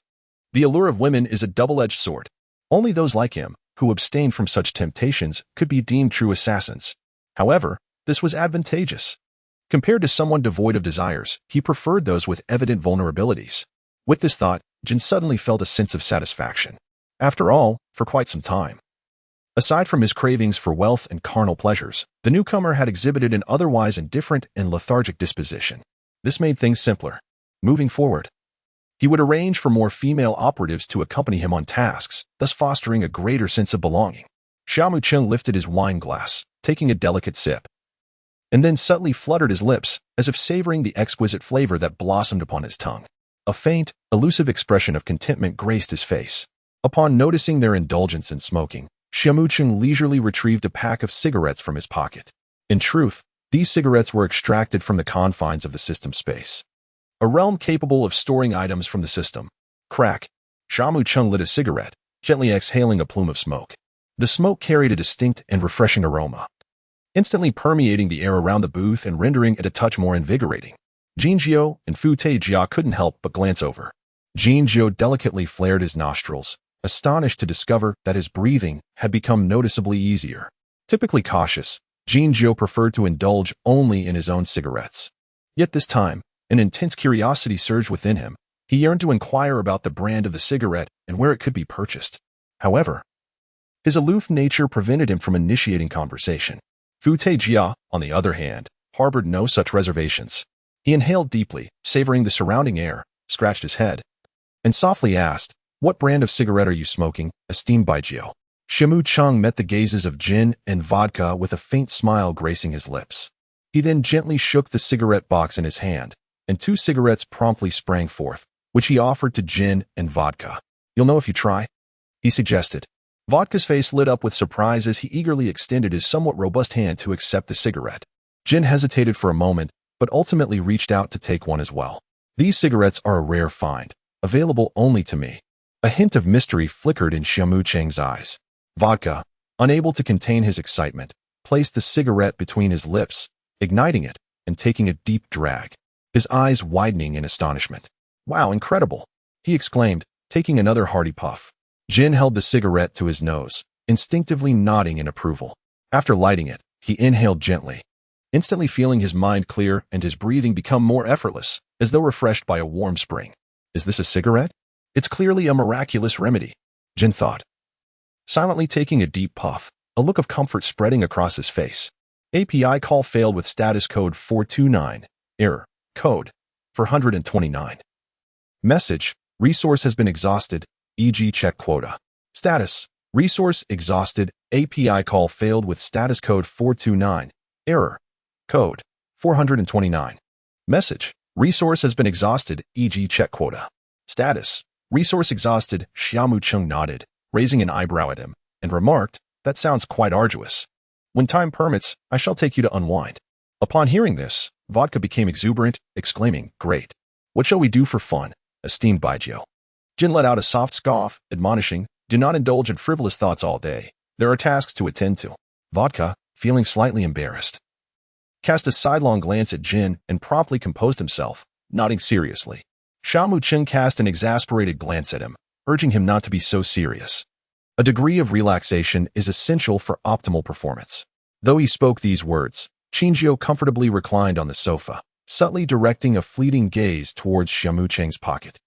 The allure of women is a double-edged sword. Only those like him, who abstain from such temptations, could be deemed true assassins. However, this was advantageous. Compared to someone devoid of desires, he preferred those with evident vulnerabilities. With this thought, Jin suddenly felt a sense of satisfaction. After all, for quite some time, aside from his cravings for wealth and carnal pleasures, the newcomer had exhibited an otherwise indifferent and lethargic disposition. This made things simpler. Moving forward, he would arrange for more female operatives to accompany him on tasks, thus fostering a greater sense of belonging. Xia Mu Cheng lifted his wine glass, taking a delicate sip, and then subtly fluttered his lips, as if savoring the exquisite flavor that blossomed upon his tongue. A faint, elusive expression of contentment graced his face. Upon noticing their indulgence in smoking, Xia Mu Cheng leisurely retrieved a pack of cigarettes from his pocket. In truth, these cigarettes were extracted from the confines of the system space, a realm capable of storing items from the system. Crack. Xia Mu Cheng lit a cigarette, gently exhaling a plume of smoke. The smoke carried a distinct and refreshing aroma, instantly permeating the air around the booth and rendering it a touch more invigorating. Jin Jiao and Fu Teijia couldn't help but glance over. Jin Jiao delicately flared his nostrils, astonished to discover that his breathing had become noticeably easier. Typically cautious, Jin Jiao preferred to indulge only in his own cigarettes. Yet this time, an intense curiosity surged within him. He yearned to inquire about the brand of the cigarette and where it could be purchased. However, his aloof nature prevented him from initiating conversation. Fu Teijia, on the other hand, harbored no such reservations. He inhaled deeply, savoring the surrounding air, scratched his head, and softly asked, "What brand of cigarette are you smoking, esteemed Baijio?" Xia Mu Cheng met the gazes of gin and vodka with a faint smile gracing his lips. He then gently shook the cigarette box in his hand, and 2 cigarettes promptly sprang forth, which he offered to gin and vodka. "You'll know if you try," he suggested. Vodka's face lit up with surprise as he eagerly extended his somewhat robust hand to accept the cigarette. Jin hesitated for a moment, but ultimately reached out to take one as well. "These cigarettes are a rare find, available only to me." A hint of mystery flickered in Xia Mu Cheng's eyes. Vodka, unable to contain his excitement, placed the cigarette between his lips, igniting it and taking a deep drag, his eyes widening in astonishment. "Wow, incredible!" he exclaimed, taking another hearty puff. Jin held the cigarette to his nose, instinctively nodding in approval. After lighting it, he inhaled gently, instantly feeling his mind clear and his breathing become more effortless, as though refreshed by a warm spring. "Is this a cigarette? It's clearly a miraculous remedy," Jin thought, silently taking a deep puff, a look of comfort spreading across his face. API call failed with status code 429. Error. Code 429. Message. Resource has been exhausted, e.g. check quota. Status. Resource exhausted. API call failed with status code 429. Error. Code 429. Message. Resource has been exhausted, e.g. check quota. Status. Resource exhausted. Xia Mu Cheng nodded, raising an eyebrow at him, and remarked, "That sounds quite arduous. When time permits, I shall take you to unwind." Upon hearing this, Vodka became exuberant, exclaiming, "Great! What shall we do for fun, esteemed Baijio?" Jin let out a soft scoff, admonishing, "Do not indulge in frivolous thoughts all day. There are tasks to attend to." Vodka, feeling slightly embarrassed, cast a sidelong glance at Jin and promptly composed himself, nodding seriously. Xia Mu Cheng cast an exasperated glance at him, urging him not to be so serious. A degree of relaxation is essential for optimal performance. Though he spoke these words, Qingjiu comfortably reclined on the sofa, subtly directing a fleeting gaze towards Xia Mu Cheng's pocket.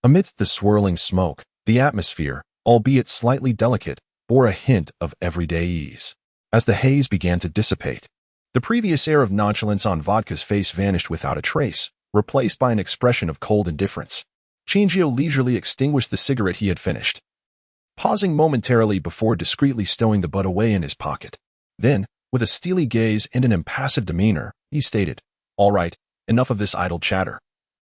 Amidst the swirling smoke, the atmosphere, albeit slightly delicate, bore a hint of everyday ease. As the haze began to dissipate, the previous air of nonchalance on Vodka's face vanished without a trace, replaced by an expression of cold indifference. Qingjiu leisurely extinguished the cigarette he had finished, pausing momentarily before discreetly stowing the butt away in his pocket. Then, with a steely gaze and an impassive demeanor, he stated, "All right, enough of this idle chatter.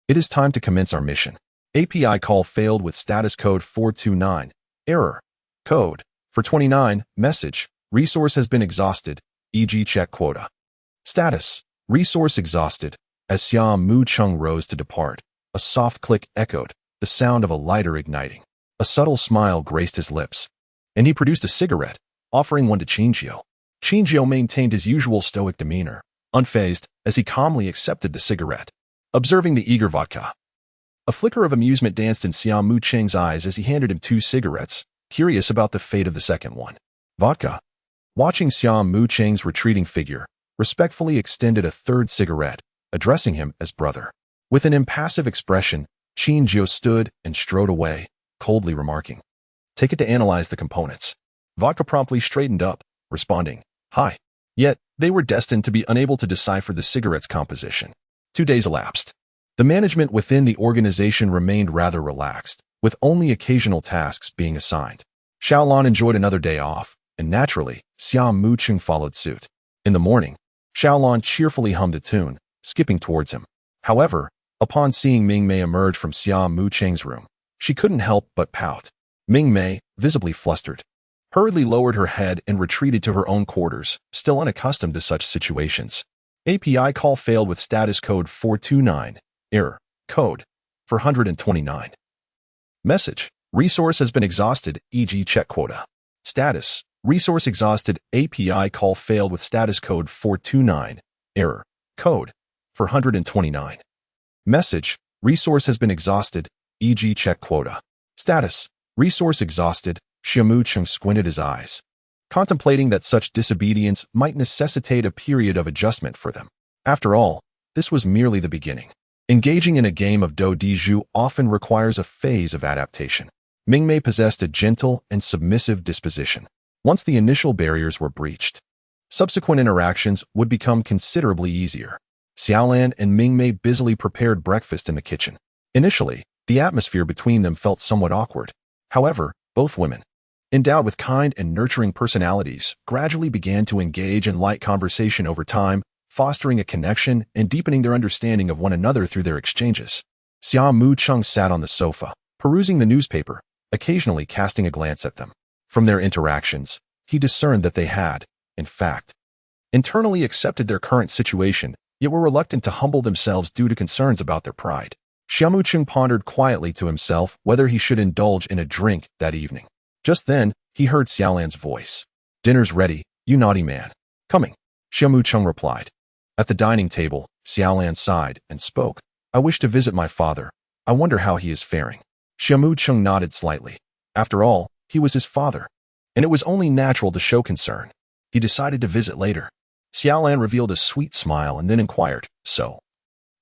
It is time to commence our mission." API call failed with status code 429. Error. Code. For 29. Message. Resource has been exhausted, e.g. check quota. Status. Resource exhausted. As Xia Mu Cheng rose to depart, a soft click echoed, the sound of a lighter igniting. A subtle smile graced his lips, and he produced a cigarette, offering one to Qingjiu. Qingjiu maintained his usual stoic demeanor, unfazed as he calmly accepted the cigarette, observing the eager Vodka. A flicker of amusement danced in Xia Mu Cheng's eyes as he handed him 2 cigarettes, curious about the fate of the second one. Vodka, watching Xia Mu Cheng's retreating figure, respectfully extended a 3rd cigarette, addressing him as brother. With an impassive expression, Qingjiu stood and strode away, coldly remarking, "Take it to analyze the components." Vodka promptly straightened up, responding, "Hi." Yet, they were destined to be unable to decipher the cigarette's composition. 2 days elapsed. The management within the organization remained rather relaxed, with only occasional tasks being assigned. Xiaolan enjoyed another day off, and naturally, Xia Mu Cheng followed suit. In the morning, Xiaolan cheerfully hummed a tune, skipping towards him. However, upon seeing Ming Mei emerge from Xia Mu Cheng's room, she couldn't help but pout. Ming Mei, visibly flustered, hurriedly lowered her head and retreated to her own quarters, still unaccustomed to such situations. API call failed with status code 429. Error. Code. 429. Message. Resource has been exhausted, e.g. check quota. Status. Resource exhausted. API call failed with status code 429. Error. Code. 429. Message. Resource has been exhausted, e.g. check quota. Status. Resource exhausted. Xia Mu Cheng squinted his eyes, contemplating that such disobedience might necessitate a period of adjustment for them. After all, this was merely the beginning. Engaging in a game of do di ju often requires a phase of adaptation. Ming Mei possessed a gentle and submissive disposition. Once the initial barriers were breached, subsequent interactions would become considerably easier. Xiaolan and Ming Mei busily prepared breakfast in the kitchen. Initially, the atmosphere between them felt somewhat awkward. However, both women, endowed with kind and nurturing personalities, gradually began to engage in light conversation over time, fostering a connection and deepening their understanding of one another through their exchanges. Xia Mu Cheng sat on the sofa, perusing the newspaper, occasionally casting a glance at them. From their interactions, he discerned that they had, in fact, internally accepted their current situation, yet were reluctant to humble themselves due to concerns about their pride. Xia Mu Cheng pondered quietly to himself whether he should indulge in a drink that evening. Just then, he heard Xiaolan's voice. "Dinner's ready, you naughty man." "Coming," Xia Mu Cheng replied. At the dining table, Xiaolan sighed and spoke. "I wish to visit my father. I wonder how he is faring." Xia Mu Cheng nodded slightly. After all, he was his father, and it was only natural to show concern. He decided to visit later. Xiaolan revealed a sweet smile and then inquired, "So,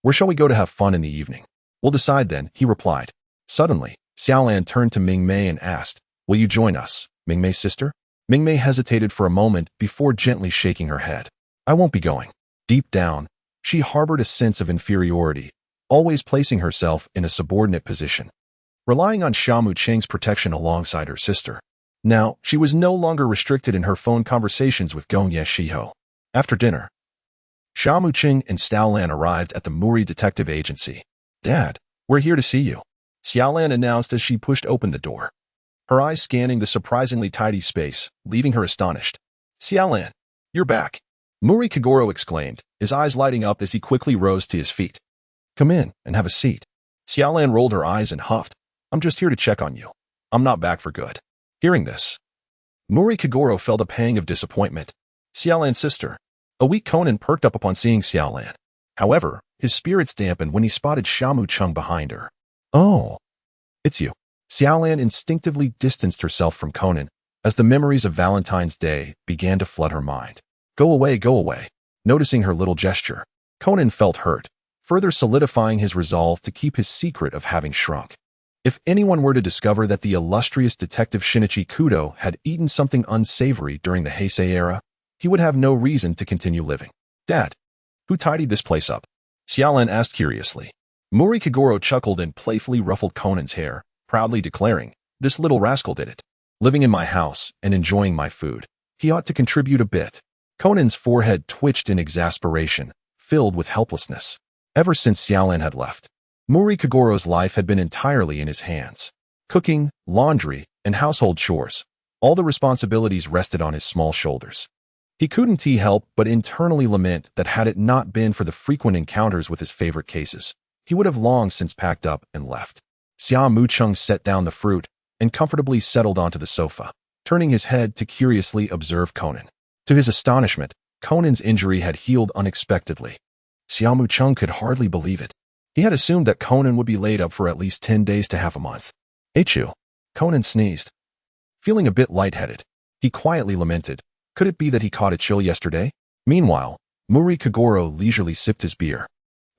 where shall we go to have fun in the evening?" "We'll decide then," he replied. Suddenly, Xiaolan turned to Ming Mei and asked, "Will you join us, Ming Mei's sister?" Ming Mei hesitated for a moment before gently shaking her head. "I won't be going." Deep down, she harbored a sense of inferiority, always placing herself in a subordinate position, relying on Xia Mu Cheng's protection alongside her sister. Now, she was no longer restricted in her phone conversations with Gongye Shiho. After dinner, Xia Mu Cheng and Xiaolan arrived at the Muri Detective Agency. "Dad, we're here to see you," Xiaolan announced as she pushed open the door, her eyes scanning the surprisingly tidy space, leaving her astonished. "Xiaolan, you're back," Muri Kagoro exclaimed, his eyes lighting up as he quickly rose to his feet. "Come in and have a seat." Xiaolan rolled her eyes and huffed. "I'm just here to check on you. I'm not back for good." Hearing this, Mori Kagoro felt a pang of disappointment. Xiaolan's sister. A weak Conan perked up upon seeing Xiaolan. However, his spirits dampened when he spotted Xia Mu Cheng behind her. "Oh, it's you." Xiaolan instinctively distanced herself from Conan as the memories of Valentine's Day began to flood her mind. Go away, go away." Noticing her little gesture, Conan felt hurt, further solidifying his resolve to keep his secret of having shrunk. If anyone were to discover that the illustrious detective Shinichi Kudo had eaten something unsavory during the Heisei era, he would have no reason to continue living. "Dad, who tidied this place up?" Xiaolan asked curiously. Mori Kagoro chuckled and playfully ruffled Conan's hair, proudly declaring, "This little rascal did it. Living in my house and enjoying my food. He ought to contribute a bit." Conan's forehead twitched in exasperation, filled with helplessness. Ever since Xiaolan had left, Mori Kagoro's life had been entirely in his hands. Cooking, laundry, and household chores. All the responsibilities rested on his small shoulders. He couldn't help but internally lament that had it not been for the frequent encounters with his favorite cases, he would have long since packed up and left. Xia Mu Cheng set down the fruit and comfortably settled onto the sofa, turning his head to curiously observe Conan. To his astonishment, Conan's injury had healed unexpectedly. Xia Mu Cheng could hardly believe it. He had assumed that Conan would be laid up for at least 10 days to half a month. "Achoo." Conan sneezed. Feeling a bit lightheaded, he quietly lamented, could it be that he caught a chill yesterday? Meanwhile, Mori Kagoro leisurely sipped his beer.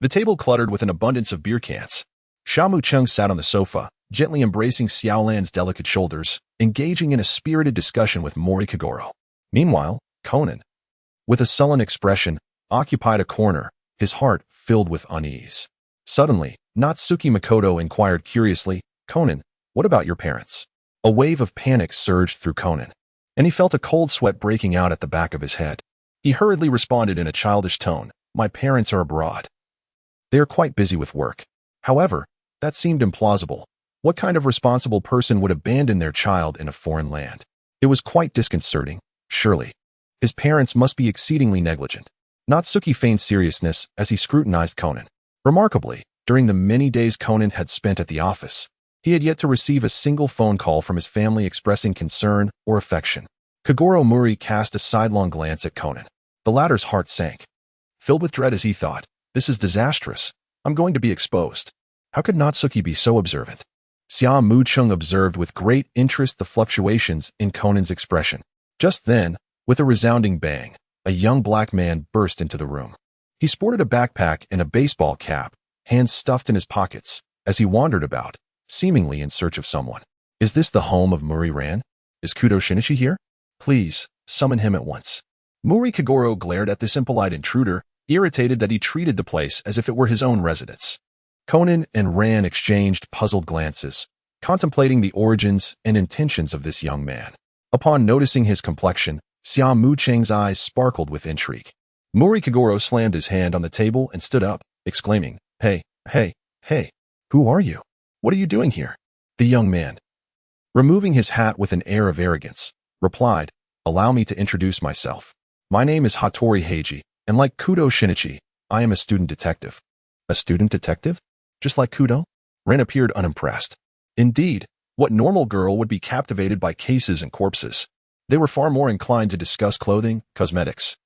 The table cluttered with an abundance of beer cans. Xia Mu Cheng sat on the sofa, gently embracing Xiaolan's delicate shoulders, engaging in a spirited discussion with Mori Kagoro. Meanwhile, Conan, with a sullen expression, occupied a corner, his heart filled with unease. Suddenly, Natsuki Makoto inquired curiously, "Conan, what about your parents?" A wave of panic surged through Conan, and he felt a cold sweat breaking out at the back of his head. He hurriedly responded in a childish tone, "My parents are abroad. They are quite busy with work." However, that seemed implausible. What kind of responsible person would abandon their child in a foreign land? It was quite disconcerting, surely. His parents must be exceedingly negligent. Natsuki feigned seriousness as he scrutinized Conan. Remarkably, during the many days Conan had spent at the office, he had yet to receive a single phone call from his family expressing concern or affection. Kagoro Mori cast a sidelong glance at Conan. The latter's heart sank. Filled with dread as he thought, "This is disastrous. I'm going to be exposed." How could Natsuki be so observant? Xia Mu Cheng observed with great interest the fluctuations in Conan's expression. Just then, with a resounding bang, a young black man burst into the room. He sported a backpack and a baseball cap, hands stuffed in his pockets, as he wandered about, seemingly in search of someone. "Is this the home of Mori Ran? Is Kudo Shinichi here? Please, summon him at once." Mori Kagoro glared at this impolite intruder, irritated that he treated the place as if it were his own residence. Conan and Ran exchanged puzzled glances, contemplating the origins and intentions of this young man. Upon noticing his complexion, Xia Mu Cheng's eyes sparkled with intrigue. Mori Kagoro slammed his hand on the table and stood up, exclaiming, Hey, who are you? What are you doing here?" The young man, removing his hat with an air of arrogance, replied, "Allow me to introduce myself. My name is Hattori Heiji, and like Kudo Shinichi, I am a student detective." "A student detective? Just like Kudo?" Ren appeared unimpressed. Indeed, what normal girl would be captivated by cases and corpses? They were far more inclined to discuss clothing, cosmetics,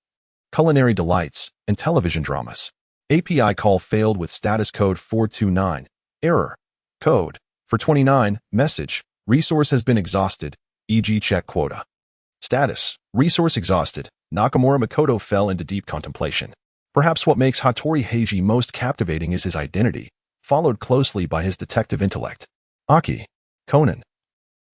culinary delights, and television dramas. API call failed with status code 429. Error. Code. For 29. Message. Resource has been exhausted. E.g. check quota. Status. Resource exhausted. Nakamura Makoto fell into deep contemplation. Perhaps what makes Hattori Heiji most captivating is his identity, followed closely by his detective intellect. Aki, Conan,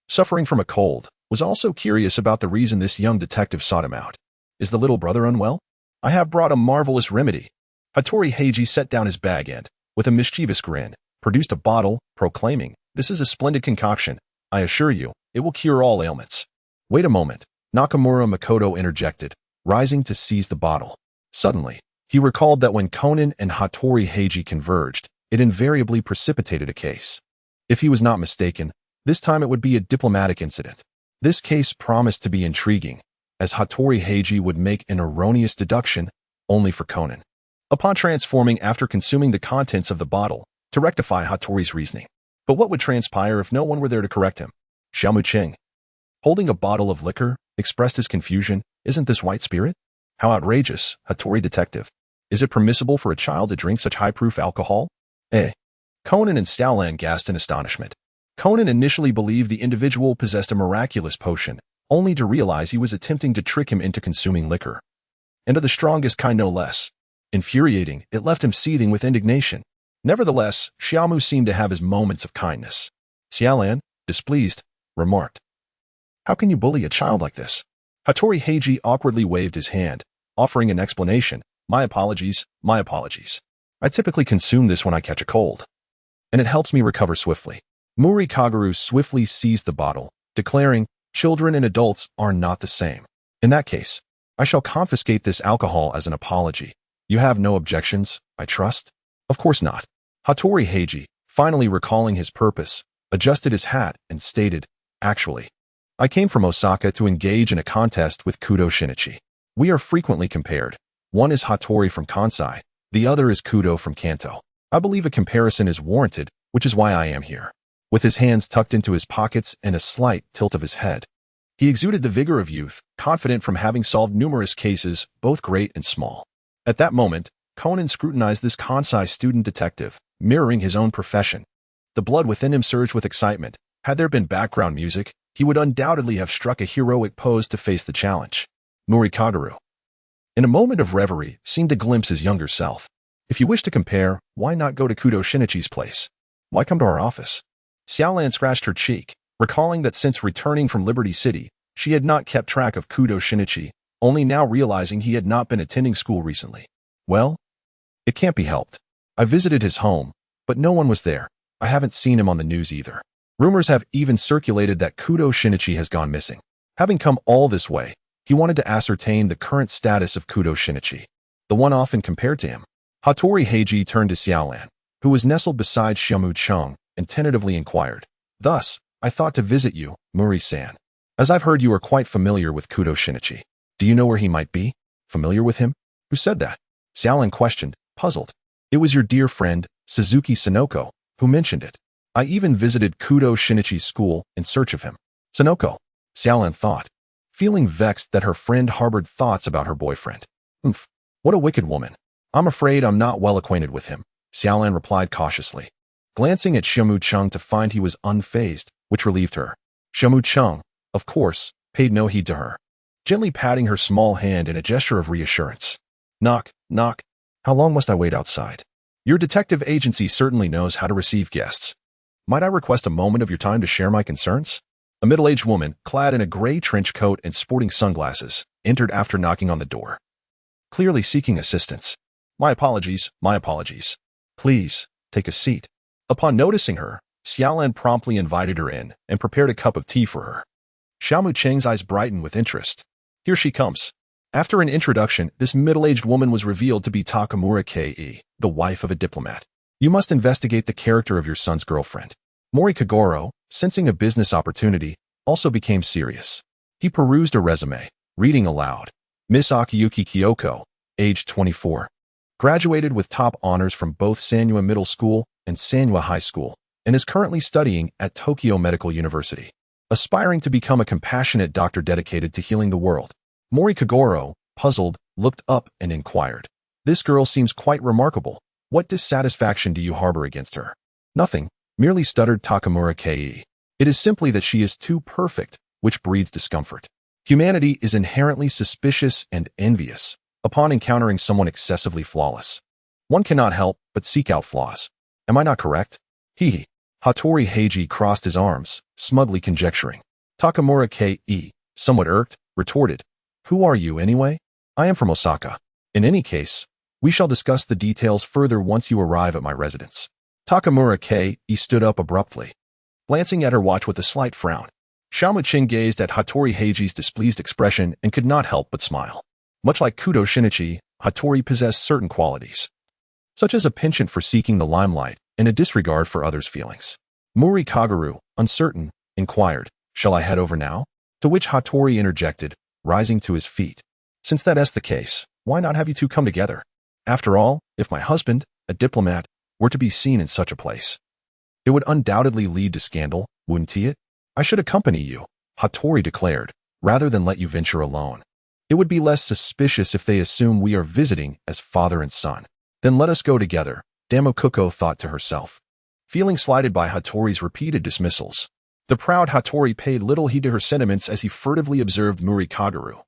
suffering from a cold, was also curious about the reason this young detective sought him out. "Is the little brother unwell? I have brought a marvelous remedy." Hattori Heiji set down his bag and, with a mischievous grin, produced a bottle, proclaiming, "This is a splendid concoction. I assure you, it will cure all ailments." "Wait a moment," Nakamura Makoto interjected, rising to seize the bottle. Suddenly, he recalled that when Conan and Hattori Heiji converged, it invariably precipitated a case. If he was not mistaken, this time it would be a diplomatic incident. This case promised to be intriguing, as Hattori Heiji would make an erroneous deduction only for Conan. upon transforming after consuming the contents of the bottle to rectify Hattori's reasoning. But what would transpire if no one were there to correct him? Xia Mu Cheng, holding a bottle of liquor, expressed his confusion. Isn't this white spirit? How outrageous, Hattori detective. Is it permissible for a child to drink such high-proof alcohol? Conan and Xiaolan gasped in astonishment. Conan initially believed the individual possessed a miraculous potion, only to realize he was attempting to trick him into consuming liquor. And of the strongest kind no less. Infuriating, it left him seething with indignation. Nevertheless, Xiaomu seemed to have his moments of kindness. Xiaolan, displeased, remarked, "How can you bully a child like this?" Hattori Heiji awkwardly waved his hand, offering an explanation. My apologies. I typically consume this when I catch a cold, and it helps me recover swiftly." Muri Kaguru swiftly seized the bottle, declaring, "Children and adults are not the same. In that case, I shall confiscate this alcohol as an apology. You have no objections, I trust?" "Of course not." Hattori Heiji, finally recalling his purpose, adjusted his hat and stated, "Actually, I came from Osaka to engage in a contest with Kudo Shinichi. We are frequently compared. One is Hattori from Kansai, the other is Kudo from Kanto. I believe a comparison is warranted, which is why I am here." With his hands tucked into his pockets and a slight tilt of his head, he exuded the vigor of youth, confident from having solved numerous cases, both great and small. At that moment, Conan scrutinized this Kansai student detective, mirroring his own profession. The blood within him surged with excitement. Had there been background music, he would undoubtedly have struck a heroic pose to face the challenge. Muri Kaguru, in a moment of reverie, seemed to glimpse his younger self. "If you wish to compare, why not go to Kudo Shinichi's place? Why come to our office?" Xiaolan scratched her cheek, recalling that since returning from Liberty City, she had not kept track of Kudo Shinichi, only now realizing he had not been attending school recently. "Well, it can't be helped. I visited his home, but no one was there. I haven't seen him on the news either. Rumors have even circulated that Kudo Shinichi has gone missing." Having come all this way, he wanted to ascertain the current status of Kudo Shinichi, the one often compared to him. Hattori Heiji turned to Xiaolan, who was nestled beside Xia Mu Cheng, and tentatively inquired, "Thus, I thought to visit you, Muri-san. As I've heard you are quite familiar with Kudo Shinichi. Do you know where he might be? Familiar with him?" "Who said that?" Xiaolan questioned, puzzled. "It was your dear friend, Suzuki Sonoko, who mentioned it. I even visited Kudo Shinichi's school in search of him." "Sonoko," Xiaolan thought, feeling vexed that her friend harbored thoughts about her boyfriend. What a wicked woman. "I'm afraid I'm not well acquainted with him," Xiaolan replied cautiously, glancing at Xia Mu Cheng to find he was unfazed, which relieved her. Xia Mu Cheng, of course, paid no heed to her, gently patting her small hand in a gesture of reassurance. Knock, knock. "How long must I wait outside?" "Your detective agency certainly knows how to receive guests. Might I request a moment of your time to share my concerns?" A middle-aged woman, clad in a gray trench coat and sporting sunglasses, entered after knocking on the door, clearly seeking assistance. My apologies. Please, take a seat." Upon noticing her, Xiaolan promptly invited her in and prepared a cup of tea for her. Xia Mu Cheng's eyes brightened with interest. "Here she comes." After an introduction, this middle-aged woman was revealed to be Takamura Kei, the wife of a diplomat. "You must investigate the character of your son's girlfriend." Mori Kagoro, sensing a business opportunity, also became serious. He perused a resume, reading aloud. Miss Akiyuki Kyoko, age 24. Graduated with top honors from both Sanwa Middle School and Sanwa High School, and is currently studying at Tokyo Medical University. Aspiring to become a compassionate doctor dedicated to healing the world. Mori Kagoro, puzzled, looked up and inquired. "This girl seems quite remarkable. What dissatisfaction do you harbor against her?" "Nothing," merely stuttered Takamura Kei. "It is simply that she is too perfect, which breeds discomfort. Humanity is inherently suspicious and envious upon encountering someone excessively flawless. One cannot help but seek out flaws. Am I not correct?" He. Hattori Heiji crossed his arms, smugly conjecturing. Takamura Kei, somewhat irked, retorted, "Who are you anyway?" "I am from Osaka. In any case, we shall discuss the details further once you arrive at my residence." Takamura Kei stood up abruptly, glancing at her watch with a slight frown. Xia Mu Cheng gazed at Hattori Heiji's displeased expression and could not help but smile. Much like Kudo Shinichi, Hattori possessed certain qualities, such as a penchant for seeking the limelight and a disregard for others' feelings. Muri Kaguru, uncertain, inquired, "Shall I head over now?" To which Hattori interjected, rising to his feet. "Since that is the case, why not have you two come together? After all, if my husband, a diplomat, were to be seen in such a place, it would undoubtedly lead to scandal, wouldn't it? I should accompany you, Hattori declared, rather than let you venture alone. It would be less suspicious if they assume we are visiting as father and son. Then let us go together, Damokuko thought to herself. Feeling slighted by Hattori's repeated dismissals, the proud Hattori paid little heed to her sentiments as he furtively observed Murikagaru,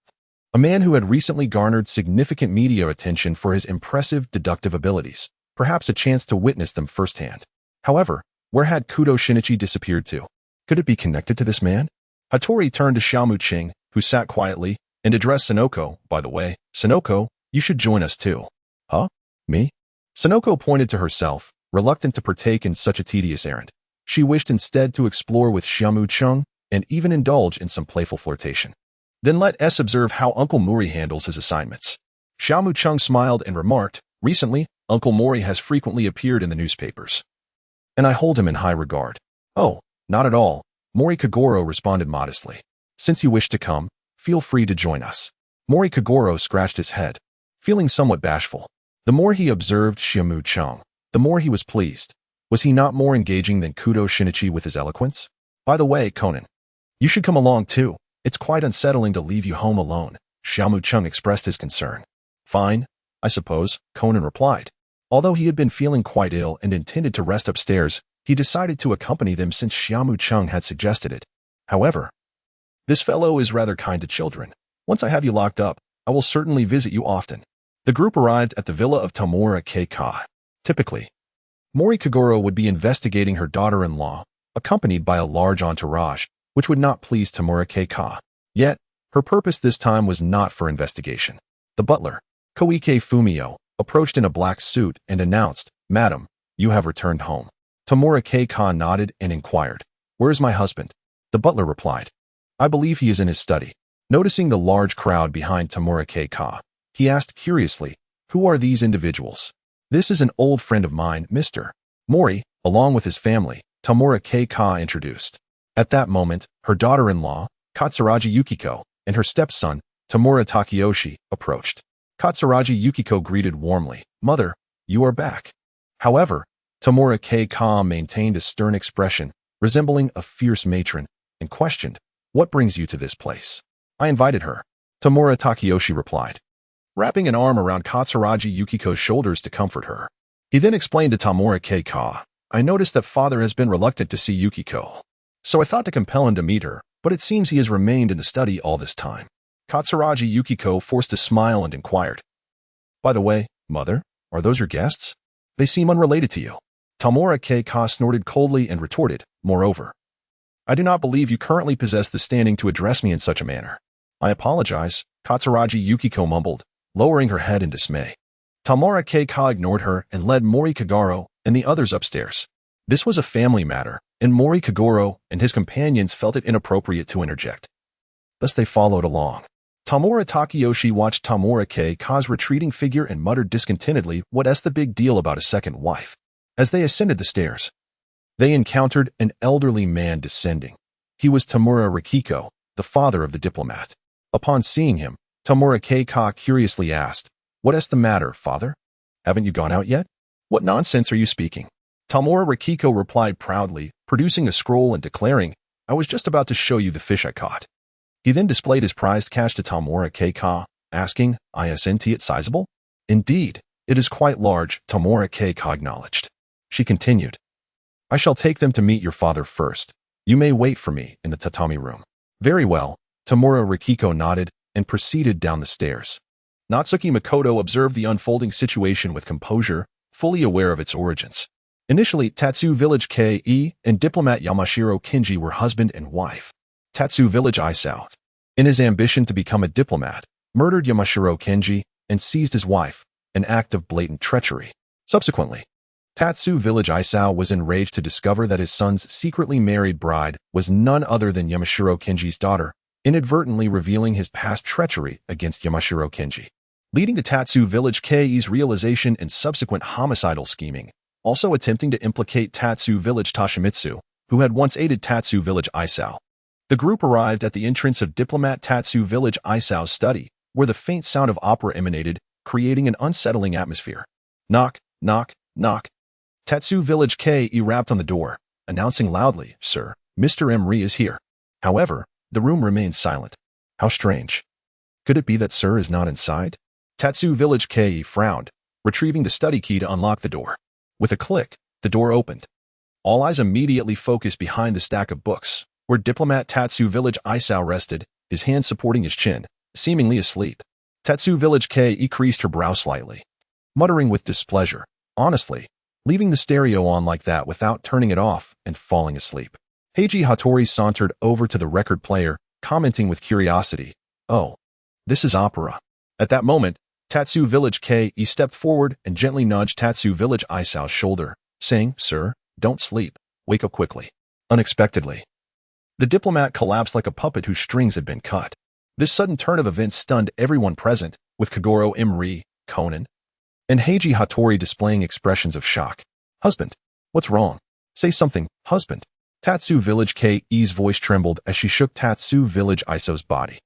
a man who had recently garnered significant media attention for his impressive deductive abilities, perhaps a chance to witness them firsthand. However, where had Kudo Shinichi disappeared to? Could it be connected to this man? Hattori turned to Xia Mu Cheng, who sat quietly, and addressed Sonoko. By the way, Sonoko, you should join us too. Huh? Me? Sonoko pointed to herself, reluctant to partake in such a tedious errand. She wished instead to explore with Xia Mu Cheng and even indulge in some playful flirtation. Then let us observe how Uncle Mori handles his assignments. Xia Mu Cheng smiled and remarked, recently, Uncle Mori has frequently appeared in the newspapers, and I hold him in high regard. Oh, not at all, Mori Kagoro responded modestly. Since you wish to come, feel free to join us. Mori Kagoro scratched his head, feeling somewhat bashful. The more he observed Xia Mu Cheng, the more he was pleased. Was he not more engaging than Kudo Shinichi with his eloquence? By the way, Conan, you should come along too. It's quite unsettling to leave you home alone. Xia Mu Cheng expressed his concern. Fine, I suppose, Conan replied. Although he had been feeling quite ill and intended to rest upstairs, he decided to accompany them since Xia Mu Cheng had suggested it. However, this fellow is rather kind to children. Once I have you locked up, I will certainly visit you often. The group arrived at the villa of Tamura Keika. Typically, Mori Kagoro would be investigating her daughter-in-law, accompanied by a large entourage, which would not please Tamura Keika. Yet, her purpose this time was not for investigation. The butler, Koike Fumio, approached in a black suit and announced, Madam, you have returned home. Tamura Keika nodded and inquired, Where is my husband? The butler replied, I believe he is in his study. Noticing the large crowd behind Tamura Keika, he asked curiously, Who are these individuals? This is an old friend of mine, Mr. Mori, along with his family, Tamura Keika introduced. At that moment, her daughter-in-law, Katsuragi Yukiko, and her stepson, Tamura Takeyoshi, approached. Katsuragi Yukiko greeted warmly, Mother, you are back. However, Tamura Keika maintained a stern expression, resembling a fierce matron, and questioned, What brings you to this place? I invited her. Tamura Takeyoshi replied, wrapping an arm around Katsuragi Yukiko's shoulders to comfort her. He then explained to Tamura Keika, I noticed that father has been reluctant to see Yukiko, so I thought to compel him to meet her, but it seems he has remained in the study all this time. Katsuragi Yukiko forced a smile and inquired, By the way, Mother, are those your guests? They seem unrelated to you. Tamura Keika snorted coldly and retorted, Moreover, I do not believe you currently possess the standing to address me in such a manner. I apologize, Katsuragi Yukiko mumbled, lowering her head in dismay. Tamura Keika ignored her and led Mori Kagoro and the others upstairs. This was a family matter, and Mori Kagoro and his companions felt it inappropriate to interject. Thus they followed along. Tamura Takeyoshi watched Tamura Keika's retreating figure and muttered discontentedly, What's the big deal about a second wife? As they ascended the stairs, they encountered an elderly man descending. He was Tamura Rikiko, the father of the diplomat. Upon seeing him, Tamura Keika curiously asked, What's the matter, father? Haven't you gone out yet? What nonsense are you speaking? Tamura Rikiko replied proudly, producing a scroll and declaring, I was just about to show you the fish I caught. He then displayed his prized catch to Tamura Keika, asking, Isn't it sizable? Indeed, it is quite large, Tamura Keika acknowledged. She continued, I shall take them to meet your father first. You may wait for me in the tatami room. Very well, Tamura Rikiko nodded and proceeded down the stairs. Natsuki Makoto observed the unfolding situation with composure, fully aware of its origins. Initially, Tatsu Village K.E. and diplomat Yamashiro Kinji were husband and wife. Tatsu Village Isao, in his ambition to become a diplomat, murdered Yamashiro Kinji and seized his wife, an act of blatant treachery. Subsequently, Tatsu Village Isao was enraged to discover that his son's secretly married bride was none other than Yamashiro Kinji's daughter, inadvertently revealing his past treachery against Yamashiro Kinji, leading to Tatsu Village K.E.'s realization and subsequent homicidal scheming, also attempting to implicate Tatsu Village Toshimitsu, who had once aided Tatsu Village Isao. The group arrived at the entrance of diplomat Tatsu Village Isao's study, where the faint sound of opera emanated, creating an unsettling atmosphere. Knock, knock, knock. Tatsu Village K rapped on the door, announcing loudly, "Sir, Mr. Emery is here." However, the room remained silent. How strange. Could it be that Sir is not inside? Tatsu Village K frowned, retrieving the study key to unlock the door. With a click, the door opened. All eyes immediately focused behind the stack of books, where diplomat Tatsu Village Isao rested, his hand supporting his chin, seemingly asleep. Tatsu Village K creased her brow slightly, muttering with displeasure, "Honestly, leaving the stereo on like that without turning it off and falling asleep." Heiji Hattori sauntered over to the record player, commenting with curiosity, "Oh, this is opera." At that moment, Tatsu Village K stepped forward and gently nudged Tatsu Village Isao's shoulder, saying, "Sir, don't sleep. Wake up quickly." Unexpectedly, the diplomat collapsed like a puppet whose strings had been cut. This sudden turn of events stunned everyone present, with Kagoro Emery, Conan, and Heiji Hattori displaying expressions of shock. "Husband, what's wrong? Say something, husband." Tatsu Village K's voice trembled as she shook Tatsu Village Isao's body.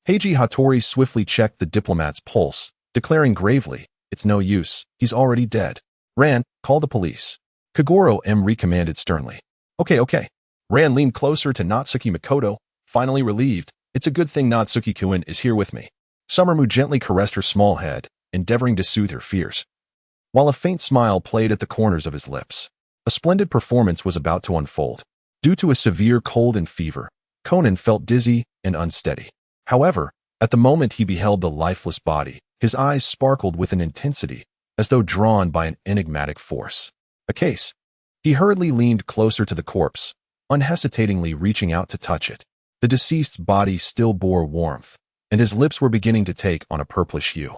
Heiji Hattori swiftly checked the diplomat's pulse, declaring gravely, "It's no use, he's already dead." "Ran, call the police." Kagoro Emery commanded sternly. Okay. Ran leaned closer to Natsuki Makoto, finally relieved. "It's a good thing Natsuki-kun is here with me." Summermu gently caressed her small head, endeavoring to soothe her fears, while a faint smile played at the corners of his lips. A splendid performance was about to unfold. Due to a severe cold and fever, Conan felt dizzy and unsteady. However, at the moment he beheld the lifeless body, his eyes sparkled with an intensity, as though drawn by an enigmatic force. A case. He hurriedly leaned closer to the corpse, unhesitatingly reaching out to touch it. The deceased's body still bore warmth, and his lips were beginning to take on a purplish hue.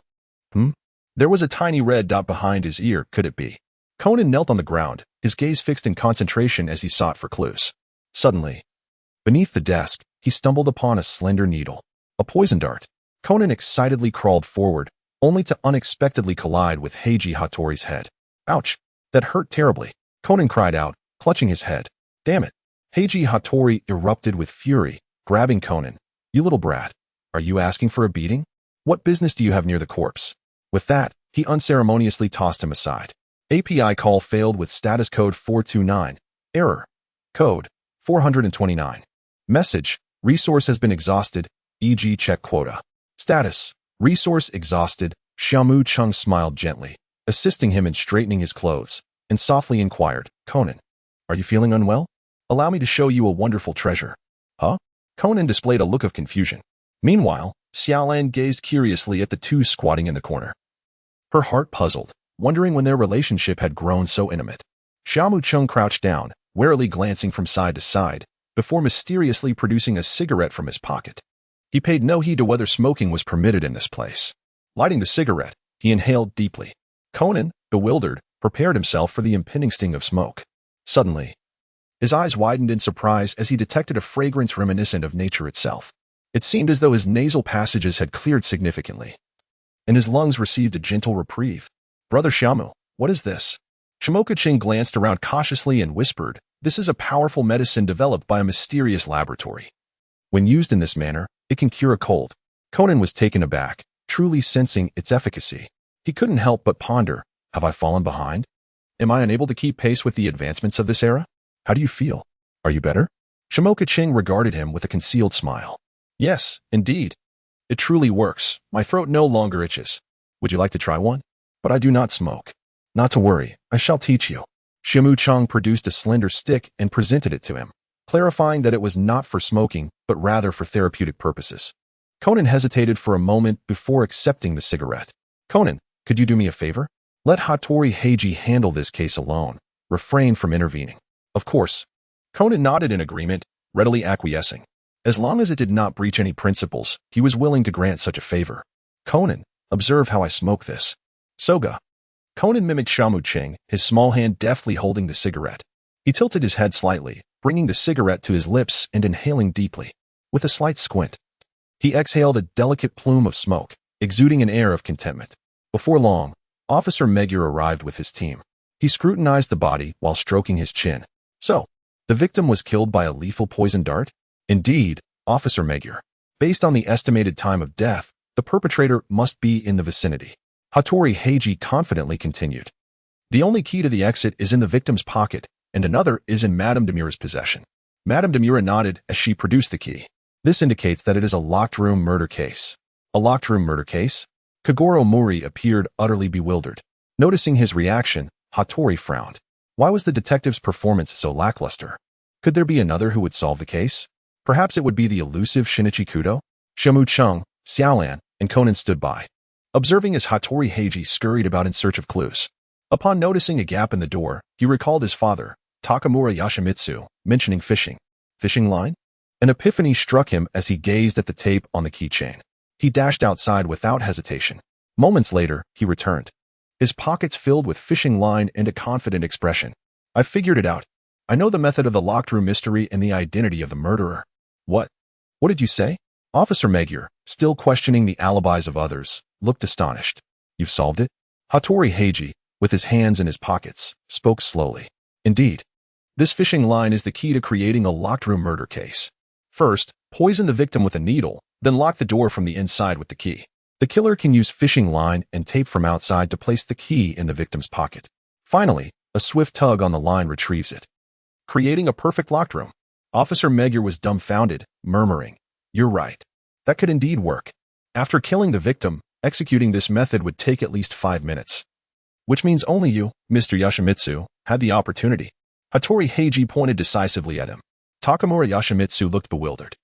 There was a tiny red dot behind his ear, could it be? Conan knelt on the ground, his gaze fixed in concentration as he sought for clues. Suddenly, beneath the desk, he stumbled upon a slender needle. A poison dart. Conan excitedly crawled forward, only to unexpectedly collide with Heiji Hattori's head. "Ouch! That hurt terribly," Conan cried out, clutching his head. "Damn it!" Heiji Hattori erupted with fury, grabbing Conan. "You little brat. Are you asking for a beating? What business do you have near the corpse?" With that, he unceremoniously tossed him aside. API call failed with status code 429. Error. Code 429. Message. Resource has been exhausted, e.g. check quota. Status. Resource exhausted. Xia Mu Cheng smiled gently, assisting him in straightening his clothes, and softly inquired, "Conan, are you feeling unwell? Allow me to show you a wonderful treasure." "Huh?" Conan displayed a look of confusion. Meanwhile, Xiaolan gazed curiously at the two squatting in the corner, her heart puzzled, wondering when their relationship had grown so intimate. Xia Mu Cheng crouched down, warily glancing from side to side, before mysteriously producing a cigarette from his pocket. He paid no heed to whether smoking was permitted in this place. Lighting the cigarette, he inhaled deeply. Conan, bewildered, prepared himself for the impending sting of smoke. Suddenly, his eyes widened in surprise as he detected a fragrance reminiscent of nature itself. It seemed as though his nasal passages had cleared significantly, and his lungs received a gentle reprieve. "Brother Xiamu, what is this?" Shimoka Ching glanced around cautiously and whispered, "This is a powerful medicine developed by a mysterious laboratory. When used in this manner, it can cure a cold." Conan was taken aback, truly sensing its efficacy. He couldn't help but ponder, have I fallen behind? Am I unable to keep pace with the advancements of this era? How do you feel? Are you better? Shimoka Ching regarded him with a concealed smile. "Yes, indeed. It truly works. My throat no longer itches. Would you like to try one? But I do not smoke." "Not to worry, I shall teach you." Xia Mu Cheng produced a slender stick and presented it to him, clarifying that it was not for smoking, but rather for therapeutic purposes. Conan hesitated for a moment before accepting the cigarette. "Conan, could you do me a favor? Let Hattori Heiji handle this case alone. Refrain from intervening." "Of course." Conan nodded in agreement, readily acquiescing. As long as it did not breach any principles, he was willing to grant such a favor. "Conan, observe how I smoke this." "Soga." Conan mimicked Xia Mu Cheng, his small hand deftly holding the cigarette. He tilted his head slightly, bringing the cigarette to his lips and inhaling deeply. With a slight squint, he exhaled a delicate plume of smoke, exuding an air of contentment. Before long, Officer Magyar arrived with his team. He scrutinized the body while stroking his chin. "So, the victim was killed by a lethal poison dart?" "Indeed, Officer Magyar. Based on the estimated time of death, the perpetrator must be in the vicinity." Hattori Heiji confidently continued. The only key to the exit is in the victim's pocket, and another is in Madame Demura's possession. Madame Demura nodded as she produced the key. This indicates that it is a locked room murder case. A locked room murder case? Kagoro Mori appeared utterly bewildered. Noticing his reaction, Hattori frowned. Why was the detective's performance so lackluster? Could there be another who would solve the case? Perhaps it would be the elusive Shinichi Kudo? Xia Mu Cheng, Xiaolan, and Conan stood by, observing as Hattori Heiji scurried about in search of clues. Upon noticing a gap in the door, he recalled his father, Takamura Yoshimitsu, mentioning fishing. Fishing line? An epiphany struck him as he gazed at the tape on the keychain. He dashed outside without hesitation. Moments later, he returned, his pockets filled with fishing line and a confident expression. I figured it out. I know the method of the locked room mystery and the identity of the murderer. What? What did you say? Officer Magyar, still questioning the alibis of others, looked astonished. You've solved it? Hattori Heiji, with his hands in his pockets, spoke slowly. Indeed. This fishing line is the key to creating a locked room murder case. First, poison the victim with a needle, then lock the door from the inside with the key. The killer can use fishing line and tape from outside to place the key in the victim's pocket. Finally, a swift tug on the line retrieves it, creating a perfect locked room. Officer Magyar was dumbfounded, murmuring, You're right. That could indeed work. After killing the victim, executing this method would take at least 5 minutes. Which means only you, Mr. Yoshimitsu, had the opportunity. Hattori Heiji pointed decisively at him. Takamura Yoshimitsu looked bewildered.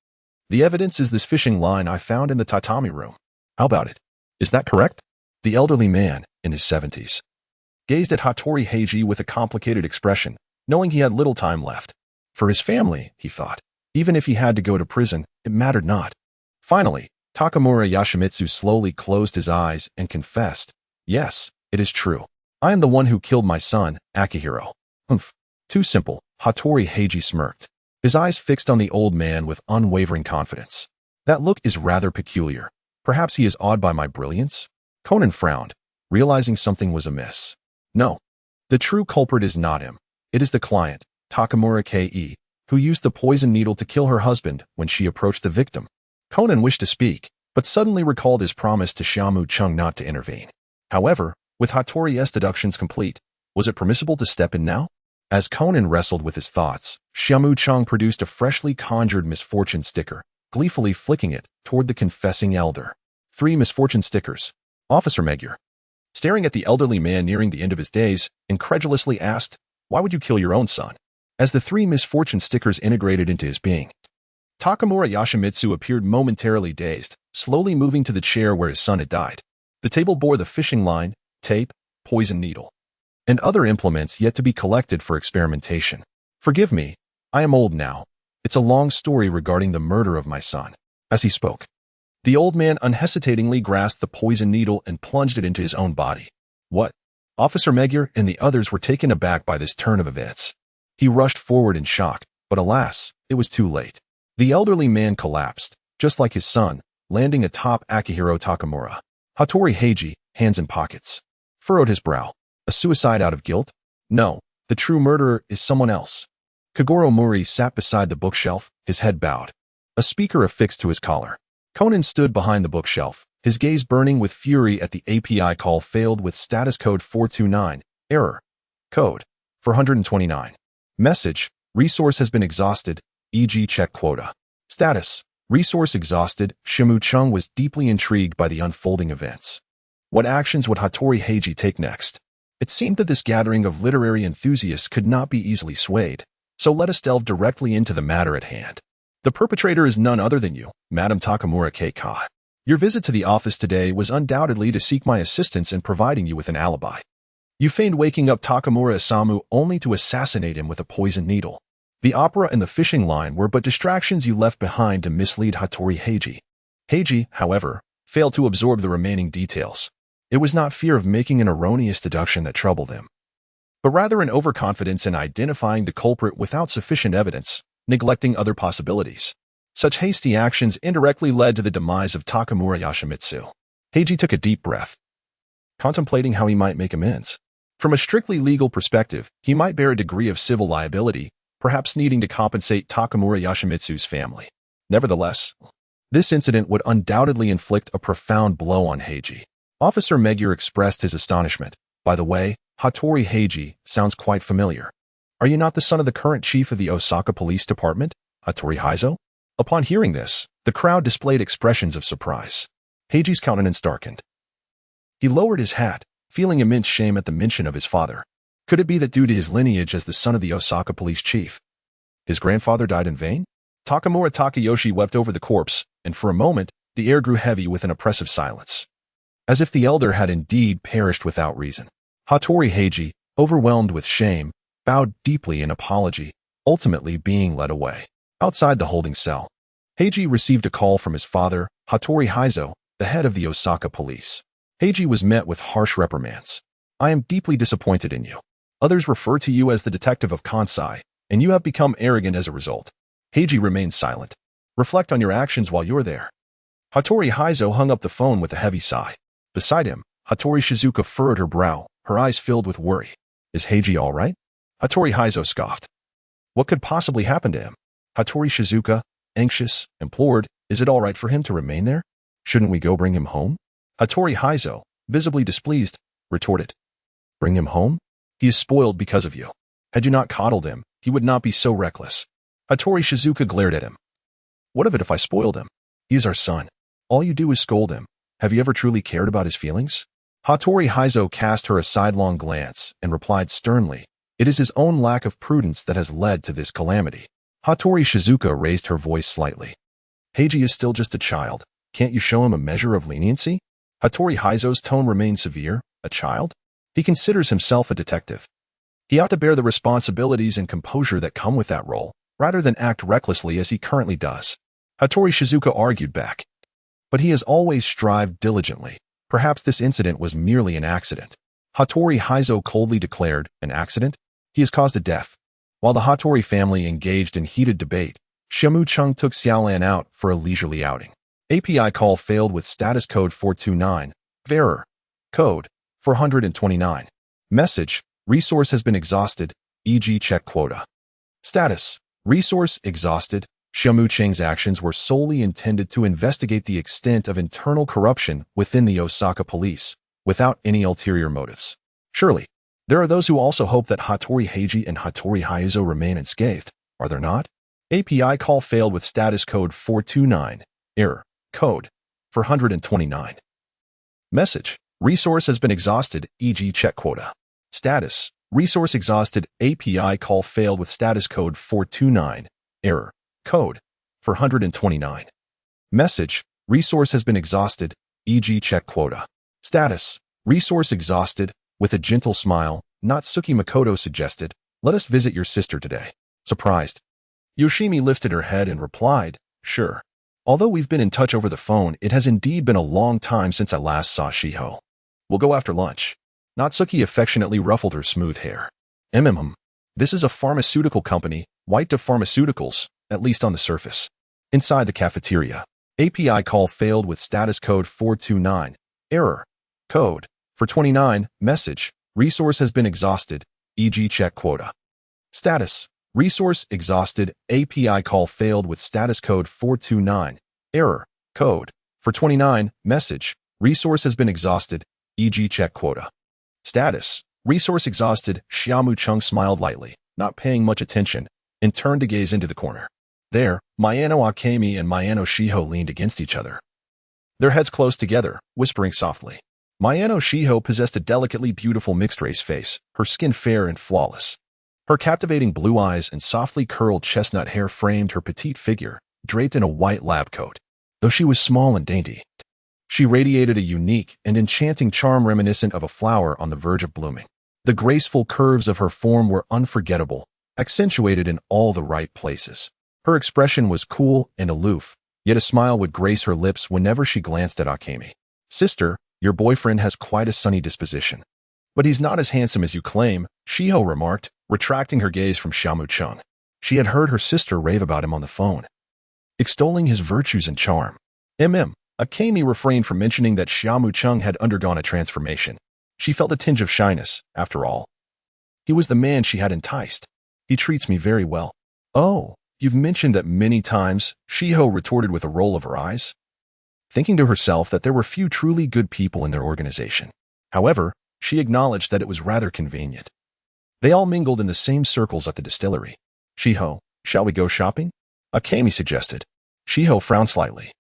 The evidence is this fishing line I found in the tatami room. How about it? Is that correct? The elderly man, in his 70s, gazed at Hattori Heiji with a complicated expression, knowing he had little time left. For his family, he thought. Even if he had to go to prison, it mattered not. Finally, Takamura Yoshimitsu slowly closed his eyes and confessed, Yes, it is true. I am the one who killed my son, Akihiro. Humph. Too simple, Hattori Heiji smirked, his eyes fixed on the old man with unwavering confidence. That look is rather peculiar. Perhaps he is awed by my brilliance? Conan frowned, realizing something was amiss. No. The true culprit is not him. It is the client, Takamura Ke, who used the poison needle to kill her husband when she approached the victim. Conan wished to speak, but suddenly recalled his promise to Xia Mu Cheng not to intervene. However, with Hattori's deductions complete, was it permissible to step in now? As Conan wrestled with his thoughts, Xia Mu Cheng produced a freshly conjured misfortune sticker, gleefully flicking it toward the confessing elder. 3 misfortune stickers. Officer Magyar, staring at the elderly man nearing the end of his days, incredulously asked, Why would you kill your own son? As the 3 misfortune stickers integrated into his being, Takamura Yoshimitsu appeared momentarily dazed, slowly moving to the chair where his son had died. The table bore the fishing line, tape, poison needle, and other implements yet to be collected for experimentation. Forgive me, I am old now. It's a long story regarding the murder of my son. As he spoke, the old man unhesitatingly grasped the poison needle and plunged it into his own body. What? Officer Magyar and the others were taken aback by this turn of events. He rushed forward in shock, but alas, it was too late. The elderly man collapsed, just like his son, landing atop Akihiro Takamura. Hattori Heiji, hands in pockets, furrowed his brow. A suicide out of guilt? No, the true murderer is someone else. Kagoro Mori sat beside the bookshelf, his head bowed, a speaker affixed to his collar. Conan stood behind the bookshelf, his gaze burning with fury at the API call failed with status code 429, error. Code 429. Message, resource has been exhausted, e.g. check quota. Status, resource exhausted. Xia Mu Cheng was deeply intrigued by the unfolding events. What actions would Hattori Heiji take next? It seemed that this gathering of literary enthusiasts could not be easily swayed, so let us delve directly into the matter at hand. The perpetrator is none other than you, Madame Takamura Keika. Your visit to the office today was undoubtedly to seek my assistance in providing you with an alibi. You feigned waking up Takamura Isamu only to assassinate him with a poisoned needle. The opera and the fishing line were but distractions you left behind to mislead Hattori Heiji. Heiji, however, failed to absorb the remaining details. It was not fear of making an erroneous deduction that troubled him, but rather an overconfidence in identifying the culprit without sufficient evidence, neglecting other possibilities. Such hasty actions indirectly led to the demise of Takamura Yoshimitsu. Heiji took a deep breath, contemplating how he might make amends. From a strictly legal perspective, he might bear a degree of civil liability, perhaps needing to compensate Takamura Yoshimitsu's family. Nevertheless, this incident would undoubtedly inflict a profound blow on Heiji. Officer Magyar expressed his astonishment. By the way, Hattori Heiji sounds quite familiar. Are you not the son of the current chief of the Osaka Police Department, Hattori Heizo? Upon hearing this, the crowd displayed expressions of surprise. Heiji's countenance darkened. He lowered his hat, feeling immense shame at the mention of his father. Could it be that due to his lineage as the son of the Osaka police chief, his grandfather died in vain? Takamura Takayoshi wept over the corpse, and for a moment, the air grew heavy with an oppressive silence, as if the elder had indeed perished without reason. Hattori Heiji, overwhelmed with shame, bowed deeply in apology, ultimately being led away. Outside the holding cell, Heiji received a call from his father, Hattori Heizo, the head of the Osaka police. Heiji was met with harsh reprimands. I am deeply disappointed in you. Others refer to you as the detective of Kansai, and you have become arrogant as a result. Heiji remained silent. Reflect on your actions while you're there. Hattori Heizo hung up the phone with a heavy sigh. Beside him, Hattori Shizuka furrowed her brow, her eyes filled with worry. Is Heiji all right? Hattori Heizo scoffed. What could possibly happen to him? Hattori Shizuka, anxious, implored, is it all right for him to remain there? Shouldn't we go bring him home? Hattori Heizo, visibly displeased, retorted. Bring him home? He is spoiled because of you. Had you not coddled him, he would not be so reckless. Hattori Shizuka glared at him. What of it if I spoiled him? He is our son. All you do is scold him. Have you ever truly cared about his feelings? Hattori Heizo cast her a sidelong glance and replied sternly, it is his own lack of prudence that has led to this calamity. Hattori Shizuka raised her voice slightly. Heiji is still just a child. Can't you show him a measure of leniency? Hattori Heizo's tone remained severe. A child? He considers himself a detective. He ought to bear the responsibilities and composure that come with that role, rather than act recklessly as he currently does. Hattori Shizuka argued back. But he has always strived diligently. Perhaps this incident was merely an accident. Hattori Heizo coldly declared, an accident? He has caused a death. While the Hattori family engaged in heated debate, Xia Mu Cheng took Xiaolan out for a leisurely outing. API call failed with status code 429. Error. Code 429. Message. Resource has been exhausted, e.g. check quota. Status. Resource exhausted. Xia Mu Cheng's actions were solely intended to investigate the extent of internal corruption within the Osaka police, without any ulterior motives. Surely, there are those who also hope that Hattori Heiji and Hattori Heizo remain unscathed, are there not? API call failed with status code 429. Error. Code 429. Message. Resource has been exhausted, e.g. check quota. Status. Resource exhausted. API call failed with status code 429. Error. Code 429. Message. Resource has been exhausted, e.g. check quota. Status. Resource exhausted. With a gentle smile, Natsuki Makoto suggested, let us visit your sister today. Surprised, Yoshimi lifted her head and replied, sure. Although we've been in touch over the phone, it has indeed been a long time since I last saw Shiho. We'll go after lunch. Natsuki affectionately ruffled her smooth hair. This is a pharmaceutical company, White to Pharmaceuticals, at least on the surface. Inside the cafeteria, API call failed with status code 429. Error. Code 429. Message. Resource has been exhausted, e.g. check quota. Status. Resource exhausted. API call failed with status code 429. Error. Code 429. Message. Resource has been exhausted, e.g. check quota. Status. Resource exhausted. Xia Mu Cheng smiled lightly, not paying much attention, and turned to gaze into the corner. There, Mayano Akemi and Mayano Shiho leaned against each other, their heads close together, whispering softly. Mayano Shiho possessed a delicately beautiful mixed-race face, her skin fair and flawless. Her captivating blue eyes and softly curled chestnut hair framed her petite figure, draped in a white lab coat. Though she was small and dainty, she radiated a unique and enchanting charm reminiscent of a flower on the verge of blooming. The graceful curves of her form were unforgettable, accentuated in all the right places. Her expression was cool and aloof, yet a smile would grace her lips whenever she glanced at Akemi. Sister, your boyfriend has quite a sunny disposition. But he's not as handsome as you claim, Shiho remarked, retracting her gaze from Xia Mu Cheng. She had heard her sister rave about him on the phone, extolling his virtues and charm. Akemi refrained from mentioning that Xia Mu Cheng had undergone a transformation. She felt a tinge of shyness, after all. He was the man she had enticed. He treats me very well. Oh, you've mentioned that many times, Shiho retorted with a roll of her eyes. thinking to herself that there were few truly good people in their organization. However, she acknowledged that it was rather convenient. They all mingled in the same circles at the distillery. Shiho, shall we go shopping? Akemi suggested. Shiho frowned slightly.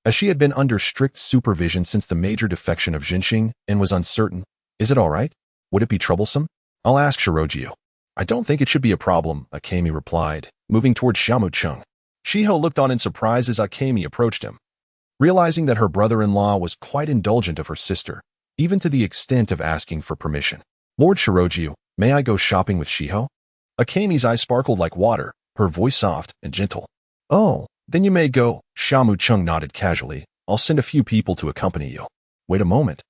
As she had been under strict supervision since the major defection of Jinxing and was uncertain, is it all right? Would it be troublesome? I'll ask Shirojiu. I don't think it should be a problem, Akemi replied, moving toward Xia Mu Cheng. Shiho looked on in surprise as Akemi approached him. Realizing that her brother-in-law was quite indulgent of her sister, even to the extent of asking for permission. Lord Shirojiu, may I go shopping with Shiho? Akemi's eyes sparkled like water, her voice soft and gentle. Oh, then you may go, Xia Mu Cheng nodded casually. I'll send a few people to accompany you. Wait a moment.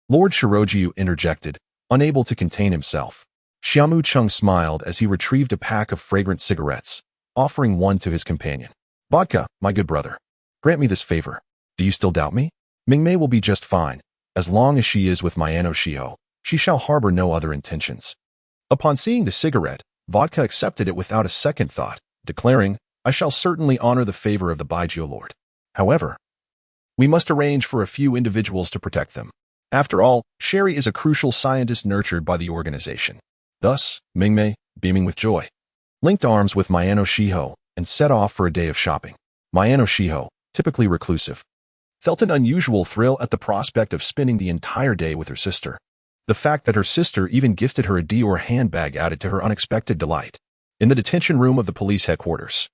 Lord Shirojiu interjected, unable to contain himself. Xia Mu Cheng smiled as he retrieved a pack of fragrant cigarettes, offering one to his companion. Vodka, my good brother. Grant me this favor. Do you still doubt me? Mingmei will be just fine. As long as she is with my Ano Shiho, she shall harbor no other intentions. Upon seeing the cigarette, Vodka accepted it without a second thought, declaring, I shall certainly honor the favor of the Baijiu Lord. However, we must arrange for a few individuals to protect them. After all, Sherry is a crucial scientist nurtured by the organization. Thus, Mingmei, beaming with joy, linked arms with Mayano Shiho and set off for a day of shopping. Mayano Shiho, typically reclusive, felt an unusual thrill at the prospect of spending the entire day with her sister. The fact that her sister even gifted her a Dior handbag added to her unexpected delight. In the detention room of the police headquarters,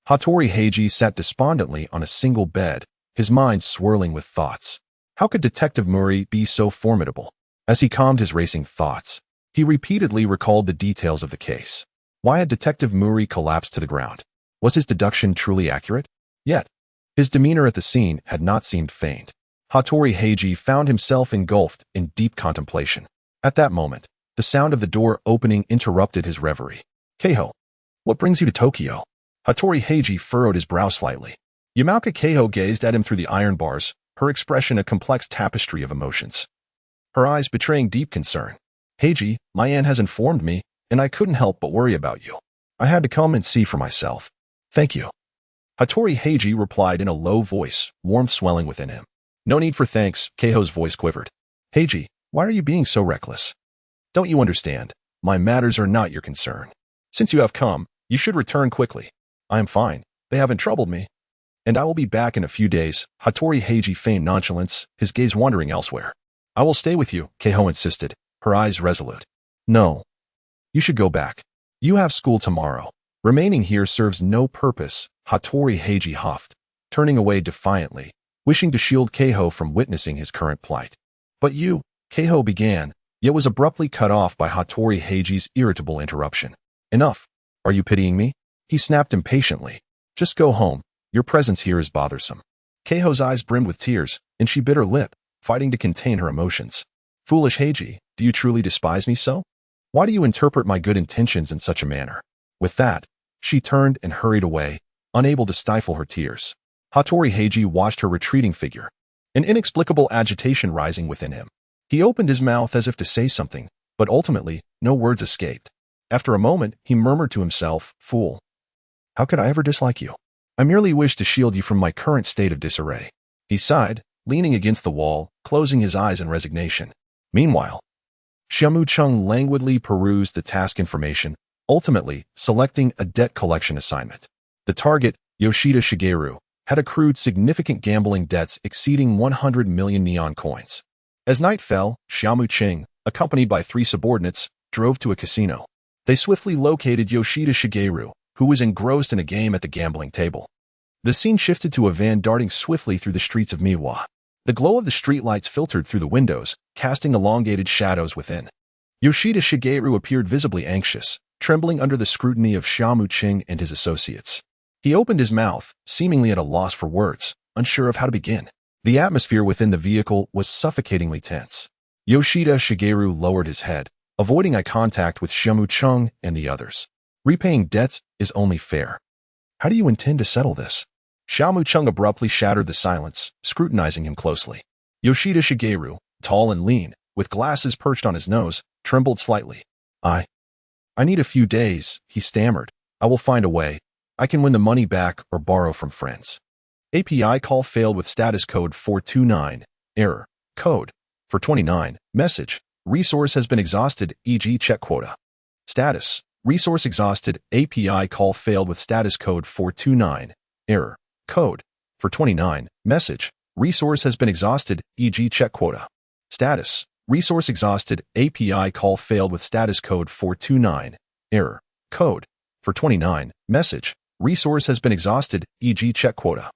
Hattori Heiji sat despondently on a single bed, his mind swirling with thoughts. How could Detective Murray be so formidable? As he calmed his racing thoughts, he repeatedly recalled the details of the case. Why had Detective Murray collapsed to the ground? Was his deduction truly accurate? Yet, his demeanor at the scene had not seemed feigned. Hattori Heiji found himself engulfed in deep contemplation. At that moment, the sound of the door opening interrupted his reverie. Keiho, what brings you to Tokyo? Hattori Heiji furrowed his brow slightly. Yamauka Keiho gazed at him through the iron bars, her expression a complex tapestry of emotions. Her eyes betraying deep concern. Heiji, my aunt has informed me, and I couldn't help but worry about you. I had to come and see for myself. Thank you. Hattori Heiji replied in a low voice, warmth swelling within him. No need for thanks, Keiho's voice quivered. Heiji, why are you being so reckless? Don't you understand? My matters are not your concern. Since you have come, you should return quickly. I am fine. They haven't troubled me. And I will be back in a few days. Hattori Heiji feigned nonchalance, his gaze wandering elsewhere. I will stay with you, Keiho insisted, her eyes resolute. No. You should go back. You have school tomorrow. Remaining here serves no purpose, Hattori Heiji huffed, turning away defiantly, wishing to shield Keiho from witnessing his current plight. But you, Keiho began, yet was abruptly cut off by Hattori Heiji's irritable interruption. Enough. Are you pitying me? He snapped impatiently. Just go home. Your presence here is bothersome. Keiho's eyes brimmed with tears, and she bit her lip, fighting to contain her emotions. Foolish Heiji, do you truly despise me so? Why do you interpret my good intentions in such a manner? With that, she turned and hurried away, unable to stifle her tears. Hattori Heiji watched her retreating figure, an inexplicable agitation rising within him. He opened his mouth as if to say something, but ultimately, no words escaped. After a moment, he murmured to himself, Fool. How could I ever dislike you? I merely wish to shield you from my current state of disarray. He sighed, leaning against the wall, closing his eyes in resignation. Meanwhile, Xia Mu Cheng languidly perused the task information, ultimately selecting a debt collection assignment. The target, Yoshida Shigeru, had accrued significant gambling debts exceeding 100 million neon coins. As night fell, Xia Mu Cheng, accompanied by 3 subordinates, drove to a casino. They swiftly located Yoshida Shigeru, who was engrossed in a game at the gambling table. The scene shifted to a van darting swiftly through the streets of Miwa. The glow of the streetlights filtered through the windows, casting elongated shadows within. Yoshida Shigeru appeared visibly anxious, trembling under the scrutiny of Xia Mu Cheng and his associates. He opened his mouth, seemingly at a loss for words, unsure of how to begin. The atmosphere within the vehicle was suffocatingly tense. Yoshida Shigeru lowered his head, avoiding eye contact with Xia Mu Cheng and the others. Repaying debts is only fair. How do you intend to settle this? Xia Mu Cheng abruptly shattered the silence, scrutinizing him closely. Yoshida Shigeru, tall and lean, with glasses perched on his nose, trembled slightly. I need a few days, he stammered. I will find a way. I can win the money back or borrow from friends. API call failed with status code 429. Error. Code. For 29. Message. Resource has been exhausted, e.g. check quota. Status. Resource exhausted. API call failed with status code 429. Error. Code. For 29. Message. Resource has been exhausted, e.g. check quota. Status. Resource exhausted. API call failed with status code 429. Error. Code. For 29. Message. Resource has been exhausted, e.g. check quota.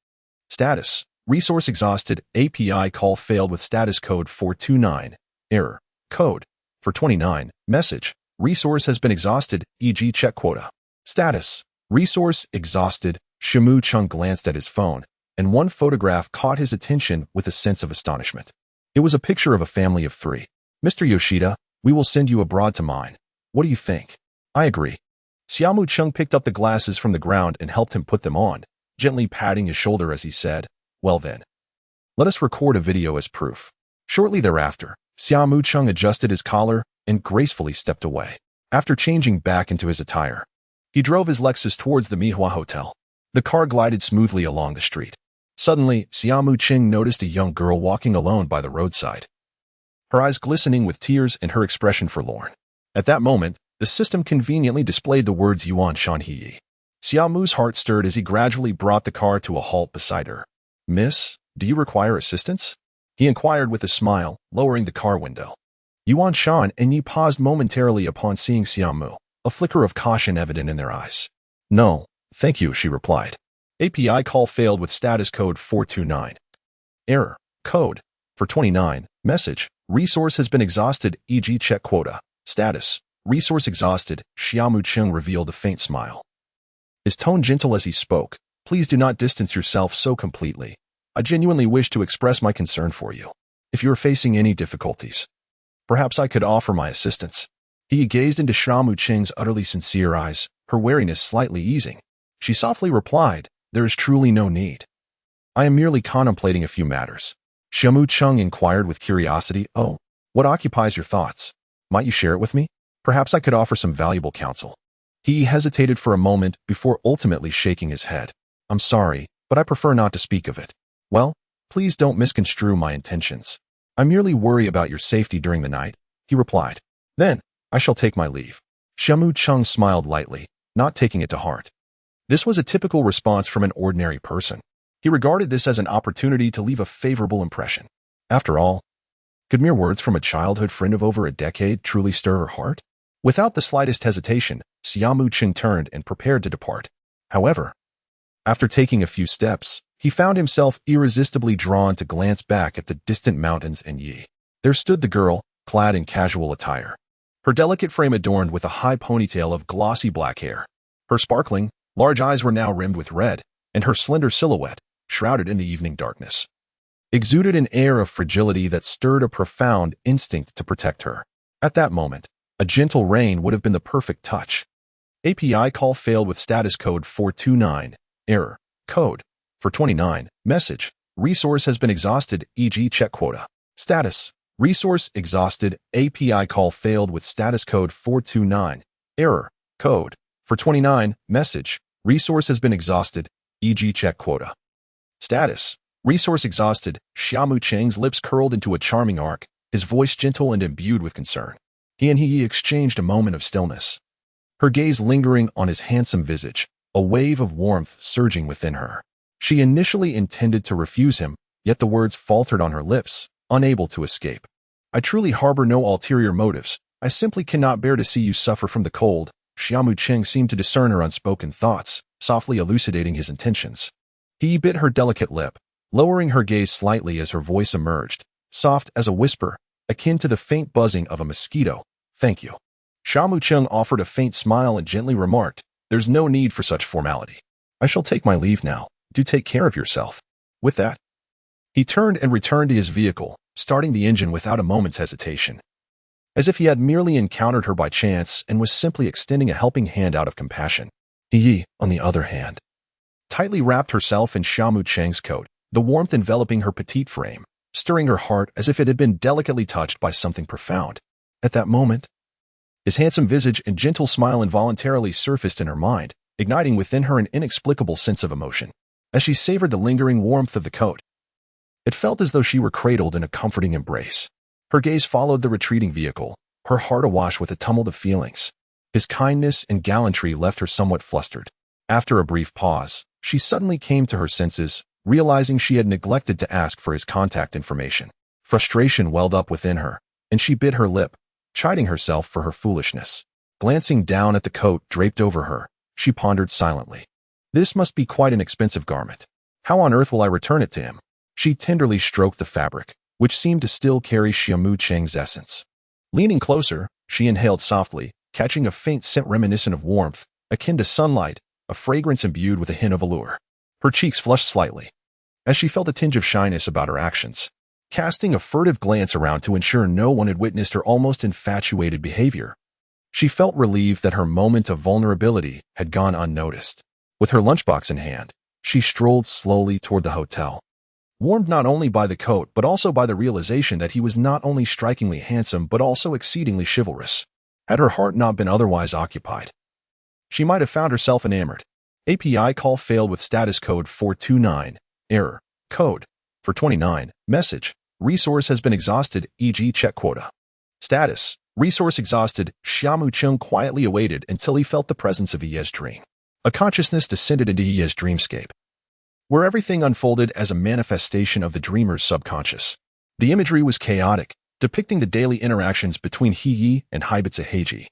Status. Resource exhausted. API call failed with status code 429. Error. Code. For 29. Message. Resource has been exhausted, e.g. check quota. Status. Resource exhausted. Xia Mu Cheng glanced at his phone, and one photograph caught his attention with a sense of astonishment. It was a picture of a family of 3. Mr. Yoshida, we will send you abroad to mine. What do you think? I agree. Xia Mu Cheng picked up the glasses from the ground and helped him put them on, gently patting his shoulder as he said, well then. Let us record a video as proof. Shortly thereafter, Xia Mu Cheng adjusted his collar and gracefully stepped away. After changing back into his attire, he drove his Lexus towards the Mihua Hotel. The car glided smoothly along the street. Suddenly, Xia Mu Cheng noticed a young girl walking alone by the roadside, her eyes glistening with tears and her expression forlorn. At that moment, the system conveniently displayed the words Yuan Shanhiyi. Xia Mu's heart stirred as he gradually brought the car to a halt beside her. Miss, do you require assistance? He inquired with a smile, lowering the car window. Yuan Shan and Yi paused momentarily upon seeing Xia Mu, a flicker of caution evident in their eyes. No, thank you, she replied. API call failed with status code 429. Error. Code. For 29. Message. Resource has been exhausted, e.g. check quota. Status. Resource exhausted. Xia Mu Cheng revealed a faint smile. His tone gentle as he spoke. Please do not distance yourself so completely. I genuinely wish to express my concern for you. If you are facing any difficulties, perhaps I could offer my assistance. He gazed into Xia Mu Cheng's utterly sincere eyes, her wariness slightly easing. She softly replied, there is truly no need. I am merely contemplating a few matters. Xia Mu Cheng inquired with curiosity, oh, what occupies your thoughts? Might you share it with me? Perhaps I could offer some valuable counsel. He hesitated for a moment before ultimately shaking his head. I'm sorry, but I prefer not to speak of it. Well, please don't misconstrue my intentions. I merely worry about your safety during the night, he replied. Then, I shall take my leave. Xia Mu Cheng smiled lightly, not taking it to heart. This was a typical response from an ordinary person. He regarded this as an opportunity to leave a favorable impression. After all, could mere words from a childhood friend of over a decade truly stir her heart? Without the slightest hesitation, Xia Mu Cheng turned and prepared to depart. However, after taking a few steps, he found himself irresistibly drawn to glance back at the distant mountains and Yi. There stood the girl, clad in casual attire. Her delicate frame adorned with a high ponytail of glossy black hair. Her sparkling, large eyes were now rimmed with red, and her slender silhouette, shrouded in the evening darkness, exuded an air of fragility that stirred a profound instinct to protect her. At that moment, a gentle rain would have been the perfect touch. API call failed with status code 429. Error. Code. For 29. Message. Resource has been exhausted, e.g. check quota. Status. Resource exhausted. API call failed with status code 429. Error. Code. For 29. Message. Resource has been exhausted, e.g. check quota. Status. Resource exhausted. Xia Mu Cheng's lips curled into a charming arc, his voice gentle and imbued with concern. He and he exchanged a moment of stillness, her gaze lingering on his handsome visage, a wave of warmth surging within her. She initially intended to refuse him, yet the words faltered on her lips, unable to escape. I truly harbor no ulterior motives. I simply cannot bear to see you suffer from the cold. Xia Mu Cheng seemed to discern her unspoken thoughts, softly elucidating his intentions. He bit her delicate lip, lowering her gaze slightly as her voice emerged, soft as a whisper, akin to the faint buzzing of a mosquito. Thank you. Xia Mu Cheng offered a faint smile and gently remarked, there's no need for such formality. I shall take my leave now. Do take care of yourself. With that, he turned and returned to his vehicle, starting the engine without a moment's hesitation, as if he had merely encountered her by chance and was simply extending a helping hand out of compassion. Yi, on the other hand, tightly wrapped herself in Xia Mu Cheng's coat, the warmth enveloping her petite frame, stirring her heart as if it had been delicately touched by something profound. At that moment, his handsome visage and gentle smile involuntarily surfaced in her mind, igniting within her an inexplicable sense of emotion. as she savored the lingering warmth of the coat. It felt as though she were cradled in a comforting embrace. Her gaze followed the retreating vehicle, her heart awash with a tumult of feelings. His kindness and gallantry left her somewhat flustered. After a brief pause, she suddenly came to her senses, realizing she had neglected to ask for his contact information. Frustration welled up within her, and she bit her lip, chiding herself for her foolishness. Glancing down at the coat draped over her, she pondered silently. This must be quite an expensive garment. How on earth will I return it to him? She tenderly stroked the fabric, which seemed to still carry Xia Mu Cheng's essence. Leaning closer, she inhaled softly, catching a faint scent reminiscent of warmth, akin to sunlight, a fragrance imbued with a hint of allure. Her cheeks flushed slightly, as she felt a tinge of shyness about her actions. Casting a furtive glance around to ensure no one had witnessed her almost infatuated behavior, she felt relieved that her moment of vulnerability had gone unnoticed. With her lunchbox in hand, she strolled slowly toward the hotel. Warmed not only by the coat but also by the realization that he was not only strikingly handsome but also exceedingly chivalrous. Had her heart not been otherwise occupied, she might have found herself enamored. API call failed with status code 429. Error. Code. For 29. Message. Resource has been exhausted, e.g. check quota. Status. Resource exhausted. Xia Mu Cheng quietly awaited until he felt the presence of Ye's dream. A consciousness descended into Ye's dreamscape, where everything unfolded as a manifestation of the dreamer's subconscious. The imagery was chaotic, depicting the daily interactions between Yi and Haibitsa Heiji.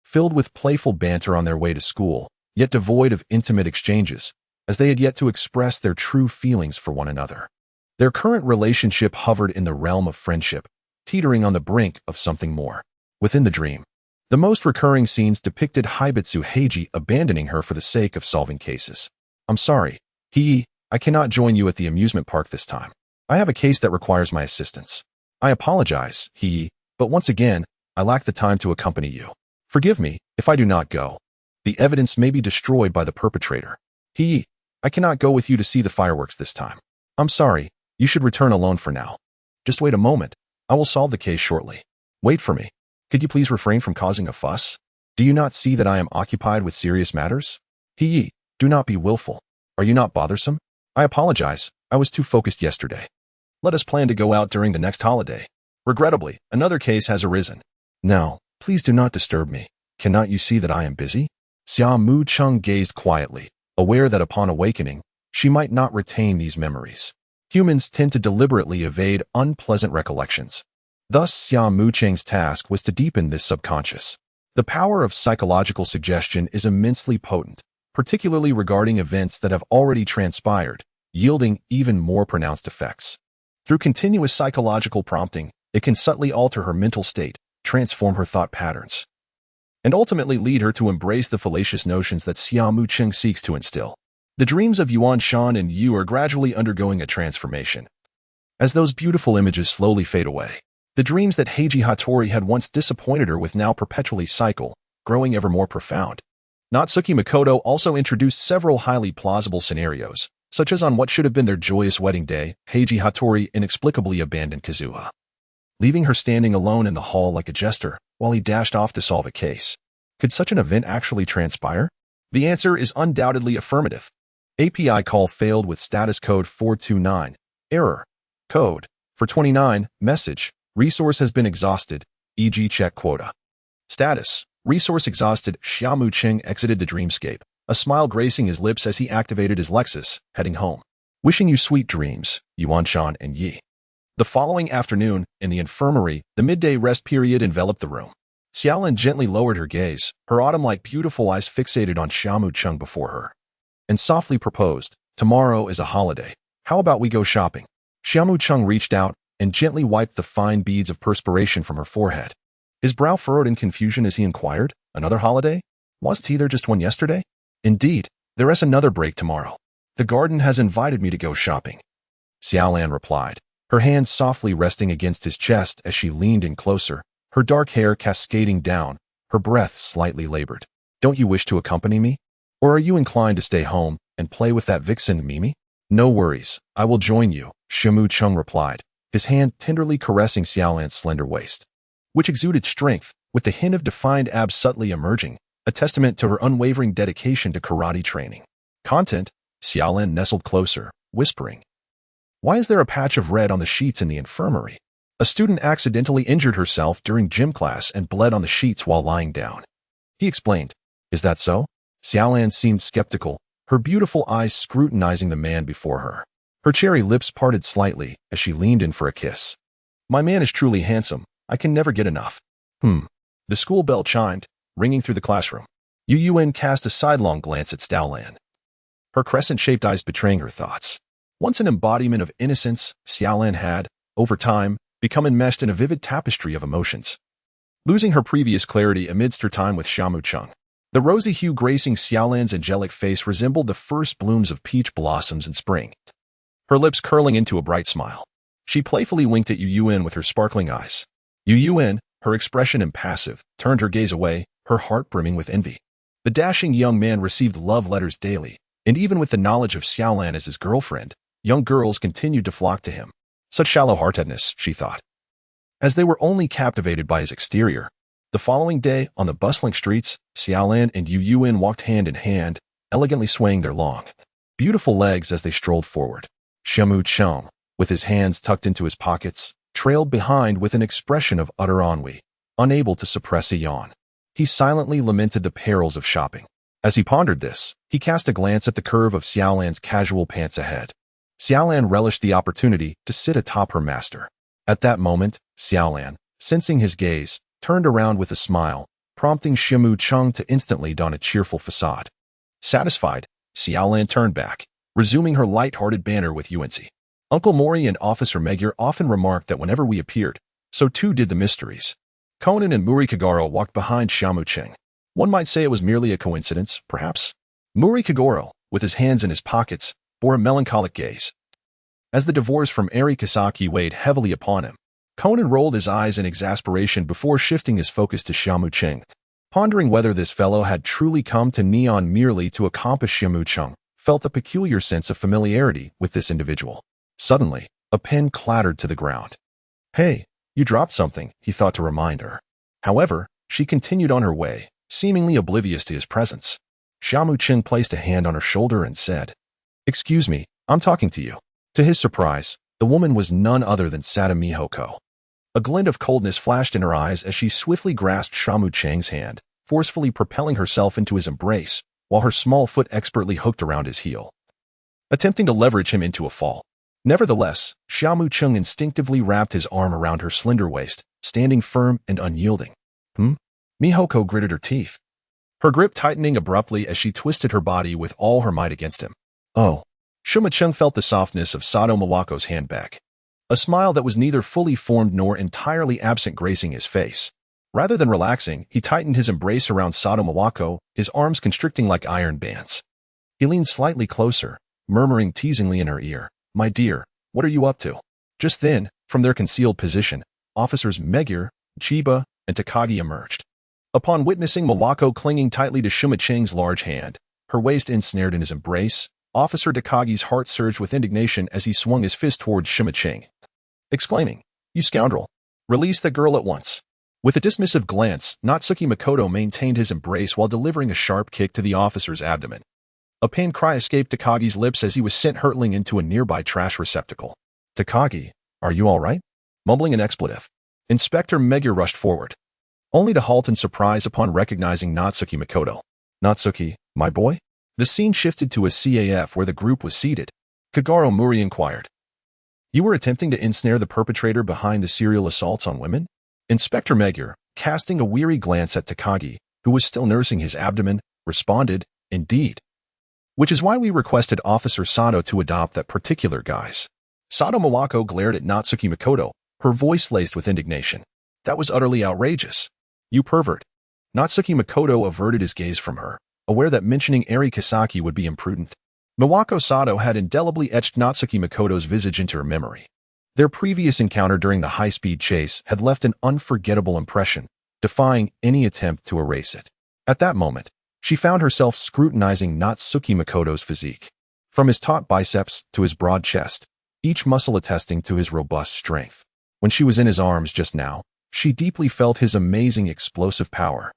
Filled with playful banter on their way to school, yet devoid of intimate exchanges, as they had yet to express their true feelings for one another. Their current relationship hovered in the realm of friendship, teetering on the brink of something more. Within the dream, the most recurring scenes depicted Haibitsu Heiji abandoning her for the sake of solving cases. I'm sorry, I cannot join you at the amusement park this time. I have a case that requires my assistance. I apologize, but once again, I lack the time to accompany you. Forgive me if I do not go. The evidence may be destroyed by the perpetrator. I cannot go with you to see the fireworks this time. I'm sorry, you should return alone for now. Just wait a moment. I will solve the case shortly. Wait for me. Could you please refrain from causing a fuss? Do you not see that I am occupied with serious matters? Do not be willful. Are you not bothersome? I apologize. I was too focused yesterday. Let us plan to go out during the next holiday. Regrettably, another case has arisen. Now, please do not disturb me. Cannot you see that I am busy? Xia Mu Cheng gazed quietly, aware that upon awakening, she might not retain these memories. Humans tend to deliberately evade unpleasant recollections. Thus, Xia Mu Cheng's task was to deepen this subconscious. The power of psychological suggestion is immensely potent, particularly regarding events that have already transpired, yielding even more pronounced effects. Through continuous psychological prompting, it can subtly alter her mental state, transform her thought patterns, and ultimately lead her to embrace the fallacious notions that Xia Mu Cheng seeks to instill. The dreams of Yuan Shan and Yu are gradually undergoing a transformation. As those beautiful images slowly fade away, the dreams that Heiji Hattori had once disappointed her with now perpetually cycle, growing ever more profound. Natsuki Makoto also introduced several highly plausible scenarios, such as on what should have been their joyous wedding day, Heiji Hattori inexplicably abandoned Kazuha, leaving her standing alone in the hall like a jester, while he dashed off to solve a case. Could such an event actually transpire? The answer is undoubtedly affirmative. API call failed with status code 429. Error. Code. For 29. Message. Resource has been exhausted, e.g. check quota. Status. Resource exhausted. Xia Mu Cheng exited the dreamscape, a smile gracing his lips as he activated his Lexus, heading home. Wishing you sweet dreams, Yuan Shan and Yi. The following afternoon, in the infirmary, the midday rest period enveloped the room. Xiaolin gently lowered her gaze, her autumn-like beautiful eyes fixated on Xia Mu Cheng before her, and softly proposed, "Tomorrow is a holiday. How about we go shopping?" Xia Mu Cheng reached out and gently wiped the fine beads of perspiration from her forehead. His brow furrowed in confusion as he inquired, "Another holiday? Wasn't there just one yesterday?" "Indeed, there is another break tomorrow. The garden has invited me to go shopping," Xiaolan replied, her hands softly resting against his chest as she leaned in closer, her dark hair cascading down, her breath slightly labored. "Don't you wish to accompany me? Or are you inclined to stay home and play with that vixen Mimi?" "No worries, I will join you," Xia Mu Cheng replied, his hand tenderly caressing Xiaolan's slender waist, which exuded strength, with the hint of defined abs subtly emerging, a testament to her unwavering dedication to karate training. Content: Xiaolan nestled closer, whispering, "Why is there a patch of red on the sheets in the infirmary?" A student accidentally injured herself during gym class and bled on the sheets while lying down. He explained, "Is that so?" Xiaolan seemed skeptical, her beautiful eyes scrutinizing the man before her. Her cherry lips parted slightly as she leaned in for a kiss. "My man is truly handsome. I can never get enough." The school bell chimed, ringing through the classroom. Yu Yuan cast a sidelong glance at Xiaolan, her crescent-shaped eyes betraying her thoughts. Once an embodiment of innocence, Xiaolan had, over time, become enmeshed in a vivid tapestry of emotions. Losing her previous clarity amidst her time with Xia Mu Cheng, the rosy hue gracing Xiaolan's angelic face resembled the first blooms of peach blossoms in spring, her lips curling into a bright smile. She playfully winked at Yu Yuan with her sparkling eyes. Yu Yuan, her expression impassive, turned her gaze away, her heart brimming with envy. The dashing young man received love letters daily, and even with the knowledge of Xiaolan as his girlfriend, young girls continued to flock to him. Such shallow-heartedness, she thought, as they were only captivated by his exterior. The following day, on the bustling streets, Xiaolan and Yu Yuan walked hand in hand, elegantly swaying their long, beautiful legs as they strolled forward. Xia Mu Cheng, with his hands tucked into his pockets, trailed behind with an expression of utter ennui, unable to suppress a yawn. He silently lamented the perils of shopping. As he pondered this, he cast a glance at the curve of Xiaolan's casual pants ahead. Xiaolan relished the opportunity to sit atop her master. At that moment, Xiaolan, sensing his gaze, turned around with a smile, prompting Xia Mu Cheng to instantly don a cheerful facade. Satisfied, Xiaolan turned back, resuming her light-hearted banter with UNC. Uncle Mori and Officer Magyar often remarked that whenever we appeared, so too did the mysteries. Conan and Muri Kagoro walked behind Xia Mu Cheng. One might say it was merely a coincidence, perhaps. Muri Kagoro, with his hands in his pockets, bore a melancholic gaze. As the divorce from Eri Kisaki weighed heavily upon him, Conan rolled his eyes in exasperation before shifting his focus to Xia Mu Cheng. Pondering whether this fellow had truly come to Neon merely to accomplish, Xia Mu Cheng felt a peculiar sense of familiarity with this individual. Suddenly, a pen clattered to the ground. "Hey, you dropped something," he thought to remind her. However, she continued on her way, seemingly oblivious to his presence. Xia Mu Cheng placed a hand on her shoulder and said, "Excuse me, I'm talking to you." To his surprise, the woman was none other than Sada Mihoko. A glint of coldness flashed in her eyes as she swiftly grasped Xia Mu Cheng's hand, forcefully propelling herself into his embrace, while her small foot expertly hooked around his heel, attempting to leverage him into a fall. Nevertheless, Xia Mu Cheng instinctively wrapped his arm around her slender waist, standing firm and unyielding. Mihoko gritted her teeth, her grip tightening abruptly as she twisted her body with all her might against him. "Oh." Xia Mu Cheng felt the softness of Sato Miwako's hand back, a smile that was neither fully formed nor entirely absent gracing his face. Rather than relaxing, he tightened his embrace around Sato Miwako, his arms constricting like iron bands. He leaned slightly closer, murmuring teasingly in her ear, "My dear, what are you up to?" Just then, from their concealed position, officers Magyar, Chiba, and Takagi emerged. Upon witnessing Miwako clinging tightly to Xia Mu Cheng's large hand, her waist ensnared in his embrace, Officer Takagi's heart surged with indignation as he swung his fist towards Xia Mu Cheng, exclaiming, "You scoundrel! Release that girl at once." With a dismissive glance, Natsuki Makoto maintained his embrace while delivering a sharp kick to the officer's abdomen. A pained cry escaped Takagi's lips as he was sent hurtling into a nearby trash receptacle. "Takagi, are you all right?" Mumbling an expletive, Inspector Magyar rushed forward, only to halt in surprise upon recognizing Natsuki Makoto. "Natsuki, my boy?" The scene shifted to a CAF where the group was seated. Kagoro Muri inquired, "You were attempting to ensnare the perpetrator behind the serial assaults on women?" Inspector Magyar, casting a weary glance at Takagi, who was still nursing his abdomen, responded, "Indeed. Which is why we requested Officer Sato to adopt that particular guise." Sato Miwako glared at Natsuki Makoto, her voice laced with indignation. "That was utterly outrageous. You pervert." Natsuki Makoto averted his gaze from her, aware that mentioning Eri Kisaki would be imprudent. Miwako Sato had indelibly etched Natsuki Makoto's visage into her memory. Their previous encounter during the high-speed chase had left an unforgettable impression, defying any attempt to erase it. At that moment, she found herself scrutinizing Natsuki Makoto's physique. From his taut biceps to his broad chest, each muscle attesting to his robust strength. When she was in his arms just now, she deeply felt his amazing explosive power.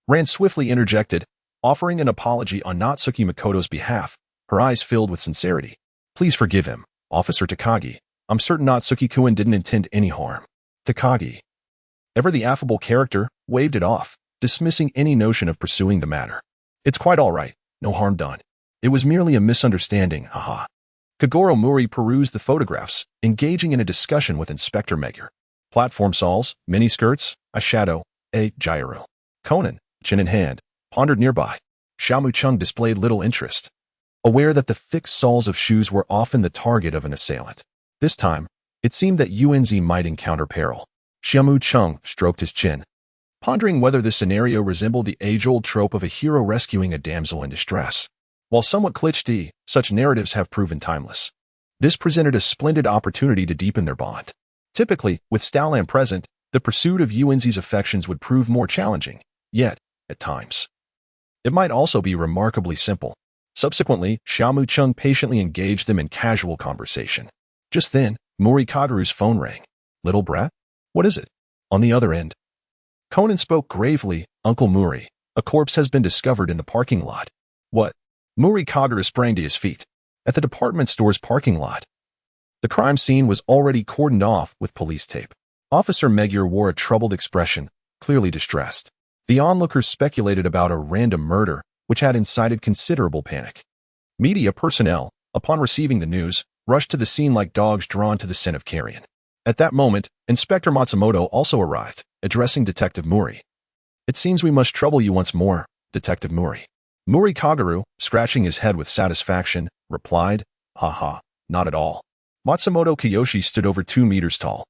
Ran swiftly interjected, offering an apology on Natsuki Makoto's behalf, her eyes filled with sincerity. Please forgive him, Officer Takagi. I'm certain Natsuki-kun didn't intend any harm. Takagi, ever the affable character, waved it off, dismissing any notion of pursuing the matter. It's quite all right, no harm done. It was merely a misunderstanding, haha. Kagoro Mori perused the photographs, engaging in a discussion with Inspector Megure. Platform soles, miniskirts, a shadow, a gyro. Conan, chin in hand, pondered nearby. Xia Mu Cheng displayed little interest, aware that the fixed soles of shoes were often the target of an assailant. This time, it seemed that UNZ might encounter peril. Xia Mu Cheng stroked his chin, pondering whether this scenario resembled the age-old trope of a hero rescuing a damsel in distress. While somewhat cliché, such narratives have proven timeless. This presented a splendid opportunity to deepen their bond. Typically, with Stalan present, the pursuit of UNZ's affections would prove more challenging, yet, at times, it might also be remarkably simple. Subsequently, Xia Mu Cheng patiently engaged them in casual conversation. Just then, Mori Kagaru's phone rang. Little brat? What is it? On the other end, Conan spoke gravely. Uncle Muri, a corpse has been discovered in the parking lot. What? Muri Kagaru sprang to his feet. At the department store's parking lot, the crime scene was already cordoned off with police tape. Officer Megure wore a troubled expression, clearly distressed. The onlookers speculated about a random murder, which had incited considerable panic. Media personnel, upon receiving the news, rushed to the scene like dogs drawn to the scent of carrion. At that moment, Inspector Matsumoto also arrived, addressing Detective Muri. It seems we must trouble you once more, Detective Muri. Muri Kagaru, scratching his head with satisfaction, replied, "Haha, not at all." Matsumoto Kiyoshi stood over 2 meters tall,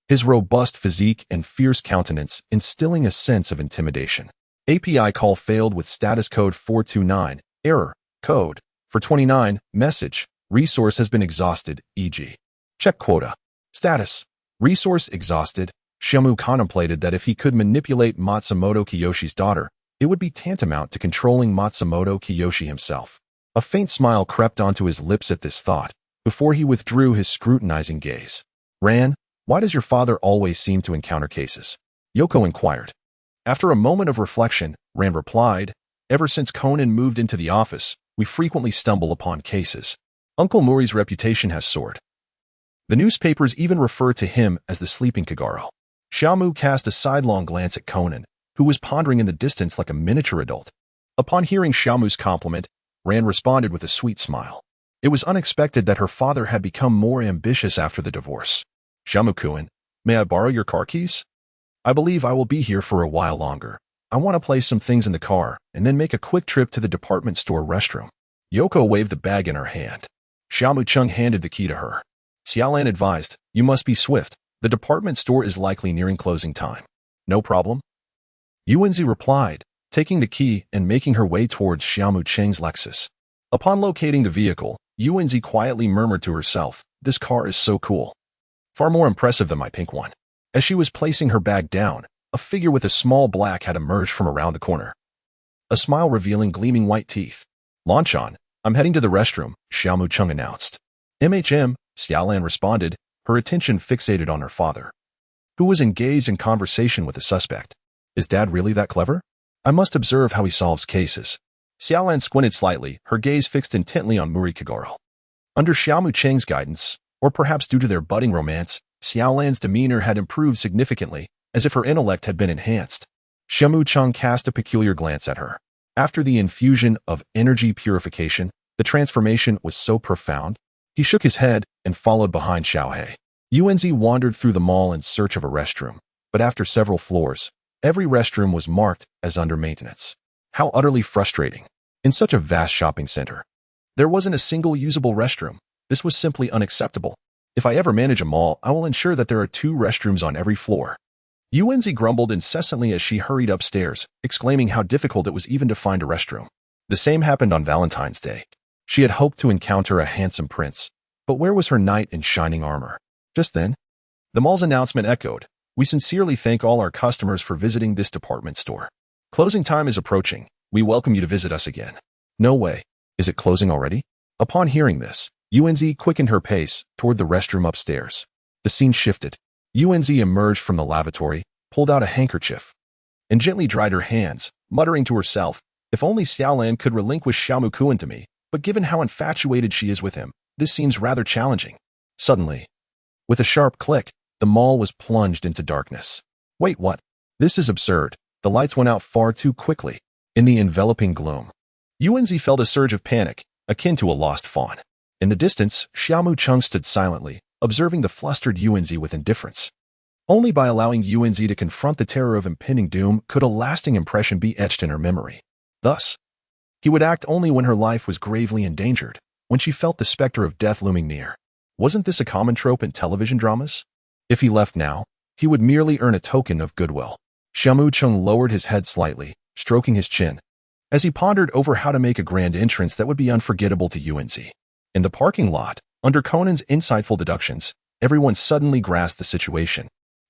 his robust physique and fierce countenance instilling a sense of intimidation. API call failed with status code 429, error, code, 429, message, resource has been exhausted, e.g. check quota. Status, resource exhausted. Xia contemplated that if he could manipulate Matsumoto Kiyoshi's daughter, it would be tantamount to controlling Matsumoto Kiyoshi himself. A faint smile crept onto his lips at this thought, before he withdrew his scrutinizing gaze. Ran, why does your father always seem to encounter cases? Yoko inquired. After a moment of reflection, Rand replied, ever since Conan moved into the office, we frequently stumble upon cases. Uncle Muri's reputation has soared. The newspapers even refer to him as the sleeping Kagoro. Xia Mu cast a sidelong glance at Conan, who was pondering in the distance like a miniature adult. Upon hearing Xia Mu's compliment, Rand responded with a sweet smile. It was unexpected that her father had become more ambitious after the divorce. Xia Mu-kun, may I borrow your car keys? I believe I will be here for a while longer. I want to place some things in the car and then make a quick trip to the department store restroom. Yoko waved the bag in her hand. Xia Mu Cheng handed the key to her. Xiaolan advised, you must be swift. The department store is likely nearing closing time. No problem. Yuanzi replied, taking the key and making her way towards Xia Mu Cheng's Lexus. Upon locating the vehicle, Yuanzi quietly murmured to herself, this car is so cool. Far more impressive than my pink one. As she was placing her bag down, a figure with a small black had emerged from around the corner. A smile revealing gleaming white teeth. Lanchan, I'm heading to the restroom, Xia Mu Cheng announced. MHM, Xiaolan responded, her attention fixated on her father, who was engaged in conversation with the suspect. Is Dad really that clever? I must observe how he solves cases. Xiaolan squinted slightly, her gaze fixed intently on Muri Kagoro. Under Xia Mu Cheng's guidance, or perhaps due to their budding romance, Xiaolan's demeanor had improved significantly, as if her intellect had been enhanced. Xia Mu Cheng cast a peculiar glance at her. After the infusion of energy purification, the transformation was so profound. He shook his head and followed behind Xiaohei. Yuanzi wandered through the mall in search of a restroom, but after several floors, every restroom was marked as under maintenance. How utterly frustrating. In such a vast shopping center, there wasn't a single usable restroom. This was simply unacceptable. If I ever manage a mall, I will ensure that there are 2 restrooms on every floor. Yuanzi grumbled incessantly as she hurried upstairs, exclaiming how difficult it was even to find a restroom. The same happened on Valentine's Day. She had hoped to encounter a handsome prince, but where was her knight in shining armor? Just then, the mall's announcement echoed. We sincerely thank all our customers for visiting this department store. Closing time is approaching. We welcome you to visit us again. No way. Is it closing already? Upon hearing this, Yuanzi quickened her pace toward the restroom upstairs. The scene shifted. Yuanzi emerged from the lavatory, pulled out a handkerchief, and gently dried her hands, muttering to herself, if only Xiaolan could relinquish Xia Mu Cheng to me, but given how infatuated she is with him, this seems rather challenging. Suddenly, with a sharp click, the mall was plunged into darkness. Wait, what? This is absurd. The lights went out far too quickly. In the enveloping gloom, Yuanzi felt a surge of panic, akin to a lost fawn. In the distance, Xia Mu Cheng stood silently, observing the flustered Yuanzi with indifference. Only by allowing Yuanzi to confront the terror of impending doom could a lasting impression be etched in her memory. Thus, he would act only when her life was gravely endangered, when she felt the specter of death looming near. Wasn't this a common trope in television dramas? If he left now, he would merely earn a token of goodwill. Xia Mu Cheng lowered his head slightly, stroking his chin, as he pondered over how to make a grand entrance that would be unforgettable to Yuanzi. In the parking lot, under Conan's insightful deductions, everyone suddenly grasped the situation.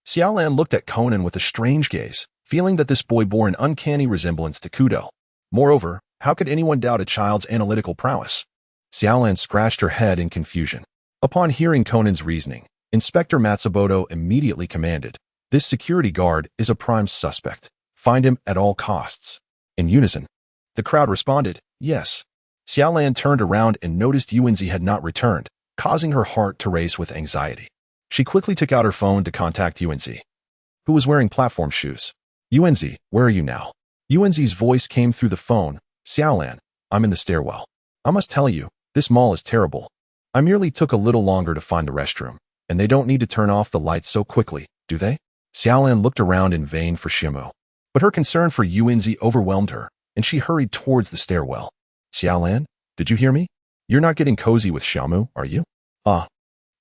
Xiaolan looked at Conan with a strange gaze, feeling that this boy bore an uncanny resemblance to Kudo. Moreover, how could anyone doubt a child's analytical prowess? Xiaolan scratched her head in confusion. Upon hearing Conan's reasoning, Inspector Matsumoto immediately commanded, "This security guard is a prime suspect. Find him at all costs." In unison, the crowd responded, "Yes." Xiaolan turned around and noticed Yuanzi had not returned, causing her heart to race with anxiety. She quickly took out her phone to contact Yuanzi, who was wearing platform shoes. "Yuanzi, where are you now?" Yuanzi's voice came through the phone. "Xiaolan, I'm in the stairwell. I must tell you, this mall is terrible. I merely took a little longer to find the restroom, and they don't need to turn off the lights so quickly, do they?" Xiaolan looked around in vain for Xia Mu, but her concern for Yuanzi overwhelmed her, and she hurried towards the stairwell. "Xiaolan, did you hear me? You're not getting cozy with Xia Mu, are you?" "Ah."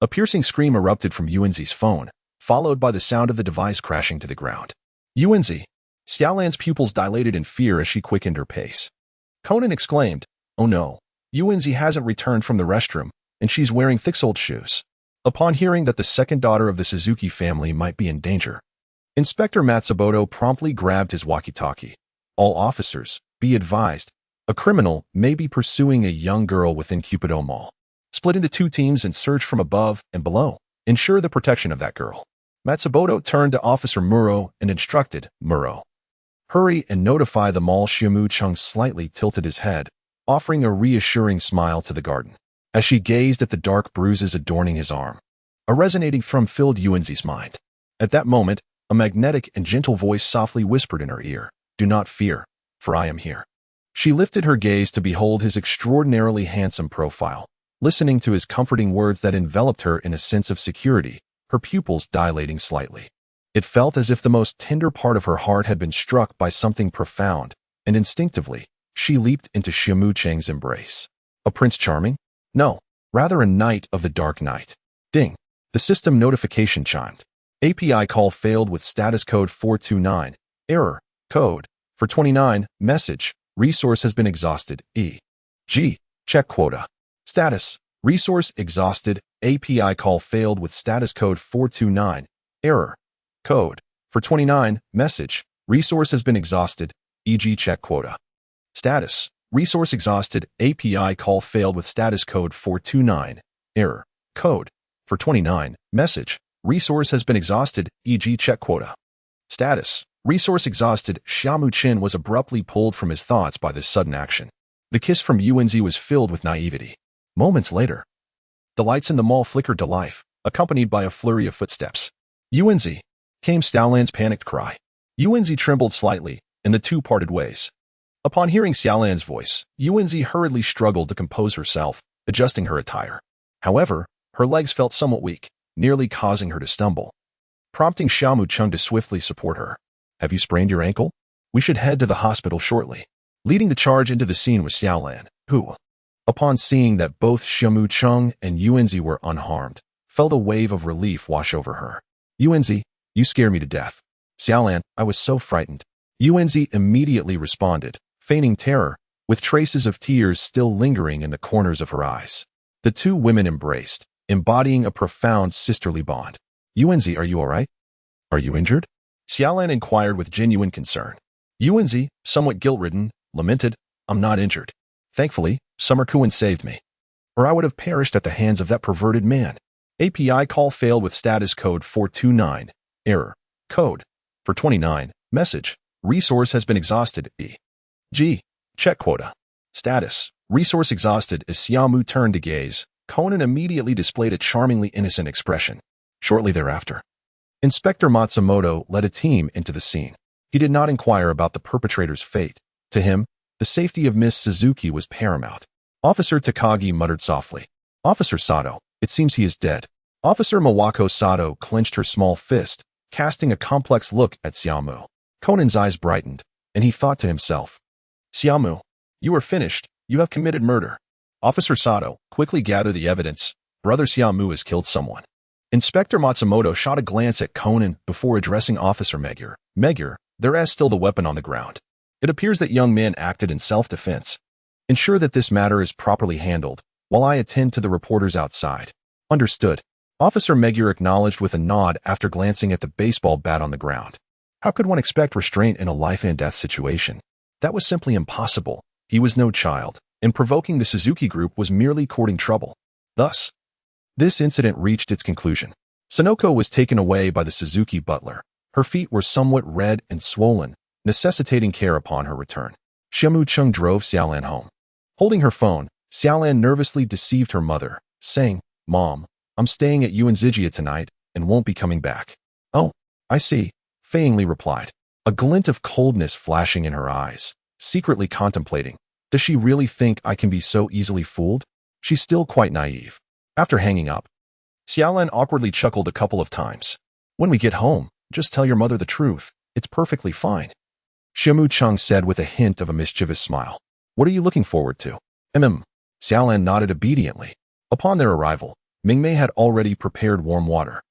A piercing scream erupted from Yuanzi's phone, followed by the sound of the device crashing to the ground. "Yuanzi!" Xiaolan's pupils dilated in fear as she quickened her pace. Conan exclaimed, "Oh no, Yuanzi hasn't returned from the restroom, and she's wearing thick-soled shoes." Upon hearing that the second daughter of the Suzuki family might be in danger, Inspector Matsumoto promptly grabbed his walkie-talkie. "All officers, be advised, a criminal may be pursuing a young girl within Cupido Mall. Split into 2 teams and search from above and below. Ensure the protection of that girl." Matsumoto turned to Officer Muro and instructed, "Muro, hurry and notify the mall." Xia Mu Cheng slightly tilted his head, offering a reassuring smile to the garden, as she gazed at the dark bruises adorning his arm. A resonating thrum filled Yuanzi's mind. At that moment, a magnetic and gentle voice softly whispered in her ear, "Do not fear, for I am here." She lifted her gaze to behold his extraordinarily handsome profile. Listening to his comforting words that enveloped her in a sense of security, her pupils dilating slightly. It felt as if the most tender part of her heart had been struck by something profound, and instinctively, she leaped into Xia Mu Cheng's embrace. A Prince Charming? No, rather a knight of the dark night. Ding! The system notification chimed. API call failed with status code 429. Error. Code. For 29. Message. Resource has been exhausted. E.g. Check quota. Status. Resource exhausted. API call failed with status code 429. Error. Code. For 29. Message. Resource has been exhausted. E.g. check quota. Status. Resource exhausted. API call failed with status code 429. Error. Code. For 29. Message. Resource has been exhausted. E.g. check quota. Status. Resource exhausted. Xia Mu Cheng was abruptly pulled from his thoughts by this sudden action. The kiss from Yuanzi was filled with naivety. Moments later, the lights in the mall flickered to life, accompanied by a flurry of footsteps. "Yuanzi!" came Xiaolan's panicked cry. Yuanzi trembled slightly, and the two parted ways. Upon hearing Xiaolan's voice, Yuanzi hurriedly struggled to compose herself, adjusting her attire. However, her legs felt somewhat weak, nearly causing her to stumble, prompting Xia Mu Cheng to swiftly support her. "Have you sprained your ankle? We should head to the hospital shortly." Leading the charge into the scene was Xiaolan, who, upon seeing that both Xia Mu Cheng and Yuanzi were unharmed, felt a wave of relief wash over her. "Yuanzi, you scare me to death." "Xiaolan, I was so frightened." Yuanzi immediately responded, feigning terror, with traces of tears still lingering in the corners of her eyes. The two women embraced, embodying a profound sisterly bond. "Yuanzi, are you all right? Are you injured?" Xiaolan inquired with genuine concern. Yuanzi, somewhat guilt-ridden, lamented, "I'm not injured. Thankfully, Summer Kuan saved me, or I would have perished at the hands of that perverted man." API call failed with status code 429. Error. Code. For 29. Message. Resource has been exhausted. E.g. check quota. Status. resource exhausted. As Xia Mu turned to gaze, Conan immediately displayed a charmingly innocent expression. Shortly thereafter, Inspector Matsumoto led a team into the scene. He did not inquire about the perpetrator's fate. To him, the safety of Miss Suzuki was paramount. Officer Takagi muttered softly. Officer Sato, it seems he is dead. Officer Mawako Sato clenched her small fist, casting a complex look at Xia Mu. Conan's eyes brightened, and he thought to himself, Xia Mu, you are finished. You have committed murder. Officer Sato, quickly gather the evidence. Brother Xia Mu has killed someone. Inspector Matsumoto shot a glance at Conan before addressing Officer Megure. Megure, there is still the weapon on the ground. It appears that young man acted in self-defense. Ensure that this matter is properly handled, while I attend to the reporters outside. Understood. Officer Megure acknowledged with a nod after glancing at the baseball bat on the ground. How could one expect restraint in a life-and-death situation? That was simply impossible. He was no child, and provoking the Suzuki group was merely courting trouble. Thus, this incident reached its conclusion. Sonoko was taken away by the Suzuki butler. Her feet were somewhat red and swollen, necessitating care upon her return. Xia Mu Cheng drove Xiaolan home. Holding her phone, Xiaolan nervously deceived her mother, saying, Mom, I'm staying at Uenzijia tonight and won't be coming back. Oh, I see, Fei Yingli replied, a glint of coldness flashing in her eyes, secretly contemplating, does she really think I can be so easily fooled? She's still quite naive. After hanging up, Xiaolan awkwardly chuckled a couple of times. When we get home, just tell your mother the truth. It's perfectly fine. Xia Mu Cheng said with a hint of a mischievous smile. What are you looking forward to? Xiaolan nodded obediently. Upon their arrival, Mingmei had already prepared warm water.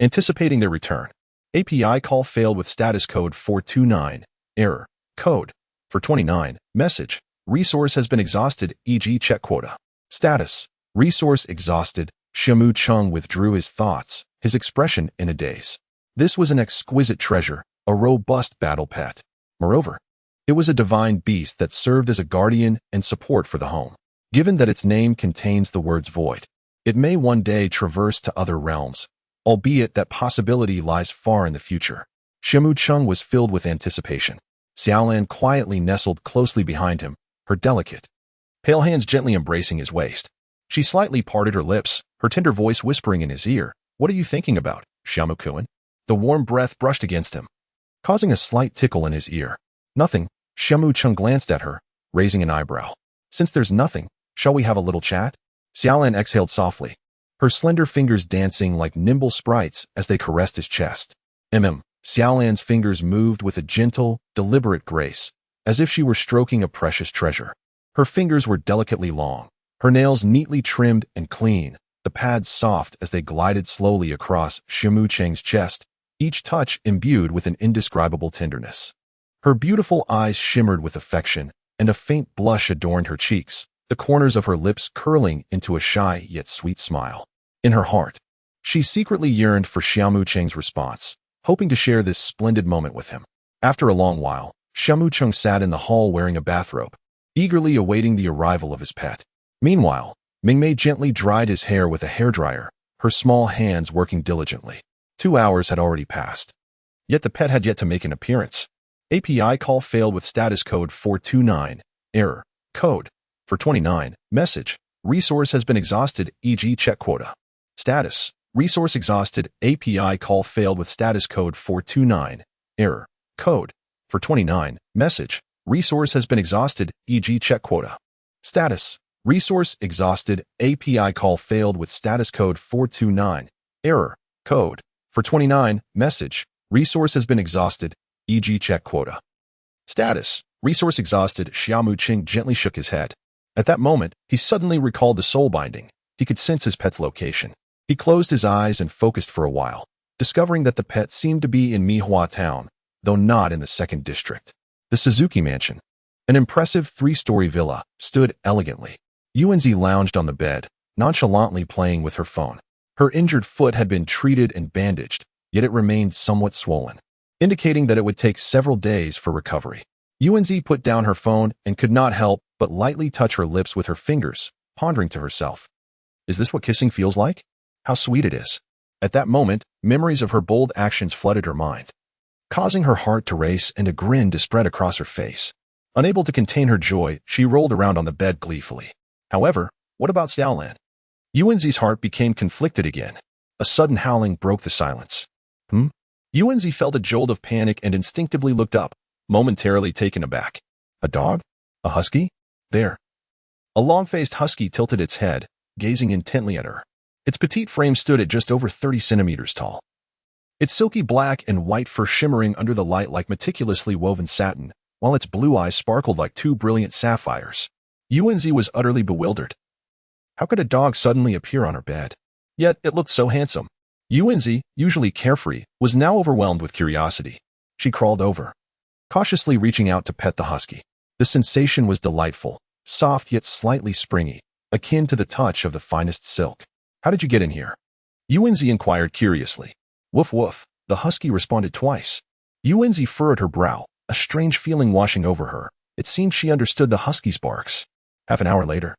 Anticipating their return, API call failed with status code 429, error, code, for 29, message, resource has been exhausted, e.g. check quota. Status, resource exhausted. Xia Mu Cheng withdrew his thoughts, his expression in a daze. This was an exquisite treasure, a robust battle pet. Moreover, it was a divine beast that served as a guardian and support for the home. Given that its name contains the words void, it may one day traverse to other realms, albeit that possibility lies far in the future. Xia Mu Cheng was filled with anticipation. Xiaolan quietly nestled closely behind him, her delicate, pale hands gently embracing his waist. She slightly parted her lips, her tender voice whispering in his ear, What are you thinking about, Xia Mu-kun? The warm breath brushed against him, causing a slight tickle in his ear. Nothing. Xia Mu Cheng glanced at her, raising an eyebrow. Since there's nothing, shall we have a little chat? Xiaolan exhaled softly, her slender fingers dancing like nimble sprites as they caressed his chest. Xiaolan's fingers moved with a gentle, deliberate grace, as if she were stroking a precious treasure. Her fingers were delicately long, her nails neatly trimmed and clean, the pads soft as they glided slowly across Xia Mu Cheng's chest, each touch imbued with an indescribable tenderness. Her beautiful eyes shimmered with affection, and a faint blush adorned her cheeks, the corners of her lips curling into a shy yet sweet smile. In her heart, she secretly yearned for Xia Mu Cheng's response, hoping to share this splendid moment with him. After a long while, Xia Mu Cheng sat in the hall wearing a bathrobe, eagerly awaiting the arrival of his pet. Meanwhile, Mingmei gently dried his hair with a hairdryer, her small hands working diligently. 2 hours had already passed. Yet the pet had yet to make an appearance. API call failed with status code 429, error, code, for 29, message, resource has been exhausted, e.g. check quota. Status, resource exhausted, API call failed with status code 429, error, code, for 29, message, resource has been exhausted, e.g. check quota. Status, resource exhausted, API call failed with status code 429, error, code, for 29, message, resource has been exhausted, e.g. check quota. Status, resource exhausted. Xia Mu Cheng gently shook his head. At that moment, he suddenly recalled the soul binding. He could sense his pet's location. He closed his eyes and focused for a while, discovering that the pet seemed to be in Mihua Town, though not in the 2nd district. The Suzuki Mansion, an impressive 3-story villa, stood elegantly. Yuanzi lounged on the bed, nonchalantly playing with her phone. Her injured foot had been treated and bandaged, yet it remained somewhat swollen, indicating that it would take several days for recovery. Yuanzi put down her phone and could not help but lightly touch her lips with her fingers, pondering to herself, Is this what kissing feels like? How sweet it is. At that moment, memories of her bold actions flooded her mind, causing her heart to race and a grin to spread across her face. Unable to contain her joy, she rolled around on the bed gleefully. However, what about Xiaolan? Yuanzi's heart became conflicted again. A sudden howling broke the silence. Yuanzi felt a jolt of panic and instinctively looked up, momentarily taken aback. A dog? A husky? There. A long-faced husky tilted its head, gazing intently at her. Its petite frame stood at just over 30 centimeters tall. Its silky black and white fur shimmering under the light like meticulously woven satin, while its blue eyes sparkled like two brilliant sapphires. Yuanzi was utterly bewildered. How could a dog suddenly appear on her bed? Yet it looked so handsome. Yuanzi, usually carefree, was now overwhelmed with curiosity. She crawled over, cautiously reaching out to pet the husky. The sensation was delightful, soft yet slightly springy, akin to the touch of the finest silk. How did you get in here? Yuanzi inquired curiously. Woof woof, the husky responded twice. Yuanzi furrowed her brow, a strange feeling washing over her. It seemed she understood the husky's barks. Half an hour later,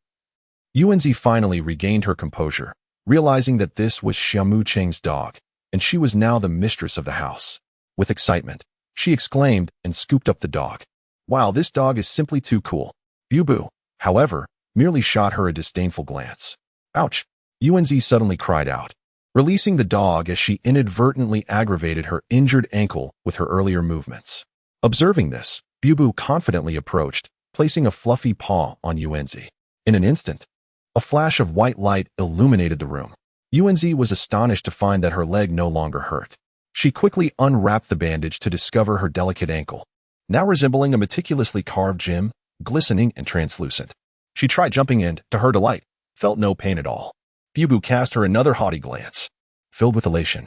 Yuanzi finally regained her composure, realizing that this was Xia Mu Cheng's dog, and she was now the mistress of the house. With excitement, she exclaimed and scooped up the dog. Wow, this dog is simply too cool. Bu, however, merely shot her a disdainful glance. Ouch! Yuanzi suddenly cried out, releasing the dog as she inadvertently aggravated her injured ankle with her earlier movements. Observing this, Bu confidently approached, placing a fluffy paw on Yuanzi. In an instant, a flash of white light illuminated the room. Yuanzi was astonished to find that her leg no longer hurt. She quickly unwrapped the bandage to discover her delicate ankle, now resembling a meticulously carved gem, glistening and translucent. She tried jumping in, to her delight, felt no pain at all. Bu cast her another haughty glance, filled with elation.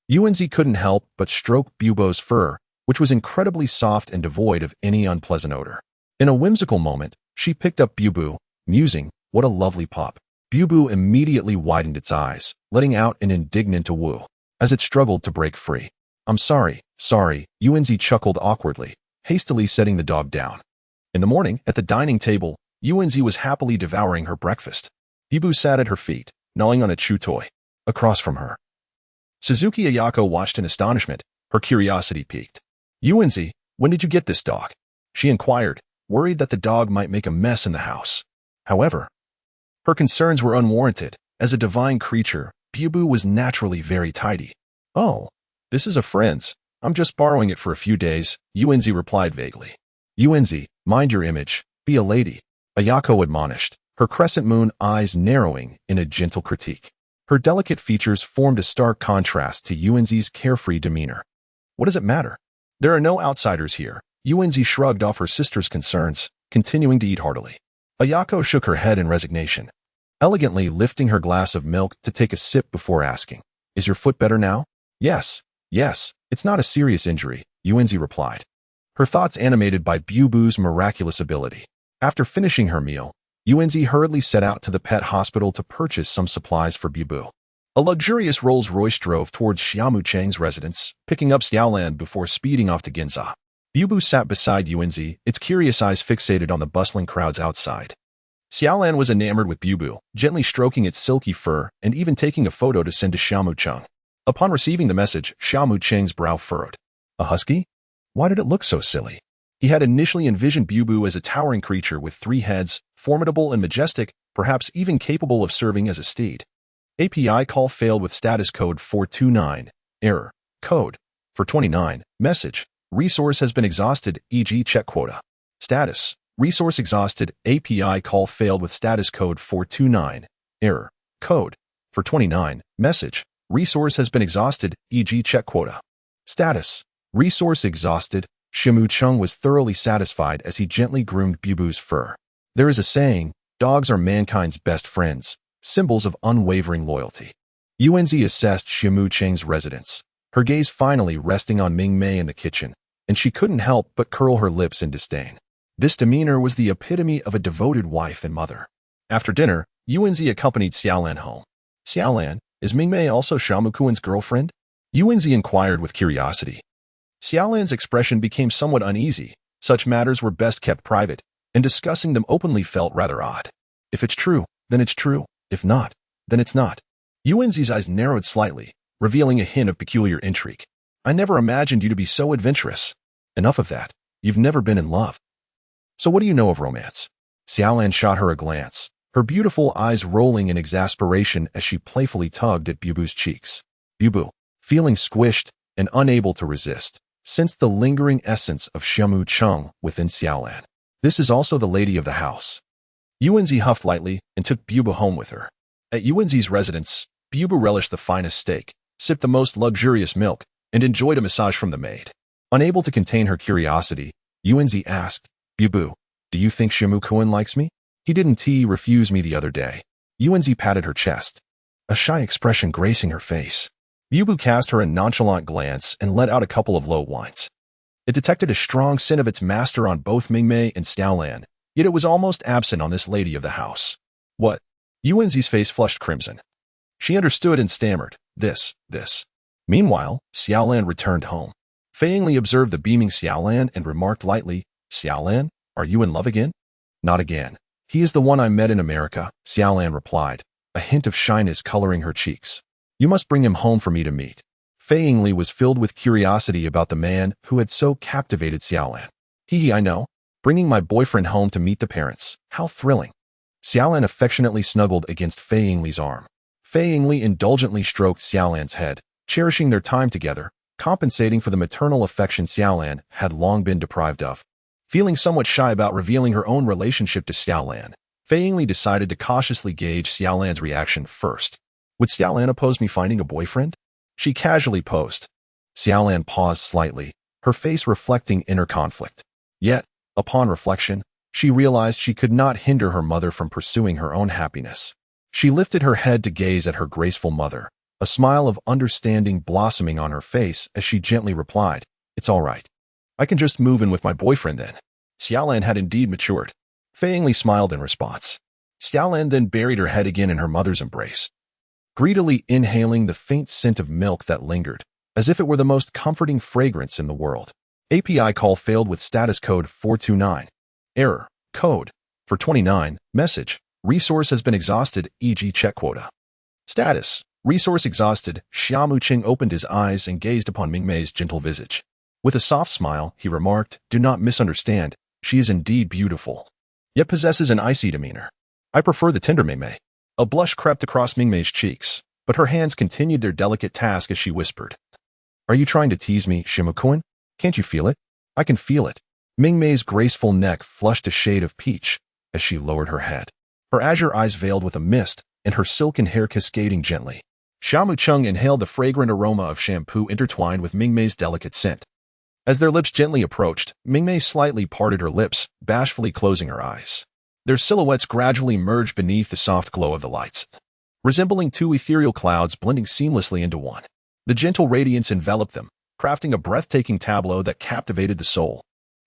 Yuanzi couldn't help but stroke Bubo's fur, which was incredibly soft and devoid of any unpleasant odor. In a whimsical moment, she picked up Bu, musing, what a lovely pup. Bu immediately widened its eyes, letting out an indignant woo, as it struggled to break free. I'm sorry, Yuanzi chuckled awkwardly, hastily setting the dog down. In the morning, at the dining table, Yuanzi was happily devouring her breakfast. Bu sat at her feet, gnawing on a chew toy. Across from her, Suzuki Ayako watched in astonishment, her curiosity piqued. Yuanzi, when did you get this dog? She inquired, worried that the dog might make a mess in the house. However, her concerns were unwarranted. As a divine creature, Bu was naturally very tidy. Oh, this is a friend's. I'm just borrowing it for a few days, Yuanzi replied vaguely. Yuanzi, mind your image, be a lady, Ayako admonished, her crescent moon eyes narrowing in a gentle critique. Her delicate features formed a stark contrast to Yuanzi's carefree demeanor. What does it matter? There are no outsiders here. Yuanzi shrugged off her sister's concerns, continuing to eat heartily. Ayako shook her head in resignation, elegantly lifting her glass of milk to take a sip before asking, is your foot better now? Yes, it's not a serious injury, Yuanzi replied, her thoughts animated by Bubu's miraculous ability. After finishing her meal, Yuanzi hurriedly set out to the pet hospital to purchase some supplies for Bu. A luxurious Rolls-Royce drove towards Xia Mu Cheng's residence, picking up Xiaolan before speeding off to Ginza. Bu sat beside Yuanzi, its curious eyes fixated on the bustling crowds outside. Xiaolan was enamored with Bu, gently stroking its silky fur and even taking a photo to send to Xia Mu Cheng. Upon receiving the message, Xia Mu Cheng's brow furrowed. A husky? Why did it look so silly? He had initially envisioned Bu as a towering creature with 3 heads, formidable and majestic, perhaps even capable of serving as a steed. API call failed with status code 429. Error. Code. For 29. Message. Resource has been exhausted, e.g. check quota. Status. Resource exhausted. API call failed with status code 429. Error. Code. For 29. Message. Resource has been exhausted, e.g. check quota. Status. Resource exhausted. Xia Mu Cheng was thoroughly satisfied as he gently groomed Bubu's fur. There is a saying, dogs are mankind's best friends, symbols of unwavering loyalty. Yuanzi assessed Xia Mu Cheng's residence, her gaze finally resting on Ming Mei in the kitchen, and she couldn't help but curl her lips in disdain. This demeanor was the epitome of a devoted wife and mother. After dinner, Yuanzi accompanied Xiaolan home. Xiaolan, is Ming Mei also Xia Mu Cheng's girlfriend? Yuanzi inquired with curiosity. Xiaolan's expression became somewhat uneasy. Such matters were best kept private, and discussing them openly felt rather odd. If it's true, then it's true. If not, then it's not. Yuanzi's eyes narrowed slightly, revealing a hint of peculiar intrigue. I never imagined you to be so adventurous. Enough of that. You've never been in love. So what do you know of romance? Xiaolan shot her a glance, her beautiful eyes rolling in exasperation as she playfully tugged at Bubu's cheeks. Bubu, feeling squished and unable to resist, sensed the lingering essence of Xia Mu Cheng within Xiaolan. This is also the lady of the house. Yuanzi huffed lightly and took Bubu home with her. At Yuanzi's residence, Bubu relished the finest steak, sipped the most luxurious milk, and enjoyed a massage from the maid. Unable to contain her curiosity, Yuanzi asked, Bubu, do you think Xia Mu Cheng likes me? He didn't refuse me the other day. Yuanzi patted her chest, a shy expression gracing her face. Bubu cast her a nonchalant glance and let out a couple of low whines. It detected a strong scent of its master on both Mingmei and Xiaolan, yet it was almost absent on this lady of the house. What? Yuanzi's face flushed crimson. She understood and stammered, this. Meanwhile, Xiaolan returned home. Fei Yingli observed the beaming Xiaolan and remarked lightly, Xiaolan, are you in love again? Not again. He is the one I met in America, Xiaolan replied, a hint of shyness coloring her cheeks. You must bring him home for me to meet. Fei Yingli was filled with curiosity about the man who had so captivated Xiaolan. I know. Bringing my boyfriend home to meet the parents. How thrilling. Xiaolan affectionately snuggled against Fei Yingli's arm. Fei Yingli indulgently stroked Xiaolan's head, cherishing their time together, compensating for the maternal affection Xiaolan had long been deprived of. Feeling somewhat shy about revealing her own relationship to Xiaolan, Fei Yingli decided to cautiously gauge Xiaolan's reaction first. Would Xiaolan oppose me finding a boyfriend? She casually posed. Xiaolan paused slightly, her face reflecting inner conflict. Yet, upon reflection, she realized she could not hinder her mother from pursuing her own happiness. She lifted her head to gaze at her graceful mother, a smile of understanding blossoming on her face as she gently replied, It's all right. I can just move in with my boyfriend then. Xiaolan had indeed matured. Fei Yingli smiled in response. Xiaolan then buried her head again in her mother's embrace, greedily inhaling the faint scent of milk that lingered, as if it were the most comforting fragrance in the world. API call failed with status code 429. Error. Code. For 29. Message. Resource has been exhausted, e.g. check quota. Status. Resource exhausted. Xia Mu Cheng opened his eyes and gazed upon Mingmei's gentle visage. With a soft smile, he remarked, Do not misunderstand. She is indeed beautiful, yet possesses an icy demeanor. I prefer the tender Mingmei. A blush crept across Mingmei's cheeks, but her hands continued their delicate task as she whispered. Are you trying to tease me, Xia Mu Cheng? Can't you feel it? I can feel it. Mingmei's graceful neck flushed a shade of peach as she lowered her head, her azure eyes veiled with a mist and her silken hair cascading gently. Xia Mu Cheng inhaled the fragrant aroma of shampoo intertwined with Mingmei's delicate scent. As their lips gently approached, Mingmei slightly parted her lips, bashfully closing her eyes. Their silhouettes gradually merged beneath the soft glow of the lights, resembling two ethereal clouds blending seamlessly into one. The gentle radiance enveloped them, crafting a breathtaking tableau that captivated the soul.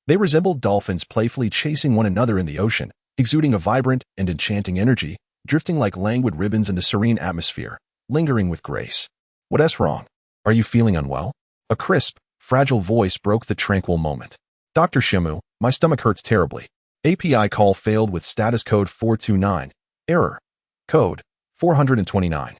They resembled dolphins playfully chasing one another in the ocean, exuding a vibrant and enchanting energy, drifting like languid ribbons in the serene atmosphere, lingering with grace. What's wrong? Are you feeling unwell? A crisp, fragile voice broke the tranquil moment. Dr. Xia Mu, my stomach hurts terribly. API call failed with status code 429. Error. Code 429.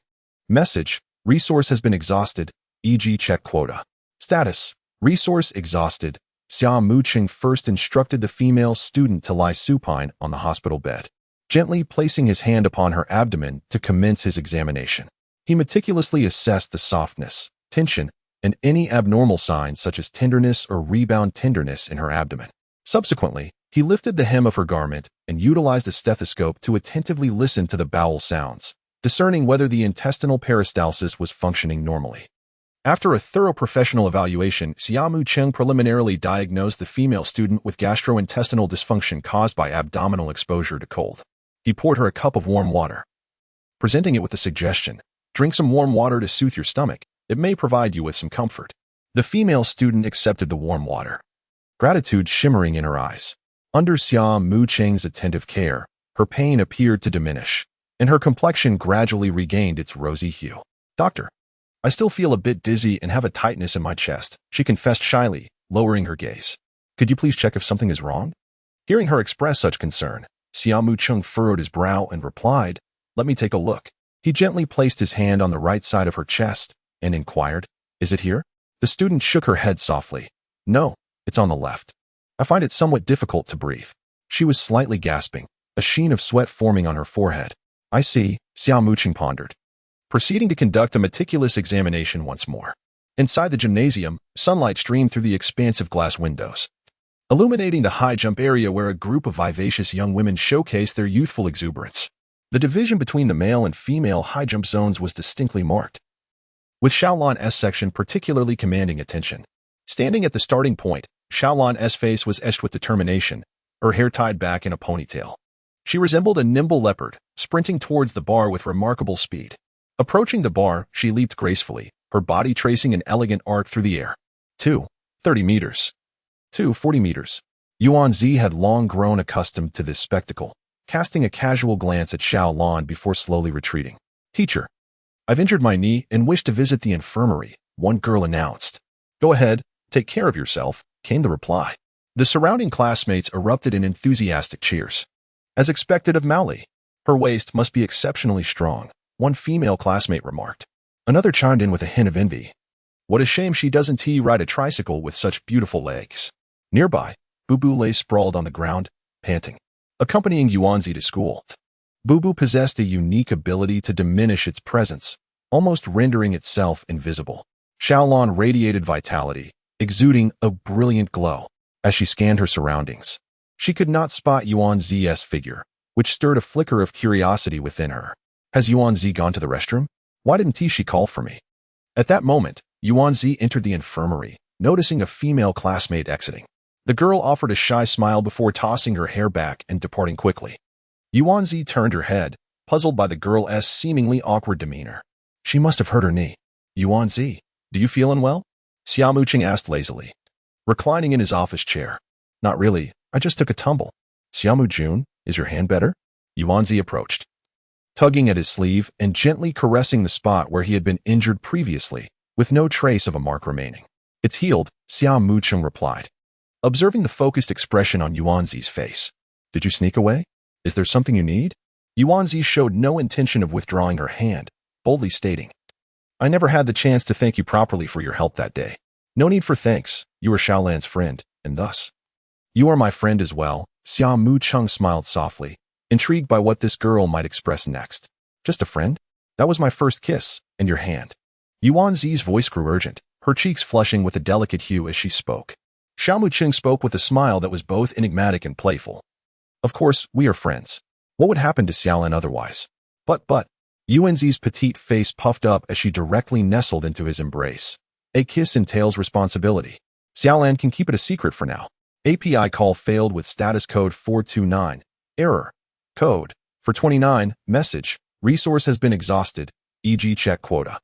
Message. Resource has been exhausted, e.g. check quota. Status. Resource exhausted. Xia Mu Cheng first instructed the female student to lie supine on the hospital bed, gently placing his hand upon her abdomen to commence his examination. He meticulously assessed the softness, tension, and any abnormal signs such as tenderness or rebound tenderness in her abdomen. Subsequently, he lifted the hem of her garment and utilized a stethoscope to attentively listen to the bowel sounds, discerning whether the intestinal peristalsis was functioning normally. After a thorough professional evaluation, Xia Mu Cheng preliminarily diagnosed the female student with gastrointestinal dysfunction caused by abdominal exposure to cold. He poured her a cup of warm water, presenting it with the suggestion, drink some warm water to soothe your stomach. It may provide you with some comfort. The female student accepted the warm water, gratitude shimmering in her eyes. Under Xia Mu Cheng's attentive care, her pain appeared to diminish, and her complexion gradually regained its rosy hue. Doctor, I still feel a bit dizzy and have a tightness in my chest, she confessed shyly, lowering her gaze. Could you please check if something is wrong? Hearing her express such concern, Xia Mu Cheng furrowed his brow and replied, Let me take a look. He gently placed his hand on the right side of her chest and inquired, Is it here? The student shook her head softly. No, it's on the left. I find it somewhat difficult to breathe. She was slightly gasping, a sheen of sweat forming on her forehead. I see, Xia Mu Cheng pondered, proceeding to conduct a meticulous examination once more. Inside the gymnasium, sunlight streamed through the expansive glass windows, illuminating the high jump area where a group of vivacious young women showcased their youthful exuberance. The division between the male and female high jump zones was distinctly marked, with Xiaolan's section particularly commanding attention. Standing at the starting point, Xiaolan's face was etched with determination, her hair tied back in a ponytail. She resembled a nimble leopard, sprinting towards the bar with remarkable speed. Approaching the bar, she leaped gracefully, her body tracing an elegant arc through the air. 30 meters. 40 meters. Yuan Zi had long grown accustomed to this spectacle, casting a casual glance at Xiao Lan before slowly retreating. Teacher, I've injured my knee and wish to visit the infirmary, one girl announced. Go ahead, take care of yourself, came the reply. The surrounding classmates erupted in enthusiastic cheers. As expected of Mali, her waist must be exceptionally strong, one female classmate remarked. Another chimed in with a hint of envy. What a shame she doesn't ride a tricycle with such beautiful legs. Nearby, Bubu lay sprawled on the ground, panting, accompanying Yuanzi to school. Bubu possessed a unique ability to diminish its presence, almost rendering itself invisible. Xiaolan radiated vitality, exuding a brilliant glow. As she scanned her surroundings, she could not spot Yuanzi's figure, which stirred a flicker of curiosity within her. Has Yuanzi gone to the restroom? Why didn't she call for me? At that moment, Yuanzi entered the infirmary, noticing a female classmate exiting. The girl offered a shy smile before tossing her hair back and departing quickly. Yuanzi turned her head, puzzled by the girl's seemingly awkward demeanor. She must have hurt her knee. Yuanzi, do you feel unwell? Xia Mu Cheng asked lazily, reclining in his office chair. Not really, I just took a tumble. Xia Mu Cheng, is your hand better? Yuanzi approached, tugging at his sleeve and gently caressing the spot where he had been injured previously, with no trace of a mark remaining. It's healed, Xia Mu Cheng replied, observing the focused expression on Yuanzi's face. Did you sneak away? Is there something you need? Yuanzi showed no intention of withdrawing her hand, boldly stating, I never had the chance to thank you properly for your help that day. No need for thanks, you are Xiaolan's friend, and thus, you are my friend as well. Xia Mu Cheng smiled softly, intrigued by what this girl might express next. Just a friend? That was my first kiss, and your hand. Yuanzi's voice grew urgent, her cheeks flushing with a delicate hue as she spoke. Xia Mu Cheng spoke with a smile that was both enigmatic and playful. Of course, we are friends. What would happen to Xiaolan otherwise? But, Yuanzi's petite face puffed up as she directly nestled into his embrace. A kiss entails responsibility. Xiaolan can keep it a secret for now. API call failed with status code 429. Error. Code. For 29. Message. Resource has been exhausted. E.g. check quota.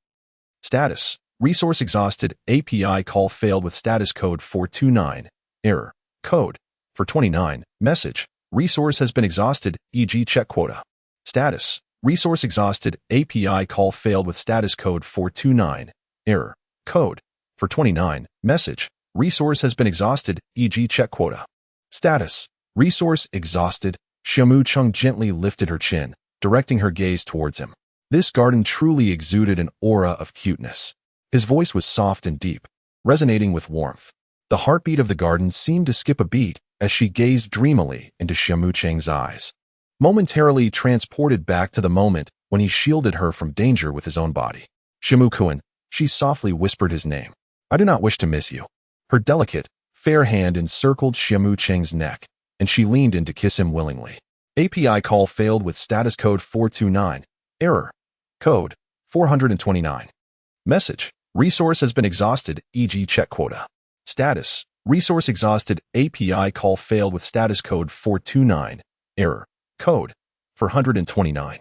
Status. Resource exhausted. API call failed with status code 429. Error. Code. For 29. Message. Resource has been exhausted. E.g. check quota. Status. Resource exhausted. API call failed with status code 429. Error. Code. For 29. Message. Resource has been exhausted. E.g. check quota. Status. Resource exhausted. Xia Mu Cheng gently lifted her chin, directing her gaze towards him. This garden truly exuded an aura of cuteness. His voice was soft and deep, resonating with warmth. The heartbeat of the garden seemed to skip a beat as she gazed dreamily into Xia Mu Cheng's eyes, momentarily transported back to the moment when he shielded her from danger with his own body. Xia Mu Cheng, she softly whispered his name. I do not wish to miss you. Her delicate, fair hand encircled Xia Mu Cheng's neck, and she leaned in to kiss him willingly. API call failed with status code 429. Error. Code 429. Message. Resource has been exhausted. E.g. check quota. Status. Resource exhausted. API call failed with status code 429. Error. Code 429.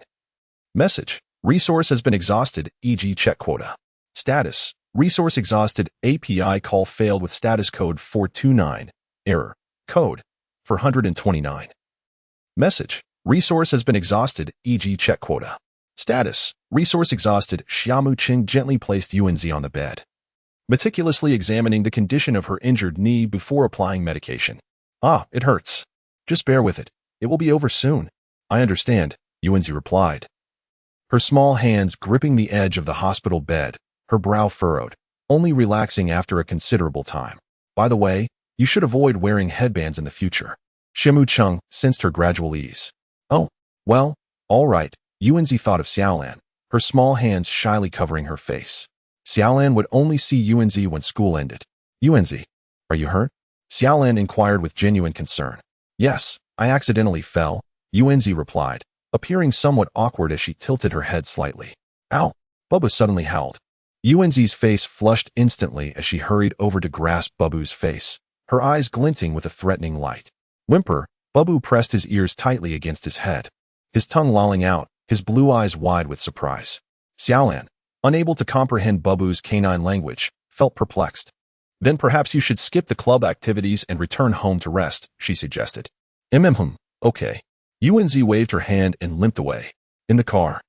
Message. Resource has been exhausted. E.g. check quota. Status. Resource exhausted. API call failed with status code 429. Error. Code 429. Message. Resource has been exhausted. E.g. check quota. Status. Resource exhausted. Xia Mu Cheng gently placed Yuanzi on the bed, meticulously examining the condition of her injured knee before applying medication. Ah, it hurts. Just bear with it. It will be over soon. I understand, Yuanzi replied, her small hands gripping the edge of the hospital bed, her brow furrowed, only relaxing after a considerable time. By the way, you should avoid wearing headbands in the future. Xia Mu Cheng sensed her gradual ease. Oh, well, all right, Yuanzi thought of Xiaolan, her small hands shyly covering her face. Xiaolan would only see Yuanzi when school ended. Yuanzi, are you hurt? Xiaolan inquired with genuine concern. Yes, I accidentally fell, Yuanzi replied, appearing somewhat awkward as she tilted her head slightly. Ow! Bubba suddenly howled. Yuanzi's face flushed instantly as she hurried over to grasp Babu's face, her eyes glinting with a threatening light. Whimper, Babu pressed his ears tightly against his head, his tongue lolling out, his blue eyes wide with surprise. Xiaolan, unable to comprehend Babu's canine language, felt perplexed. Then perhaps you should skip the club activities and return home to rest, she suggested. Okay. Yuanzi waved her hand and limped away. In the car.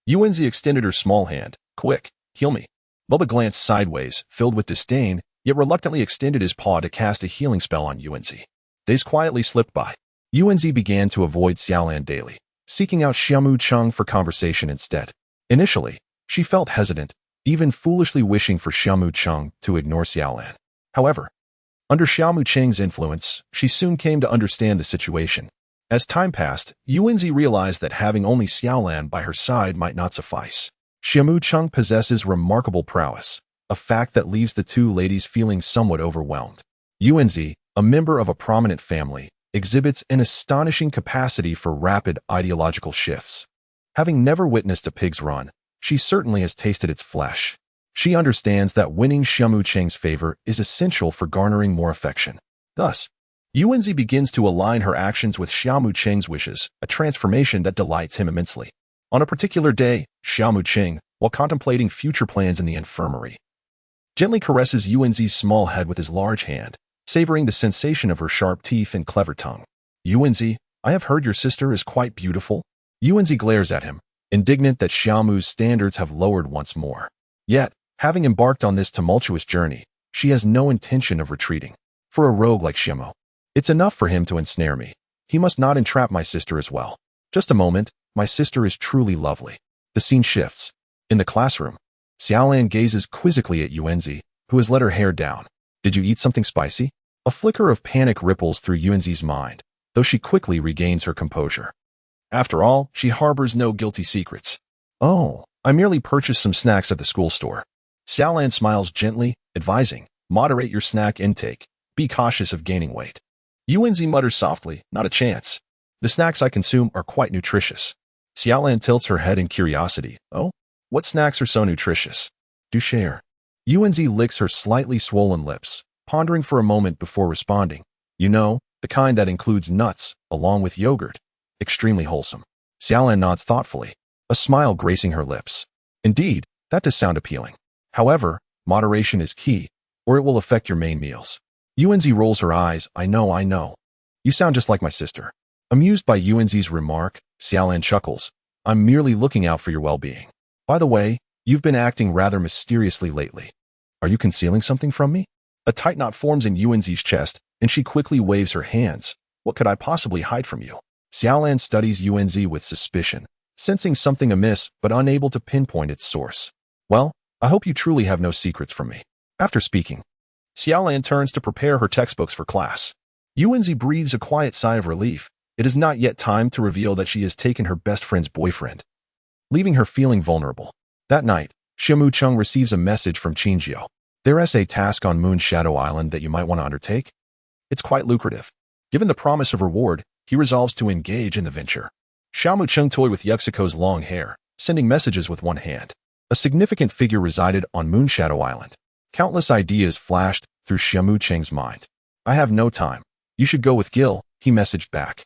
Yuanzi extended her small hand. Quick, heal me. Bubba glanced sideways, filled with disdain, yet reluctantly extended his paw to cast a healing spell on Yuanzi. Days quietly slipped by. Yuanzi began to avoid Xiaolan daily, seeking out Xia Mu Cheng for conversation instead. Initially, she felt hesitant, even foolishly wishing for Xia Mu Cheng to ignore Xiaolan. However, under Xia Mu Cheng's influence, she soon came to understand the situation. As time passed, Yuanzi realized that having only Xiaolan by her side might not suffice. Xia Mu Cheng possesses remarkable prowess, a fact that leaves the two ladies feeling somewhat overwhelmed. Yuanzi, a member of a prominent family, exhibits an astonishing capacity for rapid ideological shifts. Having never witnessed a pig's run, she certainly has tasted its flesh. She understands that winning Xia Mu Cheng's favor is essential for garnering more affection. Thus, Yuanzi begins to align her actions with Xia Mu Cheng's wishes, a transformation that delights him immensely. On a particular day, Xia Mu Cheng, while contemplating future plans in the infirmary, gently caresses Yuanzi's small head with his large hand, savoring the sensation of her sharp teeth and clever tongue. Yuanzi, I have heard your sister is quite beautiful. Yuanzi glares at him, indignant that Xia Mu's standards have lowered once more. Yet, having embarked on this tumultuous journey, she has no intention of retreating. For a rogue like Xia Mu, it's enough for him to ensnare me. He must not entrap my sister as well. Just a moment, my sister is truly lovely. The scene shifts. In the classroom, Xiaolan gazes quizzically at Yuanzi, who has let her hair down. Did you eat something spicy? A flicker of panic ripples through Yuanzi's mind, though she quickly regains her composure. After all, she harbors no guilty secrets. Oh, I merely purchased some snacks at the school store. Xiaolan smiles gently, advising, moderate your snack intake. Be cautious of gaining weight. Yuanzi mutters softly, not a chance. The snacks I consume are quite nutritious. Xiaolan tilts her head in curiosity. Oh, what snacks are so nutritious? Do share. Yuanzi licks her slightly swollen lips, pondering for a moment before responding. You know, the kind that includes nuts, along with yogurt. Extremely wholesome. Xiaolan nods thoughtfully, a smile gracing her lips. Indeed, that does sound appealing. However, moderation is key, or it will affect your main meals. Yuanzi rolls her eyes. I know. You sound just like my sister. Amused by Yuanzi's remark, Xiaolan chuckles. I'm merely looking out for your well-being. By the way, you've been acting rather mysteriously lately. Are you concealing something from me? A tight knot forms in Yuanzi's chest, and she quickly waves her hands. What could I possibly hide from you? Xiaolan studies Yuanzi with suspicion, sensing something amiss but unable to pinpoint its source. Well, I hope you truly have no secrets from me. After speaking, Xiaolan turns to prepare her textbooks for class. Yuanzi breathes a quiet sigh of relief. It is not yet time to reveal that she has taken her best friend's boyfriend, leaving her feeling vulnerable. That night, Xia Mu Cheng receives a message from Qinjiao. Their essay task on Moon Shadow Island that you might want to undertake? It's quite lucrative. Given the promise of reward, he resolves to engage in the venture. Xia Mu Cheng toyed with Yuxiko's long hair, sending messages with one hand. A significant figure resided on Moon Shadow Island. Countless ideas flashed through Xia Mu Cheng's mind. I have no time. You should go with Gil, he messaged back.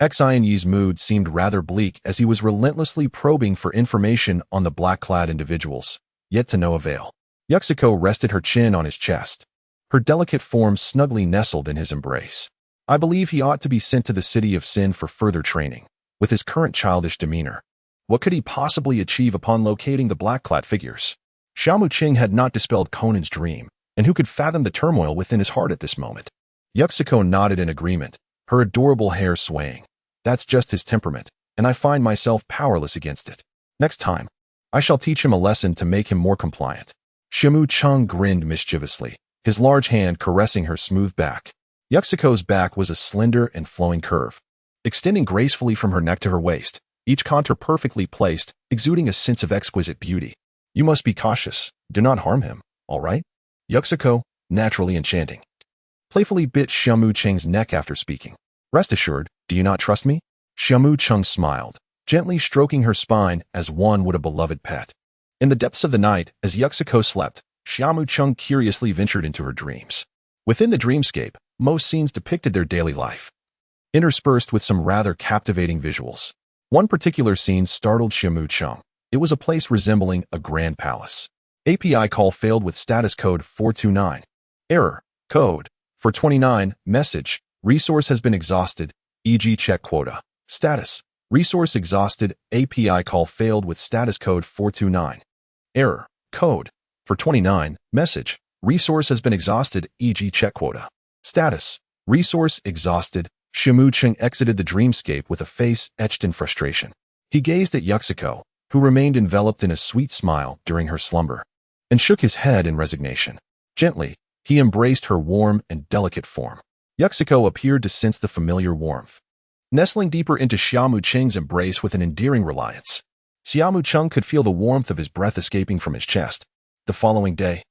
Xianyi's mood seemed rather bleak as he was relentlessly probing for information on the black-clad individuals, yet to no avail. Yuxiko rested her chin on his chest, her delicate form snugly nestled in his embrace. I believe he ought to be sent to the city of Sin for further training. With his current childish demeanor, what could he possibly achieve upon locating the black-clad figures? Xia Mu Cheng had not dispelled Conan's dream, and who could fathom the turmoil within his heart at this moment? Yuxiko nodded in agreement, her adorable hair swaying. That's just his temperament, and I find myself powerless against it. Next time, I shall teach him a lesson to make him more compliant. Xia Mu Cheng grinned mischievously, his large hand caressing her smooth back. Yuxiko's back was a slender and flowing curve, extending gracefully from her neck to her waist, each contour perfectly placed, exuding a sense of exquisite beauty. You must be cautious. Do not harm him, all right? Yuxiko, naturally enchanting, playfully bit Xia Mu Cheng's neck after speaking. Rest assured, do you not trust me? Xia Mu Cheng smiled, gently stroking her spine as one would a beloved pet. In the depths of the night, as Yuxiko slept, Xia Mu Cheng curiously ventured into her dreams. Within the dreamscape, most scenes depicted their daily life, interspersed with some rather captivating visuals. One particular scene startled Xia Mu Cheng. It was a place resembling a grand palace. API call failed with status code 429. Error. Code. For 29. Message. Resource has been exhausted, e.g. check quota. Status. Resource exhausted. API call failed with status code 429. Error. Code. For 29. Message. Resource has been exhausted, e.g. check quota. Status. Resource exhausted. Xia Mu Cheng exited the dreamscape with a face etched in frustration. He gazed at Yuxiko, who remained enveloped in a sweet smile during her slumber, and shook his head in resignation. Gently, he embraced her warm and delicate form. Yuxiko appeared to sense the familiar warmth, nestling deeper into Xia Mu Cheng's embrace with an endearing reliance. Xia Mu Cheng could feel the warmth of his breath escaping from his chest. The following day,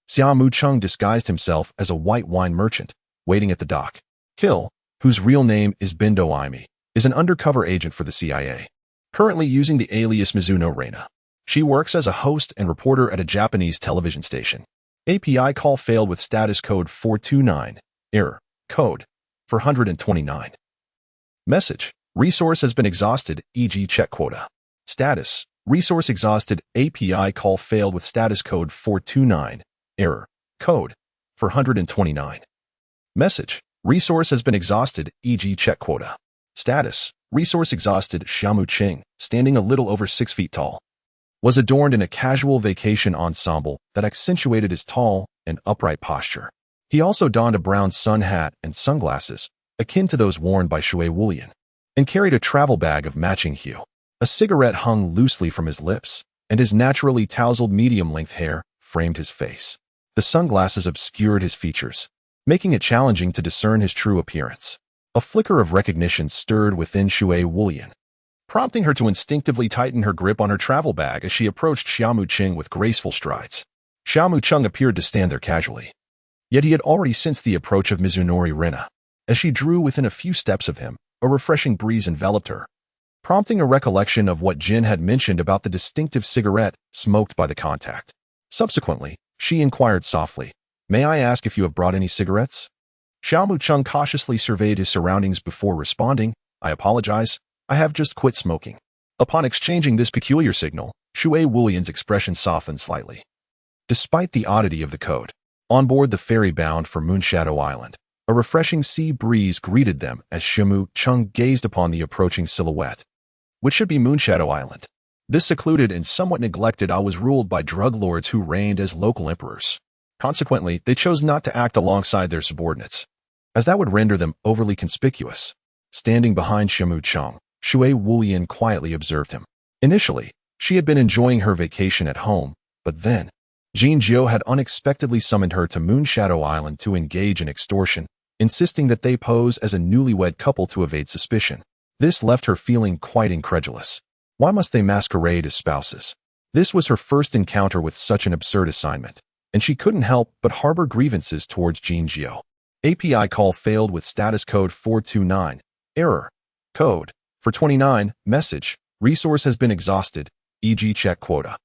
Xia Mu Cheng disguised himself as a white wine merchant, waiting at the dock. Kill, whose real name is Bindo Aimi, is an undercover agent for the CIA, currently using the alias Mizuno Reina. She works as a host and reporter at a Japanese television station. API call failed with status code 429. Error. Code. For 129. Message. Resource has been exhausted, e.g. check quota. Status. Resource exhausted. API call failed with status code 429. Error. Code. For 129. Message. Resource has been exhausted, e.g. check quota. Status. Resource exhausted. Xia Mu Cheng, standing a little over 6 feet tall, was adorned in a casual vacation ensemble that accentuated his tall and upright posture. He also donned a brown sun hat and sunglasses, akin to those worn by Shui Wulian, and carried a travel bag of matching hue. A cigarette hung loosely from his lips, and his naturally tousled medium-length hair framed his face. The sunglasses obscured his features, making it challenging to discern his true appearance. A flicker of recognition stirred within Shui Wulian, prompting her to instinctively tighten her grip on her travel bag as she approached Xia Mu Cheng with graceful strides. Xia Mu Cheng appeared to stand there casually, yet he had already sensed the approach of Mizunori Rina. As she drew within a few steps of him, a refreshing breeze enveloped her, prompting a recollection of what Jin had mentioned about the distinctive cigarette smoked by the contact. Subsequently, she inquired softly, "May I ask if you have brought any cigarettes?" Xia Mu Cheng cautiously surveyed his surroundings before responding, "I apologize, I have just quit smoking." Upon exchanging this peculiar signal, Shui Wulian's expression softened slightly. Despite the oddity of the code, on board the ferry bound for Moonshadow Island, a refreshing sea breeze greeted them as Xia Mu Cheng gazed upon the approaching silhouette, which should be Moonshadow Island. This secluded and somewhat neglected isle was ruled by drug lords who reigned as local emperors. Consequently, they chose not to act alongside their subordinates, as that would render them overly conspicuous. Standing behind Xia Mu Cheng, Shui Wulian quietly observed him. Initially, she had been enjoying her vacation at home, but then, Jin Jiao had unexpectedly summoned her to Moonshadow Island to engage in extortion, insisting that they pose as a newlywed couple to evade suspicion. This left her feeling quite incredulous. Why must they masquerade as spouses? This was her first encounter with such an absurd assignment, and she couldn't help but harbor grievances towards Jin Jiao. API call failed with status code 429. Error. Code. For 29. Message. Resource has been exhausted, e.g. check quota.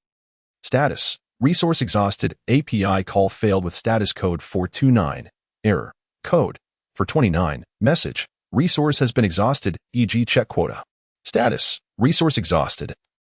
Status. Resource exhausted. API call failed with status code 429. Error. Code. For 29. Message. Resource has been exhausted, e.g. check quota. Status. Resource exhausted.